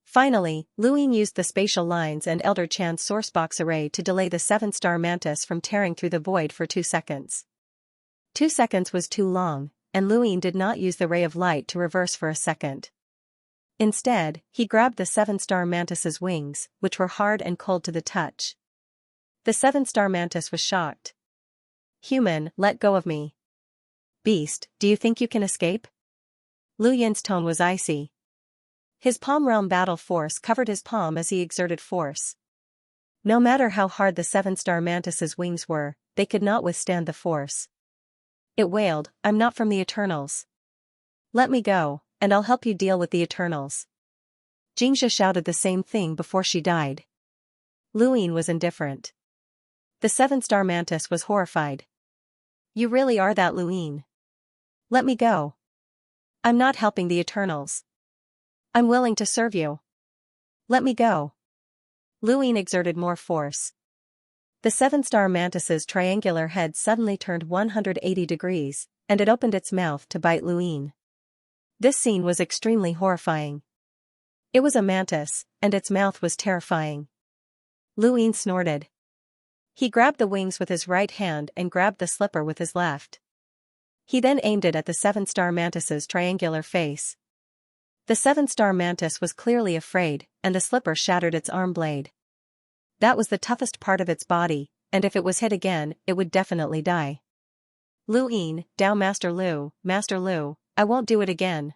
Finally, Luin used the spatial lines and Elder Chan's sourcebox array to delay the seven-star mantis from tearing through the void for 2 seconds. 2 seconds was too long, and Luin did not use the ray of light to reverse for a second. Instead, he grabbed the seven-star mantis's wings, which were hard and cold to the touch. The seven-star mantis was shocked. Human, let go of me. Beast, do you think you can escape? Lu Yin's tone was icy. His palm realm battle force covered his palm as he exerted force. No matter how hard the seven-star mantis's wings were, they could not withstand the force. It wailed, I'm not from the Eternals. Let me go, and I'll help you deal with the Eternals. Xianxia shouted the same thing before she died. Luin was indifferent. The seven-star mantis was horrified. You really are that Luin. Let me go. I'm not helping the Eternals. I'm willing to serve you. Let me go. Luin exerted more force. The seven-star mantis's triangular head suddenly turned 180 degrees, and it opened its mouth to bite Luin. This scene was extremely horrifying. It was a mantis, and its mouth was terrifying. Luin snorted. He grabbed the wings with his right hand and grabbed the slipper with his left. He then aimed it at the seven-star mantis's triangular face. The seven-star mantis was clearly afraid, and the slipper shattered its arm blade. That was the toughest part of its body, and if it was hit again, it would definitely die. Luin, Dao Master Lu, I won't do it again.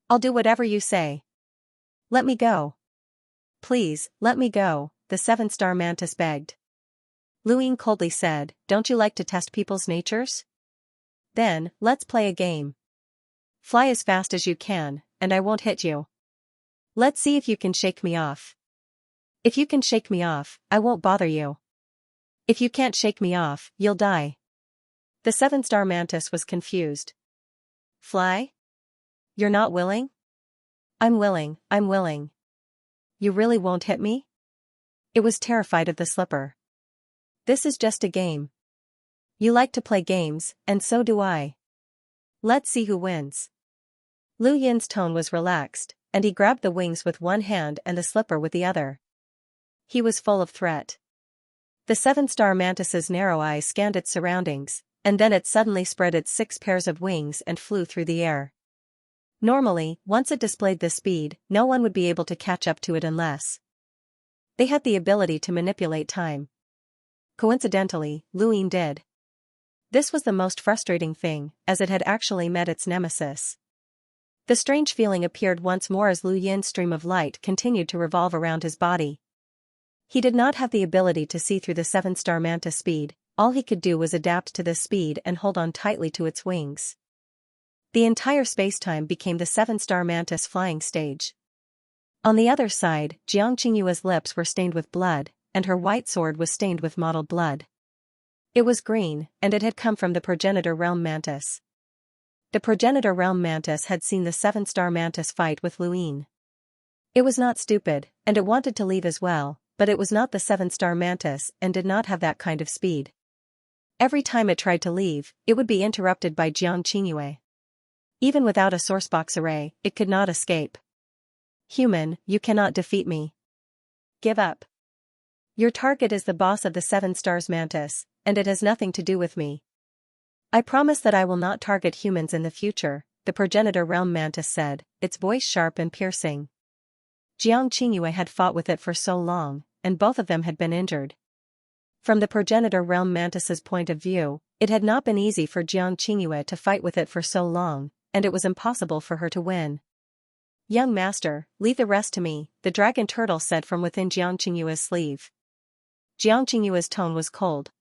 I'll do whatever you say. Let me go. Please, let me go, the seven-star mantis begged. Luin coldly said, don't you like to test people's natures? Then, let's play a game. Fly as fast as you can, and I won't hit you. Let's see if you can shake me off. If you can shake me off, I won't bother you. If you can't shake me off, you'll die. The seven-star mantis was confused. Fly? You're not willing? I'm willing. You really won't hit me? It was terrified of the slipper. This is just a game. You like to play games, and so do I. Let's see who wins. Lu Yin's tone was relaxed, and he grabbed the wings with one hand and the slipper with the other. He was full of threat. The seven-star mantis's narrow eyes scanned its surroundings, and then it suddenly spread its 6 pairs of wings and flew through the air. Normally, once it displayed this speed, no one would be able to catch up to it unless they had the ability to manipulate time. Coincidentally, Luin did. This was the most frustrating thing, as it had actually met its nemesis. The strange feeling appeared once more as Lu Yin's stream of light continued to revolve around his body. He did not have the ability to see through the seven-star mantis speed, all he could do was adapt to this speed and hold on tightly to its wings. The entire spacetime became the seven-star mantis flying stage. On the other side, Xianxia's lips were stained with blood, and her white sword was stained with mottled blood. It was green, and it had come from the progenitor realm mantis. The progenitor realm mantis had seen the 7-star mantis fight with Luine. It was not stupid, and it wanted to leave as well, but it was not the 7-star mantis and did not have that kind of speed. Every time it tried to leave, it would be interrupted by Xianxia. Even without a sourcebox array, it could not escape. Human, you cannot defeat me. Give up. Your target is the boss of the 7 stars mantis, and it has nothing to do with me. I promise that I will not target humans in the future, the progenitor realm mantis said, its voice sharp and piercing. Xianxia had fought with it for so long, and both of them had been injured. From the progenitor realm mantis's point of view, it had not been easy for Xianxia to fight with it for so long, and it was impossible for her to win. Young master, leave the rest to me, the dragon turtle said from within Xianxia's sleeve. Xianxia's tone was cold.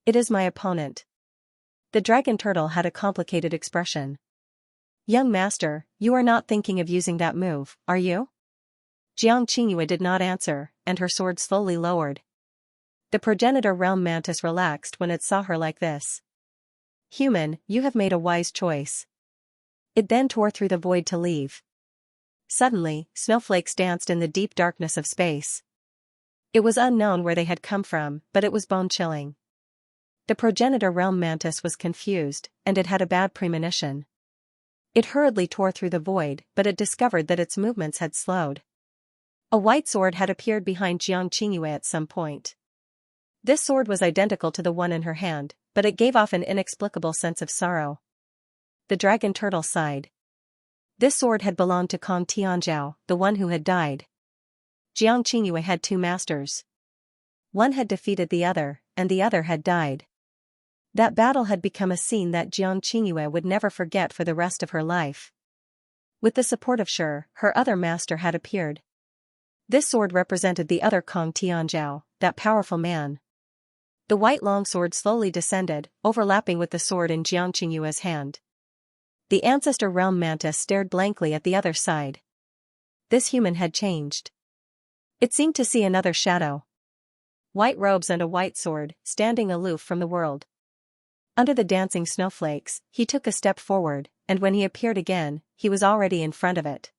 It is my opponent. The dragon turtle had a complicated expression. Young master, you are not thinking of using that move, are you? Xianxia did not answer, and her sword slowly lowered. The progenitor realm mantis relaxed when it saw her like this. Human, you have made a wise choice. It then tore through the void to leave. Suddenly, snowflakes danced in the deep darkness of space. It was unknown where they had come from, but it was bone-chilling. The progenitor realm mantis was confused, and it had a bad premonition. It hurriedly tore through the void, but it discovered that its movements had slowed. A white sword had appeared behind Xianxia at some point. This sword was identical to the one in her hand, but it gave off an inexplicable sense of sorrow. The dragon turtle sighed. This sword had belonged to Kong Tianzhao, the one who had died. Xianxia had 2 masters. One had defeated the other, and the other had died. That battle had become a scene that Xianxia would never forget for the rest of her life. With the support of Shi, her other master had appeared. This sword represented the other Kong Tianzhao, that powerful man. The white longsword slowly descended, overlapping with the sword in Xianxia's hand. The ancestor realm mantis stared blankly at the other side. This human had changed. It seemed to see another shadow. White robes and a white sword, standing aloof from the world. Under the dancing snowflakes, he took a step forward, and when he appeared again, he was already in front of it.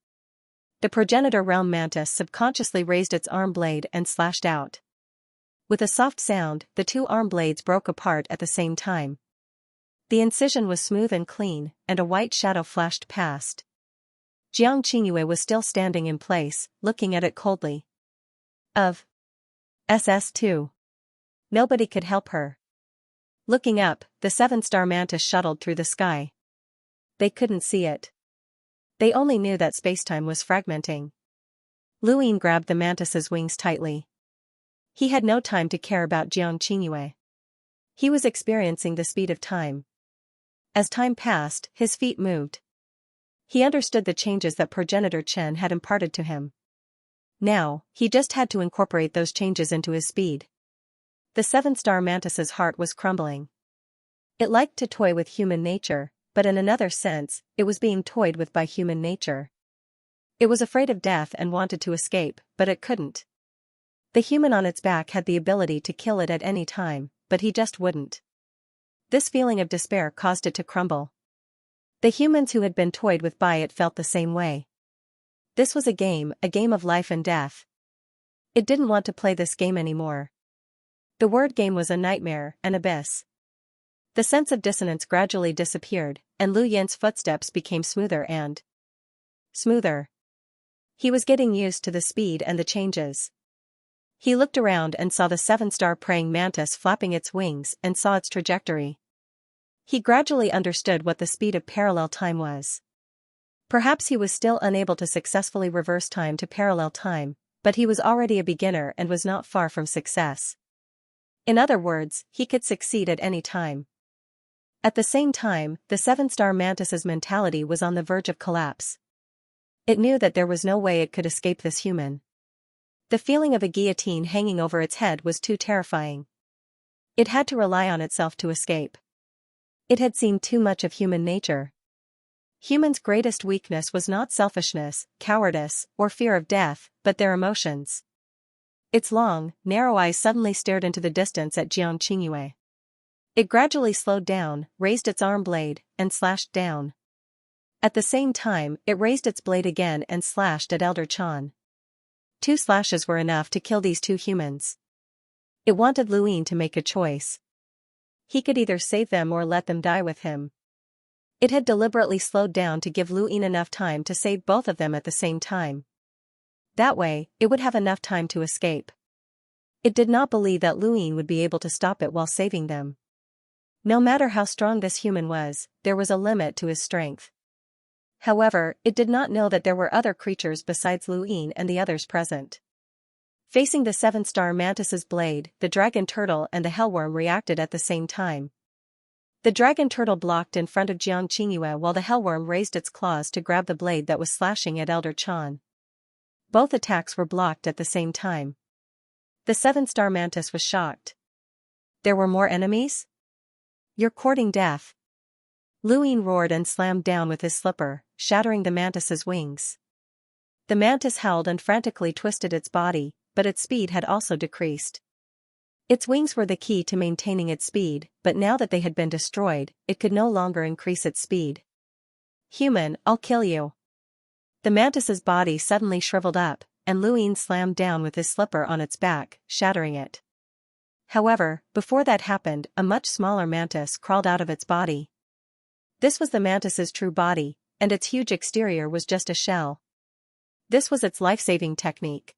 The progenitor realm mantis subconsciously raised its arm blade and slashed out. With a soft sound, the 2 arm blades broke apart at the same time. The incision was smooth and clean, and a white shadow flashed past. Xianxia was still standing in place, looking at it coldly. Of SS2. Nobody could help her. Looking up, the 7-star mantis shuttled through the sky. They couldn't see it. They only knew that spacetime was fragmenting. Luine grabbed the mantis's wings tightly. He had no time to care about Xianxia. He was experiencing the speed of time. As time passed, his feet moved. He understood the changes that progenitor Chen had imparted to him. Now, he just had to incorporate those changes into his speed. The 7-star mantis's heart was crumbling. It liked to toy with human nature, but in another sense, it was being toyed with by human nature. It was afraid of death and wanted to escape, but it couldn't. The human on its back had the ability to kill it at any time, but he just wouldn't. This feeling of despair caused it to crumble. The humans who had been toyed with by it felt the same way. This was a game of life and death. It didn't want to play this game anymore. The word game was a nightmare, an abyss. The sense of dissonance gradually disappeared, and Lu Yin's footsteps became smoother and smoother. He was getting used to the speed and the changes. He looked around and saw the 7-star praying mantis flapping its wings and saw its trajectory. He gradually understood what the speed of parallel time was. Perhaps he was still unable to successfully reverse time to parallel time, but he was already a beginner and was not far from success. In other words, he could succeed at any time. At the same time, the 7-star mantis's mentality was on the verge of collapse. It knew that there was no way it could escape this human. The feeling of a guillotine hanging over its head was too terrifying. It had to rely on itself to escape. It had seen too much of human nature. Humans' greatest weakness was not selfishness, cowardice, or fear of death, but their emotions. Its long, narrow eyes suddenly stared into the distance at Xianxia. It gradually slowed down, raised its arm blade, and slashed down. At the same time, it raised its blade again and slashed at Elder Chan. 2 slashes were enough to kill these 2 humans. It wanted Luin to make a choice. He could either save them or let them die with him. It had deliberately slowed down to give Luin enough time to save both of them at the same time. That way, it would have enough time to escape. It did not believe that Luin would be able to stop it while saving them. No matter how strong this human was, there was a limit to his strength. However, it did not know that there were other creatures besides Luin and the others present. Facing the 7-star mantis's blade, the dragon turtle and the hellworm reacted at the same time. The dragon turtle blocked in front of Xianxia while the hellworm raised its claws to grab the blade that was slashing at Elder Chan. Both attacks were blocked at the same time. The 7-star mantis was shocked. There were more enemies? You're courting death. Luin roared and slammed down with his slipper, shattering the mantis's wings. The mantis howled and frantically twisted its body, but its speed had also decreased. Its wings were the key to maintaining its speed, but now that they had been destroyed, it could no longer increase its speed. Human, I'll kill you. The mantis's body suddenly shriveled up, and Luin slammed down with his slipper on its back, shattering it. However, before that happened, a much smaller mantis crawled out of its body. This was the mantis's true body, and its huge exterior was just a shell. This was its life-saving technique.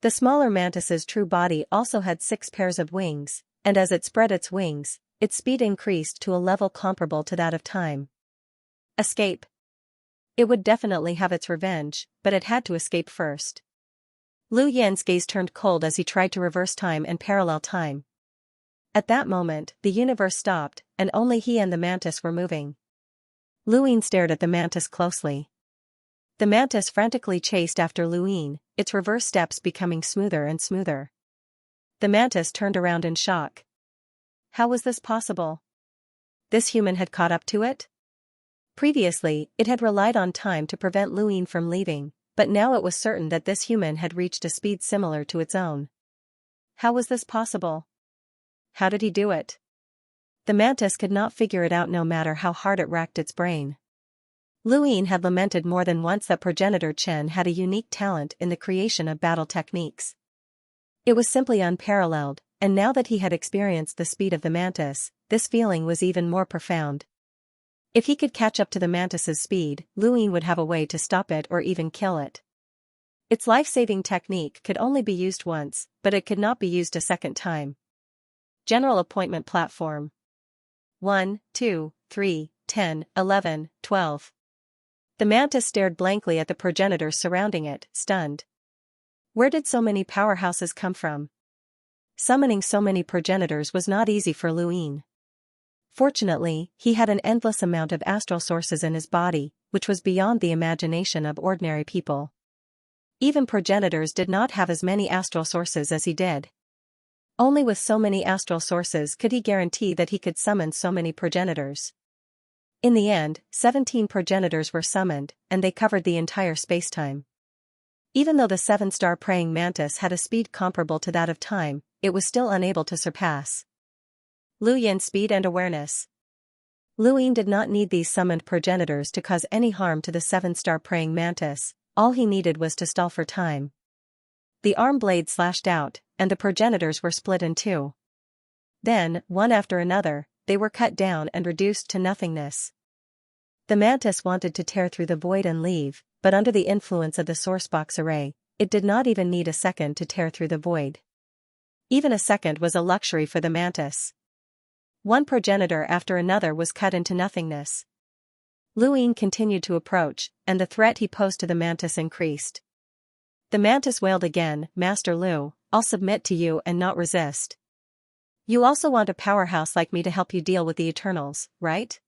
The smaller mantis's true body also had 6 pairs of wings, and as it spread its wings, its speed increased to a level comparable to that of time. Escape. It would definitely have its revenge, but it had to escape first. Lu Yan's gaze turned cold as he tried to reverse time and parallel time. At that moment, the universe stopped, and only he and the mantis were moving. Luin stared at the mantis closely. The mantis frantically chased after Luin, its reverse steps becoming smoother and smoother. The mantis turned around in shock. How was this possible? This human had caught up to it? Previously, it had relied on time to prevent Luin from leaving, but now it was certain that this human had reached a speed similar to its own. How was this possible? How did he do it? The mantis could not figure it out no matter how hard it racked its brain. Luin had lamented more than once that progenitor Chen had a unique talent in the creation of battle techniques. It was simply unparalleled, and now that he had experienced the speed of the mantis, this feeling was even more profound. If he could catch up to the mantis's speed, Luin would have a way to stop it or even kill it. Its life-saving technique could only be used once, but it could not be used a second time. General appointment platform. 1, 2, 3, 10, 11, 12. The mantis stared blankly at the progenitors surrounding it, stunned. Where did so many powerhouses come from? Summoning so many progenitors was not easy for Luin. Fortunately, he had an endless amount of astral sources in his body, which was beyond the imagination of ordinary people. Even progenitors did not have as many astral sources as he did. Only with so many astral sources could he guarantee that he could summon so many progenitors. In the end, 17 progenitors were summoned, and they covered the entire spacetime. Even though the 7-star praying mantis had a speed comparable to that of time, it was still unable to surpass Lu Yan's speed and awareness. Luin did not need these summoned progenitors to cause any harm to the 7-star praying mantis, all he needed was to stall for time. The arm blade slashed out, and the progenitors were split in 2. Then, one after another, they were cut down and reduced to nothingness. The mantis wanted to tear through the void and leave, but under the influence of the sourcebox array, it did not even need a second to tear through the void. Even a second was a luxury for the mantis. One progenitor after another was cut into nothingness. Luin continued to approach, and the threat he posed to the mantis increased. The mantis wailed again, "Master Lu, I'll submit to you and not resist. You also want a powerhouse like me to help you deal with the Eternals, right?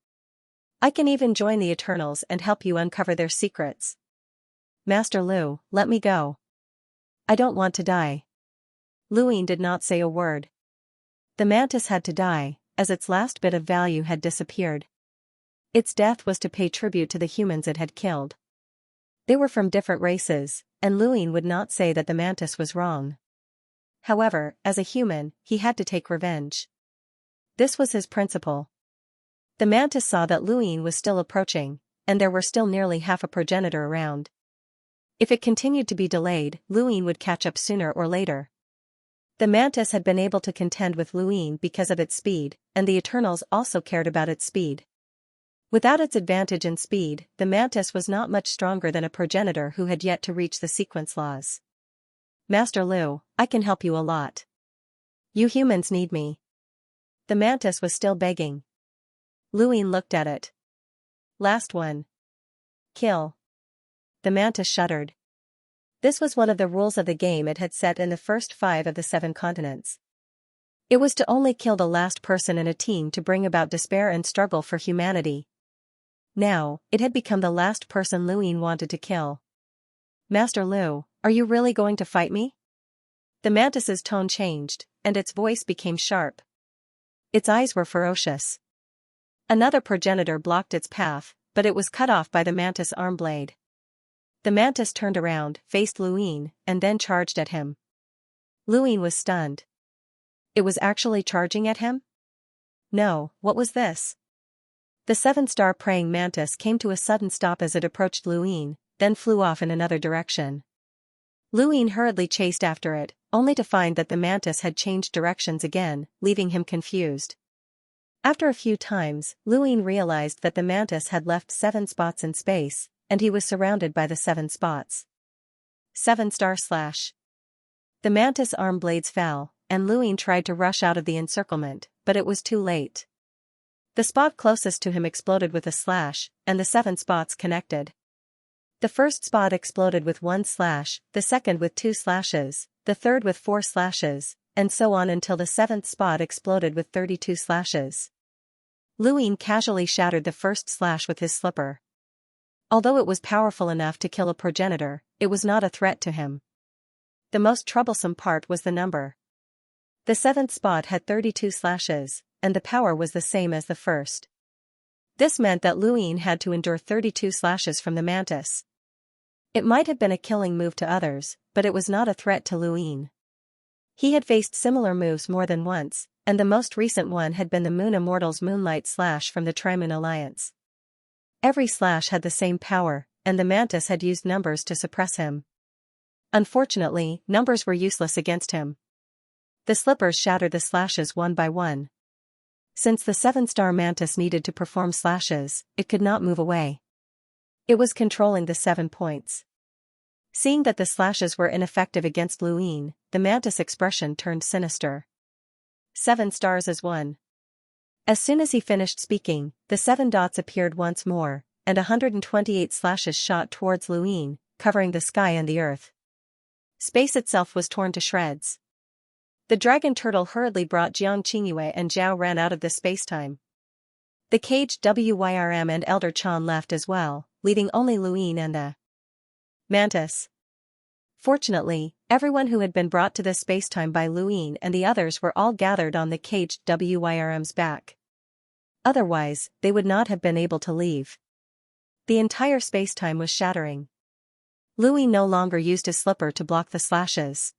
I can even join the Eternals and help you uncover their secrets. Master Lu, let me go. I don't want to die." Luin did not say a word. The mantis had to die, as its last bit of value had disappeared. Its death was to pay tribute to the humans it had killed. They were from different races, and Luin would not say that the mantis was wrong. However, as a human, he had to take revenge. This was his principle. The mantis saw that Luin was still approaching, and there were still nearly half a progenitor around. If it continued to be delayed, Luin would catch up sooner or later. The mantis had been able to contend with Luin because of its speed, and the Eternals also cared about its speed. Without its advantage in speed, the mantis was not much stronger than a progenitor who had yet to reach the sequence laws. Master Lu, I can help you a lot. You humans need me. The mantis was still begging. Luin looked at it. Last one. Kill. The mantis shuddered. This was one of the rules of the game it had set in the first 5 of the 7 continents. It was to only kill the last person in a team to bring about despair and struggle for humanity. Now, it had become the last person Luin wanted to kill. Master Lu, are you really going to fight me? The mantis's tone changed, and its voice became sharp. Its eyes were ferocious. Another progenitor blocked its path, but it was cut off by the mantis' arm blade. The mantis turned around, faced Luin, and then charged at him. Luin was stunned. It was actually charging at him? No, what was this? The 7-star praying mantis came to a sudden stop as it approached Luin, then flew off in another direction. Luin hurriedly chased after it, only to find that the mantis had changed directions again, leaving him confused. After a few times, Luin realized that the mantis had left 7 spots in space, and he was surrounded by the 7 spots. 7-star slash. The mantis' arm blades fell, and Luin tried to rush out of the encirclement, but it was too late. The spot closest to him exploded with a slash, and the 7 spots connected. The first spot exploded with 1 slash, the second with 2 slashes, the third with 4 slashes, and so on until the 7th spot exploded with 32 slashes. Luin casually shattered the first slash with his slipper. Although it was powerful enough to kill a progenitor, it was not a threat to him. The most troublesome part was the number. The 7th spot had 32 slashes, and the power was the same as the first. This meant that Luin had to endure 32 slashes from the mantis. It might have been a killing move to others, but it was not a threat to Luin. He had faced similar moves more than once, and the most recent one had been the Moon Immortal's Moonlight Slash from the Trimoon Alliance. Every slash had the same power, and the mantis had used numbers to suppress him. Unfortunately, numbers were useless against him. The slippers shattered the slashes one by one. Since the 7-star mantis needed to perform slashes, it could not move away. It was controlling the 7 points. Seeing that the slashes were ineffective against Luin, the mantis' expression turned sinister. 7 stars as 1. As soon as he finished speaking, the 7 dots appeared once more, and 128 slashes shot towards Luin, covering the sky and the earth. Space itself was torn to shreds. The dragon turtle hurriedly brought Xianxia and Zhao ran out of the spacetime. The caged Wyrm and Elder Chan left as well, leaving only Luin and the mantis. Fortunately, everyone who had been brought to the spacetime by Luin and the others were all gathered on the caged Wyrm's back. Otherwise, they would not have been able to leave. The entire spacetime was shattering. Luin no longer used his slipper to block the slashes.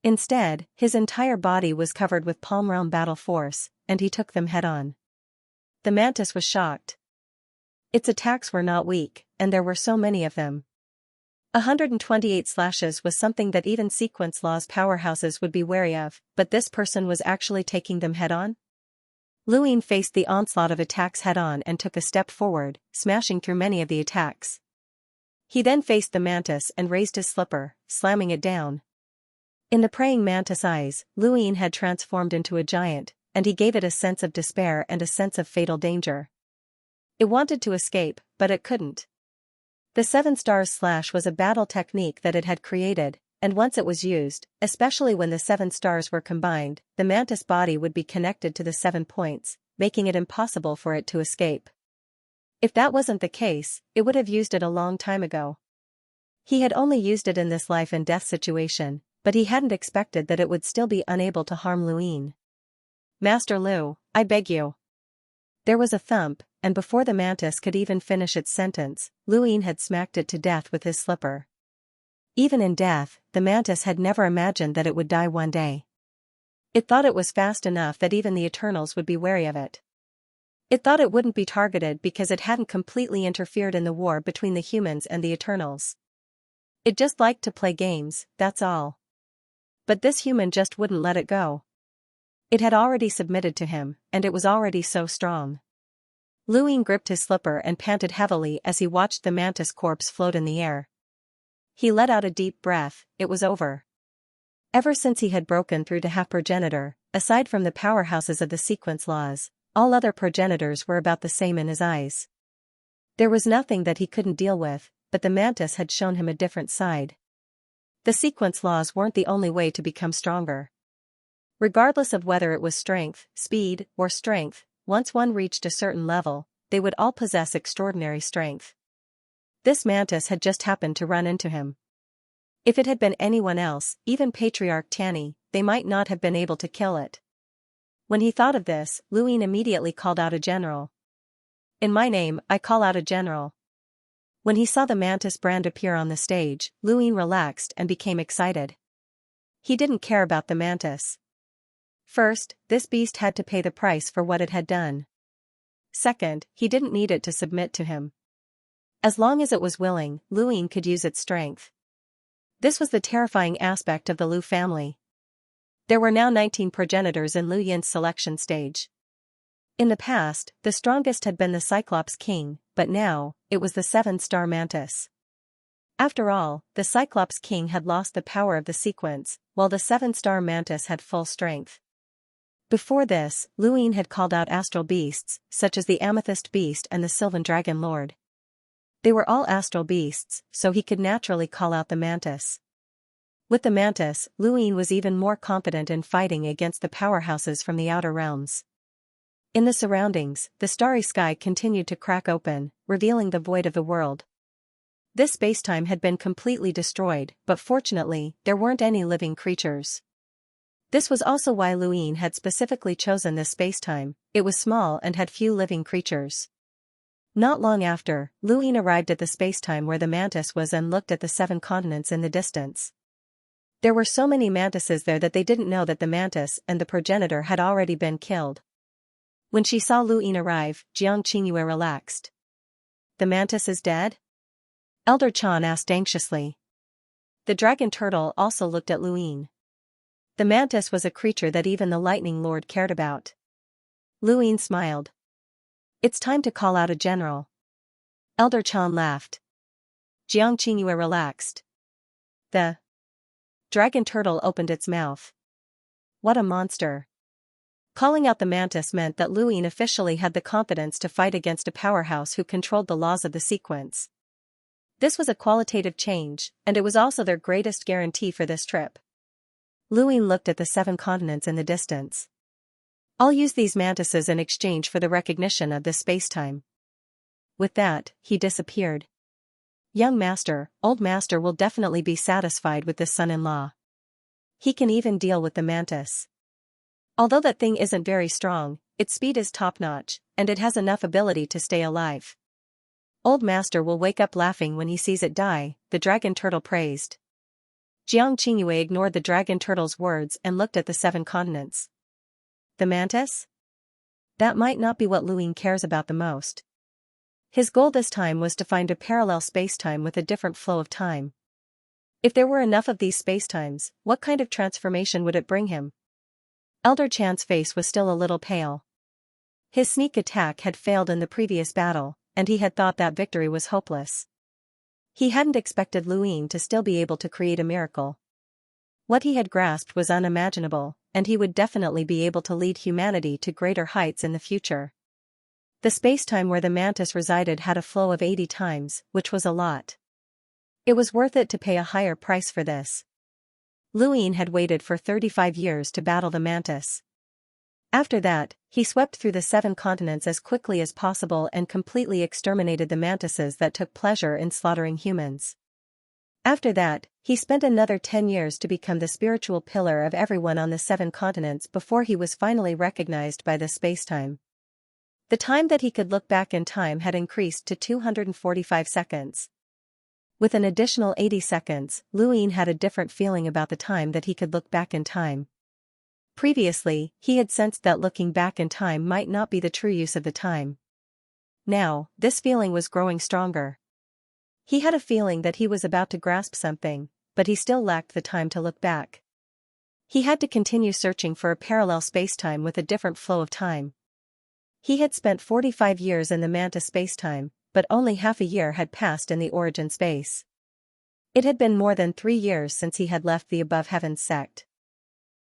Instead, his entire body was covered with Palm Realm battle force, and he took them head-on. The mantis was shocked. Its attacks were not weak, and there were so many of them. 128 slashes was something that even Sequence Law's powerhouses would be wary of, but this person was actually taking them head-on? Luin faced the onslaught of attacks head-on and took a step forward, smashing through many of the attacks. He then faced the mantis and raised his slipper, slamming it down. In the praying mantis' eyes, Luin had transformed into a giant, and he gave it a sense of despair and a sense of fatal danger. It wanted to escape, but it couldn't. The 7 stars slash was a battle technique that it had created, and once it was used, especially when the 7 stars were combined, the mantis body would be connected to the 7 points, making it impossible for it to escape. If that wasn't the case, it would have used it a long time ago. He had only used it in this life and death situation, but he hadn't expected that it would still be unable to harm Luin. Master Lu, I beg you. There was a thump, and before the mantis could even finish its sentence, Luin had smacked it to death with his slipper. Even in death, the mantis had never imagined that it would die one day. It thought it was fast enough that even the Eternals would be wary of it. It thought it wouldn't be targeted because it hadn't completely interfered in the war between the humans and the Eternals. It just liked to play games, that's all. But this human just wouldn't let it go. It had already submitted to him, and it was already so strong. Luin gripped his slipper and panted heavily as he watched the mantis corpse float in the air. He let out a deep breath. It was over. Ever since he had broken through to half progenitor, aside from the powerhouses of the sequence laws, all other progenitors were about the same in his eyes. There was nothing that he couldn't deal with, but the mantis had shown him a different side. The sequence laws weren't the only way to become stronger. Regardless of whether it was strength, speed, or strength, once one reached a certain level, they would all possess extraordinary strength. This mantis had just happened to run into him. If it had been anyone else, even Patriarch Tanny, they might not have been able to kill it. When he thought of this, Luin immediately called out a general. In my name, I call out a general. When he saw the mantis brand appear on the stage, Luin relaxed and became excited. He didn't care about the mantis. First, this beast had to pay the price for what it had done. Second, he didn't need it to submit to him. As long as it was willing, Luin could use its strength. This was the terrifying aspect of the Lu family. There were now 19 progenitors in Lu Yin's selection stage. In the past, the strongest had been the Cyclops King, but now, it was the 7-star mantis. After all, the Cyclops King had lost the power of the sequence, while the 7-star mantis had full strength. Before this, Luin had called out astral beasts, such as the Amethyst Beast and the Sylvan Dragon Lord. They were all astral beasts, so he could naturally call out the mantis. With the mantis, Luin was even more confident in fighting against the powerhouses from the outer realms. In the surroundings, the starry sky continued to crack open, revealing the void of the world. This spacetime had been completely destroyed, but fortunately, there weren't any living creatures. This was also why Luin had specifically chosen this spacetime. It was small and had few living creatures. Not long after, Luin arrived at the spacetime where the mantis was and looked at the 7 continents in the distance. There were so many mantises there that they didn't know that the mantis and the progenitor had already been killed. When she saw Luin arrive, Xianxia relaxed. The mantis is dead? Elder Chan asked anxiously. The dragon turtle also looked at Luin. The mantis was a creature that even the Lightning Lord cared about. Luin smiled. It's time to call out a general. Elder Chan laughed. Xianxia relaxed. The dragon turtle opened its mouth. What a monster. Calling out the mantis meant that Luin officially had the confidence to fight against a powerhouse who controlled the laws of the sequence. This was a qualitative change, and it was also their greatest guarantee for this trip. Luin looked at the 7 continents in the distance. I'll use these mantises in exchange for the recognition of this spacetime. With that, he disappeared. Young master, old master will definitely be satisfied with this son-in-law. He can even deal with the mantis. Although that thing isn't very strong, its speed is top-notch, and it has enough ability to stay alive. Old master will wake up laughing when he sees it die, the dragon turtle praised. Xianxia ignored the dragon turtle's words and looked at the 7 continents. The mantis? That might not be what Luin cares about the most. His goal this time was to find a parallel spacetime with a different flow of time. If there were enough of these spacetimes, what kind of transformation would it bring him? Elder Chan's face was still a little pale. His sneak attack had failed in the previous battle, and he had thought that victory was hopeless. He hadn't expected Luin to still be able to create a miracle. What he had grasped was unimaginable, and he would definitely be able to lead humanity to greater heights in the future. The spacetime where the mantis resided had a flow of 80 times, which was a lot. It was worth it to pay a higher price for this. Luin had waited for 35 years to battle the mantis. After that, he swept through the 7 continents as quickly as possible and completely exterminated the mantises that took pleasure in slaughtering humans. After that, he spent another 10 years to become the spiritual pillar of everyone on the 7 continents before he was finally recognized by the spacetime. The time that he could look back in time had increased to 245 seconds. With an additional 80 seconds, Luin had a different feeling about the time that he could look back in time. Previously, he had sensed that looking back in time might not be the true use of the time. Now, this feeling was growing stronger. He had a feeling that he was about to grasp something, but he still lacked the time to look back. He had to continue searching for a parallel spacetime with a different flow of time. He had spent 45 years in the Mantis spacetime, but only half a year had passed in the origin space. It had been more than 3 years since he had left the Above Heavens sect.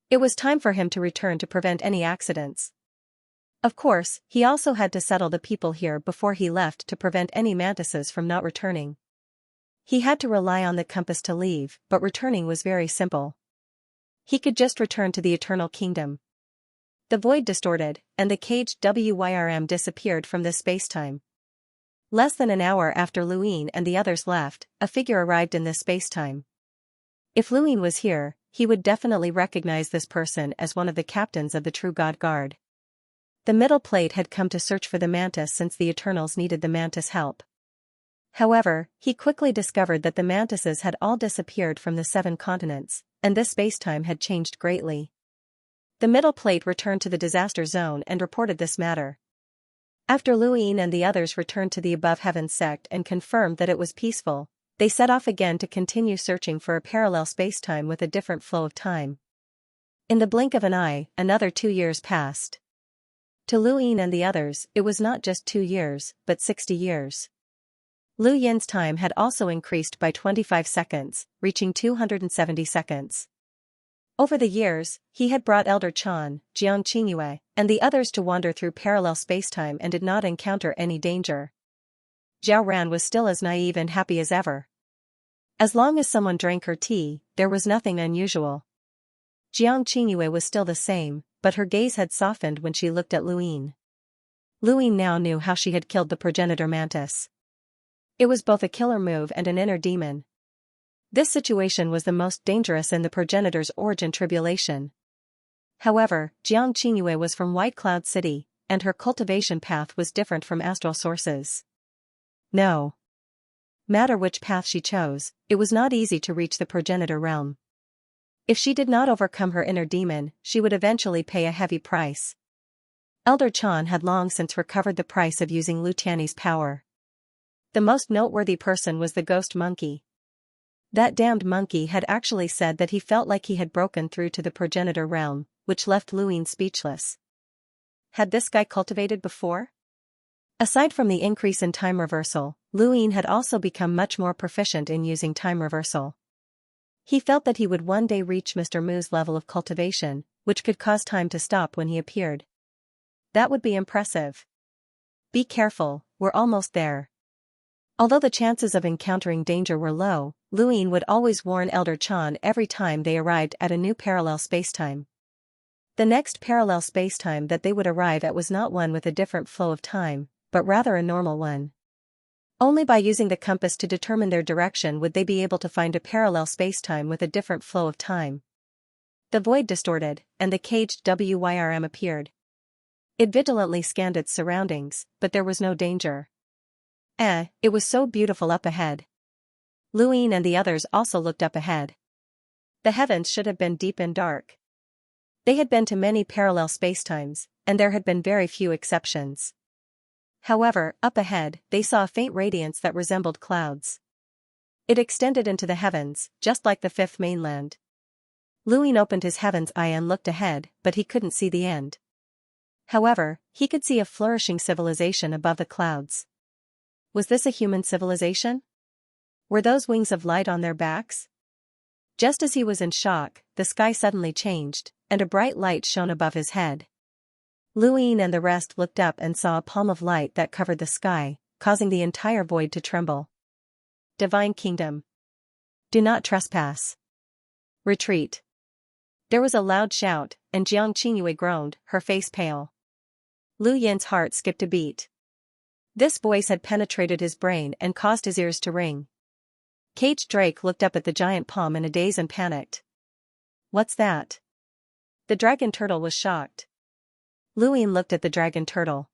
It was time for him to return to prevent any accidents. Of course, he also had to settle the people here before he left to prevent any mantises from not returning. He had to rely on the compass to leave, but returning was very simple. He could just return to the Eternal Kingdom. The void distorted, and the caged WYRM disappeared from this spacetime. Less than an hour after Luin and the others left, a figure arrived in this spacetime. If Luin was here, he would definitely recognize this person as one of the captains of the True God Guard. The middle plate had come to search for the Mantis since the Eternals needed the Mantis' help. However, he quickly discovered that the Mantises had all disappeared from the 7 continents, and this spacetime had changed greatly. The middle plate returned to the disaster zone and reported this matter. After Luin and the others returned to the Above Heavens sect and confirmed that it was peaceful, they set off again to continue searching for a parallel spacetime with a different flow of time. In the blink of an eye, another 2 years passed. To Luin and the others, it was not just 2 years, but 60 years. Lu Yin's time had also increased by 25 seconds, reaching 270 seconds. Over the years, he had brought Elder Chan, Xianxia, and the others to wander through parallel spacetime and did not encounter any danger. Zhao Ran was still as naive and happy as ever. As long as someone drank her tea, there was nothing unusual. Xianxia was still the same, but her gaze had softened when she looked at Luin. Luin now knew how she had killed the progenitor mantis. It was both a killer move and an inner demon. This situation was the most dangerous in the progenitor's origin tribulation. However, Xianxia was from White Cloud City, and her cultivation path was different from astral sources. No matter which path she chose, it was not easy to reach the progenitor realm. If she did not overcome her inner demon, she would eventually pay a heavy price. Elder Chan had long since recovered the price of using Lu Tiany's power. The most noteworthy person was the ghost monkey. That damned monkey had actually said that he felt like he had broken through to the progenitor realm, which left Luin speechless. Had this guy cultivated before? Aside from the increase in time reversal, Luin had also become much more proficient in using time reversal. He felt that he would one day reach Mr. Mu's level of cultivation, which could cause time to stop when he appeared. That would be impressive. Be careful, we're almost there. Although the chances of encountering danger were low, Luin would always warn Elder Chan every time they arrived at a new parallel spacetime. The next parallel spacetime that they would arrive at was not one with a different flow of time, but rather a normal one. Only by using the compass to determine their direction would they be able to find a parallel spacetime with a different flow of time. The void distorted, and the caged WYRM appeared. It vigilantly scanned its surroundings, but there was no danger. It was so beautiful up ahead. Luin and the others also looked up ahead. The heavens should have been deep and dark. They had been to many parallel spacetimes, and there had been very few exceptions. However, up ahead, they saw a faint radiance that resembled clouds. It extended into the heavens, just like the fifth mainland. Luin opened his heaven's eye and looked ahead, but he couldn't see the end. However, he could see a flourishing civilization above the clouds. Was this a human civilization? Were those wings of light on their backs? Just as he was in shock, the sky suddenly changed, and a bright light shone above his head. Luin and the rest looked up and saw a palm of light that covered the sky, causing the entire void to tremble. Divine Kingdom. Do not trespass. Retreat. There was a loud shout, and Jiang Qingyue groaned, her face pale. Lu Yin's heart skipped a beat. This voice had penetrated his brain and caused his ears to ring. Caged Drake looked up at the giant palm in a daze and panicked. What's that? The dragon turtle was shocked. Luin looked at the dragon turtle.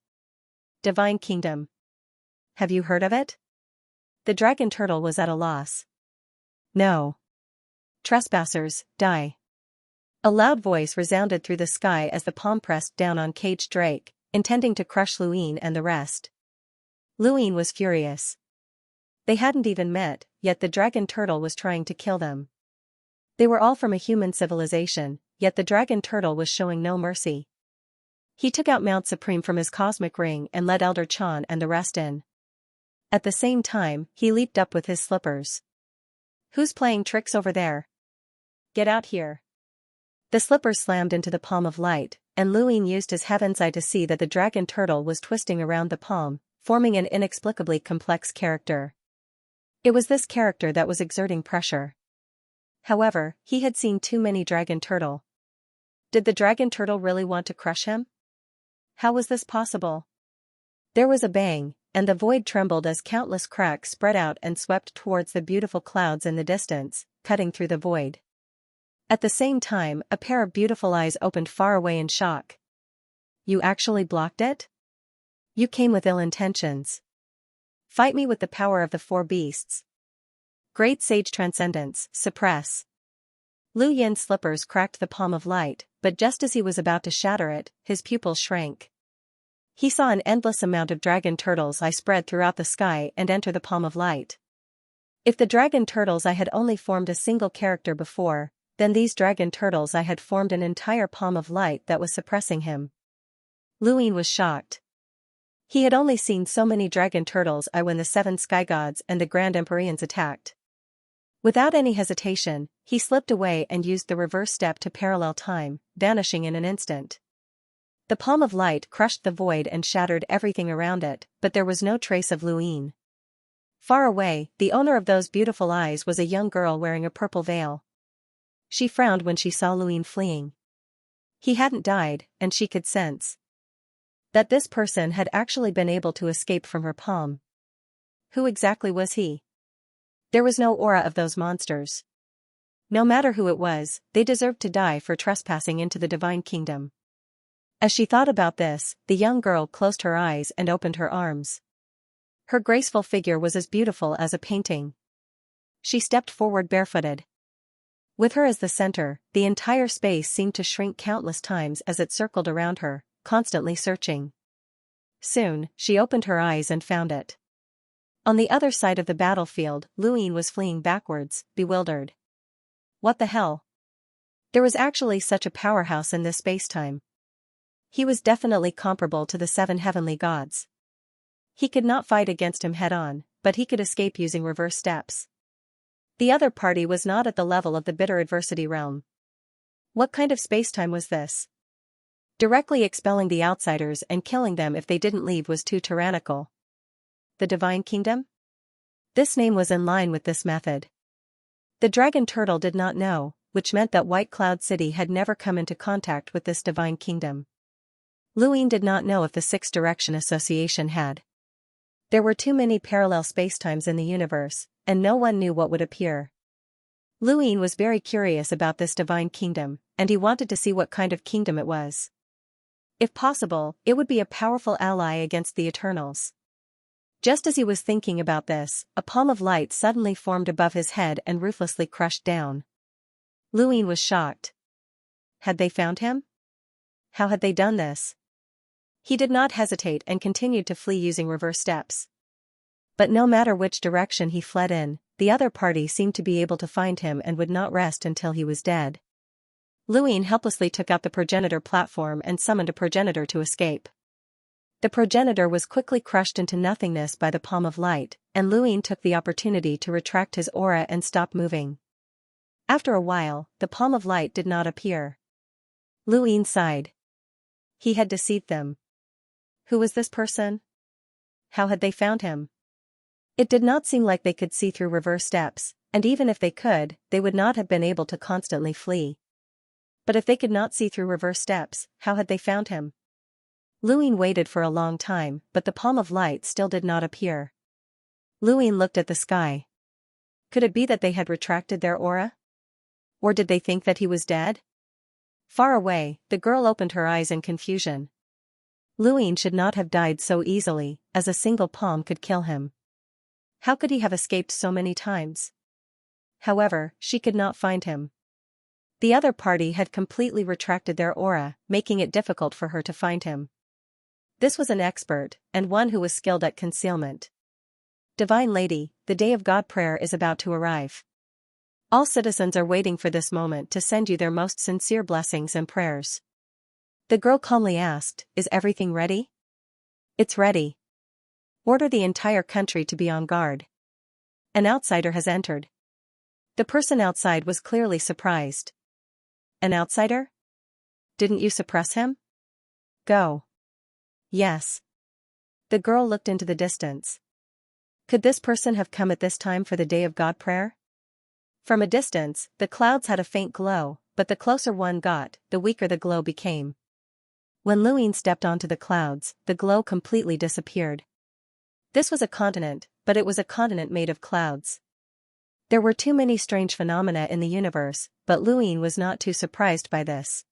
Divine Kingdom. Have you heard of it? The dragon turtle was at a loss. No. Trespassers, die. A loud voice resounded through the sky as the palm pressed down on Caged Drake, intending to crush Luin and the rest. Luin was furious. They hadn't even met, yet the dragon turtle was trying to kill them. They were all from a human civilization, yet the dragon turtle was showing no mercy. He took out Mount Supreme from his cosmic ring and let Elder Chan and the rest in. At the same time, he leaped up with his slippers. "Who's playing tricks over there? Get out here." The slippers slammed into the palm of light, and Luin used his heaven's eye to see that the dragon turtle was twisting around the palm, forming an inexplicably complex character. It was this character that was exerting pressure. However, he had seen too many dragon turtle. Did the dragon turtle really want to crush him? How was this possible? There was a bang, and the void trembled as countless cracks spread out and swept towards the beautiful clouds in the distance, cutting through the void. At the same time, a pair of beautiful eyes opened far away in shock. "You actually blocked it? You came with ill intentions. Fight me with the power of the four beasts. Great Sage Transcendence, suppress." Lu Yin's slippers cracked the palm of light, but just as he was about to shatter it, his pupils shrank. He saw an endless amount of dragon turtles' eye spread throughout the sky and enter the palm of light. If the dragon turtle's eye had only formed a single character before, then these dragon turtles' eye had formed an entire palm of light that was suppressing him. Luin was shocked. He had only seen so many dragon turtles' eye when the 7 sky gods and the Grand Empyreans attacked. Without any hesitation, he slipped away and used the reverse step to parallel time, vanishing in an instant. The palm of light crushed the void and shattered everything around it, but there was no trace of Luin. Far away, the owner of those beautiful eyes was a young girl wearing a purple veil. She frowned when she saw Luin fleeing. He hadn't died, and she could sense that this person had actually been able to escape from her palm. Who exactly was he? There was no aura of those monsters. No matter who it was, they deserved to die for trespassing into the divine kingdom. As she thought about this, the young girl closed her eyes and opened her arms. Her graceful figure was as beautiful as a painting. She stepped forward barefooted. With her as the center, the entire space seemed to shrink countless times as it circled around her, constantly searching. Soon, she opened her eyes and found it. On the other side of the battlefield, Luin was fleeing backwards, bewildered. What the hell? There was actually such a powerhouse in this space-time. He was definitely comparable to the 7 heavenly gods. He could not fight against him head-on, but he could escape using reverse steps. The other party was not at the level of the bitter adversity realm. What kind of space-time was this? Directly expelling the outsiders and killing them if they didn't leave was too tyrannical. The Divine Kingdom? This name was in line with this method. The dragon turtle did not know, which meant that White Cloud City had never come into contact with this Divine Kingdom. Luin did not know if the Sixth Direction Association had. There were too many parallel spacetimes in the universe, and no one knew what would appear. Luin was very curious about this Divine Kingdom, and he wanted to see what kind of kingdom it was. If possible, it would be a powerful ally against the Eternals. Just as he was thinking about this, a palm of light suddenly formed above his head and ruthlessly crushed down. Luin was shocked. Had they found him? How had they done this? He did not hesitate and continued to flee using reverse steps. But no matter which direction he fled in, the other party seemed to be able to find him and would not rest until he was dead. Luin helplessly took out the progenitor platform and summoned a progenitor to escape. The progenitor was quickly crushed into nothingness by the palm of light, and Luin took the opportunity to retract his aura and stop moving. After a while, the palm of light did not appear. Luin sighed. He had deceived them. Who was this person? How had they found him? It did not seem like they could see through reverse steps, and even if they could, they would not have been able to constantly flee. But if they could not see through reverse steps, how had they found him? Luin waited for a long time, but the palm of light still did not appear. Luin looked at the sky. Could it be that they had retracted their aura? Or did they think that he was dead? Far away, the girl opened her eyes in confusion. Luin should not have died so easily, as a single palm could kill him. How could he have escaped so many times? However, she could not find him. The other party had completely retracted their aura, making it difficult for her to find him. This was an expert, and one who was skilled at concealment. Divine Lady, the day of God prayer is about to arrive. All citizens are waiting for this moment to send you their most sincere blessings and prayers. The girl calmly asked, "Is everything ready?" "It's ready. Order the entire country to be on guard. An outsider has entered." The person outside was clearly surprised. "An outsider? Didn't you suppress him?" "Go." "Yes." The girl looked into the distance. Could this person have come at this time for the day of God prayer? From a distance, the clouds had a faint glow, but the closer one got, the weaker the glow became. When Luin stepped onto the clouds, the glow completely disappeared. This was a continent, but it was a continent made of clouds. There were too many strange phenomena in the universe, but Luin was not too surprised by this.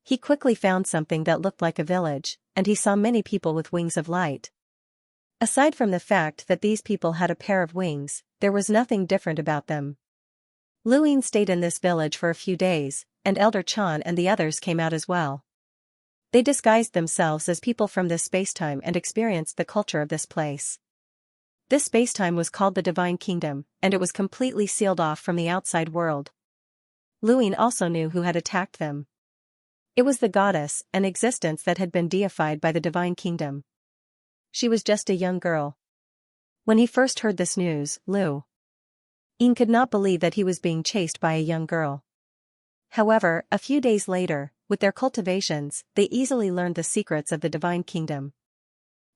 He quickly found something that looked like a village, and he saw many people with wings of light. Aside from the fact that these people had a pair of wings, there was nothing different about them. Luin stayed in this village for a few days, and Elder Chan and the others came out as well. They disguised themselves as people from this spacetime and experienced the culture of this place. This spacetime was called the Divine Kingdom, and it was completely sealed off from the outside world. Luin also knew who had attacked them. It was the goddess, an existence that had been deified by the Divine Kingdom. She was just a young girl. When he first heard this news, Luin could not believe that he was being chased by a young girl. However, a few days later, with their cultivations, they easily learned the secrets of the Divine Kingdom.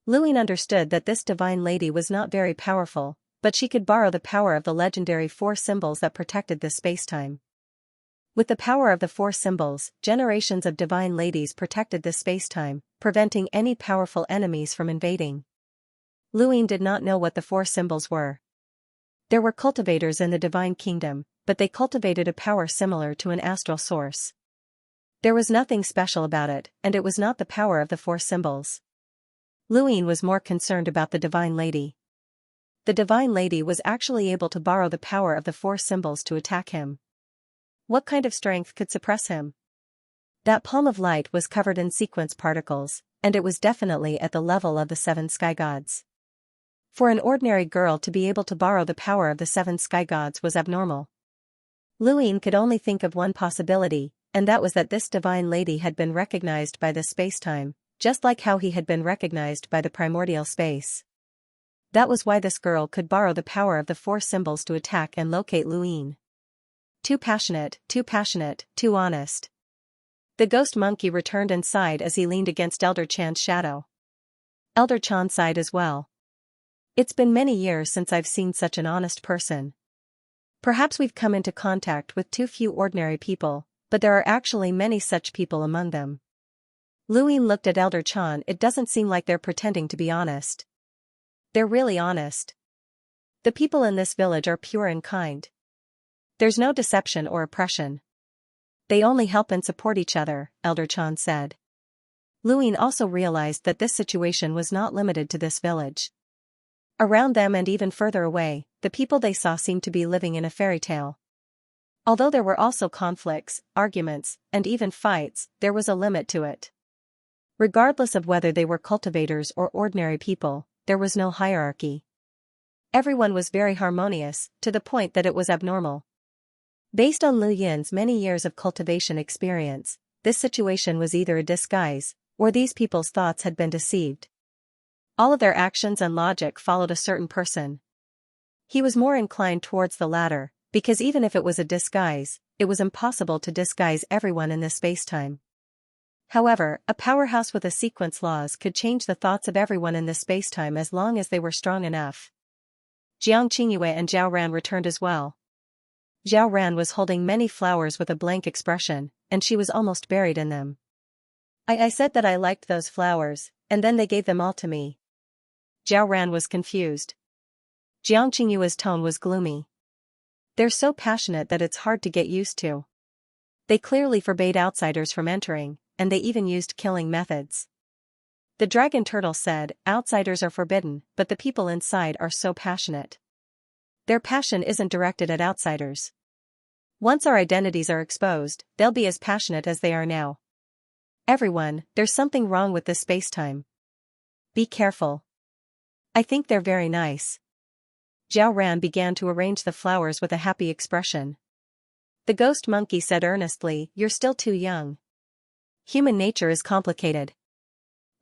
Luin understood that this divine lady was not very powerful, but she could borrow the power of the legendary 4 symbols that protected this spacetime. With the power of the 4 symbols, generations of divine ladies protected this spacetime, preventing any powerful enemies from invading. Luin did not know what the 4 symbols were. There were cultivators in the Divine Kingdom, but they cultivated a power similar to an astral source. There was nothing special about it, and it was not the power of the 4 symbols. Luin was more concerned about the Divine Lady. The Divine Lady was actually able to borrow the power of the 4 symbols to attack him. What kind of strength could suppress him? That palm of light was covered in sequence particles, and it was definitely at the level of the 7 sky gods. For an ordinary girl to be able to borrow the power of the 7 sky gods was abnormal. Luin could only think of one possibility, and that was that this divine lady had been recognized by the spacetime, just like how he had been recognized by the primordial space. That was why this girl could borrow the power of the 4 symbols to attack and locate Luin. Too passionate, too honest. The ghost monkey returned and sighed as he leaned against Elder Chan's shadow. Elder Chan sighed as well. It's been many years since I've seen such an honest person. Perhaps we've come into contact with too few ordinary people, but there are actually many such people among them. Luin looked at Elder Chan. It doesn't seem like they're pretending to be honest. They're really honest. The people in this village are pure and kind. There's no deception or oppression. They only help and support each other, Elder Chan said. Luin also realized that this situation was not limited to this village. Around them and even further away, the people they saw seemed to be living in a fairy tale. Although there were also conflicts, arguments, and even fights, there was a limit to it. Regardless of whether they were cultivators or ordinary people, there was no hierarchy. Everyone was very harmonious, to the point that it was abnormal. Based on Lu Yin's many years of cultivation experience, this situation was either a disguise, or these people's thoughts had been deceived. All of their actions and logic followed a certain person. He was more inclined towards the latter, because even if it was a disguise, it was impossible to disguise everyone in this spacetime. However, a powerhouse with a sequence laws could change the thoughts of everyone in this spacetime as long as they were strong enough. Xianxia and Zhao Ran returned as well. Zhao Ran was holding many flowers with a blank expression, and she was almost buried in them. I said that I liked those flowers, and then they gave them all to me. Zhao Ran was confused. Xianxia's tone was gloomy. They're so passionate that it's hard to get used to. They clearly forbade outsiders from entering, and they even used killing methods. The dragon turtle said, outsiders are forbidden, but the people inside are so passionate. Their passion isn't directed at outsiders. Once our identities are exposed, they'll be as passionate as they are now. Everyone, there's something wrong with this space-time. Be careful. I think they're very nice. Zhao Ran began to arrange the flowers with a happy expression. The ghost monkey said earnestly, "You're still too young. Human nature is complicated.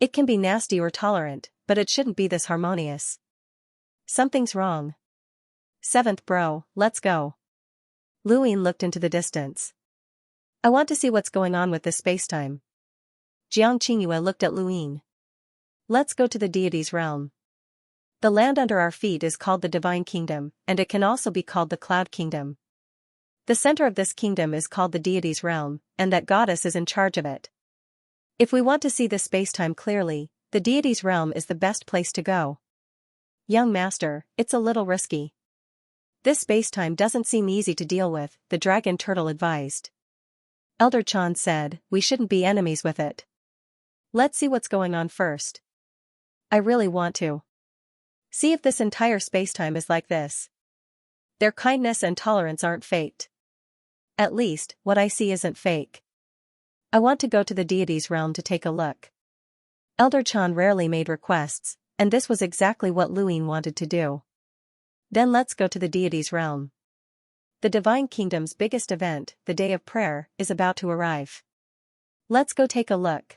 It can be nasty or tolerant, but it shouldn't be this harmonious. Something's wrong. Seventh bro, let's go." Luin looked into the distance. "I want to see what's going on with this spacetime." Xianxia looked at Luin. "Let's go to the deity's realm. The land under our feet is called the Divine Kingdom, and it can also be called the Cloud Kingdom. The center of this kingdom is called the deity's realm, and that goddess is in charge of it. If we want to see this spacetime clearly, the deity's realm is the best place to go." "Young master, it's a little risky. This spacetime doesn't seem easy to deal with," the dragon turtle advised. Elder Chan said, "We shouldn't be enemies with it. Let's see what's going on first. I really want to see if this entire spacetime is like this. Their kindness and tolerance aren't faked. At least, what I see isn't fake. I want to go to the deity's realm to take a look." Elder Chan rarely made requests, and this was exactly what Luin wanted to do. "Then let's go to the deity's realm. The Divine Kingdom's biggest event, the Day of Prayer, is about to arrive. Let's go take a look.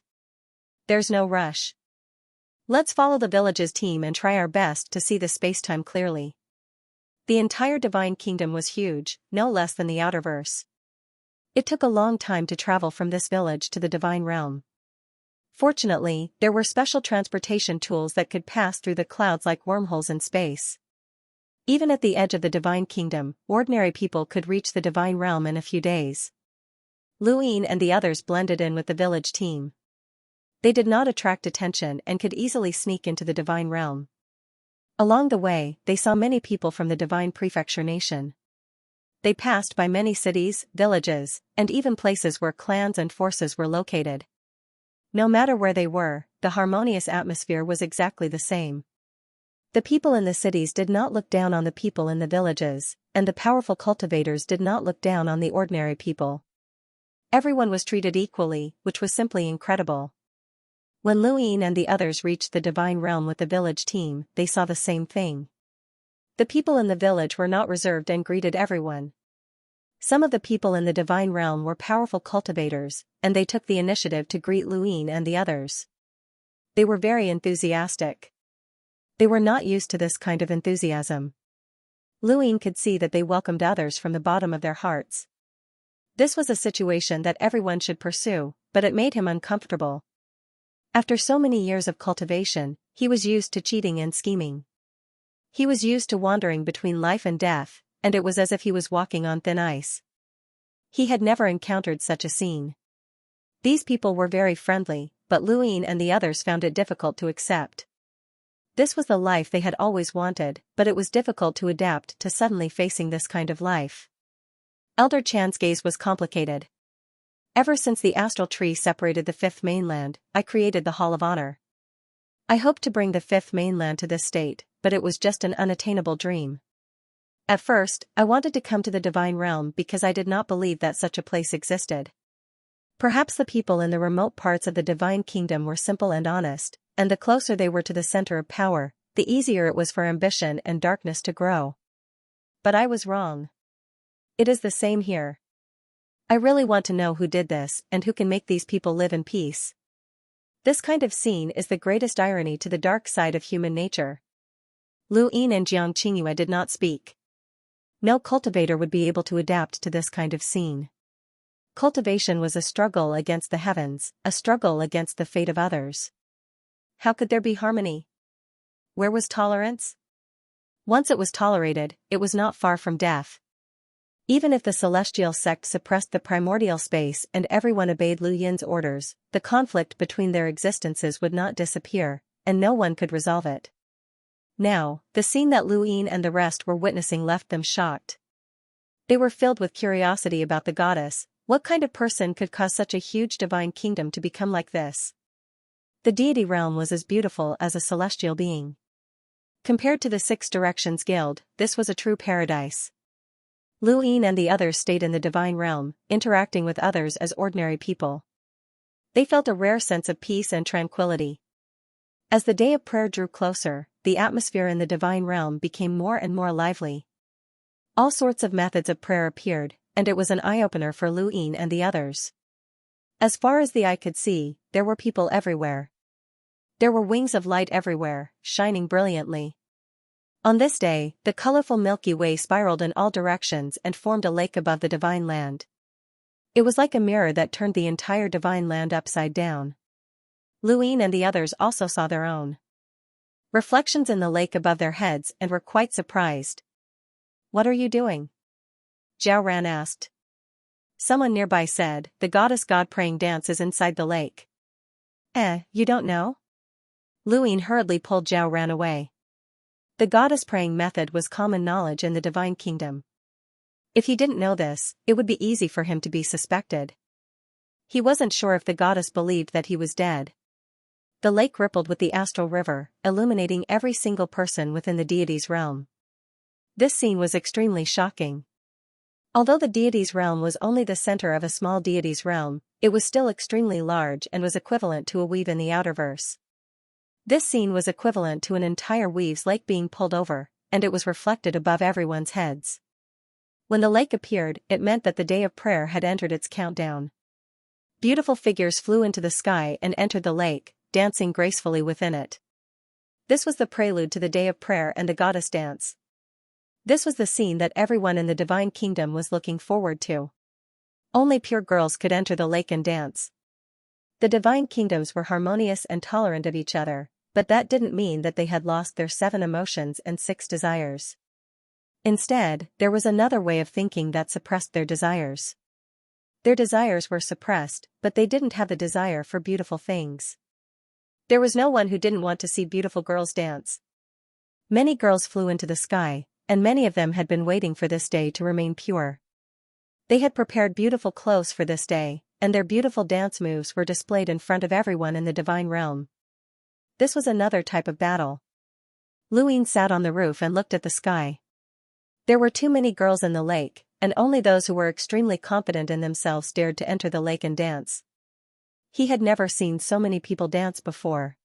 There's no rush. Let's follow the village's team and try our best to see the spacetime clearly." The entire Divine Kingdom was huge, no less than the Outerverse. It took a long time to travel from this village to the Divine Realm. Fortunately, there were special transportation tools that could pass through the clouds like wormholes in space. Even at the edge of the Divine Kingdom, ordinary people could reach the Divine Realm in a few days. Luin and the others blended in with the village team. They did not attract attention and could easily sneak into the Divine Realm. Along the way, they saw many people from the Divine Prefecture Nation. They passed by many cities, villages, and even places where clans and forces were located. No matter where they were, the harmonious atmosphere was exactly the same. The people in the cities did not look down on the people in the villages, and the powerful cultivators did not look down on the ordinary people. Everyone was treated equally, which was simply incredible. When Luin and the others reached the Divine Realm with the village team, they saw the same thing. The people in the village were not reserved and greeted everyone. Some of the people in the Divine Realm were powerful cultivators, and they took the initiative to greet Luin and the others. They were very enthusiastic. They were not used to this kind of enthusiasm. Luin could see that they welcomed others from the bottom of their hearts. This was a situation that everyone should pursue, but it made him uncomfortable. After so many years of cultivation, he was used to cheating and scheming. He was used to wandering between life and death, and it was as if he was walking on thin ice. He had never encountered such a scene. These people were very friendly, but Luin and the others found it difficult to accept. This was the life they had always wanted, but it was difficult to adapt to suddenly facing this kind of life. Elder Chan's gaze was complicated. "Ever since the astral tree separated the fifth mainland, I created the Hall of Honor. I hoped to bring the fifth mainland to this state, but it was just an unattainable dream. At first, I wanted to come to the Divine Realm because I did not believe that such a place existed. Perhaps the people in the remote parts of the Divine Kingdom were simple and honest, and the closer they were to the center of power, the easier it was for ambition and darkness to grow. But I was wrong. It is the same here. I really want to know who did this and who can make these people live in peace." This kind of scene is the greatest irony to the dark side of human nature. Luin and Xianxia did not speak. No cultivator would be able to adapt to this kind of scene. Cultivation was a struggle against the heavens, a struggle against the fate of others. How could there be harmony? Where was tolerance? Once it was tolerated, it was not far from death. Even if the celestial sect suppressed the primordial space and everyone obeyed Lu Yin's orders, the conflict between their existences would not disappear, and no one could resolve it. Now, the scene that Lu Yin and the rest were witnessing left them shocked. They were filled with curiosity about the goddess. What kind of person could cause such a huge divine kingdom to become like this? The deity realm was as beautiful as a celestial being. Compared to the Six Directions Guild, this was a true paradise. Lu Yin and the others stayed in the divine realm, interacting with others as ordinary people. They felt a rare sense of peace and tranquility. As the day of prayer drew closer, the atmosphere in the divine realm became more and more lively. All sorts of methods of prayer appeared, and it was an eye-opener for Lu Yin and the others. As far as the eye could see, there were people everywhere. There were wings of light everywhere, shining brilliantly. On this day, the colorful Milky Way spiraled in all directions and formed a lake above the divine land. It was like a mirror that turned the entire divine land upside down. Lu Yin and the others also saw their own reflections in the lake above their heads and were quite surprised. "What are you doing?" Zhao Ran asked. Someone nearby said, "The goddess god-praying dance is inside the lake." You don't know?" Lu Yin hurriedly pulled Zhao Ran away. The goddess-praying method was common knowledge in the divine kingdom. If he didn't know this, it would be easy for him to be suspected. He wasn't sure if the goddess believed that he was dead. The lake rippled with the astral river, illuminating every single person within the deity's realm. This scene was extremely shocking. Although the deity's realm was only the center of a small deity's realm, it was still extremely large and was equivalent to a weave in the outerverse. This scene was equivalent to an entire weave's lake being pulled over, and it was reflected above everyone's heads. When the lake appeared, it meant that the day of prayer had entered its countdown. Beautiful figures flew into the sky and entered the lake, dancing gracefully within it. This was the prelude to the day of prayer and the goddess dance. This was the scene that everyone in the divine kingdom was looking forward to. Only pure girls could enter the lake and dance. The divine kingdoms were harmonious and tolerant of each other, but that didn't mean that they had lost their 7 emotions and 6 desires. Instead, there was another way of thinking that suppressed their desires. Their desires were suppressed, but they didn't have the desire for beautiful things. There was no one who didn't want to see beautiful girls dance. Many girls flew into the sky, and many of them had been waiting for this day to remain pure. They had prepared beautiful clothes for this day, and their beautiful dance moves were displayed in front of everyone in the divine realm. This was another type of battle. Lu Yin sat on the roof and looked at the sky. There were too many girls in the lake, and only those who were extremely confident in themselves dared to enter the lake and dance. He had never seen so many people dance before.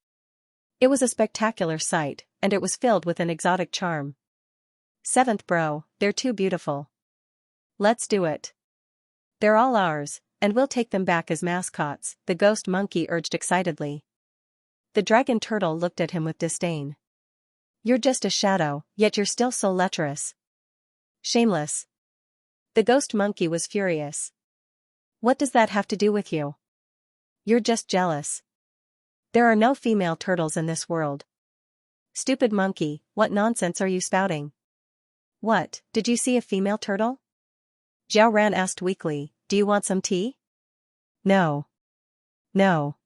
It was a spectacular sight, and it was filled with an exotic charm. "7th bro, they're too beautiful. Let's do it. They're all ours, and we'll take them back as mascots," the ghost monkey urged excitedly. The dragon turtle looked at him with disdain. "You're just a shadow, yet you're still so lecherous. Shameless." The ghost monkey was furious. "What does that have to do with you? You're just jealous. There are no female turtles in this world." "Stupid monkey, what nonsense are you spouting? What, did you see a female turtle?" Zhao Ran asked weakly, "Do you want some tea?" "No. No."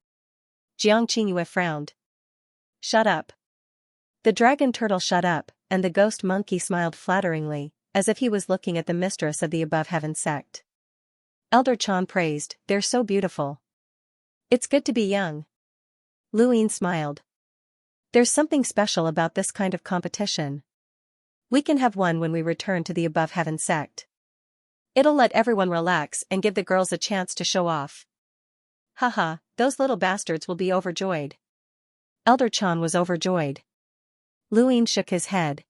Jiang Qingyue frowned. "Shut up." The dragon turtle shut up, and the ghost monkey smiled flatteringly, as if he was looking at the mistress of the above heaven sect. Elder Chan praised, "They're so beautiful. It's good to be young." Lu Yin smiled. "There's something special about this kind of competition. We can have one when we return to the above heaven sect. It'll let everyone relax and give the girls a chance to show off." "Haha, those little bastards will be overjoyed." Elder Chan was overjoyed. Lu Yin shook his head.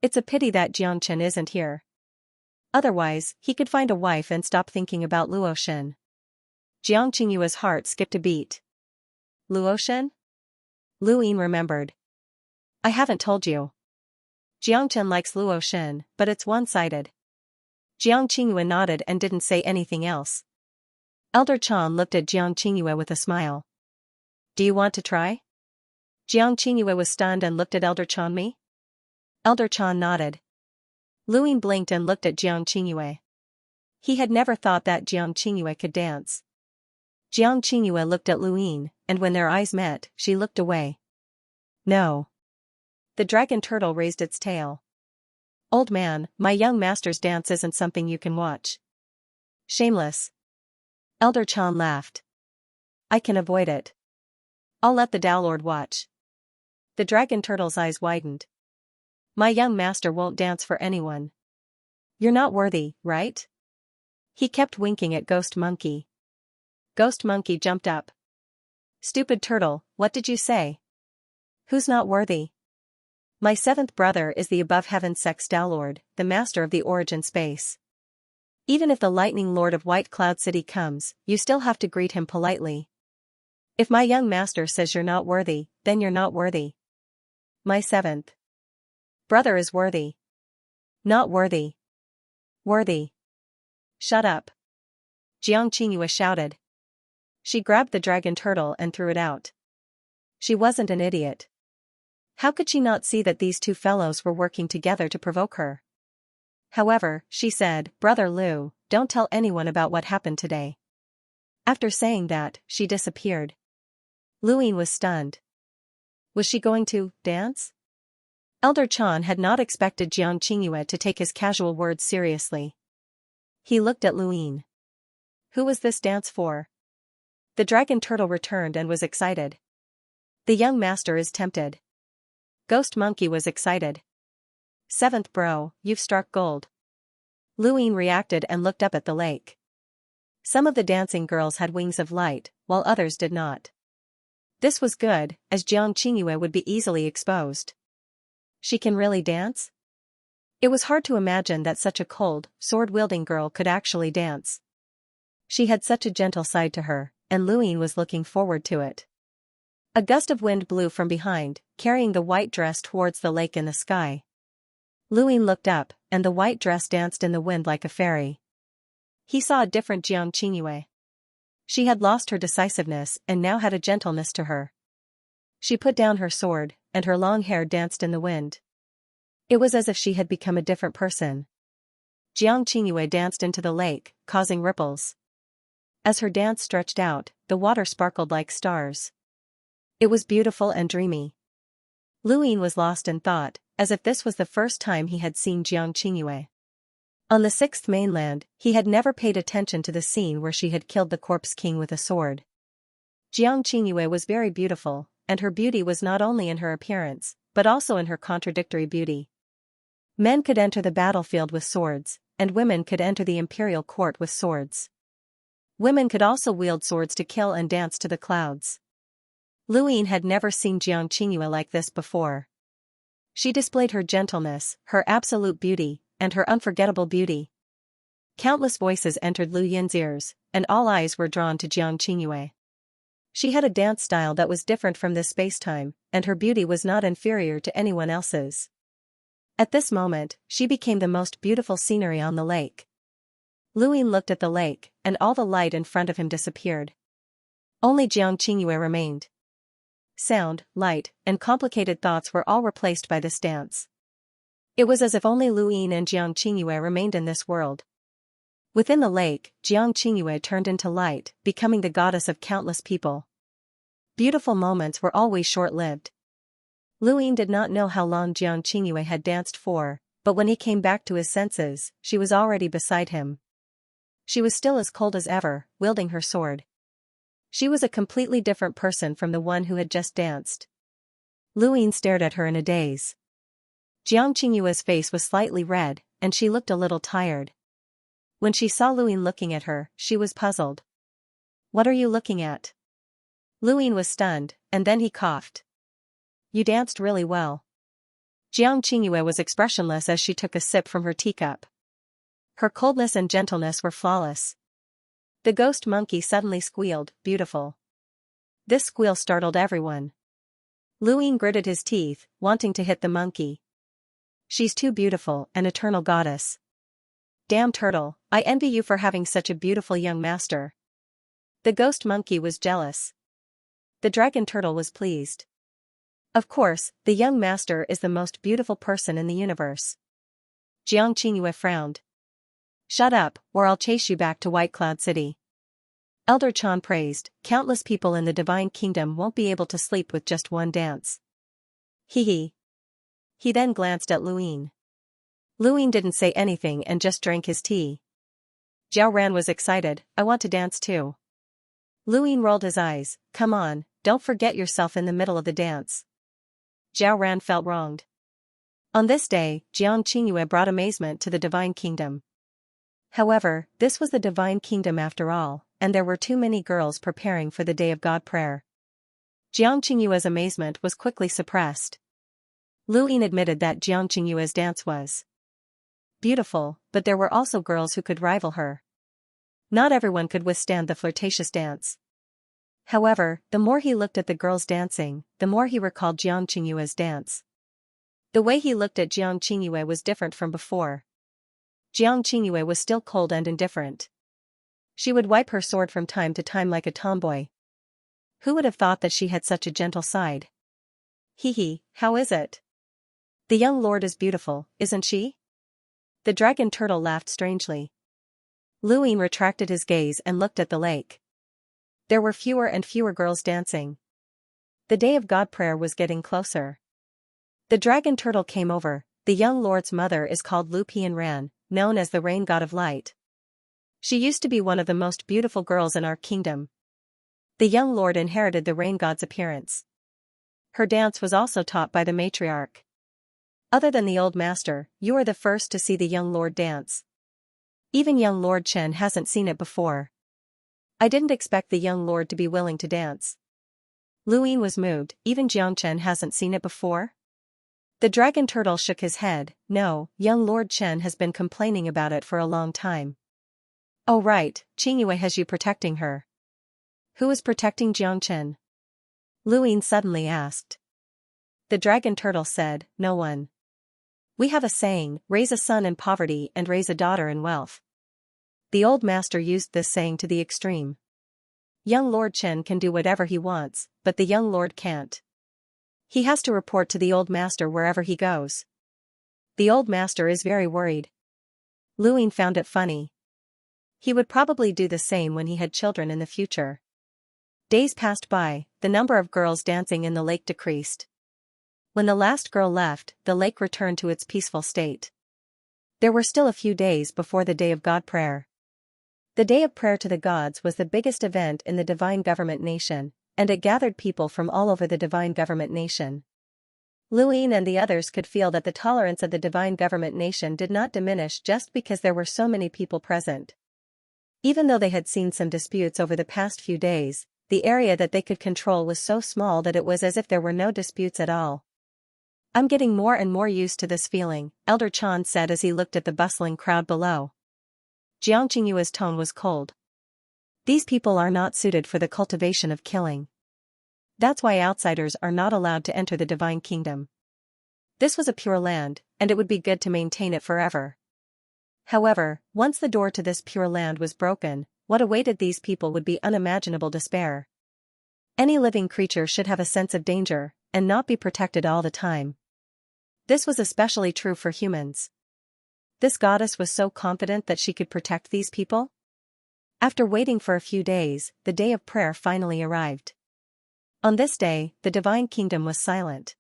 It's a pity that Jiangchen isn't here. Otherwise, he could find a wife and stop thinking about Luoshen. Jiang Qingyue's heart skipped a beat. "Luoshen?" Lu Yin remembered. "I haven't told you. Jiangchen likes Luoshen, but it's one-sided." Jiang Qingyue nodded and didn't say anything else. Elder Chan looked at Jiang Qingyue with a smile. "Do you want to try?" Jiang Qingyue was stunned and looked at Elder Chan. "Me?" Elder Chan nodded. Lu Yin blinked and looked at Jiang Qingyue. He had never thought that Jiang Qingyue could dance. Jiang Qingyue looked at Lu Yin, and when their eyes met, she looked away. "No." The dragon turtle raised its tail. "Old man, my young master's dance isn't something you can watch." "Shameless." Elder Chan laughed. "I can avoid it. I'll let the Tao Lord watch." The dragon turtle's eyes widened. "My young master won't dance for anyone. You're not worthy, right? He kept winking at Ghost Monkey. Ghost Monkey jumped up. Stupid turtle, what did you say? Who's not worthy? My seventh brother is the above heaven Sextalord, the master of the origin space. Even if the lightning lord of White Cloud City comes, you still have to greet him politely. If my young master says you're not worthy, then you're not worthy. My seventh brother is worthy. Not worthy. Worthy. Shut up. Xianxia shouted. She grabbed the dragon turtle and threw it out. She wasn't an idiot. How could she not see that these two fellows were working together to provoke her? However, she said, Brother Lu, don't tell anyone about what happened today. After saying that, she disappeared. Luin was stunned. Was she going to dance? Elder Chan had not expected Jiang Qingyue to take his casual words seriously. He looked at Luin. Who was this dance for? The dragon turtle returned and was excited. The young master is tempted. Ghost Monkey was excited. Seventh bro, you've struck gold. Luin reacted and looked up at the lake. Some of the dancing girls had wings of light, while others did not. This was good, as Jiang Qingyue would be easily exposed. She can really dance? It was hard to imagine that such a cold, sword-wielding girl could actually dance. She had such a gentle side to her, and Luin was looking forward to it. A gust of wind blew from behind, carrying the white dress towards the lake in the sky. Luin looked up, and the white dress danced in the wind like a fairy. He saw a different Jiang Qingyue. She had lost her decisiveness and now had a gentleness to her. She put down her sword, and her long hair danced in the wind. It was as if she had become a different person. Jiang Qingyue danced into the lake, causing ripples. As her dance stretched out, the water sparkled like stars. It was beautiful and dreamy. Luin was lost in thought, as if this was the first time he had seen Jiang Qingyue. On the sixth mainland, he had never paid attention to the scene where she had killed the corpse king with a sword. Jiang Qingyue was very beautiful, and her beauty was not only in her appearance, but also in her contradictory beauty. Men could enter the battlefield with swords, and women could enter the imperial court with swords. Women could also wield swords to kill and dance to the clouds. Luin had never seen Jiang Qingyue like this before. She displayed her gentleness, her absolute beauty, and her unforgettable beauty. Countless voices entered Lu Yin's ears, and all eyes were drawn to Jiang Qingyue. She had a dance style that was different from this space-time, and her beauty was not inferior to anyone else's. At this moment, she became the most beautiful scenery on the lake. Luin looked at the lake, and all the light in front of him disappeared. Only Jiang Qingyue remained. Sound, light, and complicated thoughts were all replaced by this dance. It was as if only Luin and Jiang Qingyue remained in this world. Within the lake, Jiang Qingyue turned into light, becoming the goddess of countless people. Beautiful moments were always short-lived. Luin did not know how long Jiang Qingyue had danced for, but when he came back to his senses, she was already beside him. She was still as cold as ever, wielding her sword. She was a completely different person from the one who had just danced. Luin stared at her in a daze. Jiang Qingyue's face was slightly red, and she looked a little tired. When she saw Luin looking at her, she was puzzled. What are you looking at? Luin was stunned, and then he coughed. You danced really well. Jiang Qingyue was expressionless as she took a sip from her teacup. Her coldness and gentleness were flawless. The ghost monkey suddenly squealed, beautiful. This squeal startled everyone. Luin gritted his teeth, wanting to hit the monkey. She's too beautiful, an eternal goddess. Damn turtle, I envy you for having such a beautiful young master. The ghost monkey was jealous. The dragon turtle was pleased. Of course, the young master is the most beautiful person in the universe. Jiang Qingyue frowned. Shut up, or I'll chase you back to White Cloud City. Elder Chan praised, countless people in the Divine Kingdom won't be able to sleep with just one dance. Hee hee. He then glanced at Luin. Luin didn't say anything and just drank his tea. Zhao Ran was excited, I want to dance too. Luin rolled his eyes, come on, don't forget yourself in the middle of the dance. Zhao Ran felt wronged. On this day, Xianxia brought amazement to the divine kingdom. However, this was the divine kingdom after all, and there were too many girls preparing for the Day of God prayer. Xianxia's amazement was quickly suppressed. Lu Yin admitted that Xianxia's dance was beautiful, but there were also girls who could rival her. Not everyone could withstand the flirtatious dance. However, the more he looked at the girls dancing, the more he recalled Xianxia's dance. The way he looked at Xianxia was different from before. Xianxia was still cold and indifferent. She would wipe her sword from time to time like a tomboy. Who would have thought that she had such a gentle side? Hee, how is it? The young lord is beautiful, isn't she? The dragon turtle laughed strangely. Lu Yin retracted his gaze and looked at the lake. There were fewer and fewer girls dancing. The Day of God prayer was getting closer. The dragon turtle came over. The young lord's mother is called Lu Pianran, known as the rain god of light. She used to be one of the most beautiful girls in our kingdom. The young lord inherited the rain god's appearance. Her dance was also taught by the matriarch. Other than the old master, you are the first to see the young lord dance. Even young Lord Chen hasn't seen it before. I didn't expect the young lord to be willing to dance. Lu Yin was moved. Even Jiangchen hasn't seen it before? The dragon turtle shook his head. No, young Lord Chen has been complaining about it for a long time. Oh right, Qingyue has you protecting her. Who is protecting Jiangchen? Lu Yin suddenly asked. The dragon turtle said, no one. We have a saying, raise a son in poverty and raise a daughter in wealth. The old master used this saying to the extreme. Young Lord Chen can do whatever he wants, but the young lord can't. He has to report to the old master wherever he goes. The old master is very worried. Lu Yin found it funny. He would probably do the same when he had children in the future. Days passed by, the number of girls dancing in the lake decreased. When the last girl left, the lake returned to its peaceful state. There were still a few days before the Day of God prayer. The Day of Prayer to the Gods was the biggest event in the Divine Government Nation, and it gathered people from all over the Divine Government Nation. Lu Yin and the others could feel that the tolerance of the Divine Government Nation did not diminish just because there were so many people present. Even though they had seen some disputes over the past few days, the area that they could control was so small that it was as if there were no disputes at all. I'm getting more and more used to this feeling, Elder Chan said as he looked at the bustling crowd below. Jiangqingyue's tone was cold. These people are not suited for the cultivation of killing. That's why outsiders are not allowed to enter the divine kingdom. This was a pure land, and it would be good to maintain it forever. However, once the door to this pure land was broken, what awaited these people would be unimaginable despair. Any living creature should have a sense of danger, and not be protected all the time. This was especially true for humans. This goddess was so confident that she could protect these people? After waiting for a few days, the day of prayer finally arrived. On this day, the divine kingdom was silent.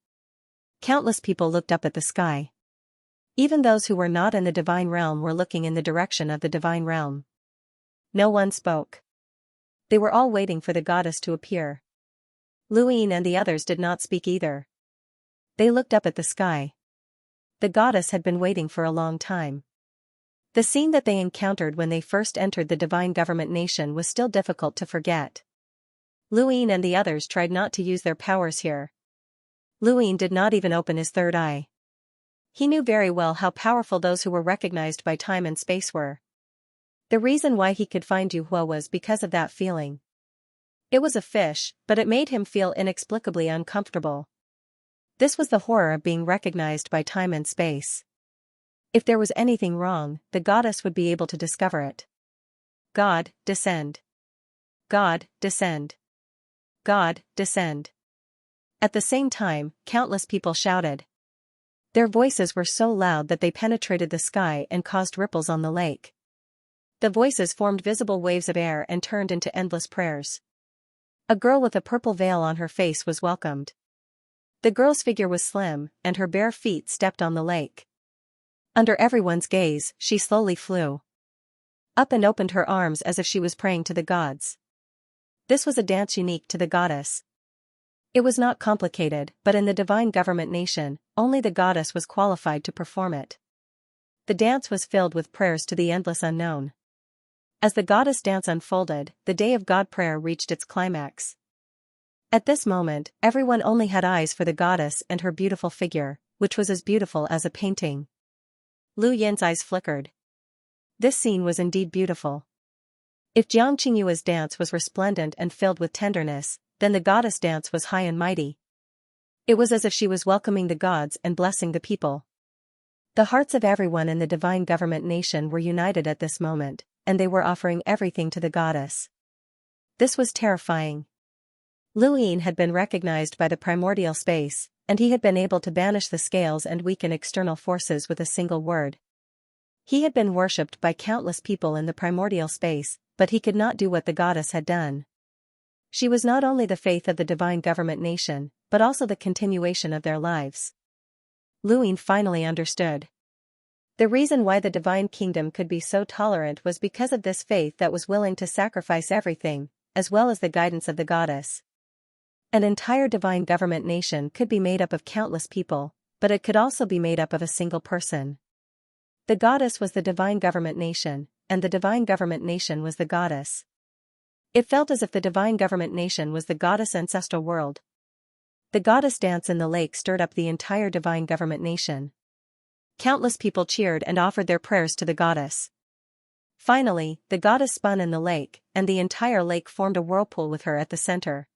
Countless people looked up at the sky. Even those who were not in the divine realm were looking in the direction of the divine realm. No one spoke. They were all waiting for the goddess to appear. Lu Yin and the others did not speak either. They looked up at the sky. The goddess had been waiting for a long time. The scene that they encountered when they first entered the divine government nation was still difficult to forget. Lu Yin and the others tried not to use their powers here. Lu Yin did not even open his third eye. He knew very well how powerful those who were recognized by time and space were. The reason why he could find Yu Hua was because of that feeling. It was a fish, but it made him feel inexplicably uncomfortable. This was the horror of being recognized by time and space. If there was anything wrong, the goddess would be able to discover it. God, descend. God, descend. God, descend. At the same time, countless people shouted. Their voices were so loud that they penetrated the sky and caused ripples on the lake. The voices formed visible waves of air and turned into endless prayers. A girl with a purple veil on her face was welcomed. The girl's figure was slim, and her bare feet stepped on the lake. Under everyone's gaze, she slowly flew up and opened her arms as if she was praying to the gods. This was a dance unique to the goddess. It was not complicated, but in the divine government nation, only the goddess was qualified to perform it. The dance was filled with prayers to the endless unknown. As the goddess dance unfolded, the day of God prayer reached its climax. At this moment, everyone only had eyes for the goddess and her beautiful figure, which was as beautiful as a painting. Lu Yin's eyes flickered. This scene was indeed beautiful. If Xianxia's dance was resplendent and filled with tenderness, then the goddess' dance was high and mighty. It was as if she was welcoming the gods and blessing the people. The hearts of everyone in the divine government nation were united at this moment, and they were offering everything to the goddess. This was terrifying. Lu Yin had been recognized by the primordial space, and he had been able to banish the scales and weaken external forces with a single word. He had been worshipped by countless people in the primordial space, but he could not do what the goddess had done. She was not only the faith of the divine government nation, but also the continuation of their lives. Lu Yin finally understood. The reason why the divine kingdom could be so tolerant was because of this faith that was willing to sacrifice everything, as well as the guidance of the goddess. An entire divine government nation could be made up of countless people, but it could also be made up of a single person. The goddess was the divine government nation, and the divine government nation was the goddess. It felt as if the divine government nation was the goddess' ancestral world. The goddess dance in the lake stirred up the entire divine government nation. Countless people cheered and offered their prayers to the goddess. Finally, the goddess spun in the lake, and the entire lake formed a whirlpool with her at the center.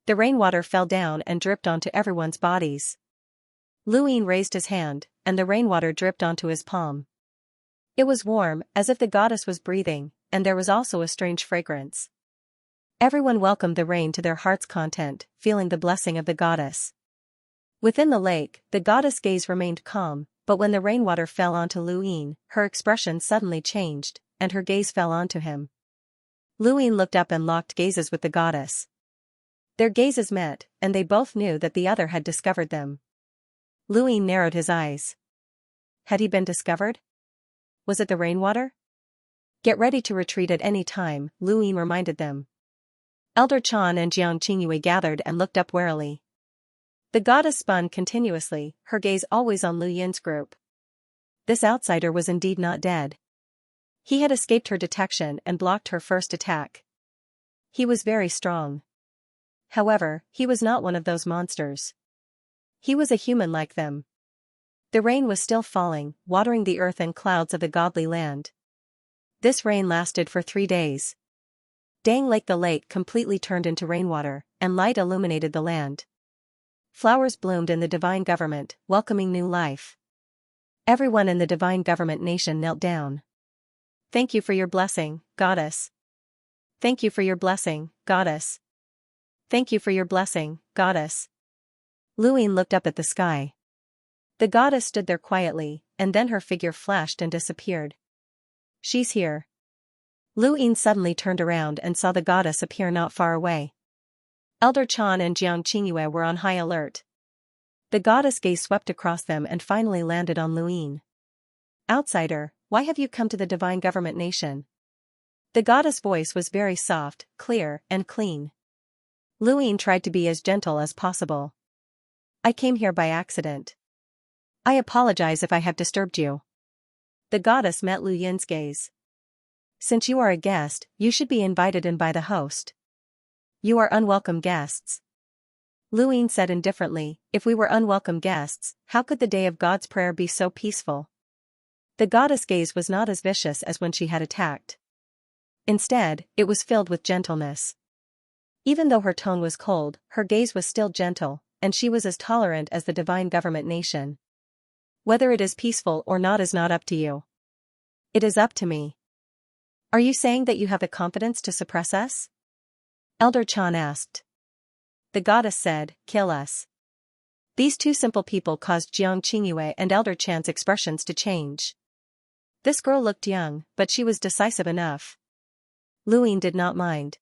The rainwater fell down and dripped onto everyone's bodies. Lu Yin raised his hand, and the rainwater dripped onto his palm. It was warm, as if the goddess was breathing, and there was also a strange fragrance. Everyone welcomed the rain to their heart's content, feeling the blessing of the goddess. Within the lake, the goddess' gaze remained calm, but when the rainwater fell onto Lu Yin, her expression suddenly changed, and her gaze fell onto him. Lu Yin looked up and locked gazes with the goddess. Their gazes met, and they both knew that the other had discovered them. Lu Yin narrowed his eyes. Had he been discovered? Was it the rainwater? Get ready to retreat at any time, Lu Yin reminded them. Elder Chan and Xianxia gathered and looked up warily. The goddess spun continuously, her gaze always on Lu Yin's group. This outsider was indeed not dead. He had escaped her detection and blocked her first attack. He was very strong. However, he was not one of those monsters. He was a human like them. The rain was still falling, watering the earth and clouds of the godly land. This rain lasted for 3 days. Dang Lake, the lake completely turned into rainwater, and light illuminated the land. Flowers bloomed in the divine government, welcoming new life. Everyone in the divine government nation knelt down. Thank you for your blessing, goddess. Thank you for your blessing, goddess. Thank you for your blessing, goddess. Lu Yin looked up at the sky. The goddess stood there quietly, and then her figure flashed and disappeared. She's here. Lu Yin suddenly turned around and saw the goddess appear not far away. Elder Chan and Xianxia were on high alert. The goddess' gaze swept across them and finally landed on Lu Yin. Outsider, why have you come to the divine government nation? The goddess' voice was very soft, clear, and clean. Lu Yin tried to be as gentle as possible. I came here by accident. I apologize if I have disturbed you. The goddess met Lu Yin's gaze. Since you are a guest, you should be invited in by the host. You are unwelcome guests. Lu Yin said indifferently, if we were unwelcome guests, how could the day of God's prayer be so peaceful? The goddess' gaze was not as vicious as when she had attacked. Instead, it was filled with gentleness. Even though her tone was cold, her gaze was still gentle, and she was as tolerant as the divine government nation. Whether it is peaceful or not is not up to you. It is up to me. Are you saying that you have the confidence to suppress us? Elder Chan asked. The goddess said, kill us. These two simple people caused Xianxia and Elder Chan's expressions to change. This girl looked young, but she was decisive enough. Lu Yin did not mind.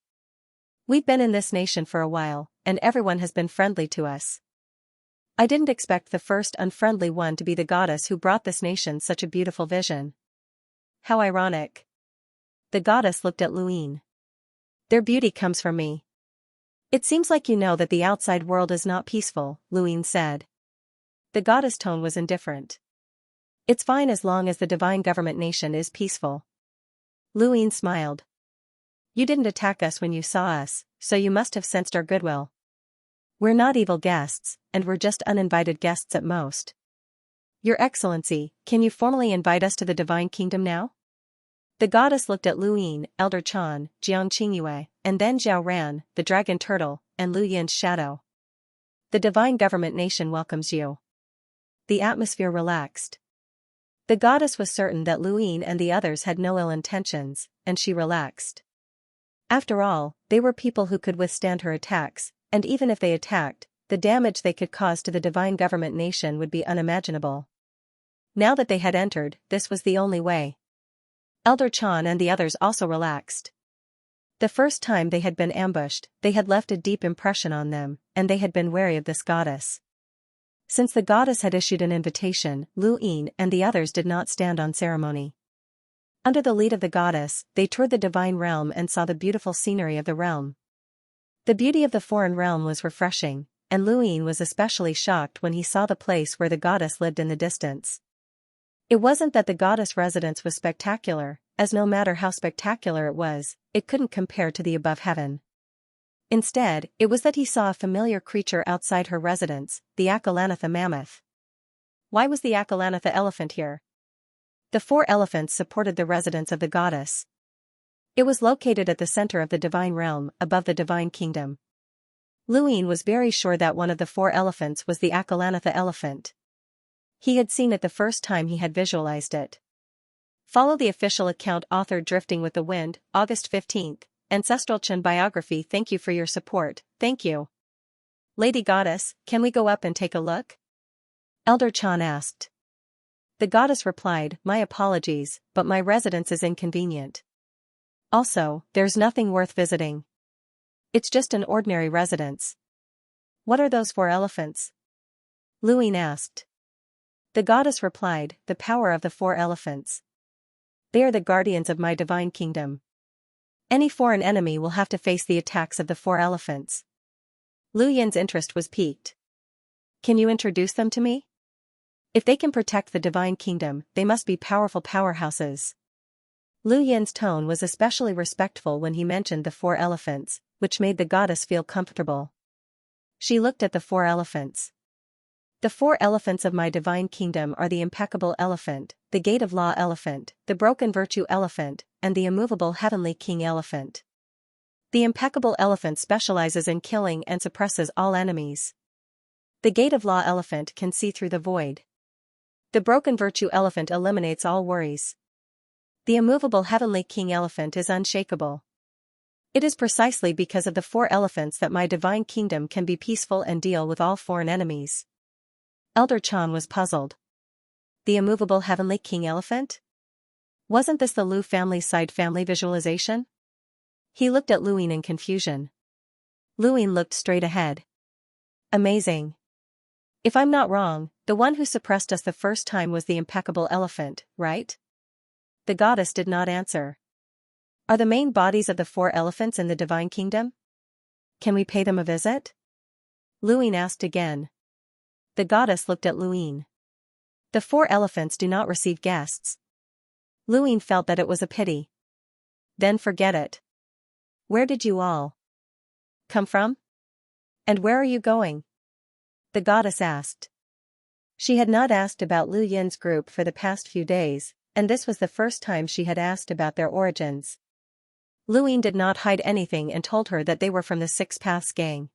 We've been in this nation for a while, and everyone has been friendly to us. I didn't expect the first unfriendly one to be the goddess who brought this nation such a beautiful vision. How ironic. The goddess looked at Lu Yin. Their beauty comes from me. It seems like you know that the outside world is not peaceful, Luin said. The goddess' tone was indifferent. It's fine as long as the divine government nation is peaceful. Luin smiled. You didn't attack us when you saw us, so you must have sensed our goodwill. We're not evil guests, and we're just uninvited guests at most. Your Excellency, can you formally invite us to the divine kingdom now? The goddess looked at Luin, Elder Chan, Jiang Qingyue, and then Zhao Ran, the dragon turtle, and Lu Yin's shadow. The divine government nation welcomes you. The atmosphere relaxed. The goddess was certain that Luin and the others had no ill intentions, and she relaxed. After all, they were people who could withstand her attacks, and even if they attacked, the damage they could cause to the divine government nation would be unimaginable. Now that they had entered, this was the only way. Elder Chan and the others also relaxed. The first time they had been ambushed, they had left a deep impression on them, and they had been wary of this goddess. Since the goddess had issued an invitation, Lu Yin and the others did not stand on ceremony. Under the lead of the goddess, they toured the divine realm and saw the beautiful scenery of the realm. The beauty of the foreign realm was refreshing, and Lu Yin was especially shocked when he saw the place where the goddess lived in the distance. It wasn't that the goddess' residence was spectacular, as no matter how spectacular it was, it couldn't compare to the above heaven. Instead, it was that he saw a familiar creature outside her residence, the Akalanatha mammoth. Why was the Akalanatha elephant here? The 4 elephants supported the residence of the goddess. It was located at the center of the divine realm, above the divine kingdom. Luin was very sure that one of the 4 elephants was the Akalanatha elephant. He had seen it the first time he had visualized it. Follow the official account authored Drifting with the Wind, August 15th, Ancestral Chen biography. Thank you for your support, thank you. Lady Goddess, can we go up and take a look? Elder Chan asked. The goddess replied, my apologies, but my residence is inconvenient. Also, there's nothing worth visiting. It's just an ordinary residence. What are those 4 elephants? Luin asked. The goddess replied, the power of the 4 elephants. They are the guardians of my divine kingdom. Any foreign enemy will have to face the attacks of the 4 elephants. Lu Yin's interest was piqued. Can you introduce them to me? If they can protect the divine kingdom, they must be powerful powerhouses. Lu Yin's tone was especially respectful when he mentioned the 4 elephants, which made the goddess feel comfortable. She looked at the 4 elephants. The 4 elephants of my divine kingdom are the impeccable elephant, the gate of law elephant, the broken virtue elephant, and the immovable heavenly king elephant. The impeccable elephant specializes in killing and suppresses all enemies. The gate of law elephant can see through the void. The broken virtue elephant eliminates all worries. The immovable heavenly king elephant is unshakable. It is precisely because of the 4 elephants that my divine kingdom can be peaceful and deal with all foreign enemies. Elder Chan was puzzled. The immovable heavenly king elephant? Wasn't this the Lu family's side family visualization? He looked at Luin in confusion. Luin looked straight ahead. Amazing. If I'm not wrong, the one who suppressed us the first time was the impeccable elephant, right? The goddess did not answer. Are the main bodies of the 4 elephants in the divine kingdom? Can we pay them a visit? Luin asked again. The goddess looked at Luin. The 4 elephants do not receive guests. Luin felt that it was a pity. Then forget it. Where did you all come from? And where are you going? The goddess asked. She had not asked about Lu Yin's group for the past few days, and this was the first time she had asked about their origins. Luin did not hide anything and told her that they were from the 6 Paths gang.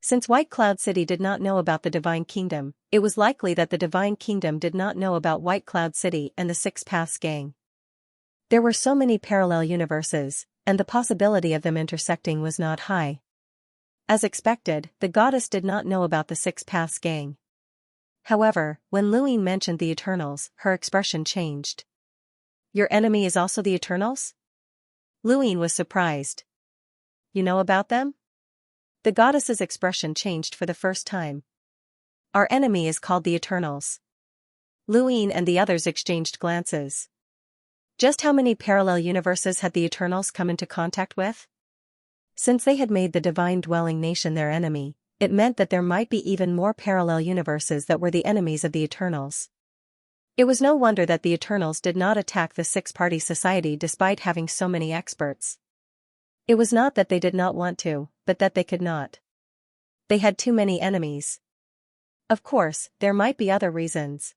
Since White Cloud City did not know about the Divine Kingdom, it was likely that the Divine Kingdom did not know about White Cloud City and the 6 Paths gang. There were so many parallel universes, and the possibility of them intersecting was not high. As expected, the goddess did not know about the 6 Paths gang. However, when Luin mentioned the Eternals, her expression changed. Your enemy is also the Eternals? Luin was surprised. You know about them? The goddess's expression changed for the first time. Our enemy is called the Eternals. Luin and the others exchanged glances. Just how many parallel universes had the Eternals come into contact with? Since they had made the divine-dwelling nation their enemy, it meant that there might be even more parallel universes that were the enemies of the Eternals. It was no wonder that the Eternals did not attack the six-party society despite having so many experts. It was not that they did not want to, but that they could not. They had too many enemies. Of course, there might be other reasons.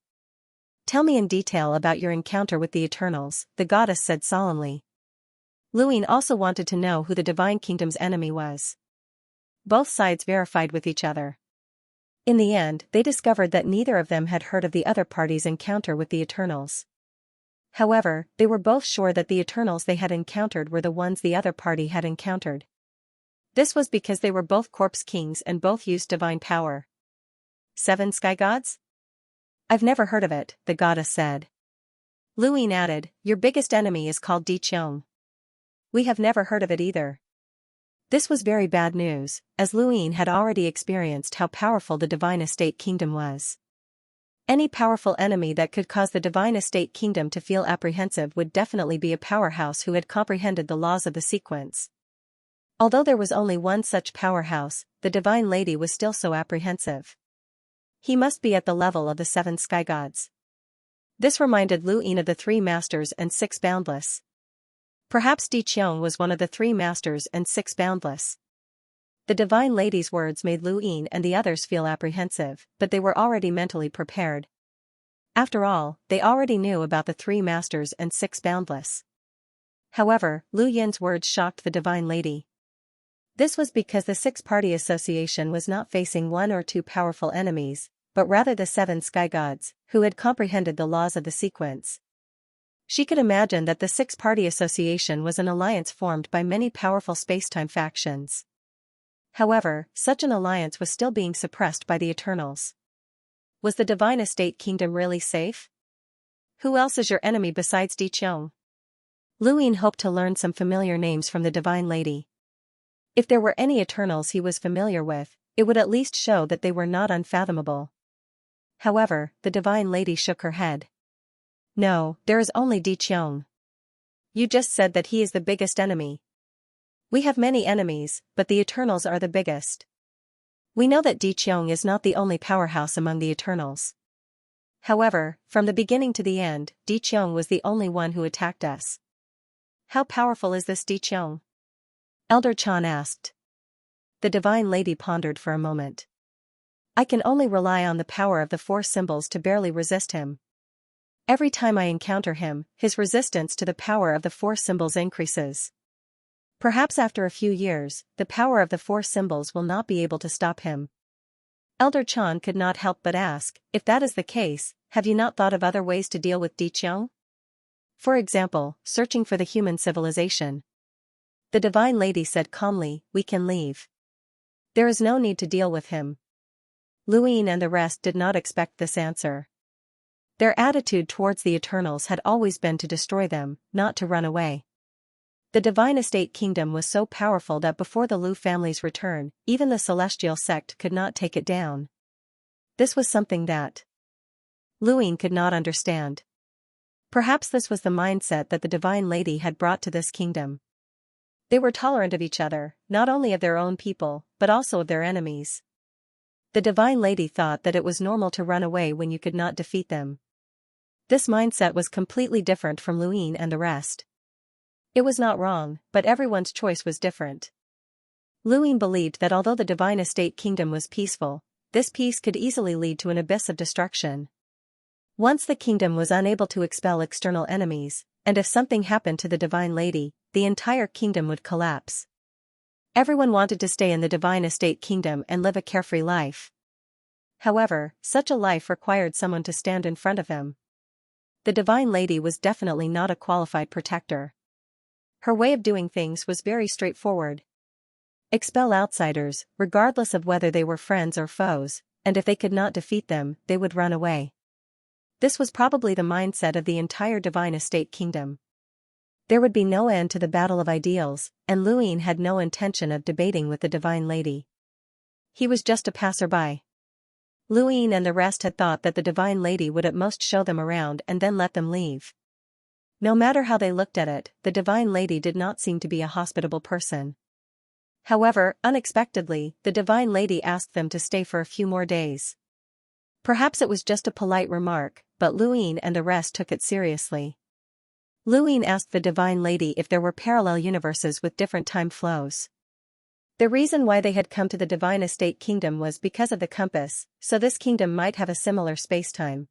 Tell me in detail about your encounter with the Eternals, the goddess said solemnly. Luine also wanted to know who the Divine Kingdom's enemy was. Both sides verified with each other. In the end, they discovered that neither of them had heard of the other party's encounter with the Eternals. However, they were both sure that the Eternals they had encountered were the ones the other party had encountered. This was because they were both corpse kings and both used divine power. 7 sky gods? I've never heard of it, the goddess said. Luine added, your biggest enemy is called Di Qiong. We have never heard of it either. This was very bad news, as Luine had already experienced how powerful the Divine Estate Kingdom was. Any powerful enemy that could cause the Divine Estate Kingdom to feel apprehensive would definitely be a powerhouse who had comprehended the laws of the sequence. Although there was only one such powerhouse, the Divine Lady was still so apprehensive. He must be at the level of the 7 sky gods. This reminded Luine of the 3 masters and 6 boundless. Perhaps Di Qiong was one of the 3 masters and 6 boundless. The Divine Lady's words made Luine and the others feel apprehensive, but they were already mentally prepared. After all, they already knew about the 3 masters and 6 boundless. However, Lu Yin's words shocked the Divine Lady. This was because the 6-party association was not facing 1 or 2 powerful enemies, but rather the 7 sky gods, who had comprehended the laws of the sequence. She could imagine that the 6-party association was an alliance formed by many powerful spacetime factions. However, such an alliance was still being suppressed by the Eternals. Was the Divine Estate Kingdom really safe? Who else is your enemy besides Di Qiong? Luine hoped to learn some familiar names from the Divine Lady. If there were any Eternals he was familiar with, it would at least show that they were not unfathomable. However, the Divine Lady shook her head. No, there is only Di Qiong. You just said that he is the biggest enemy. We have many enemies, but the Eternals are the biggest. We know that Di Qiong is not the only powerhouse among the Eternals. However, from the beginning to the end, Di Qiong was the only one who attacked us. How powerful is this Di Qiong? Elder Chan asked. The Divine Lady pondered for a moment. I can only rely on the power of the 4 symbols to barely resist him. Every time I encounter him, his resistance to the power of the 4 symbols increases. Perhaps after a few years, the power of the 4 symbols will not be able to stop him. Elder Chan could not help but ask, if that is the case, have you not thought of other ways to deal with Di Qiong? For example, searching for the human civilization. The Divine Lady said calmly, we can leave. There is no need to deal with him. Luine and the rest did not expect this answer. Their attitude towards the Eternals had always been to destroy them, not to run away. The Divine Estate Kingdom was so powerful that before the Lu family's return, even the Celestial sect could not take it down. This was something that Luine could not understand. Perhaps this was the mindset that the Divine Lady had brought to this kingdom. They were tolerant of each other, not only of their own people, but also of their enemies. The Divine Lady thought that it was normal to run away when you could not defeat them. This mindset was completely different from Luine and the rest. It was not wrong, but everyone's choice was different. Luine believed that although the Divine Estate Kingdom was peaceful, this peace could easily lead to an abyss of destruction. Once the kingdom was unable to expel external enemies, and if something happened to the Divine Lady, the entire kingdom would collapse. Everyone wanted to stay in the Divine Estate Kingdom and live a carefree life. However, such a life required someone to stand in front of them. The Divine Lady was definitely not a qualified protector. Her way of doing things was very straightforward. Expel outsiders, regardless of whether they were friends or foes, and if they could not defeat them, they would run away. This was probably the mindset of the entire Divine Estate Kingdom. There would be no end to the battle of ideals, and Luine had no intention of debating with the Divine Lady. He was just a passerby. Luine and the rest had thought that the Divine Lady would at most show them around and then let them leave. No matter how they looked at it, the Divine Lady did not seem to be a hospitable person. However, unexpectedly, the Divine Lady asked them to stay for a few more days. Perhaps it was just a polite remark, but Luine and the rest took it seriously. Luine asked the Divine Lady if there were parallel universes with different time flows. The reason why they had come to the Divine Estate Kingdom was because of the compass, so this kingdom might have a similar spacetime.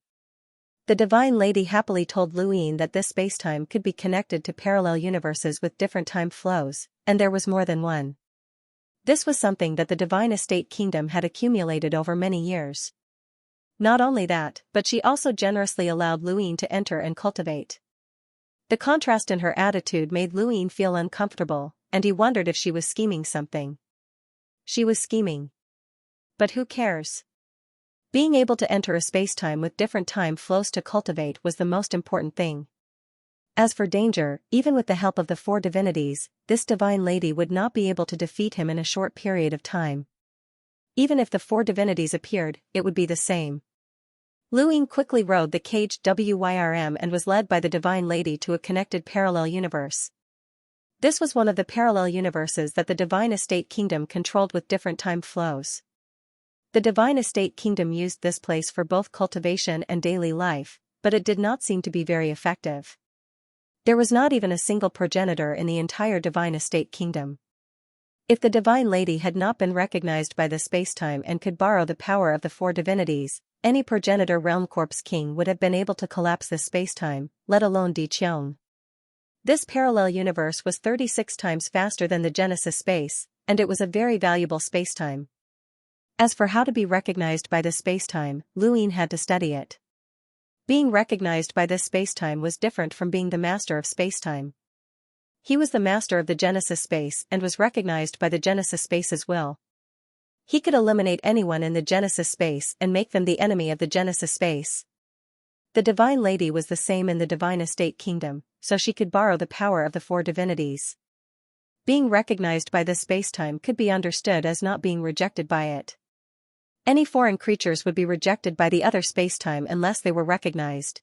The Divine Lady happily told Luine that this spacetime could be connected to parallel universes with different time flows, and there was more than one. This was something that the Divine Estate Kingdom had accumulated over many years. Not only that, but she also generously allowed Luine to enter and cultivate. The contrast in her attitude made Luine feel uncomfortable, and he wondered if she was scheming something. She was scheming. But who cares? Being able to enter a spacetime with different time flows to cultivate was the most important thing. As for danger, even with the help of the four divinities, this Divine Lady would not be able to defeat him in a short period of time. Even if the four divinities appeared, it would be the same. Luine quickly rode the caged WYRM and was led by the Divine Lady to a connected parallel universe. This was one of the parallel universes that the Divine Estate Kingdom controlled with different time flows. The Divine Estate Kingdom used this place for both cultivation and daily life, but it did not seem to be very effective. There was not even a single progenitor in the entire Divine Estate Kingdom. If the Divine Lady had not been recognized by the spacetime and could borrow the power of the four divinities, any progenitor Realm Corp's king would have been able to collapse this spacetime, let alone Di Qiong. This parallel universe was 36 times faster than the Genesis space, and it was a very valuable spacetime. As for how to be recognized by the spacetime, Luine had to study it. Being recognized by this spacetime was different from being the master of spacetime. He was the master of the Genesis space and was recognized by the Genesis space's will. He could eliminate anyone in the Genesis space and make them the enemy of the Genesis space. The Divine Lady was the same in the Divine Estate Kingdom, so she could borrow the power of the four divinities. Being recognized by this spacetime could be understood as not being rejected by it. Any foreign creatures would be rejected by the other spacetime unless they were recognized.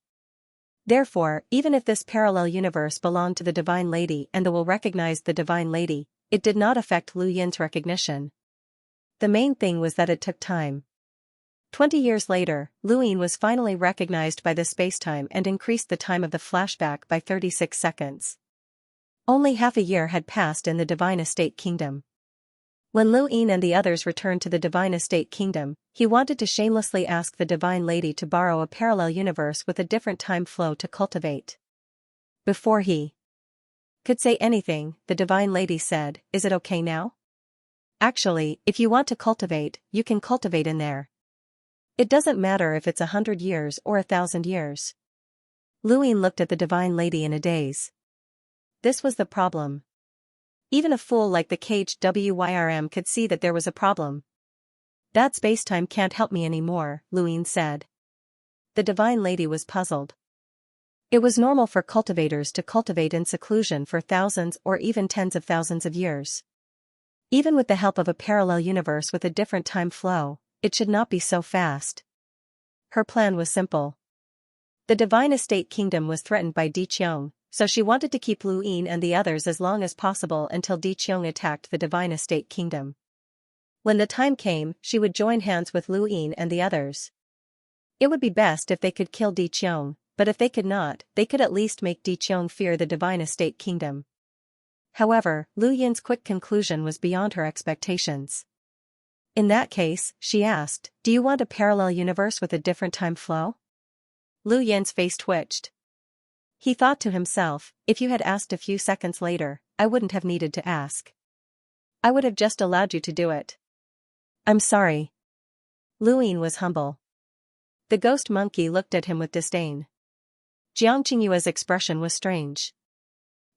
Therefore, even if this parallel universe belonged to the Divine Lady and the will recognized the Divine Lady, it did not affect Lu Yin's recognition. The main thing was that it took time. 20 years later, Luine was finally recognized by the spacetime and increased the time of the flashback by 36 seconds. Only half a year had passed in the Divine Estate Kingdom. When Luine and the others returned to the Divine Estate Kingdom, he wanted to shamelessly ask the Divine Lady to borrow a parallel universe with a different time flow to cultivate. Before he could say anything, the Divine Lady said, "Is it okay now? Actually, if you want to cultivate, you can cultivate in there. It doesn't matter if it's 100 years or 1,000 years." Luine looked at the Divine Lady in a daze. This was the problem. Even a fool like the caged WYRM could see that there was a problem. "That spacetime can't help me anymore," Luine said. The Divine Lady was puzzled. It was normal for cultivators to cultivate in seclusion for thousands or even tens of thousands of years. Even with the help of a parallel universe with a different time flow, it should not be so fast. Her plan was simple. The Divine Estate Kingdom was threatened by Di Qiong, so she wanted to keep Luine and the others as long as possible until Di Qiong attacked the Divine Estate Kingdom. When the time came, she would join hands with Luine and the others. It would be best if they could kill Di Qiong, but if they could not, they could at least make Di Qiong fear the Divine Estate Kingdom. However, Lu Yin's quick conclusion was beyond her expectations. In that case, she asked, "Do you want a parallel universe with a different time flow?" Lu Yin's face twitched. He thought to himself, if you had asked a few seconds later, I wouldn't have needed to ask. I would have just allowed you to do it. "I'm sorry." Luine was humble. The ghost monkey looked at him with disdain. Xianxia's expression was strange.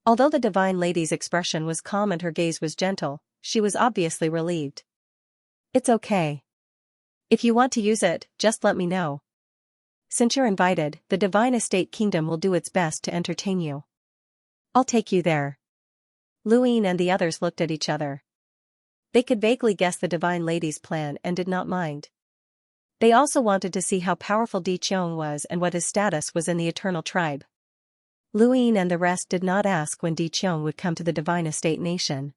Although the Divine Lady's expression was calm and her gaze was gentle, she was obviously relieved. "It's okay. If you want to use it, just let me know. Since you're invited, the Divine Estate Kingdom will do its best to entertain you. I'll take you there." Luine and the others looked at each other. They could vaguely guess the Divine Lady's plan and did not mind. They also wanted to see how powerful Di Qiong was and what his status was in the Eternal Tribe. Luine and the rest did not ask when Di Qiong would come to the Divine Estate Nation.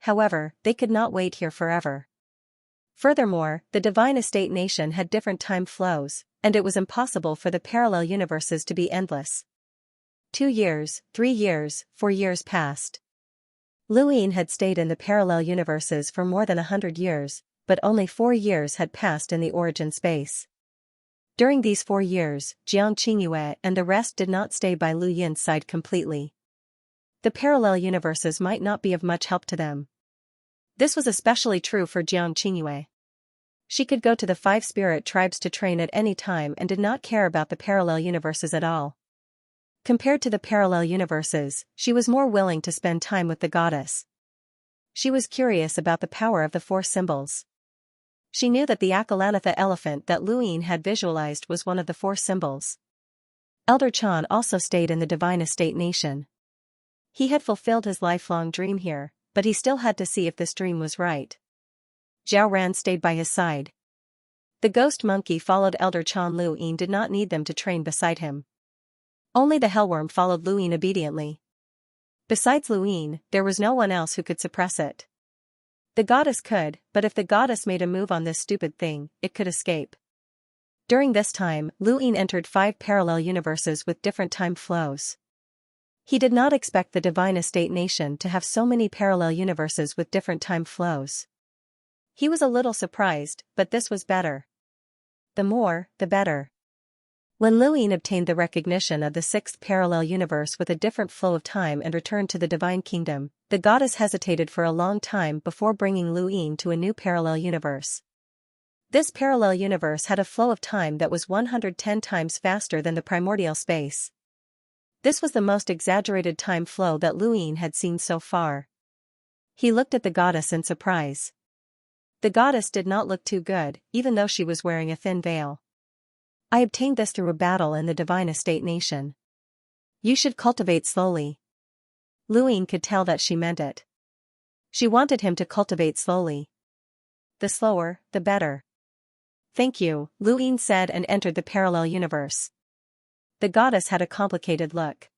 However, they could not wait here forever. Furthermore, the Divine Estate Nation had different time flows, and it was impossible for the parallel universes to be endless. 2 years, 3 years, 4 years passed. Luin had stayed in the parallel universes for more than 100 years, but only 4 years had passed in the origin space. During these 4 years, Xianxia and the rest did not stay by Lu Yin's side completely. The parallel universes might not be of much help to them. This was especially true for Xianxia. She could go to the 5 spirit tribes to train at any time and did not care about the parallel universes at all. Compared to the parallel universes, she was more willing to spend time with the goddess. She was curious about the power of the 4 symbols. She knew that the Akalanatha elephant that Luin had visualized was one of the 4 symbols. Elder Chan also stayed in the Divine Estate Nation. He had fulfilled his lifelong dream here, but he still had to see if this dream was right. Zhao Ran stayed by his side. The ghost monkey followed Elder Chan. Luin did not need them to train beside him. Only the hellworm followed Luin obediently. Besides Luin, there was no one else who could suppress it. The goddess could, but if the goddess made a move on this stupid thing, it could escape. During this time, Luin entered 5 parallel universes with different time flows. He did not expect the Divine Estate Nation to have so many parallel universes with different time flows. He was a little surprised, but this was better. The more, the better. When Luin obtained the recognition of the 6th parallel universe with a different flow of time and returned to the Divine Kingdom, the goddess hesitated for a long time before bringing Luin to a new parallel universe. This parallel universe had a flow of time that was 110 times faster than the primordial space. This was the most exaggerated time flow that Luin had seen so far. He looked at the goddess in surprise. The goddess did not look too good, even though she was wearing a thin veil. I obtained this through a battle in the Divine Estate Nation. You should cultivate slowly. Luin could tell that she meant it. She wanted him to cultivate slowly. The slower, the better. Thank you, Luin said and entered the parallel universe. The goddess had a complicated look.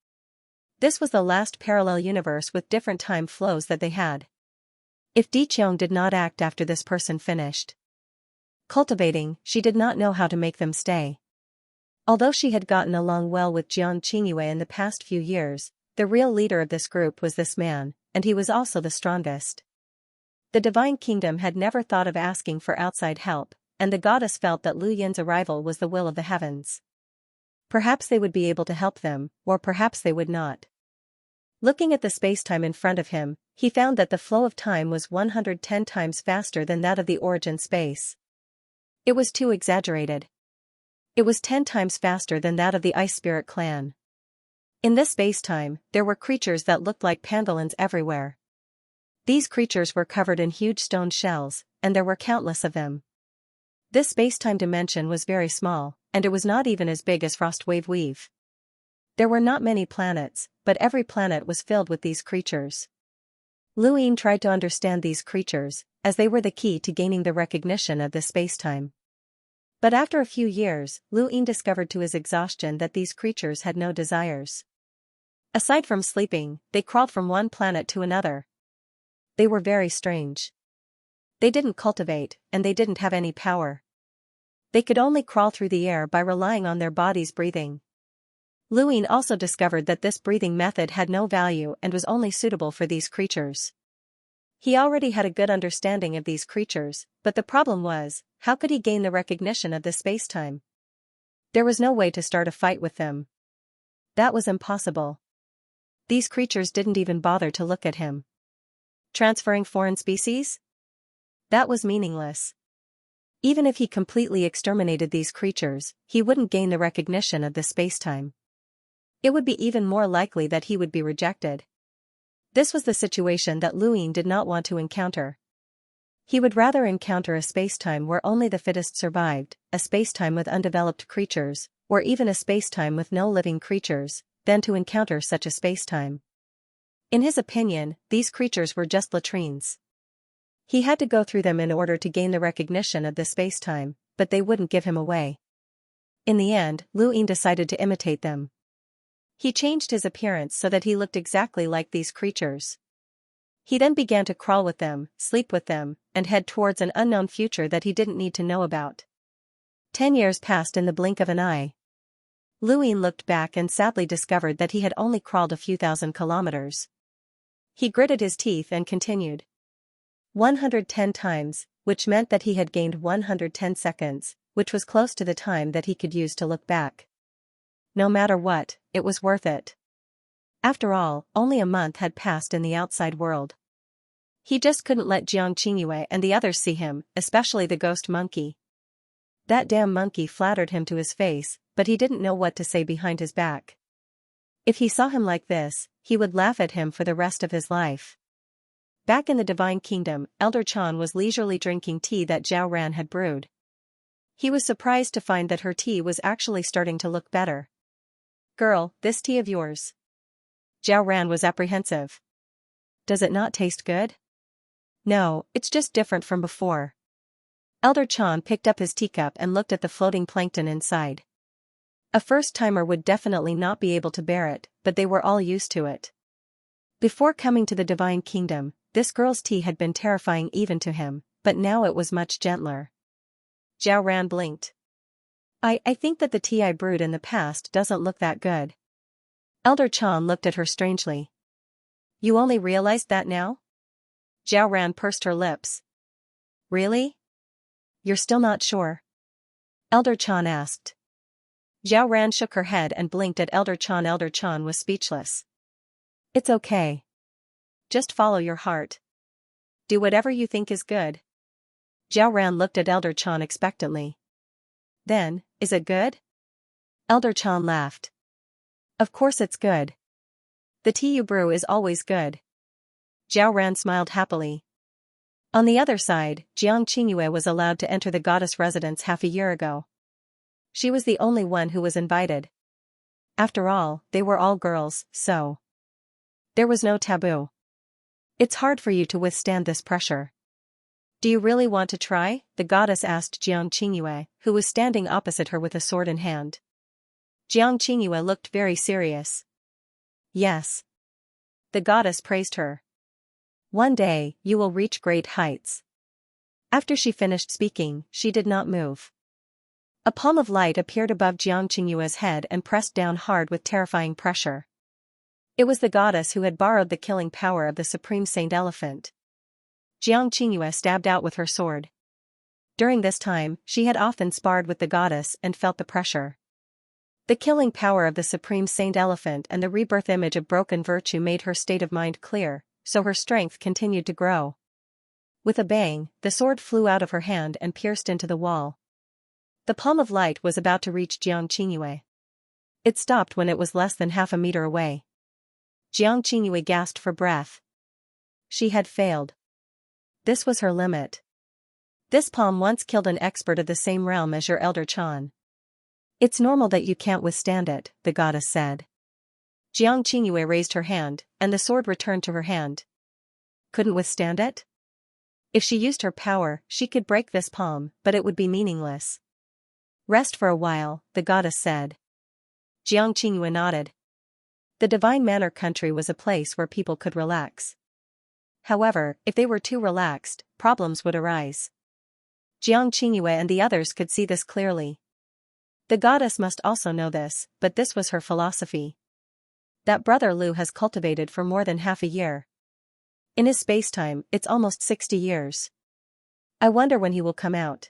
This was the last parallel universe with different time flows that they had. If Di Qiong did not act after this person finished cultivating, she did not know how to make them stay. Although she had gotten along well with Jian Qingyue in the past few years, the real leader of this group was this man, and he was also the strongest. The Divine Kingdom had never thought of asking for outside help, and the goddess felt that Lu Yin's arrival was the will of the heavens. Perhaps they would be able to help them, or perhaps they would not. Looking at the spacetime in front of him, he found that the flow of time was 110 times faster than that of the origin space. It was too exaggerated. It was 10 times faster than that of the Ice Spirit clan. In this spacetime, there were creatures that looked like pangolins everywhere. These creatures were covered in huge stone shells, and there were countless of them. This spacetime dimension was very small, and it was not even as big as Frostwave Weave. There were not many planets, but every planet was filled with these creatures. Luin tried to understand these creatures, as they were the key to gaining the recognition of this spacetime. But after a few years, Luin discovered to his exhaustion that these creatures had no desires. Aside from sleeping, they crawled from one planet to another. They were very strange. They didn't cultivate, and they didn't have any power. They could only crawl through the air by relying on their bodies breathing. Luin also discovered that this breathing method had no value and was only suitable for these creatures. He already had a good understanding of these creatures, but the problem was, how could he gain the recognition of this spacetime? There was no way to start a fight with them. That was impossible. These creatures didn't even bother to look at him. Transferring foreign species? That was meaningless. Even if he completely exterminated these creatures, he wouldn't gain the recognition of this spacetime. It would be even more likely that he would be rejected. This was the situation that Luin did not want to encounter. He would rather encounter a spacetime where only the fittest survived, a spacetime with undeveloped creatures, or even a spacetime with no living creatures, than to encounter such a spacetime. In his opinion, these creatures were just latrines. He had to go through them in order to gain the recognition of the spacetime, but they wouldn't give him away. In the end, Luin decided to imitate them. He changed his appearance so that he looked exactly like these creatures. He then began to crawl with them, sleep with them, and head towards an unknown future that he didn't need to know about. 10 years passed in the blink of an eye. Luin looked back and sadly discovered that he had only crawled a few thousand kilometers. He gritted his teeth and continued. 110 times, which meant that he had gained 110 seconds, which was close to the time that he could use to look back. No matter what, it was worth it. After all, only a month had passed in the outside world. He just couldn't let Xianxia and the others see him, especially the ghost monkey. That damn monkey flattered him to his face, but he didn't know what to say behind his back. If he saw him like this, he would laugh at him for the rest of his life. Back in the Divine Kingdom, Elder Chan was leisurely drinking tea that Zhao Ran had brewed. He was surprised to find that her tea was actually starting to look better. "Girl, this tea of yours." Zhao Ran was apprehensive. "Does it not taste good?" "No, it's just different from before." Elder Chan picked up his teacup and looked at the floating plankton inside. A first-timer would definitely not be able to bear it, but they were all used to it. Before coming to the Divine Kingdom, this girl's tea had been terrifying even to him, but now it was much gentler. Zhao Ran blinked. I think that the tea I brewed in the past doesn't look that good." Elder Chan looked at her strangely. "You only realized that now?" Zhao Ran pursed her lips. "Really? You're still not sure?" Elder Chan asked. Zhao Ran shook her head and blinked at Elder Chan. Elder Chan was speechless. "It's okay. Just follow your heart. Do whatever you think is good." Zhao Ran looked at Elder Chan expectantly. "Then, is it good?" Elder Chan laughed. "Of course it's good. The tea you brew is always good." Zhao Ran smiled happily. On the other side, Jiang Qingyue was allowed to enter the goddess residence half a year ago. She was the only one who was invited. After all, they were all girls, so there was no taboo. "It's hard for you to withstand this pressure. Do you really want to try?" the goddess asked Jiang Qingyue, who was standing opposite her with a sword in hand. Jiang Qingyue looked very serious. "Yes." The goddess praised her. "One day, you will reach great heights." After she finished speaking, she did not move. A palm of light appeared above Jiang Qingyue's head and pressed down hard with terrifying pressure. It was the goddess who had borrowed the killing power of the Supreme Saint Elephant. Jiang Qingyue stabbed out with her sword. During this time, she had often sparred with the goddess and felt the pressure. The killing power of the Supreme Saint Elephant and the rebirth image of broken virtue made her state of mind clear, so her strength continued to grow. With a bang, the sword flew out of her hand and pierced into the wall. The palm of light was about to reach Jiang Qingyue. It stopped when it was less than half a meter away. Jiang Qingyue gasped for breath. She had failed. This was her limit. This palm once killed an expert of the same realm as your Elder Chan. "It's normal that you can't withstand it," the goddess said. Jiang Qingyue raised her hand, and the sword returned to her hand. Couldn't withstand it? If she used her power, she could break this palm, but it would be meaningless. "Rest for a while," the goddess said. Jiang Qingyue nodded. The Divine Manor country was a place where people could relax. However, if they were too relaxed, problems would arise. Jiang Qingyue and the others could see this clearly. The goddess must also know this, but this was her philosophy. That brother Lu has cultivated for more than half a year. In his spacetime, it's almost 60 years. I wonder when he will come out.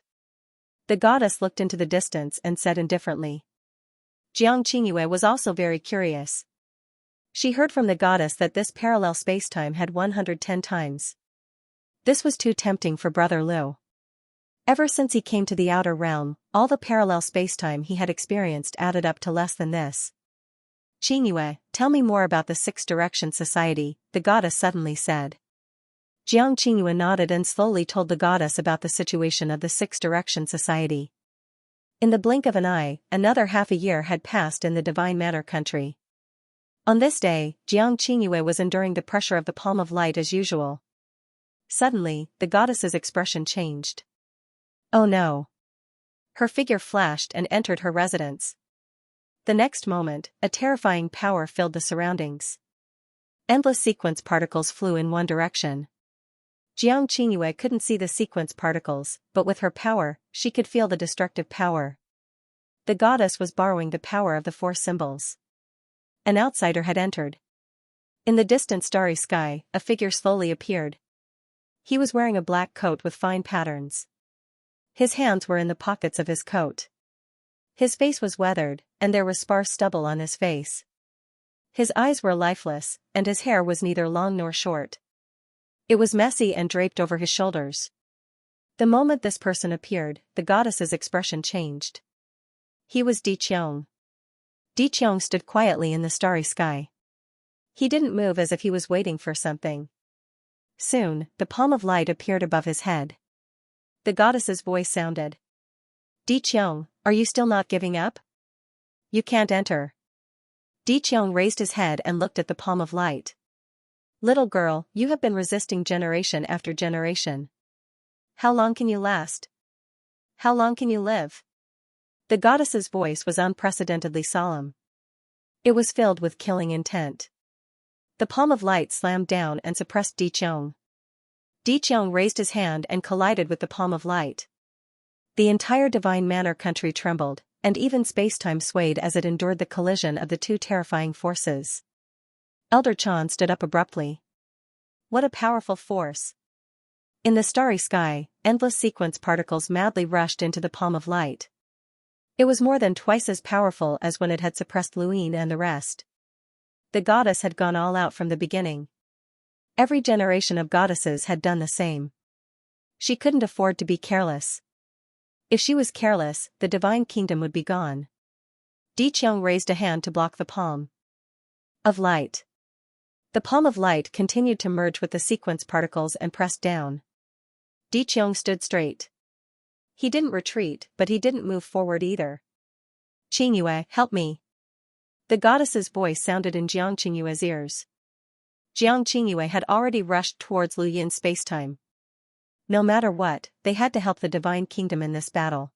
The goddess looked into the distance and said indifferently. Jiang Qingyue was also very curious. She heard from the goddess that this parallel spacetime had 110 times. This was too tempting for Brother Lu. Ever since he came to the outer realm, all the parallel spacetime he had experienced added up to less than this. "Qingyue, tell me more about the Six Direction Society," the goddess suddenly said. Jiang Qingyue nodded and slowly told the goddess about the situation of the Six Direction Society. In the blink of an eye, another half a year had passed in the Divine Manor country. On this day, Jiang Qingyue was enduring the pressure of the palm of light as usual. Suddenly, the goddess's expression changed. Oh no! Her figure flashed and entered her residence. The next moment, a terrifying power filled the surroundings. Endless sequence particles flew in one direction. Xianxia couldn't see the sequence particles, but with her power, she could feel the destructive power. The goddess was borrowing the power of the four symbols. An outsider had entered. In the distant starry sky, a figure slowly appeared. He was wearing a black coat with fine patterns. His hands were in the pockets of his coat. His face was weathered, and there was sparse stubble on his face. His eyes were lifeless, and his hair was neither long nor short. It was messy and draped over his shoulders. The moment this person appeared, the goddess's expression changed. He was Di Qiong. Di Qiong stood quietly in the starry sky. He didn't move as if he was waiting for something. Soon, the palm of light appeared above his head. The goddess's voice sounded. Di Qiong, are you still not giving up? You can't enter. Di Qiong raised his head and looked at the palm of light. Little girl, you have been resisting generation after generation. How long can you last? How long can you live? The goddess's voice was unprecedentedly solemn. It was filled with killing intent. The palm of light slammed down and suppressed Di Qiong. Di Qiong raised his hand and collided with the palm of light. The entire Divine Manor country trembled, and even space-time swayed as it endured the collision of the two terrifying forces. Elder Chan stood up abruptly. What a powerful force! In the starry sky, endless sequence particles madly rushed into the palm of light. It was more than twice as powerful as when it had suppressed Luin and the rest. The goddess had gone all out from the beginning. Every generation of goddesses had done the same. She couldn't afford to be careless. If she was careless, the divine kingdom would be gone. Di Qiong raised a hand to block the palm of light. The palm of light continued to merge with the sequence particles and pressed down. Di Qiong stood straight. He didn't retreat, but he didn't move forward either. Qingyue, help me. The goddess's voice sounded in Jiang Qingyue's ears. Jiang Qingyue had already rushed towards Lu Yin's spacetime. No matter what, they had to help the divine kingdom in this battle.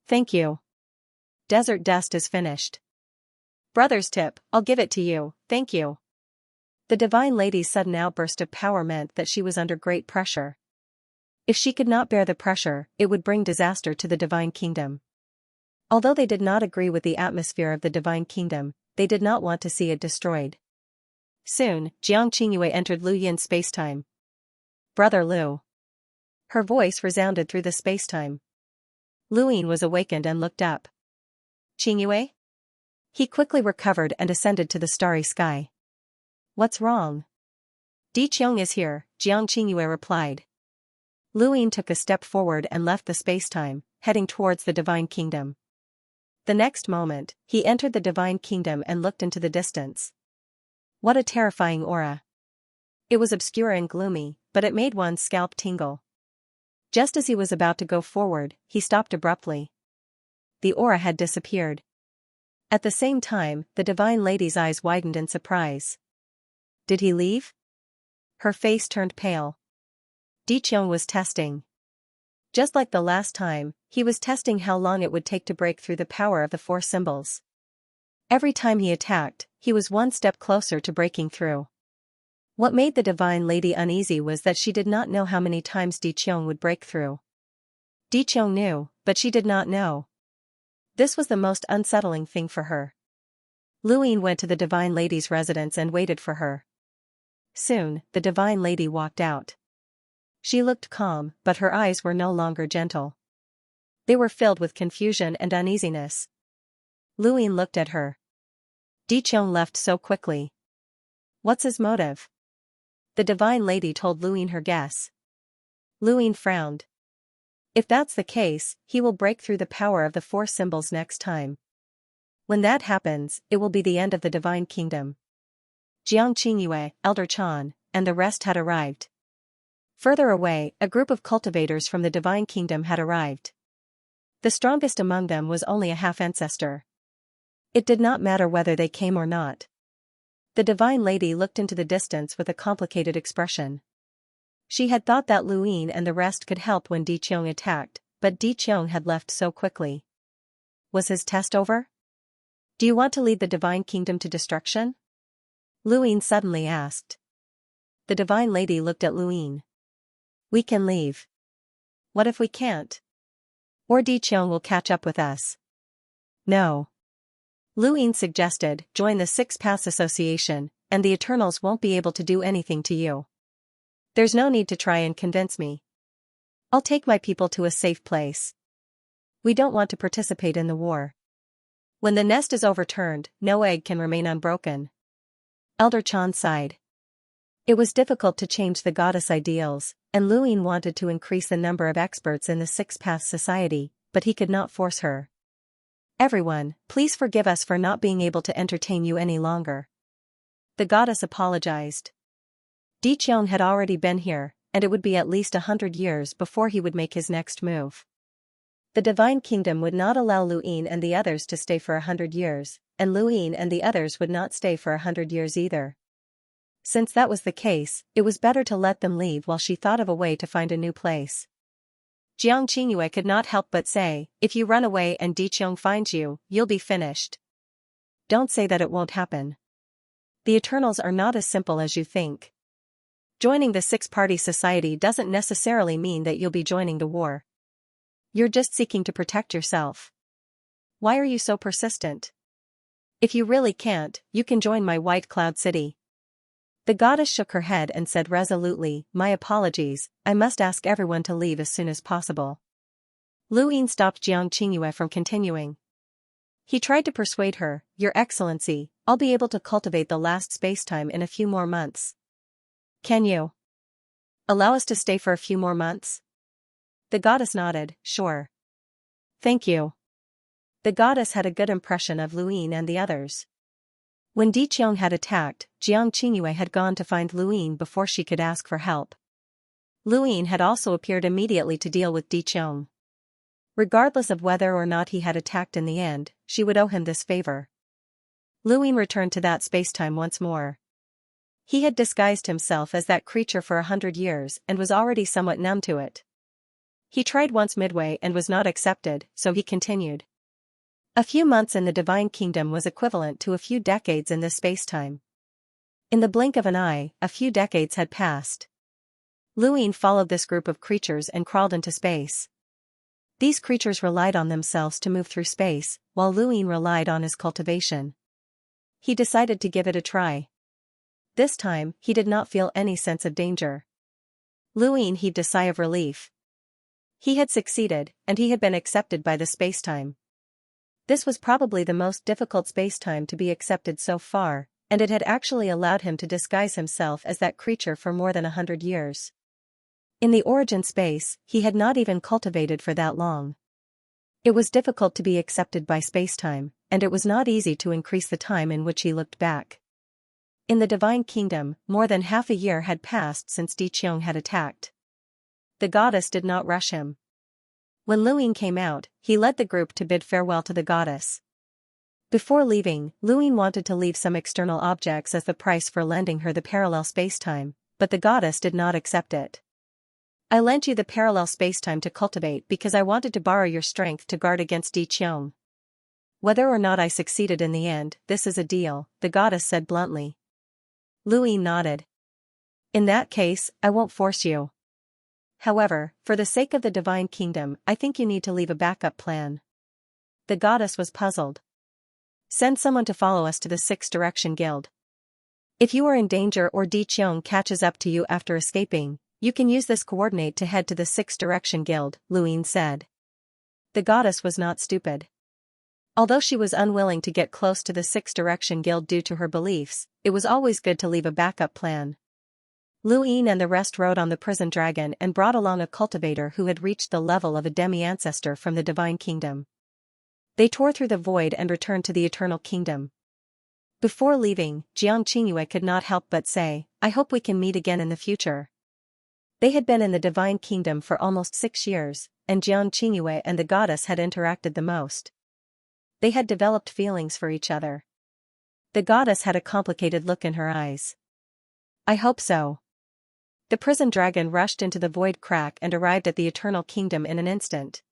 Thank you. Desert dust is finished. Brother's tip, I'll give it to you, thank you. The divine lady's sudden outburst of power meant that she was under great pressure. If she could not bear the pressure, it would bring disaster to the divine kingdom. Although they did not agree with the atmosphere of the divine kingdom, they did not want to see it destroyed. Soon, Jiang Qingyue entered Lu Yin's spacetime. Brother Lu. Her voice resounded through the spacetime. Lu Yin was awakened and looked up. Qingyue? He quickly recovered and ascended to the starry sky. What's wrong? Di Qiong is here, Jiang Qingyue replied. Lu Yin took a step forward and left the spacetime, heading towards the divine kingdom. The next moment, he entered the divine kingdom and looked into the distance. What a terrifying aura. It was obscure and gloomy, but it made one's scalp tingle. Just as he was about to go forward, he stopped abruptly. The aura had disappeared. At the same time, the divine lady's eyes widened in surprise. Did he leave? Her face turned pale. Di Qiong was testing. Just like the last time, he was testing how long it would take to break through the power of the four symbols. Every time he attacked, he was one step closer to breaking through. What made the divine lady uneasy was that she did not know how many times Di Qiong would break through. Di Qiong knew, but she did not know. This was the most unsettling thing for her. Lu Yin went to the divine lady's residence and waited for her. Soon, the divine lady walked out. She looked calm, but her eyes were no longer gentle. They were filled with confusion and uneasiness. Lu Yin looked at her. Di Qiong left so quickly. What's his motive? The divine lady told Lu Yin her guess. Lu Yin frowned. If that's the case, he will break through the power of the four symbols next time. When that happens, it will be the end of the divine kingdom. Jiang Qingyue, Elder Chan, and the rest had arrived. Further away, a group of cultivators from the divine kingdom had arrived. The strongest among them was only a half-ancestor. It did not matter whether they came or not. The divine lady looked into the distance with a complicated expression. She had thought that Lu Yin and the rest could help when Di Qiong attacked, but Di Qiong had left so quickly. Was his test over? Do you want to lead the divine kingdom to destruction? Luine suddenly asked. The divine lady looked at Luine. We can leave. What if we can't? Or Diqiang will catch up with us. No. Luine suggested, join the Six Paths Association, and the Eternals won't be able to do anything to you. There's no need to try and convince me. I'll take my people to a safe place. We don't want to participate in the war. When the nest is overturned, no egg can remain unbroken. Elder Chan sighed. It was difficult to change the goddess ideals, and Luine wanted to increase the number of experts in the Six Paths Society, but he could not force her. Everyone, please forgive us for not being able to entertain you any longer. The goddess apologized. Diqiang had already been here, and it would be at least 100 years before he would make his next move. The Divine Kingdom would not allow Luine and the others to stay for 100 years, and Luine and the others would not stay for 100 years either. Since that was the case, it was better to let them leave while she thought of a way to find a new place. Jiang Qingyue could not help but say, if you run away and Diqiang finds you, you'll be finished. Don't say that it won't happen. The Eternals are not as simple as you think. Joining the Six-Party Society doesn't necessarily mean that you'll be joining the war. You're just seeking to protect yourself. Why are you so persistent? If you really can't, you can join my White Cloud City. The goddess shook her head and said resolutely, my apologies, I must ask everyone to leave as soon as possible. Luine stopped Jiang Qingyue from continuing. He tried to persuade her, Your Excellency, I'll be able to cultivate the last spacetime in a few more months. Can you allow us to stay for a few more months? The goddess nodded, sure. Thank you. The goddess had a good impression of Luine and the others. When Diqiang had attacked, Jiang Qingyue had gone to find Luine before she could ask for help. Luine had also appeared immediately to deal with Diqiang. Regardless of whether or not he had attacked in the end, she would owe him this favor. Luine returned to that spacetime once more. He had disguised himself as that creature for 100 years and was already somewhat numb to it. He tried once midway and was not accepted, so he continued. A few months in the Divine Kingdom was equivalent to a few decades in this spacetime. In the blink of an eye, a few decades had passed. Luine followed this group of creatures and crawled into space. These creatures relied on themselves to move through space, while Luine relied on his cultivation. He decided to give it a try. This time, he did not feel any sense of danger. Luine heaved a sigh of relief. He had succeeded, and he had been accepted by the spacetime. This was probably the most difficult spacetime to be accepted so far, and it had actually allowed him to disguise himself as that creature for more than 100 years. In the origin space, he had not even cultivated for that long. It was difficult to be accepted by spacetime, and it was not easy to increase the time in which he looked back. In the Divine Kingdom, more than half a year had passed since Diqiang had attacked. The goddess did not rush him. When Luine came out, he led the group to bid farewell to the goddess. Before leaving, Luine wanted to leave some external objects as the price for lending her the parallel spacetime, but the goddess did not accept it. I lent you the parallel spacetime to cultivate because I wanted to borrow your strength to guard against Diqiang. Whether or not I succeeded in the end, this is a deal, the goddess said bluntly. Luine nodded. In that case, I won't force you. However, for the sake of the Divine Kingdom, I think you need to leave a backup plan. The goddess was puzzled. Send someone to follow us to the Six Direction Guild. If you are in danger or Diqiang catches up to you after escaping, you can use this coordinate to head to the Six Direction Guild, Luine said. The goddess was not stupid. Although she was unwilling to get close to the Six Direction Guild due to her beliefs, it was always good to leave a backup plan. Luine and the rest rode on the prison dragon and brought along a cultivator who had reached the level of a demi-ancestor from the Divine Kingdom. They tore through the void and returned to the Eternal Kingdom. Before leaving, Jiang Qingyue could not help but say, I hope we can meet again in the future. They had been in the Divine Kingdom for almost 6 years, and Jiang Qingyue and the goddess had interacted the most. They had developed feelings for each other. The goddess had a complicated look in her eyes. I hope so. The prison dragon rushed into the void crack and arrived at the Eternal Kingdom in an instant.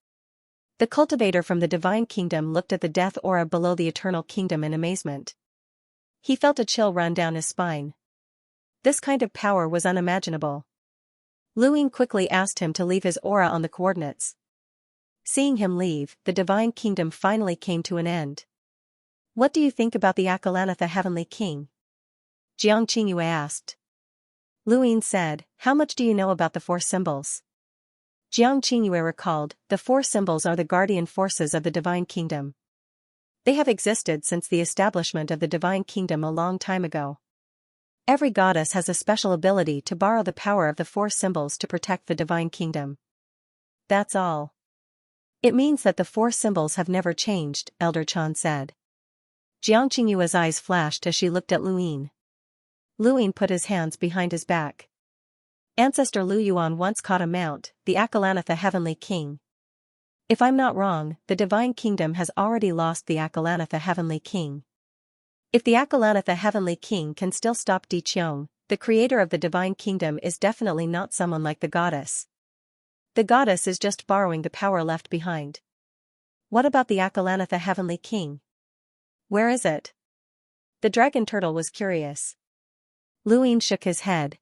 The cultivator from the Divine Kingdom looked at the death aura below the Eternal Kingdom in amazement. He felt a chill run down his spine. This kind of power was unimaginable. Luin quickly asked him to leave his aura on the coordinates. Seeing him leave, the Divine Kingdom finally came to an end. What do you think about the Akalanatha Heavenly King? Xianxia asked. Luin said, how much do you know about the four symbols? Xianxia recalled, the four symbols are the guardian forces of the Divine Kingdom. They have existed since the establishment of the Divine Kingdom a long time ago. Every goddess has a special ability to borrow the power of the four symbols to protect the Divine Kingdom. That's all. It means that the four symbols have never changed, Elder Chan said. Xianxia's eyes flashed as she looked at Luin. Luin put his hands behind his back. Ancestor Lu Yuan once caught a mount, the Akalanatha Heavenly King. If I'm not wrong, the Divine Kingdom has already lost the Akalanatha Heavenly King. If the Akalanatha Heavenly King can still stop Di Qiong, the creator of the Divine Kingdom is definitely not someone like the goddess. The goddess is just borrowing the power left behind. What about the Akalanatha Heavenly King? Where is it? The dragon turtle was curious. Luin shook his head.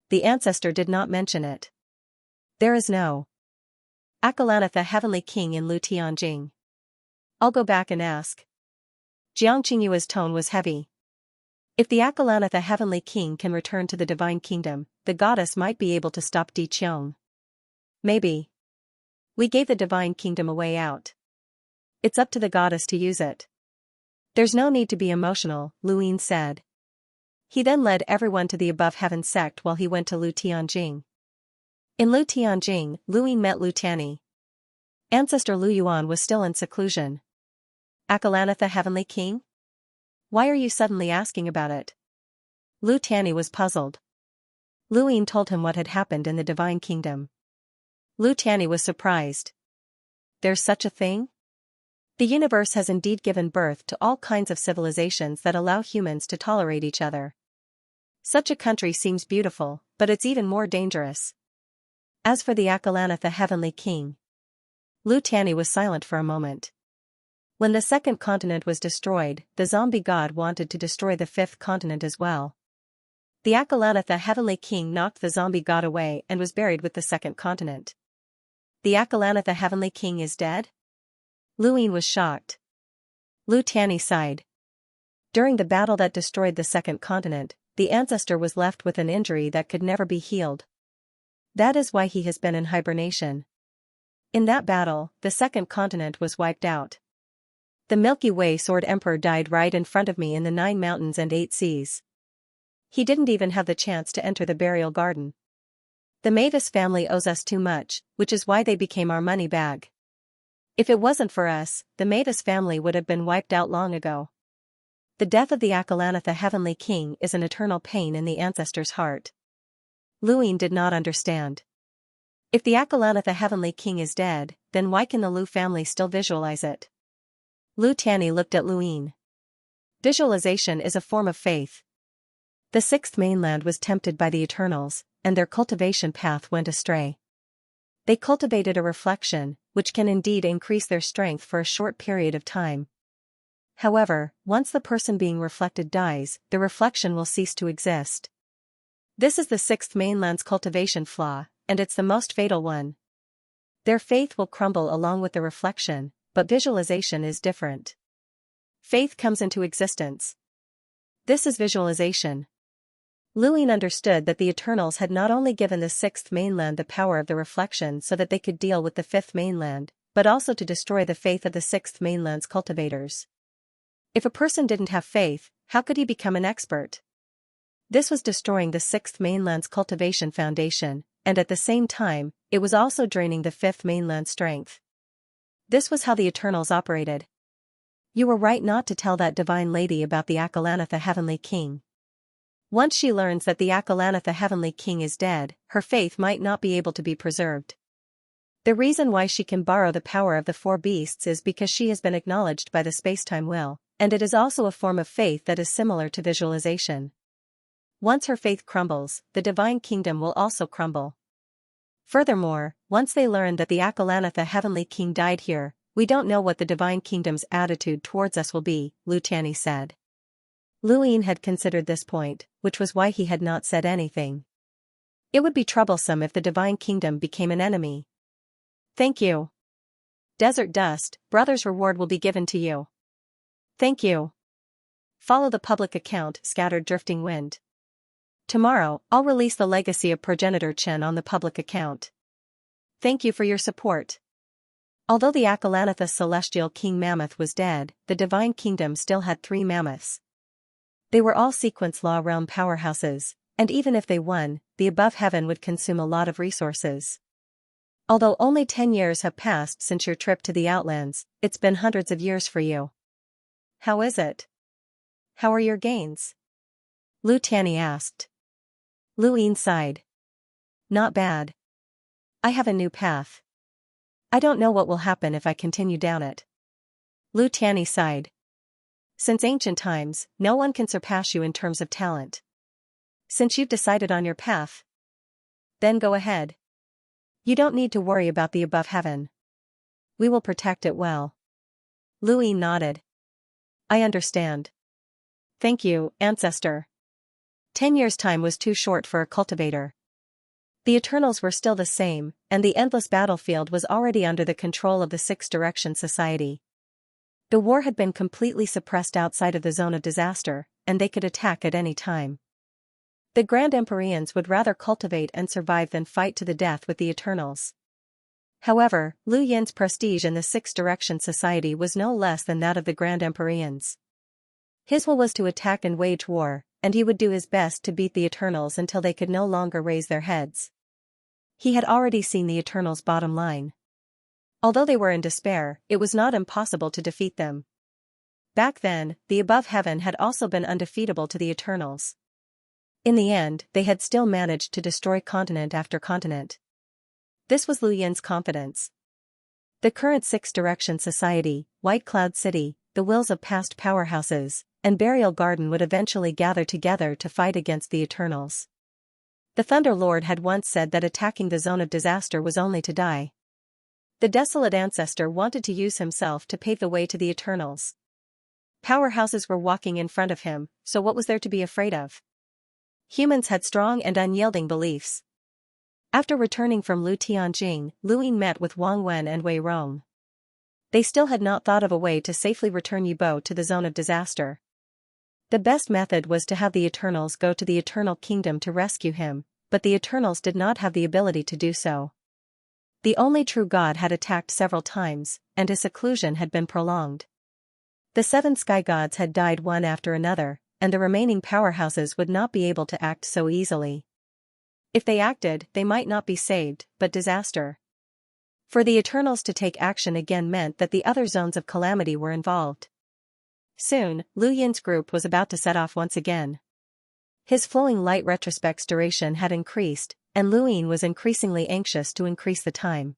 The ancestor did not mention it. There is no Akalanatha Heavenly King in Lu Tianjing. I'll go back and ask. Xianxia's tone was heavy. If the Akalanatha Heavenly King can return to the Divine Kingdom, the goddess might be able to stop Di Qiong. Maybe. We gave the Divine Kingdom a way out. It's up to the goddess to use it. There's no need to be emotional, Luin said. He then led everyone to the Above Heaven sect while he went to Lu Tianjing. In Lu Tianjing, Luin met Lu Tianyi. Ancestor Lu Yuan was still in seclusion. Akalanatha Heavenly King? Why are you suddenly asking about it? Lu Tianyi was puzzled. Luin told him what had happened in the Divine Kingdom. Lu Tianyi was surprised. There's such a thing? The universe has indeed given birth to all kinds of civilizations that allow humans to tolerate each other. Such a country seems beautiful, but it's even more dangerous. As for the Akalanatha Heavenly King, Lu Tianyi was silent for a moment. When the second continent was destroyed, the zombie god wanted to destroy the fifth continent as well. The Akalanatha Heavenly King knocked the zombie god away and was buried with the second continent. The Akalanatha Heavenly King is dead? Luin was shocked. Lu Tianyi sighed. During the battle that destroyed the second continent, the ancestor was left with an injury that could never be healed. That is why he has been in hibernation. In that battle, the second continent was wiped out. The Milky Way Sword Emperor died right in front of me in the 9 mountains and 8 seas. He didn't even have the chance to enter the burial garden. The Mavis family owes us too much, which is why they became our money bag. If it wasn't for us, the Mavis family would have been wiped out long ago. The death of the Akalanatha Heavenly King is an eternal pain in the ancestor's heart. Luin did not understand. If the Akalanatha Heavenly King is dead, then why can the Lu family still visualize it? Lu Tianyi looked at Luin. Visualization is a form of faith. The sixth mainland was tempted by the Eternals, and their cultivation path went astray. They cultivated a reflection, which can indeed increase their strength for a short period of time. However, once the person being reflected dies, the reflection will cease to exist. This is the sixth mainland's cultivation flaw, and it's the most fatal one. Their faith will crumble along with the reflection, but visualization is different. Faith comes into existence. This is visualization. Luin understood that the Eternals had not only given the sixth mainland the power of the reflection so that they could deal with the fifth mainland, but also to destroy the faith of the sixth mainland's cultivators. If a person didn't have faith, how could he become an expert? This was destroying the sixth mainland's cultivation foundation, and at the same time, it was also draining the fifth mainland's strength. This was how the Eternals operated. You were right not to tell that divine lady about the Akalanatha Heavenly King. Once she learns that the Akalanatha Heavenly King is dead, her faith might not be able to be preserved. The reason why she can borrow the power of the four beasts is because she has been acknowledged by the space-time will, and it is also a form of faith that is similar to visualization. Once her faith crumbles, the divine kingdom will also crumble. Furthermore, once they learn that the Akalanatha Heavenly King died here, we don't know what the divine kingdom's attitude towards us will be, Lu Tianyi said. Lu Yin had considered this point, which was why he had not said anything. It would be troublesome if the Divine Kingdom became an enemy. Thank you. Desert Dust, brother's reward will be given to you. Thank you. Follow the public account, Scattered Drifting Wind. Tomorrow, I'll release the legacy of Progenitor Chen on the public account. Thank you for your support. Although the Akalanthus Celestial King Mammoth was dead, the Divine Kingdom still had 3 mammoths. They were all Sequence Law Realm powerhouses, and even if they won, the above heaven would consume a lot of resources. Although only 10 years have passed since your trip to the Outlands, it's been hundreds of years for you. How is it? How are your gains? Lu Tianyi asked. Lu Yin sighed. Not bad. I have a new path. I don't know what will happen if I continue down it. Lu Tianyi sighed. Since ancient times, no one can surpass you in terms of talent. Since you've decided on your path, then go ahead. You don't need to worry about the above heaven. We will protect it well. Lu Yin nodded. I understand. Thank you, Ancestor. 10 years' time was too short for a cultivator. The Eternals were still the same, and the endless battlefield was already under the control of the Sixth Direction Society. The war had been completely suppressed outside of the zone of disaster, and they could attack at any time. The Grand Empyreans would rather cultivate and survive than fight to the death with the Eternals. However, Lu Yin's prestige in the Sixth Direction Society was no less than that of the Grand Empyreans. His will was to attack and wage war, and he would do his best to beat the Eternals until they could no longer raise their heads. He had already seen the Eternals' bottom line. Although they were in despair, it was not impossible to defeat them. Back then, the above heaven had also been undefeatable to the Eternals. In the end, they had still managed to destroy continent after continent. This was Lu Yin's confidence. The current Sixth Direction Society, White Cloud City, the wills of past powerhouses, and Burial Garden would eventually gather together to fight against the Eternals. The Thunder Lord had once said that attacking the zone of disaster was only to die. The desolate ancestor wanted to use himself to pave the way to the Eternals. Powerhouses were walking in front of him, so what was there to be afraid of? Humans had strong and unyielding beliefs. After returning from Lu Tianjing, Lu Yin met with Wang Wen and Wei Rong. They still had not thought of a way to safely return Yibo to the zone of disaster. The best method was to have the Eternals go to the Eternal Kingdom to rescue him, but the Eternals did not have the ability to do so. The only true God had attacked several times, and his seclusion had been prolonged. The 7 sky gods had died one after another, and the remaining powerhouses would not be able to act so easily. If they acted, they might not be saved, but disaster. For the Eternals to take action again meant that the other zones of calamity were involved. Soon, Lu Yin's group was about to set off once again. His flowing light retrospect's duration had increased, and Lu Yin was increasingly anxious to increase the time.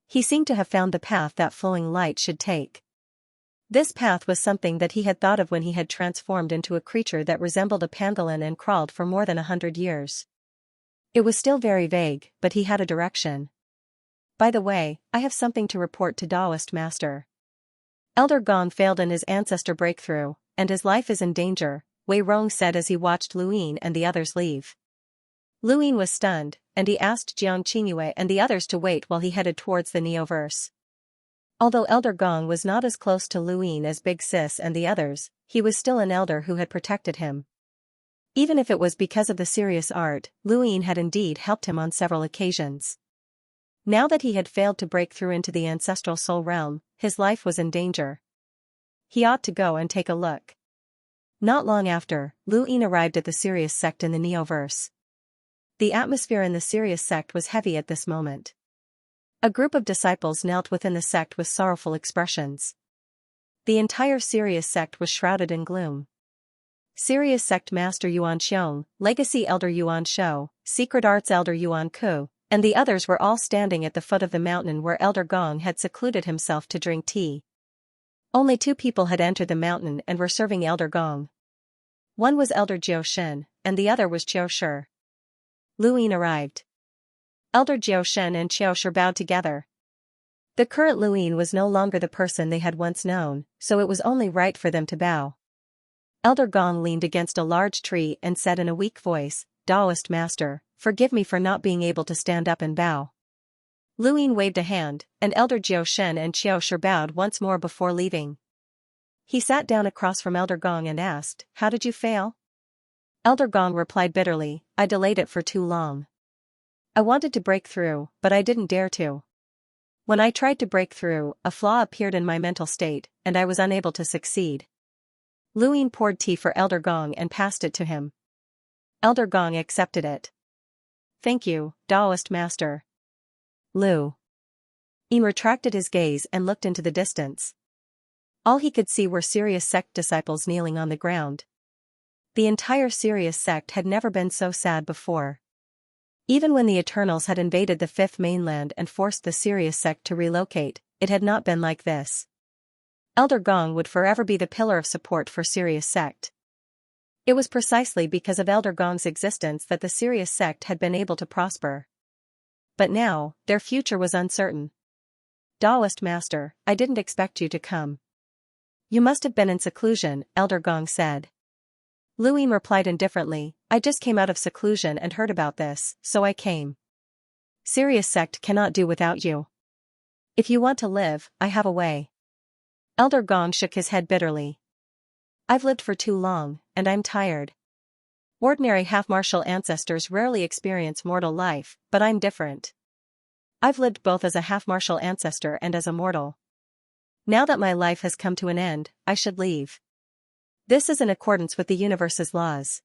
He seemed to have found the path that flowing light should take. This path was something that he had thought of when he had transformed into a creature that resembled a pangolin and crawled for more than 100 years. It was still very vague, but he had a direction. By the way, I have something to report to Taoist Master. Elder Gong failed in his ancestor breakthrough, and his life is in danger, Wei Rong said as he watched Lu Yin and the others leave. Lu Yin was stunned, and he asked Jiang Qingyue and the others to wait while he headed towards the Neoverse. Although Elder Gong was not as close to Lu Yin as Big Sis and the others, he was still an elder who had protected him. Even if it was because of the serious art, Lu Yin had indeed helped him on several occasions. Now that he had failed to break through into the ancestral soul realm, his life was in danger. He ought to go and take a look. Not long after, Lu Yin arrived at the Sirius sect in the Neoverse. The atmosphere in the Sirius sect was heavy at this moment. A group of disciples knelt within the sect with sorrowful expressions. The entire Sirius sect was shrouded in gloom. Sirius sect Master Yuan Xiong, Legacy Elder Yuan Shou, Secret Arts Elder Yuan Ku, and the others were all standing at the foot of the mountain where Elder Gong had secluded himself to drink tea. Only 2 people had entered the mountain and were serving Elder Gong. One was Elder Jiao Shen, and the other was Jiao Shi. Lu Yin arrived. Elder Jiao Shen and Qiao Shi bowed together. The current Lu Yin was no longer the person they had once known, so it was only right for them to bow. Elder Gong leaned against a large tree and said in a weak voice, "Taoist master, forgive me for not being able to stand up and bow." Lu Ying waved a hand, and Elder Jiao Shen and Qiao Shi bowed once more before leaving. He sat down across from Elder Gong and asked, "How did you fail?" Elder Gong replied bitterly, "I delayed it for too long. I wanted to break through, but I didn't dare to. When I tried to break through, a flaw appeared in my mental state, and I was unable to succeed." Lu Ying poured tea for Elder Gong and passed it to him. Elder Gong accepted it. "Thank you, Taoist master." Lu Ying retracted his gaze and looked into the distance. All he could see were serious sect disciples kneeling on the ground. The entire serious sect had never been so sad before. Even when the Eternals had invaded the Fifth Mainland and forced the serious sect to relocate, it had not been like this. Elder Gong would forever be the pillar of support for serious sect. It was precisely because of Elder Gong's existence that the serious sect had been able to prosper. But now, their future was uncertain. "Taoist master, I didn't expect you to come." "You must have been in seclusion," Elder Gong said. Lu Ying replied indifferently, "I just came out of seclusion and heard about this, so I came. Serious sect cannot do without you. If you want to live, I have a way." Elder Gong shook his head bitterly. "I've lived for too long, and I'm tired. Ordinary half-martial ancestors rarely experience mortal life, but I'm different. I've lived both as a half-martial ancestor and as a mortal. Now that my life has come to an end, I should leave. This is in accordance with the universe's laws."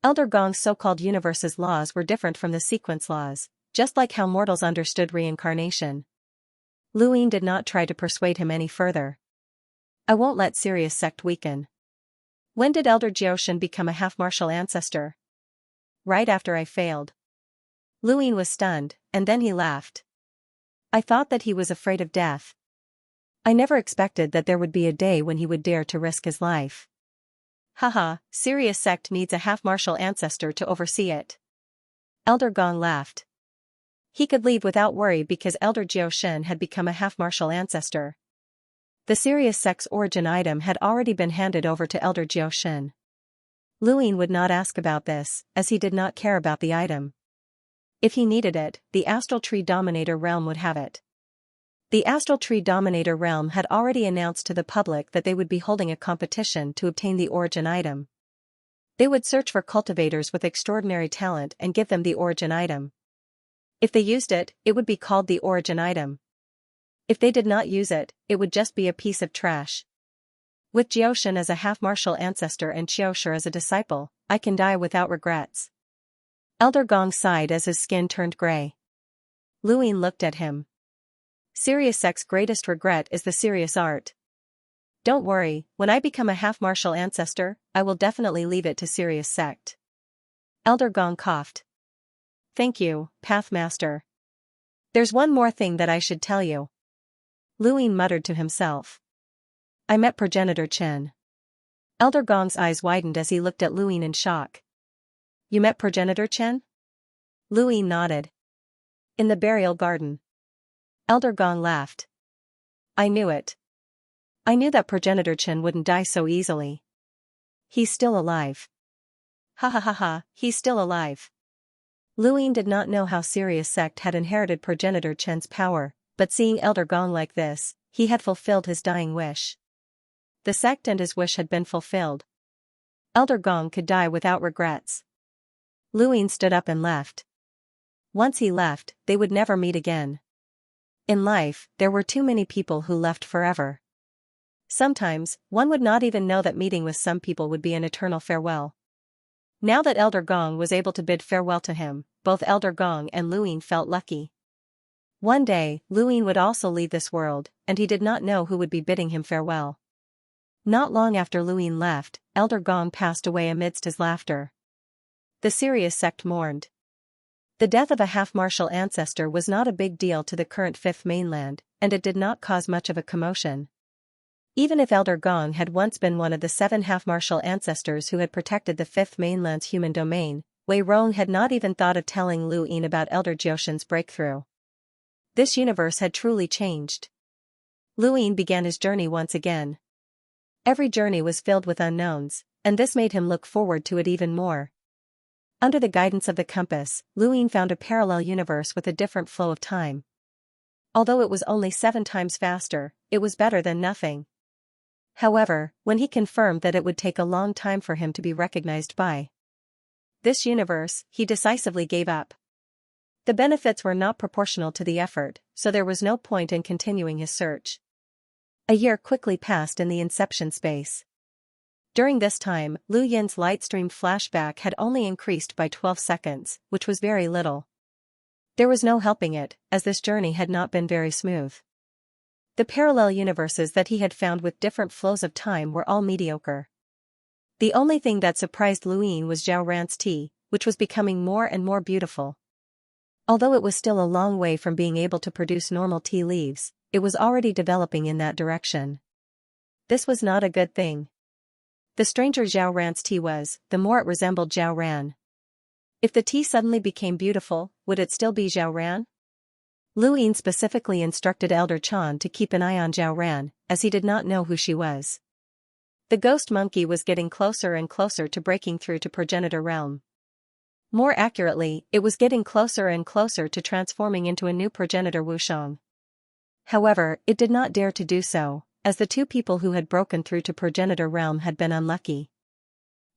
Elder Gong's so-called universe's laws were different from the sequence laws, just like how mortals understood reincarnation. Lu Ying did not try to persuade him any further. "I won't let serious sect weaken." "When did Elder Jiao become a half-martial ancestor?" "Right after I failed." Lu Ying was stunned, and then he laughed. "I thought that he was afraid of death. I never expected that there would be a day when he would dare to risk his life. Haha, serious sect needs a half-martial ancestor to oversee it." Elder Gong laughed. He could leave without worry because Elder Jiao Shen had become a half-martial ancestor. The serious sect's origin item had already been handed over to Elder Jiao Shen. Lu Ying would not ask about this, as he did not care about the item. If he needed it, the Astral Tree Dominator Realm would have it. The Astral Tree Dominator Realm had already announced to the public that they would be holding a competition to obtain the origin item. They would search for cultivators with extraordinary talent and give them the origin item. If they used it, it would be called the origin item. If they did not use it, it would just be a piece of trash. With Jiao Shen as a half-martial ancestor and Qiao Shi as a disciple, I can die without regrets." Elder Gong sighed as his skin turned gray. Lu Ying looked at him. "Serious sect's greatest regret is the serious art. Don't worry, when I become a half-martial ancestor, I will definitely leave it to serious sect." Elder Gong coughed. "Thank you, Pathmaster. There's one more thing that I should tell you." Lu Ying muttered to himself. "I met Progenitor Chen." Elder Gong's eyes widened as he looked at Lu Ying in shock. "You met Progenitor Chen?" Lu Ying nodded. "In the burial garden." Elder Gong laughed. "I knew it. I knew that Progenitor Chen wouldn't die so easily. He's still alive." "Ha ha ha ha, he's still alive." Lu Ying did not know how serious sect had inherited Progenitor Chen's power, but seeing Elder Gong like this, he had fulfilled his dying wish. The sect and his wish had been fulfilled. Elder Gong could die without regrets. Lu Ying stood up and left. Once he left, they would never meet again. In life, there were too many people who left forever. Sometimes, one would not even know that meeting with some people would be an eternal farewell. Now that Elder Gong was able to bid farewell to him, both Elder Gong and Lu Ying felt lucky. One day, Lu Ying would also leave this world, and he did not know who would be bidding him farewell. Not long after Lu Ying left, Elder Gong passed away amidst his laughter. The serious sect mourned. The death of a half-martial ancestor was not a big deal to the current Fifth Mainland, and it did not cause much of a commotion. Even if Elder Gong had once been one of the 7 half-martial ancestors who had protected the Fifth Mainland's human domain, Wei Rong had not even thought of telling Lu Ying about Elder Jiao Shen's breakthrough. This universe had truly changed. Lu Ying began his journey once again. Every journey was filled with unknowns, and this made him look forward to it even more. Under the guidance of the compass, Luin found a parallel universe with a different flow of time. Although it was only 7 times faster, it was better than nothing. However, when he confirmed that it would take a long time for him to be recognized by this universe, he decisively gave up. The benefits were not proportional to the effort, so there was no point in continuing his search. A year quickly passed in the inception space. During this time, Lu Yin's light-streamed flashback had only increased by 12 seconds, which was very little. There was no helping it, as this journey had not been very smooth. The parallel universes that he had found with different flows of time were all mediocre. The only thing that surprised Luin was Zhao Ran's tea, which was becoming more and more beautiful. Although it was still a long way from being able to produce normal tea leaves, it was already developing in that direction. This was not a good thing. The stranger Zhao Ran's tea was, the more it resembled Zhao Ran. If the tea suddenly became beautiful, would it still be Zhao Ran? Lu Yin specifically instructed Elder Chan to keep an eye on Zhao Ran, as he did not know who she was. The ghost monkey was getting closer and closer to breaking through to progenitor realm. More accurately, it was getting closer and closer to transforming into a new progenitor Wushang. However, it did not dare to do so, as the 2 people who had broken through to progenitor realm had been unlucky.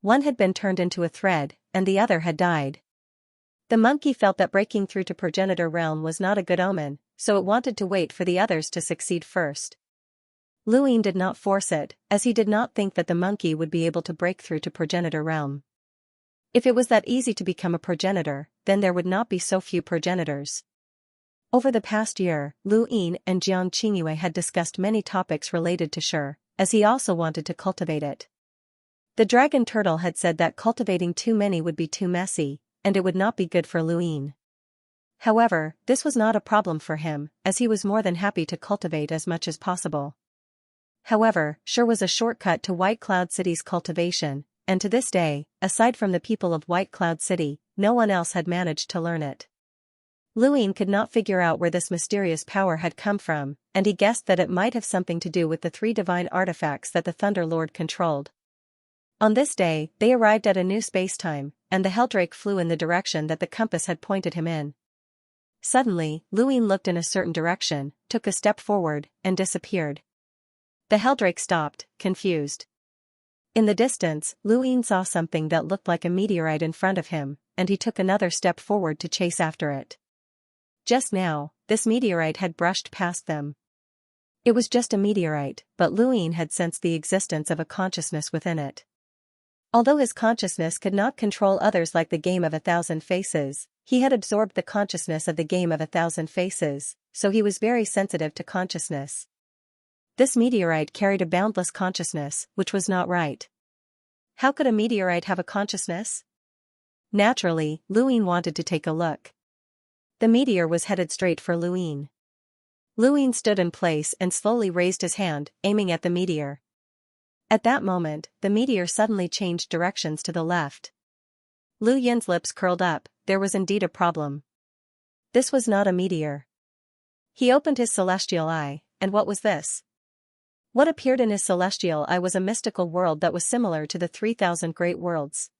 One had been turned into a thread, and the other had died. The monkey felt that breaking through to progenitor realm was not a good omen, so it wanted to wait for the others to succeed first. Lu Yin did not force it, as he did not think that the monkey would be able to break through to progenitor realm. If it was that easy to become a progenitor, then there would not be so few progenitors. Over the past year, Lu Yin and Jiang Qingyue had discussed many topics related to Shi, as he also wanted to cultivate it. The dragon turtle had said that cultivating too many would be too messy, and it would not be good for Lu Yin. However, this was not a problem for him, as he was more than happy to cultivate as much as possible. However, Shi was a shortcut to White Cloud City's cultivation, and to this day, aside from the people of White Cloud City, no one else had managed to learn it. Lu Yin could not figure out where this mysterious power had come from, and he guessed that it might have something to do with the 3 divine artifacts that the Thunder Lord controlled. On this day, they arrived at a new space-time, and the Helldrake flew in the direction that the compass had pointed him in. Suddenly, Lu Yin looked in a certain direction, took a step forward, and disappeared. The Helldrake stopped, confused. In the distance, Lu Yin saw something that looked like a meteorite in front of him, and he took another step forward to chase after it. Just now, this meteorite had brushed past them. It was just a meteorite, but Lu Yin had sensed the existence of a consciousness within it. Although his consciousness could not control others like the Game of 1,000 Faces, he had absorbed the consciousness of the Game of 1,000 Faces, so he was very sensitive to consciousness. This meteorite carried a boundless consciousness, which was not right. How could a meteorite have a consciousness? Naturally, Lu Yin wanted to take a look. The meteor was headed straight for Lu Yin. Lu Yin stood in place and slowly raised his hand, aiming at the meteor. At that moment, the meteor suddenly changed directions to the left. Lu Yin's lips curled up, there was indeed a problem. This was not a meteor. He opened his celestial eye, and what was this? What appeared in his celestial eye was a mystical world that was similar to the 3,000 great worlds.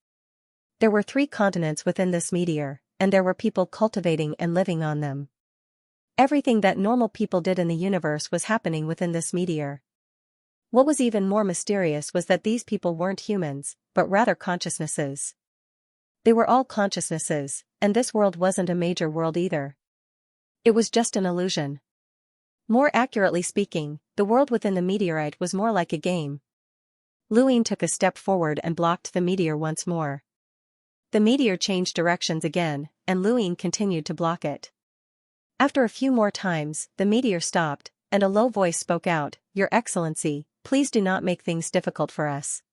There were 3 continents within this meteor, and there were people cultivating and living on them. Everything that normal people did in the universe was happening within this meteor. What was even more mysterious was that these people weren't humans, but rather consciousnesses. They were all consciousnesses, and this world wasn't a major world either. It was just an illusion. More accurately speaking, the world within the meteorite was more like a game. Lu Yin took a step forward and blocked the meteor once more. The meteor changed directions again, and Lu Yin continued to block it. After a few more times, the meteor stopped, and a low voice spoke out, "Your Excellency, please do not make things difficult for us.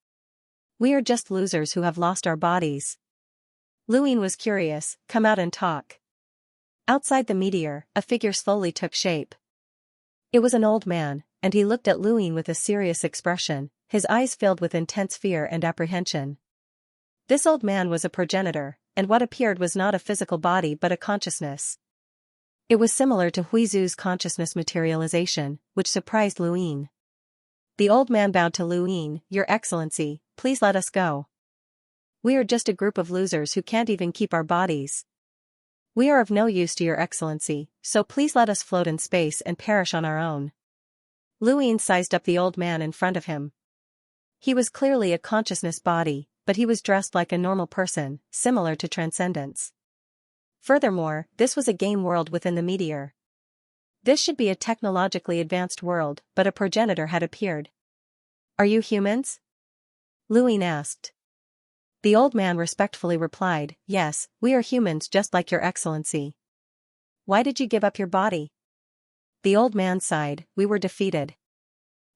We are just losers who have lost our bodies." Lu Yin was curious, "Come out and talk." Outside the meteor, a figure slowly took shape. It was an old man, and he looked at Lu Yin with a serious expression, his eyes filled with intense fear and apprehension. This old man was a progenitor, and what appeared was not a physical body but a consciousness. It was similar to Huizu's consciousness materialization, which surprised Lu Yin. The old man bowed to Lu Yin. Your Excellency, please let us go. We are just a group of losers who can't even keep our bodies. We are of no use to your Excellency, so please let us float in space and perish on our own. Lu Yin sized up the old man in front of him. He was clearly a consciousness body, but he was dressed like a normal person, similar to transcendence. Furthermore, this was a game world within the meteor. This should be a technologically advanced world, but a progenitor had appeared. Are you humans? Lu Yin asked. The old man respectfully replied, yes, we are humans just like your Excellency. Why did you give up your body? The old man sighed, we were defeated.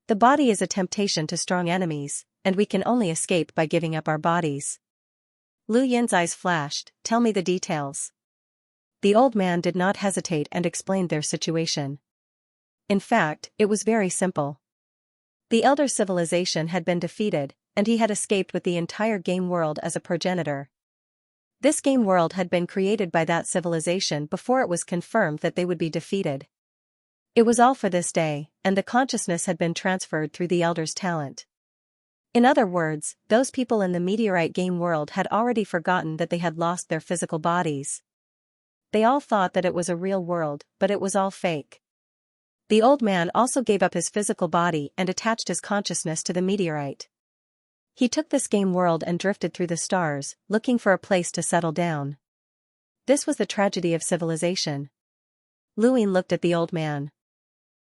The body is a temptation to strong enemies, and we can only escape by giving up our bodies. Lu Yin's eyes flashed, tell me the details. The old man did not hesitate and explained their situation. In fact, it was very simple. The elder civilization had been defeated, and he had escaped with the entire game world as a progenitor. This game world had been created by that civilization before it was confirmed that they would be defeated. It was all for this day, and the consciousness had been transferred through the elder's talent. In other words, those people in the meteorite game world had already forgotten that they had lost their physical bodies. They all thought that it was a real world, but it was all fake. The old man also gave up his physical body and attached his consciousness to the meteorite. He took this game world and drifted through the stars, looking for a place to settle down. This was the tragedy of civilization. Lu Yin looked at the old man.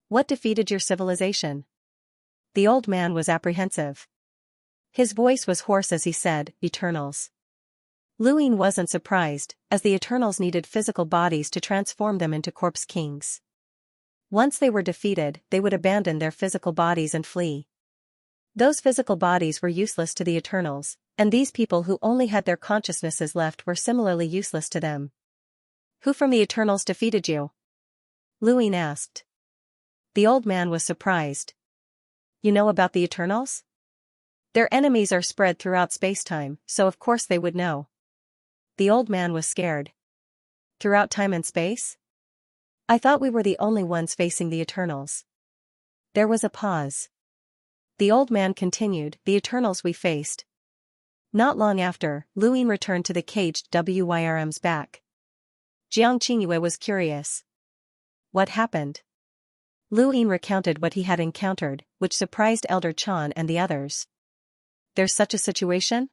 What defeated your civilization? The old man was apprehensive. His voice was hoarse as he said, Eternals. Lu Yin wasn't surprised, as the Eternals needed physical bodies to transform them into corpse kings. Once they were defeated, they would abandon their physical bodies and flee. Those physical bodies were useless to the Eternals, and these people who only had their consciousnesses left were similarly useless to them. Who from the Eternals defeated you? Lu Yin asked. The old man was surprised. You know about the Eternals? Their enemies are spread throughout space-time, so of course they would know. The old man was scared. Throughout time and space? I thought we were the only ones facing the Eternals. There was a pause. The old man continued, the Eternals we faced. Not long after, Lu Yin returned to the caged Wyrm's back. Xianxia was curious. What happened? Lu Yin recounted what he had encountered, which surprised Elder Chan and the others. There's such a situation?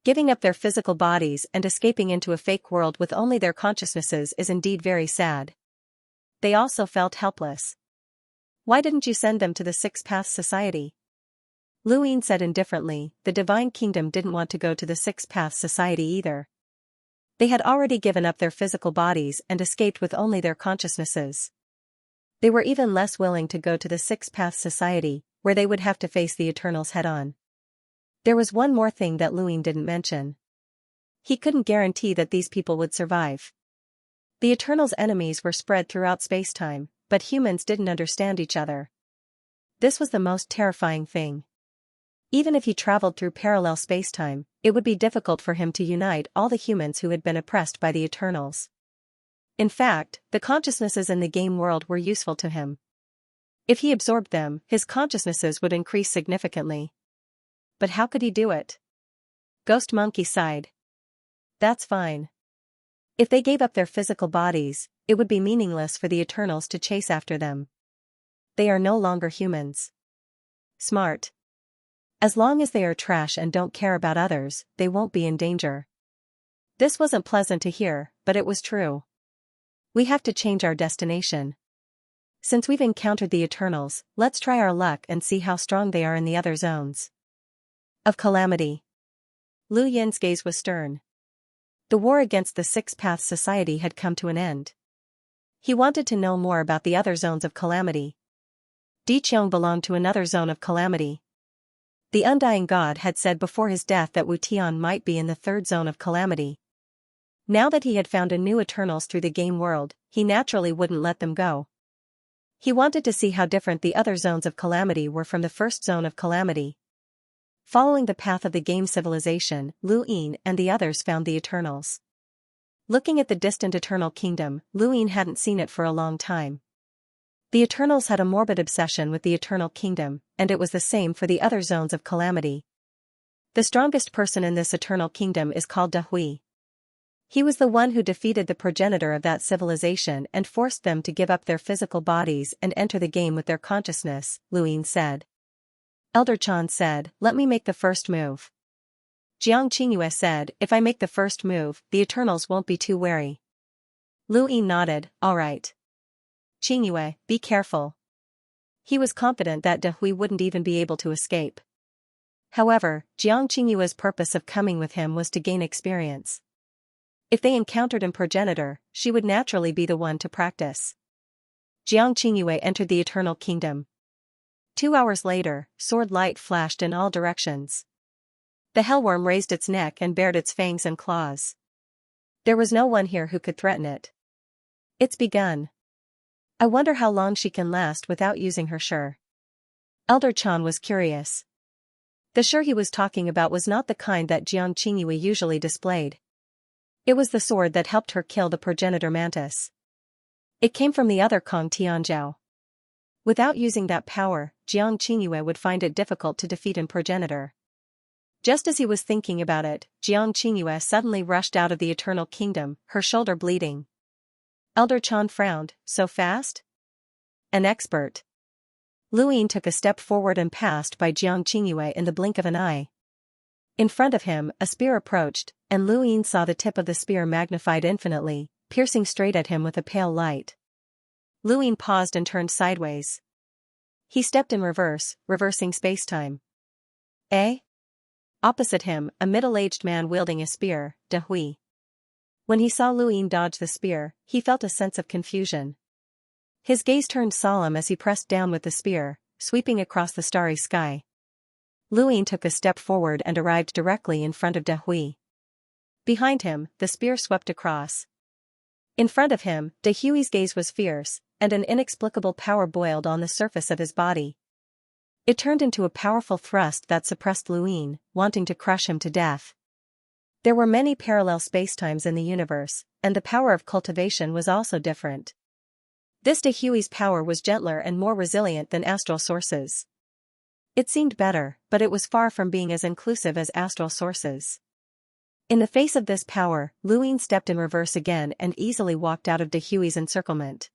Giving up their physical bodies and escaping into a fake world with only their consciousnesses is indeed very sad. They also felt helpless. Why didn't you send them to the Six Paths Society? Lu Yin said indifferently, the Divine Kingdom didn't want to go to the Six Paths Society either. They had already given up their physical bodies and escaped with only their consciousnesses. They were even less willing to go to the Six Paths Society, where they would have to face the Eternals head-on. There was one more thing that Lu Yin didn't mention. He couldn't guarantee that these people would survive. The Eternals' enemies were spread throughout space-time, but humans didn't understand each other. This was the most terrifying thing. Even if he traveled through parallel space-time, it would be difficult for him to unite all the humans who had been oppressed by the Eternals. In fact, the consciousnesses in the game world were useful to him. If he absorbed them, his consciousnesses would increase significantly. But how could he do it? Ghost Monkey sighed. That's fine. If they gave up their physical bodies, it would be meaningless for the Eternals to chase after them. They are no longer humans. Smart. As long as they are trash and don't care about others, they won't be in danger. This wasn't pleasant to hear, but it was true. We have to change our destination. Since we've encountered the Eternals, let's try our luck and see how strong they are in the other zones. Of Calamity. Lu Yin's gaze was stern. The war against the Six Paths Society had come to an end. He wanted to know more about the other zones of Calamity. Di Qiong belonged to another zone of Calamity. The Undying God had said before his death that Wu Tian might be in the third zone of Calamity. Now that he had found a new Eternals through the game world, he naturally wouldn't let them go. He wanted to see how different the other zones of Calamity were from the first zone of Calamity. Following the path of the game civilization, Lu Yin and the others found the Eternals. Looking at the distant Eternal Kingdom, Lu Yin hadn't seen it for a long time. The Eternals had a morbid obsession with the Eternal Kingdom, and it was the same for the other zones of calamity. The strongest person in this Eternal Kingdom is called Dahui. He was the one who defeated the progenitor of that civilization and forced them to give up their physical bodies and enter the game with their consciousness, Luin said. Elder Chan said, "Let me make the first move." Xianxia said, "If I make the first move, the Eternals won't be too wary." Luin nodded, "All right." "Qingyue, be careful." He was confident that Dahui wouldn't even be able to escape. However, Xianxingyue's purpose of coming with him was to gain experience. If they encountered a progenitor, she would naturally be the one to practice. Xianxingyue entered the Eternal Kingdom. 2 hours later, sword light flashed in all directions. The hellworm raised its neck and bared its fangs and claws. There was no one here who could threaten it. "It's begun. I wonder how long she can last without using her sure." Elder Chan was curious. The sure he was talking about was not the kind that Xianxingyue usually displayed. It was the sword that helped her kill the progenitor mantis. It came from the other Kong Tianzhao. Without using that power, Xianxingyue would find it difficult to defeat a progenitor. Just as he was thinking about it, Xianxingyue suddenly rushed out of the Eternal Kingdom, her shoulder bleeding. Elder Chan frowned, "So fast?" "An expert." Luin took a step forward and passed by Xianxingyue in the blink of an eye. In front of him, a spear approached, and Luin saw the tip of the spear magnified infinitely, piercing straight at him with a pale light. Luin paused and turned sideways. He stepped in reverse, reversing spacetime. Eh? Opposite him, a middle-aged man wielding a spear, Dahui. When he saw Luin dodge the spear, he felt a sense of confusion. His gaze turned solemn as he pressed down with the spear, sweeping across the starry sky. Luin took a step forward and arrived directly in front of Dahui. Behind him, the spear swept across. In front of him, Dahui's gaze was fierce, and an inexplicable power boiled on the surface of his body. It turned into a powerful thrust that suppressed Luin, wanting to crush him to death. There were many parallel spacetimes in the universe, and the power of cultivation was also different. This Dahui's power was gentler and more resilient than astral sources. It seemed better, but it was far from being as inclusive as astral sources. In the face of this power, Luin stepped in reverse again and easily walked out of Dahui's encirclement.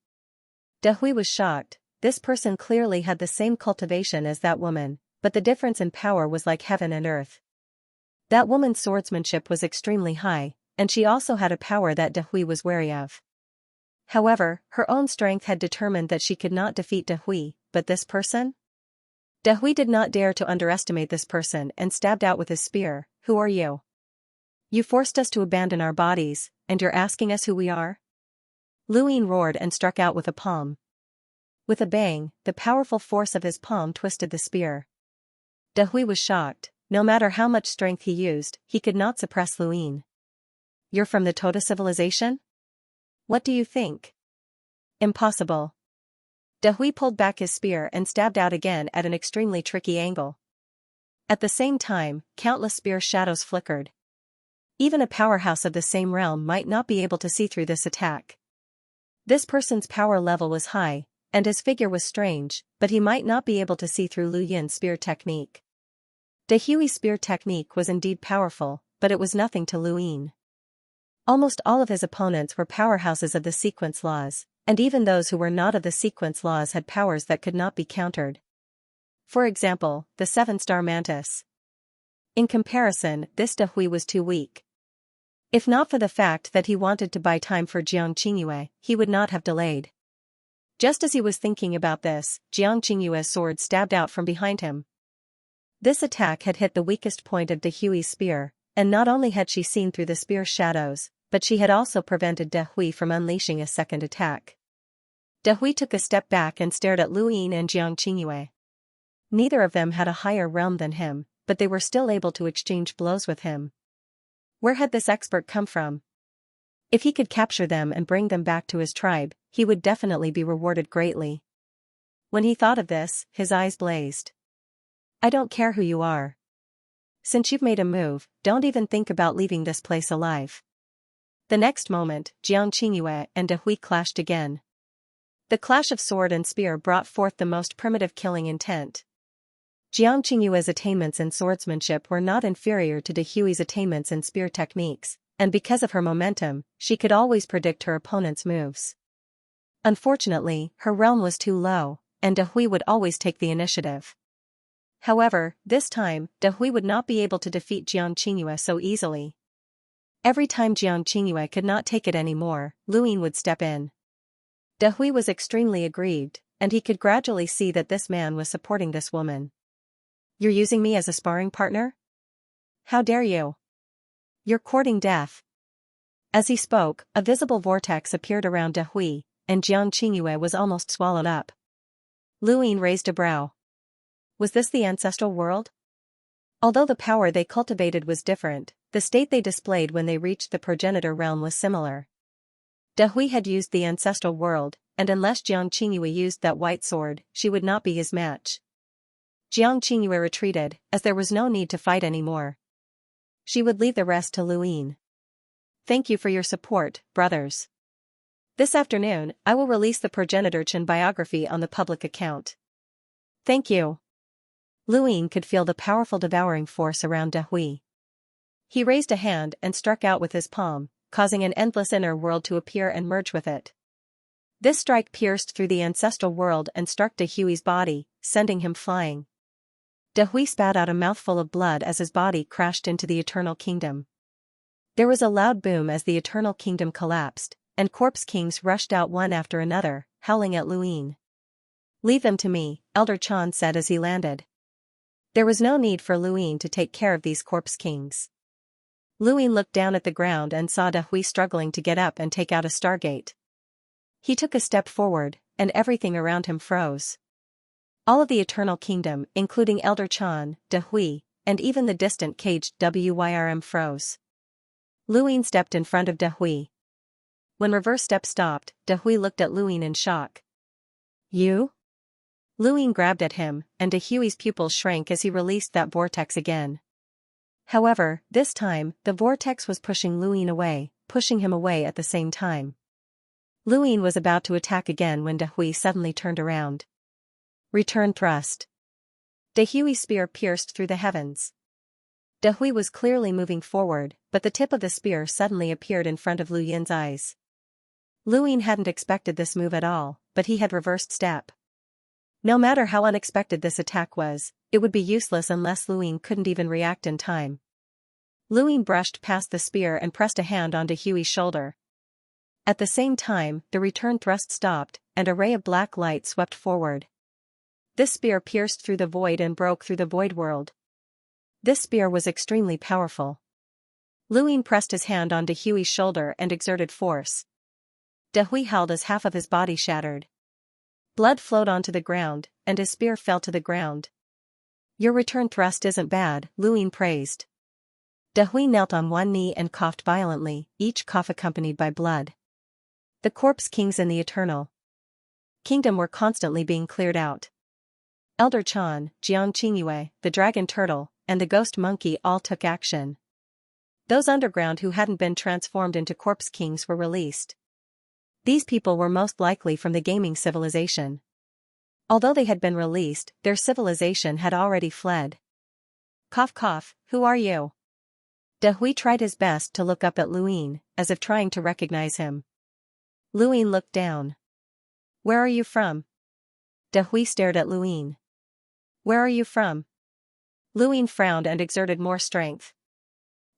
Dahui was shocked. This person clearly had the same cultivation as that woman, but the difference in power was like heaven and earth. That woman's swordsmanship was extremely high, and she also had a power that Dahui was wary of. However, her own strength had determined that she could not defeat Dahui, but this person? Dahui did not dare to underestimate this person and stabbed out with his spear. "Who are you? You forced us to abandon our bodies, and you're asking us who we are?" Luin roared and struck out with a palm. With a bang, the powerful force of his palm twisted the spear. Dahui was shocked. No matter how much strength he used, he could not suppress Luin. "You're from the Toda civilization? What do you think?" "Impossible." Dahui pulled back his spear and stabbed out again at an extremely tricky angle. At the same time, countless spear shadows flickered. Even a powerhouse of the same realm might not be able to see through this attack. This person's power level was high, and his figure was strange, but he might not be able to see through Lu Yin's spear technique. Dahui's spear technique was indeed powerful, but it was nothing to Luin. Almost all of his opponents were powerhouses of the sequence laws, and even those who were not of the sequence laws had powers that could not be countered. For example, the 7-star mantis. In comparison, this Dahui was too weak. If not for the fact that he wanted to buy time for Xianxingyue, he would not have delayed. Just as he was thinking about this, Xianxingyue's sword stabbed out from behind him. This attack had hit the weakest point of Dahui's spear, and not only had she seen through the spear's shadows, but she had also prevented Dahui from unleashing a second attack. Dahui took a step back and stared at Luin and Xianxingyue. Neither of them had a higher realm than him, but they were still able to exchange blows with him. Where had this expert come from? If he could capture them and bring them back to his tribe, he would definitely be rewarded greatly. When he thought of this, his eyes blazed. "I don't care who you are. Since you've made a move, don't even think about leaving this place alive." The next moment, Xianxingyue and Dahui clashed again. The clash of sword and spear brought forth the most primitive killing intent. Xianxia's attainments in swordsmanship were not inferior to Dehui's attainments in spear techniques, and because of her momentum, she could always predict her opponent's moves. Unfortunately, her realm was too low, and Dehui would always take the initiative. However, this time, Dehui would not be able to defeat Xianxia so easily. Every time Xianxia could not take it anymore, Luyin would step in. Dehui was extremely aggrieved, and he could gradually see that this man was supporting this woman. "You're using me as a sparring partner? How dare you? You're courting death." As he spoke, a visible vortex appeared around Dehui, and Xianxia was almost swallowed up. Luyin raised a brow. Was this the ancestral world? Although the power they cultivated was different, the state they displayed when they reached the progenitor realm was similar. Dehui had used the ancestral world, and unless Xianxia used that white sword, she would not be his match. Xianxia retreated, as there was no need to fight anymore. She would leave the rest to Luyin. "Thank you for your support, brothers. This afternoon, I will release the progenitor Chen biography on the public account." "Thank you." Luyin could feel the powerful devouring force around Dehui. He raised a hand and struck out with his palm, causing an endless inner world to appear and merge with it. This strike pierced through the ancestral world and struck Dehui's body, sending him flying. Dehui spat out a mouthful of blood as his body crashed into the Eternal Kingdom. There was a loud boom as the Eternal Kingdom collapsed, and corpse kings rushed out one after another, howling at Luyin. "Leave them to me," Elder Chan said as he landed. There was no need for Luyin to take care of these corpse kings. Luyin looked down at the ground and saw Dehui struggling to get up and take out a stargate. He took a step forward, and everything around him froze. All of the Eternal Kingdom, including Elder Chan, Dehui, and even the distant caged Wyrm froze. Luyin stepped in front of Dehui. When reverse step stopped, Dehui looked at Luyin in shock. "You?" Luyin grabbed at him, and Dehui's pupils shrank as he released that vortex again. However, this time, the vortex was pushing Luyin away, pushing him away at the same time. Luyin was about to attack again when Dehui suddenly turned around. Return thrust. Dehui's spear pierced through the heavens. Dehui was clearly moving forward, but the tip of the spear suddenly appeared in front of Luyin's eyes. Luyin hadn't expected this move at all, but he had reversed step. No matter how unexpected this attack was, it would be useless unless Luyin couldn't even react in time. Luyin brushed past the spear and pressed a hand on Dehui's shoulder. At the same time, the return thrust stopped, and a ray of black light swept forward. This spear pierced through the void and broke through the void world. This spear was extremely powerful. Luyin pressed his hand on Dehui's shoulder and exerted force. Dehui held as half of his body shattered. Blood flowed onto the ground, and his spear fell to the ground. "Your return thrust isn't bad," Luyin praised. Dehui knelt on one knee and coughed violently, each cough accompanied by blood. The corpse kings in the Eternal Kingdom were constantly being cleared out. Elder Chan, Xianxia, the dragon turtle, and the ghost monkey all took action. Those underground who hadn't been transformed into corpse kings were released. These people were most likely from the gaming civilization. Although they had been released, their civilization had already fled. "Cough cough, who are you?" Dehui tried his best to look up at Luyin, as if trying to recognize him. Luyin looked down. "Where are you from?" Dehui stared at Luyin. "Where are you from?" Luyin frowned and exerted more strength.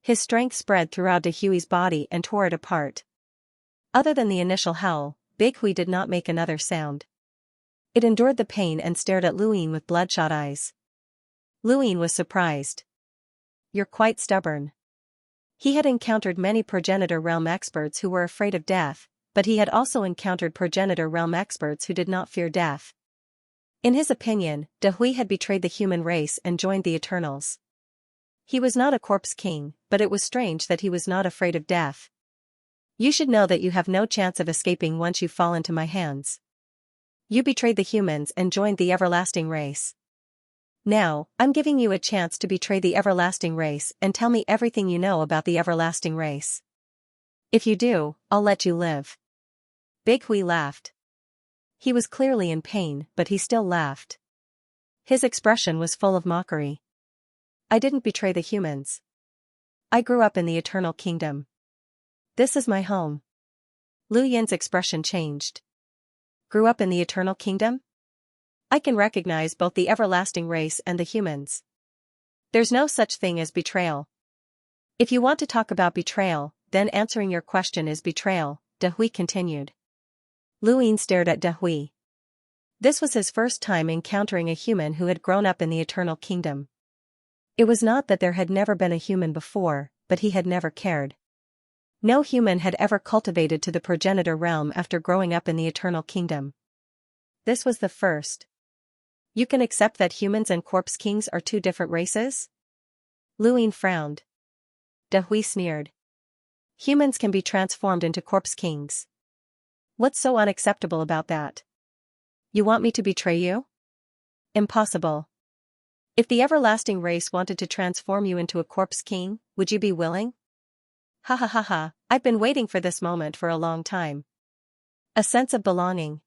His strength spread throughout Dehui's body and tore it apart. Other than the initial howl, Big Hui did not make another sound. It endured the pain and stared at Luyin with bloodshot eyes. Luyin was surprised. "You're quite stubborn." He had encountered many progenitor realm experts who were afraid of death, but he had also encountered progenitor realm experts who did not fear death. In his opinion, Dehui had betrayed the human race and joined the Eternals. He was not a corpse king, but it was strange that he was not afraid of death. "You should know that you have no chance of escaping once you fall into my hands. You betrayed the humans and joined the everlasting race. Now, I'm giving you a chance to betray the everlasting race and tell me everything you know about the everlasting race. If you do, I'll let you live." Big Hui laughed. He was clearly in pain, but he still laughed. His expression was full of mockery. I didn't betray the humans. I grew up in the Eternal Kingdom. This is my home. Lu Yin's expression changed. Grew up in the Eternal Kingdom? I can recognize both the everlasting race and the humans. There's no such thing as betrayal. If you want to talk about betrayal, then answering your question is betrayal, De Hui continued. Lu Yin stared at De Hui. This was his first time encountering a human who had grown up in the Eternal Kingdom. It was not that there had never been a human before, but he had never cared. No human had ever cultivated to the progenitor realm after growing up in the Eternal Kingdom. This was the first. You can accept that humans and corpse kings are two different races? Lu Yin frowned. De Hui sneered. Humans can be transformed into corpse kings. What's so unacceptable about that? You want me to betray you? Impossible. If the everlasting race wanted to transform you into a corpse king, would you be willing? Ha ha ha ha, I've been waiting for this moment for a long time. A sense of belonging.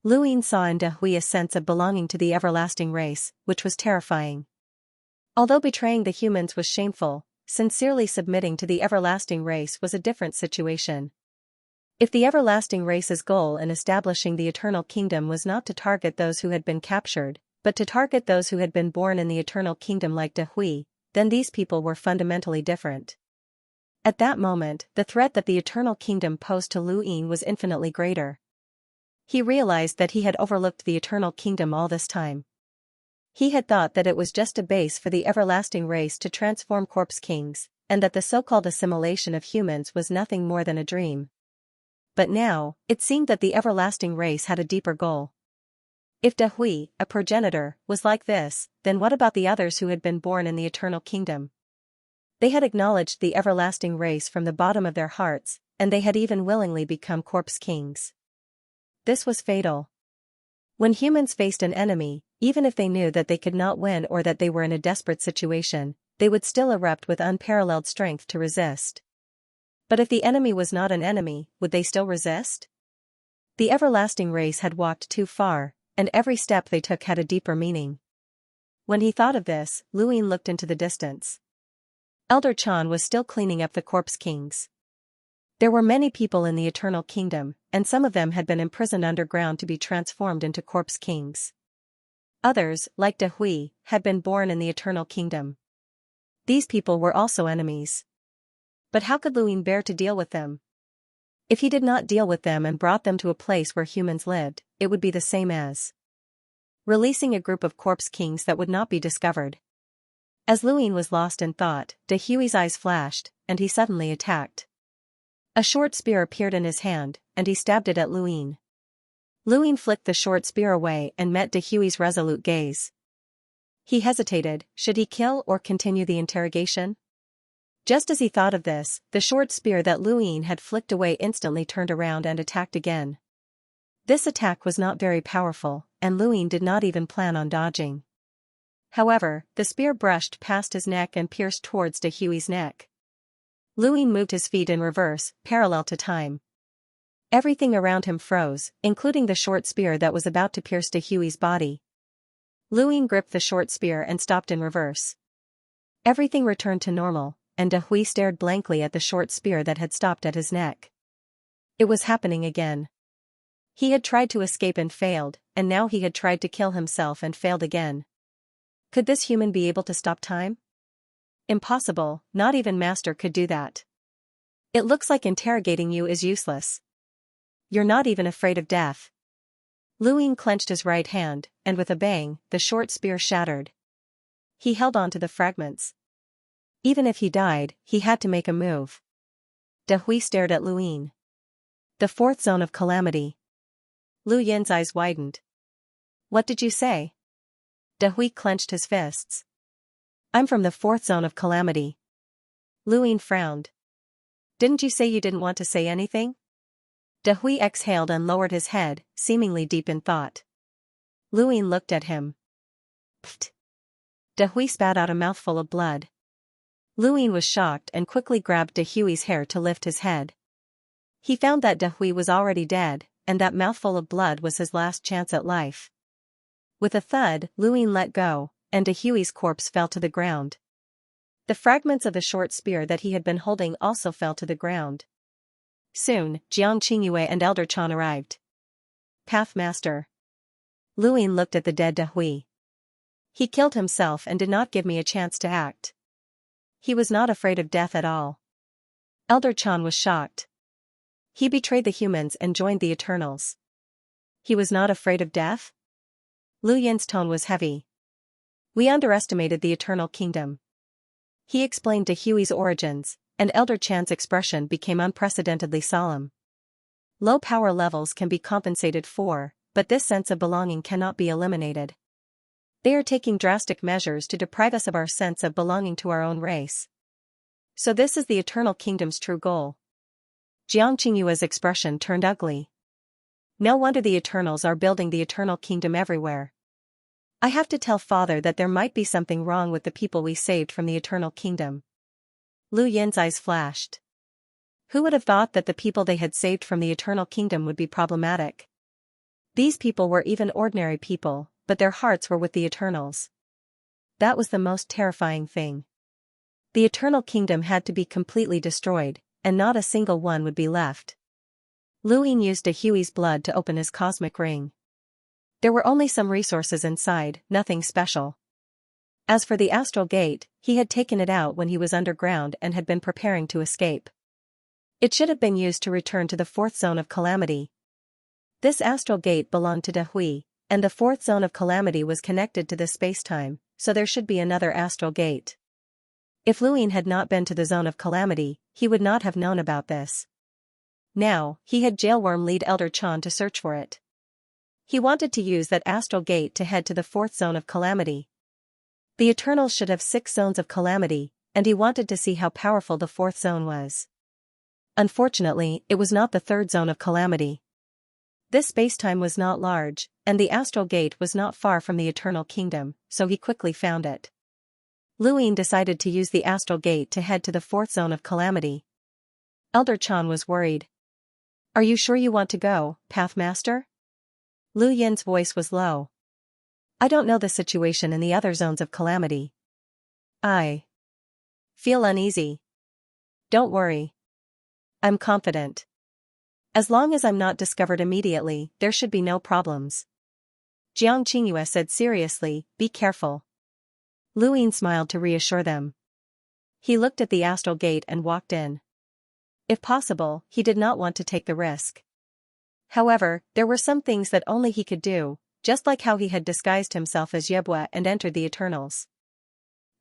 Lu Yin saw in De Hui a sense of belonging to the everlasting race, which was terrifying. Although betraying the humans was shameful, sincerely submitting to the everlasting race was a different situation. If the everlasting race's goal in establishing the Eternal Kingdom was not to target those who had been captured, but to target those who had been born in the Eternal Kingdom like De Hui, then these people were fundamentally different. At that moment, the threat that the Eternal Kingdom posed to Lu Yin was infinitely greater. He realized that he had overlooked the Eternal Kingdom all this time. He had thought that it was just a base for the everlasting race to transform corpse kings, and that the so-called assimilation of humans was nothing more than a dream. But now, it seemed that the everlasting race had a deeper goal. If De Hui, a progenitor, was like this, then what about the others who had been born in the Eternal Kingdom? They had acknowledged the everlasting race from the bottom of their hearts, and they had even willingly become corpse kings. This was fatal. When humans faced an enemy, even if they knew that they could not win or that they were in a desperate situation, they would still erupt with unparalleled strength to resist. But if the enemy was not an enemy, would they still resist? The everlasting race had walked too far, and every step they took had a deeper meaning. When he thought of this, Lu Yin looked into the distance. Elder Chan was still cleaning up the corpse kings. There were many people in the Eternal Kingdom, and some of them had been imprisoned underground to be transformed into corpse kings. Others, like De Hui, had been born in the Eternal Kingdom. These people were also enemies. But how could Lu Yin bear to deal with them? If he did not deal with them and brought them to a place where humans lived, it would be the same as releasing a group of corpse kings that would not be discovered. As Lu Yin was lost in thought, De Hui's eyes flashed, and he suddenly attacked. A short spear appeared in his hand, and he stabbed it at Lu Yin. Lu Yin flicked the short spear away and met De Hui's resolute gaze. He hesitated, should he kill or continue the interrogation? Just as he thought of this, the short spear that Lu Yin had flicked away instantly turned around and attacked again. This attack was not very powerful, and Lu Yin did not even plan on dodging. However, the spear brushed past his neck and pierced towards De Hui's neck. Lu Yin moved his feet in reverse, parallel to time. Everything around him froze, including the short spear that was about to pierce De Hui's body. Lu Yin gripped the short spear and stopped in reverse. Everything returned to normal, and De Hui stared blankly at the short spear that had stopped at his neck. It was happening again. He had tried to escape and failed, and now he had tried to kill himself and failed again. Could this human be able to stop time? Impossible, not even Master could do that. It looks like interrogating you is useless. You're not even afraid of death. Lu Yin clenched his right hand, and with a bang, the short spear shattered. He held on to the fragments. Even if he died, he had to make a move. De Hui stared at Lu Yin. The fourth zone of calamity. Lu Yin's eyes widened. What did you say? De Hui clenched his fists. I'm from the fourth zone of calamity. Lu Yin frowned. Didn't you say you didn't want to say anything? De Hui exhaled and lowered his head, seemingly deep in thought. Lu Yin looked at him. Pfft. De Hui spat out a mouthful of blood. Lu Yin was shocked and quickly grabbed De Hui's hair to lift his head. He found that De Hui was already dead, and that mouthful of blood was his last chance at life. With a thud, Luin let go, and Dahui's corpse fell to the ground. The fragments of the short spear that he had been holding also fell to the ground. Soon, Xianxia and Elder Chan arrived. Pathmaster. Luin looked at the dead Dahui. He killed himself and did not give me a chance to act. He was not afraid of death at all. Elder Chan was shocked. He betrayed the humans and joined the Eternals. He was not afraid of death? Lu Yin's tone was heavy. We underestimated the Eternal Kingdom. He explained Dahui's origins, and Elder Chan's expression became unprecedentedly solemn. Low power levels can be compensated for, but this sense of belonging cannot be eliminated. They are taking drastic measures to deprive us of our sense of belonging to our own race. So this is the Eternal Kingdom's true goal. Jiang Qingyue's expression turned ugly. No wonder the Eternals are building the Eternal Kingdom everywhere. I have to tell Father that there might be something wrong with the people we saved from the Eternal Kingdom. Lu Yin's eyes flashed. Who would have thought that the people they had saved from the Eternal Kingdom would be problematic? These people were even ordinary people, but their hearts were with the Eternals. That was the most terrifying thing. The Eternal Kingdom had to be completely destroyed, and not a single one would be left. Lu Yin used Dahui's blood to open his cosmic ring. There were only some resources inside, nothing special. As for the astral gate, he had taken it out when he was underground and had been preparing to escape. It should have been used to return to the fourth zone of calamity. This astral gate belonged to Dahui, and the fourth zone of calamity was connected to this space-time, so there should be another astral gate. If Lu Yin had not been to the zone of calamity, he would not have known about this. Now, he had Jailworm lead Elder Chan to search for it. He wanted to use that astral gate to head to the fourth zone of calamity. The Eternals should have 6 zones of calamity, and he wanted to see how powerful the fourth zone was. Unfortunately, it was not the third zone of calamity. This spacetime was not large, and the astral gate was not far from the Eternal Kingdom, so he quickly found it. Lu Yin decided to use the astral gate to head to the fourth zone of calamity. Elder Chan was worried. Are you sure you want to go, Pathmaster? Lu Yin's voice was low. I don't know the situation in the other zones of calamity. I feel uneasy. Don't worry. I'm confident. As long as I'm not discovered immediately, there should be no problems. Jiang Qingyue said seriously, be careful. Lu Yin smiled to reassure them. He looked at the astral gate and walked in. If possible, he did not want to take the risk. However, there were some things that only he could do, just like how he had disguised himself as Yebue and entered the Eternals.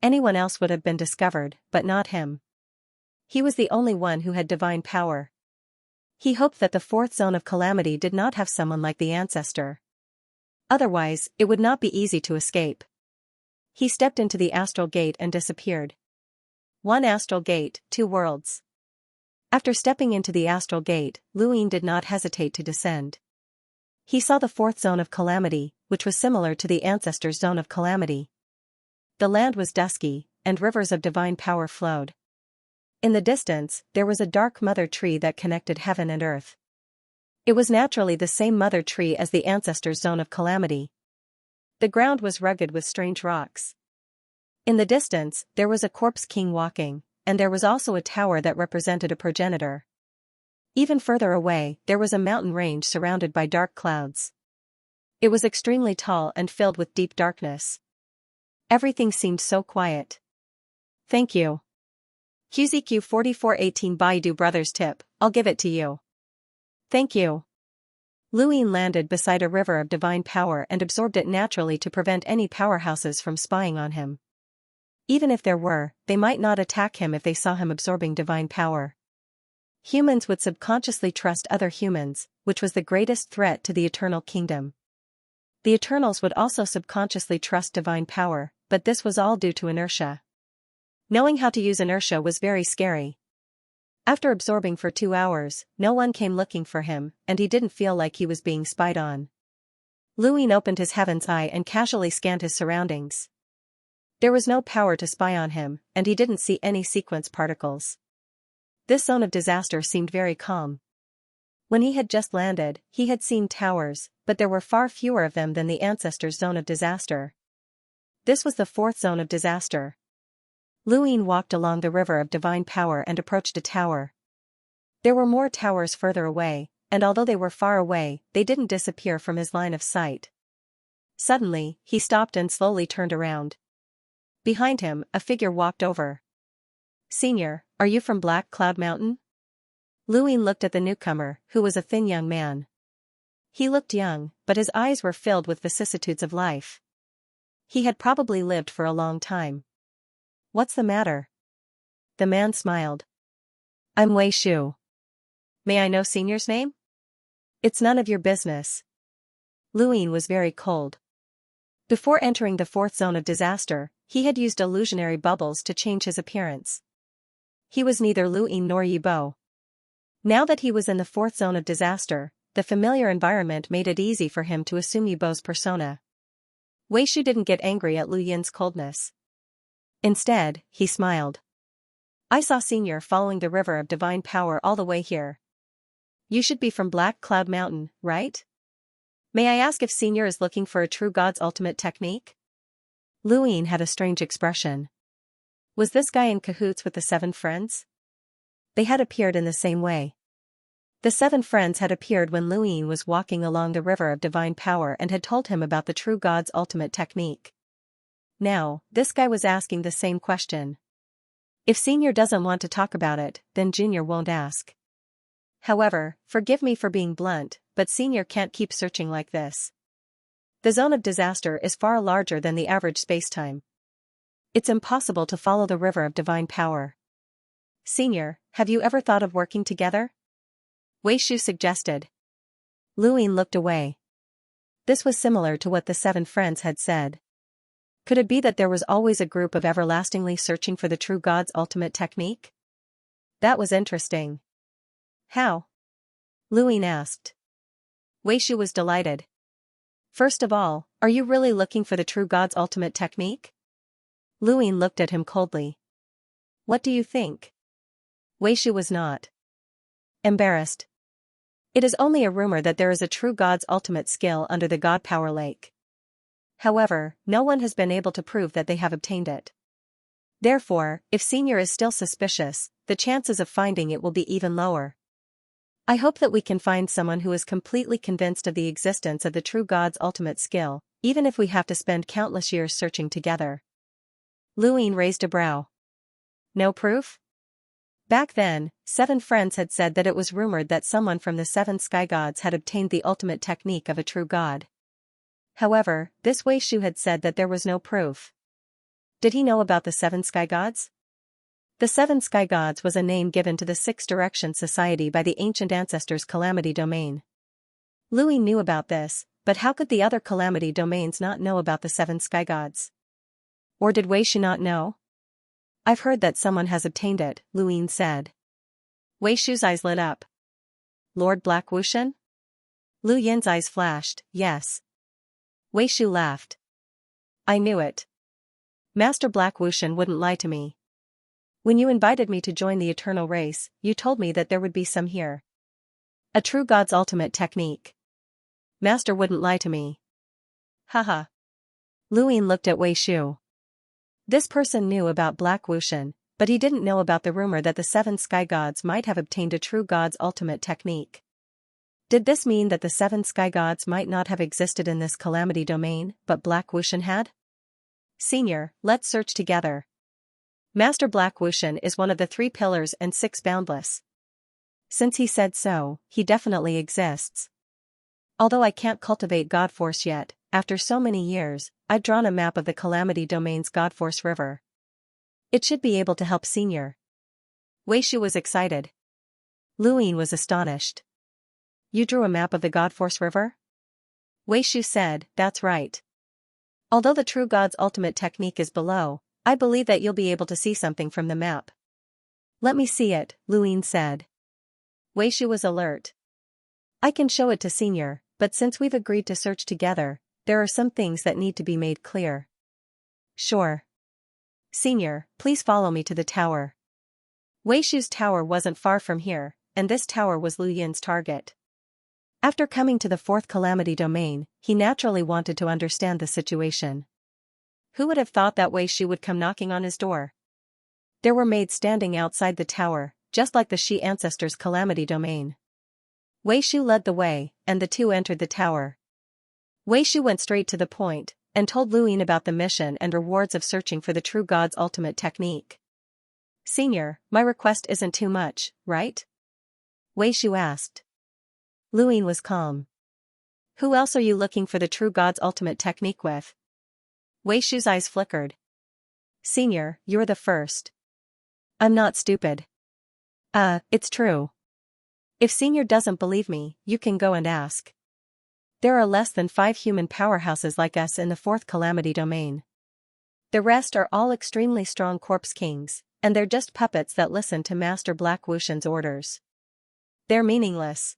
Anyone else would have been discovered, but not him. He was the only one who had divine power. He hoped that the fourth zone of calamity did not have someone like the ancestor. Otherwise, it would not be easy to escape. He stepped into the astral gate and disappeared. 1 astral gate, 2 worlds. After stepping into the astral gate, Lu Yin did not hesitate to descend. He saw the fourth zone of calamity, which was similar to the ancestor's zone of calamity. The land was dusky, and rivers of divine power flowed. In the distance, there was a dark mother tree that connected heaven and earth. It was naturally the same mother tree as the ancestor's zone of calamity. The ground was rugged with strange rocks. In the distance, there was a corpse king walking, and there was also a tower that represented a progenitor. Even further away, there was a mountain range surrounded by dark clouds. It was extremely tall and filled with deep darkness. Everything seemed so quiet. Thank you. QZQ 4418 Baidu Brothers tip, I'll give it to you. Thank you. Lu Yin landed beside a river of divine power and absorbed it naturally to prevent any powerhouses from spying on him. Even if there were, they might not attack him if they saw him absorbing divine power. Humans would subconsciously trust other humans, which was the greatest threat to the Eternal Kingdom. The Eternals would also subconsciously trust divine power, but this was all due to inertia. Knowing how to use inertia was very scary. After absorbing for 2 hours, no one came looking for him, and he didn't feel like he was being spied on. Lu Yin opened his heaven's eye and casually scanned his surroundings. There was no power to spy on him, and he didn't see any sequence particles. This zone of disaster seemed very calm. When he had just landed, he had seen towers, but there were far fewer of them than the ancestors' zone of disaster. This was the fourth zone of disaster. Luin walked along the river of divine power and approached a tower. There were more towers further away, and although they were far away, they didn't disappear from his line of sight. Suddenly, he stopped and slowly turned around. Behind him, a figure walked over. "Senior, are you from Black Cloud Mountain?" Luin looked at the newcomer, who was a thin young man. He looked young, but his eyes were filled with vicissitudes of life. He had probably lived for a long time. "What's the matter?" The man smiled. "I'm Wei Shu." "May I know Senior's name?" "It's none of your business." Luin was very cold. Before entering the fourth zone of disaster, he had used illusionary bubbles to change his appearance. He was neither Luin nor Yibo. Now that he was in the fourth zone of disaster, the familiar environment made it easy for him to assume Yibo's persona. Wei Shu didn't get angry at Lu Yin's coldness. Instead, he smiled. "I saw Senior following the river of divine power all the way here. You should be from Black Cloud Mountain, right? May I ask if Senior is looking for a true god's ultimate technique?" Luin had a strange expression. Was this guy in cahoots with the seven friends? They had appeared in the same way. The seven friends had appeared when Luin was walking along the river of divine power and had told him about the true god's ultimate technique. Now, this guy was asking the same question. If Senior doesn't want to talk about it, then Junior won't ask. However, forgive me for being blunt, but Senior can't keep searching like this. The zone of disaster is far larger than the average spacetime. It's impossible to follow the river of divine power. Senior, have you ever thought of working together? Wei Shu suggested. Luin looked away. This was similar to what the seven friends had said. Could it be that there was always a group of everlastingly searching for the true god's ultimate technique? That was interesting. How? Luin asked. Wei Shu was delighted. First of all, are you really looking for the true god's ultimate technique? Luin looked at him coldly. What do you think? Wei Shu was not embarrassed. It is only a rumor that there is a true god's ultimate skill under the God Power Lake. However, no one has been able to prove that they have obtained it. Therefore, if Senior is still suspicious, the chances of finding it will be even lower. I hope that we can find someone who is completely convinced of the existence of the true god's ultimate skill, even if we have to spend countless years searching together. Luin raised a brow. No proof? Back then, seven friends had said that it was rumored that someone from the seven sky gods had obtained the ultimate technique of a true god. However, this Wei Shu had said that there was no proof. Did he know about the seven sky gods? The seven sky gods was a name given to the Six Direction Society by the ancient ancestors' Calamity Domain. Luin knew about this, but how could the other Calamity Domains not know about the seven sky gods? Or did Wei Shu not know? I've heard that someone has obtained it, Luin said. Wei Shu's eyes lit up. Lord Black Wushan? Lu Yin's eyes flashed, yes. Wei Shu laughed. I knew it. Master Black Wushan wouldn't lie to me. When you invited me to join the eternal race, you told me that there would be some here. A true god's ultimate technique. Master wouldn't lie to me. Haha. Luin looked at Wei Shu. This person knew about Black Wushan, but he didn't know about the rumor that the seven sky gods might have obtained a true god's ultimate technique. Did this mean that the seven sky gods might not have existed in this Calamity Domain, but Black Wushan had? Senior, let's search together. Master Black Wushan is one of the 3 pillars and 6 boundless. Since he said so, he definitely exists. Although I can't cultivate God Force yet, after so many years, I've drawn a map of the Calamity Domain's God Force River. It should be able to help Senior. Wei Shu was excited. Luin was astonished. You drew a map of the God Force River? Wei Shu said, that's right. Although the true god's ultimate technique is below, I believe that you'll be able to see something from the map. Let me see it, Luin said. Wei Shu was alert. I can show it to Senior, but since we've agreed to search together, there are some things that need to be made clear. Sure. Senior, please follow me to the tower. Wei Shu's tower wasn't far from here, and this tower was Lu Yin's target. After coming to the fourth calamity domain, he naturally wanted to understand the situation. Who would have thought that Wei Shu would come knocking on his door? There were maids standing outside the tower, just like the Shi ancestors' calamity domain. Wei Shu led the way, and the two entered the tower. Wei Shu went straight to the point, and told Lu Yin about the mission and rewards of searching for the true God's ultimate technique. "Senior, my request isn't too much, right?" Wei Shu asked. Lu Yin was calm. "Who else are you looking for the true God's ultimate technique with?" Wei Shu's eyes flickered. "Senior, you're the first." "I'm not stupid." It's true. If Senior doesn't believe me, you can go and ask. There are less than 5 human powerhouses like us in the fourth calamity domain. The rest are all extremely strong corpse kings, and they're just puppets that listen to Master Black Wuxian's orders. They're meaningless.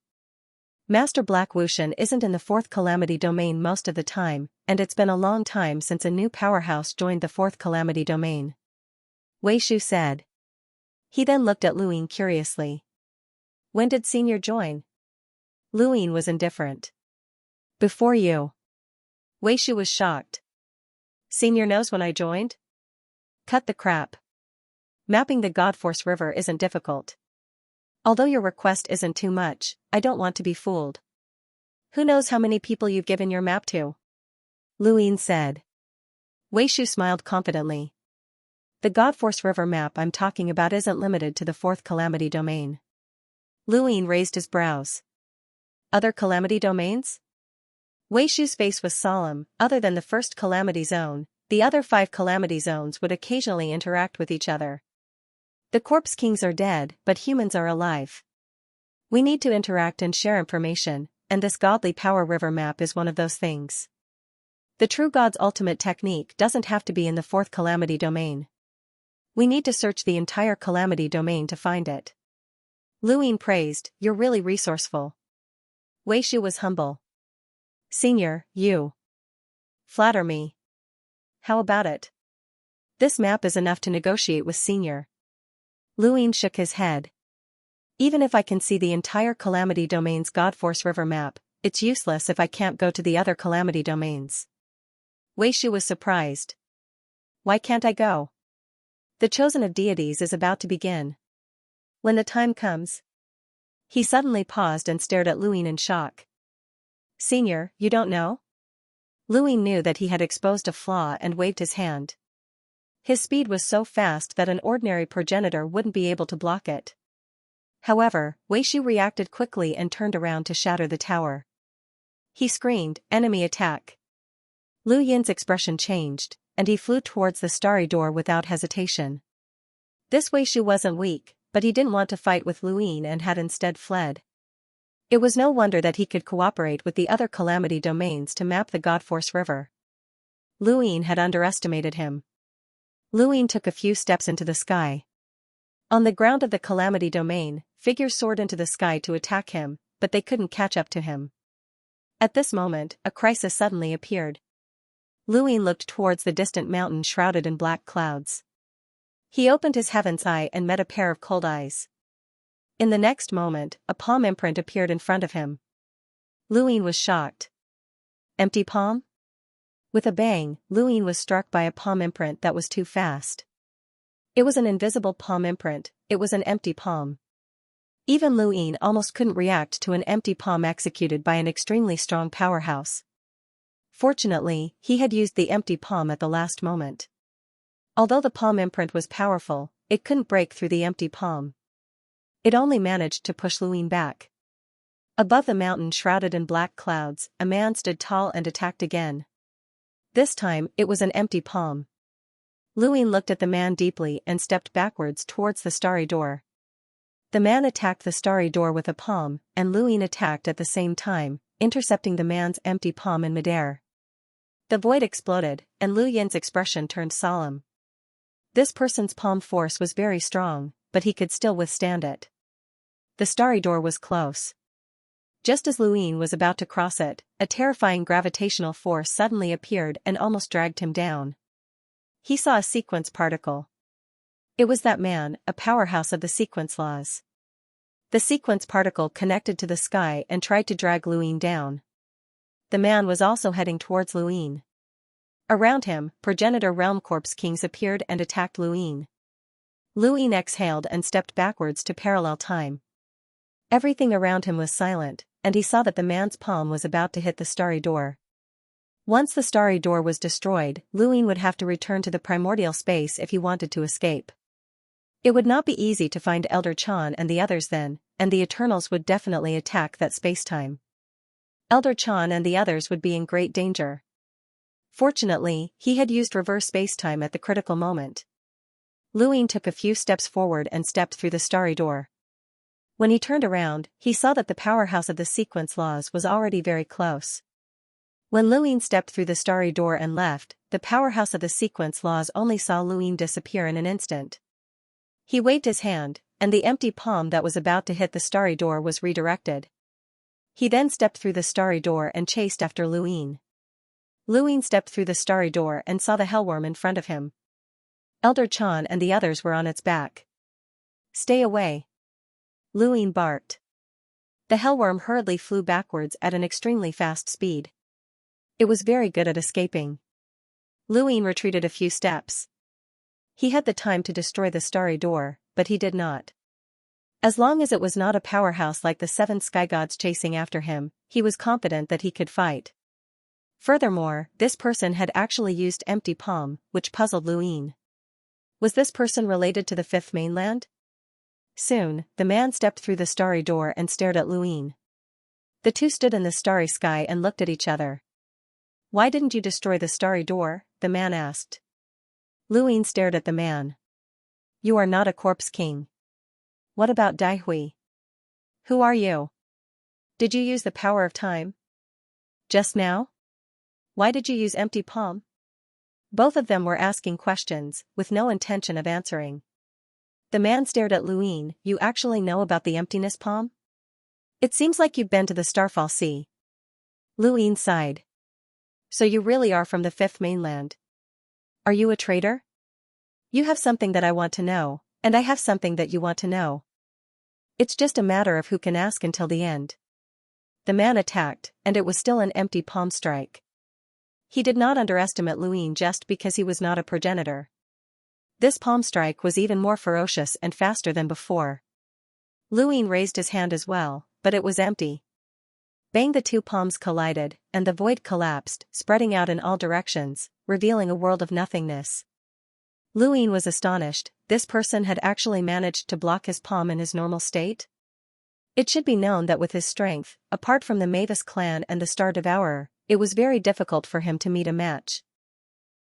Master Black Wuxian isn't in the fourth calamity domain most of the time, and it's been a long time since a new powerhouse joined the fourth calamity domain. Wei Shu said. He then looked at Lu Yin curiously. When did Senior join? Lu Yin was indifferent. Before you. Wei Shu was shocked. Senior knows when I joined? Cut the crap. Mapping the Godforce River isn't difficult. Although your request isn't too much, I don't want to be fooled. Who knows how many people you've given your map to? Lu Yin said. Wei Shu smiled confidently. The Godforce River map I'm talking about isn't limited to the fourth calamity domain. Lu Yin raised his brows. Other calamity domains? Wei Shu's face was solemn. Other than the first calamity zone, the other 5 calamity zones would occasionally interact with each other. The corpse kings are dead, but humans are alive. We need to interact and share information, and this godly power river map is one of those things. The true God's ultimate technique doesn't have to be in the fourth calamity domain. We need to search the entire calamity domain to find it. Lu Yin praised, you're really resourceful. Wei Shu was humble. Senior, you flatter me. How about it? This map is enough to negotiate with Senior. Lu Yin shook his head. Even if I can see the entire calamity domain's Godforce River map, it's useless if I can't go to the other calamity domains. Wei Shu was surprised. Why can't I go? The chosen of deities is about to begin. When the time comes. He suddenly paused and stared at Lu Yin in shock. Senior, you don't know? Lu Yin knew that he had exposed a flaw and waved his hand. His speed was so fast that an ordinary progenitor wouldn't be able to block it. However, Wei Shu reacted quickly and turned around to shatter the tower. He screamed, enemy attack. Lu Yin's expression changed, and he flew towards the starry door without hesitation. This Wei Shu wasn't weak, but he didn't want to fight with Lu Yin and had instead fled. It was no wonder that he could cooperate with the other calamity domains to map the Godforce River. Lu Yin had underestimated him. Lu Yin took a few steps into the sky. On the ground of the calamity domain, figures soared into the sky to attack him, but they couldn't catch up to him. At this moment, a crisis suddenly appeared. Lu Yin looked towards the distant mountain shrouded in black clouds. He opened his heaven's eye and met a pair of cold eyes. In the next moment, a palm imprint appeared in front of him. Lu Yin was shocked. Empty palm? With a bang, Lu Yin was struck by a palm imprint that was too fast. It was an invisible palm imprint, it was an empty palm. Even Lu Yin almost couldn't react to an empty palm executed by an extremely strong powerhouse. Fortunately, he had used the empty palm at the last moment. Although the palm imprint was powerful, it couldn't break through the empty palm. It only managed to push Lu Yin back. Above the mountain shrouded in black clouds, a man stood tall and attacked again. This time, it was an empty palm. Lu Yin looked at the man deeply and stepped backwards towards the starry door. The man attacked the starry door with a palm, and Lu Yin attacked at the same time, intercepting the man's empty palm in midair. The void exploded, and Lu Yin's expression turned solemn. This person's palm force was very strong, but he could still withstand it. The starry door was close. Just as Lu Yin was about to cross it, a terrifying gravitational force suddenly appeared and almost dragged him down. He saw a sequence particle. It was that man, a powerhouse of the sequence laws. The sequence particle connected to the sky and tried to drag Luin down. The man was also heading towards Luin. Around him, progenitor realm corpse kings appeared and attacked Luin. Luin exhaled and stepped backwards to parallel time. Everything around him was silent, and he saw that the man's palm was about to hit the starry door. Once the starry door was destroyed, Luin would have to return to the primordial space if he wanted to escape. It would not be easy to find Elder Chan and the others then, and the Eternals would definitely attack that spacetime. Elder Chan and the others would be in great danger. Fortunately, he had used reverse spacetime at the critical moment. Luin took a few steps forward and stepped through the starry door. When he turned around, he saw that the powerhouse of the sequence laws was already very close. When Luin stepped through the starry door and left, the powerhouse of the sequence laws only saw Luin disappear in an instant. He waved his hand, and the empty palm that was about to hit the starry door was redirected. He then stepped through the starry door and chased after Luin. Luin stepped through the starry door and saw the hellworm in front of him. Elder Chan and the others were on its back. "Stay away!" Luin barked. The hellworm hurriedly flew backwards at an extremely fast speed. It was very good at escaping. Luin retreated a few steps. He had the time to destroy the starry door, but he did not. As long as it was not a powerhouse like the 7 sky gods chasing after him, he was confident that he could fight. Furthermore, this person had actually used empty palm, which puzzled Luin. Was this person related to the 5th mainland? Soon, the man stepped through the starry door and stared at Luin. The two stood in the starry sky and looked at each other. "Why didn't you destroy the starry door?" the man asked. Luin stared at the man. "You are not a corpse king. What about Dai Hui? Who are you? Did you use the power of time? Just now? Why did you use empty palm?" Both of them were asking questions, with no intention of answering. The man stared at Luin. "You actually know about the emptiness palm? It seems like you've been to the Starfall Sea." Luin sighed. "So you really are from the 5th mainland? Are you a traitor? You have something that I want to know, and I have something that you want to know. It's just a matter of who can ask until the end." The man attacked, and it was still an empty palm strike. He did not underestimate Luin just because he was not a progenitor. This palm strike was even more ferocious and faster than before. Luin raised his hand as well, but it was empty. Bang! The two palms collided, and the void collapsed, spreading out in all directions, revealing a world of nothingness. Luin was astonished. This person had actually managed to block his palm in his normal state? It should be known that with his strength, apart from the Mavis clan and the Star Devourer, it was very difficult for him to meet a match.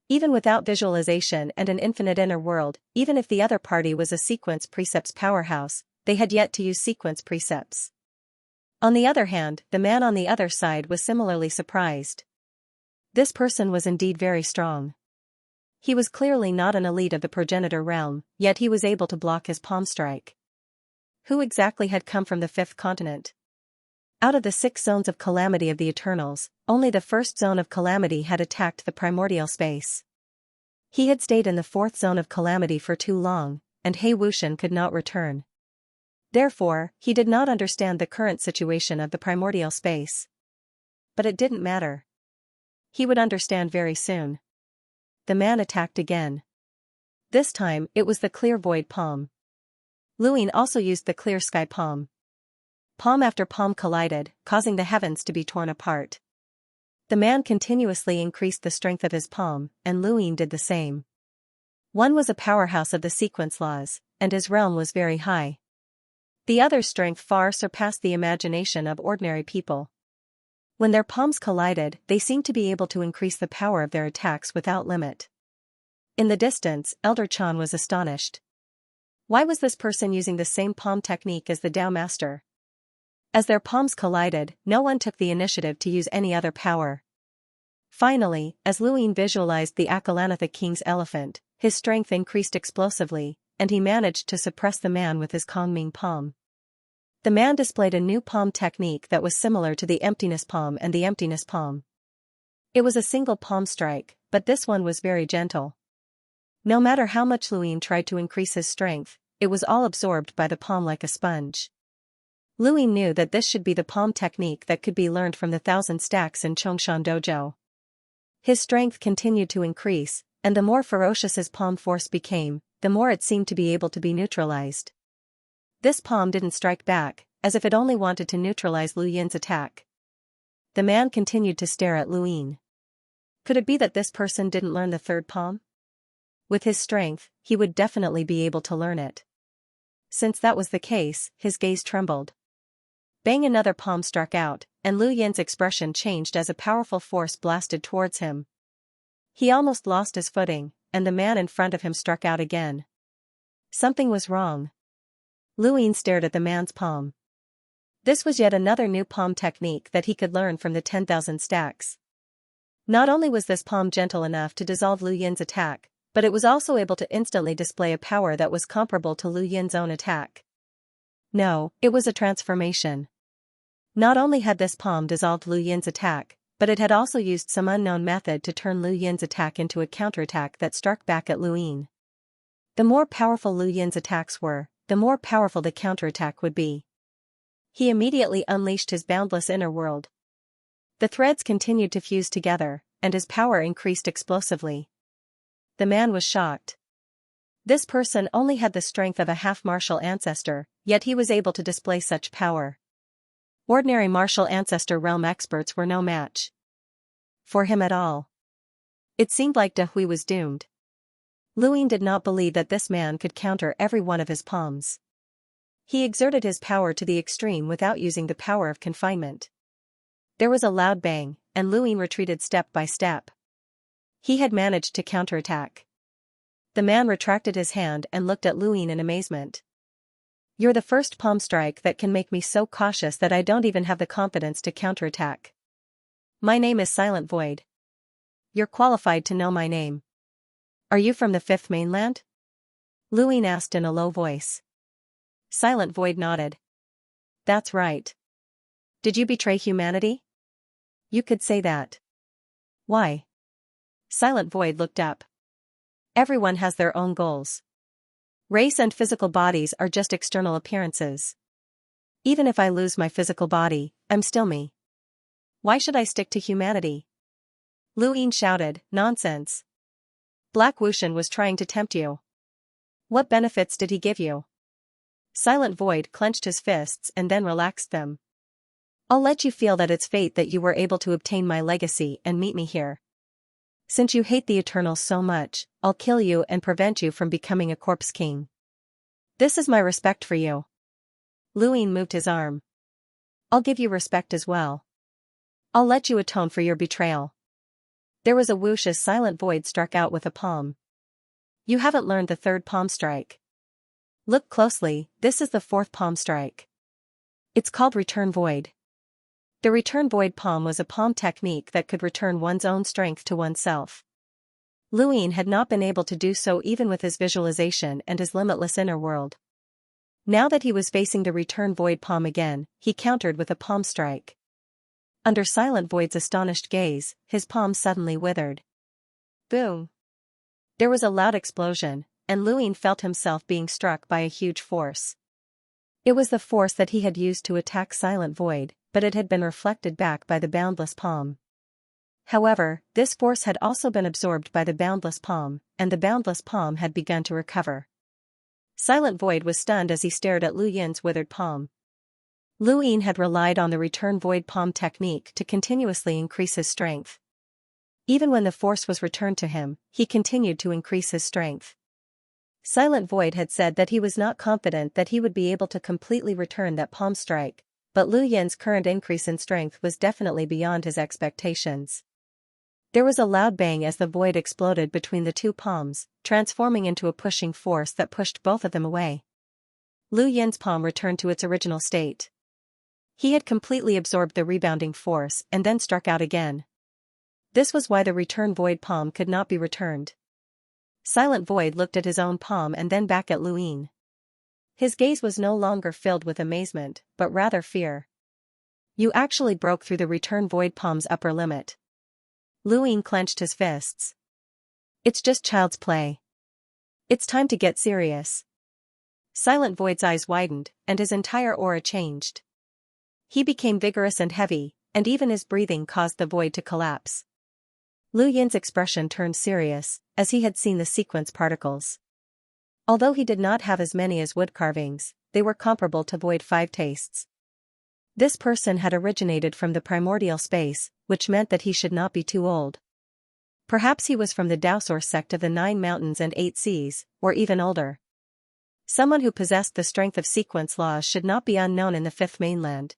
Even without visualization and an infinite inner world, even if the other party was a sequence precepts powerhouse, they had yet to use sequence precepts. On the other hand, the man on the other side was similarly surprised. This person was indeed very strong. He was clearly not an elite of the progenitor realm, yet he was able to block his palm strike. Who exactly had come from the 5th continent? Out of the 6 zones of calamity of the Eternals, only the 1st zone of calamity had attacked the primordial space. He had stayed in the 4th zone of calamity for too long, and He Wuxian could not return. Therefore, he did not understand the current situation of the primordial space. But it didn't matter. He would understand very soon. The man attacked again. This time, it was the clear void palm. Luin also used the clear sky palm. Palm after palm collided, causing the heavens to be torn apart. The man continuously increased the strength of his palm, and Luin did the same. One was a powerhouse of the sequence laws, and his realm was very high. The other's strength far surpassed the imagination of ordinary people. When their palms collided, they seemed to be able to increase the power of their attacks without limit. In the distance, Elder Chan was astonished. Why was this person using the same palm technique as the Tao Master? As their palms collided, no one took the initiative to use any other power. Finally, as Luin visualized the Akalanatha King's elephant, his strength increased explosively, and he managed to suppress the man with his Kongming palm. The man displayed a new palm technique that was similar to the emptiness palm and the emptiness palm. It was a single palm strike, but this one was very gentle. No matter how much Luin tried to increase his strength, it was all absorbed by the palm like a sponge. Lu Ying knew that this should be the palm technique that could be learned from the 1,000 stacks in Chongshan Dojo. His strength continued to increase, and the more ferocious his palm force became, the more it seemed to be able to be neutralized. This palm didn't strike back, as if it only wanted to neutralize Lu Yin's attack. The man continued to stare at Lu Ying. Could it be that this person didn't learn the third palm? With his strength, he would definitely be able to learn it. Since that was the case, his gaze trembled. Bang! Another palm struck out, and Lu Yin's expression changed as a powerful force blasted towards him. He almost lost his footing, and the man in front of him struck out again. Something was wrong. Lu Ying stared at the man's palm. This was yet another new palm technique that he could learn from the 10,000 stacks. Not only was this palm gentle enough to dissolve Lu Yin's attack, but it was also able to instantly display a power that was comparable to Lu Yin's own attack. No, it was a transformation. Not only had this palm dissolved Lu Yin's attack, but it had also used some unknown method to turn Lu Yin's attack into a counterattack that struck back at Lu Ying. The more powerful Lu Yin's attacks were, the more powerful the counterattack would be. He immediately unleashed his boundless inner world. The threads continued to fuse together, and his power increased explosively. The man was shocked. This person only had the strength of a half-martial ancestor, yet he was able to display such power. Ordinary martial ancestor realm experts were no match for him at all. It seemed like De Hui was doomed. Lu Ying did not believe that this man could counter every one of his palms. He exerted his power to the extreme without using the power of confinement. There was a loud bang, and Lu Ying retreated step by step. He had managed to counterattack. The man retracted his hand and looked at Lu Ying in amazement. You're the first palm strike that can make me so cautious that I don't even have the confidence to counterattack. My name is Silent Void. You're qualified to know my name. Are you from the Fifth Mainland? Lu Ying asked in a low voice. Silent Void nodded. That's right. Did you betray humanity? You could say that. Why? Silent Void looked up. Everyone has their own goals. Race and physical bodies are just external appearances. Even if I lose my physical body, I'm still me. Why should I stick to humanity? Lu Ying shouted, nonsense. Black Wuxian was trying to tempt you. What benefits did he give you? Silent Void clenched his fists and then relaxed them. I'll let you feel that it's fate that you were able to obtain my legacy and meet me here. Since you hate the Eternals so much, I'll kill you and prevent you from becoming a corpse king. This is my respect for you. Lu Ying moved his arm. I'll give you respect as well. I'll let you atone for your betrayal. There was a whoosh as Silent Void struck out with a palm. You haven't learned the third palm strike. Look closely, this is the fourth palm strike. It's called Return Void. The Return Void palm was a palm technique that could return one's own strength to oneself. Lu Ying had not been able to do so even with his visualization and his limitless inner world. Now that he was facing the Return Void palm again, he countered with a palm strike. Under Silent Void's astonished gaze, his palm suddenly withered. Boom! There was a loud explosion, and Lu Ying felt himself being struck by a huge force. It was the force that he had used to attack Silent Void, but it had been reflected back by the boundless palm. However, this force had also been absorbed by the boundless palm, and the boundless palm had begun to recover. Silent Void was stunned as he stared at Lu Yin's withered palm. Lu Ying had relied on the Return Void palm technique to continuously increase his strength. Even when the force was returned to him, he continued to increase his strength. Silent Void had said that he was not confident that he would be able to completely return that palm strike, but Lu Yin's current increase in strength was definitely beyond his expectations. There was a loud bang as the void exploded between the two palms, transforming into a pushing force that pushed both of them away. Lu Yin's palm returned to its original state. He had completely absorbed the rebounding force and then struck out again. This was why the Return Void palm could not be returned. Silent Void looked at his own palm and then back at Lu Ying. His gaze was no longer filled with amazement, but rather fear. You actually broke through the Return Void palm's upper limit. Lu Ying clenched his fists. It's just child's play. It's time to get serious. Silent Void's eyes widened, and his entire aura changed. he became vigorous and heavy, and even his breathing caused the void to collapse. Lu Yin's expression turned serious, as he had seen the sequence particles. Although he did not have as many as wood carvings, they were comparable to void 5 tastes. This person had originated from the primordial space, which meant that he should not be too old. Perhaps he was from the Daosor sect of the 9 mountains and 8 seas, or even older. Someone who possessed the strength of sequence laws should not be unknown in the 5th mainland.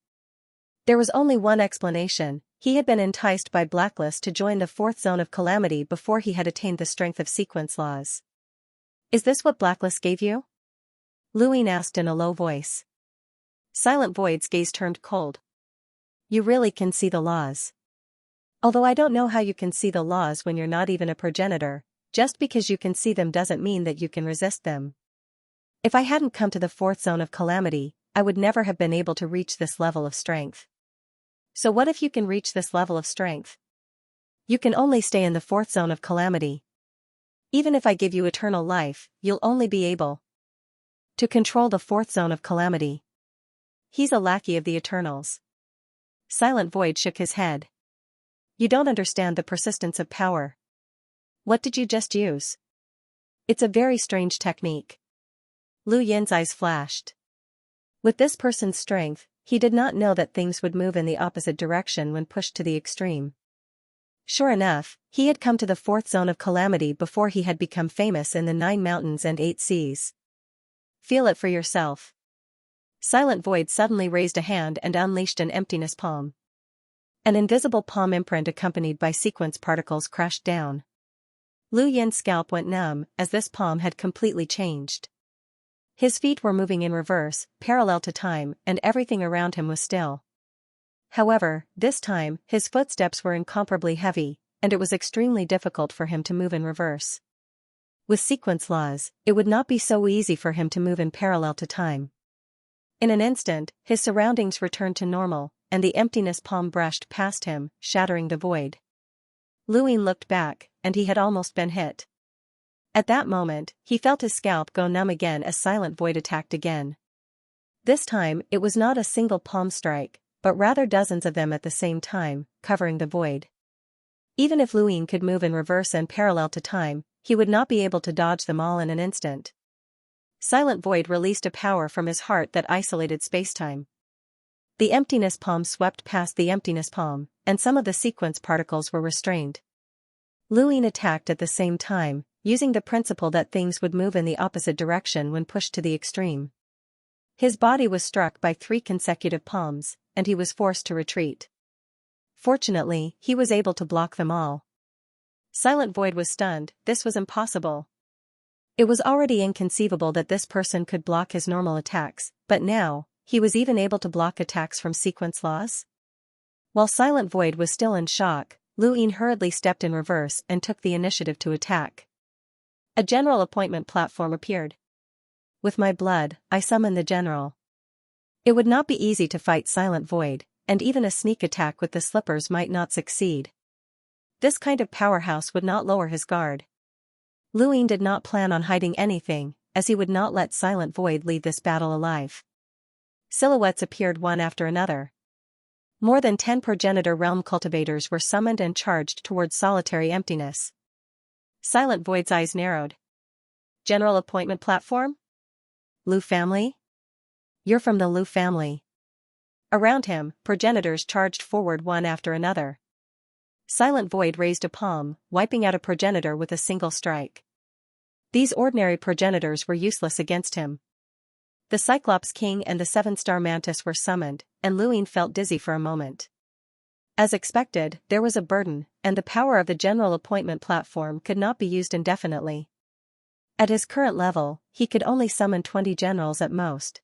There was only one explanation: he had been enticed by Blacklist to join the 4th zone of calamity before he had attained the strength of sequence laws. Is this what Blacklist gave you? Lu Yin asked in a low voice. Silent Void's gaze turned cold. You really can see the laws. Although I don't know how you can see the laws when you're not even a progenitor, just because you can see them doesn't mean that you can resist them. If I hadn't come to the 4th zone of calamity, I would never have been able to reach this level of strength. So what if you can reach this level of strength? You can only stay in the 4th zone of calamity. Even if I give you eternal life, you'll only be able to control the 4th zone of calamity. He's a lackey of the Eternals. Silent Void shook his head. You don't understand the persistence of power. What did you just use? It's a very strange technique. Lu Yin's eyes flashed. With this person's strength, he did not know that things would move in the opposite direction when pushed to the extreme. Sure enough, he had come to the 4th zone of calamity before he had become famous in the 9 mountains and 8 seas. Feel it for yourself. Silent Void suddenly raised a hand and unleashed an emptiness palm. An invisible palm imprint accompanied by sequence particles crashed down. Lu Yin's scalp went numb as this palm had completely changed. His feet were moving in reverse, parallel to time, and everything around him was still. However, this time, his footsteps were incomparably heavy, and it was extremely difficult for him to move in reverse. With sequence laws, it would not be so easy for him to move in parallel to time. In an instant, his surroundings returned to normal, and the emptiness palm brushed past him, shattering the void. Lu Yin looked back, and he had almost been hit. At that moment, he felt his scalp go numb again as Silent Void attacked again. This time, it was not a single palm strike, but rather dozens of them at the same time, covering the void. Even if Lu Yin could move in reverse and parallel to time, he would not be able to dodge them all in an instant. Silent Void released a power from his heart that isolated spacetime. The emptiness palm swept past the emptiness palm, and some of the sequence particles were restrained. Lu Yin attacked at the same time, using the principle that things would move in the opposite direction when pushed to the extreme. His body was struck by 3 consecutive palms, and he was forced to retreat. Fortunately, he was able to block them all. Silent Void was stunned. This was impossible. It was already inconceivable that this person could block his normal attacks, but now, he was even able to block attacks from sequence laws? While Silent Void was still in shock, Lu Yin hurriedly stepped in reverse and took the initiative to attack. A general appointment platform appeared. With my blood, I summon the general. It would not be easy to fight Silent Void, and even a sneak attack with the slippers might not succeed. This kind of powerhouse would not lower his guard. Lu Yin did not plan on hiding anything, as he would not let Silent Void lead this battle alive. Silhouettes appeared one after another. More than 10 progenitor realm cultivators were summoned and charged towards solitary emptiness. Silent Void's eyes narrowed. General appointment platform? Lu family? You're from the Lu family. Around him, progenitors charged forward one after another. Silent Void raised a palm, wiping out a progenitor with a single strike. These ordinary progenitors were useless against him. The Cyclops King and the 7-star Mantis were summoned, and Lu Yin felt dizzy for a moment. As expected, there was a burden, and the power of the general appointment platform could not be used indefinitely. At his current level, he could only summon 20 generals at most.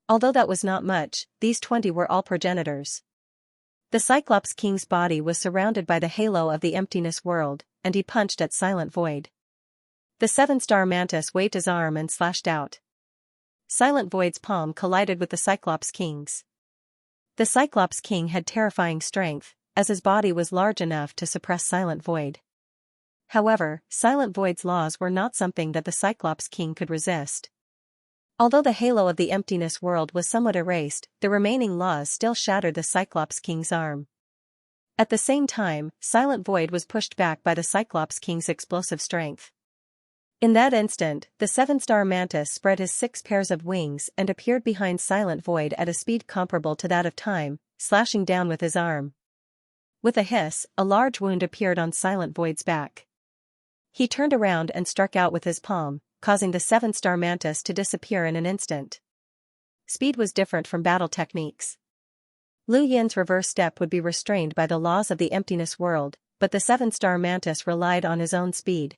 Although that was not much, these 20 were all progenitors. The Cyclops King's body was surrounded by the halo of the emptiness world, and he punched at Silent Void. The 7-star Mantis waved his arm and slashed out. Silent Void's palm collided with the Cyclops King's. The Cyclops King had terrifying strength, as his body was large enough to suppress Silent Void. However, Silent Void's laws were not something that the Cyclops King could resist. Although the halo of the emptiness world was somewhat erased, the remaining laws still shattered the Cyclops King's arm. At the same time, Silent Void was pushed back by the Cyclops King's explosive strength. In that instant, the seven-star mantis spread his 6 pairs of wings and appeared behind Silent Void at a speed comparable to that of time, slashing down with his arm. With a hiss, a large wound appeared on Silent Void's back. He turned around and struck out with his palm, causing the seven-star mantis to disappear in an instant. Speed was different from battle techniques. Lu Yin's reverse step would be restrained by the laws of the emptiness world, but the seven-star mantis relied on his own speed.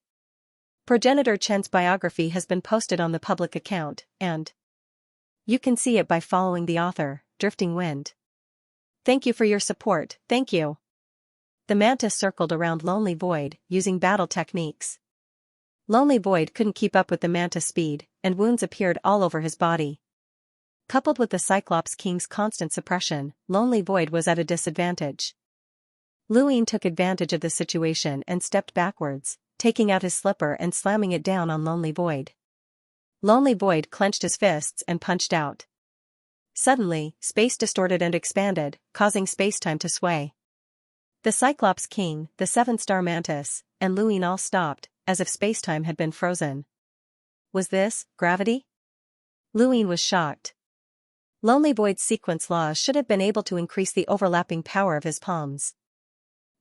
Progenitor Chen's biography has been posted on the public account, and you can see it by following the author, Drifting Wind. Thank you for your support, thank you. The mantis circled around Lonely Void, using battle techniques. Lonely Void couldn't keep up with the mantis speed, and wounds appeared all over his body. Coupled with the Cyclops King's constant suppression, Lonely Void was at a disadvantage. Lu Yin took advantage of the situation and stepped backwards, taking out his slipper and slamming it down on Lonely Void. Lonely Void clenched his fists and punched out. Suddenly, space distorted and expanded, causing spacetime to sway. The Cyclops King, the seven-star mantis, and Lu Yin all stopped, as if spacetime had been frozen. Was this gravity? Lu Yin was shocked. Lonely Void's sequence laws should have been able to increase the overlapping power of his palms.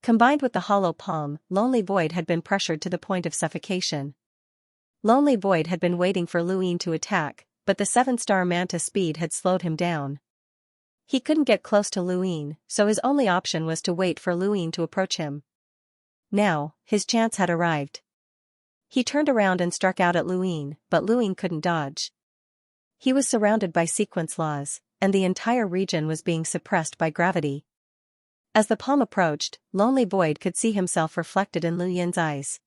Combined with the hollow palm, Lonely Void had been pressured to the point of suffocation. Lonely Void had been waiting for Lu Yin to attack, but the seven-star mantis speed had slowed him down. He couldn't get close to Lu Yin, so his only option was to wait for Lu Yin to approach him. Now, his chance had arrived. He turned around and struck out at Lu Yin, but Lu Yin couldn't dodge. He was surrounded by sequence laws, and the entire region was being suppressed by gravity. As the palm approached, Lonely Void could see himself reflected in Lu Yin's eyes.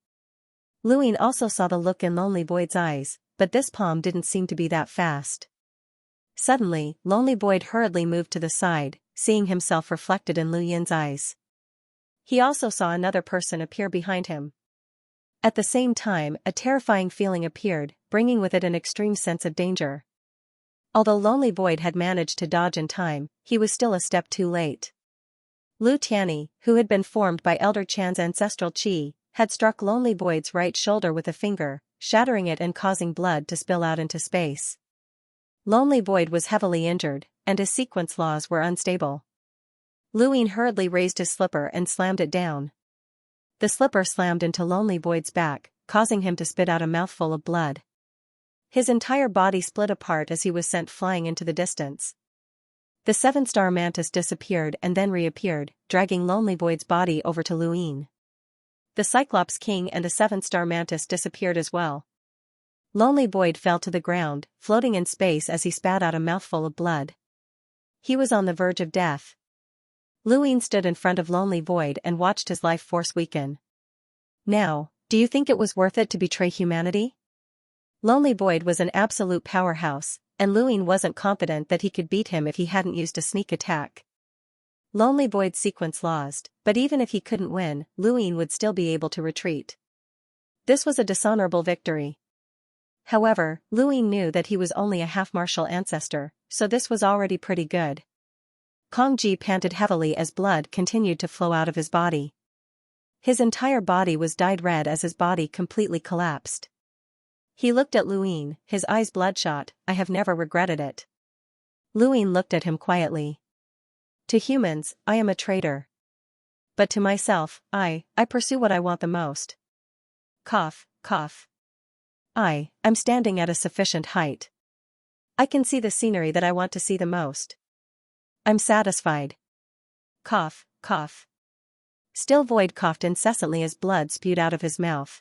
Lu Yin also saw the look in Lonely Void's eyes, but this palm didn't seem to be that fast. Suddenly, Lonely Void hurriedly moved to the side, seeing himself reflected in Lu Yin's eyes. He also saw another person appear behind him. At the same time, a terrifying feeling appeared, bringing with it an extreme sense of danger. Although Lonely Void had managed to dodge in time, he was still a step too late. Lu Tianyi, who had been formed by Elder Chan's ancestral qi, had struck Lonely Void's right shoulder with a finger, shattering it and causing blood to spill out into space. Lonely Void was heavily injured, and his sequence laws were unstable. Lu Yin hurriedly raised his slipper and slammed it down. The slipper slammed into Lonely Void's back, causing him to spit out a mouthful of blood. His entire body split apart as he was sent flying into the distance. The seven-star mantis disappeared and then reappeared, dragging Lonely Void's body over to Lu Yin. The Cyclops King and the seven-star mantis disappeared as well. Lonely Void fell to the ground, floating in space as he spat out a mouthful of blood. He was on the verge of death. Lu Yin stood in front of Lonely Void and watched his life force weaken. Now, do you think it was worth it to betray humanity? Lonely Void was an absolute powerhouse, and Lu Yin wasn't confident that he could beat him if he hadn't used a sneak attack. Lonely Void sequence lost, but even if he couldn't win, Lu Yin would still be able to retreat. This was a dishonorable victory. However, Lu Yin knew that he was only a half-martial ancestor, so this was already pretty good. Kong Ji panted heavily as blood continued to flow out of his body. His entire body was dyed red as his body completely collapsed. He looked at Lu Yin, his eyes bloodshot. I have never regretted it. Lu Yin looked at him quietly. To humans, I am a traitor. But to myself, I pursue what I want the most. Cough, cough. I'm standing at a sufficient height. I can see the scenery that I want to see the most. I'm satisfied. Cough, cough. Still Void coughed incessantly as blood spewed out of his mouth.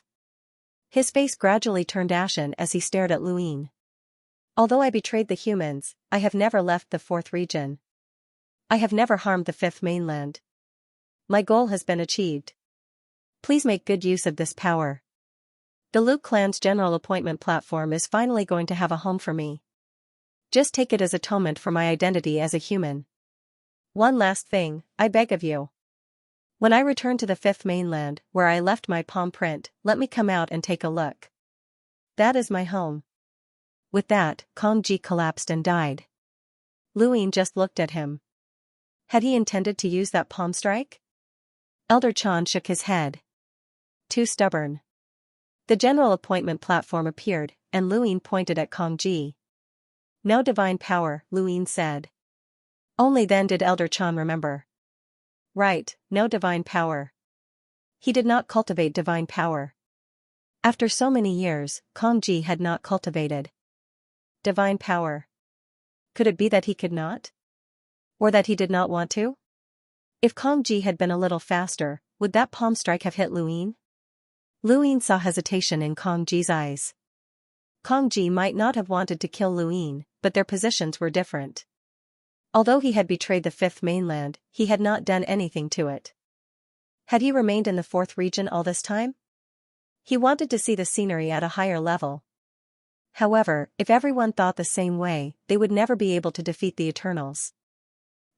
His face gradually turned ashen as he stared at Lu Yin. Although I betrayed the humans, I have never left the fourth region. I have never harmed the fifth mainland. My goal has been achieved. Please make good use of this power. The Lu clan's general appointment platform is finally going to have a home for me. Just take it as atonement for my identity as a human. One last thing, I beg of you. When I return to the fifth mainland, where I left my palm print, let me come out and take a look. That is my home. With that, Kong Ji collapsed and died. Luin just looked at him. Had he intended to use that palm strike? Elder Chan shook his head. Too stubborn. The general appointment platform appeared, and Luin pointed at Kong Ji. No divine power, Luin said. Only then did Elder Chan remember. Right, no divine power. He did not cultivate divine power. After so many years, Kong Ji had not cultivated divine power. Could it be that he could not? Or that he did not want to? If Kong Ji had been a little faster, would that palm strike have hit Luin? Luin saw hesitation in Kong Ji's eyes. Kong Ji might not have wanted to kill Luin, but their positions were different. Although he had betrayed the fifth mainland, he had not done anything to it. Had he remained in the fourth region all this time? He wanted to see the scenery at a higher level. However, if everyone thought the same way, they would never be able to defeat the Eternals.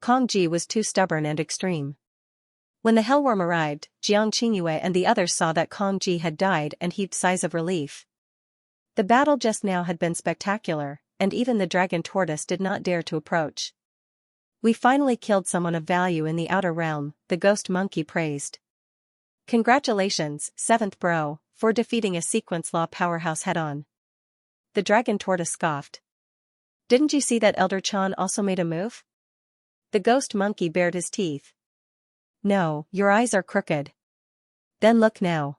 Kong Ji was too stubborn and extreme. When the Hellworm arrived, Xianxia and the others saw that Kong Ji had died and heaved sighs of relief. The battle just now had been spectacular, and even the dragon tortoise did not dare to approach. We finally killed someone of value in the outer realm, the ghost monkey praised. Congratulations, 7th bro, for defeating a sequence law powerhouse head-on. The dragon tortoise scoffed. Didn't you see that Elder Chan also made a move? The ghost monkey bared his teeth. No, your eyes are crooked. Then look now.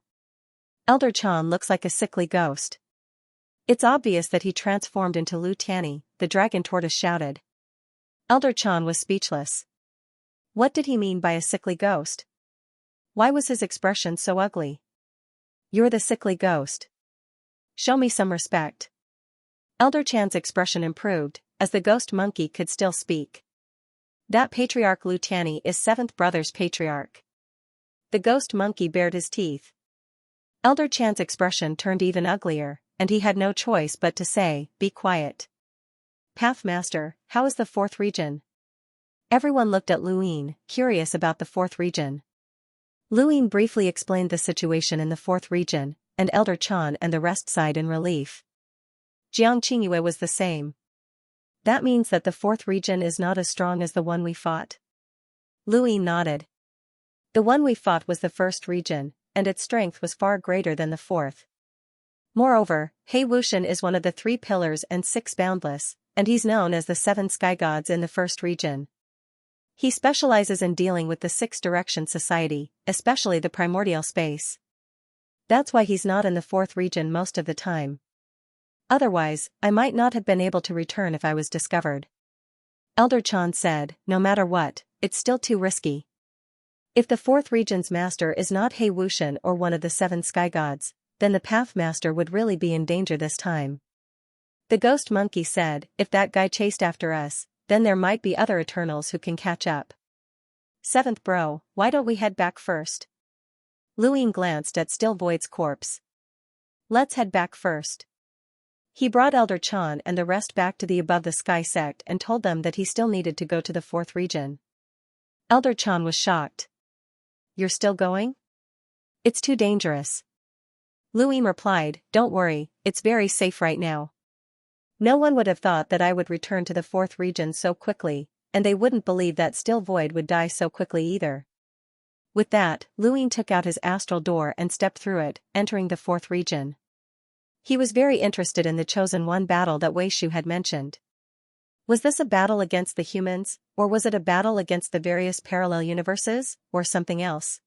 Elder Chan looks like a sickly ghost. It's obvious that he transformed into Lu Tianyi, the dragon tortoise shouted. Elder Chan was speechless. What did he mean by a sickly ghost? Why was his expression so ugly? You're the sickly ghost. Show me some respect. Elder Chan's expression improved, as the ghost monkey could still speak. That patriarch Lu Tianyi is 7th brother's patriarch. The ghost monkey bared his teeth. Elder Chan's expression turned even uglier, and he had no choice but to say, be quiet. Pathmaster, how is the fourth region? Everyone looked at Luin, curious about the fourth region. Luin briefly explained the situation in the fourth region, and Elder Chan and the rest sighed in relief. Xianxia was the same. That means that the fourth region is not as strong as the one we fought? Luin nodded. The one we fought was the first region, and its strength was far greater than the fourth. Moreover, He Wuxian is one of the 3 pillars and 6 boundless, and he's known as the 7 sky gods in the first region. He specializes in dealing with the 6 direction society, especially the primordial space. That's why he's not in the fourth region most of the time. Otherwise, I might not have been able to return if I was discovered. Elder Chan said, no matter what, it's still too risky. If the fourth region's master is not He Wuxian or one of the 7 sky gods, then the Pathmaster would really be in danger this time. The ghost monkey said, if that guy chased after us, then there might be other Eternals who can catch up. 7th bro, why don't we head back first? Luin glanced at Still Void's corpse. Let's head back first. He brought Elder Chan and the rest back to the Above the Sky sect and told them that he still needed to go to the fourth region. Elder Chan was shocked. You're still going? It's too dangerous. Luin replied, don't worry, it's very safe right now. No one would have thought that I would return to the fourth region so quickly, and they wouldn't believe that Still Void would die so quickly either. With that, Luin took out his astral door and stepped through it, entering the fourth region. He was very interested in the Chosen One battle that Wei Shu had mentioned. Was this a battle against the humans, or was it a battle against the various parallel universes, or something else?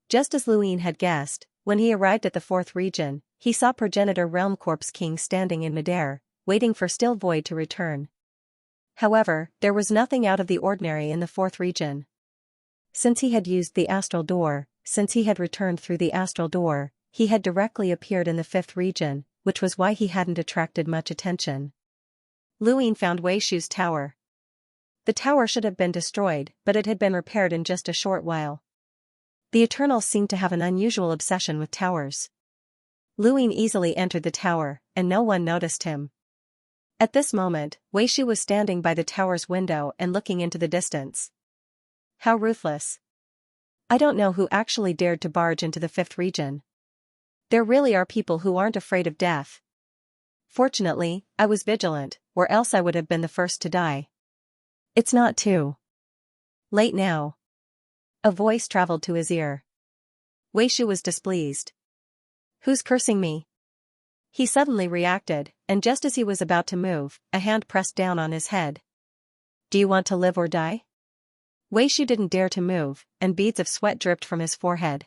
Just as Luin had guessed, when he arrived at the fourth region, he saw Progenitor Realm Corpse King standing in midair, waiting for Still Void to return. However, there was nothing out of the ordinary in the fourth region. Since he had used the astral door, since he had returned through the astral door, he had directly appeared in the fifth region, which was why he hadn't attracted much attention. Luin found Wei Shu's tower. The tower should have been destroyed, but it had been repaired in just a short while. The Eternals seemed to have an unusual obsession with towers. Luin easily entered the tower, and no one noticed him. At this moment, Wei Shu was standing by the tower's window and looking into the distance. How ruthless. I don't know who actually dared to barge into the fifth region. There really are people who aren't afraid of death. Fortunately, I was vigilant, or else I would have been the first to die. It's not too late now. A voice traveled to his ear. Weishu was displeased. Who's cursing me? He suddenly reacted, and just as he was about to move, a hand pressed down on his head. Do you want to live or die? Weishu didn't dare to move, and beads of sweat dripped from his forehead.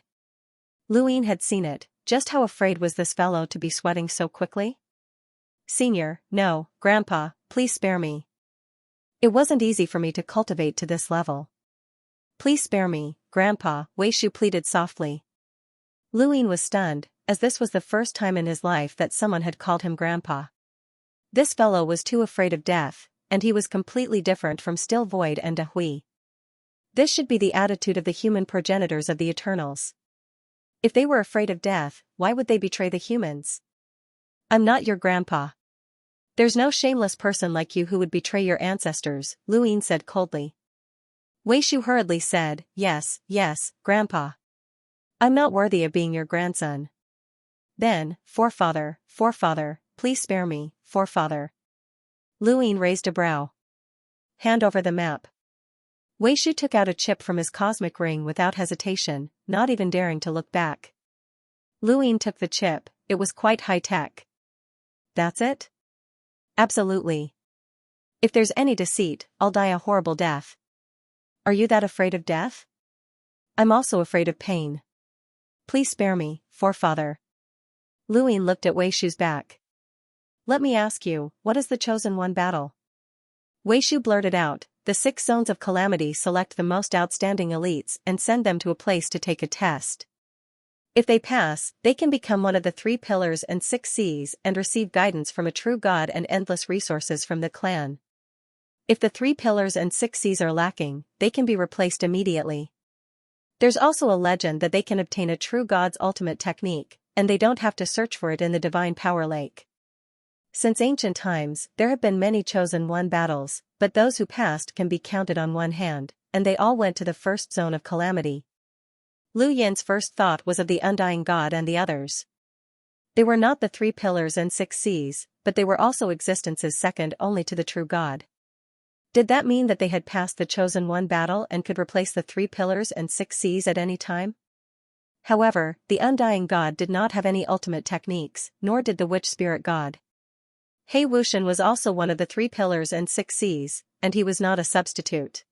Luin had seen it. Just how afraid was this fellow to be sweating so quickly? Senior, no, Grandpa, please spare me. It wasn't easy for me to cultivate to this level. Please spare me, Grandpa, Weishu pleaded softly. Luin was stunned, as this was the first time in his life that someone had called him Grandpa. This fellow was too afraid of death, and he was completely different from Still Void and Dahui. This should be the attitude of the human progenitors of the Eternals. If they were afraid of death, why would they betray the humans? I'm not your grandpa. There's no shameless person like you who would betray your ancestors, Luin said coldly. Weishu hurriedly said, yes, Grandpa. I'm not worthy of being your grandson. Then, forefather, please spare me, forefather. Luin raised a brow. Hand over the map. Weishu took out a chip from his cosmic ring without hesitation, not even daring to look back. Luin took the chip. It was quite high-tech. That's it? Absolutely. If there's any deceit, I'll die a horrible death. Are you that afraid of death? I'm also afraid of pain. Please spare me, forefather. Luin looked at Weishu's back. Let me ask you, what is the Chosen One battle? Weishu blurted out. The 6 zones of calamity select the most outstanding elites and send them to a place to take a test. If they pass, they can become one of the 3 pillars and 6 seas and receive guidance from a true god and endless resources from the clan. If the 3 pillars and 6 seas are lacking, they can be replaced immediately. There's also a legend that they can obtain a true god's ultimate technique, and they don't have to search for it in the Divine Power Lake. Since ancient times, there have been many Chosen One battles, but those who passed can be counted on one hand, and they all went to the first zone of calamity. Lu Yin's first thought was of the Undying God and the others. They were not the 3 pillars and 6 seas, but they were also existences second only to the true God. Did that mean that they had passed the Chosen One battle and could replace the 3 pillars and 6 seas at any time? However, the Undying God did not have any ultimate techniques, nor did the Witch Spirit God. Hei Wuxian was also one of the 3 pillars and 6 seas, and he was not a substitute.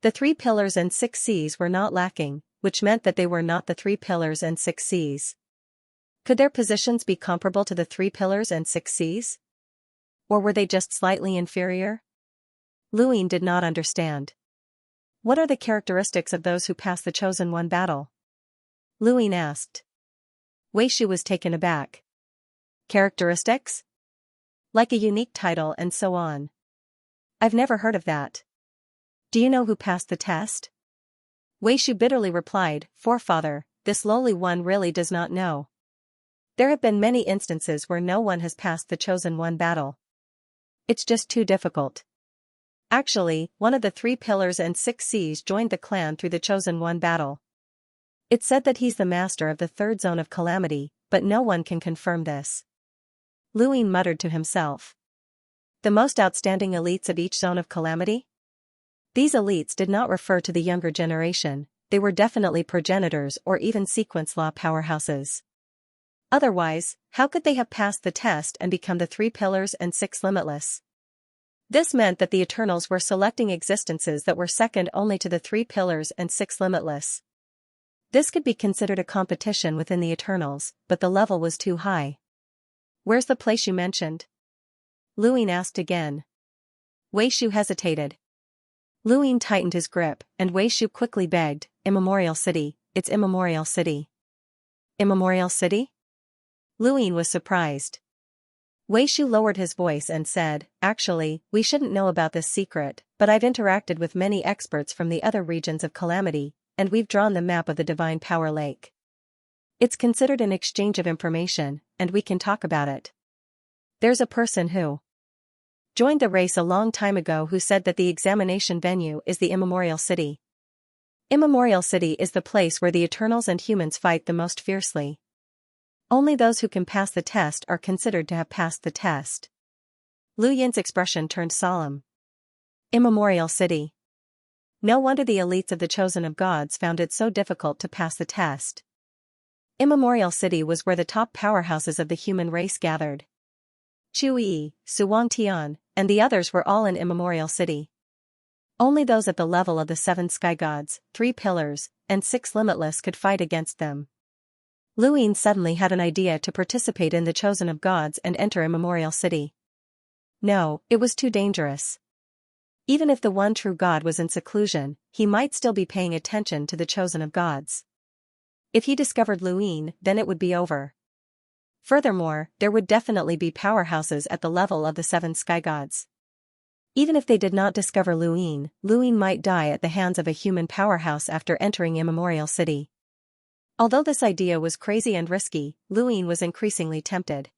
The 3 pillars and 6 seas were not lacking, which meant that they were not the 3 pillars and 6 seas. Could their positions be comparable to the 3 pillars and 6 seas? Or were they just slightly inferior? Luin did not understand. What are the characteristics of those who pass the Chosen One battle? Luin asked. Weishu was taken aback. Characteristics? Like a unique title and so on. I've never heard of that. Do you know who passed the test? Weishu bitterly replied, Forefather, this lowly one really does not know. There have been many instances where no one has passed the Chosen One battle. It's just too difficult. Actually, one of the 3 pillars and 6 seas joined the clan through the Chosen One battle. It's said that he's the master of the 3rd zone of calamity, but no one can confirm this. Luin muttered to himself. The most outstanding elites of each zone of calamity? These elites did not refer to the younger generation, they were definitely progenitors or even sequence law powerhouses. Otherwise, how could they have passed the test and become the 3 pillars and 6 limitless? This meant that the Eternals were selecting existences that were second only to the 3 pillars and 6 limitless. This could be considered a competition within the Eternals, but the level was too high. Where's the place you mentioned? Luin asked again. Weishu hesitated. Luin tightened his grip, and Weishu quickly begged, Immemorial City, it's Immemorial City. Immemorial City? Luin was surprised. Weishu lowered his voice and said, Actually, we shouldn't know about this secret, but I've interacted with many experts from the other regions of calamity, and we've drawn the map of the Divine Power Lake. It's considered an exchange of information, and we can talk about it. There's a person who joined the race a long time ago who said that the examination venue is the Immemorial City. Immemorial City is the place where the Eternals and humans fight the most fiercely. Only those who can pass the test are considered to have passed the test. Lu Yin's expression turned solemn. Immemorial City. No wonder the elites of the Chosen of Gods found it so difficult to pass the test. Immemorial City was where the top powerhouses of the human race gathered. Chu Yi, Su Wangtian, and the others were all in Immemorial City. Only those at the level of the 7 sky gods, 3 pillars, and 6 limitless could fight against them. Lu Yin suddenly had an idea to participate in the Chosen of Gods and enter Immemorial City. No, it was too dangerous. Even if the one true God was in seclusion, he might still be paying attention to the Chosen of Gods. If he discovered Lu Yin, then it would be over. Furthermore, there would definitely be powerhouses at the level of the 7 sky gods. Even if they did not discover Lu Yin might die at the hands of a human powerhouse after entering Immemorial City. Although this idea was crazy and risky, Lu Yin was increasingly tempted.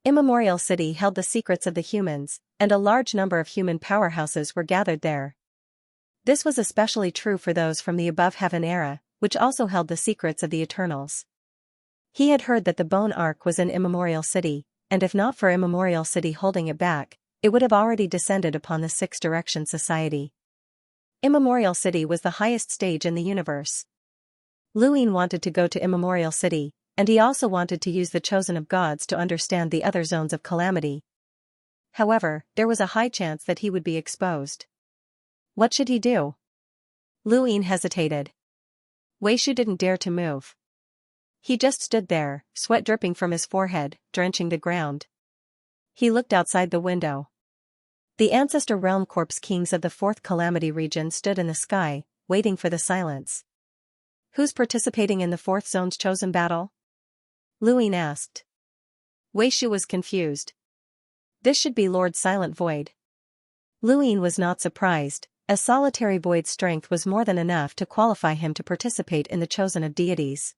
Immemorial City held the secrets of the humans, and a large number of human powerhouses were gathered there. This was especially true for those from the above heaven era, which also held the secrets of the Eternals. He had heard that the Bone Ark was in Immemorial City, and if not for Immemorial City holding it back, it would have already descended upon the 6 Direction Society. Immemorial City was the highest stage in the universe. Lu Yin wanted to go to Immemorial City, and he also wanted to use the Chosen of Gods to understand the other zones of calamity. However, there was a high chance that he would be exposed. What should he do? Lu Yin hesitated. Wei Shu didn't dare to move. He just stood there, sweat dripping from his forehead, drenching the ground. He looked outside the window. The Ancestor Realm Corpse Kings of the 4th Calamity region stood in the sky, waiting for the silence. Who's participating in the 4th Zone's chosen battle? Lu Yin asked. Wei Shu was confused. This should be Lord Silent Void. Lu Yin was not surprised, as Solitary Void's strength was more than enough to qualify him to participate in the Chosen of Deities.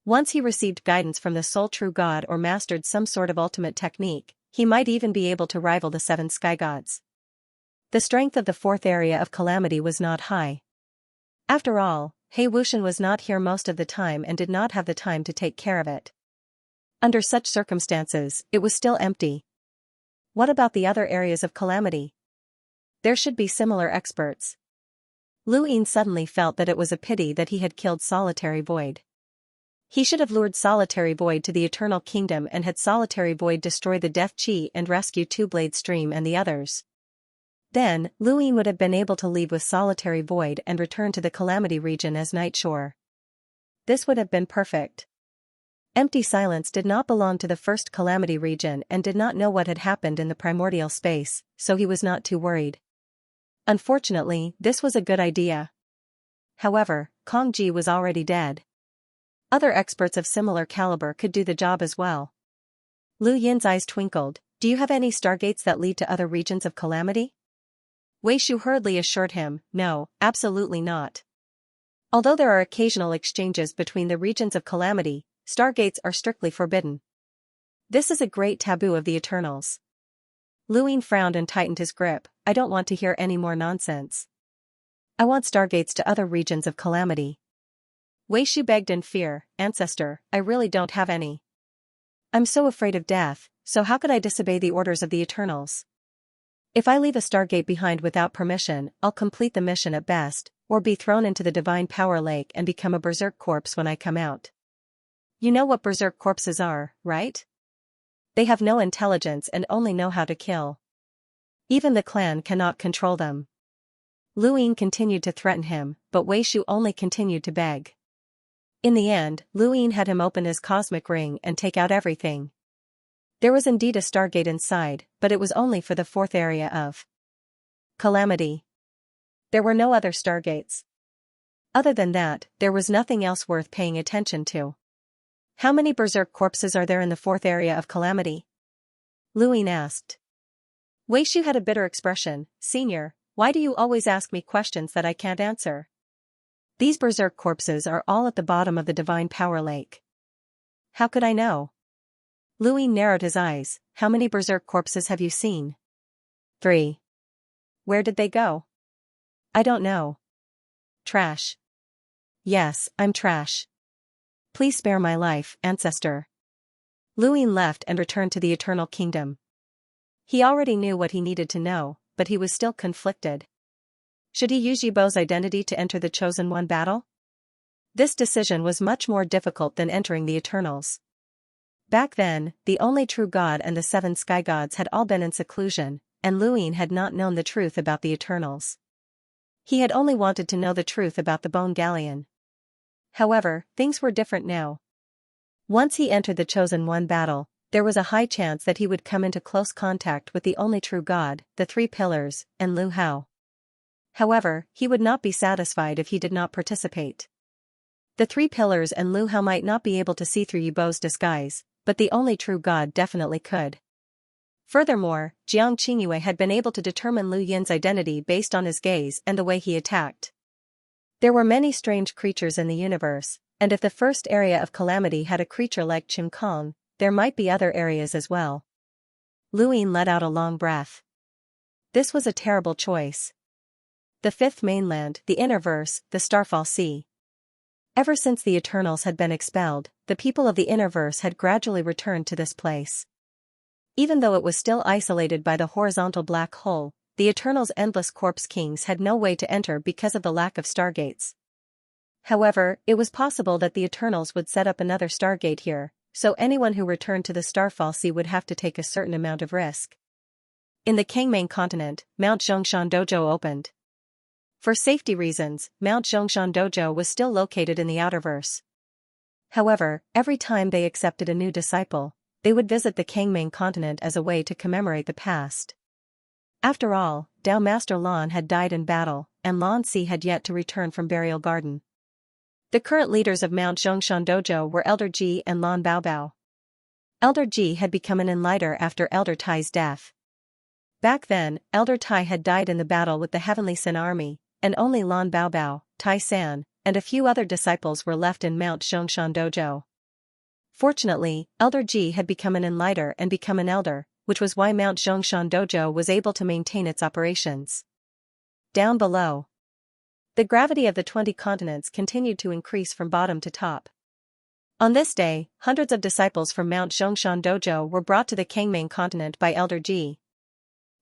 Once he received guidance from the sole true God or mastered some sort of ultimate technique, he might even be able to rival the 7 sky gods. The strength of the 4th area of calamity was not high. After all, He Wuxian was not here most of the time and did not have the time to take care of it. Under such circumstances, it was still empty. What about the other areas of calamity? There should be similar experts. Lu Yin suddenly felt that it was a pity that he had killed Solitary Void. He should have lured Solitary Void to the Eternal Kingdom and had Solitary Void destroy the Death Chi and rescue Two-Blade Stream and the others. Then, Lu Yin would have been able to leave with Solitary Void and return to the Calamity region as Nightshore. This would have been perfect. Empty Silence did not belong to the 1st Calamity region and did not know what had happened in the primordial space, so he was not too worried. Unfortunately, this was a good idea. However, Kong Ji was already dead. Other experts of similar caliber could do the job as well. Lu Yin's eyes twinkled. Do you have any stargates that lead to other regions of calamity? Wei Shu hurriedly assured him, no, absolutely not. Although there are occasional exchanges between the regions of calamity, stargates are strictly forbidden. This is a great taboo of the Eternals. Lu Yin frowned and tightened his grip. I don't want to hear any more nonsense. I want stargates to other regions of calamity. Wei Shu begged in fear, Ancestor, I really don't have any. I'm so afraid of death, so how could I disobey the orders of the Eternals? If I leave a stargate behind without permission, I'll complete the mission at best, or be thrown into the Divine Power Lake and become a berserk corpse when I come out. You know what berserk corpses are, right? They have no intelligence and only know how to kill. Even the clan cannot control them. Lu Yin continued to threaten him, but Wei Shu only continued to beg. In the end, Lu Yin had him open his cosmic ring and take out everything. There was indeed a stargate inside, but it was only for the 4th area of calamity. There were no other stargates. Other than that, there was nothing else worth paying attention to. How many berserk corpses are there in the 4th area of calamity? Lu Yin asked. Wei Shu had a bitter expression. Senior, why do you always ask me questions that I can't answer? These berserk corpses are all at the bottom of the Divine Power Lake. How could I know? Lu Yin narrowed his eyes. How many berserk corpses have you seen? 3. Where did they go? I don't know. Trash. Yes, I'm trash. Please spare my life, Ancestor. Luin left and returned to the Eternal Kingdom. He already knew what he needed to know, but he was still conflicted. Should he use Yibo's identity to enter the Chosen One battle? This decision was much more difficult than entering the Eternals. Back then, the only true god and the 7 sky gods had all been in seclusion, and Luin had not known the truth about the Eternals. He had only wanted to know the truth about the Bone Galleon. However, things were different now. Once he entered the Chosen One battle, there was a high chance that he would come into close contact with the only true god, the 3 pillars, and Lu Hao. However, he would not be satisfied if he did not participate. The 3 pillars and Lu Hao might not be able to see through Yibo's disguise, but the only true god definitely could. Furthermore, Jiang Qingyue had been able to determine Lu Yin's identity based on his gaze and the way he attacked. There were many strange creatures in the universe, and if the first area of calamity had a creature like Qin Kong, there might be other areas as well. Luin let out a long breath. This was a terrible choice. The 5th mainland, the Innerverse, the Starfall Sea. Ever since the Eternals had been expelled, the people of the Innerverse had gradually returned to this place. Even though it was still isolated by the horizontal black hole, the Eternals' endless corpse kings had no way to enter because of the lack of stargates. However, it was possible that the Eternals would set up another stargate here, so anyone who returned to the Starfall Sea would have to take a certain amount of risk. In the Kangming continent, Mount Zhongshan Dojo opened. For safety reasons, Mount Zhongshan Dojo was still located in the Outerverse. However, every time they accepted a new disciple, they would visit the Kangming continent as a way to commemorate the past. After all, Dao Master Lan had died in battle, and Lan Si had yet to return from Burial Garden. The current leaders of Mount Zhongshan Dojo were Elder Ji and Lan Baobao. Elder Ji had become an enlighter after Elder Tai's death. Back then, Elder Tai had died in the battle with the Heavenly Sin army, and only Lan Baobao, Tai San, and a few other disciples were left in Mount Zhongshan Dojo. Fortunately, Elder Ji had become an enlighter and become an elder, which was why Mount Zhongshan Dojo was able to maintain its operations. Down below, the gravity of the 20 continents continued to increase from bottom to top. On this day, hundreds of disciples from Mount Zhongshan Dojo were brought to the Kangming continent by Elder Ji.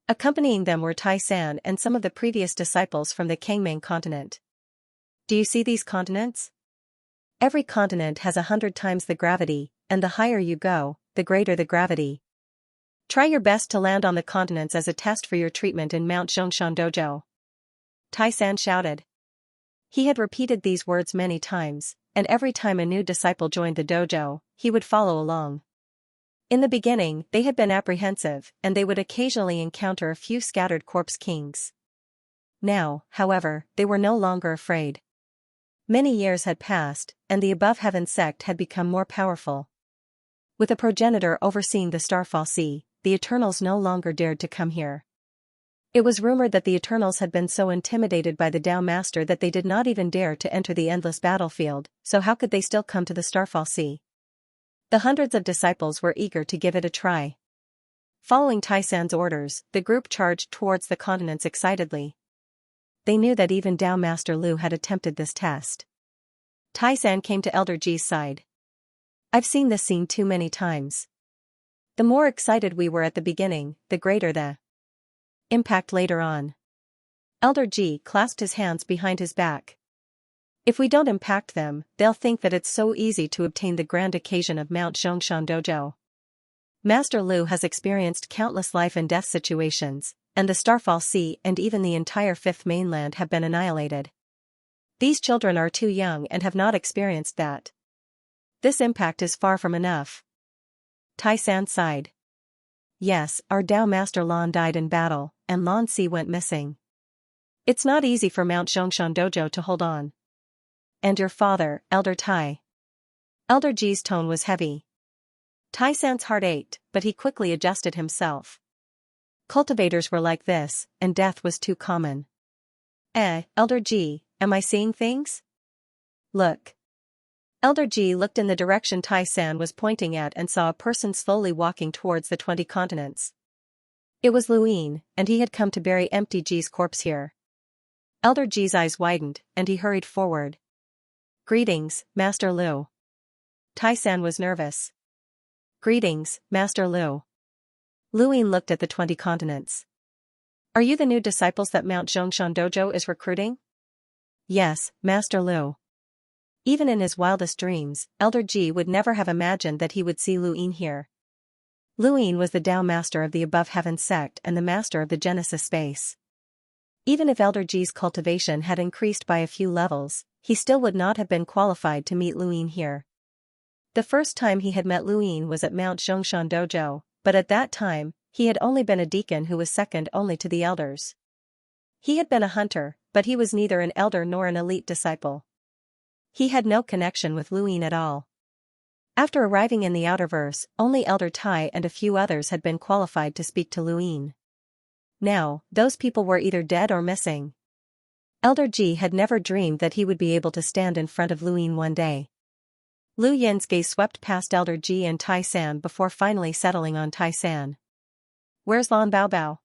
Accompanying them were Tai San and some of the previous disciples from the Kangming continent. Do you see these continents? Every continent has 100 times the gravity, and the higher you go, the greater the gravity. Try your best to land on the continents as a test for your treatment in Mount Zhongshan Dojo. Tai San shouted. He had repeated these words many times, and every time a new disciple joined the dojo, he would follow along. In the beginning, they had been apprehensive, and they would occasionally encounter a few scattered corpse kings. Now, however, they were no longer afraid. Many years had passed, and the Above Heaven sect had become more powerful. With a progenitor overseeing the Starfall Sea, the Eternals no longer dared to come here. It was rumored that the Eternals had been so intimidated by the Tao Master that they did not even dare to enter the endless battlefield, so how could they still come to the Starfall Sea? The hundreds of disciples were eager to give it a try. Following Tai San's orders, the group charged towards the continents excitedly. They knew that even Tao Master Lu had attempted this test. Tai San came to Elder Ji's side. I've seen this scene too many times. The more excited we were at the beginning, the greater the impact later on. Elder Ji clasped his hands behind his back. If we don't impact them, they'll think that it's so easy to obtain the grand occasion of Mount Zhongshan Dojo. Master Lu has experienced countless life and death situations, and the Starfall Sea and even the entire 5th mainland have been annihilated. These children are too young and have not experienced that. This impact is far from enough. Tai San sighed. Yes, our Tao Master Lan died in battle, and Lan Si went missing. It's not easy for Mount Zhongshan Dojo to hold on. And your father, Elder Tai. Elder Ji's tone was heavy. Tai San's heart ached, but he quickly adjusted himself. Cultivators were like this, and death was too common. Elder Ji, am I seeing things? Look. Elder Ji looked in the direction Tai San was pointing at and saw a person slowly walking towards the 20 continents. It was Luin, and he had come to bury empty Ji's corpse here. Elder Ji's eyes widened, and he hurried forward. Greetings, Master Lu. Tai San was nervous. Greetings, Master Lu. Luin looked at the 20 continents. Are you the new disciples that Mount Zhongshan Dojo is recruiting? Yes, Master Lu. Even in his wildest dreams, Elder Ji would never have imagined that he would see Luin here. Luin was the Tao master of the Above Heaven sect and the master of the Genesis space. Even if Elder Ji's cultivation had increased by a few levels, he still would not have been qualified to meet Luin here. The first time he had met Luin was at Mount Zhongshan Dojo, but at that time, he had only been a deacon who was second only to the elders. He had been a hunter, but he was neither an elder nor an elite disciple. He had no connection with Luin at all. After arriving in the Outerverse, only Elder Tai and a few others had been qualified to speak to Luin. Now, those people were either dead or missing. Elder Ji had never dreamed that he would be able to stand in front of Luin one day. Lu Yin's gaze swept past Elder Ji and Tai San before finally settling on Tai San. Where's Lan Bao Bao?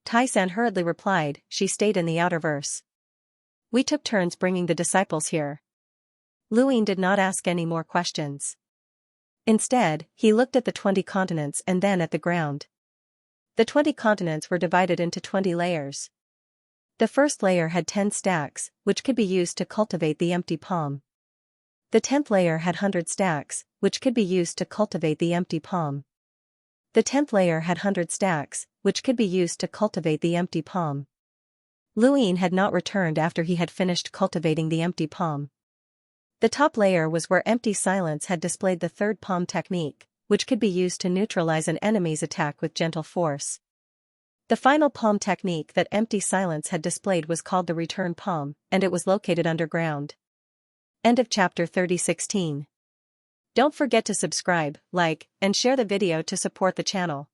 Tai San hurriedly replied, she stayed in the Outerverse. We took turns bringing the disciples here. Luin did not ask any more questions. Instead, he looked at the 20 continents and then at the ground. The 20 continents were divided into 20 layers. The first layer had 10 stacks, which could be used to cultivate the empty palm. The 10th layer had 100 stacks, which could be used to cultivate the empty palm. The 10th layer had 100 stacks, which could be used to cultivate the empty palm. Luin had not returned after he had finished cultivating the empty palm. The top layer was where Empty Silence had displayed the third palm technique, which could be used to neutralize an enemy's attack with gentle force. The final palm technique that Empty Silence had displayed was called the Return Palm, and it was located underground. End of chapter 30:16. Don't forget to subscribe, like, and share the video to support the channel.